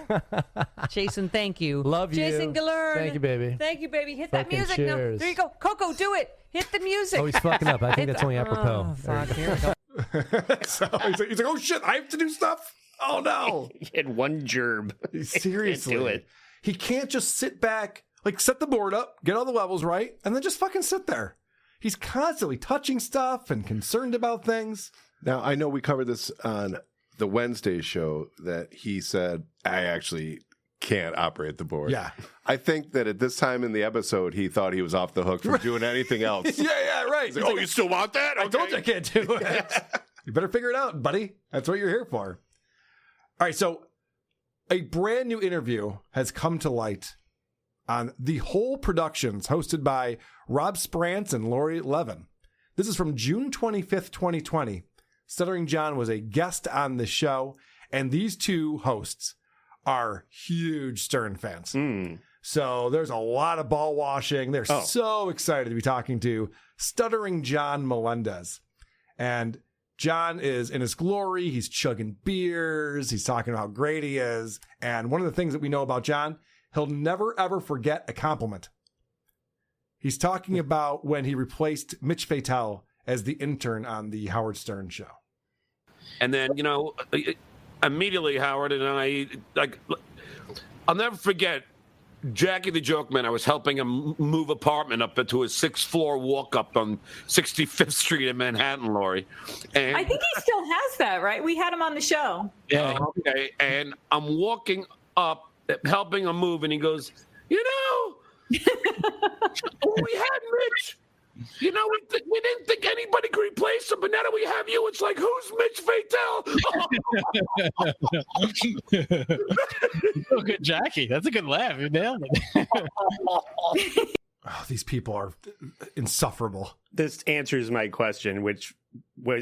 Jason, thank you. Love you. Jason Gallern. Thank you, baby. Thank you, baby. Hit that Fucking music now. cheers. There you go. Coco, do it. Hit the music. Oh, he's fucking up. I think that's only apropos. Oh, fuck. Here we go. So he's like, oh, shit, I have to do stuff? Oh, no. He had one gerb. Seriously. Can't do it. He can't just sit back, set the board up, get all the levels right, and then just fucking sit there. He's constantly touching stuff and concerned about things. Now, I know we covered this on the Wednesday show that he said, I actually can't operate the board. Yeah. I think that at this time in the episode, he thought he was off the hook from doing anything else. Yeah, right. He's like, you still want that? I told you I can't do it. You better figure it out, buddy. That's what you're here for. All right, so a brand new interview has come to light on The Whole Productions, hosted by Rob Sprance and Lori Levin. This is from June 25th, 2020. Stuttering John was a guest on the show, and these two hosts are huge Stern fans. So there's a lot of ball washing. They're so excited to be talking to Stuttering John Melendez. And John is in his glory. He's chugging beers. He's talking about how great he is. And one of the things that we know about John, he'll never, ever forget a compliment. He's talking about when he replaced Mitch Fatel as the intern on the Howard Stern show. And then, immediately Howard and I, I'll never forget Jackie the Joke Man. I was helping him move apartment up into his 6th floor walk up on 65th Street in Manhattan, Lori. And I think he still has that, right? We had him on the show. Yeah. Okay. And I'm walking up, helping him move, and he goes, we had Mitch. We didn't think anybody could replace him, but now that we have you, it's like, who's Mitch Fatel? Oh, good, Jackie. That's a good laugh. You nailed it. These people are insufferable. This answers my question, which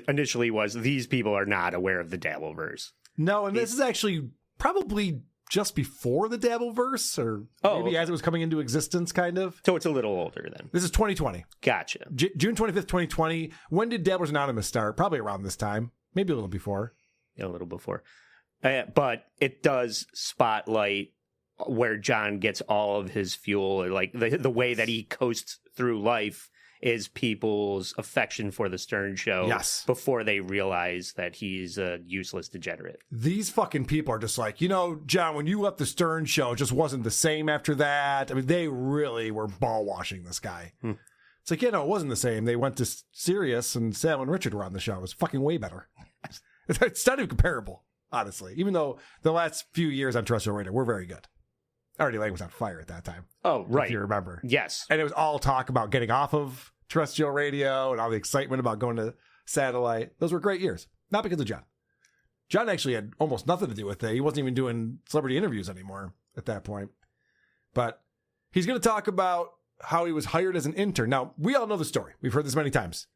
initially was these people are not aware of the Dabbleverse. No, and this is actually probably just before the Dabbleverse, or maybe as it was coming into existence, kind of. So it's a little older then. This is 2020. Gotcha. June 25th, 2020. When did Dabblers Anonymous start? Probably around this time. Maybe a little before. Yeah, a little before. But it does spotlight where John gets all of his fuel, like the way that he coasts through life is people's affection for the Stern show before they realize that he's a useless degenerate. These fucking people are just like, John, when you left the Stern show, it just wasn't the same after that. I mean, they really were ball washing this guy. It's like, it wasn't the same. They went to Sirius and Sal and Richard were on the show. It was fucking way better. It's not even comparable, honestly, even though the last few years on Terrestrial Radio were very good. Artie Lang was on fire at that time. Oh, right. If you remember. Yes. And it was all talk about getting off of terrestrial radio and all the excitement about going to satellite. Those were great years. Not because of John. John actually had almost nothing to do with it. He wasn't even doing celebrity interviews anymore at that point. But he's going to talk about how he was hired as an intern. Now, we all know the story. We've heard this many times.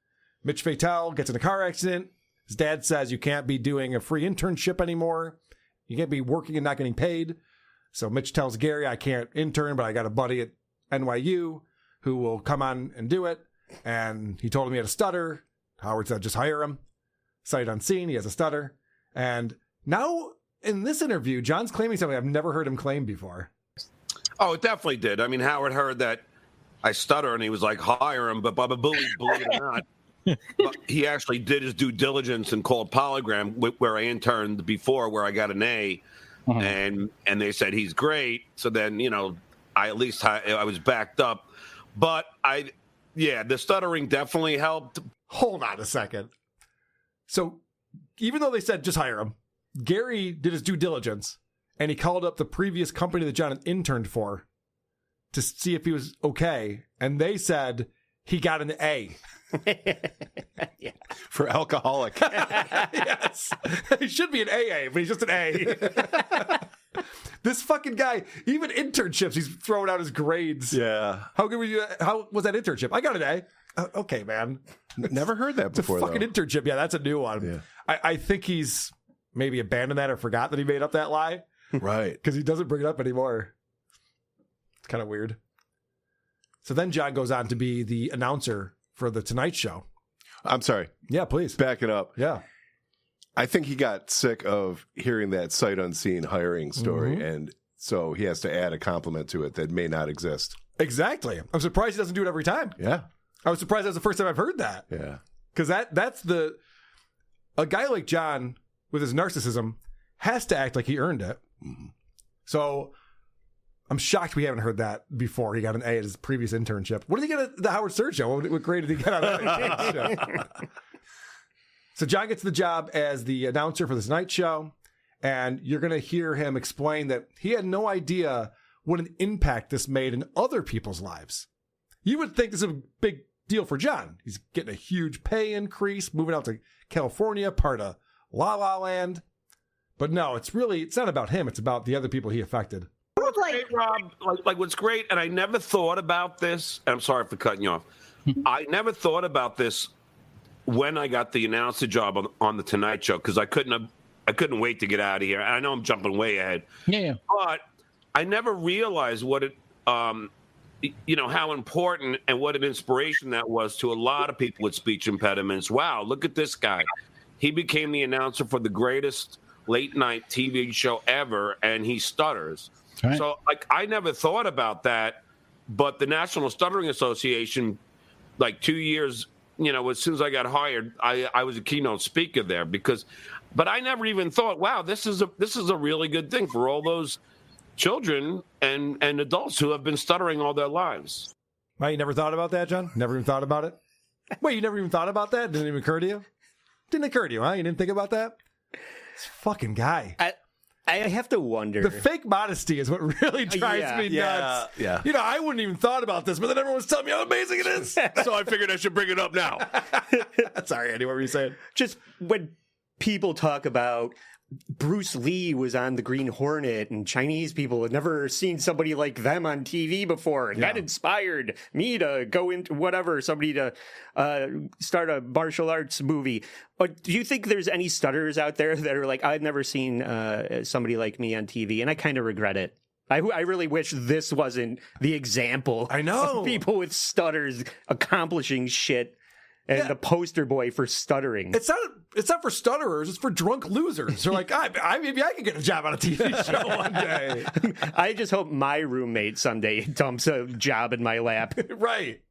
Mitch Fatel gets in a car accident. His dad says you can't be doing a free internship anymore. You can't be working and not getting paid. So Mitch tells Gary, I can't intern, but I got a buddy at NYU who will come on and do it. And he told him he had a stutter. Howard said, just hire him. Sight unseen, he has a stutter. And now in this interview, John's claiming something I've never heard him claim before. Oh, it definitely did. I mean, Howard heard that I stutter, and he was like, hire him. But Baba Booey, believe it or not, but he actually did his due diligence and called Polygram, where I interned before, where I got an A. And they said he's great. So then, I was backed up. But the stuttering definitely helped. Hold on a second. So even though they said just hire him, Gary did his due diligence and he called up the previous company that John had interned for to see if he was okay. And they said he got an A. For alcoholic. Yes. He should be an AA, but he's just an A. This fucking guy, even internships, he's throwing out his grades. Yeah. How was that internship? I got an A. Okay, man. Never heard that before. It's a fucking internship. Yeah, that's a new one. Yeah. I think he's maybe abandoned that or forgot that he made up that lie. Right. Because he doesn't bring it up anymore. It's kind of weird. So then John goes on to be the announcer for The Tonight Show. I'm sorry. Yeah, please. Back it up. Yeah. I think he got sick of hearing that sight unseen hiring story, and so he has to add a compliment to it that may not exist. Exactly. I'm surprised he doesn't do it every time. Yeah. I was surprised that's the first time I've heard that. Yeah. Because that's a guy like John with his narcissism has to act like he earned it. So I'm shocked we haven't heard that before. He got an A at his previous internship. What did he get at the Howard Stern show? What grade did he get on that show? So John gets the job as the announcer for this night show, and you're going to hear him explain that he had no idea what an impact this made in other people's lives. You would think this is a big deal for John. He's getting a huge pay increase, moving out to California, part of La La Land. But no, it's not about him. It's about the other people he affected. What's great, Rob, like what's great, and I never thought about this, and I'm sorry for cutting you off. I never thought about this when I got the announcer job on the Tonight Show, because I couldn't wait to get out of here. I know I'm jumping way ahead. Yeah. But I never realized what it, how important and what an inspiration that was to a lot of people with speech impediments. Wow, look at this guy. He became the announcer for the greatest late night TV show ever, and he stutters. Right. So, I never thought about that, but the National Stuttering Association, 2 years, as soon as I got hired, I was a keynote speaker there but I never even thought, wow, this is a really good thing for all those children and adults who have been stuttering all their lives. Right, you never thought about that, John? Never even thought about it? Wait, you never even thought about that? Didn't even occur to you? Didn't occur to you, huh? You didn't think about that? This fucking guy. I have to wonder. The fake modesty is what really drives me nuts. Yeah. I wouldn't even thought about this, but then everyone's telling me how amazing it is. So I figured I should bring it up now. Sorry, Andy, what were you saying? Just when people talk about Bruce Lee was on the Green Hornet and Chinese people had never seen somebody like them on TV before. And that inspired me to go into somebody to start a martial arts movie. Do you think there's any stutterers out there that are like, I've never seen somebody like me on TV, and I kind of regret it. I really wish this wasn't the example of people with stutters accomplishing shit. And the poster boy for stuttering. It's not for stutterers. It's for drunk losers. They're like, maybe I could get a job on a TV show one day. I just hope my roommate someday dumps a job in my lap. Right.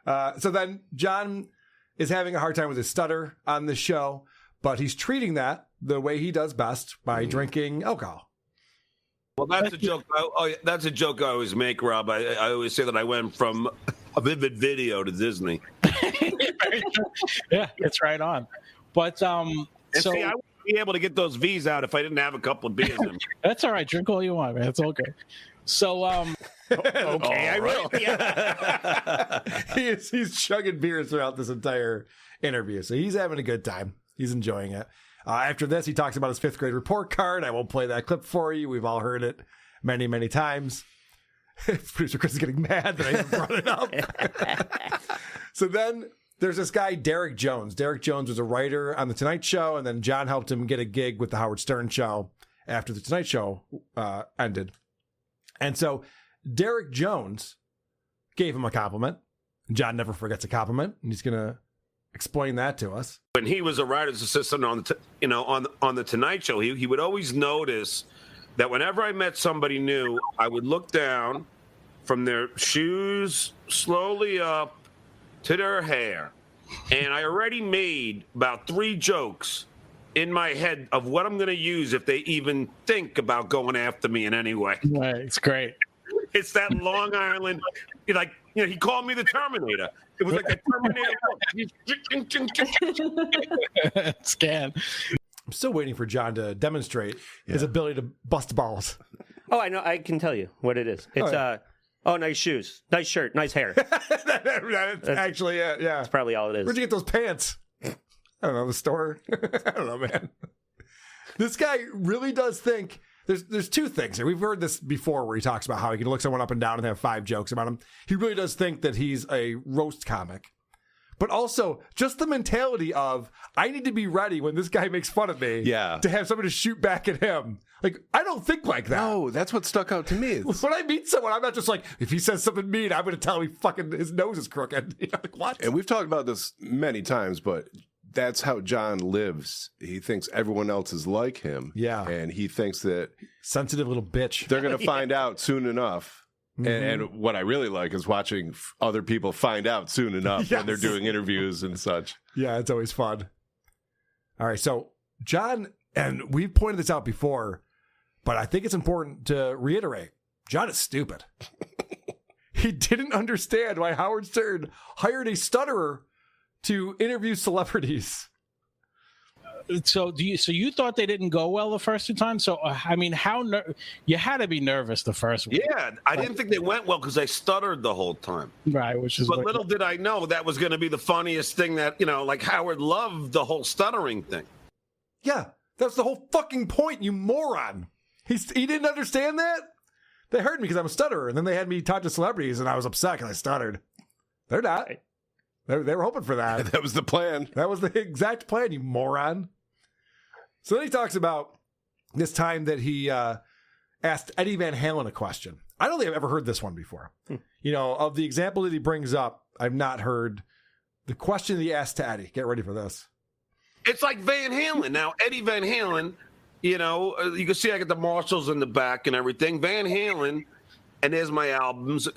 So then John is having a hard time with his stutter on the show, but he's treating that the way he does best by drinking alcohol. Well, that's a joke. That's a joke I always make, Rob. I always say that I went from a vivid video to Disney. Yeah, it's right on. But I wouldn't be able to get those V's out if I didn't have a couple of beers in. That's all right. Drink all you want, man. It's all good. So, okay, I will. Yeah. He's chugging beers throughout this entire interview, so he's having a good time. He's enjoying it. After this, he talks about his 5th grade report card. I won't play that clip for you. We've all heard it many, many times. Producer Chris is getting mad that I even brought it up. So then there's this guy, Derek Jones. Derek Jones was a writer on The Tonight Show, and then John helped him get a gig with The Howard Stern Show after The Tonight Show ended. And so Derek Jones gave him a compliment. John never forgets a compliment, and he's going to explain that to us. When he was a writer's assistant on the Tonight Show, he would always notice that whenever I met somebody new, I would look down from their shoes slowly up to their hair. And I already made about 3 jokes in my head of what I'm going to use if they even think about going after me in any way. Right, it's great. It's that Long Island, he called me the Terminator. It was like a Terminator. Scan. I'm still waiting for John to demonstrate his ability to bust balls. Oh, I know. I can tell you what it is. It's nice shoes, nice shirt, nice hair. That's actually it. Yeah, that's probably all it is. Where'd you get those pants? I don't know, the store. I don't know, man. This guy really does think there's 2 things here. We've heard this before where he talks about how he can look someone up and down and have 5 jokes about him. He really does think that he's a roast comic. But also, just the mentality of, I need to be ready when this guy makes fun of me to have somebody to shoot back at him. Like, I don't think like that. No, that's what stuck out to me. When I meet someone, I'm not just like, if he says something mean, I'm going to tell him his nose is crooked. Like, what? And we've talked about this many times, but that's how John lives. He thinks everyone else is like him. Yeah. And he thinks that... sensitive little bitch. They're going to find out soon enough. Mm-hmm. And what I really like is watching other people find out soon enough when they're doing interviews and such. Yeah, it's always fun. All right, so John, and we've pointed this out before, but I think it's important to reiterate, John is stupid. He didn't understand why Howard Stern hired a stutterer to interview celebrities. So you thought they didn't go well the first 2 times? So I mean, you had to be nervous the first one. Yeah, I didn't think they went well because I stuttered the whole time. Right, which is. But little did I know that was going to be the funniest thing that like Howard loved the whole stuttering thing. Yeah, that's the whole fucking point, you moron. He didn't understand that. They heard me because I'm a stutterer, and then they had me talk to celebrities, and I was upset because I stuttered. They're not. They were hoping for that. That was the plan. That was the exact plan, you moron. So then he talks about this time that he asked Eddie Van Halen a question. I don't think I've ever heard this one before. Of the example that he brings up, I've not heard the question that he asked to Eddie. Get ready for this. It's like Van Halen. Now, Eddie Van Halen, you can see I got the Marshalls in the back and everything. Van Halen, and there's my albums.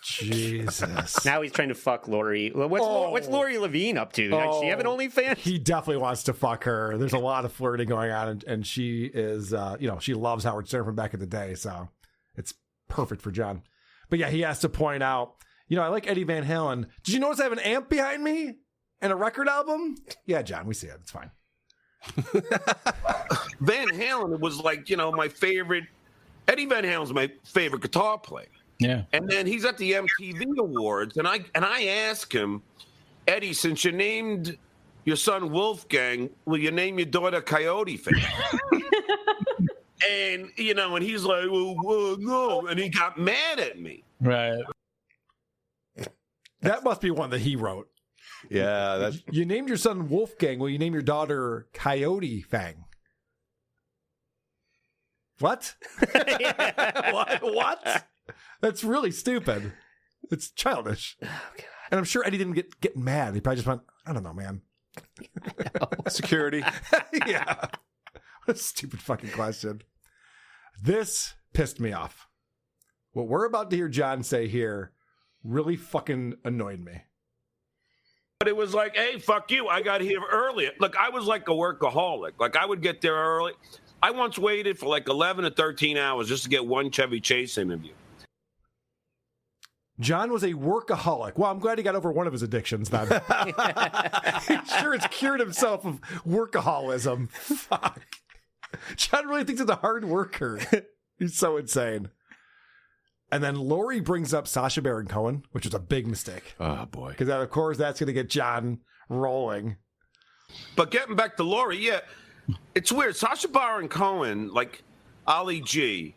Jesus. Now he's trying to fuck Lori. What's Lori Levine up to? Does she have an OnlyFans? He definitely wants to fuck her. There's a lot of flirting going on, and she is, she loves Howard Stern from back in the day, so it's perfect for John. But yeah, he has to point out, I like Eddie Van Halen. Did you notice I have an amp behind me and a record album? Yeah, John, we see it. It's fine. Van Halen was like, my favorite. Eddie Van Halen's my favorite guitar player. Yeah. And then he's at the MTV Awards, and I ask him, Eddie, since you named your son Wolfgang, will you name your daughter Coyote Face? And and he's like, well, no, and he got mad at me. Right. That must be one that he wrote. Yeah, that's. You named your son Wolfgang. Will you name your daughter Coyote Fang? What? What? That's really stupid. It's childish. Oh, God. And I'm sure Eddie didn't get mad. He probably just went, I don't know, man. Security. Yeah. What a stupid fucking question. This pissed me off. What we're about to hear John say here really fucking annoyed me. But it was like, hey, fuck you. I got here early. Look, I was like a workaholic. Like, I would get there early. I once waited for like 11 to 13 hours just to get one Chevy Chase interview. John was a workaholic. Well, I'm glad he got over one of his addictions then. He's sure it's cured himself of workaholism. Fuck. John really thinks he's a hard worker. He's so insane. And then Lori brings up Sacha Baron Cohen, which is a big mistake. Oh, boy. Because, of course, that's going to get John rolling. But getting back to Lori, yeah, it's weird. Sacha Baron Cohen, like Ali G,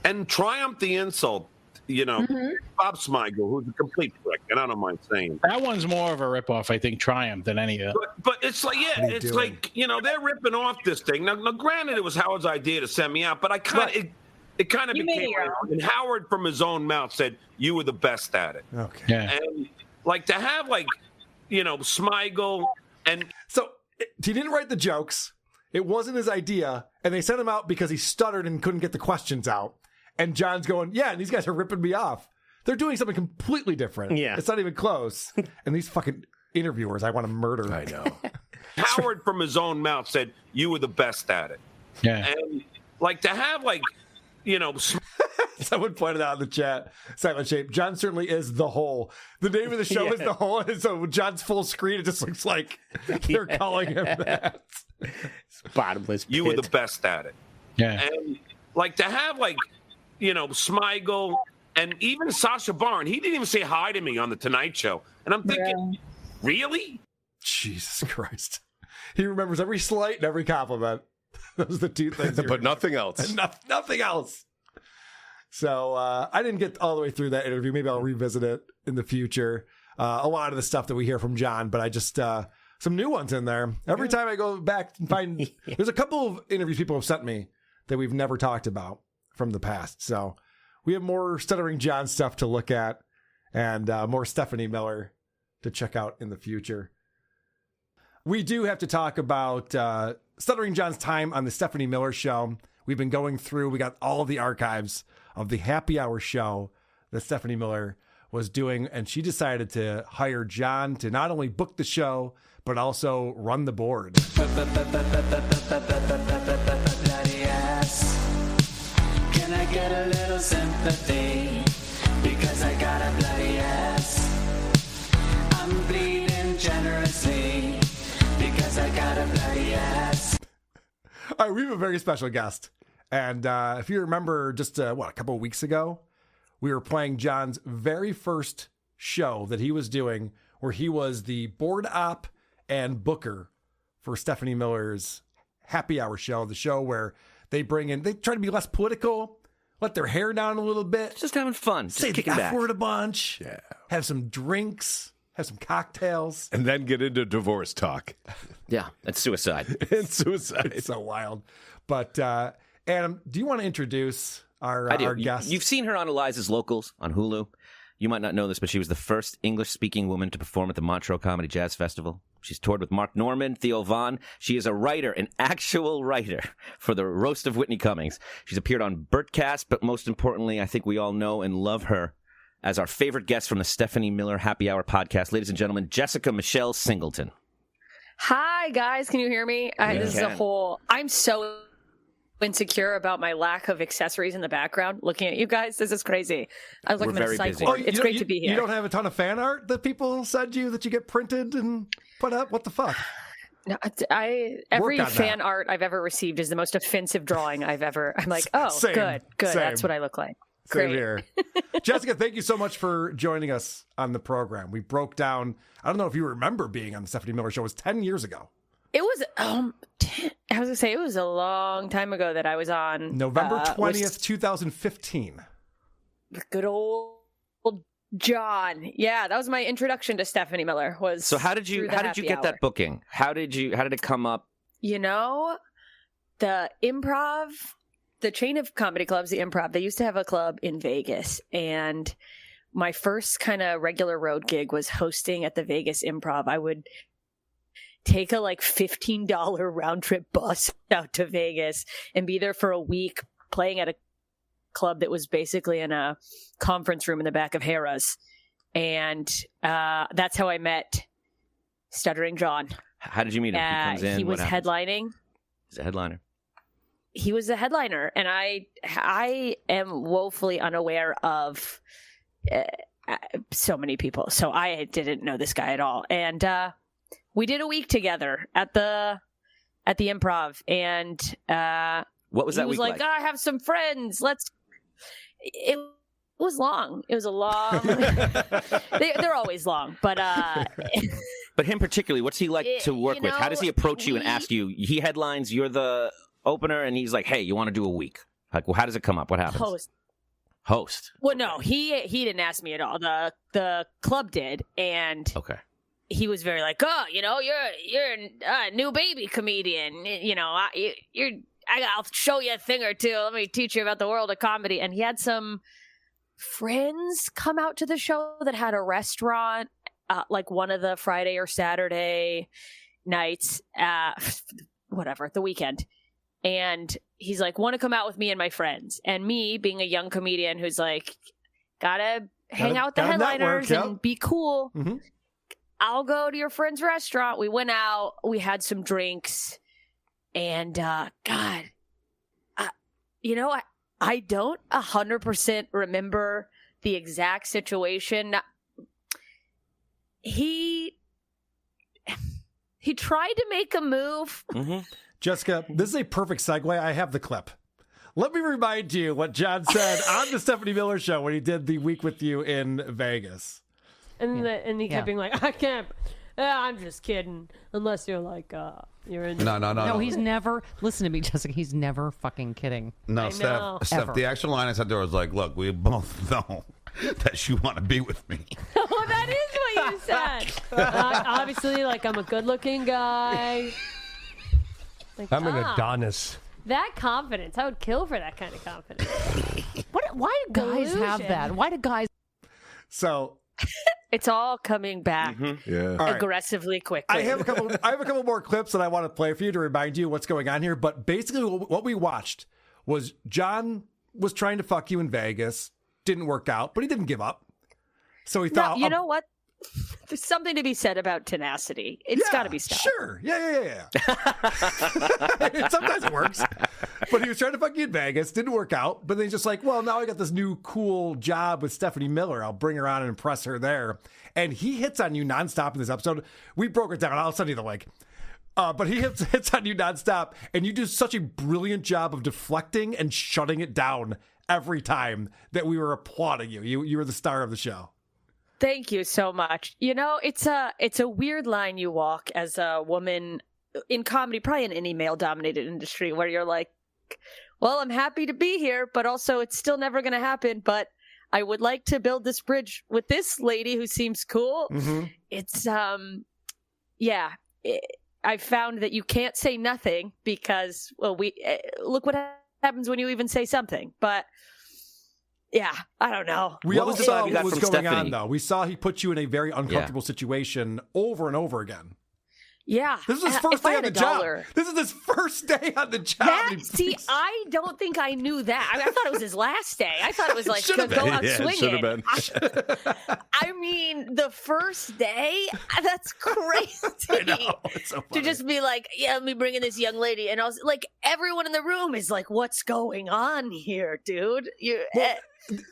and Triumph the Insult, Bob Smigel, who's a complete prick, and I don't mind saying that one's more of a ripoff, I think, Triumph than any of that. But it's like, yeah, it's doing? Like, they're ripping off this thing. Now, granted, it was Howard's idea to send me out, but I kind of, it kind of became, and Howard from his own mouth said, you were the best at it. Okay. Yeah. And like to have Smigel and. So he didn't write the jokes. It wasn't his idea. And they sent him out because he stuttered and couldn't get the questions out. And John's going, yeah, and these guys are ripping me off. They're doing something completely different. Yeah. It's not even close. And these fucking interviewers, I want to murder. I know. Howard from his own mouth said, you were the best at it. Yeah. And like to have someone pointed out in the chat, Silent Shape, John certainly is the Hole. The name of the show is The Hole. And so John's full screen, it just looks like they're calling him that. It's bottomless pit. You were the best at it. Yeah. And like to have Smigel and even Sacha Baron, he didn't even say hi to me on the Tonight Show. And I'm thinking, really? Jesus Christ. He remembers every slight and every compliment. Those are the two things. But nothing else. Nothing else. So I didn't get all the way through that interview. Maybe I'll revisit it in the future. A lot of the stuff that we hear from John, but I just, some new ones in there. Every time I go back and find, there's a couple of interviews people have sent me that we've never talked about from the past. So we have more Stuttering John stuff to look at and more Stephanie Miller to check out in the future. We do have to talk about Stuttering John's time on the Stephanie Miller Show. We've been going through, we got all of the archives of the happy hour show that Stephanie Miller was doing, and she decided to hire John to not only book the show, but also run the board. Can I get a little sympathy? Because I got a bloody ass. I'm bleeding generously. because I got a bloody ass. All right, we have a very special guest. And if you remember just, a couple of weeks ago, we were playing John's very first show that he was doing where he was the board op and booker for Stephanie Miller's Happy Hour show, the show where they try to be less political, let their hair down a little bit. Just having fun. Say Just the kicking F back. word a bunch. Yeah. Have some drinks. Have some cocktails. And then get into divorce talk. Yeah, it's suicide. It's suicide. It's so wild. But Adam, do you want to introduce our guest? You've seen her on Eliza's Locals on Hulu. You might not know this, but she was the first English-speaking woman to perform at the Montreux Comedy Jazz Festival. She's toured with Mark Norman, Theo Von. She is a writer, an actual writer for the Roast of Whitney Cummings. She's appeared on Bertcast, but most importantly, I think we all know and love her as our favorite guest from the Stephanie Miller Happy Hour podcast. Ladies and gentlemen, Jessica Michelle Singleton. Hi, guys. Can you hear me? This is a whole... I'm so insecure about my lack of accessories in the background. Looking at you guys, this is crazy. I was looking at a psych ward. It's great to be here. You don't have a ton of fan art that people send you that you get printed and put up? What the fuck? No, every fan art I've ever received is the most offensive drawing I've ever... I'm like, oh, Same. good. Same. That's what I look like. Same Great. here. Jessica, thank you so much for joining us on the program. We broke down, I don't know if you remember being on the Stephanie Miller show. It was 10 years ago. It was, I was going to say, it was a long time ago that I was on. November 20th, 2015. Good old John. Yeah, that was my introduction to Stephanie Miller. So how did you get that booking? How did it come up? You know, the Improv, the chain of comedy clubs, the Improv, they used to have a club in Vegas, and my first kind of regular road gig was hosting at the Vegas Improv. I would take a $15 round trip bus out to Vegas and be there for a week playing at a club that was basically in a conference room in the back of Harrah's. And that's how I met Stuttering John. How did you meet him? He comes in. He was headlining. He's a headliner. He was a headliner, and I am woefully unaware of so many people. So I didn't know this guy at all. And we did a week together at the Improv, and what was that he was week like? I have some friends. It was long. It was a long. They're always long, but But him particularly, what's he like to work with? How does he approach you and ask you? He headlines, you're the opener, and he's like, "Hey, you want to do a week?" Like, well, how does it come up? What happens? Host. Well, no, he didn't ask me at all. The club did, and okay. He was very like, oh, you're a new baby comedian. I'll show you a thing or two. Let me teach you about the world of comedy. And he had some friends come out to the show that had a restaurant, like one of the Friday or Saturday nights, whatever, the weekend. And he's like, want to come out with me and my friends? And me, being a young comedian who's like, gotta hang out with the headliners and be cool. Mm-hmm. I'll go to your friend's restaurant. We went out. We had some drinks. And, I don't 100% remember the exact situation. He tried to make a move. Mm-hmm. Jessica, this is a perfect segue. I have the clip. Let me remind you what John said on the Stephanie Miller show when he did the week with you in Vegas. And he kept being like, I can't. I'm just kidding. Unless you're like, you're in. No, he's never. Listen to me, Jessica. He's never fucking kidding. No, Steph. The actual line I said to her was like, "Look, we both know that you want to be with me." Well, that is what you said. Obviously, I'm a good-looking guy. I'm an Adonis. That confidence, I would kill for that kind of confidence. Why do guys have that? Why do guys? So. It's all coming back aggressively quickly. I have a couple more clips that I want to play for you to remind you what's going on here. But basically, what we watched was John was trying to fuck you in Vegas, didn't work out, but he didn't give up. So he thought, you know what? There's something to be said about tenacity. It's got to be stopped. Sure. Yeah. Sometimes it works. But he was trying to fuck you in Vegas. Didn't work out. But then he's just like, well, now I got this new cool job with Stephanie Miller. I'll bring her on and impress her there. And he hits on you nonstop in this episode. We broke it down. I'll send you the link. But he hits on you nonstop, and you do such a brilliant job of deflecting and shutting it down every time that we were applauding you. You were the star of the show. Thank you so much. You know, it's a weird line you walk as a woman in comedy, probably in any male-dominated industry, where you're like, well, I'm happy to be here, but also it's still never going to happen. But I would like to build this bridge with this lady who seems cool. Mm-hmm. It's, I found that you can't say nothing because, well, look what happens when you even say something. But yeah, I don't know. We all saw what was going on, though. We saw he put you in a very uncomfortable situation over and over again. Yeah. This is his first day on the job. This is his first day on the job. I don't think I knew that. I thought it was his last day. I thought it was like, go out swinging. Should have been. I mean, the first day? That's crazy. I know. It's so funny. To just be like, yeah, let me bring in this young lady. And I was like, everyone in the room is like, what's going on here, dude?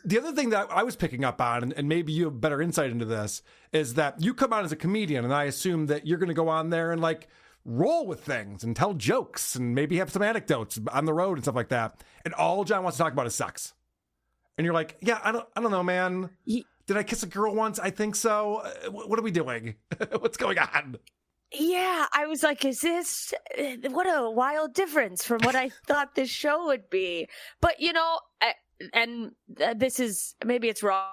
The other thing that I was picking up on, and maybe you have better insight into this, is that you come on as a comedian, and I assume that you're going to go on there and like roll with things and tell jokes and maybe have some anecdotes on the road and stuff like that. And all John wants to talk about is sex. And you're like, yeah, I don't know, man. Did I kiss a girl once? I think so. What are we doing? What's going on? Yeah, I was like, what a wild difference from what I thought this show would be. But, you know, this is, maybe it's wrong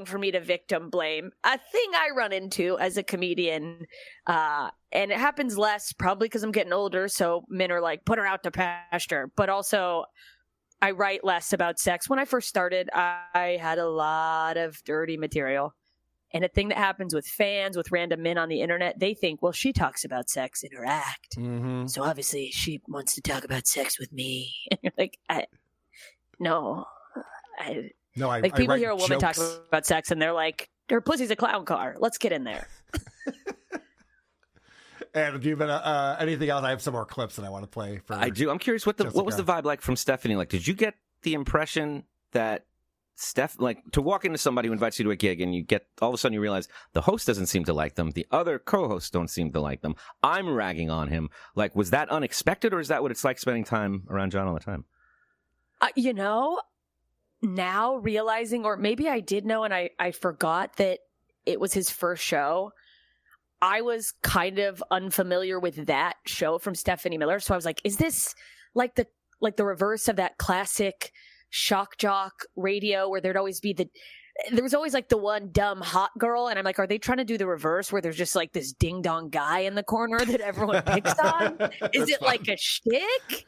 for me to victim blame. A thing I run into as a comedian, and it happens less probably because I'm getting older, so men are like, put her out to pasture. But also, I write less about sex. When I first started, I had a lot of dirty material. And a thing that happens with fans, with random men on the internet, they think, well, she talks about sex in her act. Mm-hmm. So obviously she wants to talk about sex with me. And you're like, no. People hear a woman talk about sex and they're like, her pussy's a clown car. Let's get in there. And do you have anything else? I have some more clips that I want to play. I do. I'm curious, what was the vibe like from Stephanie? Like, did you get the impression that to walk into somebody who invites you to a gig and you get, all of a sudden you realize the host doesn't seem to like them, the other co-hosts don't seem to like them, I'm ragging on him. Like, was that unexpected, or is that what it's like spending time around John all the time? You know, now realizing, or maybe I did know and I forgot that it was his first show, I was kind of unfamiliar with that show from Stephanie Miller. So I was like, is this like the reverse of that classic shock jock radio where there was always like the one dumb hot girl, and I'm like, are they trying to do the reverse where there's just like this ding dong guy in the corner that everyone picks on? Is it like a shtick?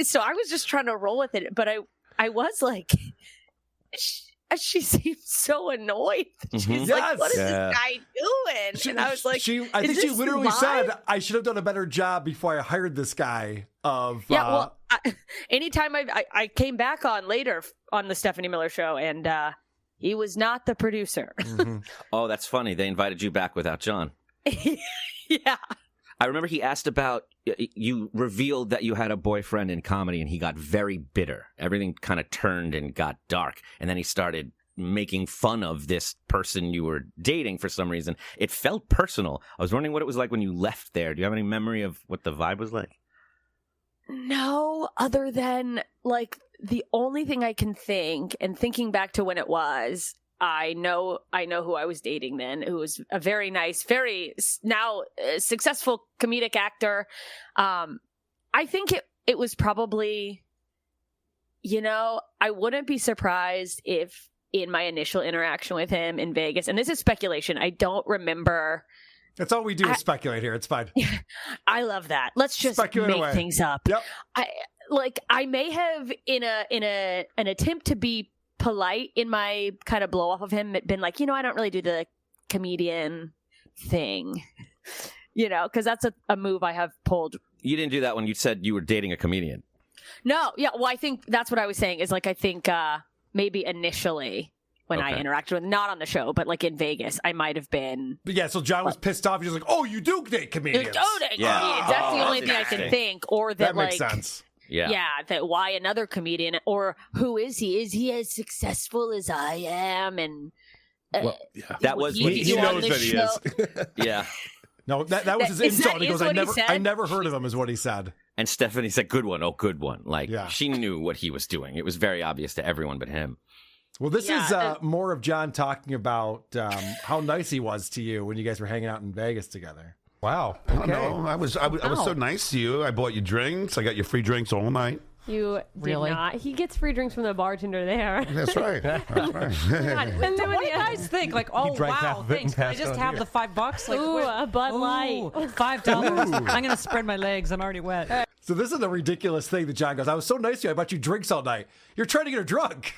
So I was just trying to roll with it, but I was like, she seems so annoyed. She's like, what is this guy doing? And I was like, I think she literally said, I should have done a better job before I hired this guy. Anytime I came back on later on the Stephanie Miller show, and he was not the producer. Mm-hmm. Oh, that's funny. They invited you back without John. Yeah. I remember he asked about, you revealed that you had a boyfriend in comedy, and he got very bitter. Everything kind of turned and got dark. And then he started making fun of this person you were dating for some reason. It felt personal. I was wondering what it was like when you left there. Do you have any memory of what the vibe was like? No, other than like the only thing I can think, and thinking back to when it was, I know who I was dating then, who was a very nice, very now successful comedic actor. I think it was probably, you know, I wouldn't be surprised if in my initial interaction with him in Vegas, and this is speculation, I don't remember. That's all we do is speculate here. It's fine. I love that. Let's just make things up. Yep. I may have in an attempt to be polite in my kind of blow off of him, been like, you know, I don't really do the comedian thing, you know, because that's a move I have pulled. You didn't do that when you said you were dating a comedian. No, yeah, well, I think that's what I was saying is like, I think maybe initially when I interacted with, not on the show, but like in Vegas, I might have been. But yeah, so John was pissed off. He was like, oh, you do date comedians. You do date comedians. That's the only thing I can think. Or that makes like, sense. Yeah, that why another comedian, or who is he? Is he as successful as I am? And that was what he knows that he is. Yeah. No, that was his insult. He goes, I never heard of him, is what he said. And Stephanie said, good one. Oh, good one. Like, she knew what he was doing. It was very obvious to everyone but him. Well, this is more of John talking about how nice he was to you when you guys were hanging out in Vegas together. Wow. I don't know. I was so nice to you. I bought you drinks. I got you free drinks all night. You did not. He gets free drinks from the bartender there. That's right. That's right. And then what do you guys think? Like, oh, wow, thanks. Can I just have the $5? Like, ooh, a Bud Light. $5. I'm going to spread my legs. I'm already wet. So this is a ridiculous thing that John goes, I was so nice to you. I bought you drinks all night. You're trying to get her drunk.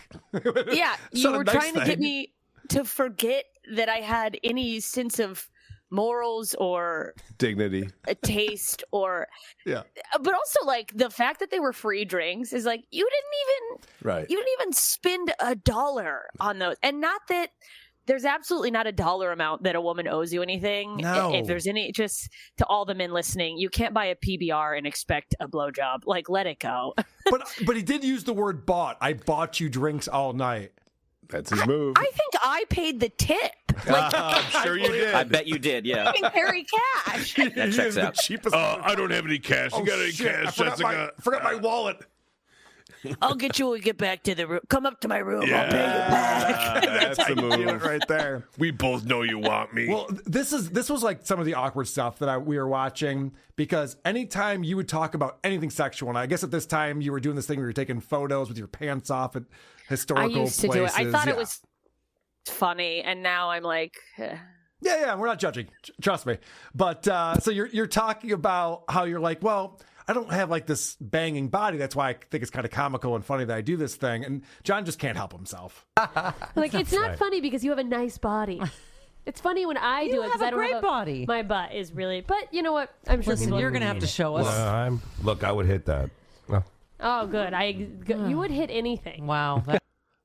Yeah, you were trying to get me to forget that I had any sense of morals or dignity, a taste, or but also like the fact that they were free drinks is like you didn't even spend $1 on those, and not that there's absolutely not a dollar amount that a woman owes you anything. No. If there's any, just to all the men listening, you can't buy a PBR and expect a blowjob. Like, let it go. but he did use the word bought. I bought you drinks all night. That's his move. I think I paid the tip. Like, I'm sure you did. I bet you did, yeah. I can carry cash. That checks out. I don't have any cash. You got any cash, Jessica? I forgot my wallet. I'll get you when we get back to the room. Come up to my room. I'll pay you back. That's the move right there. We both know you want me. Well, this was like some of the awkward stuff that we were watching, because anytime you would talk about anything sexual, and I guess at this time you were doing this thing where you're taking photos with your pants off at historical I used to places. do it. I thought it was funny, and now I'm like, yeah, we're not judging. Trust me. But so you're talking about how you're like, well, I don't have like this banging body. That's why I think it's kind of comical and funny that I do this thing. And John just can't help himself. Like, it's not funny because you have a nice body. It's funny when I do it because I don't have a body. My butt is really, but you know what? I'm sure Listen, you're going to have to show us. Look, I would hit that. Oh, good. You would hit anything. Wow.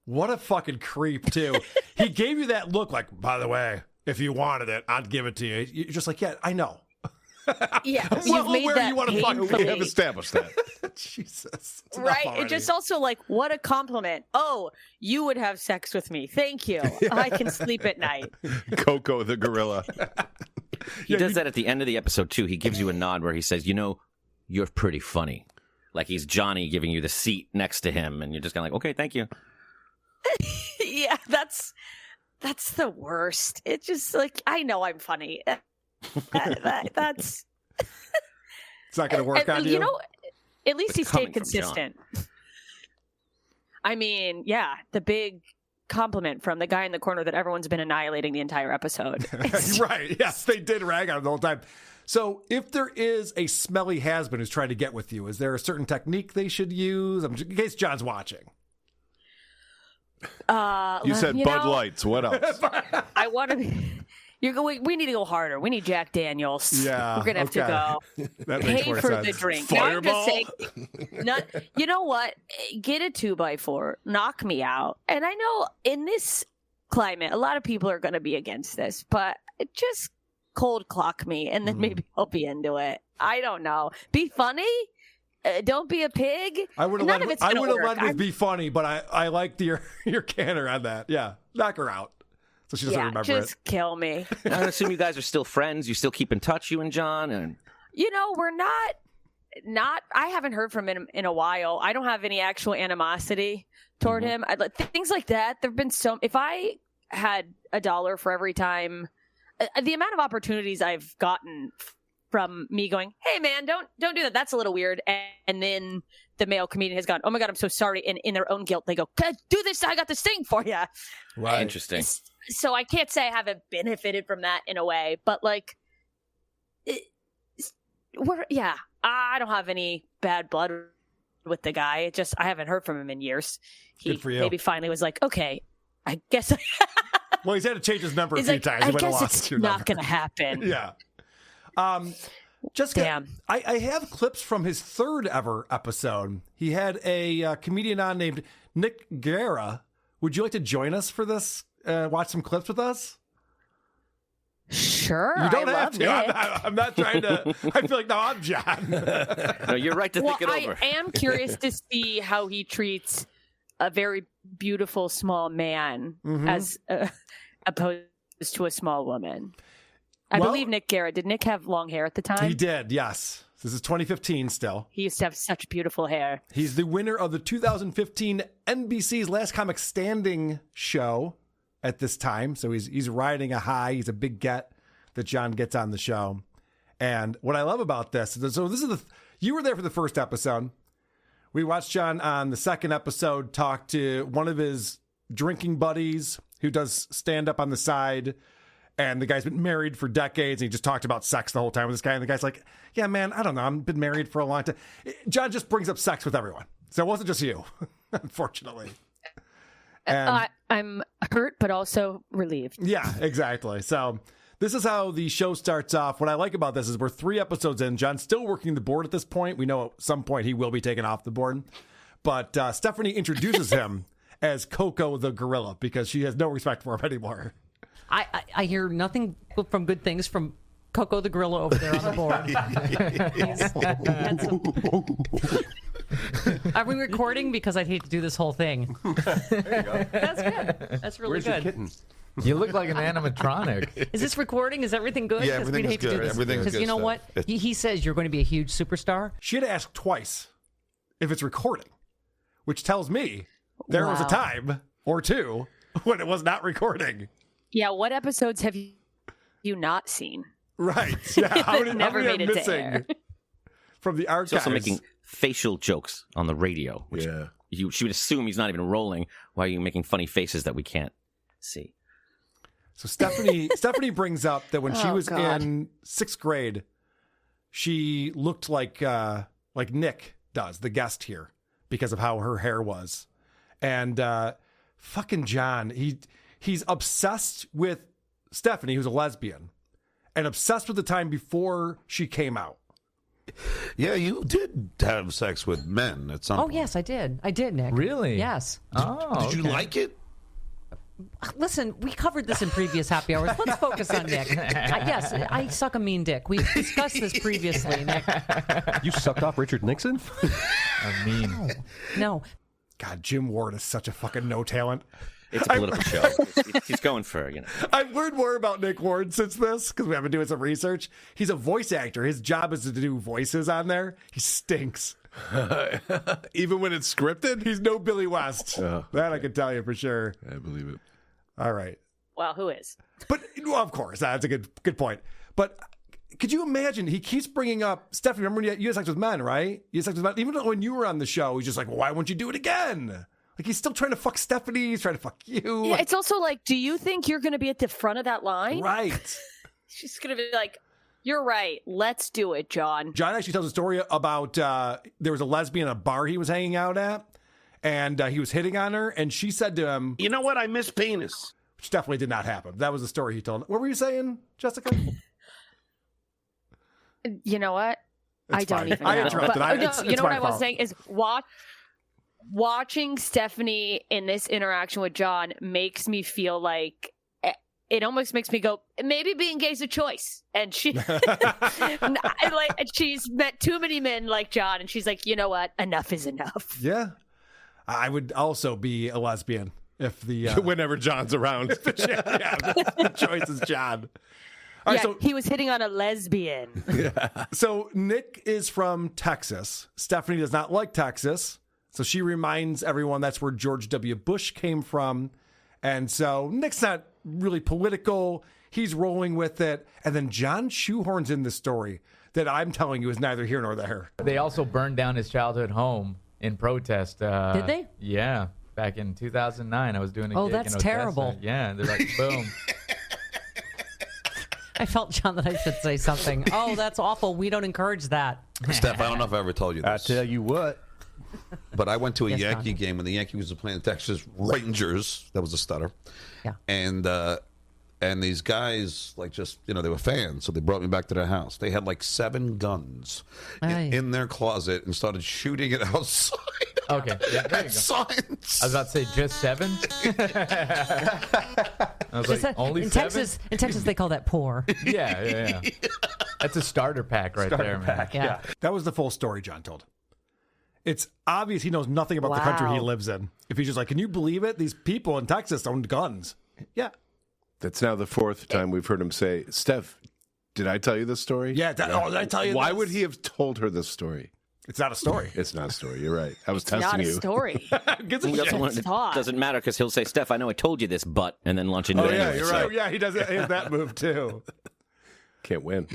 What a fucking creep, too. He gave you that look like, by the way, if you wanted it, I'd give it to you. You're just like, yeah, I know. Yeah, well, you've made that you want to fuck. We have established that. Jesus. Right? It just also like, what a compliment. Oh, you would have sex with me. Thank you. I can sleep at night. Coco the gorilla. He does that at the end of the episode, too. He gives you a nod where he says, you know, you're pretty funny. Like he's Johnny giving you the seat next to him, and you're just kind of like, okay, thank you. Yeah, that's the worst. It's just like, I know I'm funny. That's it's not going to work on you. You know, at least It's he stayed coming from consistent. I mean, yeah, the big compliment from the guy in the corner that everyone's been annihilating the entire episode. Right. Yes, they did rag on him the whole time. So if there is a smelly has-been who's trying to get with you, is there a certain technique they should use? In case John's watching. You said Bud Lights. What else? I want to be... We need to go harder. We need Jack Daniels. Yeah, we're gonna have to go. That makes pay more for sense. the drink. Fireball. You know what? Get a 2x4. Knock me out. And I know in this climate, a lot of people are going to be against this, but just cold clock me, and then maybe I'll be into it. I don't know. Be funny. Don't be a pig. I would have let it be funny, but I liked your canner on that. Yeah, knock her out. So she doesn't remember just kill me. I assume you guys are still friends. You still keep in touch, you and John? And you know, we're not. I haven't heard from him in a while. I don't have any actual animosity toward him. Things like that. There've been if I had $1 for every time, the amount of opportunities I've gotten from me going, "Hey man, don't do that. That's a little weird," and then the male comedian has gone, "Oh my God, I'm so sorry," and in their own guilt they go, "Do this. I got this thing for you." Right. Interesting. So I can't say I haven't benefited from that in a way, but like, I don't have any bad blood with the guy. It just, I haven't heard from him in years. He Good for you. maybe finally was like, okay, I guess. Well, he's had to change his number a He's few like, times. I He might have guess lost it's your not number. going to happen. Yeah. Jessica, Damn. I have clips from his third ever episode. He had a comedian on named Nick Guerra. Would you like to join us for this? Watch some clips with us? Sure. You don't I have love to. I'm not trying to. I feel like, no, I'm John. No, you're right to think it over. I am curious to see how he treats a very beautiful small man as opposed to a small woman. I believe Nick Garrett. Did Nick have long hair at the time? He did, yes. This is 2015 still. He used to have such beautiful hair. He's the winner of the 2015 NBC's Last Comic Standing show at this time. So he's riding a high. He's a big get that John gets on the show. And what I love about this, so this is you were there for the first episode. We watched John on the second episode talk to one of his drinking buddies who does stand up on the side. And the guy's been married for decades, and he just talked about sex the whole time with this guy. And the guy's like, yeah, man, I don't know. I've been married for a long time. John just brings up sex with everyone. So it wasn't just you, unfortunately. And, I'm hurt, but also relieved. Yeah, exactly. So this is how the show starts off. What I like about this is we're 3 episodes in. John's still working the board at this point. We know at some point he will be taken off the board. But Stephanie introduces him as Coco the gorilla because she has no respect for him anymore. I hear nothing from good things from Coco the gorilla over there on the board. Are we recording? Because I'd hate to do this whole thing. There you go. That's good. That's really Where's good. Your kitten? You look like an animatronic. Is this recording? Is everything good? Yeah, everything is good. Everything's good. Because you know what? He says you're going to be a huge superstar. She had to ask twice if it's recording, which tells me there was a time or two when it was not recording. Yeah, what episodes have you not seen? Right. Yeah, how many, never how many made are it to missing air. from the He's archives? also making facial jokes on the radio, which she would assume he's not even rolling. Why are you making funny faces that we can't see? So Stephanie brings up that when she was in 6th grade, she looked like Nick does, the guest here, because of how her hair was. And fucking John, he's obsessed with Stephanie, who's a lesbian, and obsessed with the time before she came out. Yeah, you did have sex with men at some point. Oh, yes, I did. I did, Nick. Really? Yes. Did you like it? Listen, we covered this in previous happy hours. Let's focus on Nick. Yes, I suck a mean dick. We've discussed this previously, Nick. You sucked off Richard Nixon? I mean, no. God, Jim Ward is such a fucking no talent. It's a political show. He's going for, I've learned more about Nick Ward since this because we have been doing some research. He's a voice actor. His job is to do voices on there. He stinks. Even when it's scripted? He's no Billy West. That I can tell you for sure. I believe it. All right. Well, who is? But, well, of course, that's a good point. But could you imagine? He keeps bringing up, Stephanie, remember you had sex with men, right? You had sex with men. Even when you were on the show, he's just like, well, why won't you do it again? Like, he's still trying to fuck Stephanie. He's trying to fuck you. Yeah, it's also like, do you think you're going to be at the front of that line? Right. She's going to be like, you're right. Let's do it, John. John actually tells a story about there was a lesbian at a bar he was hanging out at, and he was hitting on her, and she said to him, you know what? I miss penis. Which definitely did not happen. That was the story he told. What were you saying, Jessica? You know what? It's I don't fine. even know. I interrupted. You know what I was fault. saying is watching Stephanie in this interaction with John makes me feel like it almost makes me go, maybe being gay is a choice. And she's met too many men like John, and she's like, you know what? Enough is enough. Yeah. I would also be a lesbian if the whenever John's around. the choice is John. All right, so he was hitting on a lesbian. So Nick is from Texas. Stephanie does not like Texas. So she reminds everyone that's where George W. Bush came from. And so Nick's not really political. He's rolling with it. And then John shoehorns in the story that I'm telling you is neither here nor there. They also burned down his childhood home in protest. Did they? Yeah. Back in 2009, I was doing a gig that's in Odessa. terrible. Yeah, they're like, boom. I felt, John, that I should say something. Oh, that's awful. We don't encourage that. Steph, I don't know if I ever told you this. I tell you what. But I went to a Yes, Yankee Don. game when the Yankees were playing the Texas Rangers. That was a stutter. Yeah. And these guys, like, just, they were fans, so they brought me back to their house. They had like 7 guns in their closet and started shooting it outside. Okay. Yeah, there you go. Signs. I was about to say, just 7? I was like, only in 7? In Texas, they call that poor. Yeah. That's a starter pack right there, man. Yeah. That was the full story John told. It's obvious he knows nothing about the country he lives in. If he's just like, can you believe it? These people in Texas owned guns. Yeah. That's now the 4th time we've heard him say, Steph, Did I tell you this story? Yeah. Did I tell you Why this? would he have told her this story? It's not a story. It's not a story. You're right. I was It's testing not a you. story. Doesn't matter because he'll say, Steph, I know I told you this, but, and then launch into it. Yeah, anyway, you're so. right. Yeah, he does that move too. Can't win.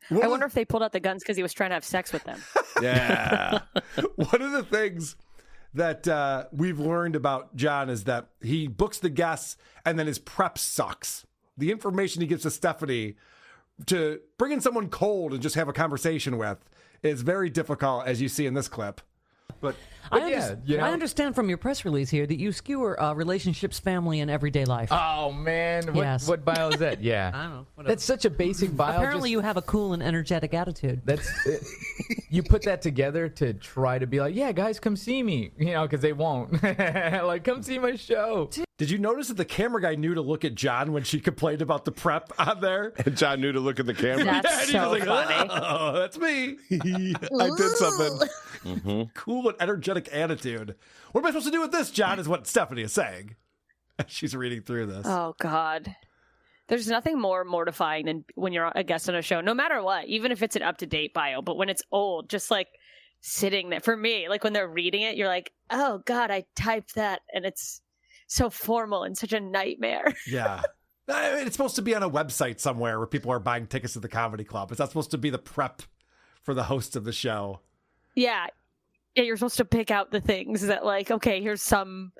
I wonder if they pulled out the guns because he was trying to have sex with them. Yeah. One of the things that we've learned about John is that he books the guests and then his prep sucks. The information he gives to Stephanie to bring in someone cold and just have a conversation with is very difficult, as you see in this clip. But I understand from your press release here that you skewer relationships, family, and everyday life. Oh, man. What bio is that? Yeah. I don't know. That's such a basic bio. Apparently you have a cool and energetic attitude. You put that together to try to be like, yeah, guys, come see me. Because they won't. Like, come see my show. Did you notice that the camera guy knew to look at John when she complained about the prep on there? And John knew to look at the camera. That's so funny. Oh, that's me. I did something. Mm-hmm. Cool and energetic attitude. What am I supposed to do with this, John, is what Stephanie is saying. She's reading through this. Oh, God. There's nothing more mortifying than when you're a guest on a show, no matter what, even if it's an up-to-date bio, but when it's old, just like sitting there. For me, like when they're reading it, you're like, oh, God, I typed that, and it's so formal and such a nightmare. Yeah. I mean, it's supposed to be on a website somewhere where people are buying tickets to the comedy club. It's not supposed to be the prep for the host of the show. Yeah, you're supposed to pick out the things that, like, okay, here's some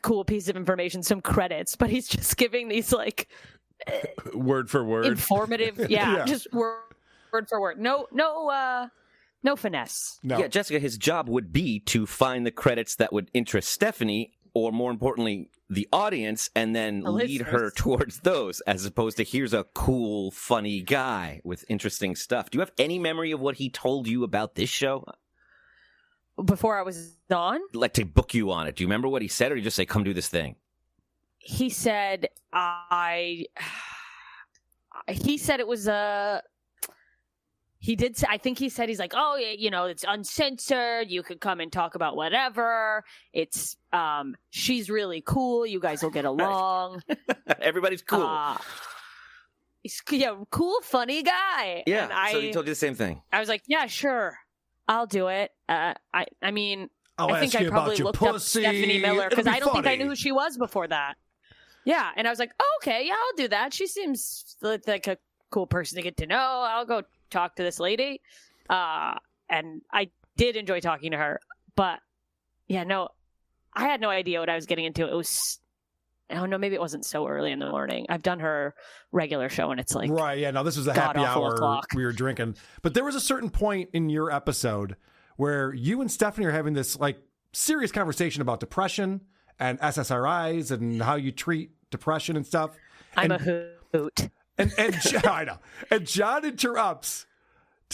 cool piece of information, some credits, but he's just giving these, like, word for word. Informative, just word for word. No finesse. No. Yeah, Jessica, his job would be to find the credits that would interest Stephanie, or more importantly, the audience, and then lead her towards those, as opposed to here's a cool, funny guy with interesting stuff. Do you have any memory of what he told you about this show? Before I was on? Like to book you on it. Do you remember what he said, or did he just say, come do this thing? He said, he said it was he did say, I think he said, he's like, oh, it's uncensored. You could come and talk about whatever. It's, she's really cool. You guys will get along. Everybody's cool. He's cool, funny guy. Yeah. And so he told you the same thing. I was like, yeah, sure. I'll do it. I mean, I think I probably looked up Stephanie Miller because I don't think I knew who she was before that. Yeah. And I was like, oh, okay, yeah, I'll do that. She seems like a cool person to get to know. I'll go talk to this lady. And I did enjoy talking to her. But yeah, no, I had no idea what I was getting into. It was, I don't know, maybe it wasn't so early in the morning. I've done her regular show and it's like, right, yeah, no, this was a happy hour we were drinking. But there was a certain point in your episode where you and Stephanie are having this like serious conversation about depression and SSRIs and how you treat depression and stuff. I'm a hoot. And I know. And John interrupts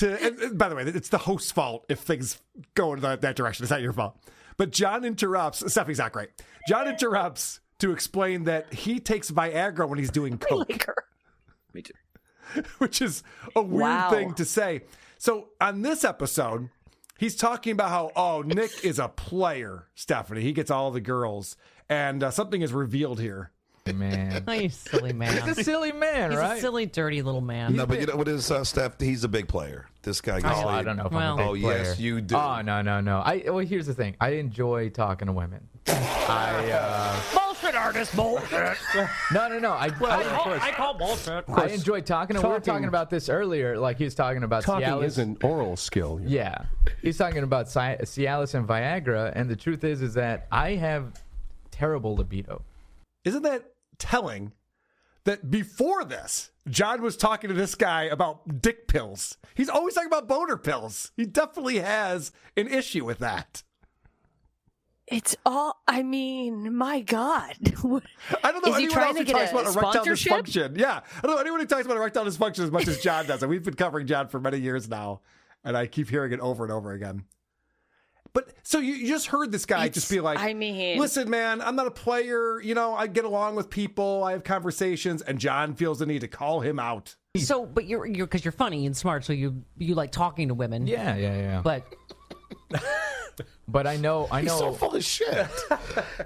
and by the way, it's the host's fault if things go in that direction. It's not your fault. But John interrupts. Stephanie's not great. John interrupts to explain that he takes Viagra when he's doing coke. I like her. Me too. Which is a weird thing to say. So on this episode, he's talking about how, Nick is a player, Stephanie. He gets all the girls. And something is revealed here. Man. Oh, you silly man. He's a silly man, right? He's a silly, dirty little man. No, but you know what is, Steph? He's a big player. This guy gets I don't know if I'm a big player. Yes, you do. Oh, no. Well, here's the thing. I enjoy talking to women. Bullshit artist, bullshit. No. I call bullshit. I enjoy talking. We were talking about this earlier. Like he was talking about talking Cialis. is an oral skill. Yeah. He's talking about Cialis and Viagra. And the truth is that I have terrible libido. Isn't that telling that before this, John was talking to this guy about dick pills? He's always talking about boner pills. He definitely has an issue with that. It's all, I mean, my God. I don't know Is he anyone trying else to who get talks a about erectile sponsorship? dysfunction. Yeah. I don't know anyone who talks about erectile dysfunction as much as John does. And we've been covering John for many years now. And I keep hearing it over and over again. But so you just heard this guy just be like, I mean, listen, man, I'm not a player. I get along with people. I have conversations. And John feels the need to call him out. So, but you're because you're funny and smart. So you like talking to women. Yeah. But But I know. He's so full of shit.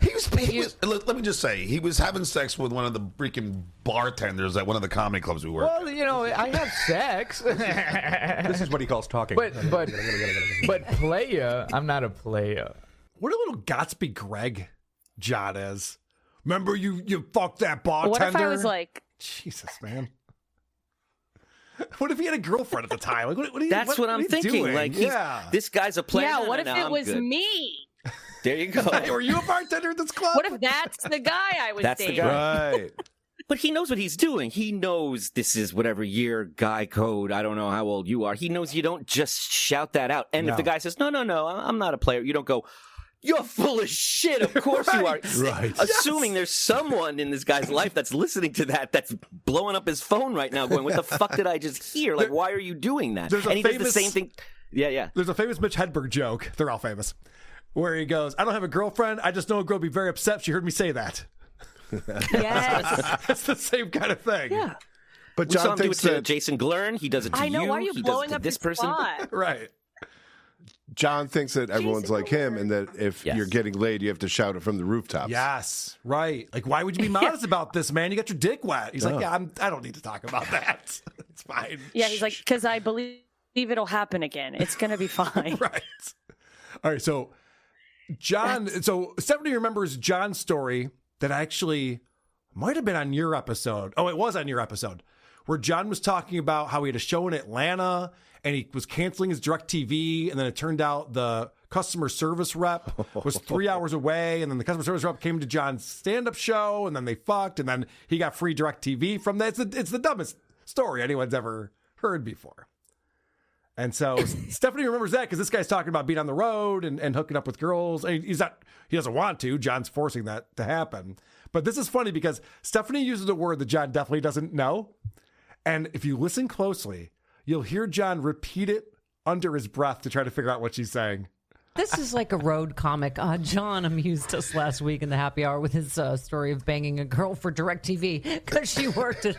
he was. Let me just say, he was having sex with one of the freaking bartenders at one of the comedy clubs we work. Well, I have sex. This is what he calls talking. But playa, I'm not a playa. What a little Gatsby Greg John is. Remember you fucked that bartender? What if I was like, Jesus, man. What if he had a girlfriend at the time? Like, what are you, That's what I'm thinking. doing? Like, this guy's a player. yeah, what if No, it I'm was good. me? There you go. Were you a bartender at this club? What if that's the guy I was That's dating? the guy. Right. But he knows what he's doing. He knows this is whatever year guy code. I don't know how old you are. He knows you don't just shout that out. And if the guy says, no, I'm not a player, you don't go, you're full of shit. Of course you are. Right. Assuming there's someone in this guy's life that's listening to that's blowing up his phone right now going, what the fuck did I just hear? Like, why are you doing that? There's a And he does famous- the same thing. Yeah. There's a famous Mitch Hedberg joke. They're all famous. Where he goes, I don't have a girlfriend. I just know a girl will be very upset if she heard me say that. Yes. It's the same kind of thing. Yeah. But We saw John him do it thinks to that Jason Glern. He does it to I know. you. Why are you He blowing does it to up this his person. spot? Right. John thinks that everyone's like him, and that if you're getting laid, you have to shout it from the rooftops. Yes, right. Like, why would you be modest about this, man? You got your dick wet. He's like, I don't need to talk about that. It's fine. Yeah, he's like, because I believe it'll happen again. It's going to be fine. Right. All right. So, John, Stephanie remembers John's story that actually might have been on your episode. Oh, it was on your episode, where John was talking about how he had a show in Atlanta and he was canceling his DirecTV, and then it turned out the customer service rep was 3 hours away, and then the customer service rep came to John's stand-up show, and then they fucked, and then he got free DirecTV from that. It's the dumbest story anyone's ever heard before. And so Stephanie remembers that because this guy's talking about being on the road and hooking up with girls. I mean, he doesn't want to. John's forcing that to happen. But this is funny because Stephanie uses a word that John definitely doesn't know. And if you listen closely, you'll hear John repeat it under his breath to try to figure out what she's saying. This is like a road comic. John amused us last week in the happy hour with his story of banging a girl for DirecTV because she worked it.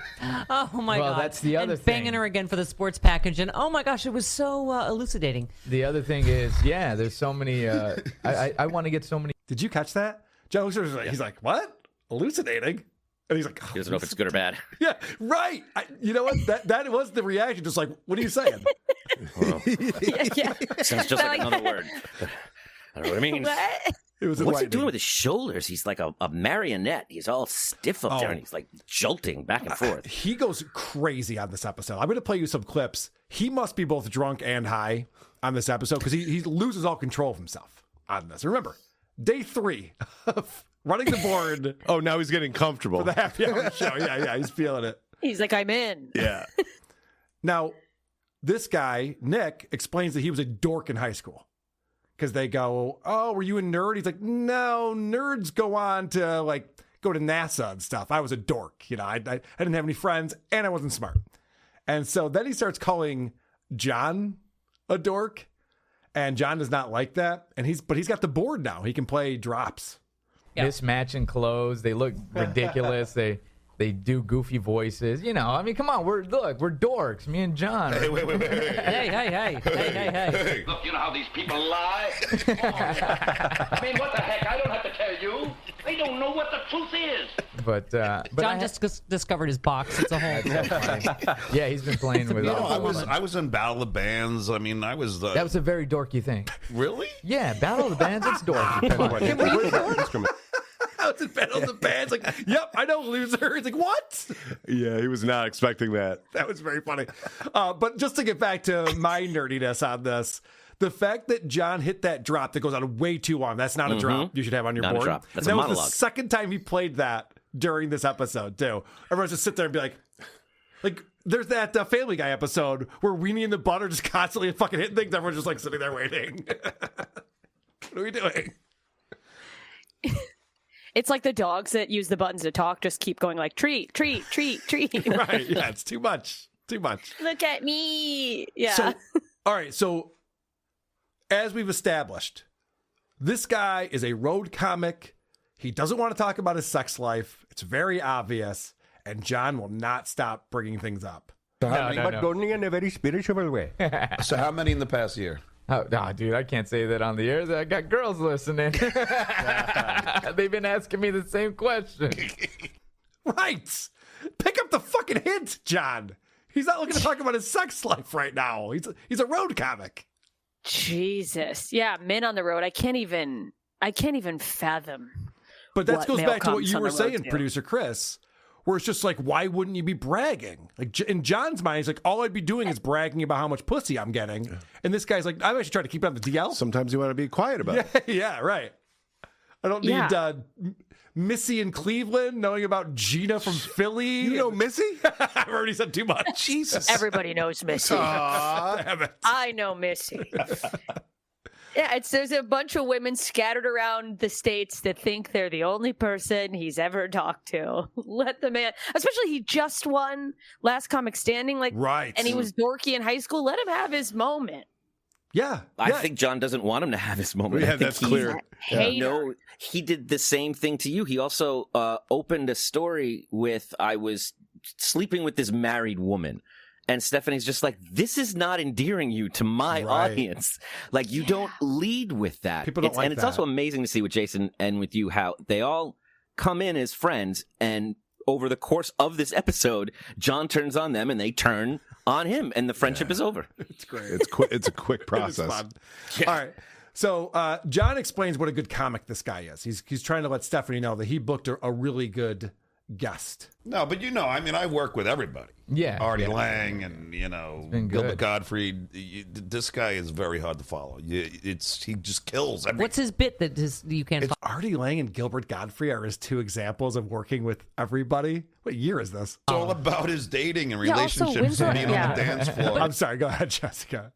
Oh, my God. Well, that's the other and thing. banging her again for the sports package. And, oh, my gosh, it was so elucidating. The other thing is, there's so many. I want to get so many. Did you catch that? John looks at her, he's like, what? Elucidating? And he's like, He doesn't know if it's good or bad. Yeah, right. You know what? That was the reaction. Just like, what are you saying? Yeah. Sounds just like another word. I don't know what it means. It was What's he enlightening. doing with his shoulders? He's like a marionette. He's all stiff up there, and he's like jolting back and forth. He goes crazy on this episode. I'm going to play you some clips. He must be both drunk and high on this episode because he loses all control of himself on this. Remember, day 3 of running the board. Oh, now he's getting comfortable. For the happy hour show. Yeah, he's feeling it. He's like, I'm in. Yeah. Now, this guy, Nick, explains that he was a dork in high school. Because they go, oh, were you a nerd? He's like, no, nerds go on to go to NASA and stuff. I was a dork. I didn't have any friends and I wasn't smart. And so then he starts calling John a dork. And John does not like that. But he's got the board now. He can play drops. Mismatching clothes. They look ridiculous. They do goofy voices. I mean, come on. We're dorks. Me and John. Hey, wait. Hey. Look, you know how these people lie? I mean, what the heck? I don't have to tell you. They don't know what the truth is. But John just discovered his box. It's a whole yeah, he's been playing with us. I was in Battle of the Bands. I mean, I was. That was a very dorky thing. Really? Yeah, Battle of the Bands. It's dorky. I was in Battle of the Bands. Like, yep, I know, loser. He's like, what? Yeah, he was not expecting that. That was very funny. But just to get back to my nerdiness on this, the fact that John hit that drop that goes on way too long, that's not a drop you should have on your Not board. a drop. That's that a was monologue. the second time he played that during this episode, too. Everyone's just sit there and be like, there's that Family Guy episode where Weenie and the Bun are just constantly fucking hitting things. Everyone's just sitting there waiting. What are we doing? It's like the dogs that use the buttons to talk just keep going like treat. Right, yeah, it's too much. Look at me. Yeah. So, all right, so as we've established, this guy is a road comic. He doesn't want to talk about his sex life. It's very obvious, and John will not stop bringing things up. But only in a very spiritual way. So how many in the past year? Oh, no, dude, I can't say that on the air. I got girls listening. They've been asking me the same question. Right. Pick up the fucking hint, John. He's not looking to talk about his sex life right now. He's a road comic. Jesus. Yeah, men on the road. I can't even fathom. But that goes back to what you were saying, do. Producer Chris, where it's just like, why wouldn't you be bragging? Like in John's mind, he's like, all I'd be doing is bragging about how much pussy I'm getting. And this guy's like, I'm actually trying to keep it on the DL. Sometimes you want to be quiet about it. Yeah, right. I don't need Missy in Cleveland knowing about Gina from Philly. You know Missy? I've already said too much. Jesus. Everybody knows Missy. Damn it. I know Missy. Yeah, there's a bunch of women scattered around the states that think they're the only person he's ever talked to. Let the man, especially he just won Last Comic Standing, right, and he was dorky in high school. Let him have his moment. Yeah, I think John doesn't want him to have his moment. Yeah, I think that's clear. No, he did the same thing to you. He also opened a story with, I was sleeping with this married woman. And Stephanie's just like, this is not endearing you to my audience. Like, you don't lead with that. People don't like and it's that. also amazing to see with Jason and with you how they all come in as friends, and over the course of this episode, John turns on them and they turn on him, and the friendship is over. It's great. It's a quick process. All right. So John explains what a good comic this guy is. He's trying to let Stephanie know that he booked a really good guest. No, but I work with everybody. Yeah. Artie Lang and, been Gilbert good. Gottfried. This guy is very hard to follow. He just kills everything. What's his bit that you can't It's Artie Lang and Gilbert Gottfried are his two examples of working with everybody. What year is this? It's all about his dating and also, relationships and being on the yeah. dance floor. I'm sorry. Go ahead, Jessica.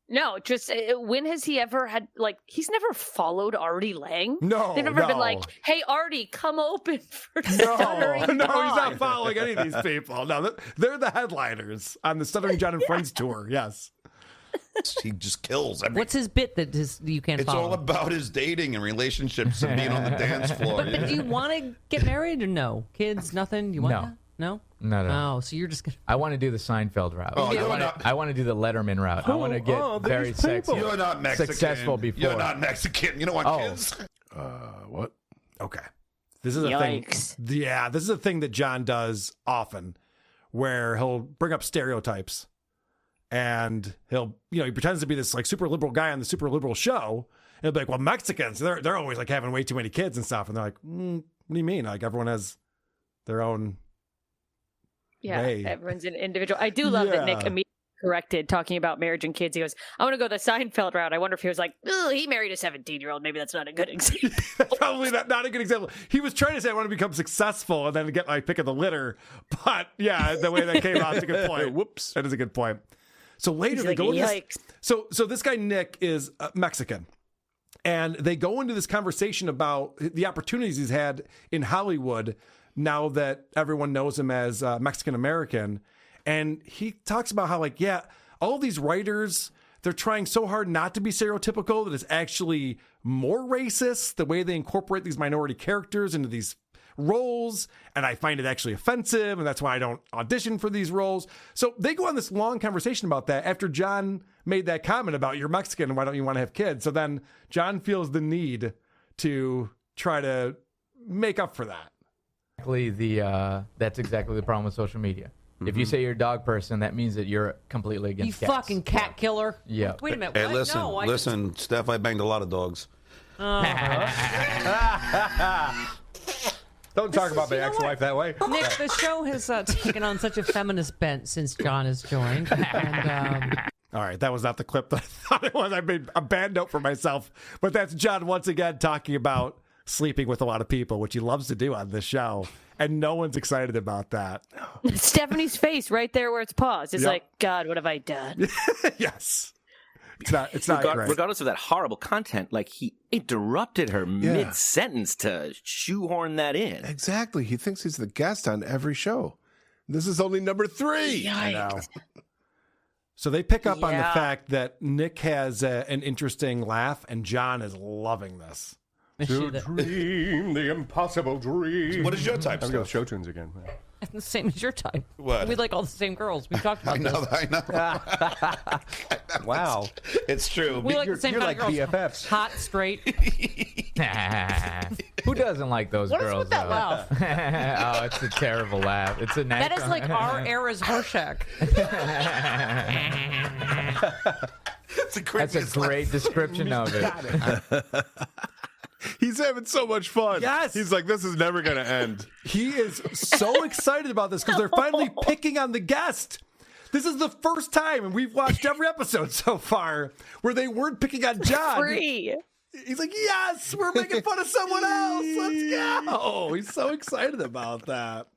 No, just when has he ever had, he's never followed Artie Lang? No, They've never been no. like, hey, Artie, come open for No, Stuttering he's John. not following any of these people. No, they're the headliners on the Stuttering John and Friends tour. Yes. He just kills everything. What's his bit that you can't It's follow? all about his dating and relationships and being on the dance floor. But do you want to get married or no? Kids, nothing? You want No. that? No? No. Oh, so you're just going to... I want to do the Seinfeld route. Oh, you're not- I want to do the Letterman route. I want to get very sexy. You're not Mexican. Successful before. You're not Mexican. You don't want kids? What? Okay. This is a thing. Yeah, this is a thing that John does often, where he'll bring up stereotypes, and he'll, he pretends to be this super liberal guy on the super liberal show. And he'll be like, well, Mexicans, they're always having way too many kids and stuff. And they're like, what do you mean? Everyone has their own. Yeah, way. everyone's an individual. I do love that Nick immediately corrected talking about marriage and kids. He goes, I want to go the Seinfeld route. I wonder if he was like, he married a 17-year-old. Maybe that's not a good example. That's probably not a good example. He was trying to say, I want to become successful and then get my pick of the litter. But yeah, the way that came out is a good point. Whoops. That is a good point. So later He's they like, go into yikes. this. So this guy, Nick, is Mexican. And they go into this conversation about the opportunities he's had in Hollywood now that everyone knows him as Mexican American. And he talks about how, all these writers, they're trying so hard not to be stereotypical that it's actually more racist, the way they incorporate these minority characters into these roles. And I find it actually offensive. And that's why I don't audition for these roles. So they go on this long conversation about that after John made that comment about you're Mexican and why don't you want to have kids? So then John feels the need to try to make up for that. That's exactly the problem with social media. If you say you're a dog person, that means that you're completely against You cats. fucking cat killer. Yeah. Wait a minute. Hey, what? listen, No, listen, Steph, I banged a lot of dogs. Don't talk about my ex-wife that way. Nick, the show has taken on such a feminist bent since John has joined. And, all right, that was not the clip that I thought it was. I made a bad note for myself. But that's John once again talking about sleeping with a lot of people, which he loves to do on this show. And no one's excited about that. Stephanie's face right there where it's paused. It's Yep. like, God, what have I done? Yes. It's not great. Regardless of that horrible content, he interrupted her mid-sentence to shoehorn that in. Exactly. He thinks he's the guest on every show. This is only number 3. I know. So they pick up on the fact that Nick has an interesting laugh, and John is loving this. To dream the impossible dream. What is your type, I'm going Steph? show tunes again. the same as your type. What? We like all the same girls. We talked about I know. Wow. It's true. We like the same you're kind like of girls. BFFs. Hot, straight. Who doesn't like those What is girls? with that though? laugh? Oh, it's a terrible laugh. It's a That is like our era's Horshack. That's a great description of it. He's having so much fun. Yes. He's like, this is never going to end. He is so excited about this because they're finally picking on the guest. This is the first time, and we've watched every episode so far, where they weren't picking on John. Free. He's like, yes, we're making fun of someone else. Let's go. He's so excited about that.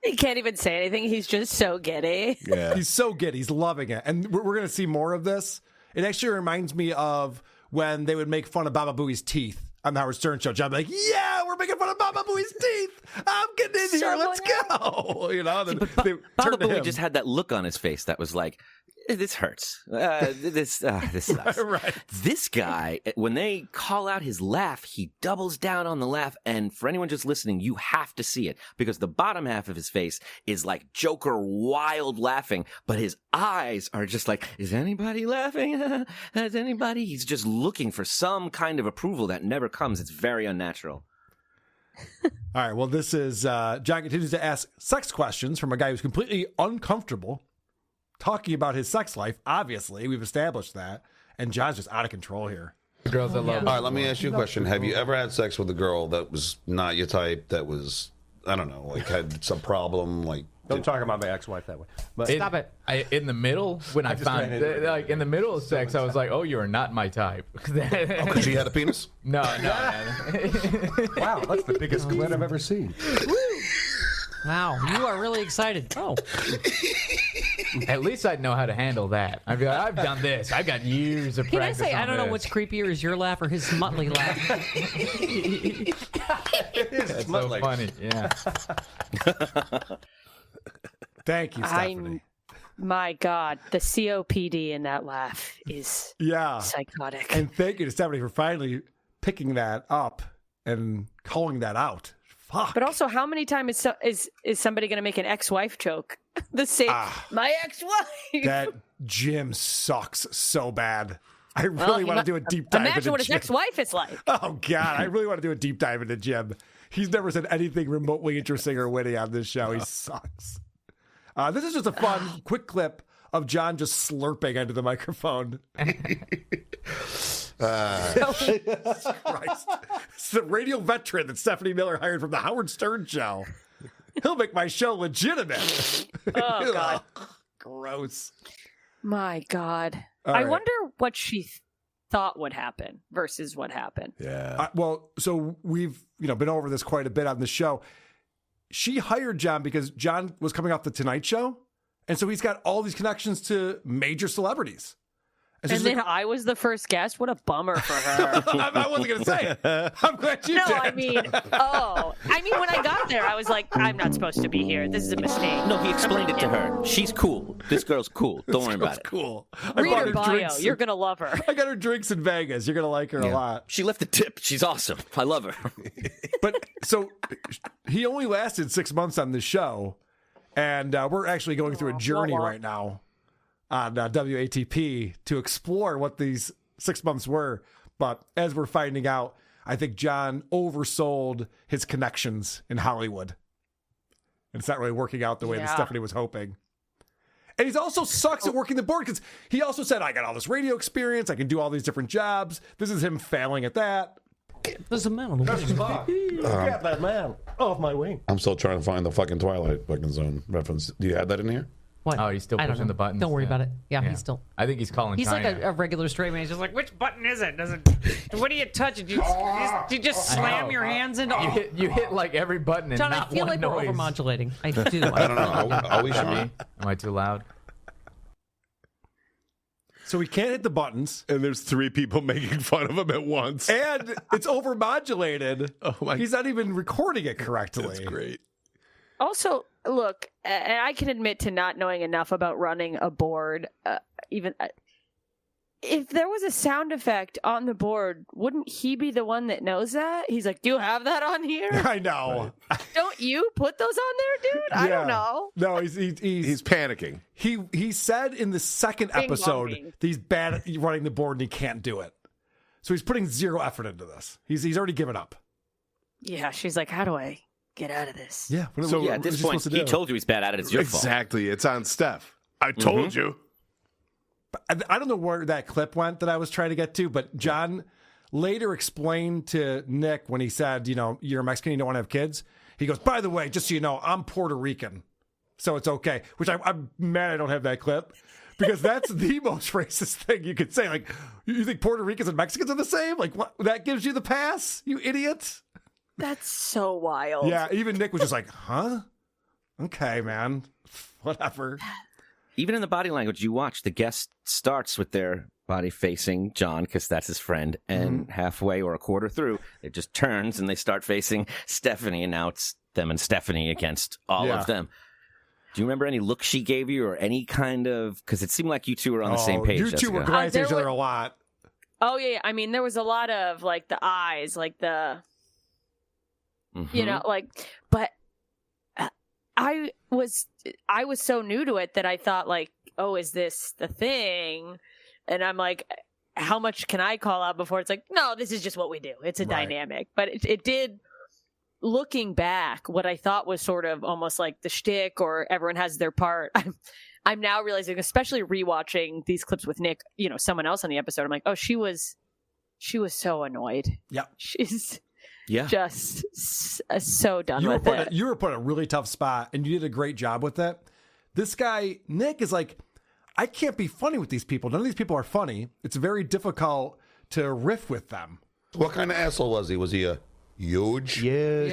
He can't even say anything. He's just so giddy. Yeah. He's so good. He's loving it. And we're going to see more of this. It actually reminds me of when they would make fun of Baba Booey's teeth on the Howard Stern show. John would be like, yeah, we're making fun of Baba Booey's teeth. I'm getting in here. Let's go. You know, then they Baba turn to Booey him. just had that look on his face that was like, this hurts. This sucks. Right. This guy, when they call out his laugh, he doubles down on the laugh. And for anyone just listening, you have to see it because the bottom half of his face is like Joker wild laughing, but his eyes are just like, is anybody laughing? Has anybody? He's just looking for some kind of approval that never comes. It's very unnatural. All right. Well, this is John continues to ask sex questions from a guy who's completely uncomfortable talking about his sex life. Obviously, we've established that. And John's just out of control here. Girls that love. All right, let me ask you a question. Have you ever had sex with a girl that was not your type, that was, I don't know, like had some problem, like... Don't talk about my ex-wife that way. But Stop it. In the middle, when I just found, ran into it. like in the middle of sex, I was like, "Oh, you are not my type." Oh, she had a penis? No. wow, that's the biggest glit I've ever seen. Wow, you are really excited. Oh. At least I'd know how to handle that. I'd be like, I've done this. I've got years of Can I practice. say, I don't know this. what's creepier, is your laugh or his smutly laugh? That's so funny. Yeah. Thank you, Stephanie. My God, the COPD in that laugh is psychotic. And thank you to Stephanie for finally picking that up and calling that out. Fuck. But also, how many times is somebody going to make an ex-wife joke? The same, my ex-wife. That Jim sucks so bad. I really want to do a deep dive into Imagine what his Jim. ex-wife is like. Oh, God. I really want to do a deep dive into Jim. He's never said anything remotely interesting or witty on this show. He sucks. This is just a fun, quick clip of John just slurping into the microphone. Jesus Christ. It's the radio veteran that Stephanie Miller hired from the Howard Stern show. He'll make my show legitimate. Oh, God. Gross. My God. All I right. wonder what she thought would happen versus what happened. Yeah. Well, so we've been over this quite a bit on the show. She hired John because John was coming off the Tonight Show. And so he's got all these connections to major celebrities. And then I was the first guest. What a bummer for her. I wasn't going to say it. I'm glad you did. I mean, when I got there, I was like, I'm not supposed to be here. This is a mistake. No, he explained it to her. She's cool. This girl's cool. Don't worry about it. Cool. Read her bio. You're going to love her. I got her drinks in Vegas. You're going to like her a lot. She left a tip. She's awesome. I love her. But so he only lasted 6 months on this show. And we're actually going through a journey right now on WATP to explore what these 6 months were. But as we're finding out, I think John oversold his connections in Hollywood. And it's not really working out the way that Stephanie was hoping. And he also sucks at working the board because he also said, I got all this radio experience. I can do all these different jobs. This is him failing at that. There's a man on the wing. Get that man off my wing. I'm still trying to find the fucking Twilight fucking Zone reference. Do you have that in here? What? Oh, he's still I don't pushing know. the buttons. Don't worry about it. Yeah, he's still. I think he's calling. He's China. like a regular straight man. He's just like, which button is it? What do you touch? Did you just slam your hands into? You hit like every button and John, not I feel one like noise. we're overmodulating. I do. I don't know. Are we sure? Am I too loud? So we can't hit the buttons. And there's 3 people making fun of him at once. And it's overmodulated. He's not even recording it correctly. That's great. Also, look, and I can admit to not knowing enough about running a board. If there was a sound effect on the board, wouldn't he be the one that knows that? He's like, do you have that on here? I know. Don't you put those on there, dude? I don't know. No, he's panicking. He said in the second Bing episode bong. that he's bad at running the board and he can't do it. So he's putting zero effort into this. He's already given up. Yeah, she's like, how do I get out of this? Yeah. So at this point, he told you he's bad at it. It's your fault. Exactly. It's on Steph. I told you. But I don't know where that clip went that I was trying to get to, but John later explained to Nick when he said, you're a Mexican, you don't want to have kids. He goes, by the way, just so you know, I'm Puerto Rican, so it's okay. Which I'm mad I don't have that clip because that's the most racist thing you could say. Like, you think Puerto Ricans and Mexicans are the same? Like, what? That gives you the pass, you idiot? That's so wild. Yeah, even Nick was just like, huh? Okay, man. Whatever. Even in the body language you watch, the guest starts with their body facing John because that's his friend, and halfway or a quarter through, it just turns and they start facing Stephanie, and now it's them and Stephanie against all of them. Do you remember any look she gave you or any kind of... Because it seemed like you two were on the same page, You two were glancing at each other a lot. Oh, yeah. I mean, there was a lot of, like, the eyes, like the... but I was so new to it that I thought, like, oh, is this the thing? And I'm like, how much can I call out before it's like, no, this is just what we do. It's a dynamic. But it did, looking back, what I thought was sort of almost like the shtick or everyone has their part. I'm now realizing, especially rewatching these clips with Nick, someone else on the episode, I'm like, oh, she was so annoyed. Yeah. She's just so done with it. You were put in a really tough spot, and you did a great job with it. This guy, Nick, is like, I can't be funny with these people. None of these people are funny. It's very difficult to riff with them. What kind of asshole was he? Was he a huge? Huge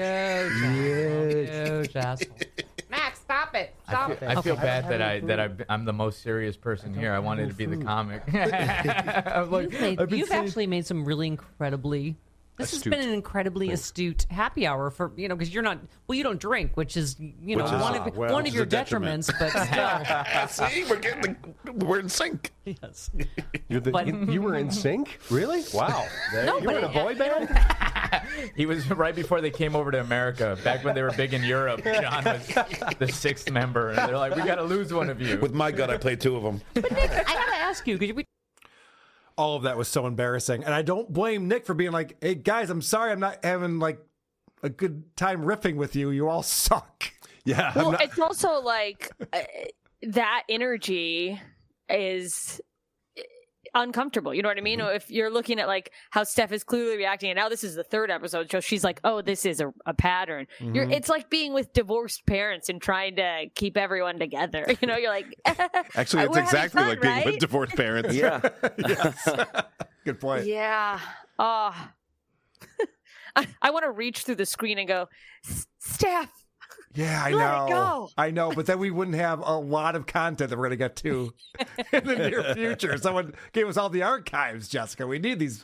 asshole. Max, stop it! I feel bad that I'm the most serious person here. I wanted to be the comic. You've actually made some really incredibly... This has been an incredibly astute happy hour for, because you're not, you don't drink, which is, one of your detriments, but still. See, we're in sync. Yes. You were in sync? Really? Wow. You were in a boy band? He was right before they came over to America, back when they were big in Europe. John was the sixth member, and they're like, we got to lose one of you. With my gut, I played two of them. But Nick, I got to ask you, because all of that was so embarrassing. And I don't blame Nick for being like, hey, guys, I'm sorry I'm not having, like, a good time riffing with you. You all suck. Yeah. Well, it's also like that energy is uncomfortable. You know what I mean? Mm-hmm. If you're looking at, like, how Steph is clearly reacting, and now this is the third episode, so she's like, oh, this is a pattern. Mm-hmm. It's like being with divorced parents and trying to keep everyone together. You're like... Actually, it's exactly like being with divorced parents. Yeah. Yes. Good point. Yeah. Oh. I want to reach through the screen and go, Steph! Yeah, I know. I know, but then we wouldn't have a lot of content that we're going to get to in the near future. Someone gave us all the archives, Jessica. We need these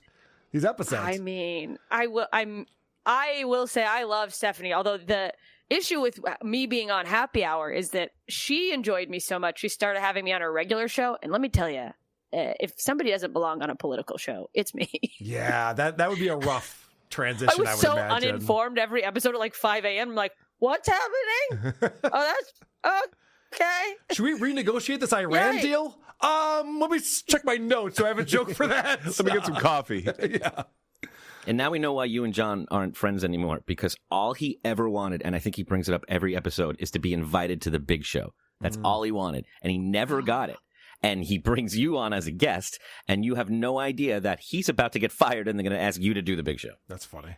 episodes. I mean, I will say I love Stephanie, although the issue with me being on Happy Hour is that she enjoyed me so much. She started having me on her regular show, and let me tell you, if somebody doesn't belong on a political show, it's me. Yeah, that would be a rough transition, I would was so imagine. uninformed every episode at like 5 a.m. I'm like, what's happening? Oh, that's okay. Should we renegotiate this Iran deal? Let me check my notes. Do I have a joke for that? Let me get some coffee. Yeah. And now we know why you and John aren't friends anymore, because all he ever wanted, and I think he brings it up every episode, is to be invited to the big show. That's all he wanted, and he never got it. And he brings you on as a guest, and you have no idea that he's about to get fired, and they're going to ask you to do the big show. That's funny.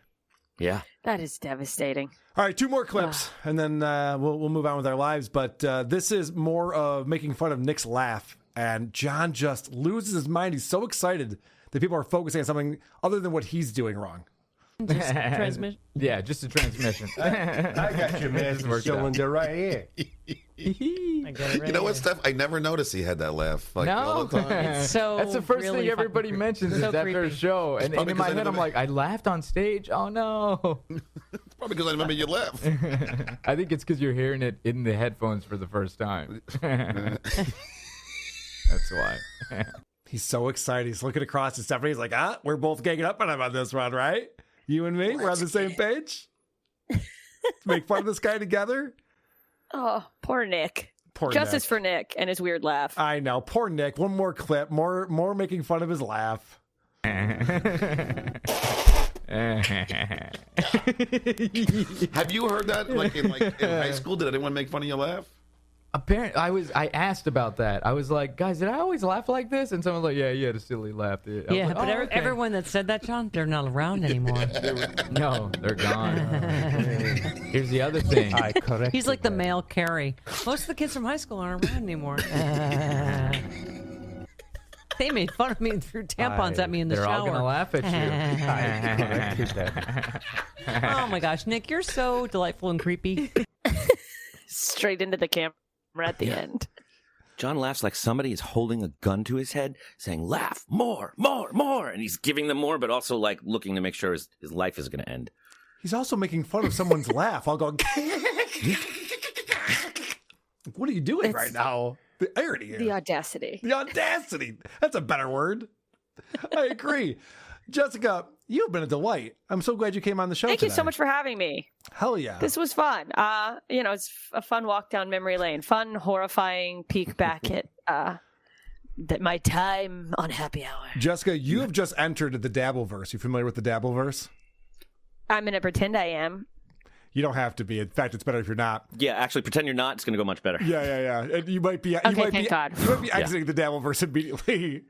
Yeah. That is devastating. All right, 2 more clips, and then we'll move on with our lives. But this is more of making fun of Nick's laugh, and John just loses his mind. He's so excited that people are focusing on something other than what he's doing wrong. Just transmission? Yeah, just a transmission. I got you, man. Cylinder right here. I get it right You know what, here. Steph? I never noticed he had that laugh. Like, all the time. It's so That's the first really thing everybody mentions is that their show. And in my head, I'm like, I laughed on stage? Oh, no. It's probably because I remember you laugh. I think it's because you're hearing it in the headphones for the first time. That's why. He's so excited. He's looking across at Stephanie. He's like, we're both ganging up on him on this one, right? You and me, we're on the same page? make fun of this guy together. Oh, poor Nick. Poor Justice Nick. for Nick and his weird laugh. I know. Poor Nick. One more clip. More making fun of his laugh. Have you heard that in high school? Did anyone make fun of your laugh? Apparently, I asked about that. I was like, guys, did I always laugh like this? And someone's like, yeah, you had a silly laugh. I was Yeah, like, but "Oh, okay." everyone that said that, John, they're not around anymore. No, they're gone. Here's the other thing. He's like the male Carrie. Most of the kids from high school aren't around anymore. They made fun of me and threw tampons at me in the they're shower. all going to laugh at you. Oh my gosh, Nick, you're so delightful and creepy. Straight into the camera at the end. John laughs like somebody is holding a gun to his head, saying, laugh, more, more, more. And he's giving them more, but also like looking to make sure his life is going to end. He's also making fun of someone's laugh. I'll go, what are you doing right now? The irony here. The audacity. The audacity. That's a better word. I agree. Jessica, you've been a delight. I'm so glad you came on the show Thank today. you so much for having me. Hell yeah. This was fun. It's a fun walk down memory lane. Fun, horrifying peek back at my time on Happy Hour. Jessica, you have just entered the Dabbleverse. You familiar with the Dabbleverse? I'm going to pretend I am. You don't have to be. In fact, it's better if you're not. Yeah, actually, pretend you're not. It's going to go much better. Yeah. And you might be. Okay, you might thank be, God. You might be exiting the Dabbleverse immediately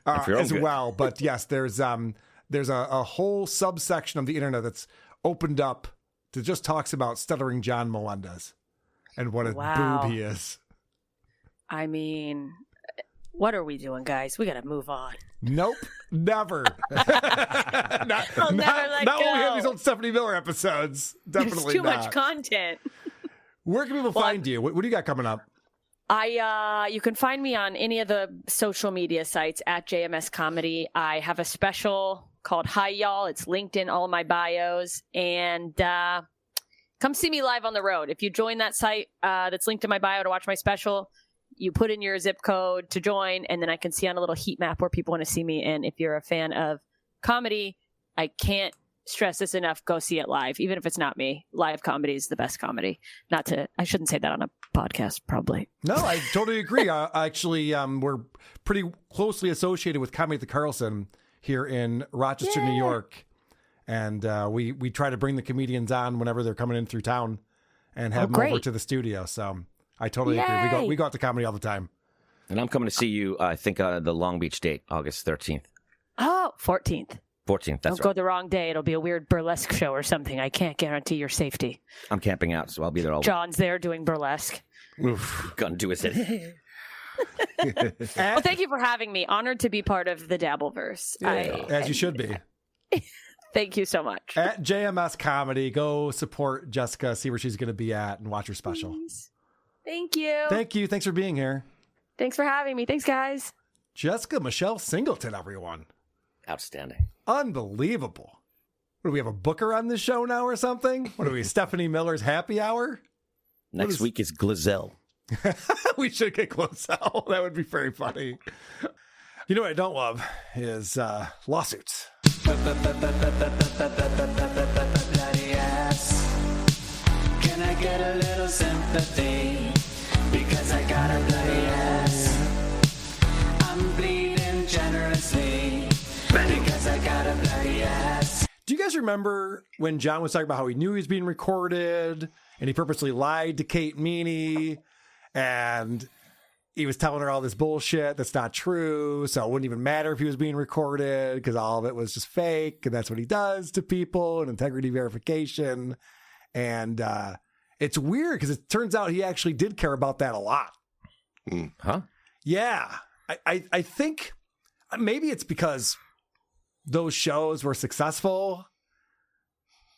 as well. But yes, there's a whole subsection of the internet that's opened up that just talks about Stuttering John Melendez and what a boob he is. I mean, what are we doing, guys? We got to move on. Nope, never. not I'll never let not go. when we have these old Stephanie Miller episodes. Definitely There's too not. much content. Where can people find you? What do you got coming up? You can find me on any of the social media sites at JMS Comedy. I have a special called Hi Y'all. It's linked in all of my bios. And come see me live on the road. If you join that site that's linked in my bio to watch my special, you put in your zip code to join, and then I can see on a little heat map where people want to see me. And if you're a fan of comedy, I can't stress this enough. Go see it live. Even if it's not me, live comedy is the best comedy. I shouldn't say that on a podcast, probably. No, I totally agree. Actually, we're pretty closely associated with Comedy at the Carlson here in Rochester, New York. And we try to bring the comedians on whenever they're coming in through town and have them over to the studio. So I totally agree. We go out to comedy all the time. And I'm coming to see you, I think, the Long Beach date, August 13th. Oh, 14th. 14th, that's Don't go the wrong day. It'll be a weird burlesque show or something. I can't guarantee your safety. I'm camping out, so I'll be there all John's there doing burlesque. Gun to his head. Well, thank you for having me. Honored to be part of the Dabbleverse. As you should be. Thank you so much. At JMS Comedy, go support Jessica, see where she's going to be at, and watch her special. Thank you. Thank you. Thanks for being here. Thanks for having me. Thanks, guys. Jessica Michelle Singleton, everyone. Outstanding. Unbelievable. What, do we have a booker on this show now or something? What are we, Stephanie Miller's Happy Hour? Next week is Glazell. We should get Glazell. That would be very funny. You know what I don't love is lawsuits. Bloody ass. Can I get a little sympathy? Because I got a bloody ass. I'm bleeding generously. Because I got a bloody ass. Do you guys remember when John was talking about how he knew he was being recorded and he purposely lied to Kate Meany and he was telling her all this bullshit that's not true, so it wouldn't even matter if he was being recorded because all of it was just fake, and that's what he does to people, and integrity verification. And it's weird because it turns out he actually did care about that a lot. Huh? Yeah. I think maybe it's because those shows were successful,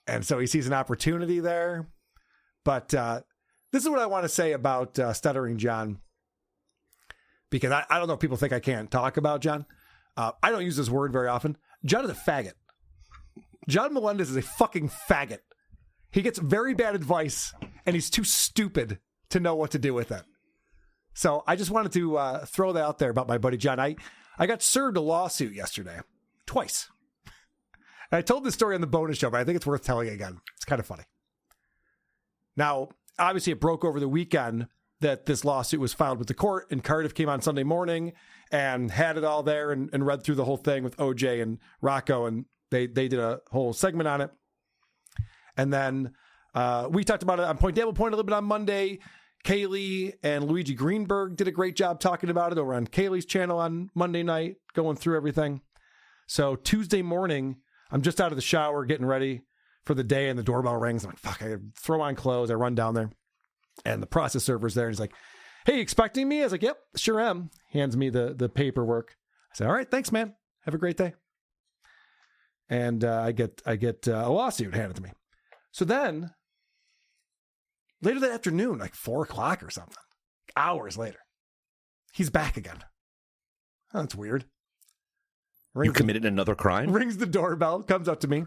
and so he sees an opportunity there. But this is what I want to say about Stuttering John. Because I don't know if people think I can't talk about John. I don't use this word very often. John is a faggot. John Melendez is a fucking faggot. He gets very bad advice, and he's too stupid to know what to do with it. So I just wanted to throw that out there about my buddy John. I got served a lawsuit yesterday. Twice. And I told this story on the bonus show, but I think it's worth telling again. It's kind of funny. Now, obviously, it broke over the weekend that this lawsuit was filed with the court, and Cardiff came on Sunday morning and had it all there and read through the whole thing with OJ and Rocco, and they did a whole segment on it. And then we talked about it on Point Dable Point a little bit on Monday. Kaylee and Luigi Greenberg did a great job talking about it over on Kaylee's channel on Monday night, going through everything. So Tuesday morning, I'm just out of the shower, getting ready for the day, and the doorbell rings. I'm like, fuck, I gotta throw on clothes. I run down there, and the process server's there, and he's like, hey, expecting me? I was like, yep, sure am. Hands me the paperwork. I said, all right, thanks, man. Have a great day. And I get a lawsuit handed to me. So then, later that afternoon, like 4 o'clock or something, hours later, he's back again. Oh, that's weird. You committed another crime? Rings the doorbell, comes up to me,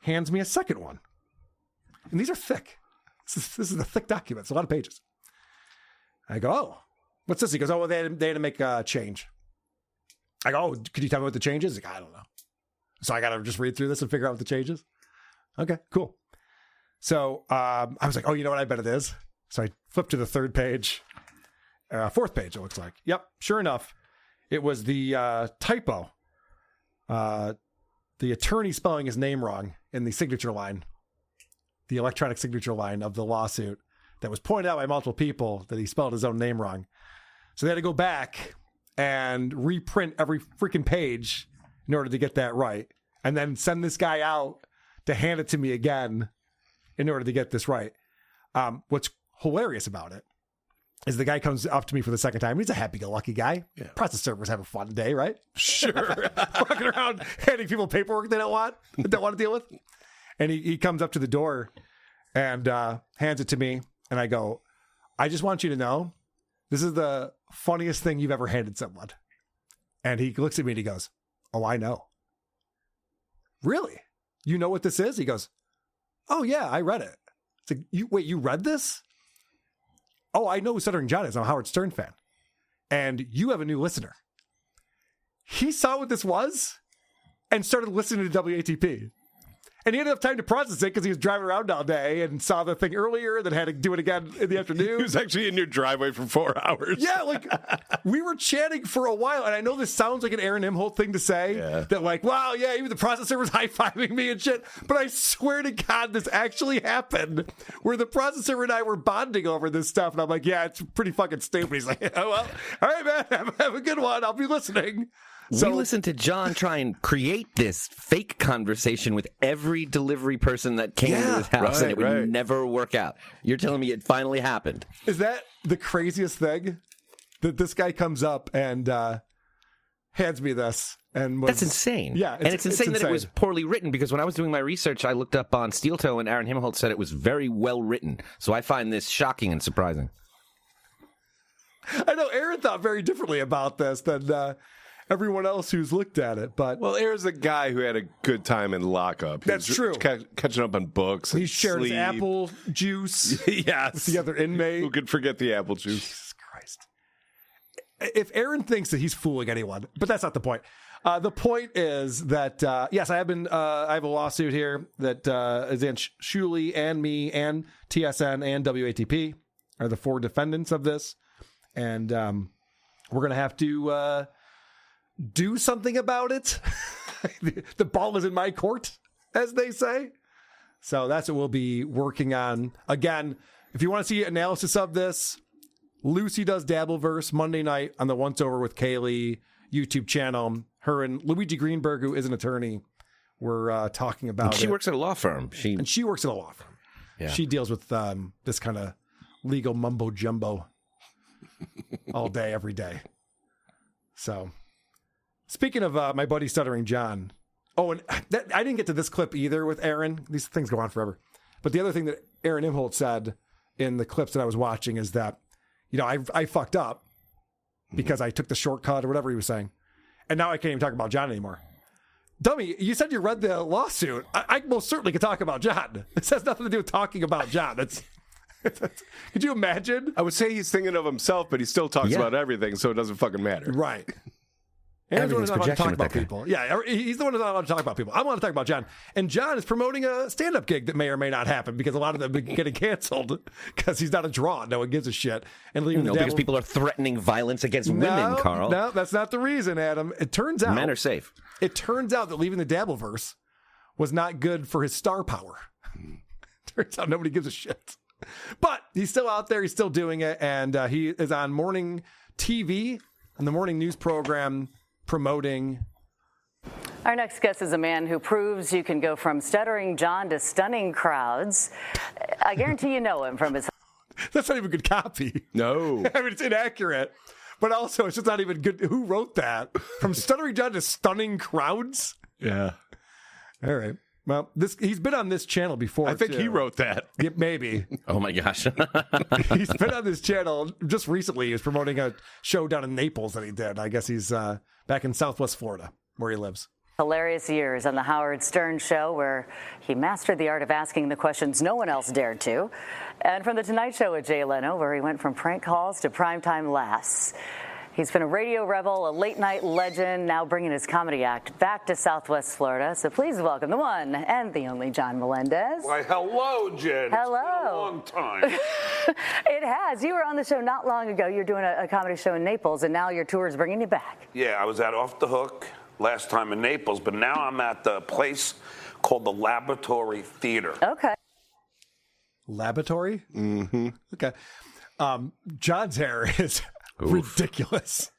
hands me a second one. And these are thick. This is a thick document. It's a lot of pages. I go, oh, what's this? He goes, oh, well, they had to make a change. I go, oh, could you tell me what the change is? He's like, I don't know. So I got to just read through this and figure out what the change is. Okay, cool. So I was like, oh, you know what? I bet it is. So I flipped to the third page, fourth page, it looks like. Yep, sure enough, it was the typo. The attorney spelling his name wrong in the signature line, the electronic signature line of the lawsuit that was pointed out by multiple people that he spelled his own name wrong. So they had to go back and reprint every freaking page in order to get that right, and then send this guy out to hand it to me again in order to get this right. What's hilarious about it is the guy comes up to me for the second time. He's a happy-go-lucky guy. Yeah. Process servers have a fun day, right? Sure. Walking around handing people paperwork they don't want to deal with. And he comes up to the door and hands it to me. And I go, I just want you to know, this is the funniest thing you've ever handed someone. And he looks at me and he goes, oh, I know. Really? You know what this is? He goes, oh, yeah, I read it. It's like, you read this? Oh, I know who Stuttering John is. I'm a Howard Stern fan. And you have a new listener. He saw what this was and started listening to WATP. And he had enough time to process it because he was driving around all day and saw the thing earlier, then had to do it again in the afternoon. He was actually in your driveway for 4 hours. Yeah, like, we were chatting for a while, and I know this sounds like an Aaron Imholt thing to say, that like, wow, yeah, even the processor was high-fiving me and shit, but I swear to God, this actually happened, where the processor and I were bonding over this stuff, and I'm like, yeah, it's pretty fucking stupid. He's like, oh, well, all right, man, have a good one. I'll be listening. So, we listened to John try and create this fake conversation with every delivery person that came to his house, and it would never work out. You're telling me it finally happened. Is that the craziest thing? That this guy comes up and hands me this. That's insane. Yeah. And it's insane that it was poorly written, because when I was doing my research, I looked up on Steel Toe, and Aaron Himmelholt said it was very well written. So I find this shocking and surprising. I know Aaron thought very differently about this than everyone else who's looked at it, but Aaron's a guy who had a good time in lockup. That's true. Catching up on books. He shared his apple juice. Yes, with the other inmate. Who could forget the apple juice? Jesus Christ! If Aaron thinks that he's fooling anyone, but that's not the point. The point is that yes, I have a lawsuit here that is in Shuley and me and TSN and WATP are the 4 defendants of this, and we're gonna have to do something about it. The ball is in my court, as they say. So that's what we'll be working on. Again, if you want to see analysis of this, Lucy Does Dabbleverse Monday night on the Once Over with Kaylee YouTube channel. Her and Luigi Greenberg, who is an attorney, were talking about it. She works at a law firm. She works at a law firm. Yeah. She deals with this kind of legal mumbo jumbo all day, every day. So... Speaking of my buddy Stuttering John, and I didn't get to this clip either with Aaron. These things go on forever. But the other thing that Aaron Imholt said in the clips that I was watching is that, I fucked up because I took the shortcut or whatever he was saying. And now I can't even talk about John anymore. Dummy, you said you read the lawsuit. I most certainly could talk about John. This has nothing to do with talking about John. Could you imagine? I would say he's thinking of himself, but he still talks about everything, so it doesn't fucking matter. Right. Aaron's the one who's not allowed to projection talk with about that guy. people. Yeah, he's the one who's not allowed to talk about people. I want to talk about John. And John is promoting a stand-up gig that may or may not happen because a lot of them are getting canceled because he's not a draw. No one gives a shit. And leaving because people are threatening violence against women, Carl. No, that's not the reason, Adam. It turns out... Men are safe. It turns out that leaving the Dabbleverse was not good for his star power. Turns out nobody gives a shit. But he's still out there. He's still doing it. And he is on morning TV and the morning news program promoting. Our next guest is a man who proves you can go from stuttering John to stunning crowds. I guarantee you know him from his... That's not even good copy. No. I mean, it's inaccurate. But also, it's just not even good. Who wrote that? From stuttering John to stunning crowds? Yeah. All right. Well, he's been on this channel before. I think he wrote that. Yeah, maybe. Oh, my gosh. He's been on this channel just recently. He was promoting a show down in Naples that he did. I guess he's back in Southwest Florida, where he lives. Hilarious years on the Howard Stern Show, where he mastered the art of asking the questions no one else dared to. And from The Tonight Show with Jay Leno, where he went from prank calls to primetime laughs. He's been a radio rebel, a late-night legend, now bringing his comedy act back to Southwest Florida. So please welcome the one and the only John Melendez. Why, hello, Jen. Hello. It's been a long time. It has. You were on the show not long ago. You're doing a comedy show in Naples, and now your tour is bringing you back. Yeah, I was at Off the Hook last time in Naples, but now I'm at the place called the Laboratory Theater. Okay. Laboratory? Mm-hmm. Okay. John's hair is ridiculous.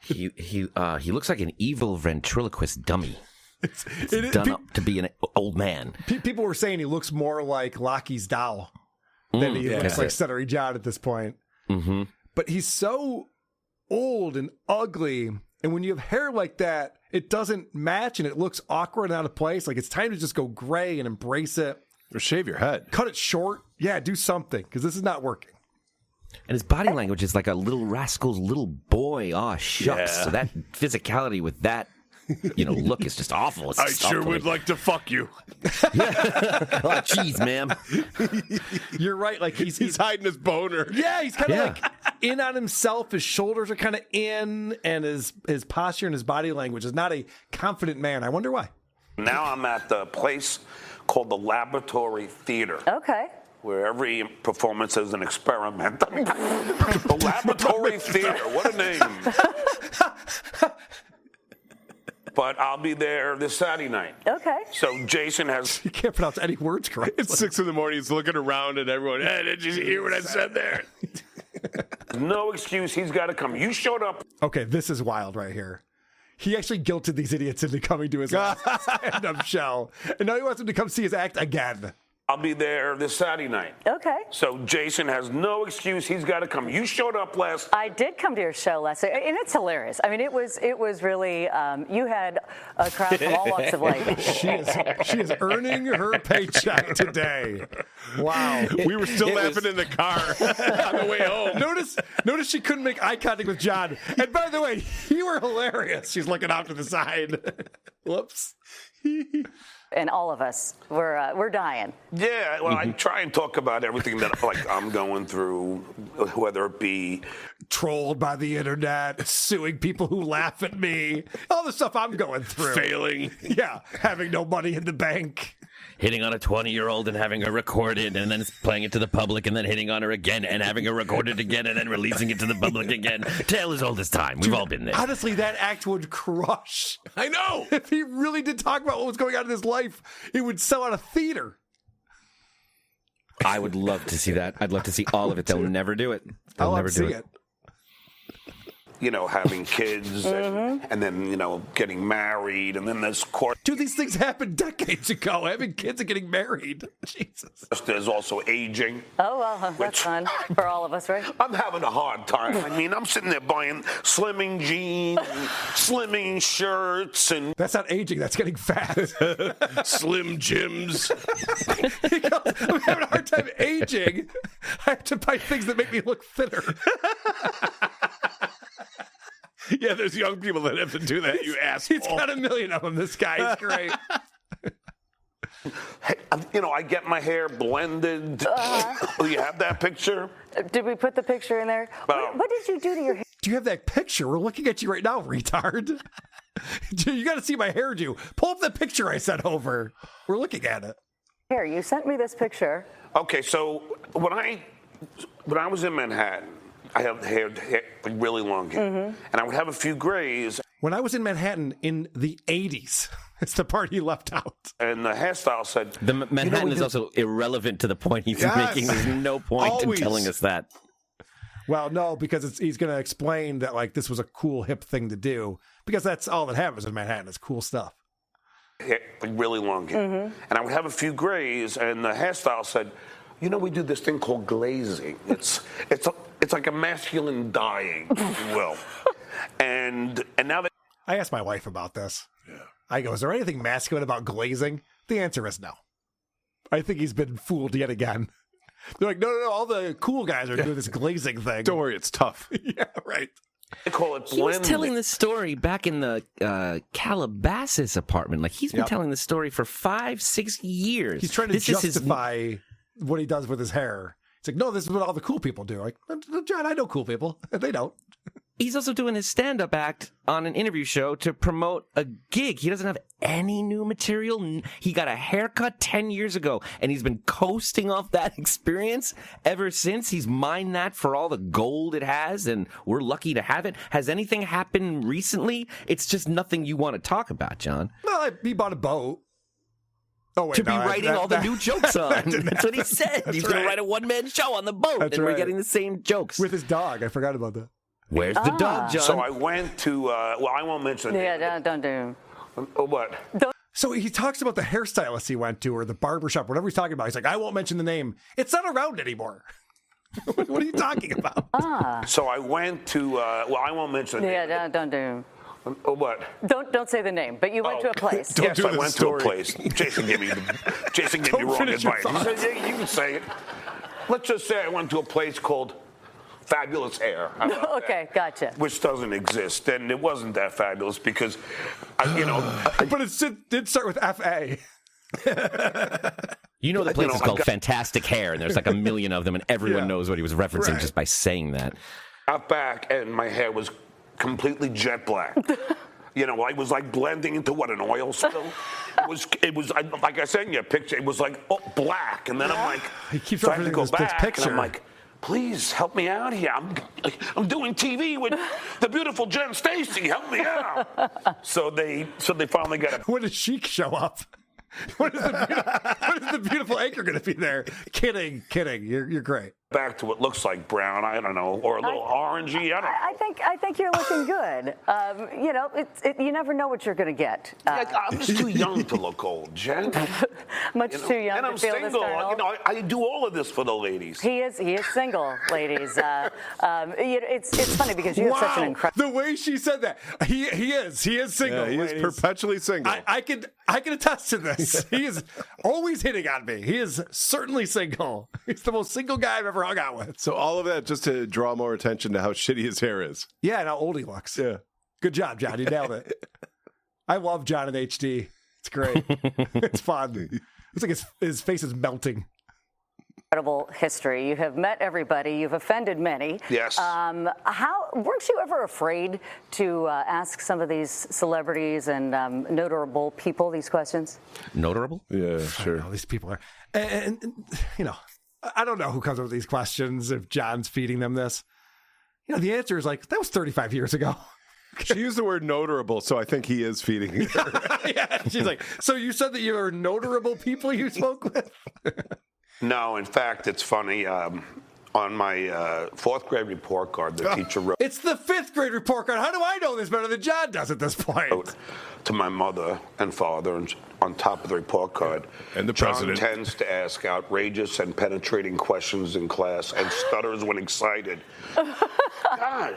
He looks like an evil ventriloquist dummy. It's done up to be an old man. People were saying he looks more like Lockie's doll than he looks like Stuttering John at this point. Mm-hmm. But he's so old and ugly, and when you have hair like that, it doesn't match and it looks awkward and out of place. Like, it's time to just go gray and embrace it. Or shave your head. Cut it short. Yeah, do something, because this is not working. And his body language is like a little rascal's little boy. Aw, shucks. Yeah. So that physicality with that, look is just awful. It's I just sure awful. would like to fuck you. Oh, jeez, ma'am. You're right. Like, he's hiding his boner. Yeah, he's kind of like in on himself. His shoulders are kind of in, and his posture and his body language is not a confident man. I wonder why. Now I'm at the place called the Laboratory Theater. Okay. Where every performance is an experiment. The Laboratory Theater. What a name. But I'll be there this Saturday night. Okay. So Jason has... You can't pronounce any words correctly. It's 6 a.m. He's looking around at everyone. Hey, did you hear what I said there? No excuse. He's got to come. You showed up. Okay, this is wild right here. He actually guilted these idiots into coming to his stand-up show. And now he wants them to come see his act again. I'll be there this Saturday night. Okay. So Jason has no excuse. He's got to come. You showed up last... I did come to your show last night, and it's hilarious. I mean, it was really, you had a crowd from all walks of life. She is earning her paycheck today. Wow. We were still laughing in the car on the way home. Notice she couldn't make eye contact with John. And by the way, you were hilarious. She's looking off to the side. Whoops. And all of us, we're dying. Yeah, well, I try and talk about everything that I'm going through, whether it be trolled by the internet, suing people who laugh at me, all the stuff I'm going through. Failing. Yeah, having no money in the bank. Hitting on a 20-year-old and having her recorded and then playing it to the public and then hitting on her again and having her recorded again and then releasing it to the public again. Tale as old as time. We've all been there. Honestly, that act would crush. I know. If he really did talk about what was going on in his life, it would sell out a theater. I would love to see that. I'd love to see all of it. They'll never do it. They'll never do it. Having kids and then, getting married and then there's court. Dude, these things happened decades ago. Having kids and getting married. Jesus. There's also aging. Oh, well, that's fun for all of us, right? I'm having a hard time. I mean, I'm sitting there buying slimming jeans and slimming shirts and... That's not aging. That's getting fat. Slim Jims. I'm having a hard time aging. I have to buy things that make me look thinner. Yeah, there's young people that have to do that, you asshole. He's got a million of them, this guy. He's great. I get my hair blended. You have that picture? Did we put the picture in there? What did you do to your hair? Do you have that picture? We're looking at you right now, retard. You got to see my hairdo. Pull up the picture I sent over. We're looking at it. Here, you sent me this picture. Okay, so when I was in Manhattan, I had hair really long hair, and I would have a few grays. When I was in Manhattan in the 80s, it's the part he left out. And the hairstyle said... The Manhattan is also irrelevant to the point he's making. There's no point in telling us that. Well, no, because he's going to explain that like this was a cool, hip thing to do, because that's all that happens in Manhattan is cool stuff. Really long hair. And I would have a few grays, and the hairstyle said, we do this thing called glazing. It's like a masculine dyeing, if you will. And now that... I asked my wife about this. Yeah. I go, is there anything masculine about glazing? The answer is no. I think he's been fooled yet again. They're like, no, all the cool guys are doing this glazing thing. Don't worry, it's tough. Yeah, right. I call it blending. He was telling the story back in the Calabasas apartment. Like, he's been telling the story for 5-6 years. He's trying to justify what he does with his hair. It's like, no, this is what all the cool people do. Like, John, I know cool people. They don't. He's also doing his stand-up act on an interview show to promote a gig. He doesn't have any new material. He got a haircut 10 years ago, and he's been coasting off that experience ever since. He's mined that for all the gold it has, and we're lucky to have it. Has anything happened recently? It's just nothing you want to talk about, John. Well, he bought a boat. Oh, wait, to be writing all the new jokes on. That's what he said. He's going to write a one-man show on the boat, and we're getting the same jokes. With his dog. I forgot about that. Where's the dog, John? So I went to, I won't mention it. Yeah, don't do. What? So he talks about the hairstylist he went to or the barbershop, whatever he's talking about. He's like, I won't mention the name. It's not around anymore. What are you talking about? So I went to, I won't mention it. Yeah, don't do. What? Don't say the name, but you went to a place. Yes, I went to a place. Jason gave me wrong advice. He said, yeah, you can say it. Let's just say I went to a place called Fabulous Hair. Okay, gotcha. Which doesn't exist, and it wasn't that fabulous because, but it did start with F.A. You know the place is called Fantastic Hair, and there's like a million of them, and everyone knows what he was referencing just by saying that. Got back, and my hair was completely jet black. I was like blending into an oil spill. It was like I sent you a picture. It was like black, and then I'm like, he keeps trying to go back, picture. and I'm like, please help me out here. I'm doing TV with the beautiful Jen Stacy. Help me out. So they finally got it. When does Chic show up? When is the beautiful anchor going to be there? Kidding. You're great. Back to what looks like brown, I don't know, or a little orangey. I think you're looking good. You never know what you're going to get. I'm just too young to look old, Jen. Much too young. And I'm to feel single. This I do all of this for the ladies. He is single, ladies. It's funny because you have such an incredible. The way she said that, he is single. Yeah, he is perpetually single. I can attest to this. He is always hitting on me. He is certainly single. He's the most single guy I've ever hung out with. So all of that just to draw more attention to how shitty his hair is. Yeah, and how old he looks. Yeah. Good job, John. You nailed it. I love John in HD. It's great. It's fun. It's like his face is melting. Incredible history. You have met everybody. You've offended many. Yes. Weren't you ever afraid to ask some of these celebrities and notable people these questions? Notable? Yeah, sure. These people are, and I don't know who comes up with these questions. If John's feeding them this, the answer is like that was 35 years ago. She used the word notable, so I think he is feeding her. Yeah, she's like, so you said that you were notable people you spoke with? No, in fact, it's funny. On my fourth grade report card, the teacher wrote... It's the fifth grade report card. How do I know this better than John does at this point? To my mother and father, and on top of the report card, and the John president tends to ask outrageous and penetrating questions in class and stutters when excited. God.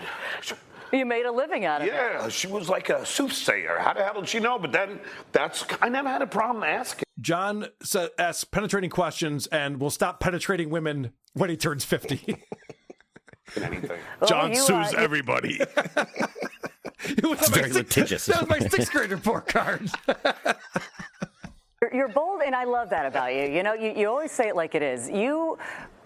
You made a living out of it. Yeah, she was like a soothsayer. How the hell did she know? But then I never had a problem asking. John asks penetrating questions and will stop penetrating women when he turns 50. Anything. John sues everybody. It's very litigious. That was my sixth grade report card. You're bold, and I love that about you. You always say it like it is. You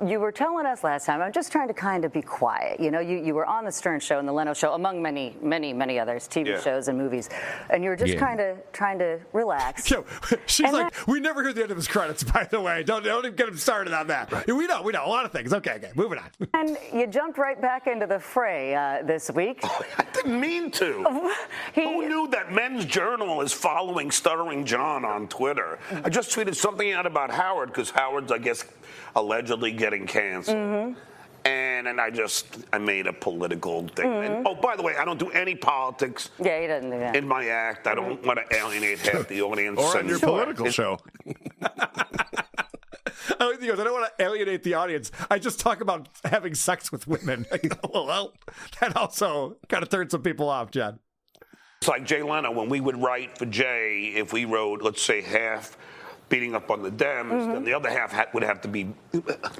you were telling us last time, I'm just trying to kind of be quiet. You know, you were on the Stern Show and the Leno Show, among many, many, many others, TV shows and movies, and you were just kind of trying to relax. Yo, she's like, we never heard the end of his credits, by the way. Don't even get him started on that. Right. We know a lot of things. Okay, moving on. And you jumped right back into the fray this week. Oh, I didn't mean to. Who knew that Men's Journal is following Stuttering John on Twitter? I just tweeted something out about Howard because Howard's, I guess, allegedly getting canceled. Mm-hmm. And I made a political thing. Mm-hmm. And, oh, by the way, I don't do any politics he doesn't do that. in my act. I don't want to alienate half the audience. Or on your political show. He goes, I don't want to alienate the audience. I just talk about having sex with women. Well, that also kind of turned some people off, John. It's like Jay Leno, when we would write for Jay, if we wrote, let's say, half beating up on the Dems, then the other half would have to be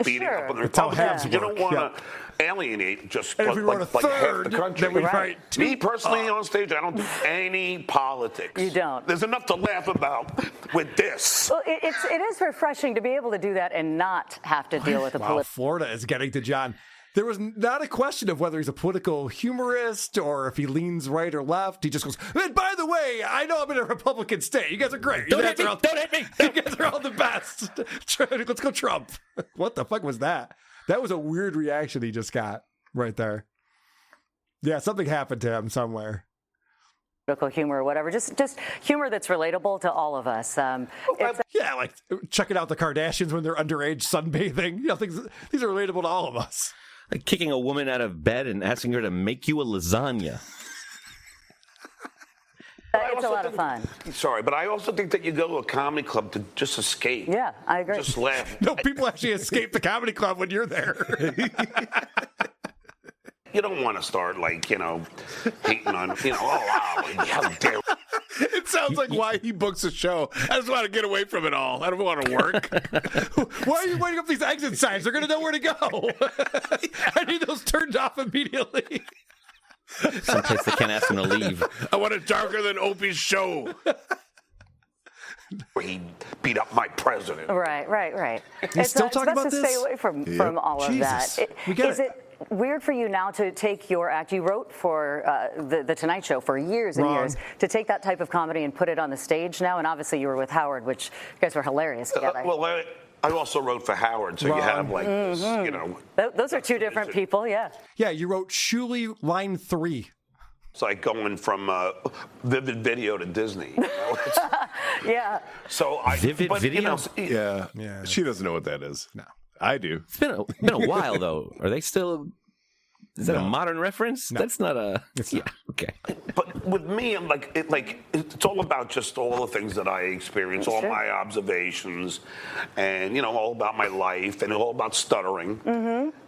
beating up on the Republicans. You don't want to alienate just and like half the country. Then we write Me personally on stage, I don't do any politics. You don't. There's enough to laugh about with this. Well, it is refreshing to be able to do that and not have to deal with the political. Florida is getting to John. There was not a question of whether he's a political humorist or if he leans right or left. He just goes, and by the way, I know I'm in a Republican state. You guys are great. Don't hit me. You guys are all the best. Let's go Trump. What the fuck was that? That was a weird reaction he just got right there. Yeah, something happened to him somewhere. Political humor or whatever, just humor that's relatable to all of us. Yeah, like checking out the Kardashians when they're underage sunbathing. You know, these are relatable to all of us. Like kicking a woman out of bed and asking her to make you a lasagna. It's a lot of fun. Sorry, but I also think that you go to a comedy club to just escape. Yeah, I agree. Just laugh. No, people actually escape the comedy club when you're there. You don't want to start, hating on, how dare. It sounds like why he books a show. I just want to get away from it all. I don't want to work. Why are you waiting up these exit signs? They're going to know where to go. I need those turned off immediately. Someplace they can't ask him to leave. I want it darker than Opie's show. He beat up my president. Right. He's still talking about this? It's best to stay away from all of that. Is it weird for you now to take your act? You wrote for the Tonight Show for years and years. To take that type of comedy and put it on the stage now, and obviously you were with Howard, which you guys were hilarious together. I also wrote for Howard, so you have Those are two different people, yeah. Yeah, you wrote Shuli line 3. It's like going from Vivid Video to Disney. Yeah. So Vivid Video? Yeah. She doesn't know what that is. No. I do. It's been a while, though. Are they still... Is that a modern reference? No. That's not a... Okay. But with me, I'm it's all about just all the things that I experience, all my observations, and, all about my life, and all about stuttering,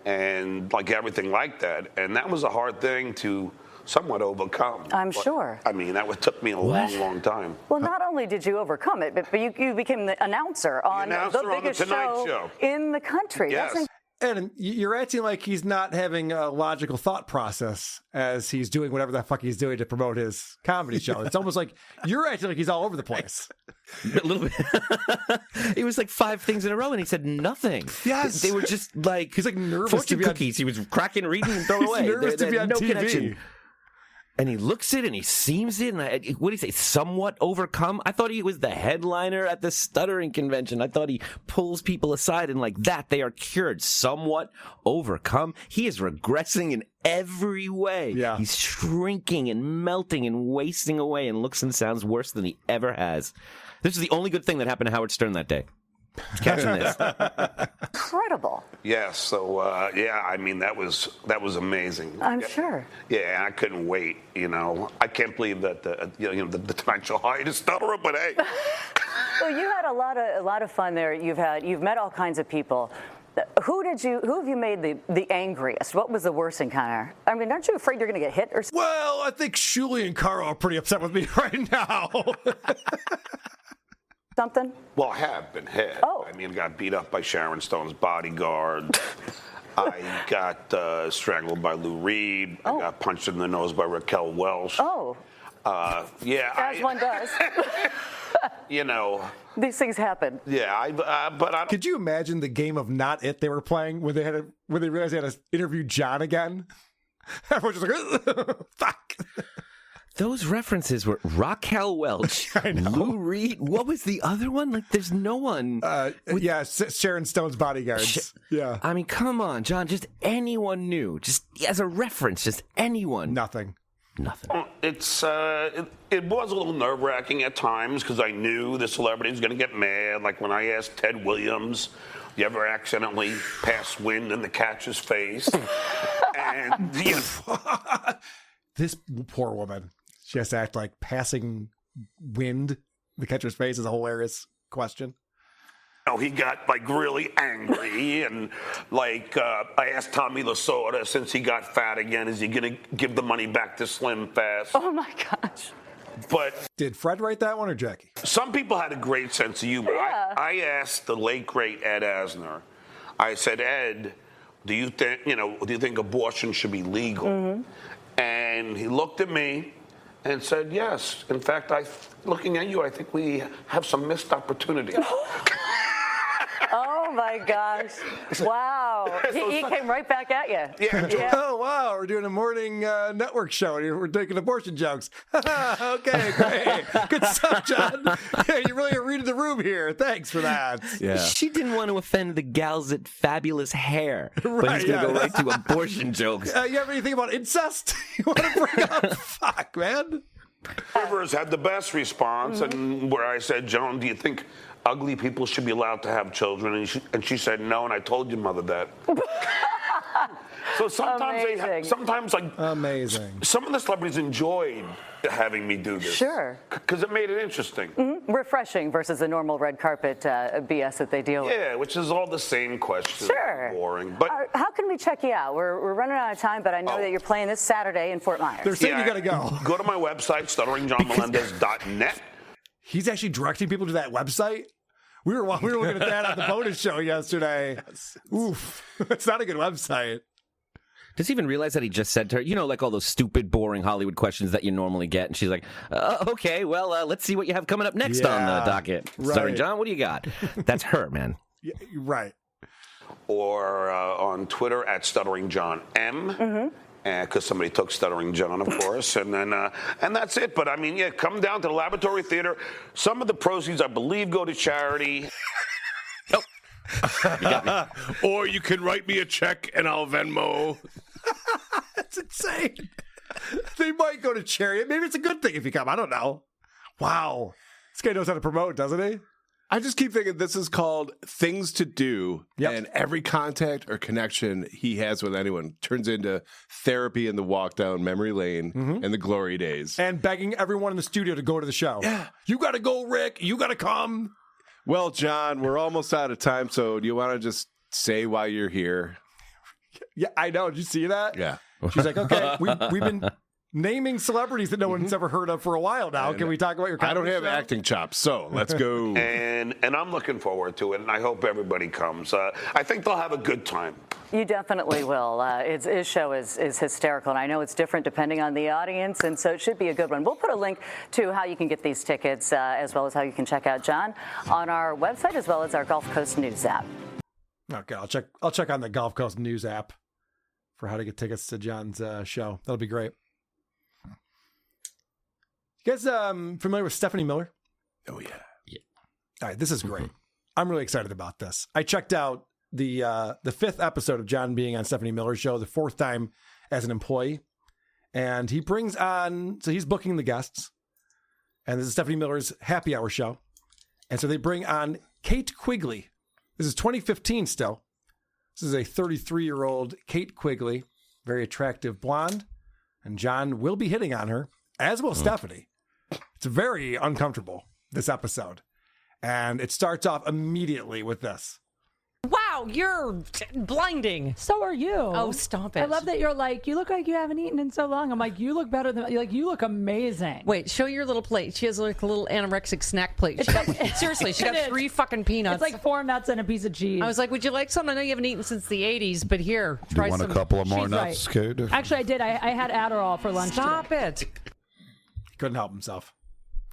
and, everything like that. And that was a hard thing to somewhat overcome. I'm sure. I mean, took me a long time. Well, not only did you overcome it, but you became the announcer on the biggest show in the country. Yes. And you're acting like he's not having a logical thought process as he's doing whatever the fuck he's doing to promote his comedy show. It's almost like you're acting like he's all over the place. A little bit. He was like 5 things in a row, and he said nothing. Yes. They were just like... He's like nervous fortune to be cookies. He was cracking, reading, and throwing away. He's nervous to be on no TV. Connection. And he looks it and he seems it. And what do you say? Somewhat overcome? I thought he was the headliner at the stuttering convention. I thought he pulls people aside and like that, they are cured. Somewhat overcome. He is regressing in every way. Yeah. He's shrinking and melting and wasting away and looks and sounds worse than he ever has. This is the only good thing that happened to Howard Stern that day. Catching this. Incredible. Yeah, so I mean that was amazing. I'm sure. Yeah, I couldn't wait. I can't believe that the Tonight Show hired a stutterer, but hey. Well, you had a lot of fun there. You've met all kinds of people. Who have you made the angriest? What was the worst encounter? I mean, aren't you afraid you're going to get hit or something? Well, I think Shuli and Carl are pretty upset with me right now. Something? Well, I have been hit. Oh. I mean, got beat up by Sharon Stone's bodyguard. I got strangled by Lou Reed. I got punched in the nose by Raquel Welch. Oh. Yeah. As one does. You know, these things happen. Yeah, but I Could you imagine the game of Not It they were playing when they realized they had to interview John again? Everyone's just like, fuck. Those references were Raquel Welch, Lou Reed. What was the other one? Like, there's no one. Sharon Stone's bodyguards. Yeah. I mean, come on, John. Just anyone new. Just as a reference, just anyone. Nothing. It's it was a little nerve-wracking at times because I knew the celebrity was going to get mad. Like when I asked Ted Williams, "You ever accidentally pass wind in the catcher's face?" And you know, this poor woman, she has to act like passing wind in the catcher's face is a hilarious question. know, he got like really angry and like I asked Tommy Lasorda, since he got fat again, is he going to give the money back to Slim Fast? Oh my gosh. But did Fred write that one or Jackie? Some people had a great sense of humor. Yeah. I asked the late great Ed Asner. I said, Ed, do you think abortion should be legal? Mm-hmm. And he looked at me and said, yes. In fact, looking at you, I think we have some missed opportunities. Oh my gosh! Wow, he came right back at you. Yeah. Oh wow, we're doing a morning network show and we're taking abortion jokes. Okay, great, good stuff, John. Yeah, you really are reading the room here. Thanks for that. Yeah. She didn't want to offend the gals at Fabulous Hair, but he's gonna go right to abortion jokes. You have anything about incest you want to bring up? Fuck, man. Rivers had the best response, and where I said, Joan, do you think ugly people should be allowed to have children? And she said no, and I told your mother that. So sometimes amazing. Some of the celebrities enjoyed having me do this. Sure. Because it made it interesting. Mm-hmm. Refreshing versus the normal red carpet BS that they deal with. Yeah, which is all the same questions. Sure. Boring. But how can we check you out? We're running out of time, but I know that you're playing this Saturday in Fort Myers. They're saying you got to go. Go to my website, stutteringjohnmelendez.net. He's actually directing people to that website. We were looking at that on the bonus show yesterday. Yes. Oof, it's not a good website. Does he even realize that he just said to her, like all those stupid, boring Hollywood questions that you normally get? And she's like, okay, well, let's see what you have coming up next on the docket. Right. Stuttering John, what do you got? That's her, man. Yeah, right. Or on Twitter at Stuttering John M. Because somebody took Stuttering John, of course, and then and that's it. But I mean, yeah, come down to the Laboratory Theater. Some of the proceeds, I believe, go to charity. Or you can write me a check and I'll Venmo. That's insane. They might go to charity. Maybe it's a good thing if you come. I don't know. Wow, this guy knows how to promote, doesn't he? I just keep thinking this is called Things to Do, and every contact or connection he has with anyone turns into therapy in the walk down memory lane and the glory days. And begging everyone in the studio to go to the show. Yeah. You got to go, Rick. You got to come. Well, John, we're almost out of time, so do you want to just say why you're here? Yeah, I know. Did you see that? Yeah. She's like, okay, we've been naming celebrities that no one's ever heard of for a while now. Can we talk about your comedy I don't have show? acting chops, so let's go. And I'm looking forward to it, and I hope everybody comes. I think they'll have a good time. You definitely will. His show is hysterical, and I know it's different depending on the audience, and so it should be a good one. We'll put a link to how you can get these tickets, as well as how you can check out John on our website, as well as our Gulf Coast News app. Okay, I'll check on the Gulf Coast News app for how to get tickets to John's show. That'll be great. You guys familiar with Stephanie Miller? Oh, yeah. All right, this is great. I'm really excited about this. I checked out the 5th episode of John being on Stephanie Miller's show, the 4th time as an employee. And he brings on, so he's booking the guests. And this is Stephanie Miller's happy hour show. And so they bring on Kate Quigley. This is 2015 still. This is a 33-year-old Kate Quigley, very attractive blonde. And John will be hitting on her, as will Stephanie. It's very uncomfortable, this episode. And it starts off immediately with this. Wow, you're blinding. So are you. Oh, stop it. I love that you're like, you look like you haven't eaten in so long. I'm like, you look better than, you look amazing. Wait, show your little plate. She has like a little anorexic snack plate. Seriously, she got 3 fucking peanuts. It's like 4 nuts and a piece of cheese. I was like, would you like some? I know you haven't eaten since the 80s, but here, try some. Do you want a couple of more She's nuts, right. Kate? Actually, I did. I had Adderall for lunch Stop today. it. He couldn't help himself.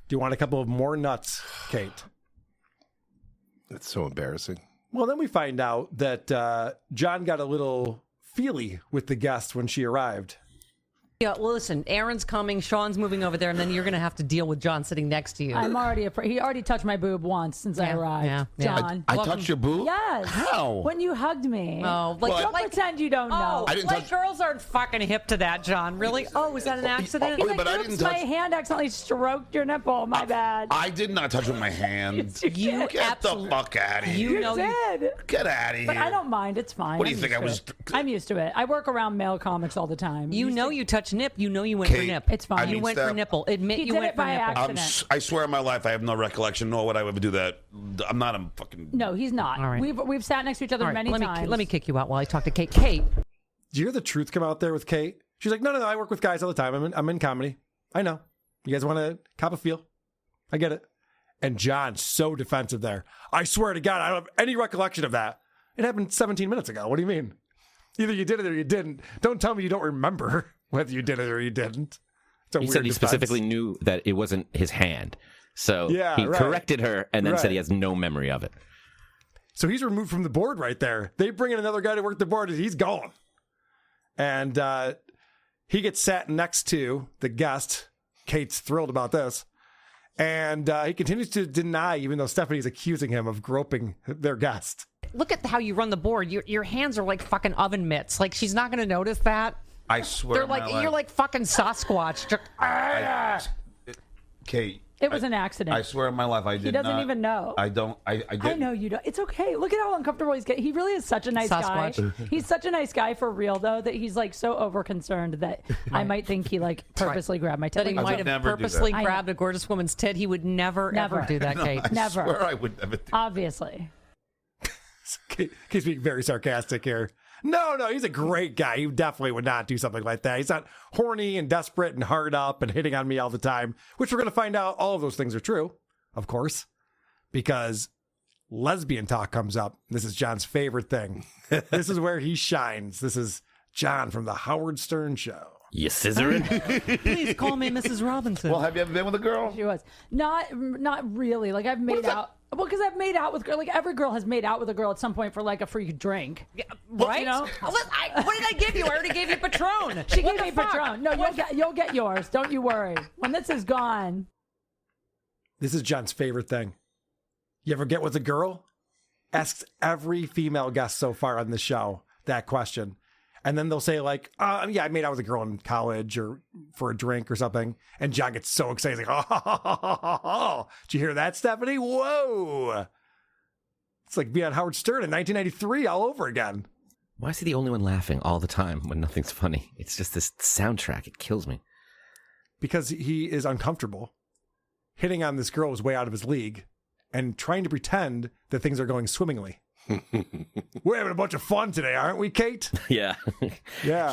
Do you want a couple of more nuts, Kate? That's so embarrassing. Well, then we find out that John got a little feely with the guest when she arrived. Yeah, well, listen, Aaron's coming, Sean's moving over there, and then you're going to have to deal with John sitting next to you. I'm already afraid. He already touched my boob once since I arrived. John. I touched your boob? Yes. How? When you hugged me. Oh, Don't pretend you don't know. I didn't touch... girls aren't fucking hip to that, John. Really? Oh, was that an accident? He's like, oops, my hand accidentally stroked your nipple. My bad. I did not touch with my hand. You get the fuck out of here. You did. Get out of here. But I don't mind. It's fine. What do you think? I'm used to it. I work around male comics all the time. You touch nip. You know you went for nip. It's fine. You went for nipple. Admit you went for nipple. I swear on my life, I have no recollection, nor would I ever do that. I'm not a fucking... No, he's not. All right. We've sat next to each other many times. Let me kick you out while I talk to Kate. Kate. Do you hear the truth come out there with Kate? She's like, no, I work with guys all the time. I'm in comedy. I know. You guys want to cop a feel? I get it. And John's so defensive there. I swear to God, I don't have any recollection of that. It happened 17 minutes ago. What do you mean? Either you did it or you didn't. Don't tell me you don't remember whether you did it or you didn't. He said he specifically knew that it wasn't his hand. So he corrected her and then said he has no memory of it. So he's removed from the board right there. They bring in another guy to work the board and he's gone. And he gets sat next to the guest. Kate's thrilled about this. And he continues to deny, even though Stephanie's accusing him of groping their guest. Look at how you run the board. Your hands are like fucking oven mitts. Like, she's not going to notice that. I swear. They're like, you're like fucking Sasquatch. Kate. It was an accident. I swear on my life, I did not. He doesn't even know. I don't. I didn't. I know you don't. It's okay. Look at how uncomfortable he's getting. He really is such a nice guy. He's such a nice guy for real, though, that he's like so over concerned that I might think he like purposely grabbed my tit. That he might have purposely grabbed a gorgeous woman's tit. He would never ever do that, Kate. I Never. swear I would never do that. Obviously. He's being very sarcastic here. No, he's a great guy. He definitely would not do something like that. He's not horny and desperate and hard up and hitting on me all the time, which we're going to find out all of those things are true, of course, because lesbian talk comes up. This is John's favorite thing. This is where he shines. This is John from the Howard Stern Show. You scissoring? Please call me Mrs. Robinson. Well, have you ever been with a girl? She was. Not really. Like, I've made out. Well, because I've made out with girls. Like, every girl has made out with a girl at some point for, like, a free drink. Yeah, right? You know? What did I give you? I already gave you Patron. She gave me Patron. No, you'll get yours. Don't you worry. When this is gone. This is John's favorite thing. You ever get with a girl? Asks every female guest so far on the show that question. And then they'll say, like, yeah, I made out with a girl in college or for a drink or something. And John gets so excited. He's like, oh, did you hear that, Stephanie? Whoa. It's like being on Howard Stern in 1993 all over again. Why is he the only one laughing all the time when nothing's funny? It's just this soundtrack. It kills me. Because he is uncomfortable. Hitting on this girl is way out of his league. And trying to pretend that things are going swimmingly. We're having a bunch of fun today, aren't we, Kate? Yeah. Yeah.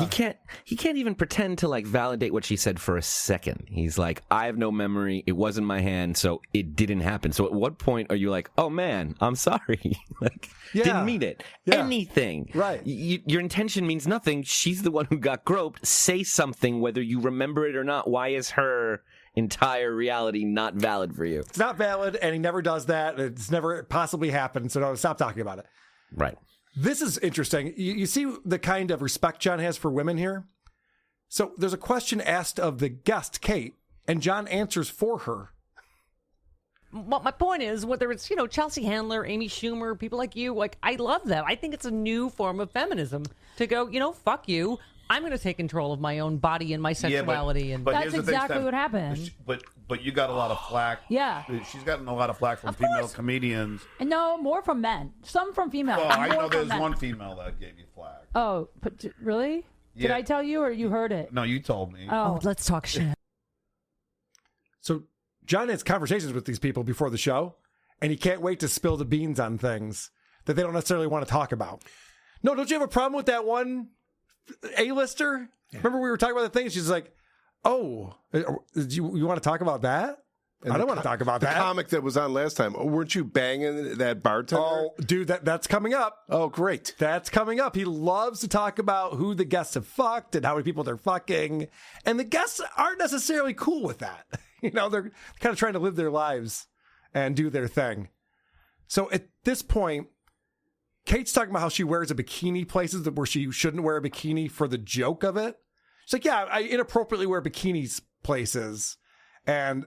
He can't even pretend to like validate what she said for a second. He's like, I have no memory. It wasn't my hand, so it didn't happen. So at what point are you like, oh man, I'm sorry. Like, didn't mean it. Yeah. Anything. Right. Your intention means nothing. She's the one who got groped. Say something, whether you remember it or not. Why is her entire reality not valid for you? It's not valid, and he never does that. It's never possibly happened, so don't stop talking about it. Right. This is interesting. You see the kind of respect John has for women here? So there's a question asked of the guest, Kate, and John answers for her. Well, my point is, whether it's, Chelsea Handler, Amy Schumer, people like you, like, I love them. I think it's a new form of feminism to go, fuck you. I'm going to take control of my own body and my sexuality. But that's exactly what happened. But you got a lot of flack. Yeah. She's gotten a lot of flack from female comedians. And no, more from men. Some from females. Well, I know there's one female that gave you flack. Oh, but really? Yeah. Did I tell you or you heard it? No, you told me. Oh, let's talk shit. So John has conversations with these people before the show, and he can't wait to spill the beans on things that they don't necessarily want to talk about. No, don't you have a problem with that one A-lister? Yeah. Remember we were talking about the thing? She's like, oh, you want to talk about that? And I don't want to talk about that. The comic that was on last time. Weren't you banging that bartender? Oh, dude, that's coming up. Oh, great. That's coming up. He loves to talk about who the guests have fucked and how many people they're fucking. And the guests aren't necessarily cool with that. You know, they're kind of trying to live their lives and do their thing. So at this point, Kate's talking about how she wears a bikini places where she shouldn't wear a bikini for the joke of it. She's like, yeah, I inappropriately wear bikinis places. And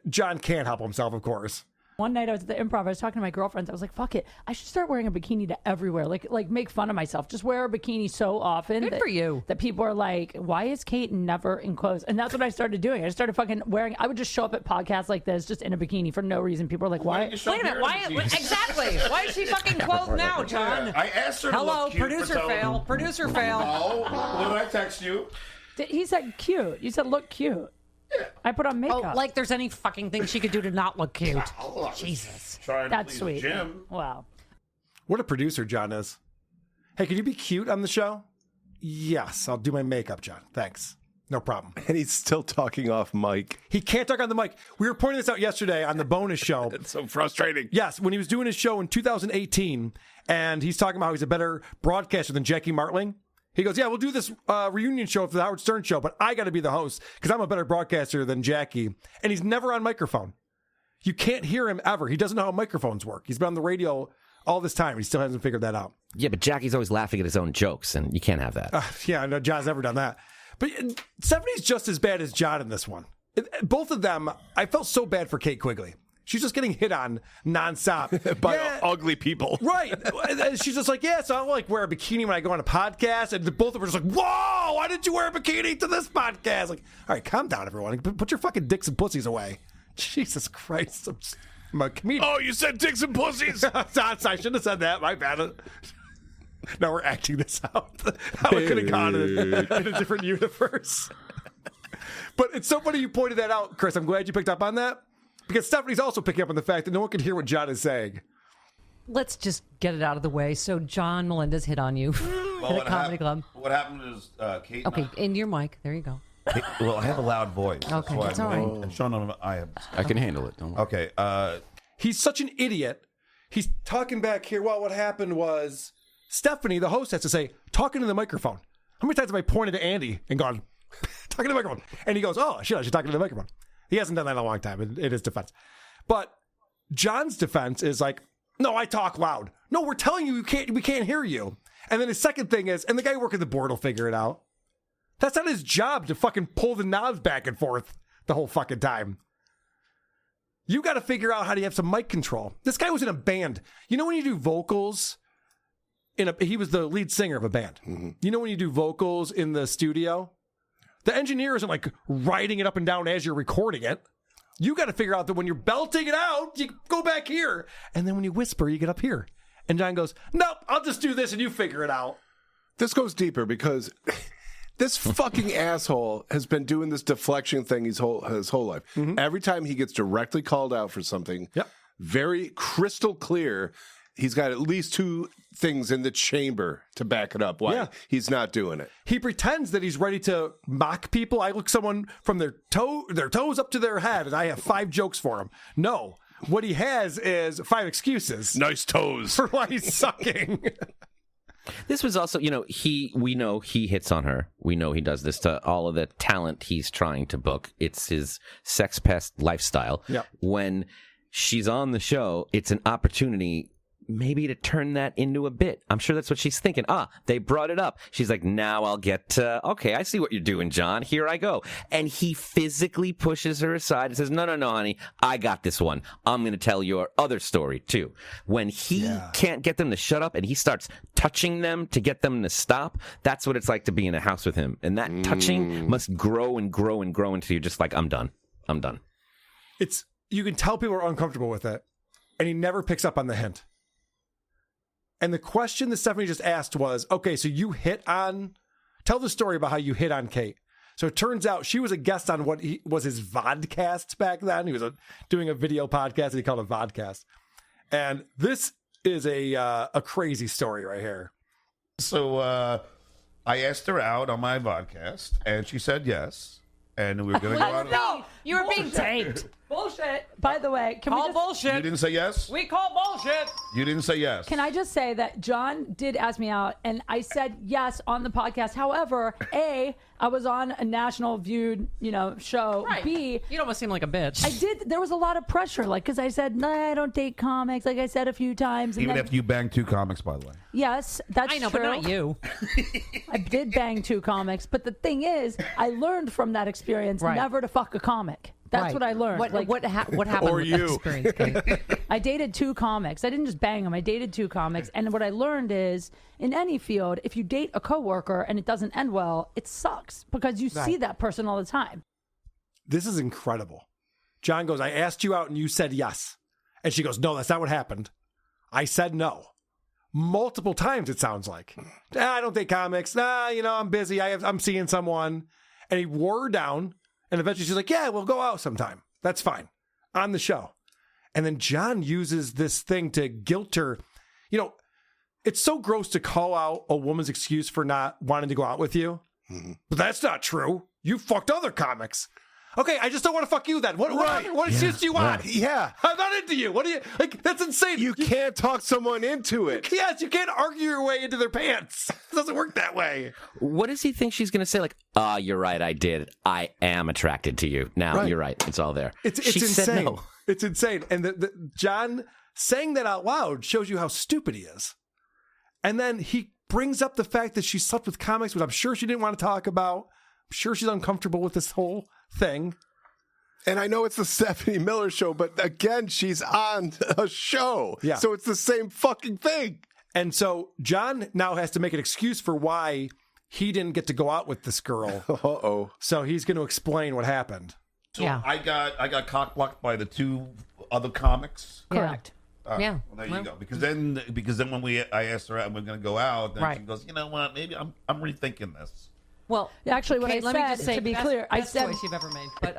John can't help himself, of course. One night I was at the Improv. I was talking to my girlfriends. I was like, "Fuck it, I should start wearing a bikini to everywhere. Like make fun of myself. Just wear a bikini so often. Good for you. That people are like, why is Kate never in clothes? And that's what I started doing. I started fucking wearing. I would just show up at podcasts like this, just in a bikini for no reason. People are like, why? Wait a minute. Why? Exactly. Why is she fucking clothed now, John? I asked her to Hello, look cute, producer but fail. Producer fail. No. What did I text you? He said cute. You said look cute. I put on makeup. Oh, like there's any fucking thing she could do to not look cute. Jesus. That's sweet. Wow. What a producer John is. Hey, can you be cute on the show? Yes, I'll do my makeup, John. Thanks. No problem. And he's still talking off mic. He can't talk on the mic. We were pointing this out yesterday on the bonus show. It's so frustrating. Yes, when he was doing his show in 2018, and he's talking about how he's a better broadcaster than Jackie Martling. He goes, yeah, we'll do this reunion show for the Howard Stern show, but I got to be the host because I'm a better broadcaster than Jackie. And he's never on microphone. You can't hear him ever. He doesn't know how microphones work. He's been on the radio all this time. He still hasn't figured that out. Yeah, but Jackie's always laughing at his own jokes, and you can't have that. Yeah, no, John's never done that. But Stephanie's just as bad as John in this one. Both of them, I felt so bad for Kate Quigley. She's just getting hit on nonstop by ugly people. Right. And she's just like, yeah, so I like wear a bikini when I go on a podcast. And both of them are just like, whoa, why did you wear a bikini to this podcast? Like, all right, calm down, everyone. Put your fucking dicks and pussies away. Jesus Christ. I'm a comedian. Oh, you said dicks and pussies. I shouldn't have said that. My bad. Now we're acting this out. How it could have gone in a different universe. But it's so funny you pointed that out, Chris. I'm glad you picked up on that. Because Stephanie's also picking up on the fact that no one can hear what John is saying. Let's just get it out of the way. So John Melinda's hit on you at a comedy club. What happened is Kate. Okay, in your mic. There you go. Well, I have a loud voice. Okay, that's all right. And Sean, I can handle it. Don't worry. Okay. He's such an idiot. He's talking back here. Well, what happened was Stephanie, the host, has to say, talking to the microphone. How many times have I pointed to Andy and gone, talking to the microphone? And he goes, oh, shit, I should talk to the microphone. He hasn't done that in a long time in his defense. But John's defense is like, no, I talk loud. No, we're telling you we can't hear you. And then his second thing is, and the guy working the board will figure it out. That's not his job to fucking pull the knobs back and forth the whole fucking time. You got to figure out how to have some mic control. This guy was in a band. You know when you do vocals, he was the lead singer of a band. Mm-hmm. You know when you do vocals in the studio? The engineer isn't like writing it up and down as you're recording it. You got to figure out that when you're belting it out, you go back here. And then when you whisper, you get up here. And John goes, nope, I'll just do this and you figure it out. This goes deeper because this fucking asshole has been doing this deflection thing his whole life. Mm-hmm. Every time he gets directly called out for something, very crystal clear, he's got at least two things in the chamber to back it up why he's not doing it. He pretends that he's ready to mock people. I look someone from their toes up to their head, and I have 5 jokes for him. No. What he has is 5 excuses. Nice toes. For why he's sucking. This was also, we know he hits on her. We know he does this to all of the talent he's trying to book. It's his sex pest lifestyle. Yep. When she's on the show, it's an opportunity maybe to turn that into a bit. I'm sure that's what she's thinking. They brought it up. She's like, now I'll get, okay, I see what you're doing, John. Here I go. And he physically pushes her aside and says, no, honey, I got this one. I'm going to tell your other story, too. When he can't get them to shut up and he starts touching them to get them to stop, that's what it's like to be in a house with him. And that touching must grow and grow and grow until you're just like, I'm done. You can tell people are uncomfortable with it. And he never picks up on the hint. And the question that Stephanie just asked was, okay, so you tell the story about how you hit on Kate. So it turns out she was a guest on what was his vodcast back then. He was doing a video podcast and he called it vodcast. And this is a crazy story right here. So I asked her out on my vodcast and she said yes. And we were going to go out. No, you were being taped. Bullshit. By the way, can Call we bullshit. You didn't say yes? We call bullshit. You didn't say yes. Can I just say that John did ask me out, and I said yes on the podcast. However, A, I was on a national viewed, show. Right. B, you don't seem like a bitch. I did. There was a lot of pressure, because I said, no, I don't date comics, like I said a few times. And Even then, after you banged 2 comics, by the way. yes, that's I know, true. but not you. I did bang 2 comics, but the thing is, I learned from that experience never to fuck a comic. That's Right. what I learned. What happened with that experience, Kate? I dated 2 comics. I didn't just bang them. I dated 2 comics. And what I learned is, in any field, if you date a coworker and it doesn't end well, it sucks because you see that person all the time. This is incredible. John goes, I asked you out and you said yes. And she goes, no, that's not what happened. I said no. Multiple times, it sounds like. I don't date comics. I'm busy. I'm seeing someone. And he wore her down. And eventually she's like, yeah, we'll go out sometime. That's fine. On the show. And then John uses this thing to guilt her. It's so gross to call out a woman's excuse for not wanting to go out with you. Mm-hmm. But that's not true. You fucked other comics. Okay, I just don't want to fuck you then. What excuse do you want? Yeah. I'm not into you. What do you, that's insane. You can't talk someone into it. Yes, you can't argue your way into their pants. It doesn't work that way. What does he think she's going to say? You're right, I did. I am attracted to you. Now, You're right. It's all there. It's she insane. Said no. It's insane. And the John saying that out loud shows you how stupid he is. And then he brings up the fact that she slept with comics, which I'm sure she didn't want to talk about. I'm sure she's uncomfortable with this whole thing. And I know it's the Stephanie Miller show, but again, she's on a show. Yeah. So it's the same fucking thing. And so John now has to make an excuse for why he didn't get to go out with this girl. Uh-oh. So he's going to explain what happened. So I got cock blocked by the 2 other comics. Correct. Well, there you go. Because then when I asked her out and we're going to go out, then she goes, you know what? Maybe I'm rethinking this. Well, actually, what Kate, I let me said, just say, to be best, clear, I best said choice you've ever made. But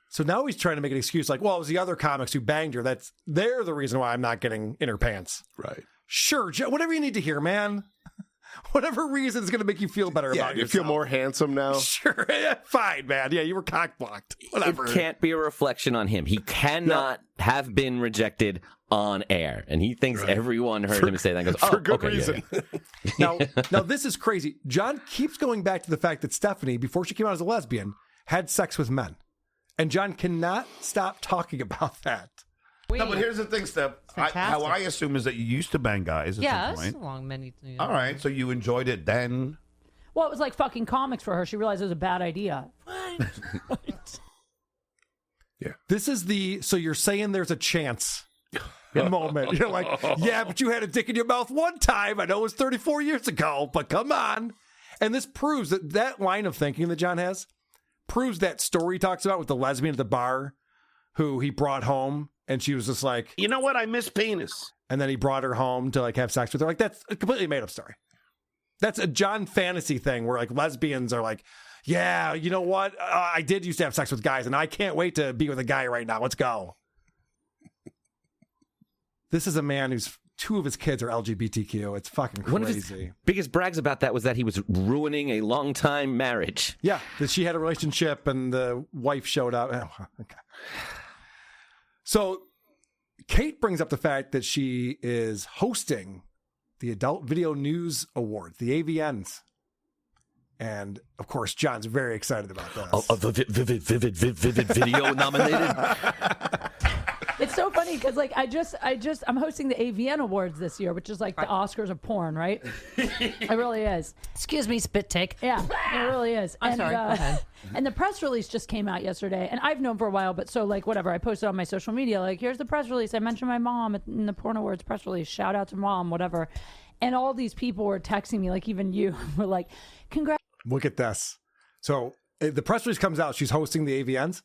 so now he's trying to make an excuse like, well, it was the other comics who banged her. They're the reason why I'm not getting in her pants. Right. Sure, whatever you need to hear, man. Whatever reason is going to make you feel better about yourself. You feel more handsome now? Sure. Yeah, fine, man. Yeah, you were cock blocked. Whatever. It can't be a reflection on him. He cannot have been rejected on air. And he thinks everyone heard him say that and goes, for good reason. Yeah. Now, this is crazy. John keeps going back to the fact that Stephanie, before she came out as a lesbian, had sex with men. And John cannot stop talking about that. No, but here's the thing, Steph. How I assume is that you used to bang guys at some point. Along many. All right, so you enjoyed it then. Well, it was like fucking comics for her. She realized it was a bad idea. Yeah. This is so you're saying there's a chance in a moment. You're like, yeah, but you had a dick in your mouth one time. I know it was 34 years ago, but come on. And this proves that line of thinking that John has proves that story he talks about with the lesbian at the bar who he brought home. And she was just like, you know what? I miss penis. And then he brought her home to have sex with her. That's a completely made up story. That's a John fantasy thing where lesbians are like, yeah, you know what? I did used to have sex with guys and I can't wait to be with a guy right now. Let's go. This is a man who's 2 of his kids are LGBTQ. It's fucking crazy. One of his biggest brags about that was that he was ruining a long-time marriage. Yeah, that she had a relationship and the wife showed up. Oh, okay. So Kate brings up the fact that she is hosting the Adult Video News Awards, the AVNs. And, of course, John's very excited about this. Vivid video nominated. It's so funny because I'm hosting the AVN Awards this year, which is like the Oscars of porn, right? It really is. Excuse me, spit take. Yeah, it really is. I'm sorry. Go ahead. And the press release just came out yesterday, and I've known for a while, but so whatever, I posted on my social media, here's the press release. I mentioned my mom in the Porn Awards press release. Shout out to mom, whatever. And all these people were texting me, even you, were like, congrats. Look at this. So the press release comes out. She's hosting the AVNs.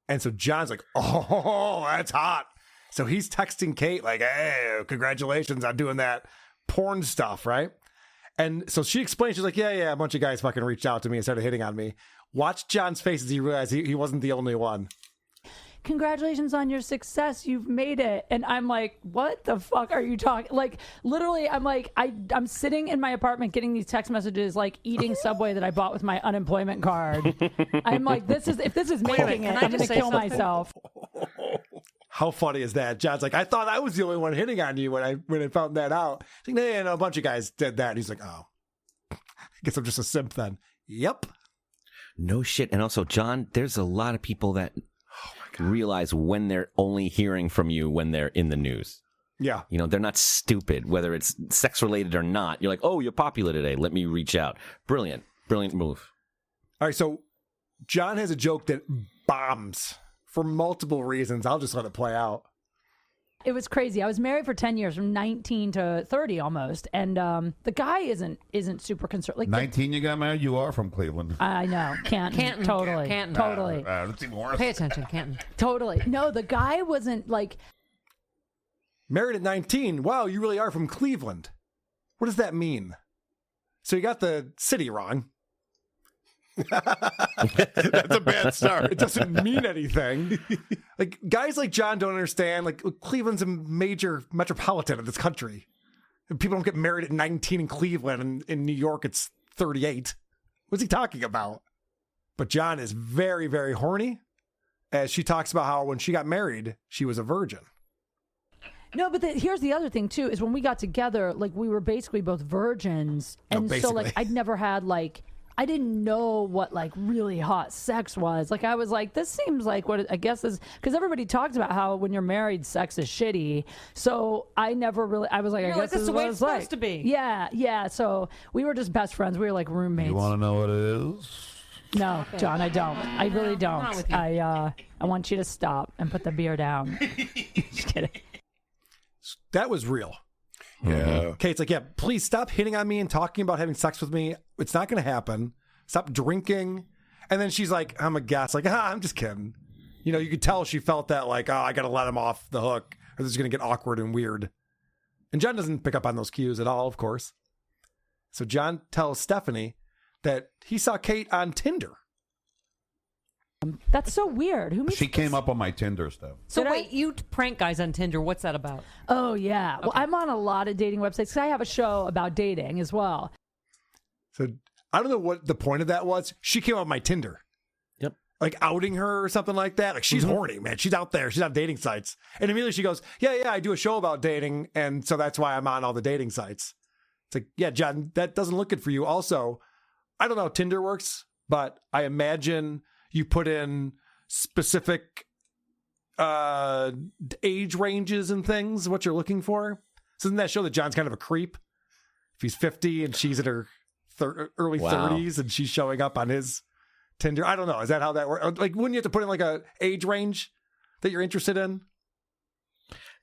And so John's like, oh, that's hot. So he's texting Kate hey, congratulations on doing that porn stuff, right? And so she explains, she's like, yeah, a bunch of guys fucking reached out to me and started hitting on me. Watch John's face as he realized he wasn't the only one. congratulations on your success. You've made it. And I'm like, what the fuck are you talking? Like, literally, I'm like, I'm sitting in my apartment getting these text messages, like eating Subway that I bought with my unemployment card. I'm like, if this is making it, I'm going to kill myself. How funny is that? John's like, I thought I was the only one hitting on you when I found that out. He's like, no, a bunch of guys did that. And he's like, oh, I guess I'm just a simp then. Yep. No shit. And also, John, there's a lot of people that realize when they're only hearing from you when they're in the news. Yeah. You know, they're not stupid, whether it's sex related or not. You're like, oh, you're popular today. Let me reach out. Brilliant. Brilliant move. All right. So John has a joke that bombs for multiple reasons. I'll just let it play out. It was crazy. I was married for 10 years, from 19 to 30 almost. And the guy isn't super concerned. Like 19 you got married? You are from Cleveland. I know. Canton. Totally. Canton. Totally. That's even worse. Pay attention, Canton. Totally. No, the guy wasn't like... Married at 19. Wow, you really are from Cleveland. What does that mean? So you got the city wrong. That's a bad start. It doesn't mean anything. Like, guys like John don't understand. Like, Cleveland's a major metropolitan of this country. And people don't get married at 19 in Cleveland, and in New York it's 38. What's he talking about? But John is very, very horny, as she talks about how when she got married, she was a virgin. No, but here's the other thing, too, is when we got together, like, we were basically both virgins. And so, like, I'd never had, like... I didn't know what, like, really hot sex was. Like, I was like, this seems like what I guess is... Because everybody talks about how when you're married, sex is shitty. So I never really... I was like, I guess this is what it's supposed to be. Yeah. So we were just best friends. We were like roommates. You want to know what it is? No, John, I don't. I really don't. I want you to stop and put the beer down. Just kidding. That was real. Yeah. Kate's like, yeah, please stop hitting on me and talking about having sex with me. It's not going to happen. Stop drinking. And then she's like, I'm a guest. Like, I'm just kidding. You know, you could tell she felt that, like, oh, I got to let him off the hook or this is going to get awkward and weird. And John doesn't pick up on those cues at all, of course. So John tells Stephanie that he saw Kate on Tinder. That's so weird. She came up on my Tinder stuff. So wait, you prank guys on Tinder. What's that about? Oh, yeah. Okay. Well, I'm on a lot of dating websites because I have a show about dating as well. So I don't know what the point of that was. She came on my Tinder. Yep. Like outing her or something like that. Like, she's horny, man. She's out there. She's on dating sites. And immediately she goes, yeah, I do a show about dating. And so that's why I'm on all the dating sites. It's like, yeah, John, that doesn't look good for you. Also, I don't know how Tinder works, but I imagine you put in specific age ranges and things, what you're looking for. So doesn't that show that John's kind of a creep? If he's 50 and she's in her early 30s and she's showing up on his Tinder. I don't know. Is that how that works? Like, wouldn't you have to put in like a age range that you're interested in?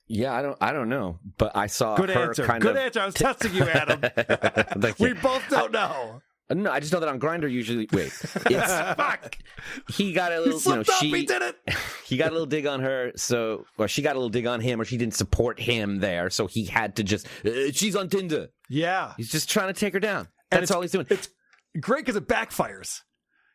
Yeah, I don't know. But I saw Good her answer. kind Good of... answer. I was testing you, Adam. We both don't know. No, I just know that on Grindr usually. Wait, it's fuck. He got a little. He did it. He got a little dig on her, or she got a little dig on him, or she didn't support him there, so he had to just. She's on Tinder. Yeah, he's just trying to take her down. That's all he's doing. It's great because it backfires.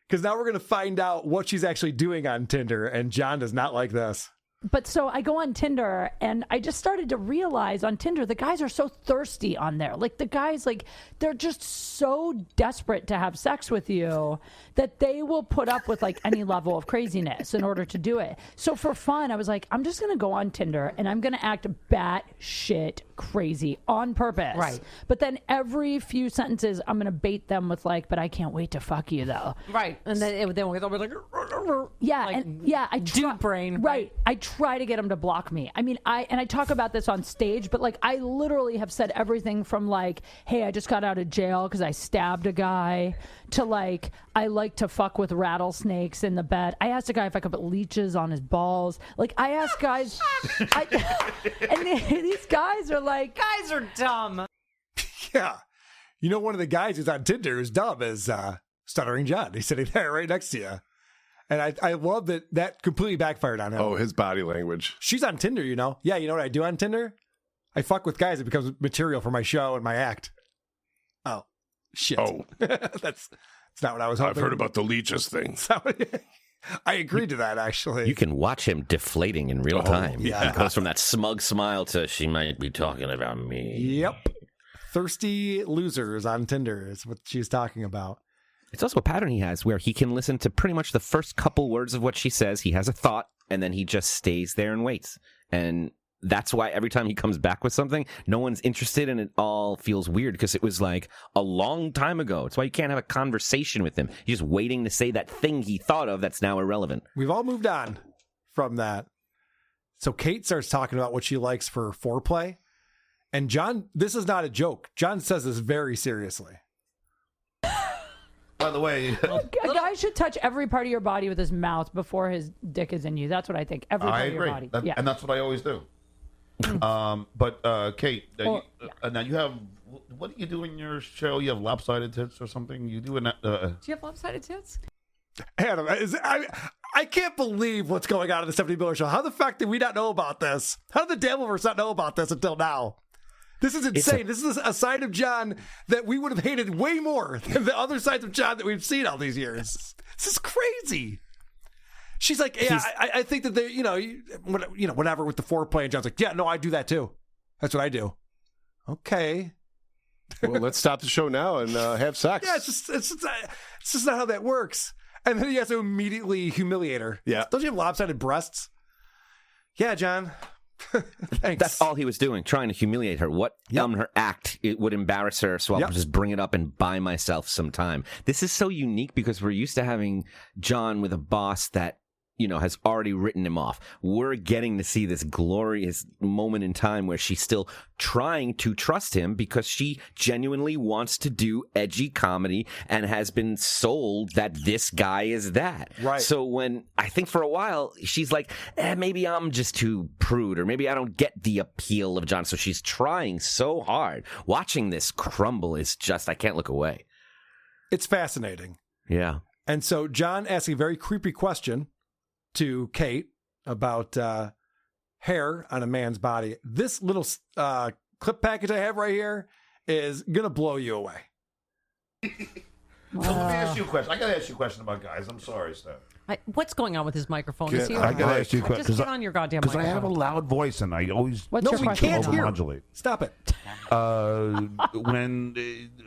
Because now we're going to find out what she's actually doing on Tinder, and John does not like this. But so I go on Tinder and I just started to realize on Tinder, the guys are so thirsty on there. Like the guys, like they're just so desperate to have sex with you that they will put up with like any level of craziness in order to do it. So for fun, I was like, I'm just going to go on Tinder and I'm going to act batshit crazy on purpose. Right. But then every few sentences, I'm going to bait them with like, but I can't wait to fuck you though. Right. And then they'll be like, yeah. Like, and yeah, I dude brain. Right. I try to get them to block me. I mean, I talk about this on stage, but like I literally have said everything from like, hey, I just got out of jail because I stabbed a guy, to like, I like to fuck with rattlesnakes in the bed. I asked a guy if I could put leeches on his balls. Like I asked guys, and these guys are like, guys are dumb. Yeah. You know, one of the guys who's on Tinder who's dumb is Stuttering John. He's sitting there right next to you. And I love that completely backfired on him. Oh, his body language. She's on Tinder, you know. Yeah, you know what I do on Tinder? I fuck with guys. It becomes material for my show and my act. Oh, shit. Oh. That's not what I was hoping. I've heard about the leeches thing. I agreed to that, actually. You can watch him deflating in real time. yeah. It goes from that smug smile to she might be talking about me. Yep. Thirsty losers on Tinder is what she's talking about. It's also a pattern he has where he can listen to pretty much the first couple words of what she says. He has a thought, and then he just stays there and waits. And that's why every time he comes back with something, no one's interested, and it all feels weird because it was like a long time ago. It's why you can't have a conversation with him. You're just waiting to say that thing he thought of that's now irrelevant. We've all moved on from that. So Kate starts talking about what she likes for foreplay. And John, this is not a joke. John says this very seriously. By the way, a guy should touch every part of your body with his mouth before his dick is in you. That's what I think. Every part I of your agree. body. And that's what I always do. But Kate, now you have, what do you do in your show? You have lopsided tits or something? You do Do you have lopsided tits? Adam, I can't believe what's going on in the Stephanie Miller Show. How the fuck did we not know about this? How did the Dabbleverse not know about this until now? This is insane. This is a side of John that we would have hated way more than the other sides of John that we've seen all these years. This is crazy. She's like, yeah, I think that they, whatever with the foreplay. And John's like, yeah, no, I do that too. That's what I do. Okay. Well, let's stop the show now and have sex. Yeah, it's just not how that works. And then he has to immediately humiliate her. Yeah. Don't you have lopsided breasts? Yeah, John. Thanks. That's all he was doing, trying to humiliate her. What her act, it would embarrass her, so I'll just bring it up and buy myself some time. This is so unique because we're used to having John with a boss that, has already written him off. We're getting to see this glorious moment in time where she's still trying to trust him because she genuinely wants to do edgy comedy and has been sold that this guy is that. Right. So when I think for a while she's like, maybe I'm just too prude or maybe I don't get the appeal of John. So she's trying so hard. Watching this crumble is just, I can't look away. It's fascinating. Yeah. And so John asks a very creepy question to Kate about hair on a man's body. This little clip package I have right here is going to blow you away. So let me ask you a question. I got to ask you a question about guys. I'm sorry, Steph. What's going on with his microphone? Is he I got to ask you a question. Just get on your goddamn microphone. Because I have a loud voice and I always What's your question? Can't hear. overmodulate. Stop it.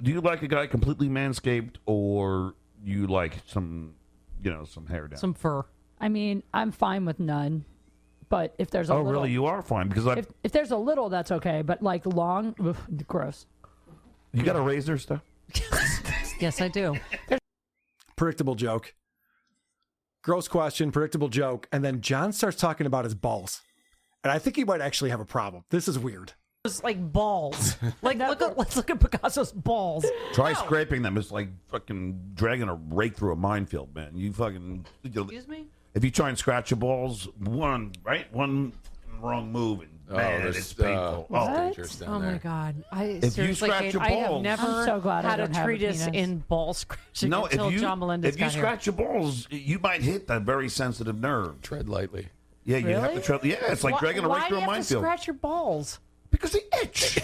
Do you like a guy completely manscaped or you like some hair down? Some fur. I mean, I'm fine with none, but if there's a little... Oh, really? You are fine? Because if there's a little, that's okay, but like long, gross. You got a razor, Steph? Yes, I do. Predictable joke. Gross question, predictable joke, and then John starts talking about his balls. And I think he might actually have a problem. This is weird. It's like balls. Let's look at Picasso's balls. Try scraping them. It's like fucking dragging a rake through a minefield, man. You fucking... Excuse me? If you try and scratch your balls, one wrong move, and man, it's painful. Dangerous down there. My God! If you scratch your I have balls, never I'm so glad I had don't a have a treatise penis. in ball scratching no, until John Melendez if you got here. scratch your balls, you might hit that very sensitive nerve. Tread lightly. Yeah, you have to tread. Yeah, it's like dragging a rake through a Why do you have to minefield. scratch your balls? Because they itch.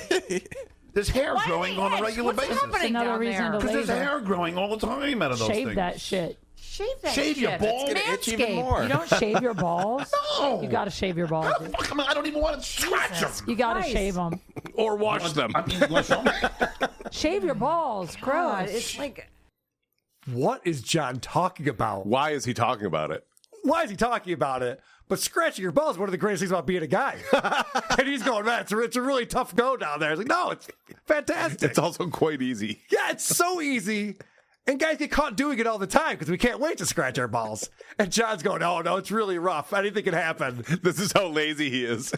There's hair growing on a regular What's basis. happening Another down reason there? to Because there's laser. hair growing all the time out of those Shave things. that shit. Shave that Shave your shit. balls? It's It's gonna itch even Manscaped. more. You don't shave your balls? No. You got to shave your balls. How the fuck am I don't even want to scratch them. You got to Christ. shave them. Or wash them. I mean, you want to show me? Shave your balls. God, Gross. it's like What is John talking about? Why is he talking about it? Why is he talking about it? But scratching your balls is one of the greatest things about being a guy. And he's going, man, it's a really tough go down there. It's like, no, it's fantastic. It's also quite easy. Yeah, it's so easy. And guys get caught doing it all the time because we can't wait to scratch our balls. And John's going, oh, no, it's really rough. Anything can happen. This is how lazy he is.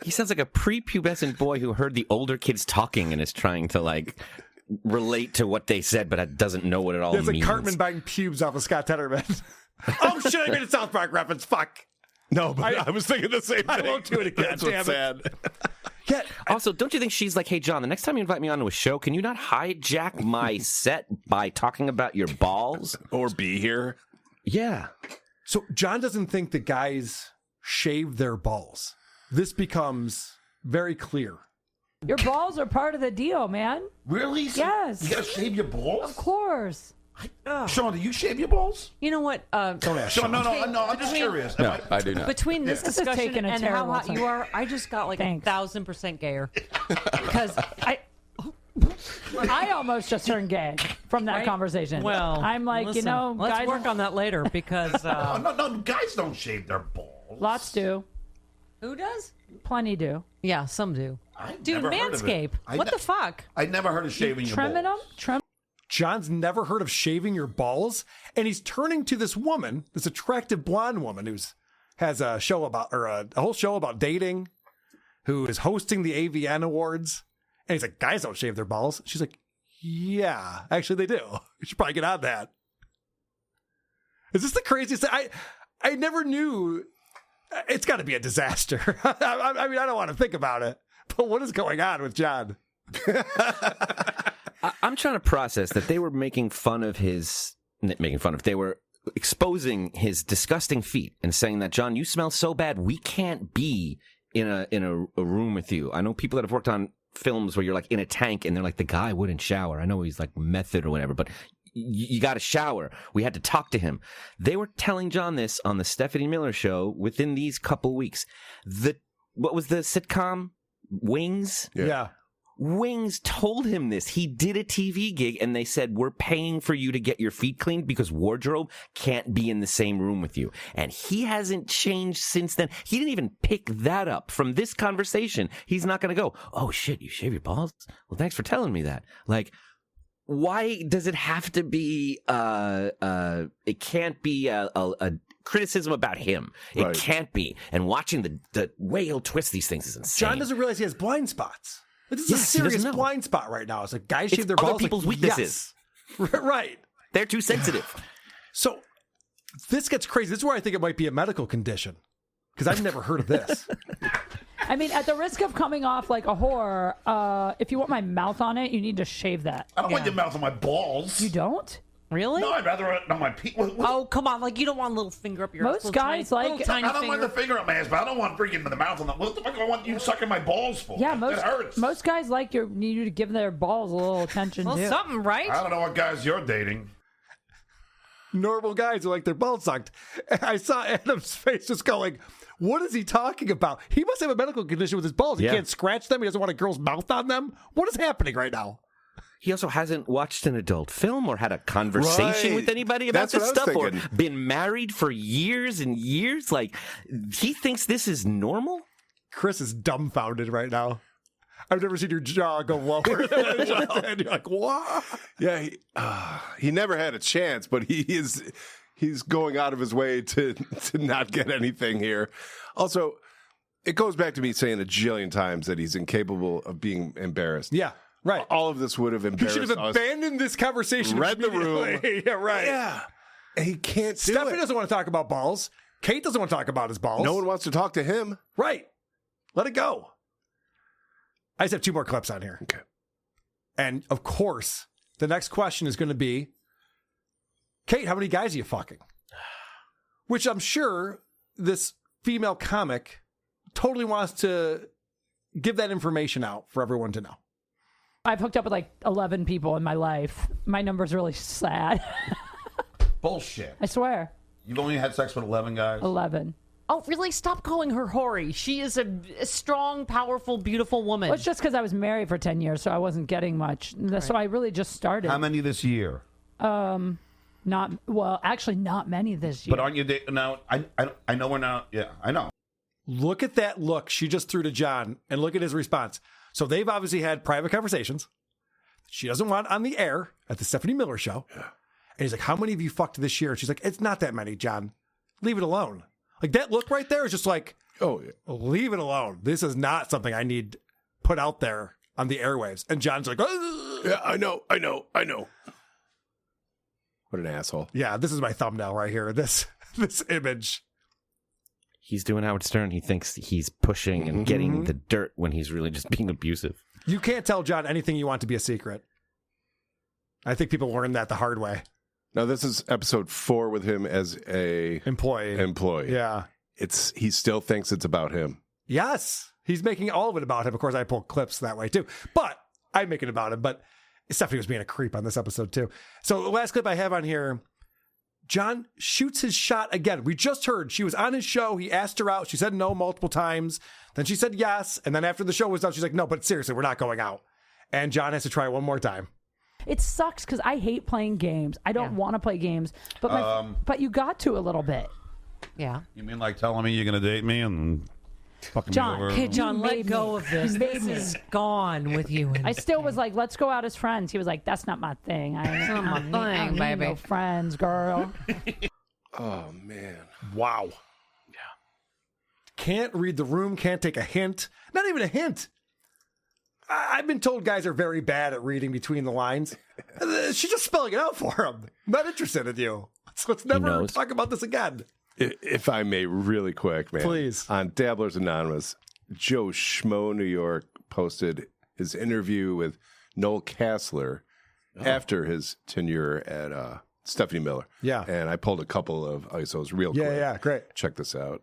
He sounds like a prepubescent boy who heard the older kids talking and is trying to relate to what they said, but doesn't know what it all There's means. like Cartman biting pubes off of Scott Tetterman. Oh, shit, I made a South Park reference. Fuck. No, but I was thinking the same thing. I won't do it again. That's damn what's it. sad. Yeah. Also, don't you think she's like, hey, John, the next time you invite me onto a show, can you not hijack my set by talking about your balls? Or be here. Yeah. So John doesn't think that guys shave their balls. This becomes very clear. Your balls are part of the deal, man. Really? Yes. You got to shave your balls? Of course. Sean, do you shave your balls? You know what? Don't ask Sean. No, I'm just curious. No, I do not. Between this This is discussion taking a and how terrible hot turn. you are, I just got like 1,000% gayer. Because I almost just turned gay from that conversation. Well, I'm like, listen, let's let's work on that later because no, guys don't shave their balls. Lots do. Who does? Plenty do. Yeah, some do. Dude, never heard of it. Manscaped. What the fuck? I never heard of shaving your Trimming balls. them? John's never heard of shaving your balls, and he's turning to this woman, this attractive blonde woman has a show about, or a whole show about dating, who is hosting the AVN Awards, and he's like, guys don't shave their balls. She's like, yeah, actually they do. You should probably get on that. Is this the craziest thing? I never knew. It's got to be a disaster. I mean, I don't want to think about it, but what is going on with John? I'm trying to process that they were making fun of they were exposing his disgusting feet and saying that, John, you smell so bad, we can't be in a room with you. I know people that have worked on films where you're like in a tank and they're like, the guy wouldn't shower. I know he's like method or whatever, but you got to shower. We had to talk to him. They were telling John this on the Stephanie Miller show within these couple weeks. What was the sitcom? Wings? Yeah. Wings told him this. He did a TV gig and they said, we're paying for you to get your feet cleaned because wardrobe can't be in the same room with you. And he hasn't changed since then. He didn't even pick that up from this conversation. He's not going to go, oh shit, you shave your balls? Well, thanks for telling me that. Like, why does it have to be, it can't be a criticism about him. It Right. can't be. And watching the way he'll twist these things is insane. John doesn't realize he has blind spots. This is Yes, a he doesn't serious know. blind spot right now. It's like guys It's shave their other balls. people's like, weaknesses. Yes. Right. They're too sensitive. So this gets crazy. This is where I think it might be a medical condition because I've never heard of this. I mean, at the risk of coming off like a whore, if you want my mouth on it, you need to shave that. I don't want your mouth on my balls. You don't? Really? No, I'd rather it on my Oh, come on. Like, you don't want a little finger up your Most little guys tiny, like- little tiny I don't finger. want the finger up my ass, but I don't want freaking the mouth on the. What the fuck do I want you sucking my balls for? Yeah, That hurts. most guys like you to give their balls a little attention Well, too. something, right? I don't know what guys you're dating. Normal guys who like their balls sucked. And I saw Adam's face just going, what is he talking about? He must have a medical condition with his balls. He Yeah. can't scratch them. He doesn't want a girl's mouth on them. What is happening right now? He also hasn't watched an adult film or had a conversation Right. with anybody about That's what this I was stuff or thinking. been married for years and years. Like, he thinks this is normal? Chris is dumbfounded right now. I've never seen your jaw go lower. And you're like, what? Yeah, he never had a chance, but he's going out of his way to not get anything here. Also, it goes back to me saying a jillion times that he's incapable of being embarrassed. Yeah, right. All of this would have He embarrassed should have us. abandoned this conversation. Read the room. immediately. Yeah, right. Yeah. And he can't do Stephanie it. doesn't want to talk about balls. Kate doesn't want to talk about his balls. No one wants to talk to him. Right. Let it go. I just have 2 more clips on here. Okay. And of course, the next question is going to be, Kate, how many guys are you fucking? Which I'm sure this female comic totally wants to give that information out for everyone to know. I've hooked up with like 11 people in my life. My number's really sad. Bullshit. I swear. You've only had sex with 11 guys? 11. Oh, really? Stop calling her hoary. She is a strong, powerful, beautiful woman. Well, it's just because I was married for 10 years, so I wasn't getting much. So I really just started. How many this year? Actually, not many this year. But aren't you now? I know we're now. Yeah, I know. Look at that look she just threw to John and look at his response. So they've obviously had private conversations. She doesn't want on the air at the Stephanie Miller show. Yeah. And he's like, how many of you fucked this year? And she's like, it's not that many, John. Leave it alone. Like that look right there is just like, oh, leave it alone. This is not something I need put out there on the airwaves. And John's like, oh. Yeah, I know. What an asshole. Yeah, this is my thumbnail right here. This image. He's doing Howard Stern. He thinks he's pushing and getting the dirt when he's really just being abusive. You can't tell John anything you want to be a secret. I think people learned that the hard way. Now, this is episode 4 with him as a employee. Yeah. He still thinks it's about him. Yes. He's making all of it about him. Of course, I pull clips that way too. But I make it about him. But Stephanie was being a creep on this episode, too. So the last clip I have on here, John shoots his shot again. We just heard she was on his show. He asked her out. She said no multiple times. Then she said yes. And then after the show was done, she's like, no, but seriously, we're not going out. And John has to try one more time. It sucks because I hate playing games. I don't want to play games. But but you got to a little bit. Yeah. You mean like telling me you're going to date me and fucking John, me over? Okay, John, let go of this. This me. is gone with you. I still was like, let's go out as friends. He was like, that's not my thing. That's not my thing, baby. No friends, girl. Oh, man. Wow. Yeah. Can't read the room, can't take a hint. Not even a hint. I've been told guys are very bad at reading between the lines. She's just spelling it out for him. Not interested in you. So let's never talk about this again. If I may, really quick, man. Please. On Dabblers Anonymous, Joe Schmo New York posted his interview with Noel Kassler after his tenure at Stephanie Miller. Yeah. And I pulled a couple of ISOs real quick. Yeah, great. Check this out.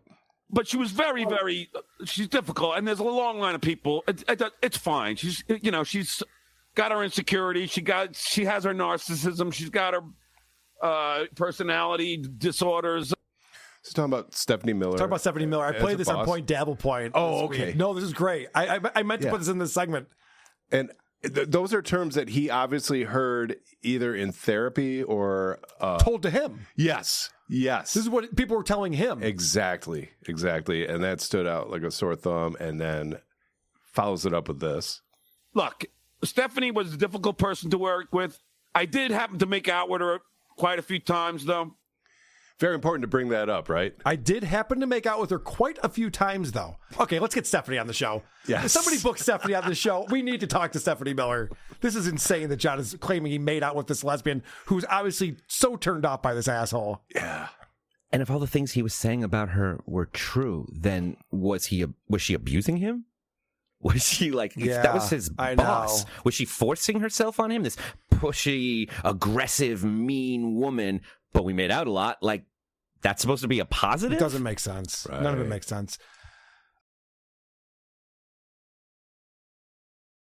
But she was very, very. She's difficult, and there's a long line of people. It's fine. She's got her insecurity. She has her narcissism. She's got her personality disorders. So talking about Stephanie Miller. Talk about Stephanie Miller. I played this on Point Dabble Point. Oh, okay. No, this is great. I meant to put this in this segment. And those are terms that he obviously heard either in therapy or told to him. Yes. This is what people were telling him. Exactly. And that stood out like a sore thumb, and then follows it up with this. Look, Stephanie was a difficult person to work with. I did happen to make out with her quite a few times, though. Very important to bring that up, right? I did happen to make out with her quite a few times, though. Okay, let's get Stephanie on the show. Yes. If somebody book Stephanie on the show, we need to talk to Stephanie Miller. This is insane that John is claiming he made out with this lesbian who's obviously so turned off by this asshole. Yeah. And if all the things he was saying about her were true, then was she abusing him? Was she like, if that was his boss, was she forcing herself on him? This pushy, aggressive, mean woman, but we made out a lot. Like, that's supposed to be a positive? It doesn't make sense. Right. None of it makes sense.